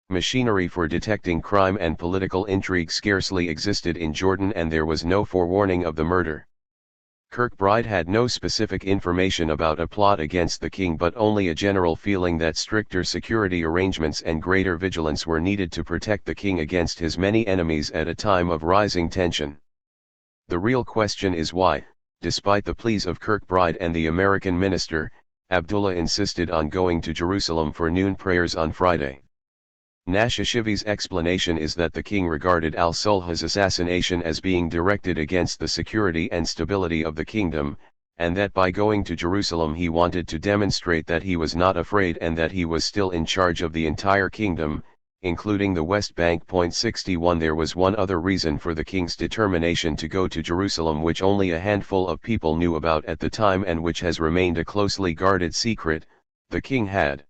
Machinery for detecting crime and political intrigue scarcely existed in Jordan, and there was no forewarning of the murder. Kirkbride had no specific information about a plot against the king, but only a general feeling that stricter security arrangements and greater vigilance were needed to protect the king against his many enemies at a time of rising tension. The real question is why, despite the pleas of Kirkbride and the American minister, Abdullah insisted on going to Jerusalem for noon prayers on Friday. Nashashivi's explanation is that the king regarded al-Sulh's assassination as being directed against the security and stability of the kingdom, and that by going to Jerusalem he wanted to demonstrate that he was not afraid and that he was still in charge of the entire kingdom, including the West Bank. 61 There was one other reason for the king's determination to go to Jerusalem which only a handful of people knew about at the time and which has remained a closely guarded secret. The king had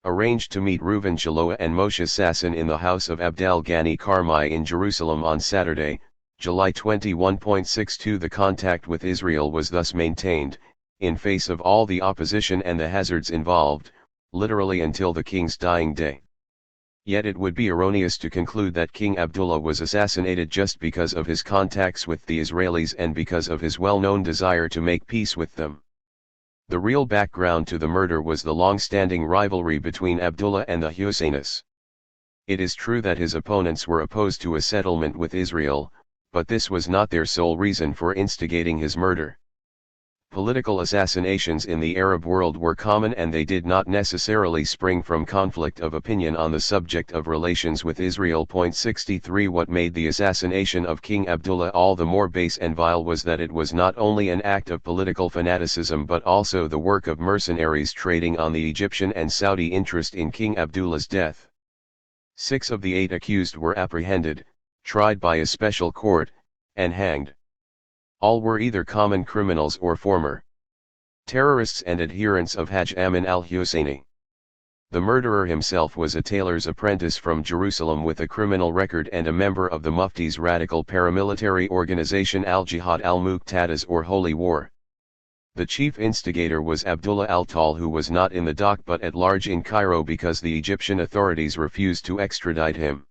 arranged to meet Reuven Shaloa and Moshe Sasson in the house of Abdel Ghani Karmai in Jerusalem on Saturday, July 21. 62 The contact with Israel was thus maintained, in face of all the opposition and the hazards involved, literally until the king's dying day. Yet it would be erroneous to conclude that King Abdullah was assassinated just because of his contacts with the Israelis and because of his well-known desire to make peace with them. The real background to the murder was the long-standing rivalry between Abdullah and the Husseinis. It is true that his opponents were opposed to a settlement with Israel, but this was not their sole reason for instigating his murder. Political assassinations in the Arab world were common, and they did not necessarily spring from conflict of opinion on the subject of relations with Israel. 63 What made the assassination of King Abdullah all the more base and vile was that it was not only an act of political fanaticism but also the work of mercenaries trading on the Egyptian and Saudi interest in King Abdullah's death. 6 of the 8 accused were apprehended, tried by a special court, and hanged. All were either common criminals or former terrorists and adherents of Hajj Amin al-Husseini. The murderer himself was a tailor's apprentice from Jerusalem with a criminal record and a member of the Mufti's radical paramilitary organization al-Jihad al-Muqtadas or Holy War. The chief instigator was Abdullah al-Tal, who was not in the dock but at large in Cairo because the Egyptian authorities refused to extradite him.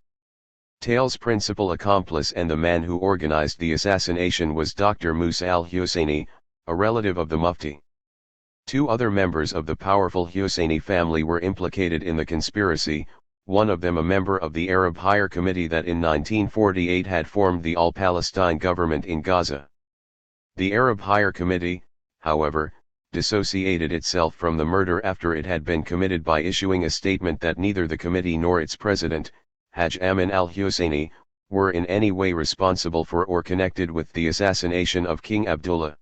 Tal's principal accomplice and the man who organized the assassination was Dr. Musa al-Husseini, a relative of the Mufti. 2 other members of the powerful Husseini family were implicated in the conspiracy, one of them a member of the Arab Higher Committee that in 1948 had formed the All-Palestine government in Gaza. The Arab Higher Committee, however, dissociated itself from the murder after it had been committed by issuing a statement that neither the committee nor its president, Hajj Amin al-Husseini, were in any way responsible for or connected with the assassination of King Abdullah.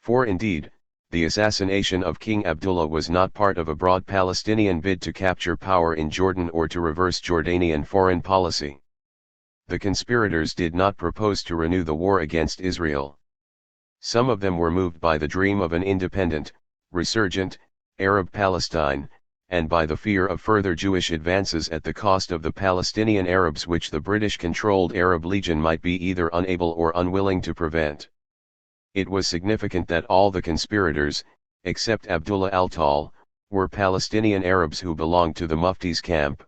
For indeed, the assassination of King Abdullah was not part of a broad Palestinian bid to capture power in Jordan or to reverse Jordanian foreign policy. The conspirators did not propose to renew the war against Israel. Some of them were moved by the dream of an independent, resurgent, Arab Palestine, and by the fear of further Jewish advances at the cost of the Palestinian Arabs, which the British-controlled Arab Legion might be either unable or unwilling to prevent. It was significant that all the conspirators, except Abdullah al-Tal, were Palestinian Arabs who belonged to the Mufti's camp.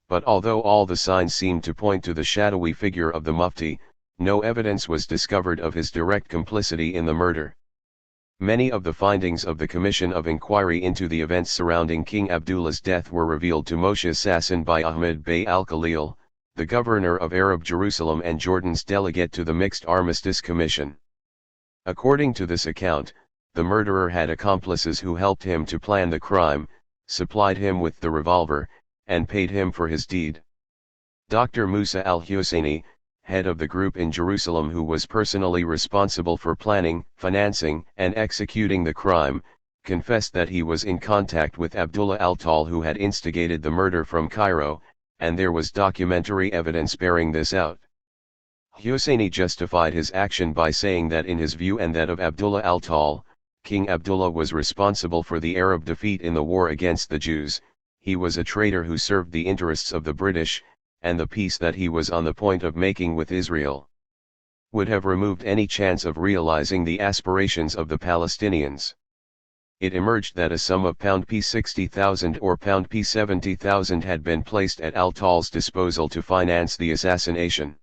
But although all the signs seemed to point to the shadowy figure of the Mufti, no evidence was discovered of his direct complicity in the murder. Many of the findings of the Commission of Inquiry into the events surrounding King Abdullah's death were revealed to Moshe Sasson by Ahmed Bey al-Khalil, the governor of Arab Jerusalem and Jordan's delegate to the Mixed Armistice Commission. According to this account, the murderer had accomplices who helped him to plan the crime, supplied him with the revolver, and paid him for his deed. Dr. Musa al-Husseini, head of the group in Jerusalem who was personally responsible for planning, financing, and executing the crime, confessed that he was in contact with Abdullah al-Tal who had instigated the murder from Cairo, and there was documentary evidence bearing this out. Husseini justified his action by saying that in his view and that of Abdullah al-Tal, King Abdullah was responsible for the Arab defeat in the war against the Jews. He was a traitor who served the interests of the British, and the peace that he was on the point of making with Israel would have removed any chance of realizing the aspirations of the Palestinians. It emerged that a sum of £60,000 or £70,000 had been placed at al-Tal's disposal to finance the assassination.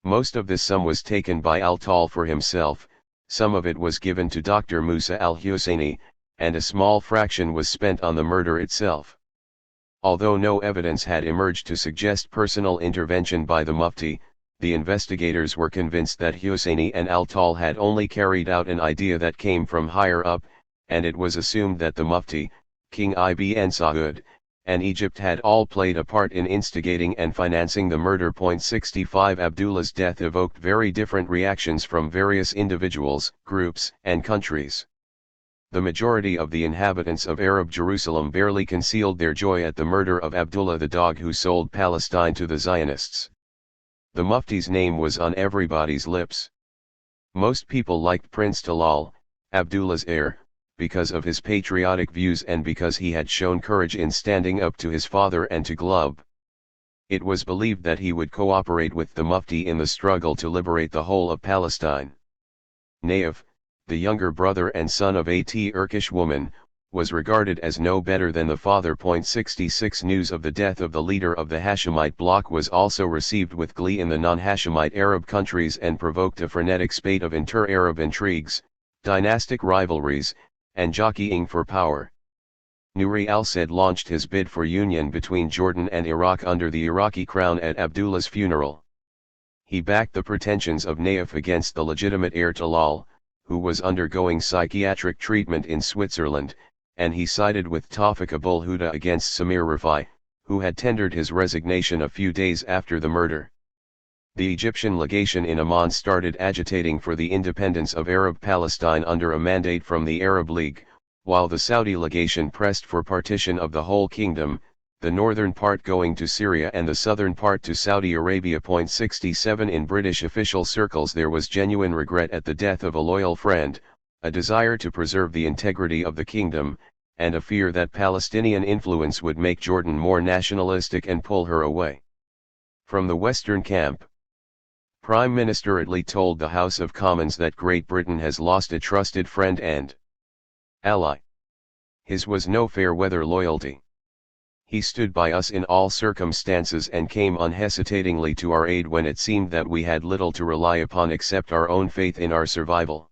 Most of this sum was taken by al-Tal for himself, some of it was given to Dr. Musa al-Husseini, and a small fraction was spent on the murder itself. Although no evidence had emerged to suggest personal intervention by the Mufti, the investigators were convinced that Husseini and al-Tal had only carried out an idea that came from higher up, and it was assumed that the Mufti, King Ibn Saud, and Egypt had all played a part in instigating and financing the murder. 65 Abdullah's death evoked very different reactions from various individuals, groups, and countries. The majority of the inhabitants of Arab Jerusalem barely concealed their joy at the murder of Abdullah the dog who sold Palestine to the Zionists. The Mufti's name was on everybody's lips. Most people liked Prince Talal, Abdullah's heir, because of his patriotic views and because he had shown courage in standing up to his father and to Glub. It was believed that he would cooperate with the Mufti in the struggle to liberate the whole of Palestine. Naif, the younger brother and son of a Turkish woman, was regarded as no better than the father. 66 News of the death of the leader of the Hashemite bloc was also received with glee in the non-Hashemite Arab countries and provoked a frenetic spate of inter-Arab intrigues, dynastic rivalries, and jockeying for power. Nouri al-Said launched his bid for union between Jordan and Iraq under the Iraqi crown at Abdullah's funeral. He backed the pretensions of Naif against the legitimate heir Talal, who was undergoing psychiatric treatment in Switzerland, and he sided with Tawfiq Abul Huda against Samir Rafai, who had tendered his resignation a few days after the murder. The Egyptian legation in Amman started agitating for the independence of Arab Palestine under a mandate from the Arab League, while the Saudi legation pressed for partition of the whole kingdom, the northern part going to Syria and the southern part to Saudi Arabia. 67 In British official circles there was genuine regret at the death of a loyal friend, a desire to preserve the integrity of the kingdom, and a fear that Palestinian influence would make Jordan more nationalistic and pull her away from the Western camp. Prime Minister Attlee told the House of Commons that Great Britain has lost a trusted friend and ally. His was no fair-weather loyalty. He stood by us in all circumstances and came unhesitatingly to our aid when it seemed that we had little to rely upon except our own faith in our survival.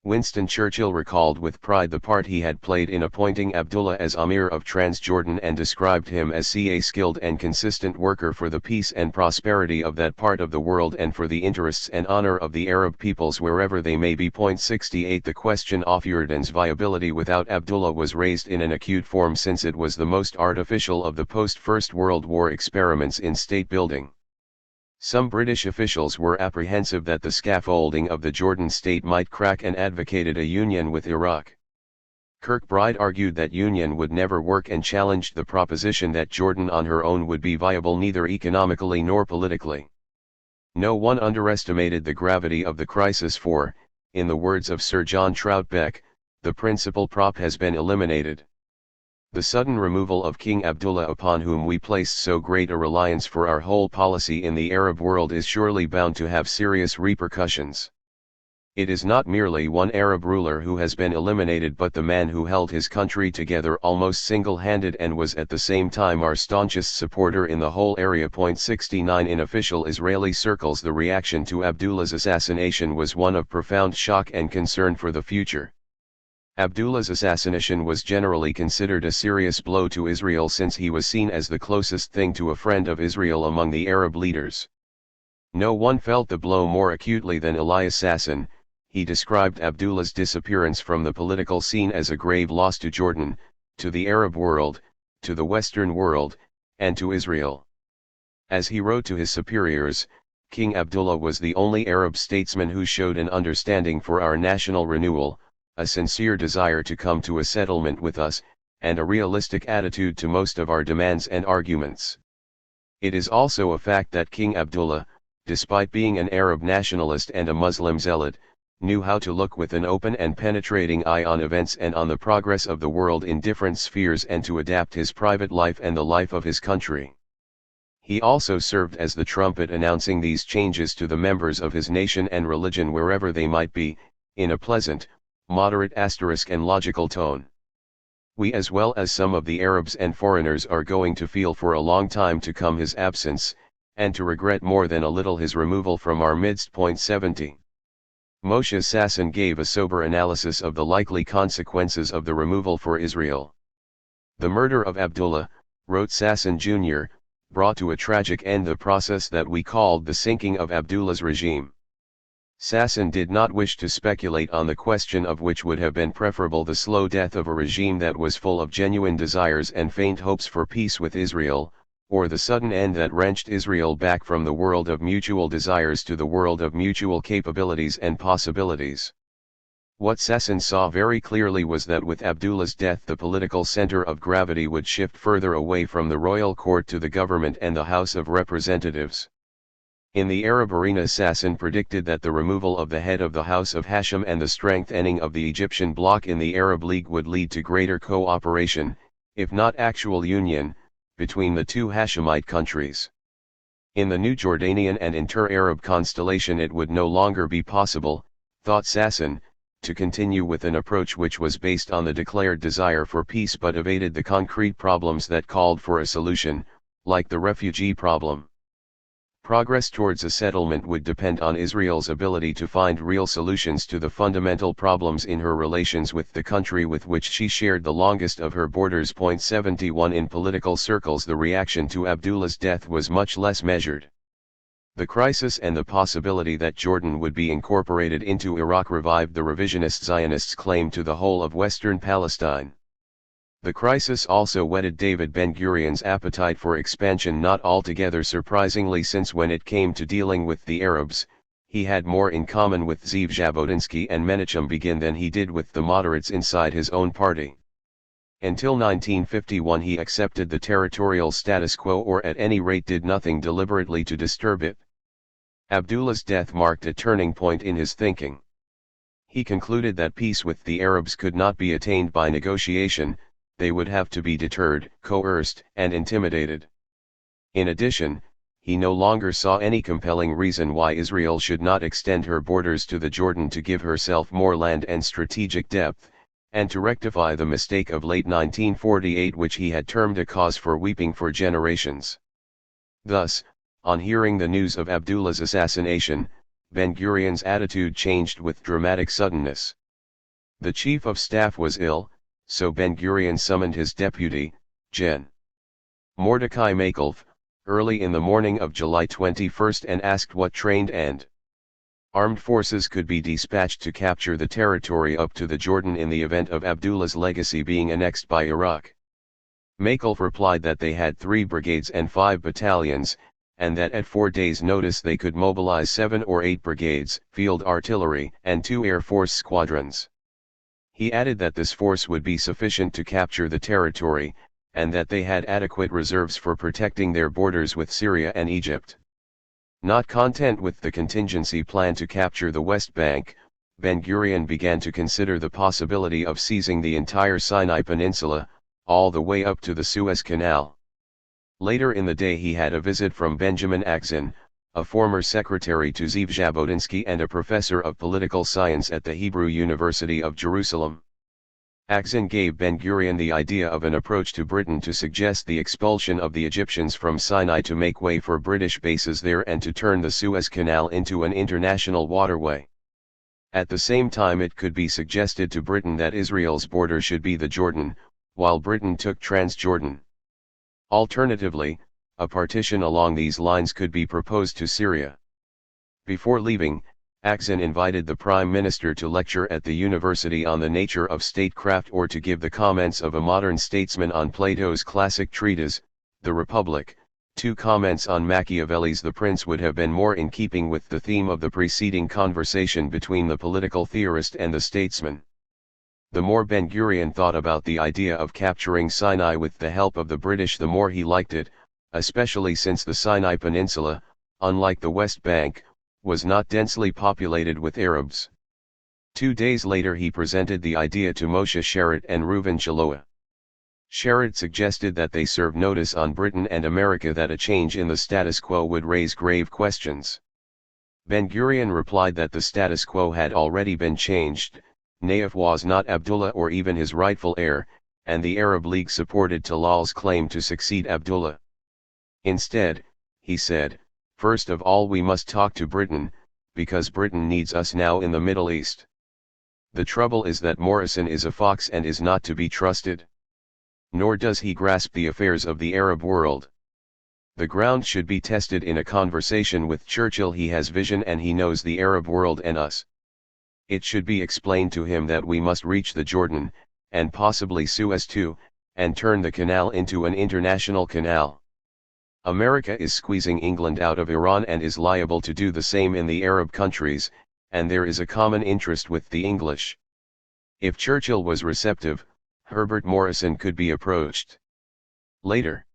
Winston Churchill recalled with pride the part he had played in appointing Abdullah as Amir of Transjordan and described him as a skilled and consistent worker for the peace and prosperity of that part of the world and for the interests and honor of the Arab peoples wherever they may be. 68 The question of Jordan's viability without Abdullah was raised in an acute form since it was the most artificial of the post-First World War experiments in state building. Some British officials were apprehensive that the scaffolding of the Jordan state might crack and advocated a union with Iraq. Kirkbride argued that union would never work and challenged the proposition that Jordan on her own would be viable neither economically nor politically. No one underestimated the gravity of the crisis for, in the words of Sir John Troutbeck, the principal prop has been eliminated. The sudden removal of King Abdullah upon whom we placed so great a reliance for our whole policy in the Arab world is surely bound to have serious repercussions. It is not merely one Arab ruler who has been eliminated but the man who held his country together almost single-handed and was at the same time our staunchest supporter in the whole area. 69 In official Israeli circles the reaction to Abdullah's assassination was one of profound shock and concern for the future. Abdullah's assassination was generally considered a serious blow to Israel since he was seen as the closest thing to a friend of Israel among the Arab leaders. No one felt the blow more acutely than Elias Sasson. He described Abdullah's disappearance from the political scene as a grave loss to Jordan, to the Arab world, to the Western world, and to Israel. As he wrote to his superiors, King Abdullah was the only Arab statesman who showed an understanding for our national renewal, a sincere desire to come to a settlement with us, and a realistic attitude to most of our demands and arguments. It is also a fact that King Abdullah, despite being an Arab nationalist and a Muslim zealot, knew how to look with an open and penetrating eye on events and on the progress of the world in different spheres and to adapt his private life and the life of his country. He also served as the trumpet announcing these changes to the members of his nation and religion wherever they might be, in a pleasant, moderate and logical tone. We as well as some of the Arabs and foreigners are going to feel for a long time to come his absence, and to regret more than a little his removal from our midst. 70. Moshe Sasson gave a sober analysis of the likely consequences of the removal for Israel. The murder of Abdullah, wrote Sasson Jr., brought to a tragic end the process that we called the sinking of Abdullah's regime. Sasson did not wish to speculate on the question of which would have been preferable, the slow death of a regime that was full of genuine desires and faint hopes for peace with Israel, or the sudden end that wrenched Israel back from the world of mutual desires to the world of mutual capabilities and possibilities. What Sasson saw very clearly was that with Abdullah's death the political center of gravity would shift further away from the royal court to the government and the House of Representatives. In the Arab arena, Sasson predicted that the removal of the head of the House of Hashim and the strengthening of the Egyptian bloc in the Arab League would lead to greater cooperation, if not actual union, between the two Hashemite countries. In the new Jordanian and inter-Arab constellation it would no longer be possible, thought Sasson, to continue with an approach which was based on the declared desire for peace but evaded the concrete problems that called for a solution, like the refugee problem. Progress towards a settlement would depend on Israel's ability to find real solutions to the fundamental problems in her relations with the country with which she shared the longest of her borders. 71 In political circles the reaction to Abdullah's death was much less measured. The crisis and the possibility that Jordan would be incorporated into Iraq revived the revisionist Zionists' claim to the whole of Western Palestine. The crisis also whetted David Ben-Gurion's appetite for expansion, not altogether surprisingly, since when it came to dealing with the Arabs, he had more in common with Zeev Jabotinsky and Menachem Begin than he did with the moderates inside his own party. Until 1951 he accepted the territorial status quo, or at any rate did nothing deliberately to disturb it. Abdullah's death marked a turning point in his thinking. He concluded that peace with the Arabs could not be attained by negotiation, they would have to be deterred, coerced, and intimidated. In addition, he no longer saw any compelling reason why Israel should not extend her borders to the Jordan to give herself more land and strategic depth, and to rectify the mistake of late 1948 which he had termed a cause for weeping for generations. Thus, on hearing the news of Abdullah's assassination, Ben-Gurion's attitude changed with dramatic suddenness. The chief of staff was ill, so Ben-Gurion summoned his deputy, Gen. Mordecai Makelf, early in the morning of July 21 and asked what trained and armed forces could be dispatched to capture the territory up to the Jordan in the event of Abdullah's legacy being annexed by Iraq. Makelf replied that they had 3 brigades and 5 battalions, and that at 4 days' notice they could mobilize 7 or 8 brigades, field artillery, and 2 Air Force squadrons. He added that this force would be sufficient to capture the territory, and that they had adequate reserves for protecting their borders with Syria and Egypt. Not content with the contingency plan to capture the West Bank, Ben-Gurion began to consider the possibility of seizing the entire Sinai Peninsula, all the way up to the Suez Canal. Later in the day he had a visit from Benjamin Akzin, a former secretary to Zeev Jabotinsky and a professor of political science at the Hebrew University of Jerusalem. Akzin gave Ben-Gurion the idea of an approach to Britain to suggest the expulsion of the Egyptians from Sinai to make way for British bases there and to turn the Suez Canal into an international waterway. At the same time it could be suggested to Britain that Israel's border should be the Jordan, while Britain took Transjordan. Alternatively, a partition along these lines could be proposed to Syria. Before leaving, Akzin invited the Prime Minister to lecture at the university on the nature of statecraft or to give the comments of a modern statesman on Plato's classic treatise, The Republic, 2 comments on Machiavelli's The Prince would have been more in keeping with the theme of the preceding conversation between the political theorist and the statesman. The more Ben-Gurion thought about the idea of capturing Sinai with the help of the British, the more he liked it, especially since the Sinai Peninsula, unlike the West Bank, was not densely populated with Arabs. 2 days later he presented the idea to Moshe Sharett and Reuven Shaloah. Sharett suggested that they serve notice on Britain and America that a change in the status quo would raise grave questions. Ben-Gurion replied that the status quo had already been changed. Naif was not Abdullah or even his rightful heir, and the Arab League supported Talal's claim to succeed Abdullah. Instead, he said, first of all we must talk to Britain, because Britain needs us now in the Middle East. The trouble is that Morrison is a fox and is not to be trusted. Nor does he grasp the affairs of the Arab world. The ground should be tested in a conversation with Churchill. He has vision and he knows the Arab world and us. It should be explained to him that we must reach the Jordan, and possibly Suez too, and turn the canal into an international canal. America is squeezing England out of Iran and is liable to do the same in the Arab countries, and there is a common interest with the English. If Churchill was receptive, Herbert Morrison could be approached. Later,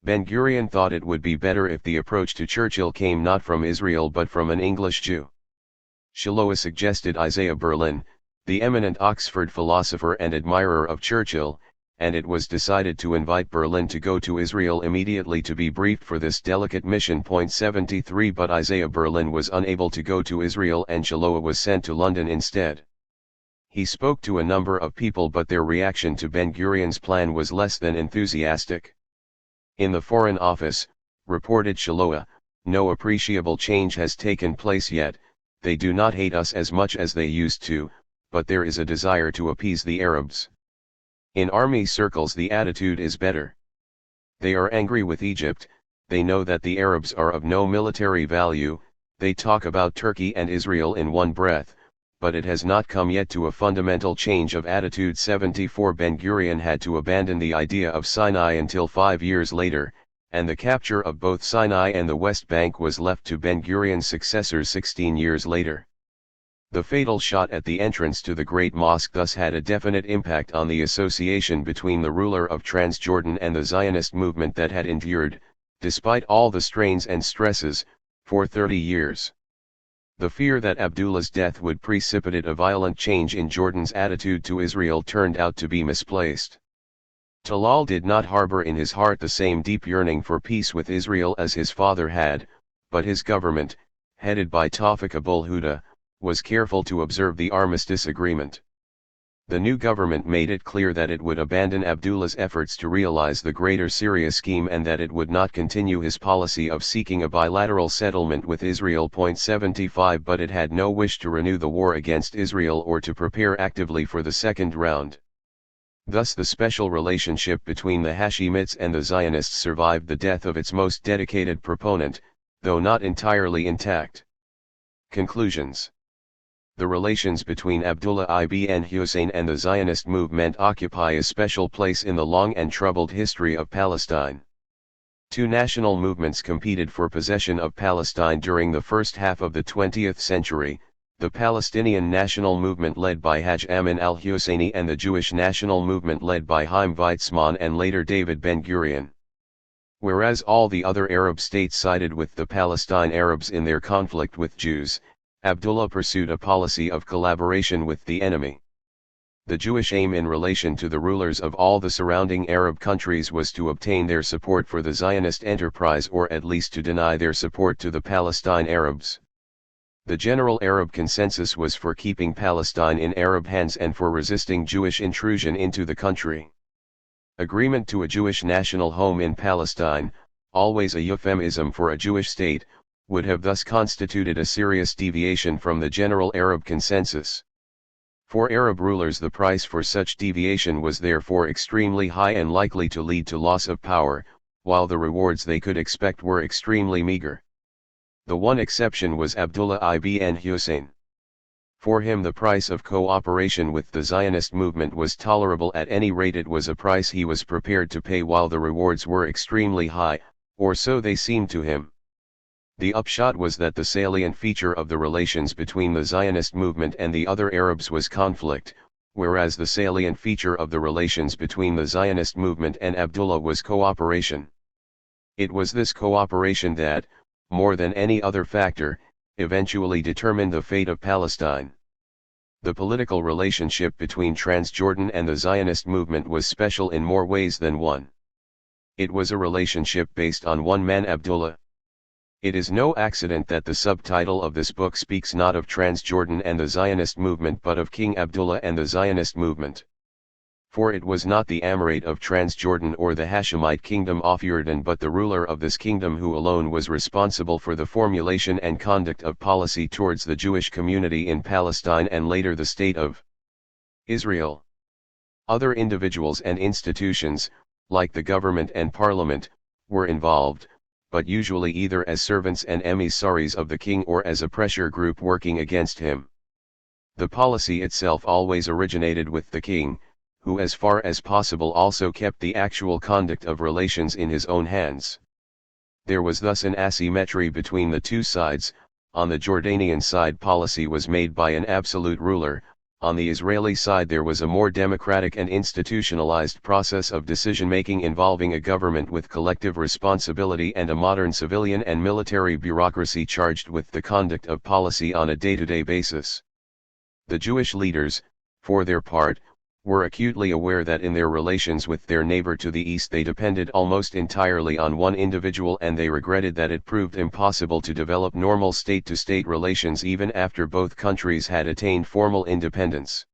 Ben-Gurion thought it would be better if the approach to Churchill came not from Israel but from an English Jew. Shaloah suggested Isaiah Berlin, the eminent Oxford philosopher and admirer of Churchill, and it was decided to invite Berlin to go to Israel immediately to be briefed for this delicate mission. 73 But Isaiah Berlin was unable to go to Israel and Shaloah was sent to London instead. He spoke to a number of people but their reaction to Ben-Gurion's plan was less than enthusiastic. In the Foreign Office, reported Shaloah, no appreciable change has taken place yet. They do not hate us as much as they used to, but there is a desire to appease the Arabs. In army circles the attitude is better. They are angry with Egypt, they know that the Arabs are of no military value, they talk about Turkey and Israel in one breath, but it has not come yet to a fundamental change of attitude. 74 Ben-Gurion had to abandon the idea of Sinai until 5 years later, and the capture of both Sinai and the West Bank was left to Ben-Gurion's successors 16 years later. The fatal shot at the entrance to the Great Mosque thus had a definite impact on the association between the ruler of Transjordan and the Zionist movement that had endured, despite all the strains and stresses, for 30 years. The fear that Abdullah's death would precipitate a violent change in Jordan's attitude to Israel turned out to be misplaced. Talal did not harbor in his heart the same deep yearning for peace with Israel as his father had, but his government, headed by Tawfiq Abul-Huda, was careful to observe the armistice agreement. The new government made it clear that it would abandon Abdullah's efforts to realize the Greater Syria scheme and that it would not continue his policy of seeking a bilateral settlement with Israel. 75 But it had no wish to renew the war against Israel or to prepare actively for the second round. Thus the special relationship between the Hashemites and the Zionists survived the death of its most dedicated proponent, though not entirely intact. Conclusions. The relations between Abdullah ibn Hussein and the Zionist movement occupy a special place in the long and troubled history of Palestine. Two national movements competed for possession of Palestine during the first half of the 20th century, the Palestinian national movement led by Haj Amin al-Husseini and the Jewish national movement led by Chaim Weizmann and later David Ben-Gurion. Whereas all the other Arab states sided with the Palestine Arabs in their conflict with Jews, Abdullah pursued a policy of collaboration with the enemy. The Jewish aim in relation to the rulers of all the surrounding Arab countries was to obtain their support for the Zionist enterprise or at least to deny their support to the Palestine Arabs. The general Arab consensus was for keeping Palestine in Arab hands and for resisting Jewish intrusion into the country. Agreement to a Jewish national home in Palestine, always a euphemism for a Jewish state, would have thus constituted a serious deviation from the general Arab consensus. For Arab rulers the price for such deviation was therefore extremely high and likely to lead to loss of power, while the rewards they could expect were extremely meager. The one exception was Abdullah ibn Hussein. For him the price of cooperation with the Zionist movement was tolerable, at any rate it was a price he was prepared to pay while the rewards were extremely high, or so they seemed to him. The upshot was that the salient feature of the relations between the Zionist movement and the other Arabs was conflict, whereas the salient feature of the relations between the Zionist movement and Abdullah was cooperation. It was this cooperation that, more than any other factor, eventually determined the fate of Palestine. The political relationship between Transjordan and the Zionist movement was special in more ways than one. It was a relationship based on one man, Abdullah. It is no accident that the subtitle of this book speaks not of Transjordan and the Zionist movement but of King Abdullah and the Zionist movement. For it was not the Amorite of Transjordan or the Hashemite kingdom of Jordan but the ruler of this kingdom who alone was responsible for the formulation and conduct of policy towards the Jewish community in Palestine and later the state of Israel. Other individuals and institutions, like the government and parliament, were involved, but usually either as servants and emissaries of the king or as a pressure group working against him. The policy itself always originated with the king, who as far as possible also kept the actual conduct of relations in his own hands. There was thus an asymmetry between the two sides. On the Jordanian side policy was made by an absolute ruler, on the Israeli side there was a more democratic and institutionalized process of decision-making involving a government with collective responsibility and a modern civilian and military bureaucracy charged with the conduct of policy on a day-to-day basis. The Jewish leaders, for their part, were acutely aware that in their relations with their neighbor to the east they depended almost entirely on one individual, and they regretted that it proved impossible to develop normal state-to-state relations even after both countries had attained formal independence.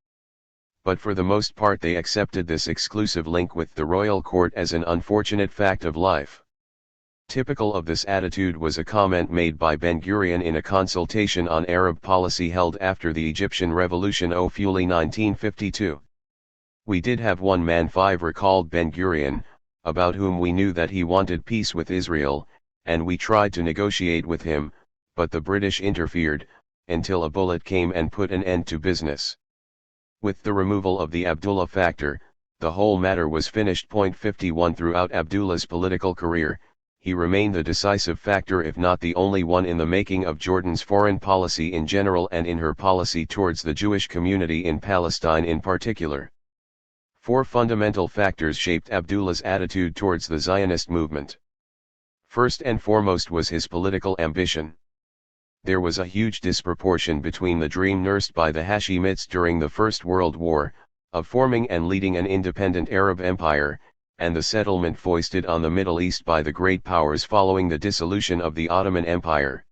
But for the most part they accepted this exclusive link with the royal court as an unfortunate fact of life. Typical of this attitude was a comment made by Ben-Gurion in a consultation on Arab policy held after the Egyptian Revolution of Fuli 1952. "We did have one man," 5 recalled Ben-Gurion, "about whom we knew that he wanted peace with Israel, and we tried to negotiate with him, but the British interfered, until a bullet came and put an end to business." With the removal of the Abdullah factor, the whole matter was finished. 51 Throughout Abdullah's political career, he remained the decisive factor if not the only one in the making of Jordan's foreign policy in general and in her policy towards the Jewish community in Palestine in particular. 4 fundamental factors shaped Abdullah's attitude towards the Zionist movement. First and foremost was his political ambition. There was a huge disproportion between the dream nursed by the Hashemites during the First World War, of forming and leading an independent Arab empire, and the settlement foisted on the Middle East by the great powers following the dissolution of the Ottoman Empire.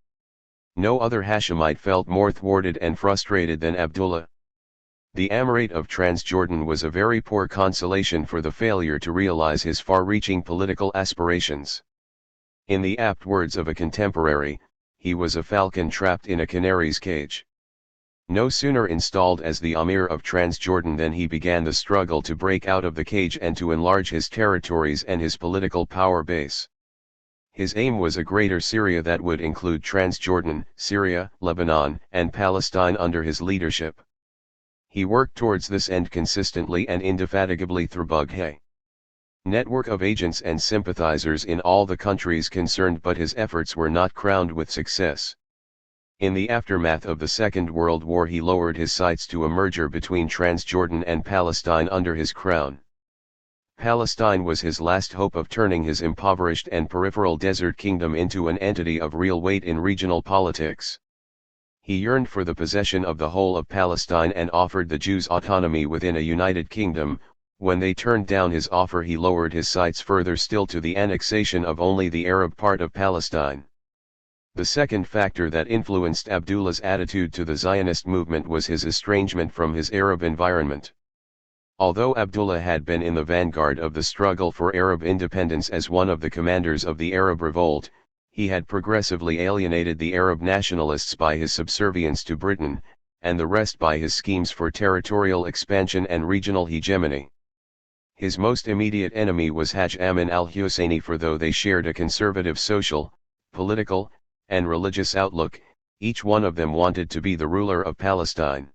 No other Hashemite felt more thwarted and frustrated than Abdullah. The Amorite of Transjordan was a very poor consolation for the failure to realize his far-reaching political aspirations. In the apt words of a contemporary, he was a falcon trapped in a canary's cage. No sooner installed as the Amir of Transjordan than he began the struggle to break out of the cage and to enlarge his territories and his political power base. His aim was a greater Syria that would include Transjordan, Syria, Lebanon, and Palestine under his leadership. He worked towards this end consistently and indefatigably through a network of agents and sympathizers in all the countries concerned, but his efforts were not crowned with success. In the aftermath of the Second World War he lowered his sights to a merger between Transjordan and Palestine under his crown. Palestine was his last hope of turning his impoverished and peripheral desert kingdom into an entity of real weight in regional politics. He yearned for the possession of the whole of Palestine and offered the Jews autonomy within a united kingdom. When they turned down his offer he lowered his sights further still to the annexation of only the Arab part of Palestine. The second factor that influenced Abdullah's attitude to the Zionist movement was his estrangement from his Arab environment. Although Abdullah had been in the vanguard of the struggle for Arab independence as one of the commanders of the Arab revolt, he had progressively alienated the Arab nationalists by his subservience to Britain, and the rest by his schemes for territorial expansion and regional hegemony. His most immediate enemy was Hajj Amin al-Husseini, for though they shared a conservative social, political, and religious outlook, each one of them wanted to be the ruler of Palestine.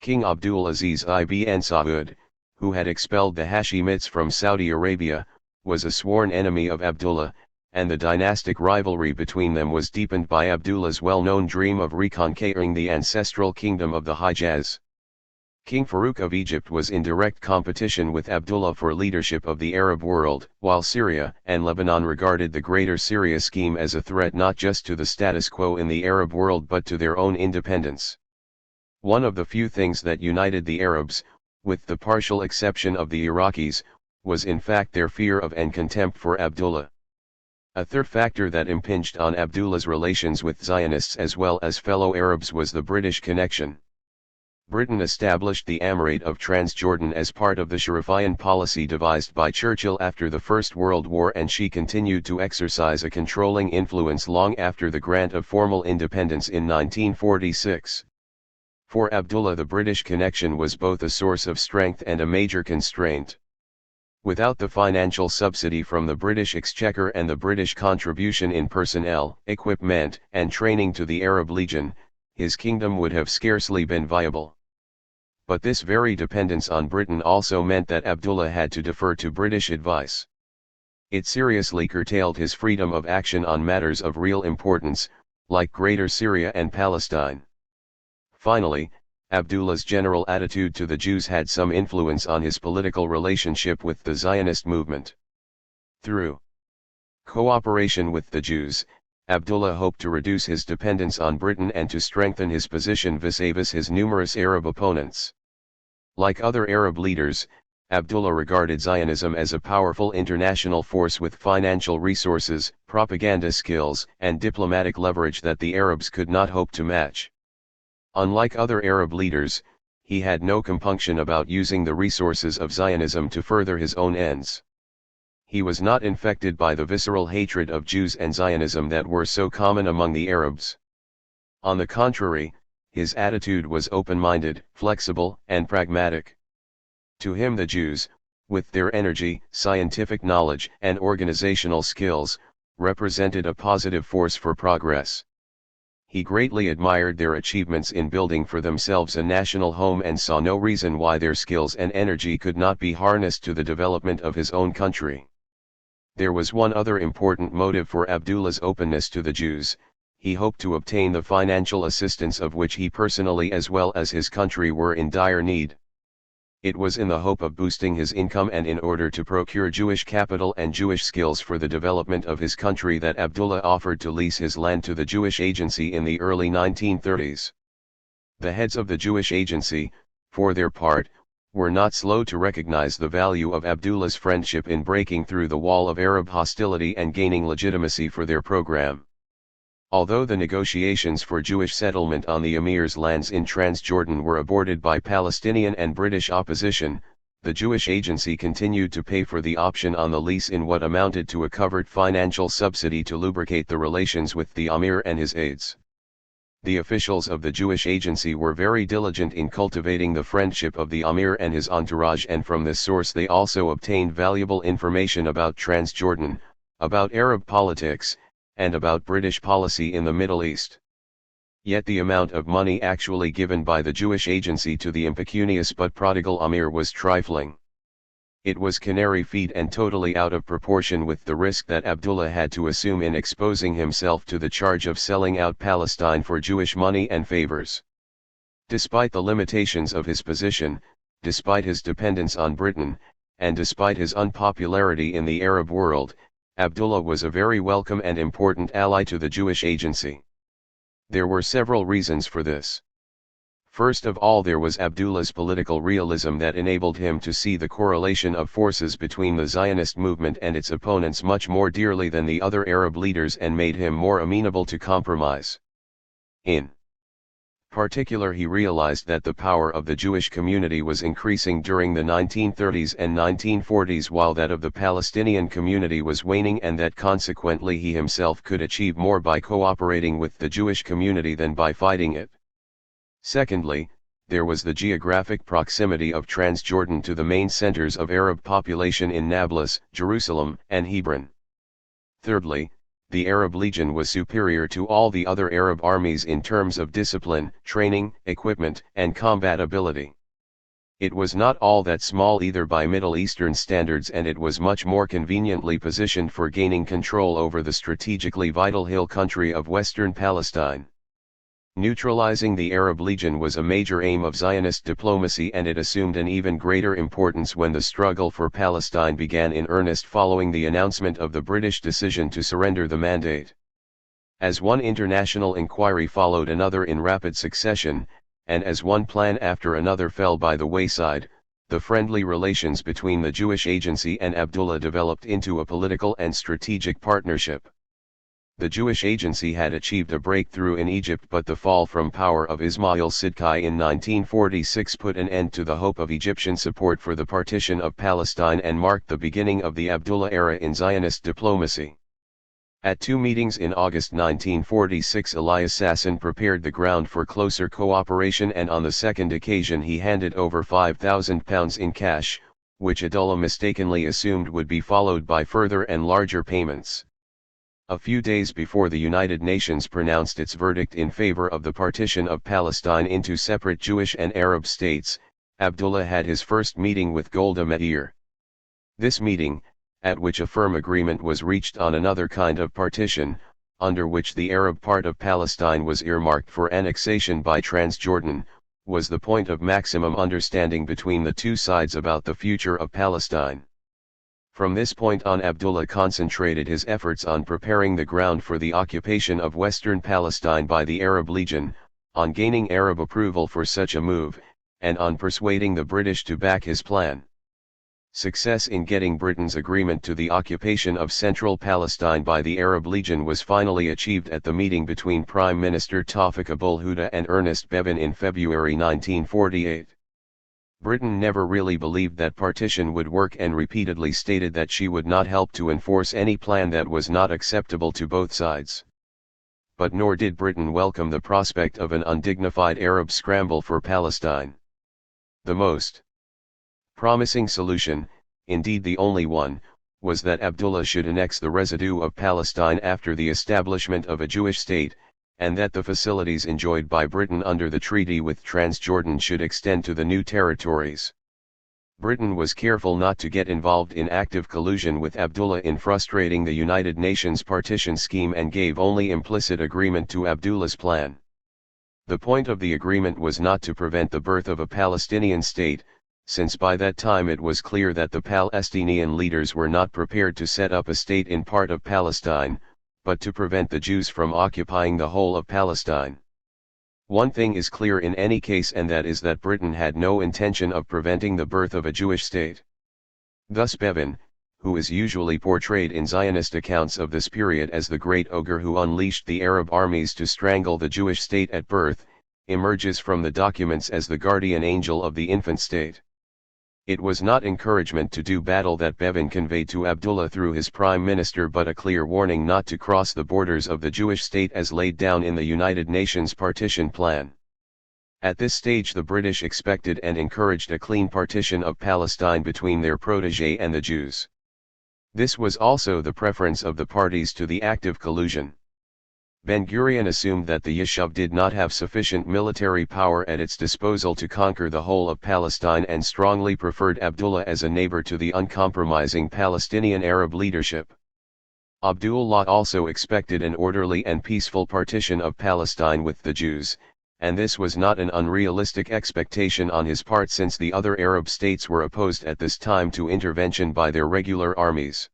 King Abdul Aziz ibn Saud, who had expelled the Hashemites from Saudi Arabia, was a sworn enemy of Abdullah, and the dynastic rivalry between them was deepened by Abdullah's well-known dream of reconquering the ancestral kingdom of the Hijaz. King Farouk of Egypt was in direct competition with Abdullah for leadership of the Arab world, while Syria and Lebanon regarded the Greater Syria scheme as a threat not just to the status quo in the Arab world but to their own independence. One of the few things that united the Arabs, with the partial exception of the Iraqis, was in fact their fear of and contempt for Abdullah. A third factor that impinged on Abdullah's relations with Zionists as well as fellow Arabs was the British connection. Britain established the Emirate of Transjordan as part of the Sharifian policy devised by Churchill after the First World War, and she continued to exercise a controlling influence long after the grant of formal independence in 1946. For Abdullah, the British connection was both a source of strength and a major constraint. Without the financial subsidy from the British Exchequer and the British contribution in personnel, equipment, and training to the Arab Legion, his kingdom would have scarcely been viable. But this very dependence on Britain also meant that Abdullah had to defer to British advice. It seriously curtailed his freedom of action on matters of real importance, like Greater Syria and Palestine. Finally, Abdullah's general attitude to the Jews had some influence on his political relationship with the Zionist movement. Through cooperation with the Jews, Abdullah hoped to reduce his dependence on Britain and to strengthen his position vis-à-vis his numerous Arab opponents. Like other Arab leaders, Abdullah regarded Zionism as a powerful international force with financial resources, propaganda skills, and diplomatic leverage that the Arabs could not hope to match. Unlike other Arab leaders, he had no compunction about using the resources of Zionism to further his own ends. He was not infected by the visceral hatred of Jews and Zionism that were so common among the Arabs. On the contrary, his attitude was open-minded, flexible, and pragmatic. To him the Jews, with their energy, scientific knowledge, and organizational skills, represented a positive force for progress. He greatly admired their achievements in building for themselves a national home and saw no reason why their skills and energy could not be harnessed to the development of his own country. There was one other important motive for Abdullah's openness to the Jews: he hoped to obtain the financial assistance of which he personally as well as his country were in dire need. It was in the hope of boosting his income and in order to procure Jewish capital and Jewish skills for the development of his country that Abdullah offered to lease his land to the Jewish Agency in the early 1930s. The heads of the Jewish Agency, for their part, were not slow to recognize the value of Abdullah's friendship in breaking through the wall of Arab hostility and gaining legitimacy for their program. Although the negotiations for Jewish settlement on the Emir's lands in Transjordan were aborted by Palestinian and British opposition, the Jewish Agency continued to pay for the option on the lease in what amounted to a covert financial subsidy to lubricate the relations with the Emir and his aides. The officials of the Jewish Agency were very diligent in cultivating the friendship of the Emir and his entourage, and from this source they also obtained valuable information about Transjordan, about Arab politics, and about British policy in the Middle East. Yet the amount of money actually given by the Jewish Agency to the impecunious but prodigal Emir was trifling. It was canary feed and totally out of proportion with the risk that Abdullah had to assume in exposing himself to the charge of selling out Palestine for Jewish money and favors. Despite the limitations of his position, despite his dependence on Britain, and despite his unpopularity in the Arab world, Abdullah was a very welcome and important ally to the Jewish Agency. There were several reasons for this. First of all, there was Abdullah's political realism that enabled him to see the correlation of forces between the Zionist movement and its opponents much more dearly than the other Arab leaders and made him more amenable to compromise. In particular, he realized that the power of the Jewish community was increasing during the 1930s and 1940s while that of the Palestinian community was waning, and that consequently he himself could achieve more by cooperating with the Jewish community than by fighting it. Secondly, there was the geographic proximity of Transjordan to the main centers of Arab population in Nablus, Jerusalem, and Hebron. Thirdly, the Arab Legion was superior to all the other Arab armies in terms of discipline, training, equipment, and combat ability. It was not all that small either by Middle Eastern standards, and it was much more conveniently positioned for gaining control over the strategically vital hill country of western Palestine. Neutralizing the Arab Legion was a major aim of Zionist diplomacy, and it assumed an even greater importance when the struggle for Palestine began in earnest following the announcement of the British decision to surrender the mandate. As one international inquiry followed another in rapid succession, and as one plan after another fell by the wayside, the friendly relations between the Jewish Agency and Abdullah developed into a political and strategic partnership. The Jewish Agency had achieved a breakthrough in Egypt, but the fall from power of Ismail Sidqi in 1946 put an end to the hope of Egyptian support for the partition of Palestine and marked the beginning of the Abdullah era in Zionist diplomacy. At two meetings in August 1946, Elias Sasson prepared the ground for closer cooperation, and on the second occasion he handed over £5,000 in cash, which Abdullah mistakenly assumed would be followed by further and larger payments. A few days before the United Nations pronounced its verdict in favor of the partition of Palestine into separate Jewish and Arab states, Abdullah had his first meeting with Golda Meir. This meeting, at which a firm agreement was reached on another kind of partition, under which the Arab part of Palestine was earmarked for annexation by Transjordan, was the point of maximum understanding between the two sides about the future of Palestine. From this point on, Abdullah concentrated his efforts on preparing the ground for the occupation of western Palestine by the Arab Legion, on gaining Arab approval for such a move, and on persuading the British to back his plan. Success in getting Britain's agreement to the occupation of central Palestine by the Arab Legion was finally achieved at the meeting between Prime Minister Tawfiq Abul-Huda and Ernest Bevin in February 1948. Britain never really believed that partition would work and repeatedly stated that she would not help to enforce any plan that was not acceptable to both sides. But nor did Britain welcome the prospect of an undignified Arab scramble for Palestine. The most promising solution, indeed the only one, was that Abdullah should annex the residue of Palestine after the establishment of a Jewish state, and that the facilities enjoyed by Britain under the treaty with Transjordan should extend to the new territories. Britain was careful not to get involved in active collusion with Abdullah in frustrating the United Nations partition scheme, and gave only implicit agreement to Abdullah's plan. The point of the agreement was not to prevent the birth of a Palestinian state, since by that time it was clear that the Palestinian leaders were not prepared to set up a state in part of Palestine, but to prevent the Jews from occupying the whole of Palestine. One thing is clear in any case, and that is that Britain had no intention of preventing the birth of a Jewish state. Thus Bevin, who is usually portrayed in Zionist accounts of this period as the great ogre who unleashed the Arab armies to strangle the Jewish state at birth, emerges from the documents as the guardian angel of the infant state. It was not encouragement to do battle that Bevin conveyed to Abdullah through his prime minister, but a clear warning not to cross the borders of the Jewish state as laid down in the United Nations partition plan. At this stage the British expected and encouraged a clean partition of Palestine between their protégé and the Jews. This was also the preference of the parties to the active collusion. Ben-Gurion assumed that the Yishuv did not have sufficient military power at its disposal to conquer the whole of Palestine, and strongly preferred Abdullah as a neighbor to the uncompromising Palestinian Arab leadership. Abdullah also expected an orderly and peaceful partition of Palestine with the Jews, and this was not an unrealistic expectation on his part, since the other Arab states were opposed at this time to intervention by their regular armies.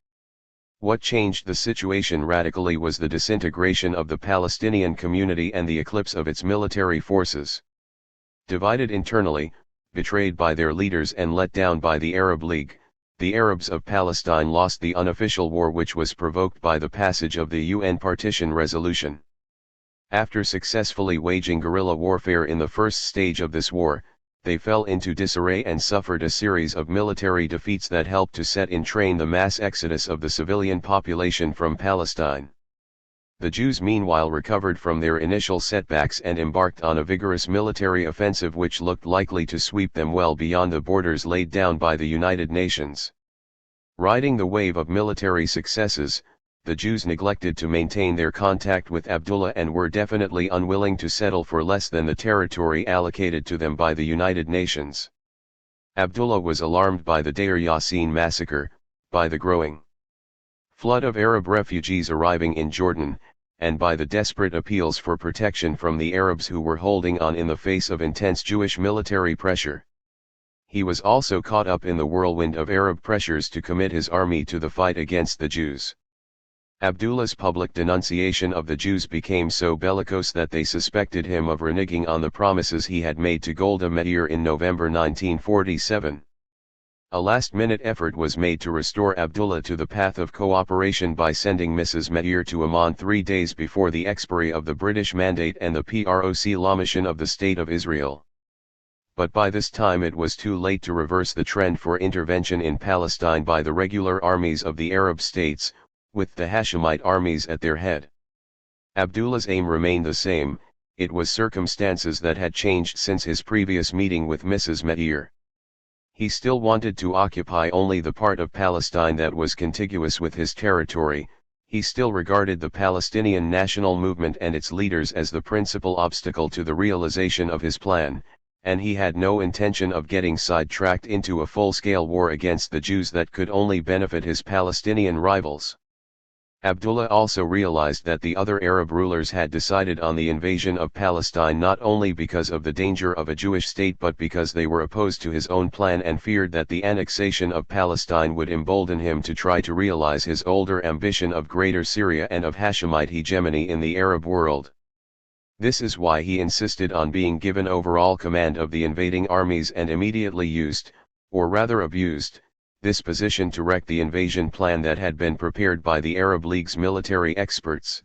What changed the situation radically was the disintegration of the Palestinian community and the eclipse of its military forces. Divided internally, betrayed by their leaders and let down by the Arab League, the Arabs of Palestine lost the unofficial war which was provoked by the passage of the UN Partition Resolution. After successfully waging guerrilla warfare in the first stage of this war, they fell into disarray and suffered a series of military defeats that helped to set in train the mass exodus of the civilian population from Palestine. The Jews meanwhile recovered from their initial setbacks and embarked on a vigorous military offensive which looked likely to sweep them well beyond the borders laid down by the United Nations. Riding the wave of military successes, the Jews neglected to maintain their contact with Abdullah and were definitely unwilling to settle for less than the territory allocated to them by the United Nations. Abdullah was alarmed by the Deir Yassin massacre, by the growing flood of Arab refugees arriving in Jordan, and by the desperate appeals for protection from the Arabs who were holding on in the face of intense Jewish military pressure. He was also caught up in the whirlwind of Arab pressures to commit his army to the fight against the Jews. Abdullah's public denunciation of the Jews became so bellicose that they suspected him of reneging on the promises he had made to Golda Meir in November 1947. A last-minute effort was made to restore Abdullah to the path of cooperation by sending Mrs. Meir to Amman 3 days before the expiry of the British Mandate and the proclamation of the State of Israel. But by this time it was too late to reverse the trend for intervention in Palestine by the regular armies of the Arab states, with the Hashemite armies at their head. Abdullah's aim remained the same, it was circumstances that had changed since his previous meeting with Mrs. Meir. He still wanted to occupy only the part of Palestine that was contiguous with his territory, he still regarded the Palestinian national movement and its leaders as the principal obstacle to the realization of his plan, and he had no intention of getting sidetracked into a full-scale war against the Jews that could only benefit his Palestinian rivals. Abdullah also realized that the other Arab rulers had decided on the invasion of Palestine not only because of the danger of a Jewish state but because they were opposed to his own plan and feared that the annexation of Palestine would embolden him to try to realize his older ambition of Greater Syria and of Hashemite hegemony in the Arab world. This is why he insisted on being given overall command of the invading armies and immediately used, or rather abused, this position to wreck the invasion plan that had been prepared by the Arab League's military experts.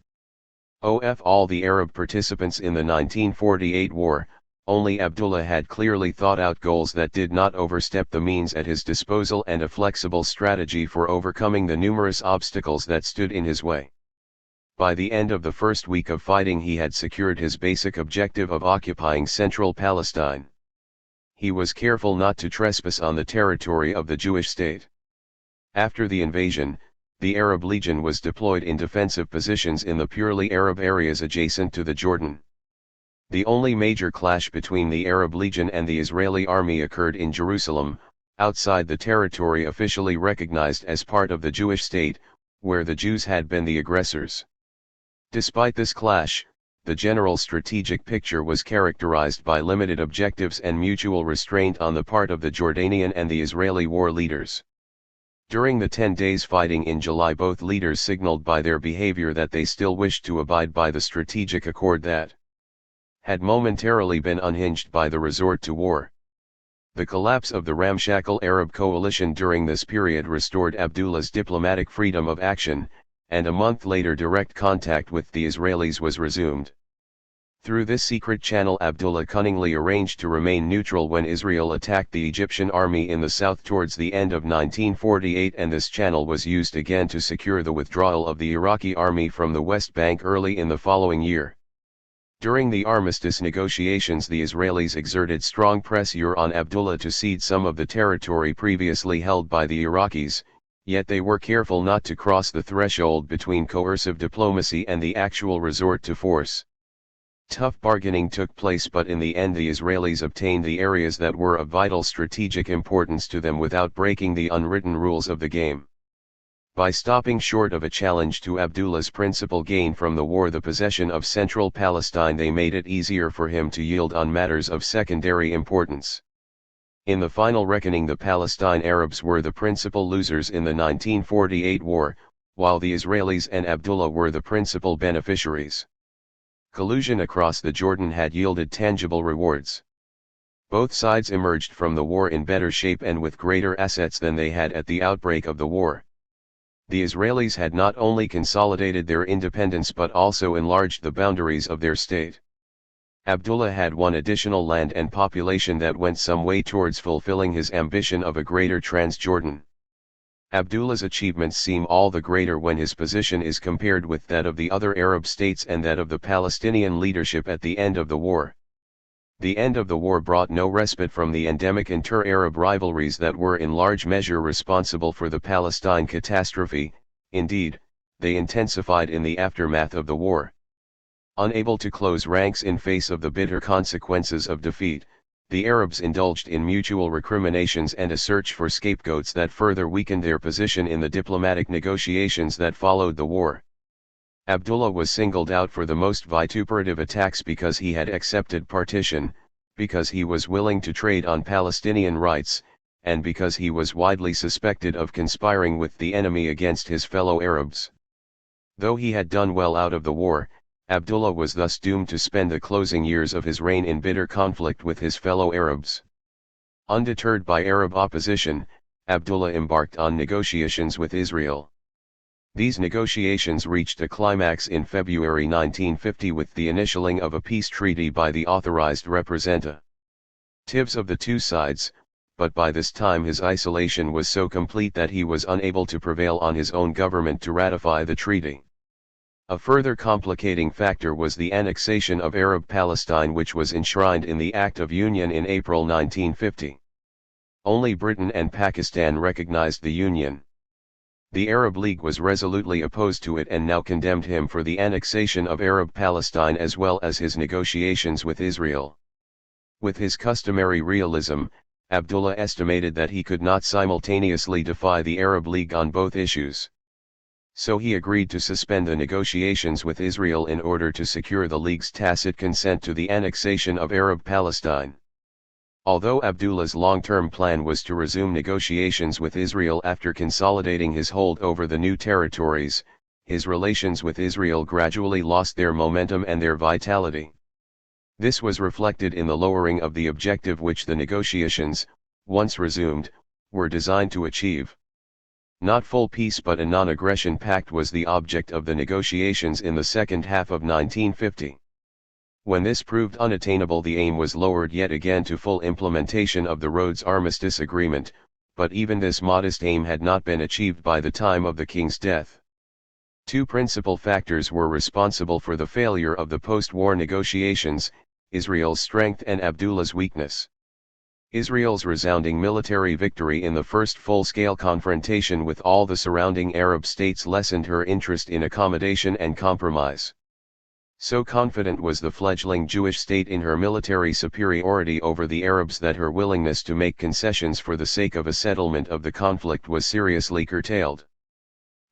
Of all the Arab participants in the 1948 war, only Abdullah had clearly thought out goals that did not overstep the means at his disposal and a flexible strategy for overcoming the numerous obstacles that stood in his way. By the end of the first week of fighting he had secured his basic objective of occupying central Palestine. He was careful not to trespass on the territory of the Jewish state. After the invasion, the Arab Legion was deployed in defensive positions in the purely Arab areas adjacent to the Jordan. The only major clash between the Arab Legion and the Israeli army occurred in Jerusalem, outside the territory officially recognized as part of the Jewish state, where the Jews had been the aggressors. Despite this clash, the general strategic picture was characterized by limited objectives and mutual restraint on the part of the Jordanian and the Israeli war leaders. During the 10 days fighting in July, both leaders signaled by their behavior that they still wished to abide by the strategic accord that had momentarily been unhinged by the resort to war. The collapse of the ramshackle Arab coalition during this period restored Abdullah's diplomatic freedom of action, and a month later direct contact with the Israelis was resumed. Through this secret channel Abdullah cunningly arranged to remain neutral when Israel attacked the Egyptian army in the south towards the end of 1948, and this channel was used again to secure the withdrawal of the Iraqi army from the West Bank early in the following year. During the armistice negotiations the Israelis exerted strong pressure on Abdullah to cede some of the territory previously held by the Iraqis, yet they were careful not to cross the threshold between coercive diplomacy and the actual resort to force. Tough bargaining took place, but in the end the Israelis obtained the areas that were of vital strategic importance to them without breaking the unwritten rules of the game. By stopping short of a challenge to Abdullah's principal gain from the war, the possession of central Palestine, they made it easier for him to yield on matters of secondary importance. In the final reckoning the Palestine Arabs were the principal losers in the 1948 war, while the Israelis and Abdullah were the principal beneficiaries. Collusion across the Jordan had yielded tangible rewards. Both sides emerged from the war in better shape and with greater assets than they had at the outbreak of the war. The Israelis had not only consolidated their independence but also enlarged the boundaries of their state. Abdullah had won additional land and population that went some way towards fulfilling his ambition of a greater Transjordan. Abdullah's achievements seem all the greater when his position is compared with that of the other Arab states and that of the Palestinian leadership at the end of the war. The end of the war brought no respite from the endemic inter-Arab rivalries that were in large measure responsible for the Palestine catastrophe. Indeed, they intensified in the aftermath of the war. Unable to close ranks in face of the bitter consequences of defeat, The Arabs indulged in mutual recriminations and a search for scapegoats that further weakened their position in the diplomatic negotiations that followed the war. Abdullah was singled out for the most vituperative attacks because he had accepted partition, because he was willing to trade on Palestinian rights, and because he was widely suspected of conspiring with the enemy against his fellow Arabs. Though he had done well out of the war, Abdullah was thus doomed to spend the closing years of his reign in bitter conflict with his fellow Arabs. Undeterred by Arab opposition, Abdullah embarked on negotiations with Israel. These negotiations reached a climax in February 1950 with the initialing of a peace treaty by the authorized representatives of the two sides, but by this time his isolation was so complete that he was unable to prevail on his own government to ratify the treaty. A further complicating factor was the annexation of Arab Palestine, which was enshrined in the Act of Union in April 1950. Only Britain and Pakistan recognized the union. The Arab League was resolutely opposed to it and now condemned him for the annexation of Arab Palestine as well as his negotiations with Israel. With his customary realism, Abdullah estimated that he could not simultaneously defy the Arab League on both issues. So he agreed to suspend the negotiations with Israel in order to secure the League's tacit consent to the annexation of Arab Palestine. Although Abdullah's long-term plan was to resume negotiations with Israel after consolidating his hold over the new territories, his relations with Israel gradually lost their momentum and their vitality. This was reflected in the lowering of the objective which the negotiations, once resumed, were designed to achieve. Not full peace but a non-aggression pact was the object of the negotiations in the second half of 1950. When this proved unattainable, the aim was lowered yet again to full implementation of the Rhodes Armistice Agreement, but even this modest aim had not been achieved by the time of the king's death. Two principal factors were responsible for the failure of the post-war negotiations: Israel's strength and Abdullah's weakness. Israel's resounding military victory in the first full-scale confrontation with all the surrounding Arab states lessened her interest in accommodation and compromise. So confident was the fledgling Jewish state in her military superiority over the Arabs that her willingness to make concessions for the sake of a settlement of the conflict was seriously curtailed.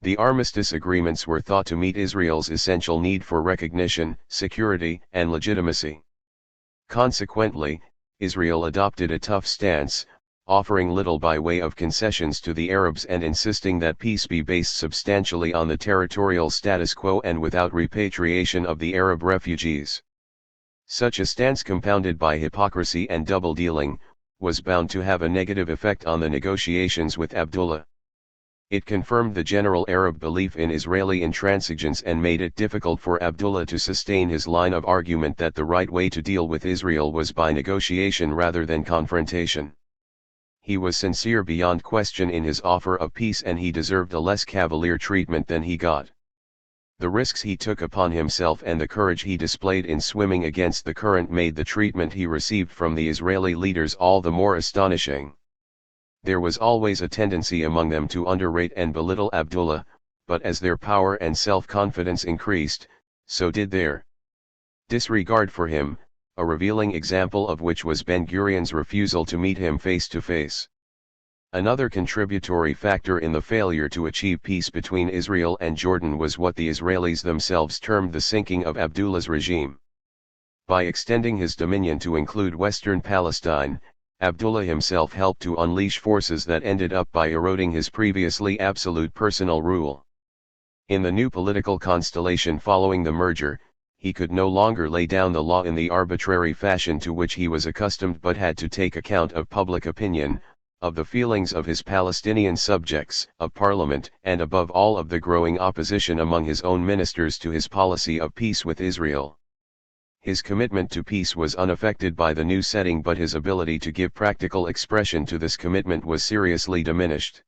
The armistice agreements were thought to meet Israel's essential need for recognition, security, and legitimacy. Consequently, Israel adopted a tough stance, offering little by way of concessions to the Arabs and insisting that peace be based substantially on the territorial status quo and without repatriation of the Arab refugees. Such a stance, compounded by hypocrisy and double-dealing, was bound to have a negative effect on the negotiations with Abdullah. It confirmed the general Arab belief in Israeli intransigence and made it difficult for Abdullah to sustain his line of argument that the right way to deal with Israel was by negotiation rather than confrontation. He was sincere beyond question in his offer of peace, and he deserved a less cavalier treatment than he got. The risks he took upon himself and the courage he displayed in swimming against the current made the treatment he received from the Israeli leaders all the more astonishing. There was always a tendency among them to underrate and belittle Abdullah, but as their power and self-confidence increased, so did their disregard for him, a revealing example of which was Ben-Gurion's refusal to meet him face to face. Another contributory factor in the failure to achieve peace between Israel and Jordan was what the Israelis themselves termed the sinking of Abdullah's regime. By extending his dominion to include western Palestine, Abdullah himself helped to unleash forces that ended up by eroding his previously absolute personal rule. In the new political constellation following the merger, he could no longer lay down the law in the arbitrary fashion to which he was accustomed, but had to take account of public opinion, of the feelings of his Palestinian subjects, of Parliament, and above all of the growing opposition among his own ministers to his policy of peace with Israel. His commitment to peace was unaffected by the new setting, but his ability to give practical expression to this commitment was seriously diminished.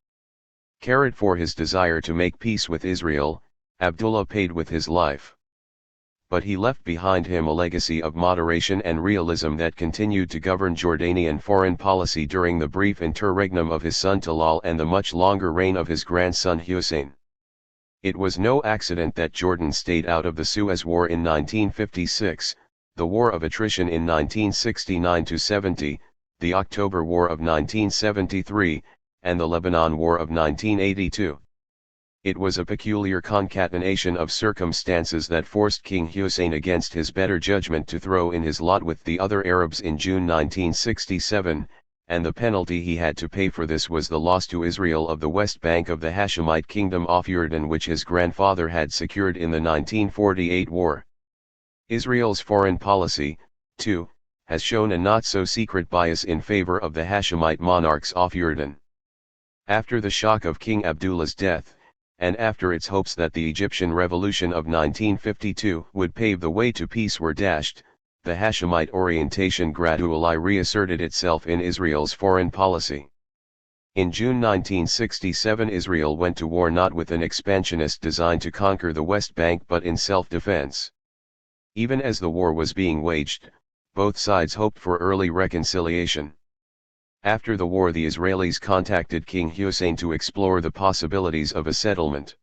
Cared for his desire to make peace with Israel, Abdullah paid with his life. But he left behind him a legacy of moderation and realism that continued to govern Jordanian foreign policy during the brief interregnum of his son Talal and the much longer reign of his grandson Hussein. It was no accident that Jordan stayed out of the Suez War in 1956, the War of Attrition in 1969–70, the October War of 1973, and the Lebanon War of 1982. It was a peculiar concatenation of circumstances that forced King Hussein against his better judgment to throw in his lot with the other Arabs in June 1967, and the penalty he had to pay for this was the loss to Israel of the West Bank of the Hashemite kingdom of Jordan, which his grandfather had secured in the 1948 war. Israel's foreign policy, too, has shown a not-so-secret bias in favor of the Hashemite monarchs of Jordan. After the shock of King Abdullah's death, and after its hopes that the Egyptian Revolution of 1952 would pave the way to peace were dashed, the Hashemite orientation gradually reasserted itself in Israel's foreign policy. In June 1967 Israel went to war not with an expansionist design to conquer the West Bank but in self-defense. Even as the war was being waged, both sides hoped for early reconciliation. After the war the Israelis contacted King Hussein to explore the possibilities of a settlement.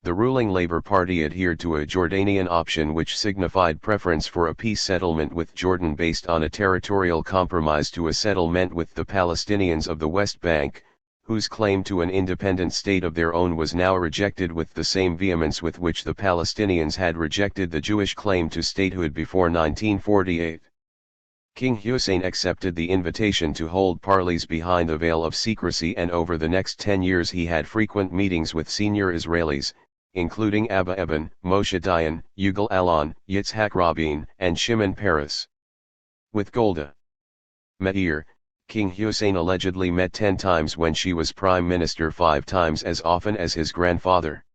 The ruling Labour Party adhered to a Jordanian option which signified preference for a peace settlement with Jordan based on a territorial compromise to a settlement with the Palestinians of the West Bank, whose claim to an independent state of their own was now rejected with the same vehemence with which the Palestinians had rejected the Jewish claim to statehood before 1948. King Hussein accepted the invitation to hold parleys behind a veil of secrecy, and over the next 10 years he had frequent meetings with senior Israelis, including Abba Eban, Moshe Dayan, Yugal Alon, Yitzhak Rabin, and Shimon Peres. With Golda Meir, King Hussein allegedly met 10 times when she was prime minister, 5 times as often as his grandfather.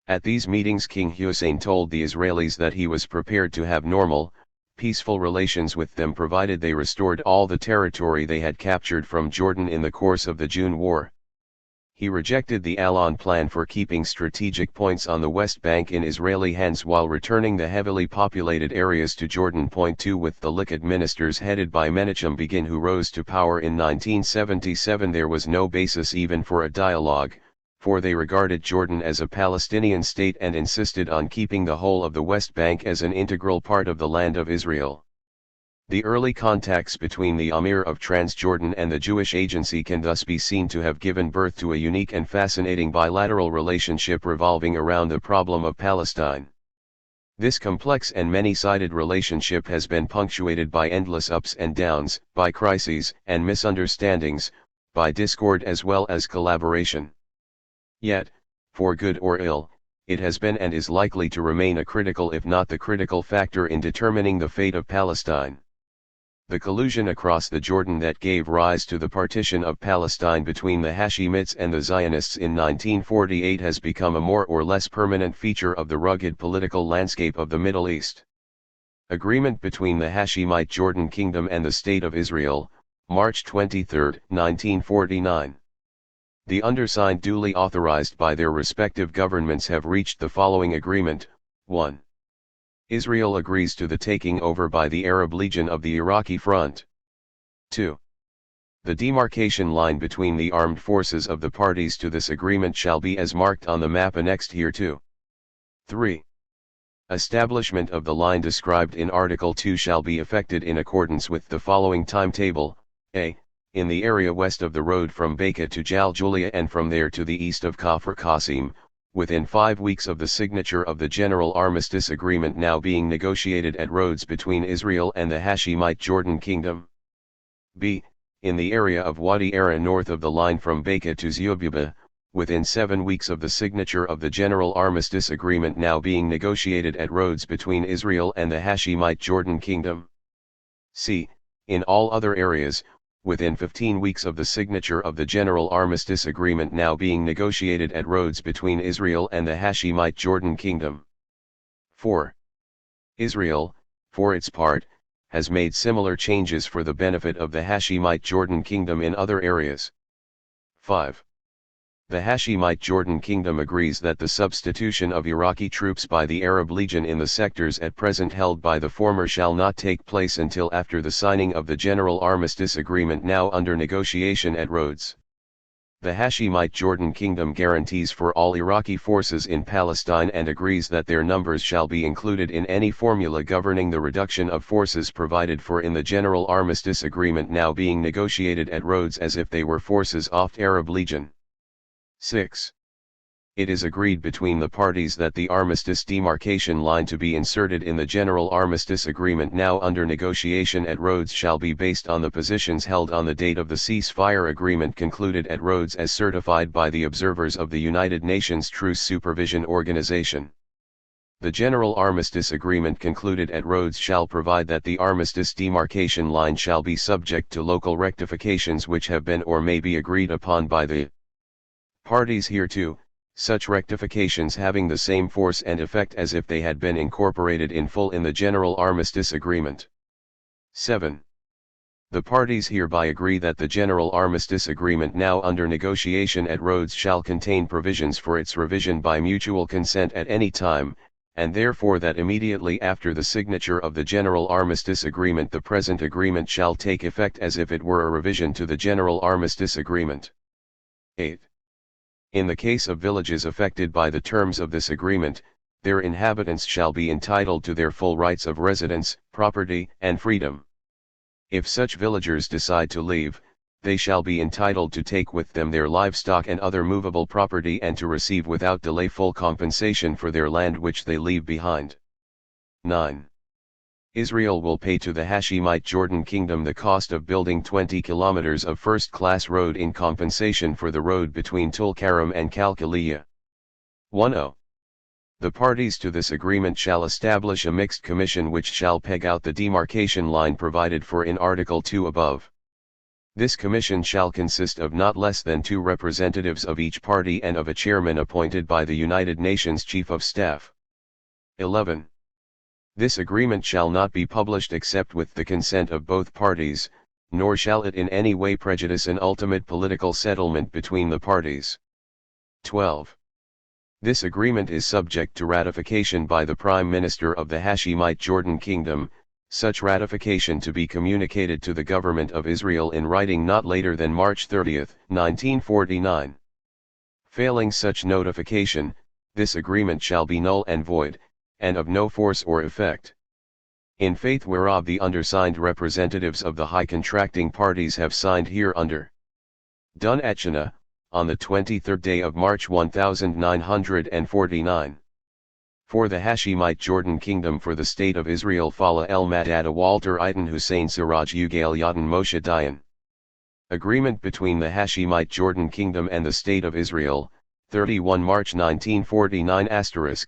At these meetings King Hussein told the Israelis that he was prepared to have normal, peaceful relations with them provided they restored all the territory they had captured from Jordan in the course of the June War. He rejected the Alon plan for keeping strategic points on the West Bank in Israeli hands while returning the heavily populated areas to Jordan. 2 With the Likud ministers headed by Menachem Begin, who rose to power in 1977, there was no basis even for a dialogue, for they regarded Jordan as a Palestinian state and insisted on keeping the whole of the West Bank as an integral part of the land of Israel. The early contacts between the Emir of Transjordan and the Jewish Agency can thus be seen to have given birth to a unique and fascinating bilateral relationship revolving around the problem of Palestine. This complex and many-sided relationship has been punctuated by endless ups and downs, by crises and misunderstandings, by discord as well as collaboration. Yet, for good or ill, it has been and is likely to remain a critical if not the critical factor in determining the fate of Palestine. The collusion across the Jordan that gave rise to the partition of Palestine between the Hashemites and the Zionists in 1948 has become a more or less permanent feature of the rugged political landscape of the Middle East. Agreement between the Hashemite Jordan Kingdom and the State of Israel, March 23, 1949. The undersigned, duly authorized by their respective governments, have reached the following agreement. 1. Israel agrees to the taking over by the Arab Legion of the Iraqi front. 2. The demarcation line between the armed forces of the parties to this agreement shall be as marked on the map annexed hereto. 3. Establishment of the line described in Article 2 shall be effected in accordance with the following timetable. A. In the area west of the road from Bekaa to Jaljulia and from there to the east of Kafr Qasim, within 5 weeks of the signature of the General Armistice Agreement now being negotiated at Rhodes between Israel and the Hashemite Jordan Kingdom. B. In the area of Wadi Ara north of the line from Bekaa to Zeububah, within 7 weeks of the signature of the General Armistice Agreement now being negotiated at Rhodes between Israel and the Hashemite Jordan Kingdom. C. In all other areas, within 15 weeks of the signature of the General Armistice Agreement now being negotiated at Rhodes between Israel and the Hashemite Jordan Kingdom. 4. Israel, for its part, has made similar changes for the benefit of the Hashemite Jordan Kingdom in other areas. 5. The Hashemite Jordan Kingdom agrees that the substitution of Iraqi troops by the Arab Legion in the sectors at present held by the former shall not take place until after the signing of the General Armistice Agreement now under negotiation at Rhodes. The Hashemite Jordan Kingdom guarantees for all Iraqi forces in Palestine and agrees that their numbers shall be included in any formula governing the reduction of forces provided for in the General Armistice Agreement now being negotiated at Rhodes as if they were forces of Arab Legion. 6. It is agreed between the parties that the armistice demarcation line to be inserted in the General Armistice Agreement now under negotiation at Rhodes shall be based on the positions held on the date of the ceasefire agreement concluded at Rhodes as certified by the observers of the United Nations Truce Supervision Organization. The General Armistice Agreement concluded at Rhodes shall provide that the armistice demarcation line shall be subject to local rectifications which have been or may be agreed upon by the parties hereto, such rectifications having the same force and effect as if they had been incorporated in full in the General Armistice Agreement. 7. The parties hereby agree that the General Armistice Agreement now under negotiation at Rhodes shall contain provisions for its revision by mutual consent at any time, and therefore that immediately after the signature of the General Armistice Agreement the present agreement shall take effect as if it were a revision to the General Armistice Agreement. 8. In the case of villages affected by the terms of this agreement, their inhabitants shall be entitled to their full rights of residence, property, and freedom. If such villagers decide to leave, they shall be entitled to take with them their livestock and other movable property and to receive without delay full compensation for their land which they leave behind. 9. Israel will pay to the Hashemite Jordan Kingdom the cost of building 20 kilometers of first-class road in compensation for the road between Tulkarem and Kalkaliya. 10. The parties to this agreement shall establish a mixed commission which shall peg out the demarcation line provided for in Article 2 above. This commission shall consist of not less than 2 representatives of each party and of a chairman appointed by the United Nations Chief of Staff. 11. This agreement shall not be published except with the consent of both parties, nor shall it in any way prejudice an ultimate political settlement between the parties. 12. This agreement is subject to ratification by the Prime Minister of the Hashemite Jordan Kingdom, such ratification to be communicated to the government of Israel in writing not later than March 30, 1949. Failing such notification, this agreement shall be null and void, and of no force or effect. In faith whereof the undersigned representatives of the high contracting parties have signed hereunder. Done at China, on the 23rd day of March 1949. For the Hashemite Jordan Kingdom for the State of Israel Fala El Madada Walter Eitan Hussein Siraj Ugail Yadin Moshe Dayan. Agreement between the Hashemite Jordan Kingdom and the State of Israel, 31 March 1949 *.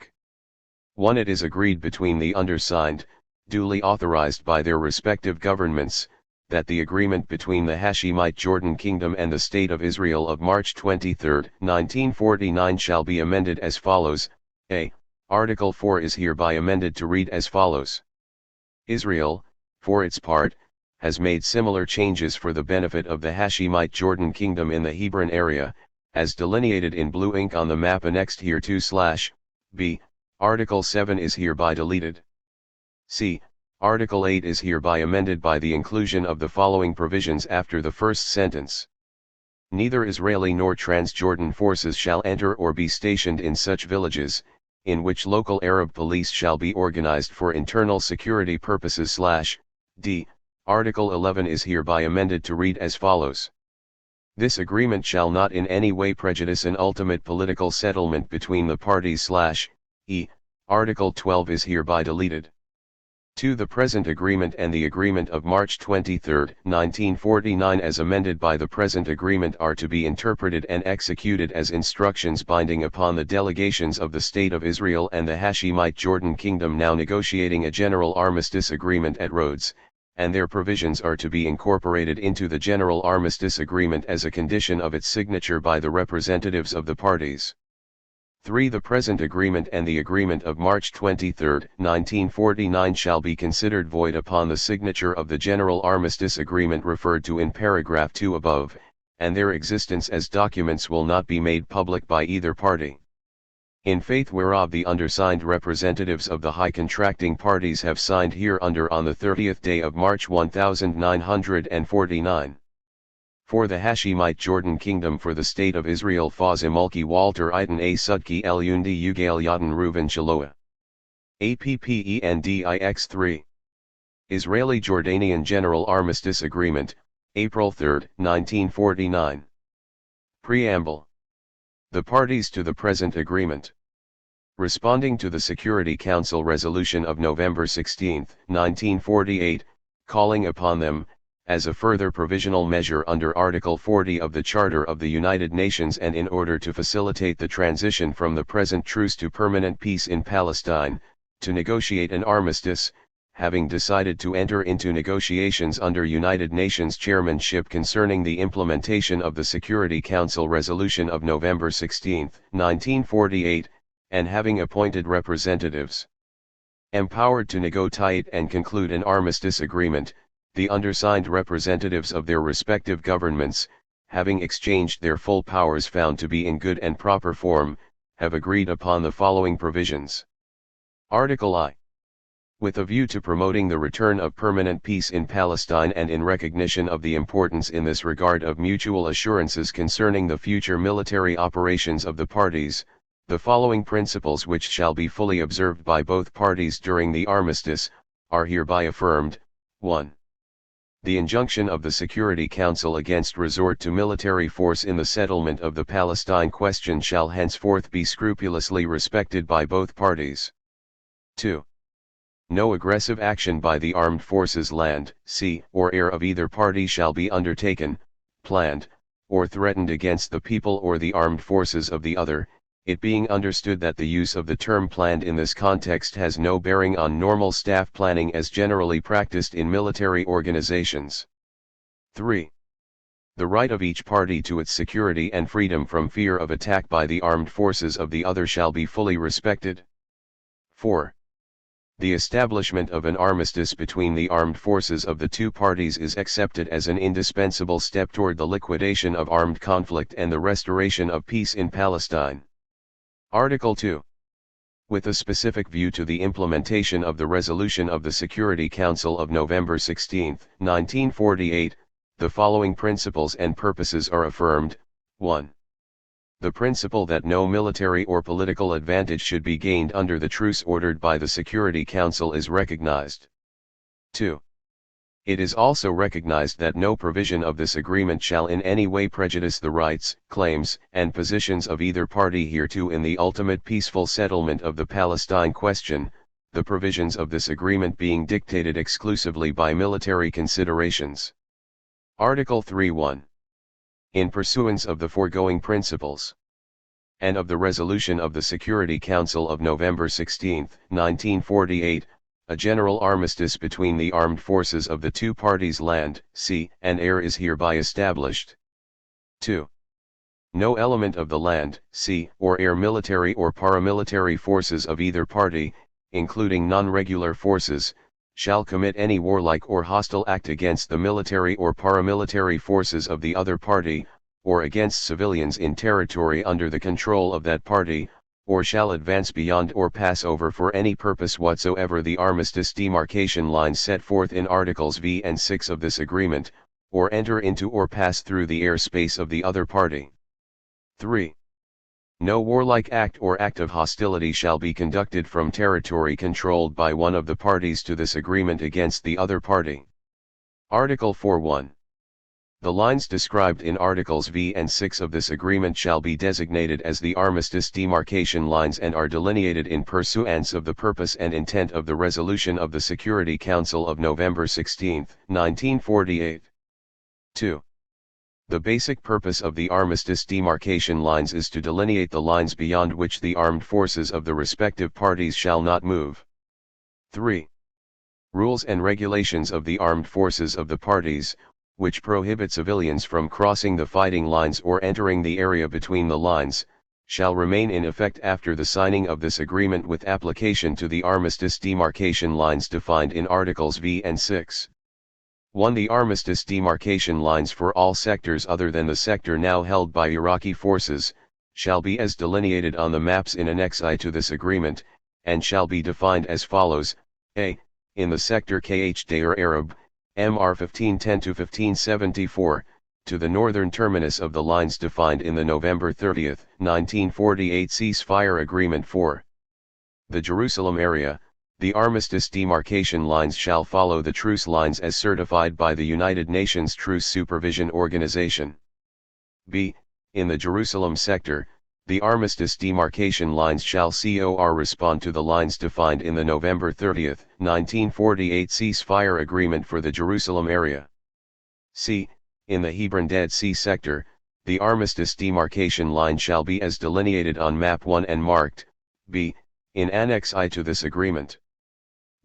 1. It is agreed between the undersigned, duly authorized by their respective governments, that the agreement between the Hashemite Jordan Kingdom and the State of Israel of March 23, 1949 shall be amended as follows. A. Article 4 is hereby amended to read as follows. Israel, for its part, has made similar changes for the benefit of the Hashemite Jordan Kingdom in the Hebron area, as delineated in blue ink on the map annexed hereto. B. Article 7 is hereby deleted. C. Article 8 is hereby amended by the inclusion of the following provisions after the first sentence. Neither Israeli nor Transjordan forces shall enter or be stationed in such villages, in which local Arab police shall be organized for internal security purposes. D. Article 11 is hereby amended to read as follows. This agreement shall not in any way prejudice an ultimate political settlement between the parties. E. Article 12 is hereby deleted. 2. The present agreement and the agreement of March 23, 1949 as amended by the present agreement are to be interpreted and executed as instructions binding upon the delegations of the State of Israel and the Hashemite Jordan Kingdom now negotiating a general armistice agreement at Rhodes, and their provisions are to be incorporated into the general armistice agreement as a condition of its signature by the representatives of the parties. 3. The present agreement and the agreement of March 23, 1949 shall be considered void upon the signature of the General Armistice Agreement referred to in paragraph 2 above, and their existence as documents will not be made public by either party. In faith whereof the undersigned representatives of the high contracting parties have signed hereunder on the 30th day of March 1949. For the Hashemite Jordan Kingdom, for the State of Israel, Fazimulki Walter Iten A SudkiElyundi Ugail Yadin Reuven Shaloa. APPENDIX 3. Israeli-Jordanian General Armistice Agreement, April 3, 1949. Preamble. The parties to the present agreement. Responding to the Security Council resolution of November 16, 1948, calling upon them, as a further provisional measure under Article 40 of the Charter of the United Nations and in order to facilitate the transition from the present truce to permanent peace in Palestine, to negotiate an armistice, having decided to enter into negotiations under United Nations chairmanship concerning the implementation of the Security Council resolution of November 16, 1948, and having appointed representatives empowered to negotiate and conclude an armistice agreement, the undersigned representatives of their respective governments, having exchanged their full powers found to be in good and proper form, have agreed upon the following provisions. Article I. With a view to promoting the return of permanent peace in Palestine and in recognition of the importance in this regard of mutual assurances concerning the future military operations of the parties, the following principles, which shall be fully observed by both parties during the armistice, are hereby affirmed. 1. The injunction of the Security Council against resort to military force in the settlement of the Palestine question shall henceforth be scrupulously respected by both parties. 2. No aggressive action by the armed forces land, sea, or air of either party shall be undertaken, planned, or threatened against the people or the armed forces of the other, it being understood that the use of the term planned in this context has no bearing on normal staff planning as generally practiced in military organizations. 3. The right of each party to its security and freedom from fear of attack by the armed forces of the other shall be fully respected. 4. The establishment of an armistice between the armed forces of the two parties is accepted as an indispensable step toward the liquidation of armed conflict and the restoration of peace in Palestine. Article 2. With a specific view to the implementation of the resolution of the Security Council of November 16, 1948, the following principles and purposes are affirmed. 1. The principle that no military or political advantage should be gained under the truce ordered by the Security Council is recognized. 2. It is also recognized that no provision of this agreement shall in any way prejudice the rights, claims, and positions of either party hereto in the ultimate peaceful settlement of the Palestine question, the provisions of this agreement being dictated exclusively by military considerations. Article 3.1. In pursuance of the foregoing principles, and of the resolution of the Security Council of November 16, 1948, a general armistice between the armed forces of the two parties land, sea, and air is hereby established. 2. No element of the land, sea, or air military or paramilitary forces of either party, including non-regular forces, shall commit any warlike or hostile act against the military or paramilitary forces of the other party, or against civilians in territory under the control of that party, or shall advance beyond or pass over for any purpose whatsoever the armistice demarcation lines set forth in Articles V and 6 of this agreement, or enter into or pass through the airspace of the other party. 3. No warlike act or act of hostility shall be conducted from territory controlled by one of the parties to this agreement against the other party. Article 4.1. The lines described in Articles V and 6 of this agreement shall be designated as the armistice demarcation lines and are delineated in pursuance of the purpose and intent of the resolution of the Security Council of November 16, 1948. 2. The basic purpose of the armistice demarcation lines is to delineate the lines beyond which the armed forces of the respective parties shall not move. 3. Rules and regulations of the armed forces of the parties, which prohibit civilians from crossing the fighting lines or entering the area between the lines, shall remain in effect after the signing of this agreement with application to the armistice demarcation lines defined in Articles V and 6. 1. The armistice demarcation lines for all sectors other than the sector now held by Iraqi forces, shall be as delineated on the maps in Annex I to this agreement, and shall be defined as follows: A. In the sector KH Deir Arab, MR 1510-1574, to the northern terminus of the lines defined in the November 30, 1948 ceasefire agreement. 4. The Jerusalem area, the armistice demarcation lines shall follow the truce lines as certified by the United Nations Truce Supervision Organization. b. In the Jerusalem sector, the armistice demarcation lines shall correspond to the lines defined in the November 30, 1948 ceasefire agreement for the Jerusalem area. c. In the Hebron Dead Sea sector, the armistice demarcation line shall be as delineated on Map 1 and marked, b. in Annex I to this agreement.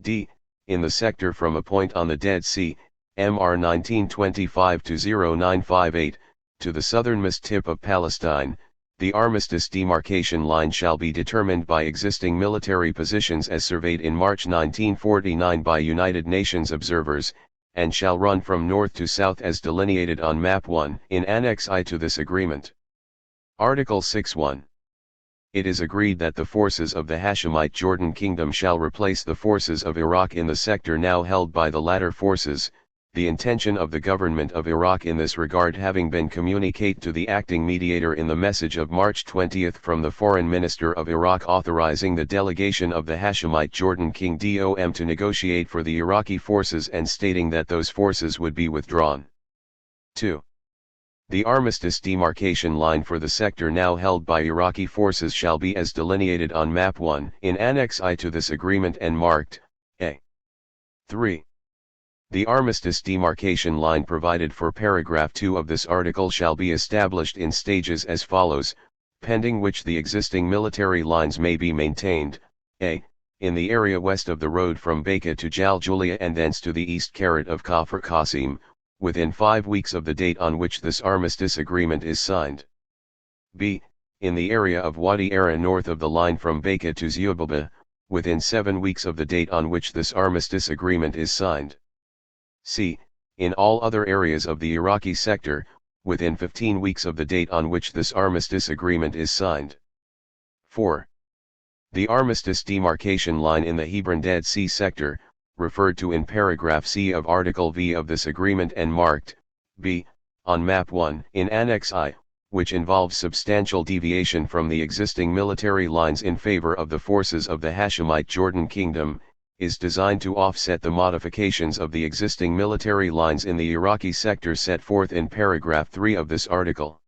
d. In the sector from a point on the Dead Sea, MR 1925 to 0958, to the southernmost tip of Palestine, the armistice demarcation line shall be determined by existing military positions as surveyed in March 1949 by United Nations observers, and shall run from north to south as delineated on Map 1 in Annex I to this agreement. Article 6.1. It is agreed that the forces of the Hashemite Jordan Kingdom shall replace the forces of Iraq in the sector now held by the latter forces, the intention of the government of Iraq in this regard having been communicated to the acting mediator in the message of March 20 from the Foreign Minister of Iraq authorizing the delegation of the Hashemite Jordan King DOM to negotiate for the Iraqi forces and stating that those forces would be withdrawn. 2. The armistice demarcation line for the sector now held by Iraqi forces shall be as delineated on Map 1 in Annex I to this agreement and marked, A. 3. The armistice demarcation line provided for paragraph 2 of this article shall be established in stages as follows, pending which the existing military lines may be maintained, a. in the area west of the road from Bekaa to Jaljulia and thence to the east of Kafr Qasim, within 5 weeks of the date on which this armistice agreement is signed. b. In the area of Wadi Ara north of the line from Bekaa to Ziyubaba, within 7 weeks of the date on which this armistice agreement is signed. c. In all other areas of the Iraqi sector, within 15 weeks of the date on which this armistice agreement is signed. 4. The armistice demarcation line in the Hebron Dead Sea sector, referred to in paragraph C of Article V of this agreement and marked, b. on Map 1 in Annex I, which involves substantial deviation from the existing military lines in favor of the forces of the Hashemite Jordan Kingdom, is designed to offset the modifications of the existing military lines in the Iraqi sector set forth in paragraph 3 of this article.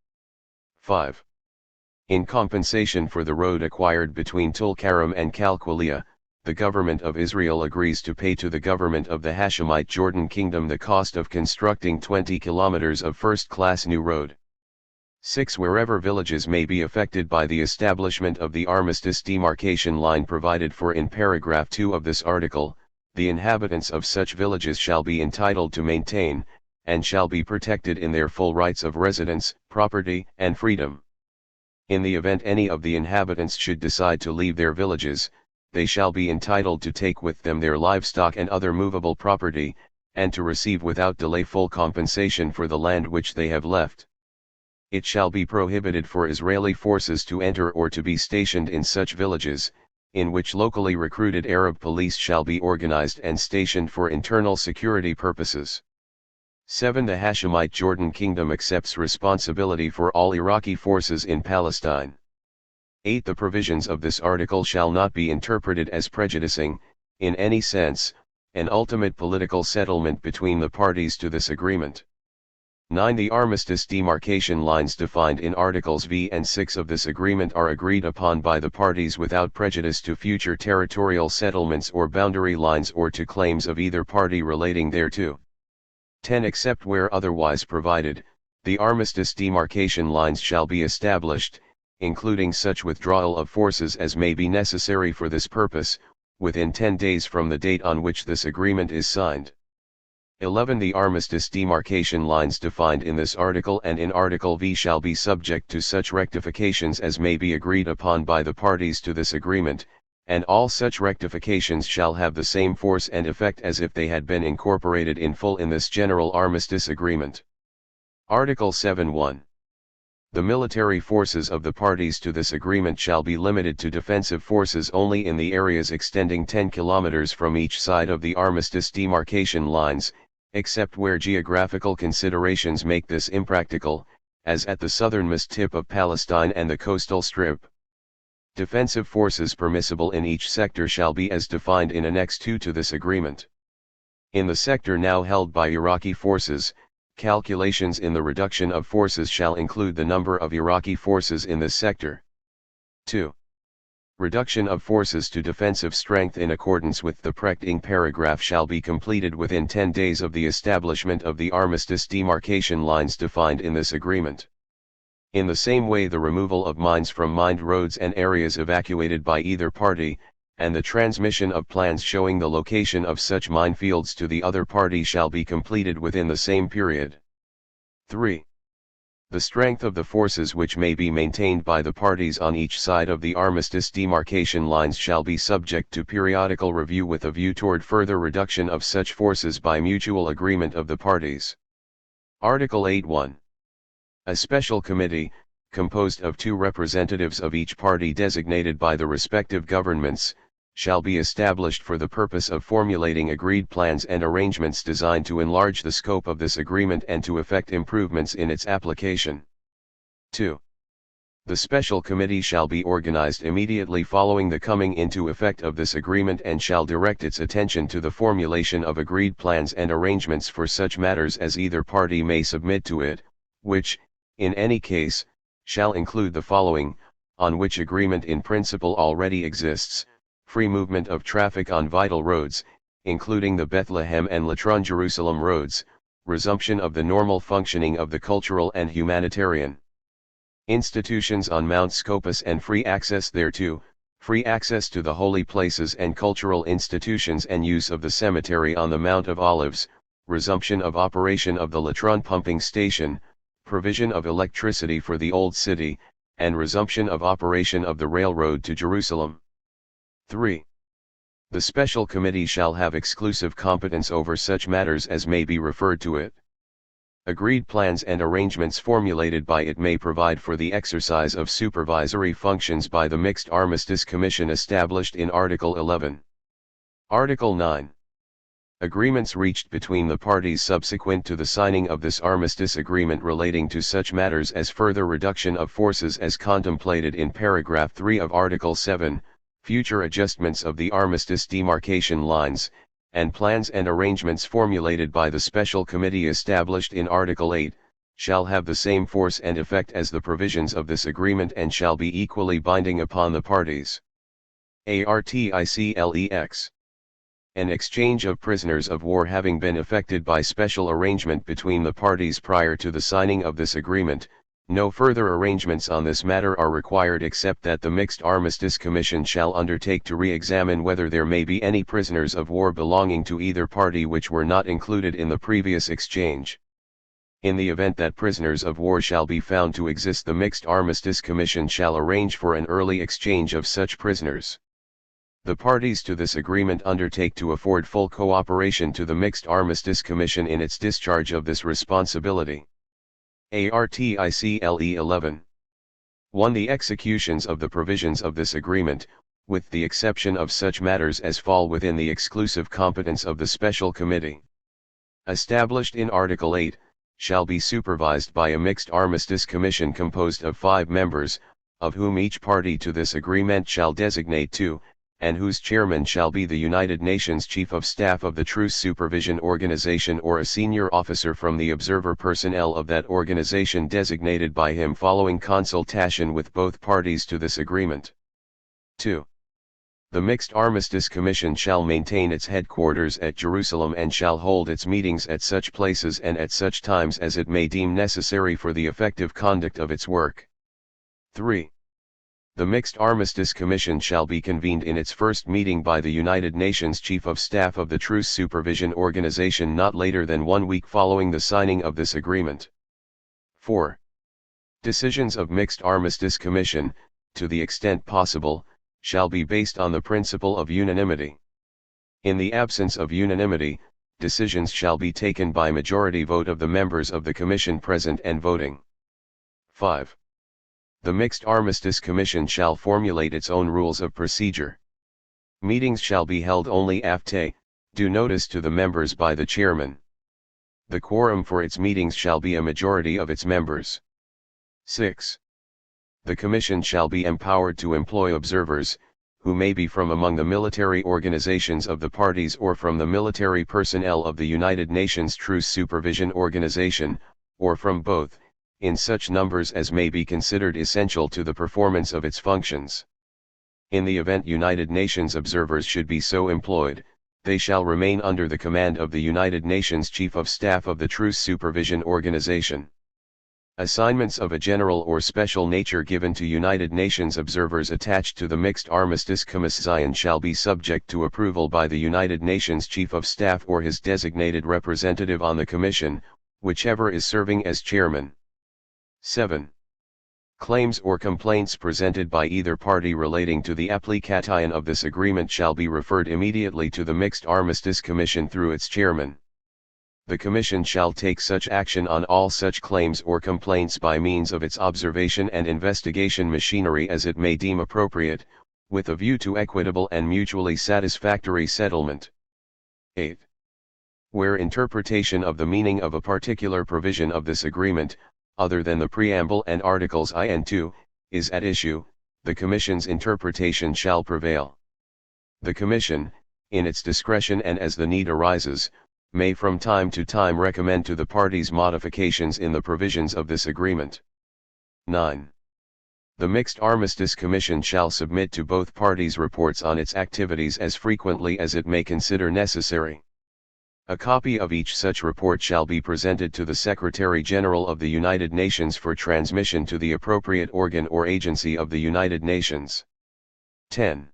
5. In compensation for the road acquired between Tulkarem and Kalquilia, the government of Israel agrees to pay to the government of the Hashemite Jordan Kingdom the cost of constructing 20 kilometers of first-class new road. 6. Wherever villages may be affected by the establishment of the armistice demarcation line provided for in paragraph 2 of this article, the inhabitants of such villages shall be entitled to maintain, and shall be protected in their full rights of residence, property, and freedom. In the event any of the inhabitants should decide to leave their villages, they shall be entitled to take with them their livestock and other movable property, and to receive without delay full compensation for the land which they have left. It shall be prohibited for Israeli forces to enter or to be stationed in such villages, in which locally recruited Arab police shall be organized and stationed for internal security purposes. 7. The Hashemite Jordan Kingdom accepts responsibility for all Iraqi forces in Palestine. 8. The provisions of this article shall not be interpreted as prejudicing, in any sense, an ultimate political settlement between the parties to this agreement. 9. The armistice demarcation lines defined in Articles V and 6 of this agreement are agreed upon by the parties without prejudice to future territorial settlements or boundary lines or to claims of either party relating thereto. 10. Except where otherwise provided, the armistice demarcation lines shall be established, including such withdrawal of forces as may be necessary for this purpose, within 10 days from the date on which this agreement is signed. 11. The armistice demarcation lines defined in this article and in Article V shall be subject to such rectifications as may be agreed upon by the parties to this agreement, and all such rectifications shall have the same force and effect as if they had been incorporated in full in this general armistice agreement. Article 7.1. The military forces of the parties to this agreement shall be limited to defensive forces only in the areas extending 10 kilometers from each side of the armistice demarcation lines, except where geographical considerations make this impractical, as at the southernmost tip of Palestine and the coastal strip. Defensive forces permissible in each sector shall be as defined in Annex 2 to this agreement. In the sector now held by Iraqi forces, calculations in the reduction of forces shall include the number of Iraqi forces in this sector. 2. Reduction of forces to defensive strength in accordance with the preceding paragraph shall be completed within 10 days of the establishment of the armistice demarcation lines defined in this agreement. In the same way, the removal of mines from mined roads and areas evacuated by either party, and the transmission of plans showing the location of such minefields to the other party shall be completed within the same period. 3. The strength of the forces which may be maintained by the parties on each side of the armistice demarcation lines shall be subject to periodical review with a view toward further reduction of such forces by mutual agreement of the parties. Article 8(1). A special committee, composed of 2 representatives of each party designated by the respective governments, shall be established for the purpose of formulating agreed plans and arrangements designed to enlarge the scope of this agreement and to effect improvements in its application. 2. The special committee shall be organized immediately following the coming into effect of this agreement and shall direct its attention to the formulation of agreed plans and arrangements for such matters as either party may submit to it, which, in any case, shall include the following, on which agreement in principle already exists: free movement of traffic on vital roads, including the Bethlehem and Latron-Jerusalem roads, resumption of the normal functioning of the cultural and humanitarian institutions on Mount Scopus and free access thereto, free access to the holy places and cultural institutions and use of the cemetery on the Mount of Olives, resumption of operation of the Latron pumping station, provision of electricity for the Old City, and resumption of operation of the railroad to Jerusalem. 3. The special committee shall have exclusive competence over such matters as may be referred to it. Agreed plans and arrangements formulated by it may provide for the exercise of supervisory functions by the Mixed Armistice Commission established in Article 11. Article 9. Agreements reached between the parties subsequent to the signing of this armistice agreement relating to such matters as further reduction of forces as contemplated in paragraph 3 of Article 7, future adjustments of the armistice demarcation lines, and plans and arrangements formulated by the special committee established in Article 8, shall have the same force and effect as the provisions of this agreement and shall be equally binding upon the parties. Articlex. An exchange of prisoners of war having been effected by special arrangement between the parties prior to the signing of this agreement, no further arrangements on this matter are required except that the Mixed Armistice Commission shall undertake to re-examine whether there may be any prisoners of war belonging to either party which were not included in the previous exchange. In the event that prisoners of war shall be found to exist, the Mixed Armistice Commission shall arrange for an early exchange of such prisoners. The parties to this agreement undertake to afford full cooperation to the Mixed Armistice Commission in its discharge of this responsibility. Article 11. 1. The executions of the provisions of this agreement, with the exception of such matters as fall within the exclusive competence of the Special Committee, established in Article 8, shall be supervised by a Mixed Armistice Commission composed of 5 members, of whom each party to this agreement shall designate 2, and whose chairman shall be the United Nations Chief of Staff of the Truce Supervision Organization or a senior officer from the observer personnel of that organization designated by him following consultation with both parties to this agreement. 2. The Mixed Armistice Commission shall maintain its headquarters at Jerusalem and shall hold its meetings at such places and at such times as it may deem necessary for the effective conduct of its work. 3. The Mixed Armistice Commission shall be convened in its first meeting by the United Nations Chief of Staff of the Truce Supervision Organization not later than 1 week following the signing of this agreement. 4. Decisions of Mixed Armistice Commission, to the extent possible, shall be based on the principle of unanimity. In the absence of unanimity, decisions shall be taken by majority vote of the members of the Commission present and voting. 5. The Mixed Armistice Commission shall formulate its own rules of procedure. Meetings shall be held only after due notice to the members by the chairman. The quorum for its meetings shall be a majority of its members. 6. The Commission shall be empowered to employ observers, who may be from among the military organizations of the parties or from the military personnel of the United Nations Truce Supervision Organization, or from both, in such numbers as may be considered essential to the performance of its functions. In the event United Nations observers should be so employed, they shall remain under the command of the United Nations Chief of Staff of the Truce Supervision Organization. Assignments of a general or special nature given to United Nations observers attached to the Mixed Armistice Commission shall be subject to approval by the United Nations Chief of Staff or his designated representative on the Commission, whichever is serving as chairman. 7. Claims or complaints presented by either party relating to the application of this agreement shall be referred immediately to the Mixed Armistice Commission through its chairman. The Commission shall take such action on all such claims or complaints by means of its observation and investigation machinery as it may deem appropriate, with a view to equitable and mutually satisfactory settlement. 8. Where interpretation of the meaning of a particular provision of this agreement, other than the preamble and articles I and II, is at issue, the Commission's interpretation shall prevail. The Commission, in its discretion and as the need arises, may from time to time recommend to the parties modifications in the provisions of this agreement. 9. The Mixed Armistice Commission shall submit to both parties reports on its activities as frequently as it may consider necessary. A copy of each such report shall be presented to the Secretary-General of the United Nations for transmission to the appropriate organ or agency of the United Nations. 10.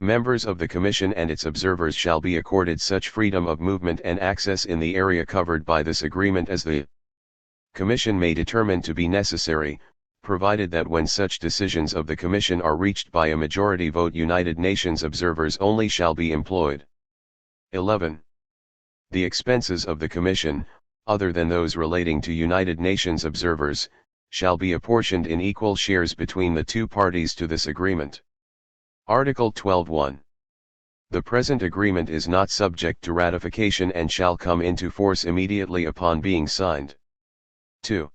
Members of the Commission and its observers shall be accorded such freedom of movement and access in the area covered by this agreement as the Commission may determine to be necessary, provided that when such decisions of the Commission are reached by a majority vote United Nations observers only shall be employed. 11. The expenses of the Commission, other than those relating to United Nations observers, shall be apportioned in equal shares between the two parties to this agreement. Article 12(1). The present agreement is not subject to ratification and shall come into force immediately upon being signed. 2.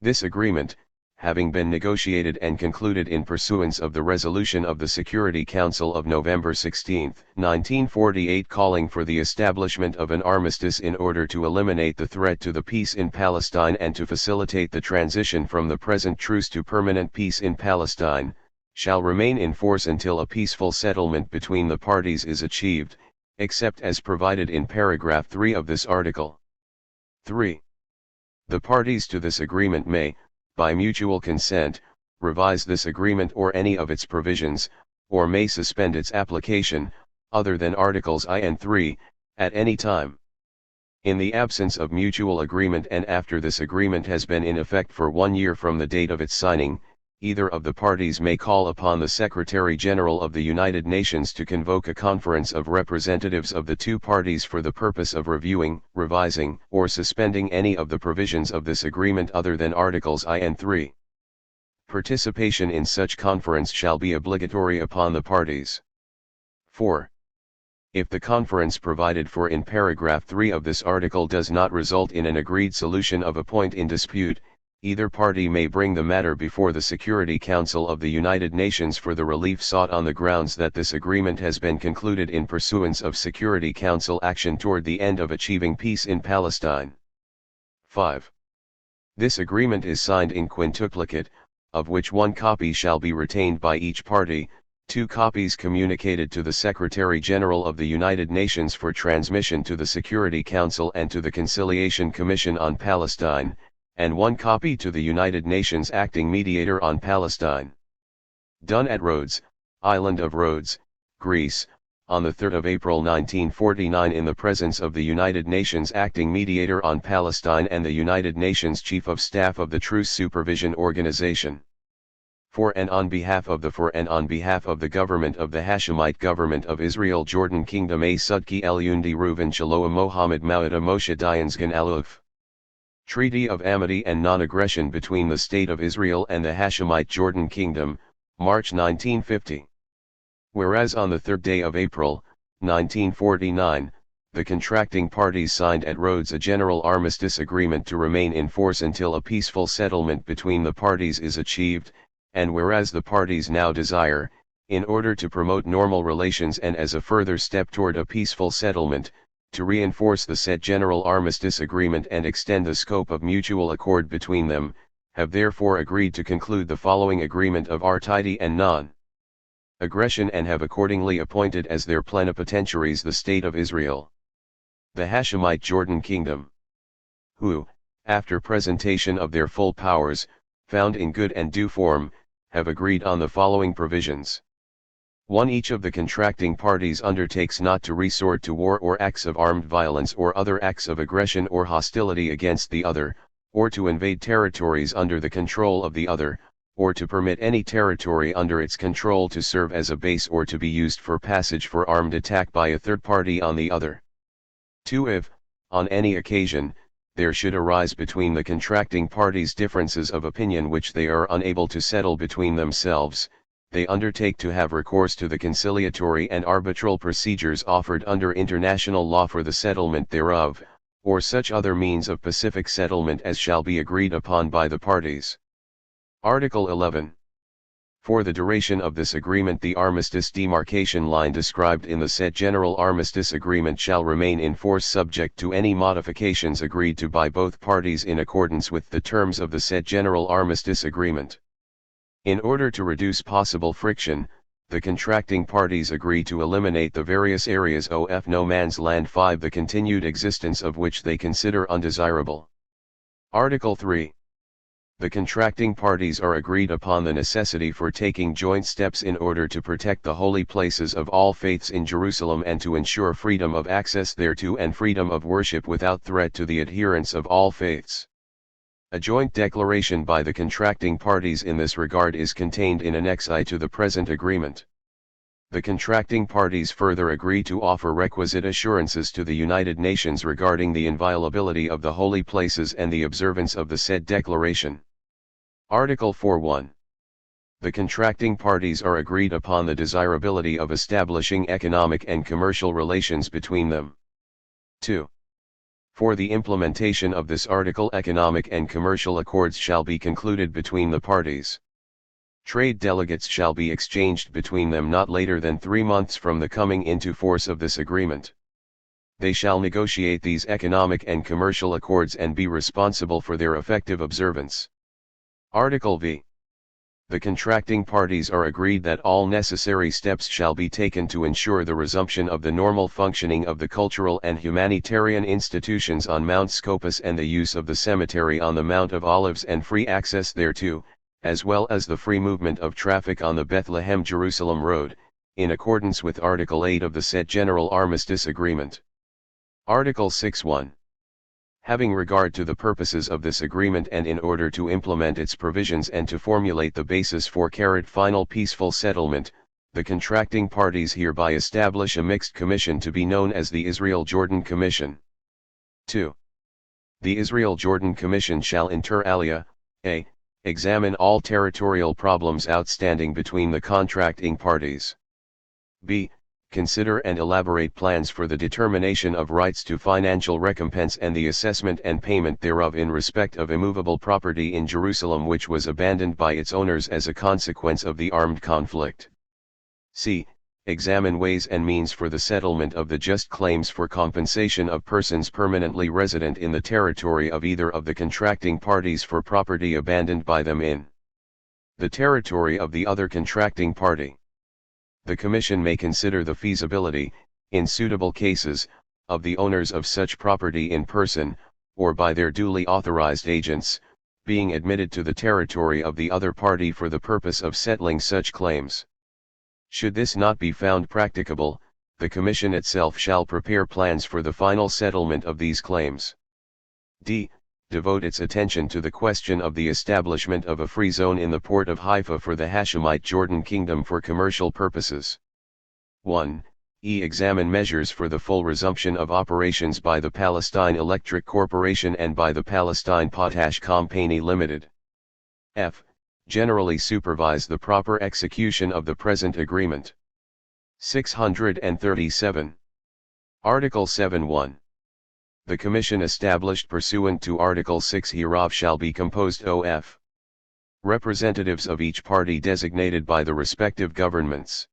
This agreement, having been negotiated and concluded in pursuance of the resolution of the Security Council of November 16, 1948 calling for the establishment of an armistice in order to eliminate the threat to the peace in Palestine and to facilitate the transition from the present truce to permanent peace in Palestine, shall remain in force until a peaceful settlement between the parties is achieved, except as provided in paragraph 3 of this article. 3. The parties to this agreement may, by mutual consent, revise this agreement or any of its provisions, or may suspend its application, other than Articles I and III, at any time. In the absence of mutual agreement and after this agreement has been in effect for 1 year from the date of its signing, either of the parties may call upon the Secretary-General of the United Nations to convoke a conference of representatives of the two parties for the purpose of reviewing, revising, or suspending any of the provisions of this agreement other than Articles I and III. Participation in such conference shall be obligatory upon the parties. 4. If the conference provided for in paragraph 3 of this article does not result in an agreed solution of a point in dispute, either party may bring the matter before the Security Council of the United Nations for the relief sought on the grounds that this agreement has been concluded in pursuance of Security Council action toward the end of achieving peace in Palestine. 5. This agreement is signed in quintuplicate, of which 1 copy shall be retained by each party, 2 copies communicated to the Secretary-General of the United Nations for transmission to the Security Council and to the Conciliation Commission on Palestine, and 1 copy to the United Nations Acting Mediator on Palestine. Done at Rhodes, Island of Rhodes, Greece, on 3 April 1949 in the presence of the United Nations Acting Mediator on Palestine and the United Nations Chief of Staff of the Truce Supervision Organization. For and on behalf of the government of the Hashemite government of Israel Jordan Kingdom A Sudki El Yundi Reuven Shaloah Mohammed Mawada Moshe Dayansgan Aluf. Treaty of Amity and Non-Aggression between the State of Israel and the Hashemite Jordan Kingdom, March 1950. Whereas on the 3rd day of April, 1949, the contracting parties signed at Rhodes a general armistice agreement to remain in force until a peaceful settlement between the parties is achieved, and whereas the parties now desire, in order to promote normal relations and as a further step toward a peaceful settlement, to reinforce the said general armistice agreement and extend the scope of mutual accord between them, have therefore agreed to conclude the following agreement of armistice and non-aggression and have accordingly appointed as their plenipotentiaries the State of Israel, the Hashemite Jordan Kingdom, who, after presentation of their full powers, found in good and due form, have agreed on the following provisions. 1. Each of the contracting parties undertakes not to resort to war or acts of armed violence or other acts of aggression or hostility against the other, or to invade territories under the control of the other, or to permit any territory under its control to serve as a base or to be used for passage for armed attack by a third party on the other. 2. If, on any occasion, there should arise between the contracting parties differences of opinion which they are unable to settle between themselves, they undertake to have recourse to the conciliatory and arbitral procedures offered under international law for the settlement thereof, or such other means of pacific settlement as shall be agreed upon by the parties. Article 11. For the duration of this agreement the armistice demarcation line described in the said General Armistice Agreement shall remain in force subject to any modifications agreed to by both parties in accordance with the terms of the said General Armistice Agreement. In order to reduce possible friction, the contracting parties agree to eliminate the various areas of no man's land 5 the continued existence of which they consider undesirable. Article 3. The contracting parties are agreed upon the necessity for taking joint steps in order to protect the holy places of all faiths in Jerusalem and to ensure freedom of access thereto and freedom of worship without threat to the adherents of all faiths. A joint declaration by the contracting parties in this regard is contained in Annex I to the present agreement. The contracting parties further agree to offer requisite assurances to the United Nations regarding the inviolability of the holy places and the observance of the said declaration. Article 4.1. The contracting parties are agreed upon the desirability of establishing economic and commercial relations between them. 2. For the implementation of this article economic and commercial accords shall be concluded between the parties. Trade delegates shall be exchanged between them not later than 3 months from the coming into force of this agreement. They shall negotiate these economic and commercial accords and be responsible for their effective observance. Article V. The contracting parties are agreed that all necessary steps shall be taken to ensure the resumption of the normal functioning of the cultural and humanitarian institutions on Mount Scopus and the use of the cemetery on the Mount of Olives and free access thereto, as well as the free movement of traffic on the Bethlehem-Jerusalem Road, in accordance with Article 8 of the said General Armistice Agreement. Article 6.1. Having regard to the purposes of this agreement and in order to implement its provisions and to formulate the basis for final peaceful settlement, the contracting parties hereby establish a mixed commission to be known as the Israel-Jordan Commission. 2. The Israel-Jordan Commission shall inter alia, a. Examine all territorial problems outstanding between the contracting parties. b. Consider and elaborate plans for the determination of rights to financial recompense and the assessment and payment thereof in respect of immovable property in Jerusalem which was abandoned by its owners as a consequence of the armed conflict. c. Examine ways and means for the settlement of the just claims for compensation of persons permanently resident in the territory of either of the contracting parties for property abandoned by them in the territory of the other contracting party. The Commission may consider the feasibility, in suitable cases, of the owners of such property in person, or by their duly authorized agents, being admitted to the territory of the other party for the purpose of settling such claims. Should this not be found practicable, the Commission itself shall prepare plans for the final settlement of these claims. d. Devote its attention to the question of the establishment of a free zone in the port of Haifa for the Hashemite Jordan Kingdom for commercial purposes. 1. Examine measures for the full resumption of operations by the Palestine Electric Corporation and by the Palestine Potash Company Limited. f. Generally supervise the proper execution of the present agreement. 637. Article 7.1. The Commission established pursuant to Article 6 hereof shall be composed of representatives of each party designated by the respective governments.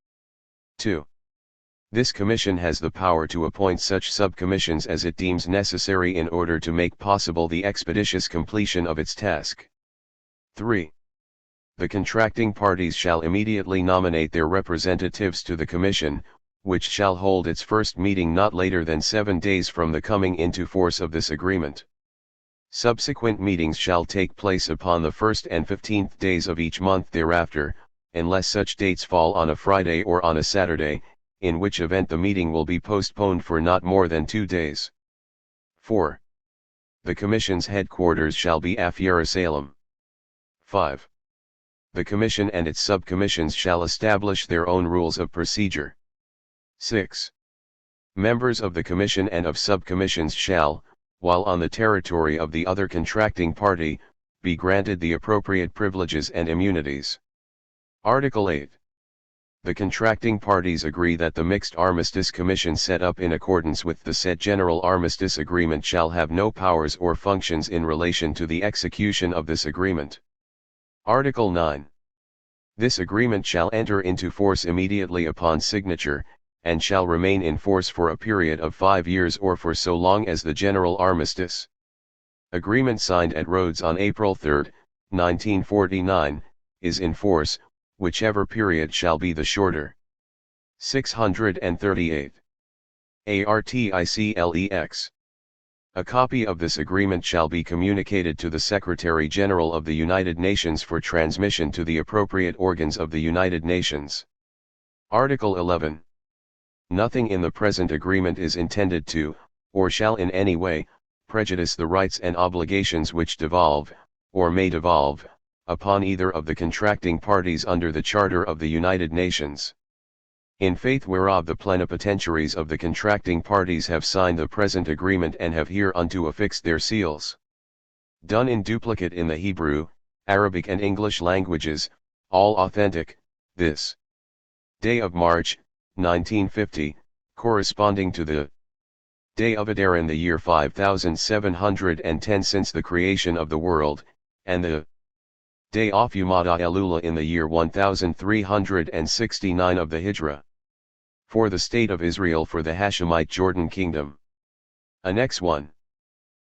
2. This Commission has the power to appoint such subcommissions as it deems necessary in order to make possible the expeditious completion of its task. 3. The contracting parties shall immediately nominate their representatives to the Commission, which shall hold its first meeting not later than 7 days from the coming into force of this agreement. Subsequent meetings shall take place upon the 1st and 15th days of each month thereafter, unless such dates fall on a Friday or on a Saturday, in which event the meeting will be postponed for not more than 2 days. 4. The Commission's headquarters shall be at Jerusalem. 5. The Commission and its subcommissions shall establish their own rules of procedure. 6. Members of the Commission and of subcommissions shall, while on the territory of the other contracting party, be granted the appropriate privileges and immunities. Article 8. The contracting parties agree that the Mixed Armistice Commission set up in accordance with the said General Armistice Agreement shall have no powers or functions in relation to the execution of this agreement. Article 9. This agreement shall enter into force immediately upon signature, and shall remain in force for a period of 5 years or for so long as the General Armistice Agreement signed at Rhodes on April 3, 1949, is in force, whichever period shall be the shorter. 638. Articlex. A copy of this agreement shall be communicated to the Secretary-General of the United Nations for transmission to the appropriate organs of the United Nations. Article 11. Nothing in the present agreement is intended to, or shall in any way, prejudice the rights and obligations which devolve, or may devolve, upon either of the contracting parties under the Charter of the United Nations. In faith whereof the plenipotentiaries of the contracting parties have signed the present agreement and have hereunto affixed their seals. Done in duplicate in the Hebrew, Arabic and English languages, all authentic, this day of March, 1950, corresponding to the day of Adar in the year 5710 since the creation of the world, and the day of Yumada Elula in the year 1369 of the Hijra. For the State of Israel for the Hashemite Jordan Kingdom. Annex 1.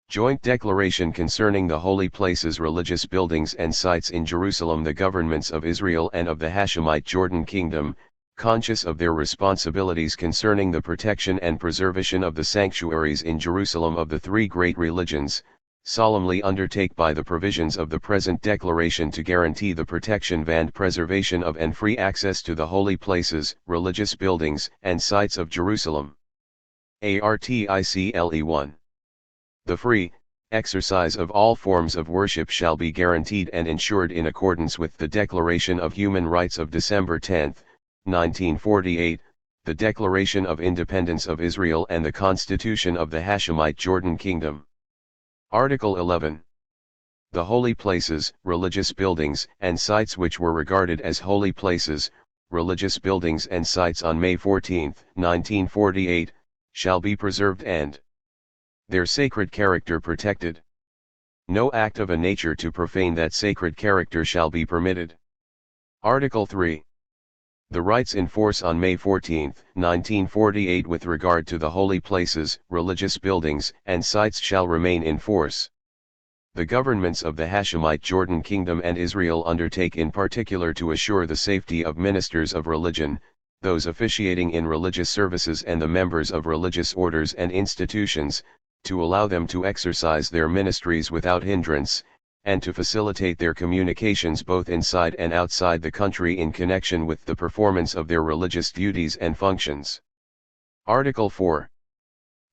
Joint Declaration concerning the Holy Places, Religious Buildings and Sites in Jerusalem. The governments of Israel and of the Hashemite Jordan Kingdom, conscious of their responsibilities concerning the protection and preservation of the sanctuaries in Jerusalem of the three great religions, solemnly undertake by the provisions of the present declaration to guarantee the protection and preservation of and free access to the holy places, religious buildings and sites of Jerusalem. Article 1. The free exercise of all forms of worship shall be guaranteed and ensured in accordance with the Declaration of Human Rights of December 10, 1948, the Declaration of Independence of Israel and the Constitution of the Hashemite Jordan Kingdom. Article 11. The holy places, religious buildings and sites which were regarded as holy places, religious buildings and sites on May 14, 1948, shall be preserved and their sacred character protected. No act of a nature to profane that sacred character shall be permitted. Article 3. The rights in force on May 14, 1948 with regard to the holy places, religious buildings and sites shall remain in force. The governments of the Hashemite Jordan Kingdom and Israel undertake in particular to assure the safety of ministers of religion, those officiating in religious services and the members of religious orders and institutions, to allow them to exercise their ministries without hindrance, and to facilitate their communications both inside and outside the country in connection with the performance of their religious duties and functions. Article 4.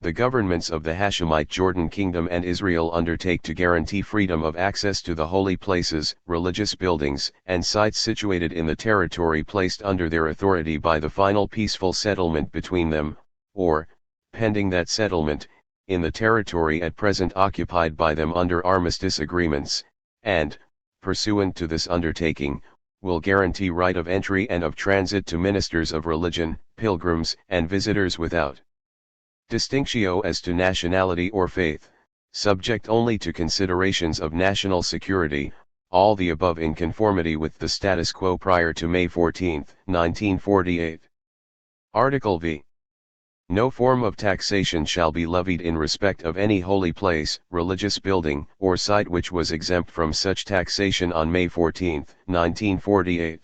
The governments of the Hashemite Jordan Kingdom and Israel undertake to guarantee freedom of access to the holy places, religious buildings and sites situated in the territory placed under their authority by the final peaceful settlement between them, or, pending that settlement, in the territory at present occupied by them under armistice agreements, and, pursuant to this undertaking, will guarantee right of entry and of transit to ministers of religion, pilgrims and visitors without Distinctio as to nationality or faith, subject only to considerations of national security, all the above in conformity with the status quo prior to May 14, 1948. Article V. No form of taxation shall be levied in respect of any holy place, religious building, or site which was exempt from such taxation on May 14, 1948.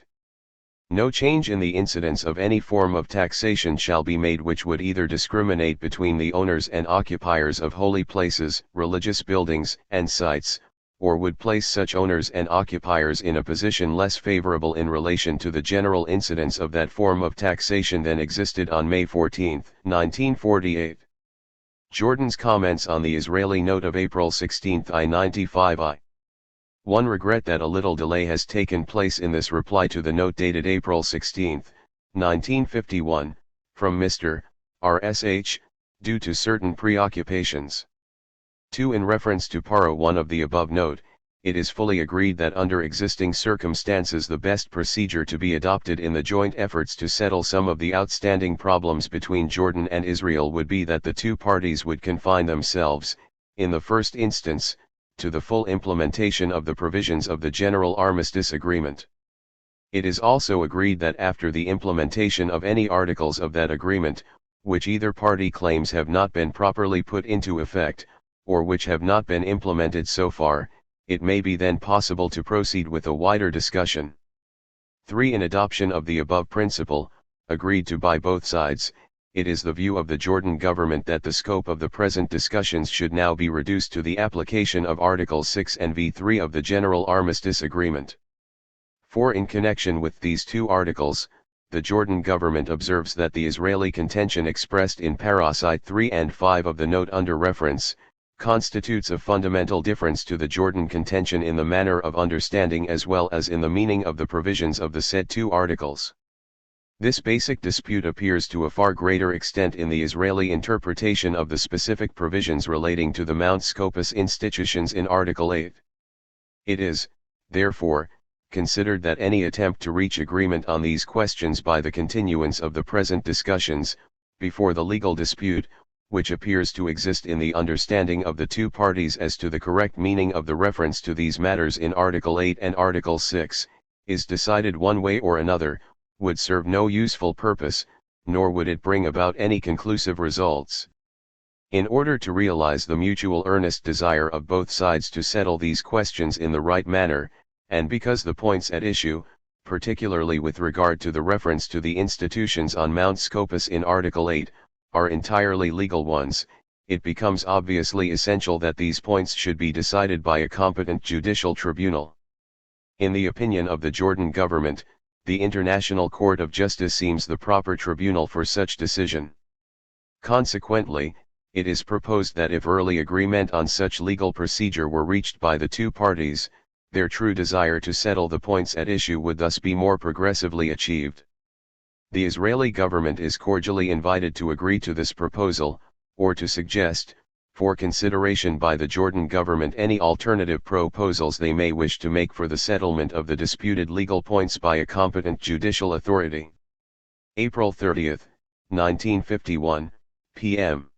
No change in the incidence of any form of taxation shall be made which would either discriminate between the owners and occupiers of holy places, religious buildings, and sites, or would place such owners and occupiers in a position less favorable in relation to the general incidence of that form of taxation than existed on May 14, 1948. Jordan's comments on the Israeli note of April 16, I-95 1. Regret that a little delay has taken place in this reply to the note dated April 16, 1951, from Mr. R.S.H., due to certain preoccupations. 2. In reference to Para 1 of the above note, it is fully agreed that under existing circumstances the best procedure to be adopted in the joint efforts to settle some of the outstanding problems between Jordan and Israel would be that the two parties would confine themselves, in the first instance, to the full implementation of the provisions of the General Armistice Agreement. It is also agreed that after the implementation of any articles of that agreement, which either party claims have not been properly put into effect, or which have not been implemented so far, it may be then possible to proceed with a wider discussion. 3. In adoption of the above principle, agreed to by both sides, it is the view of the Jordan government that the scope of the present discussions should now be reduced to the application of Articles 6 and V3 of the General Armistice Agreement. 4. In connection with these two articles, the Jordan government observes that the Israeli contention expressed in Parasite 3 and 5 of the note under reference, constitutes a fundamental difference to the Jordan contention in the manner of understanding as well as in the meaning of the provisions of the said two articles. This basic dispute appears to a far greater extent in the Israeli interpretation of the specific provisions relating to the Mount Scopus institutions in Article 8. It is, therefore, considered that any attempt to reach agreement on these questions by the continuance of the present discussions, before the legal dispute, which appears to exist in the understanding of the two parties as to the correct meaning of the reference to these matters in Article 8 and Article 6, is decided one way or another, would serve no useful purpose, nor would it bring about any conclusive results. In order to realize the mutual earnest desire of both sides to settle these questions in the right manner, and because the points at issue, particularly with regard to the reference to the institutions on Mount Scopus in Article 8, are entirely legal ones, it becomes obviously essential that these points should be decided by a competent judicial tribunal. In the opinion of the Jordan government, the International Court of Justice seems the proper tribunal for such decision. Consequently, it is proposed that if early agreement on such legal procedure were reached by the two parties, their true desire to settle the points at issue would thus be more progressively achieved. The Israeli government is cordially invited to agree to this proposal, or to suggest, for consideration by the Jordan government, any alternative proposals they may wish to make for the settlement of the disputed legal points by a competent judicial authority. April 30, 1951, p.m.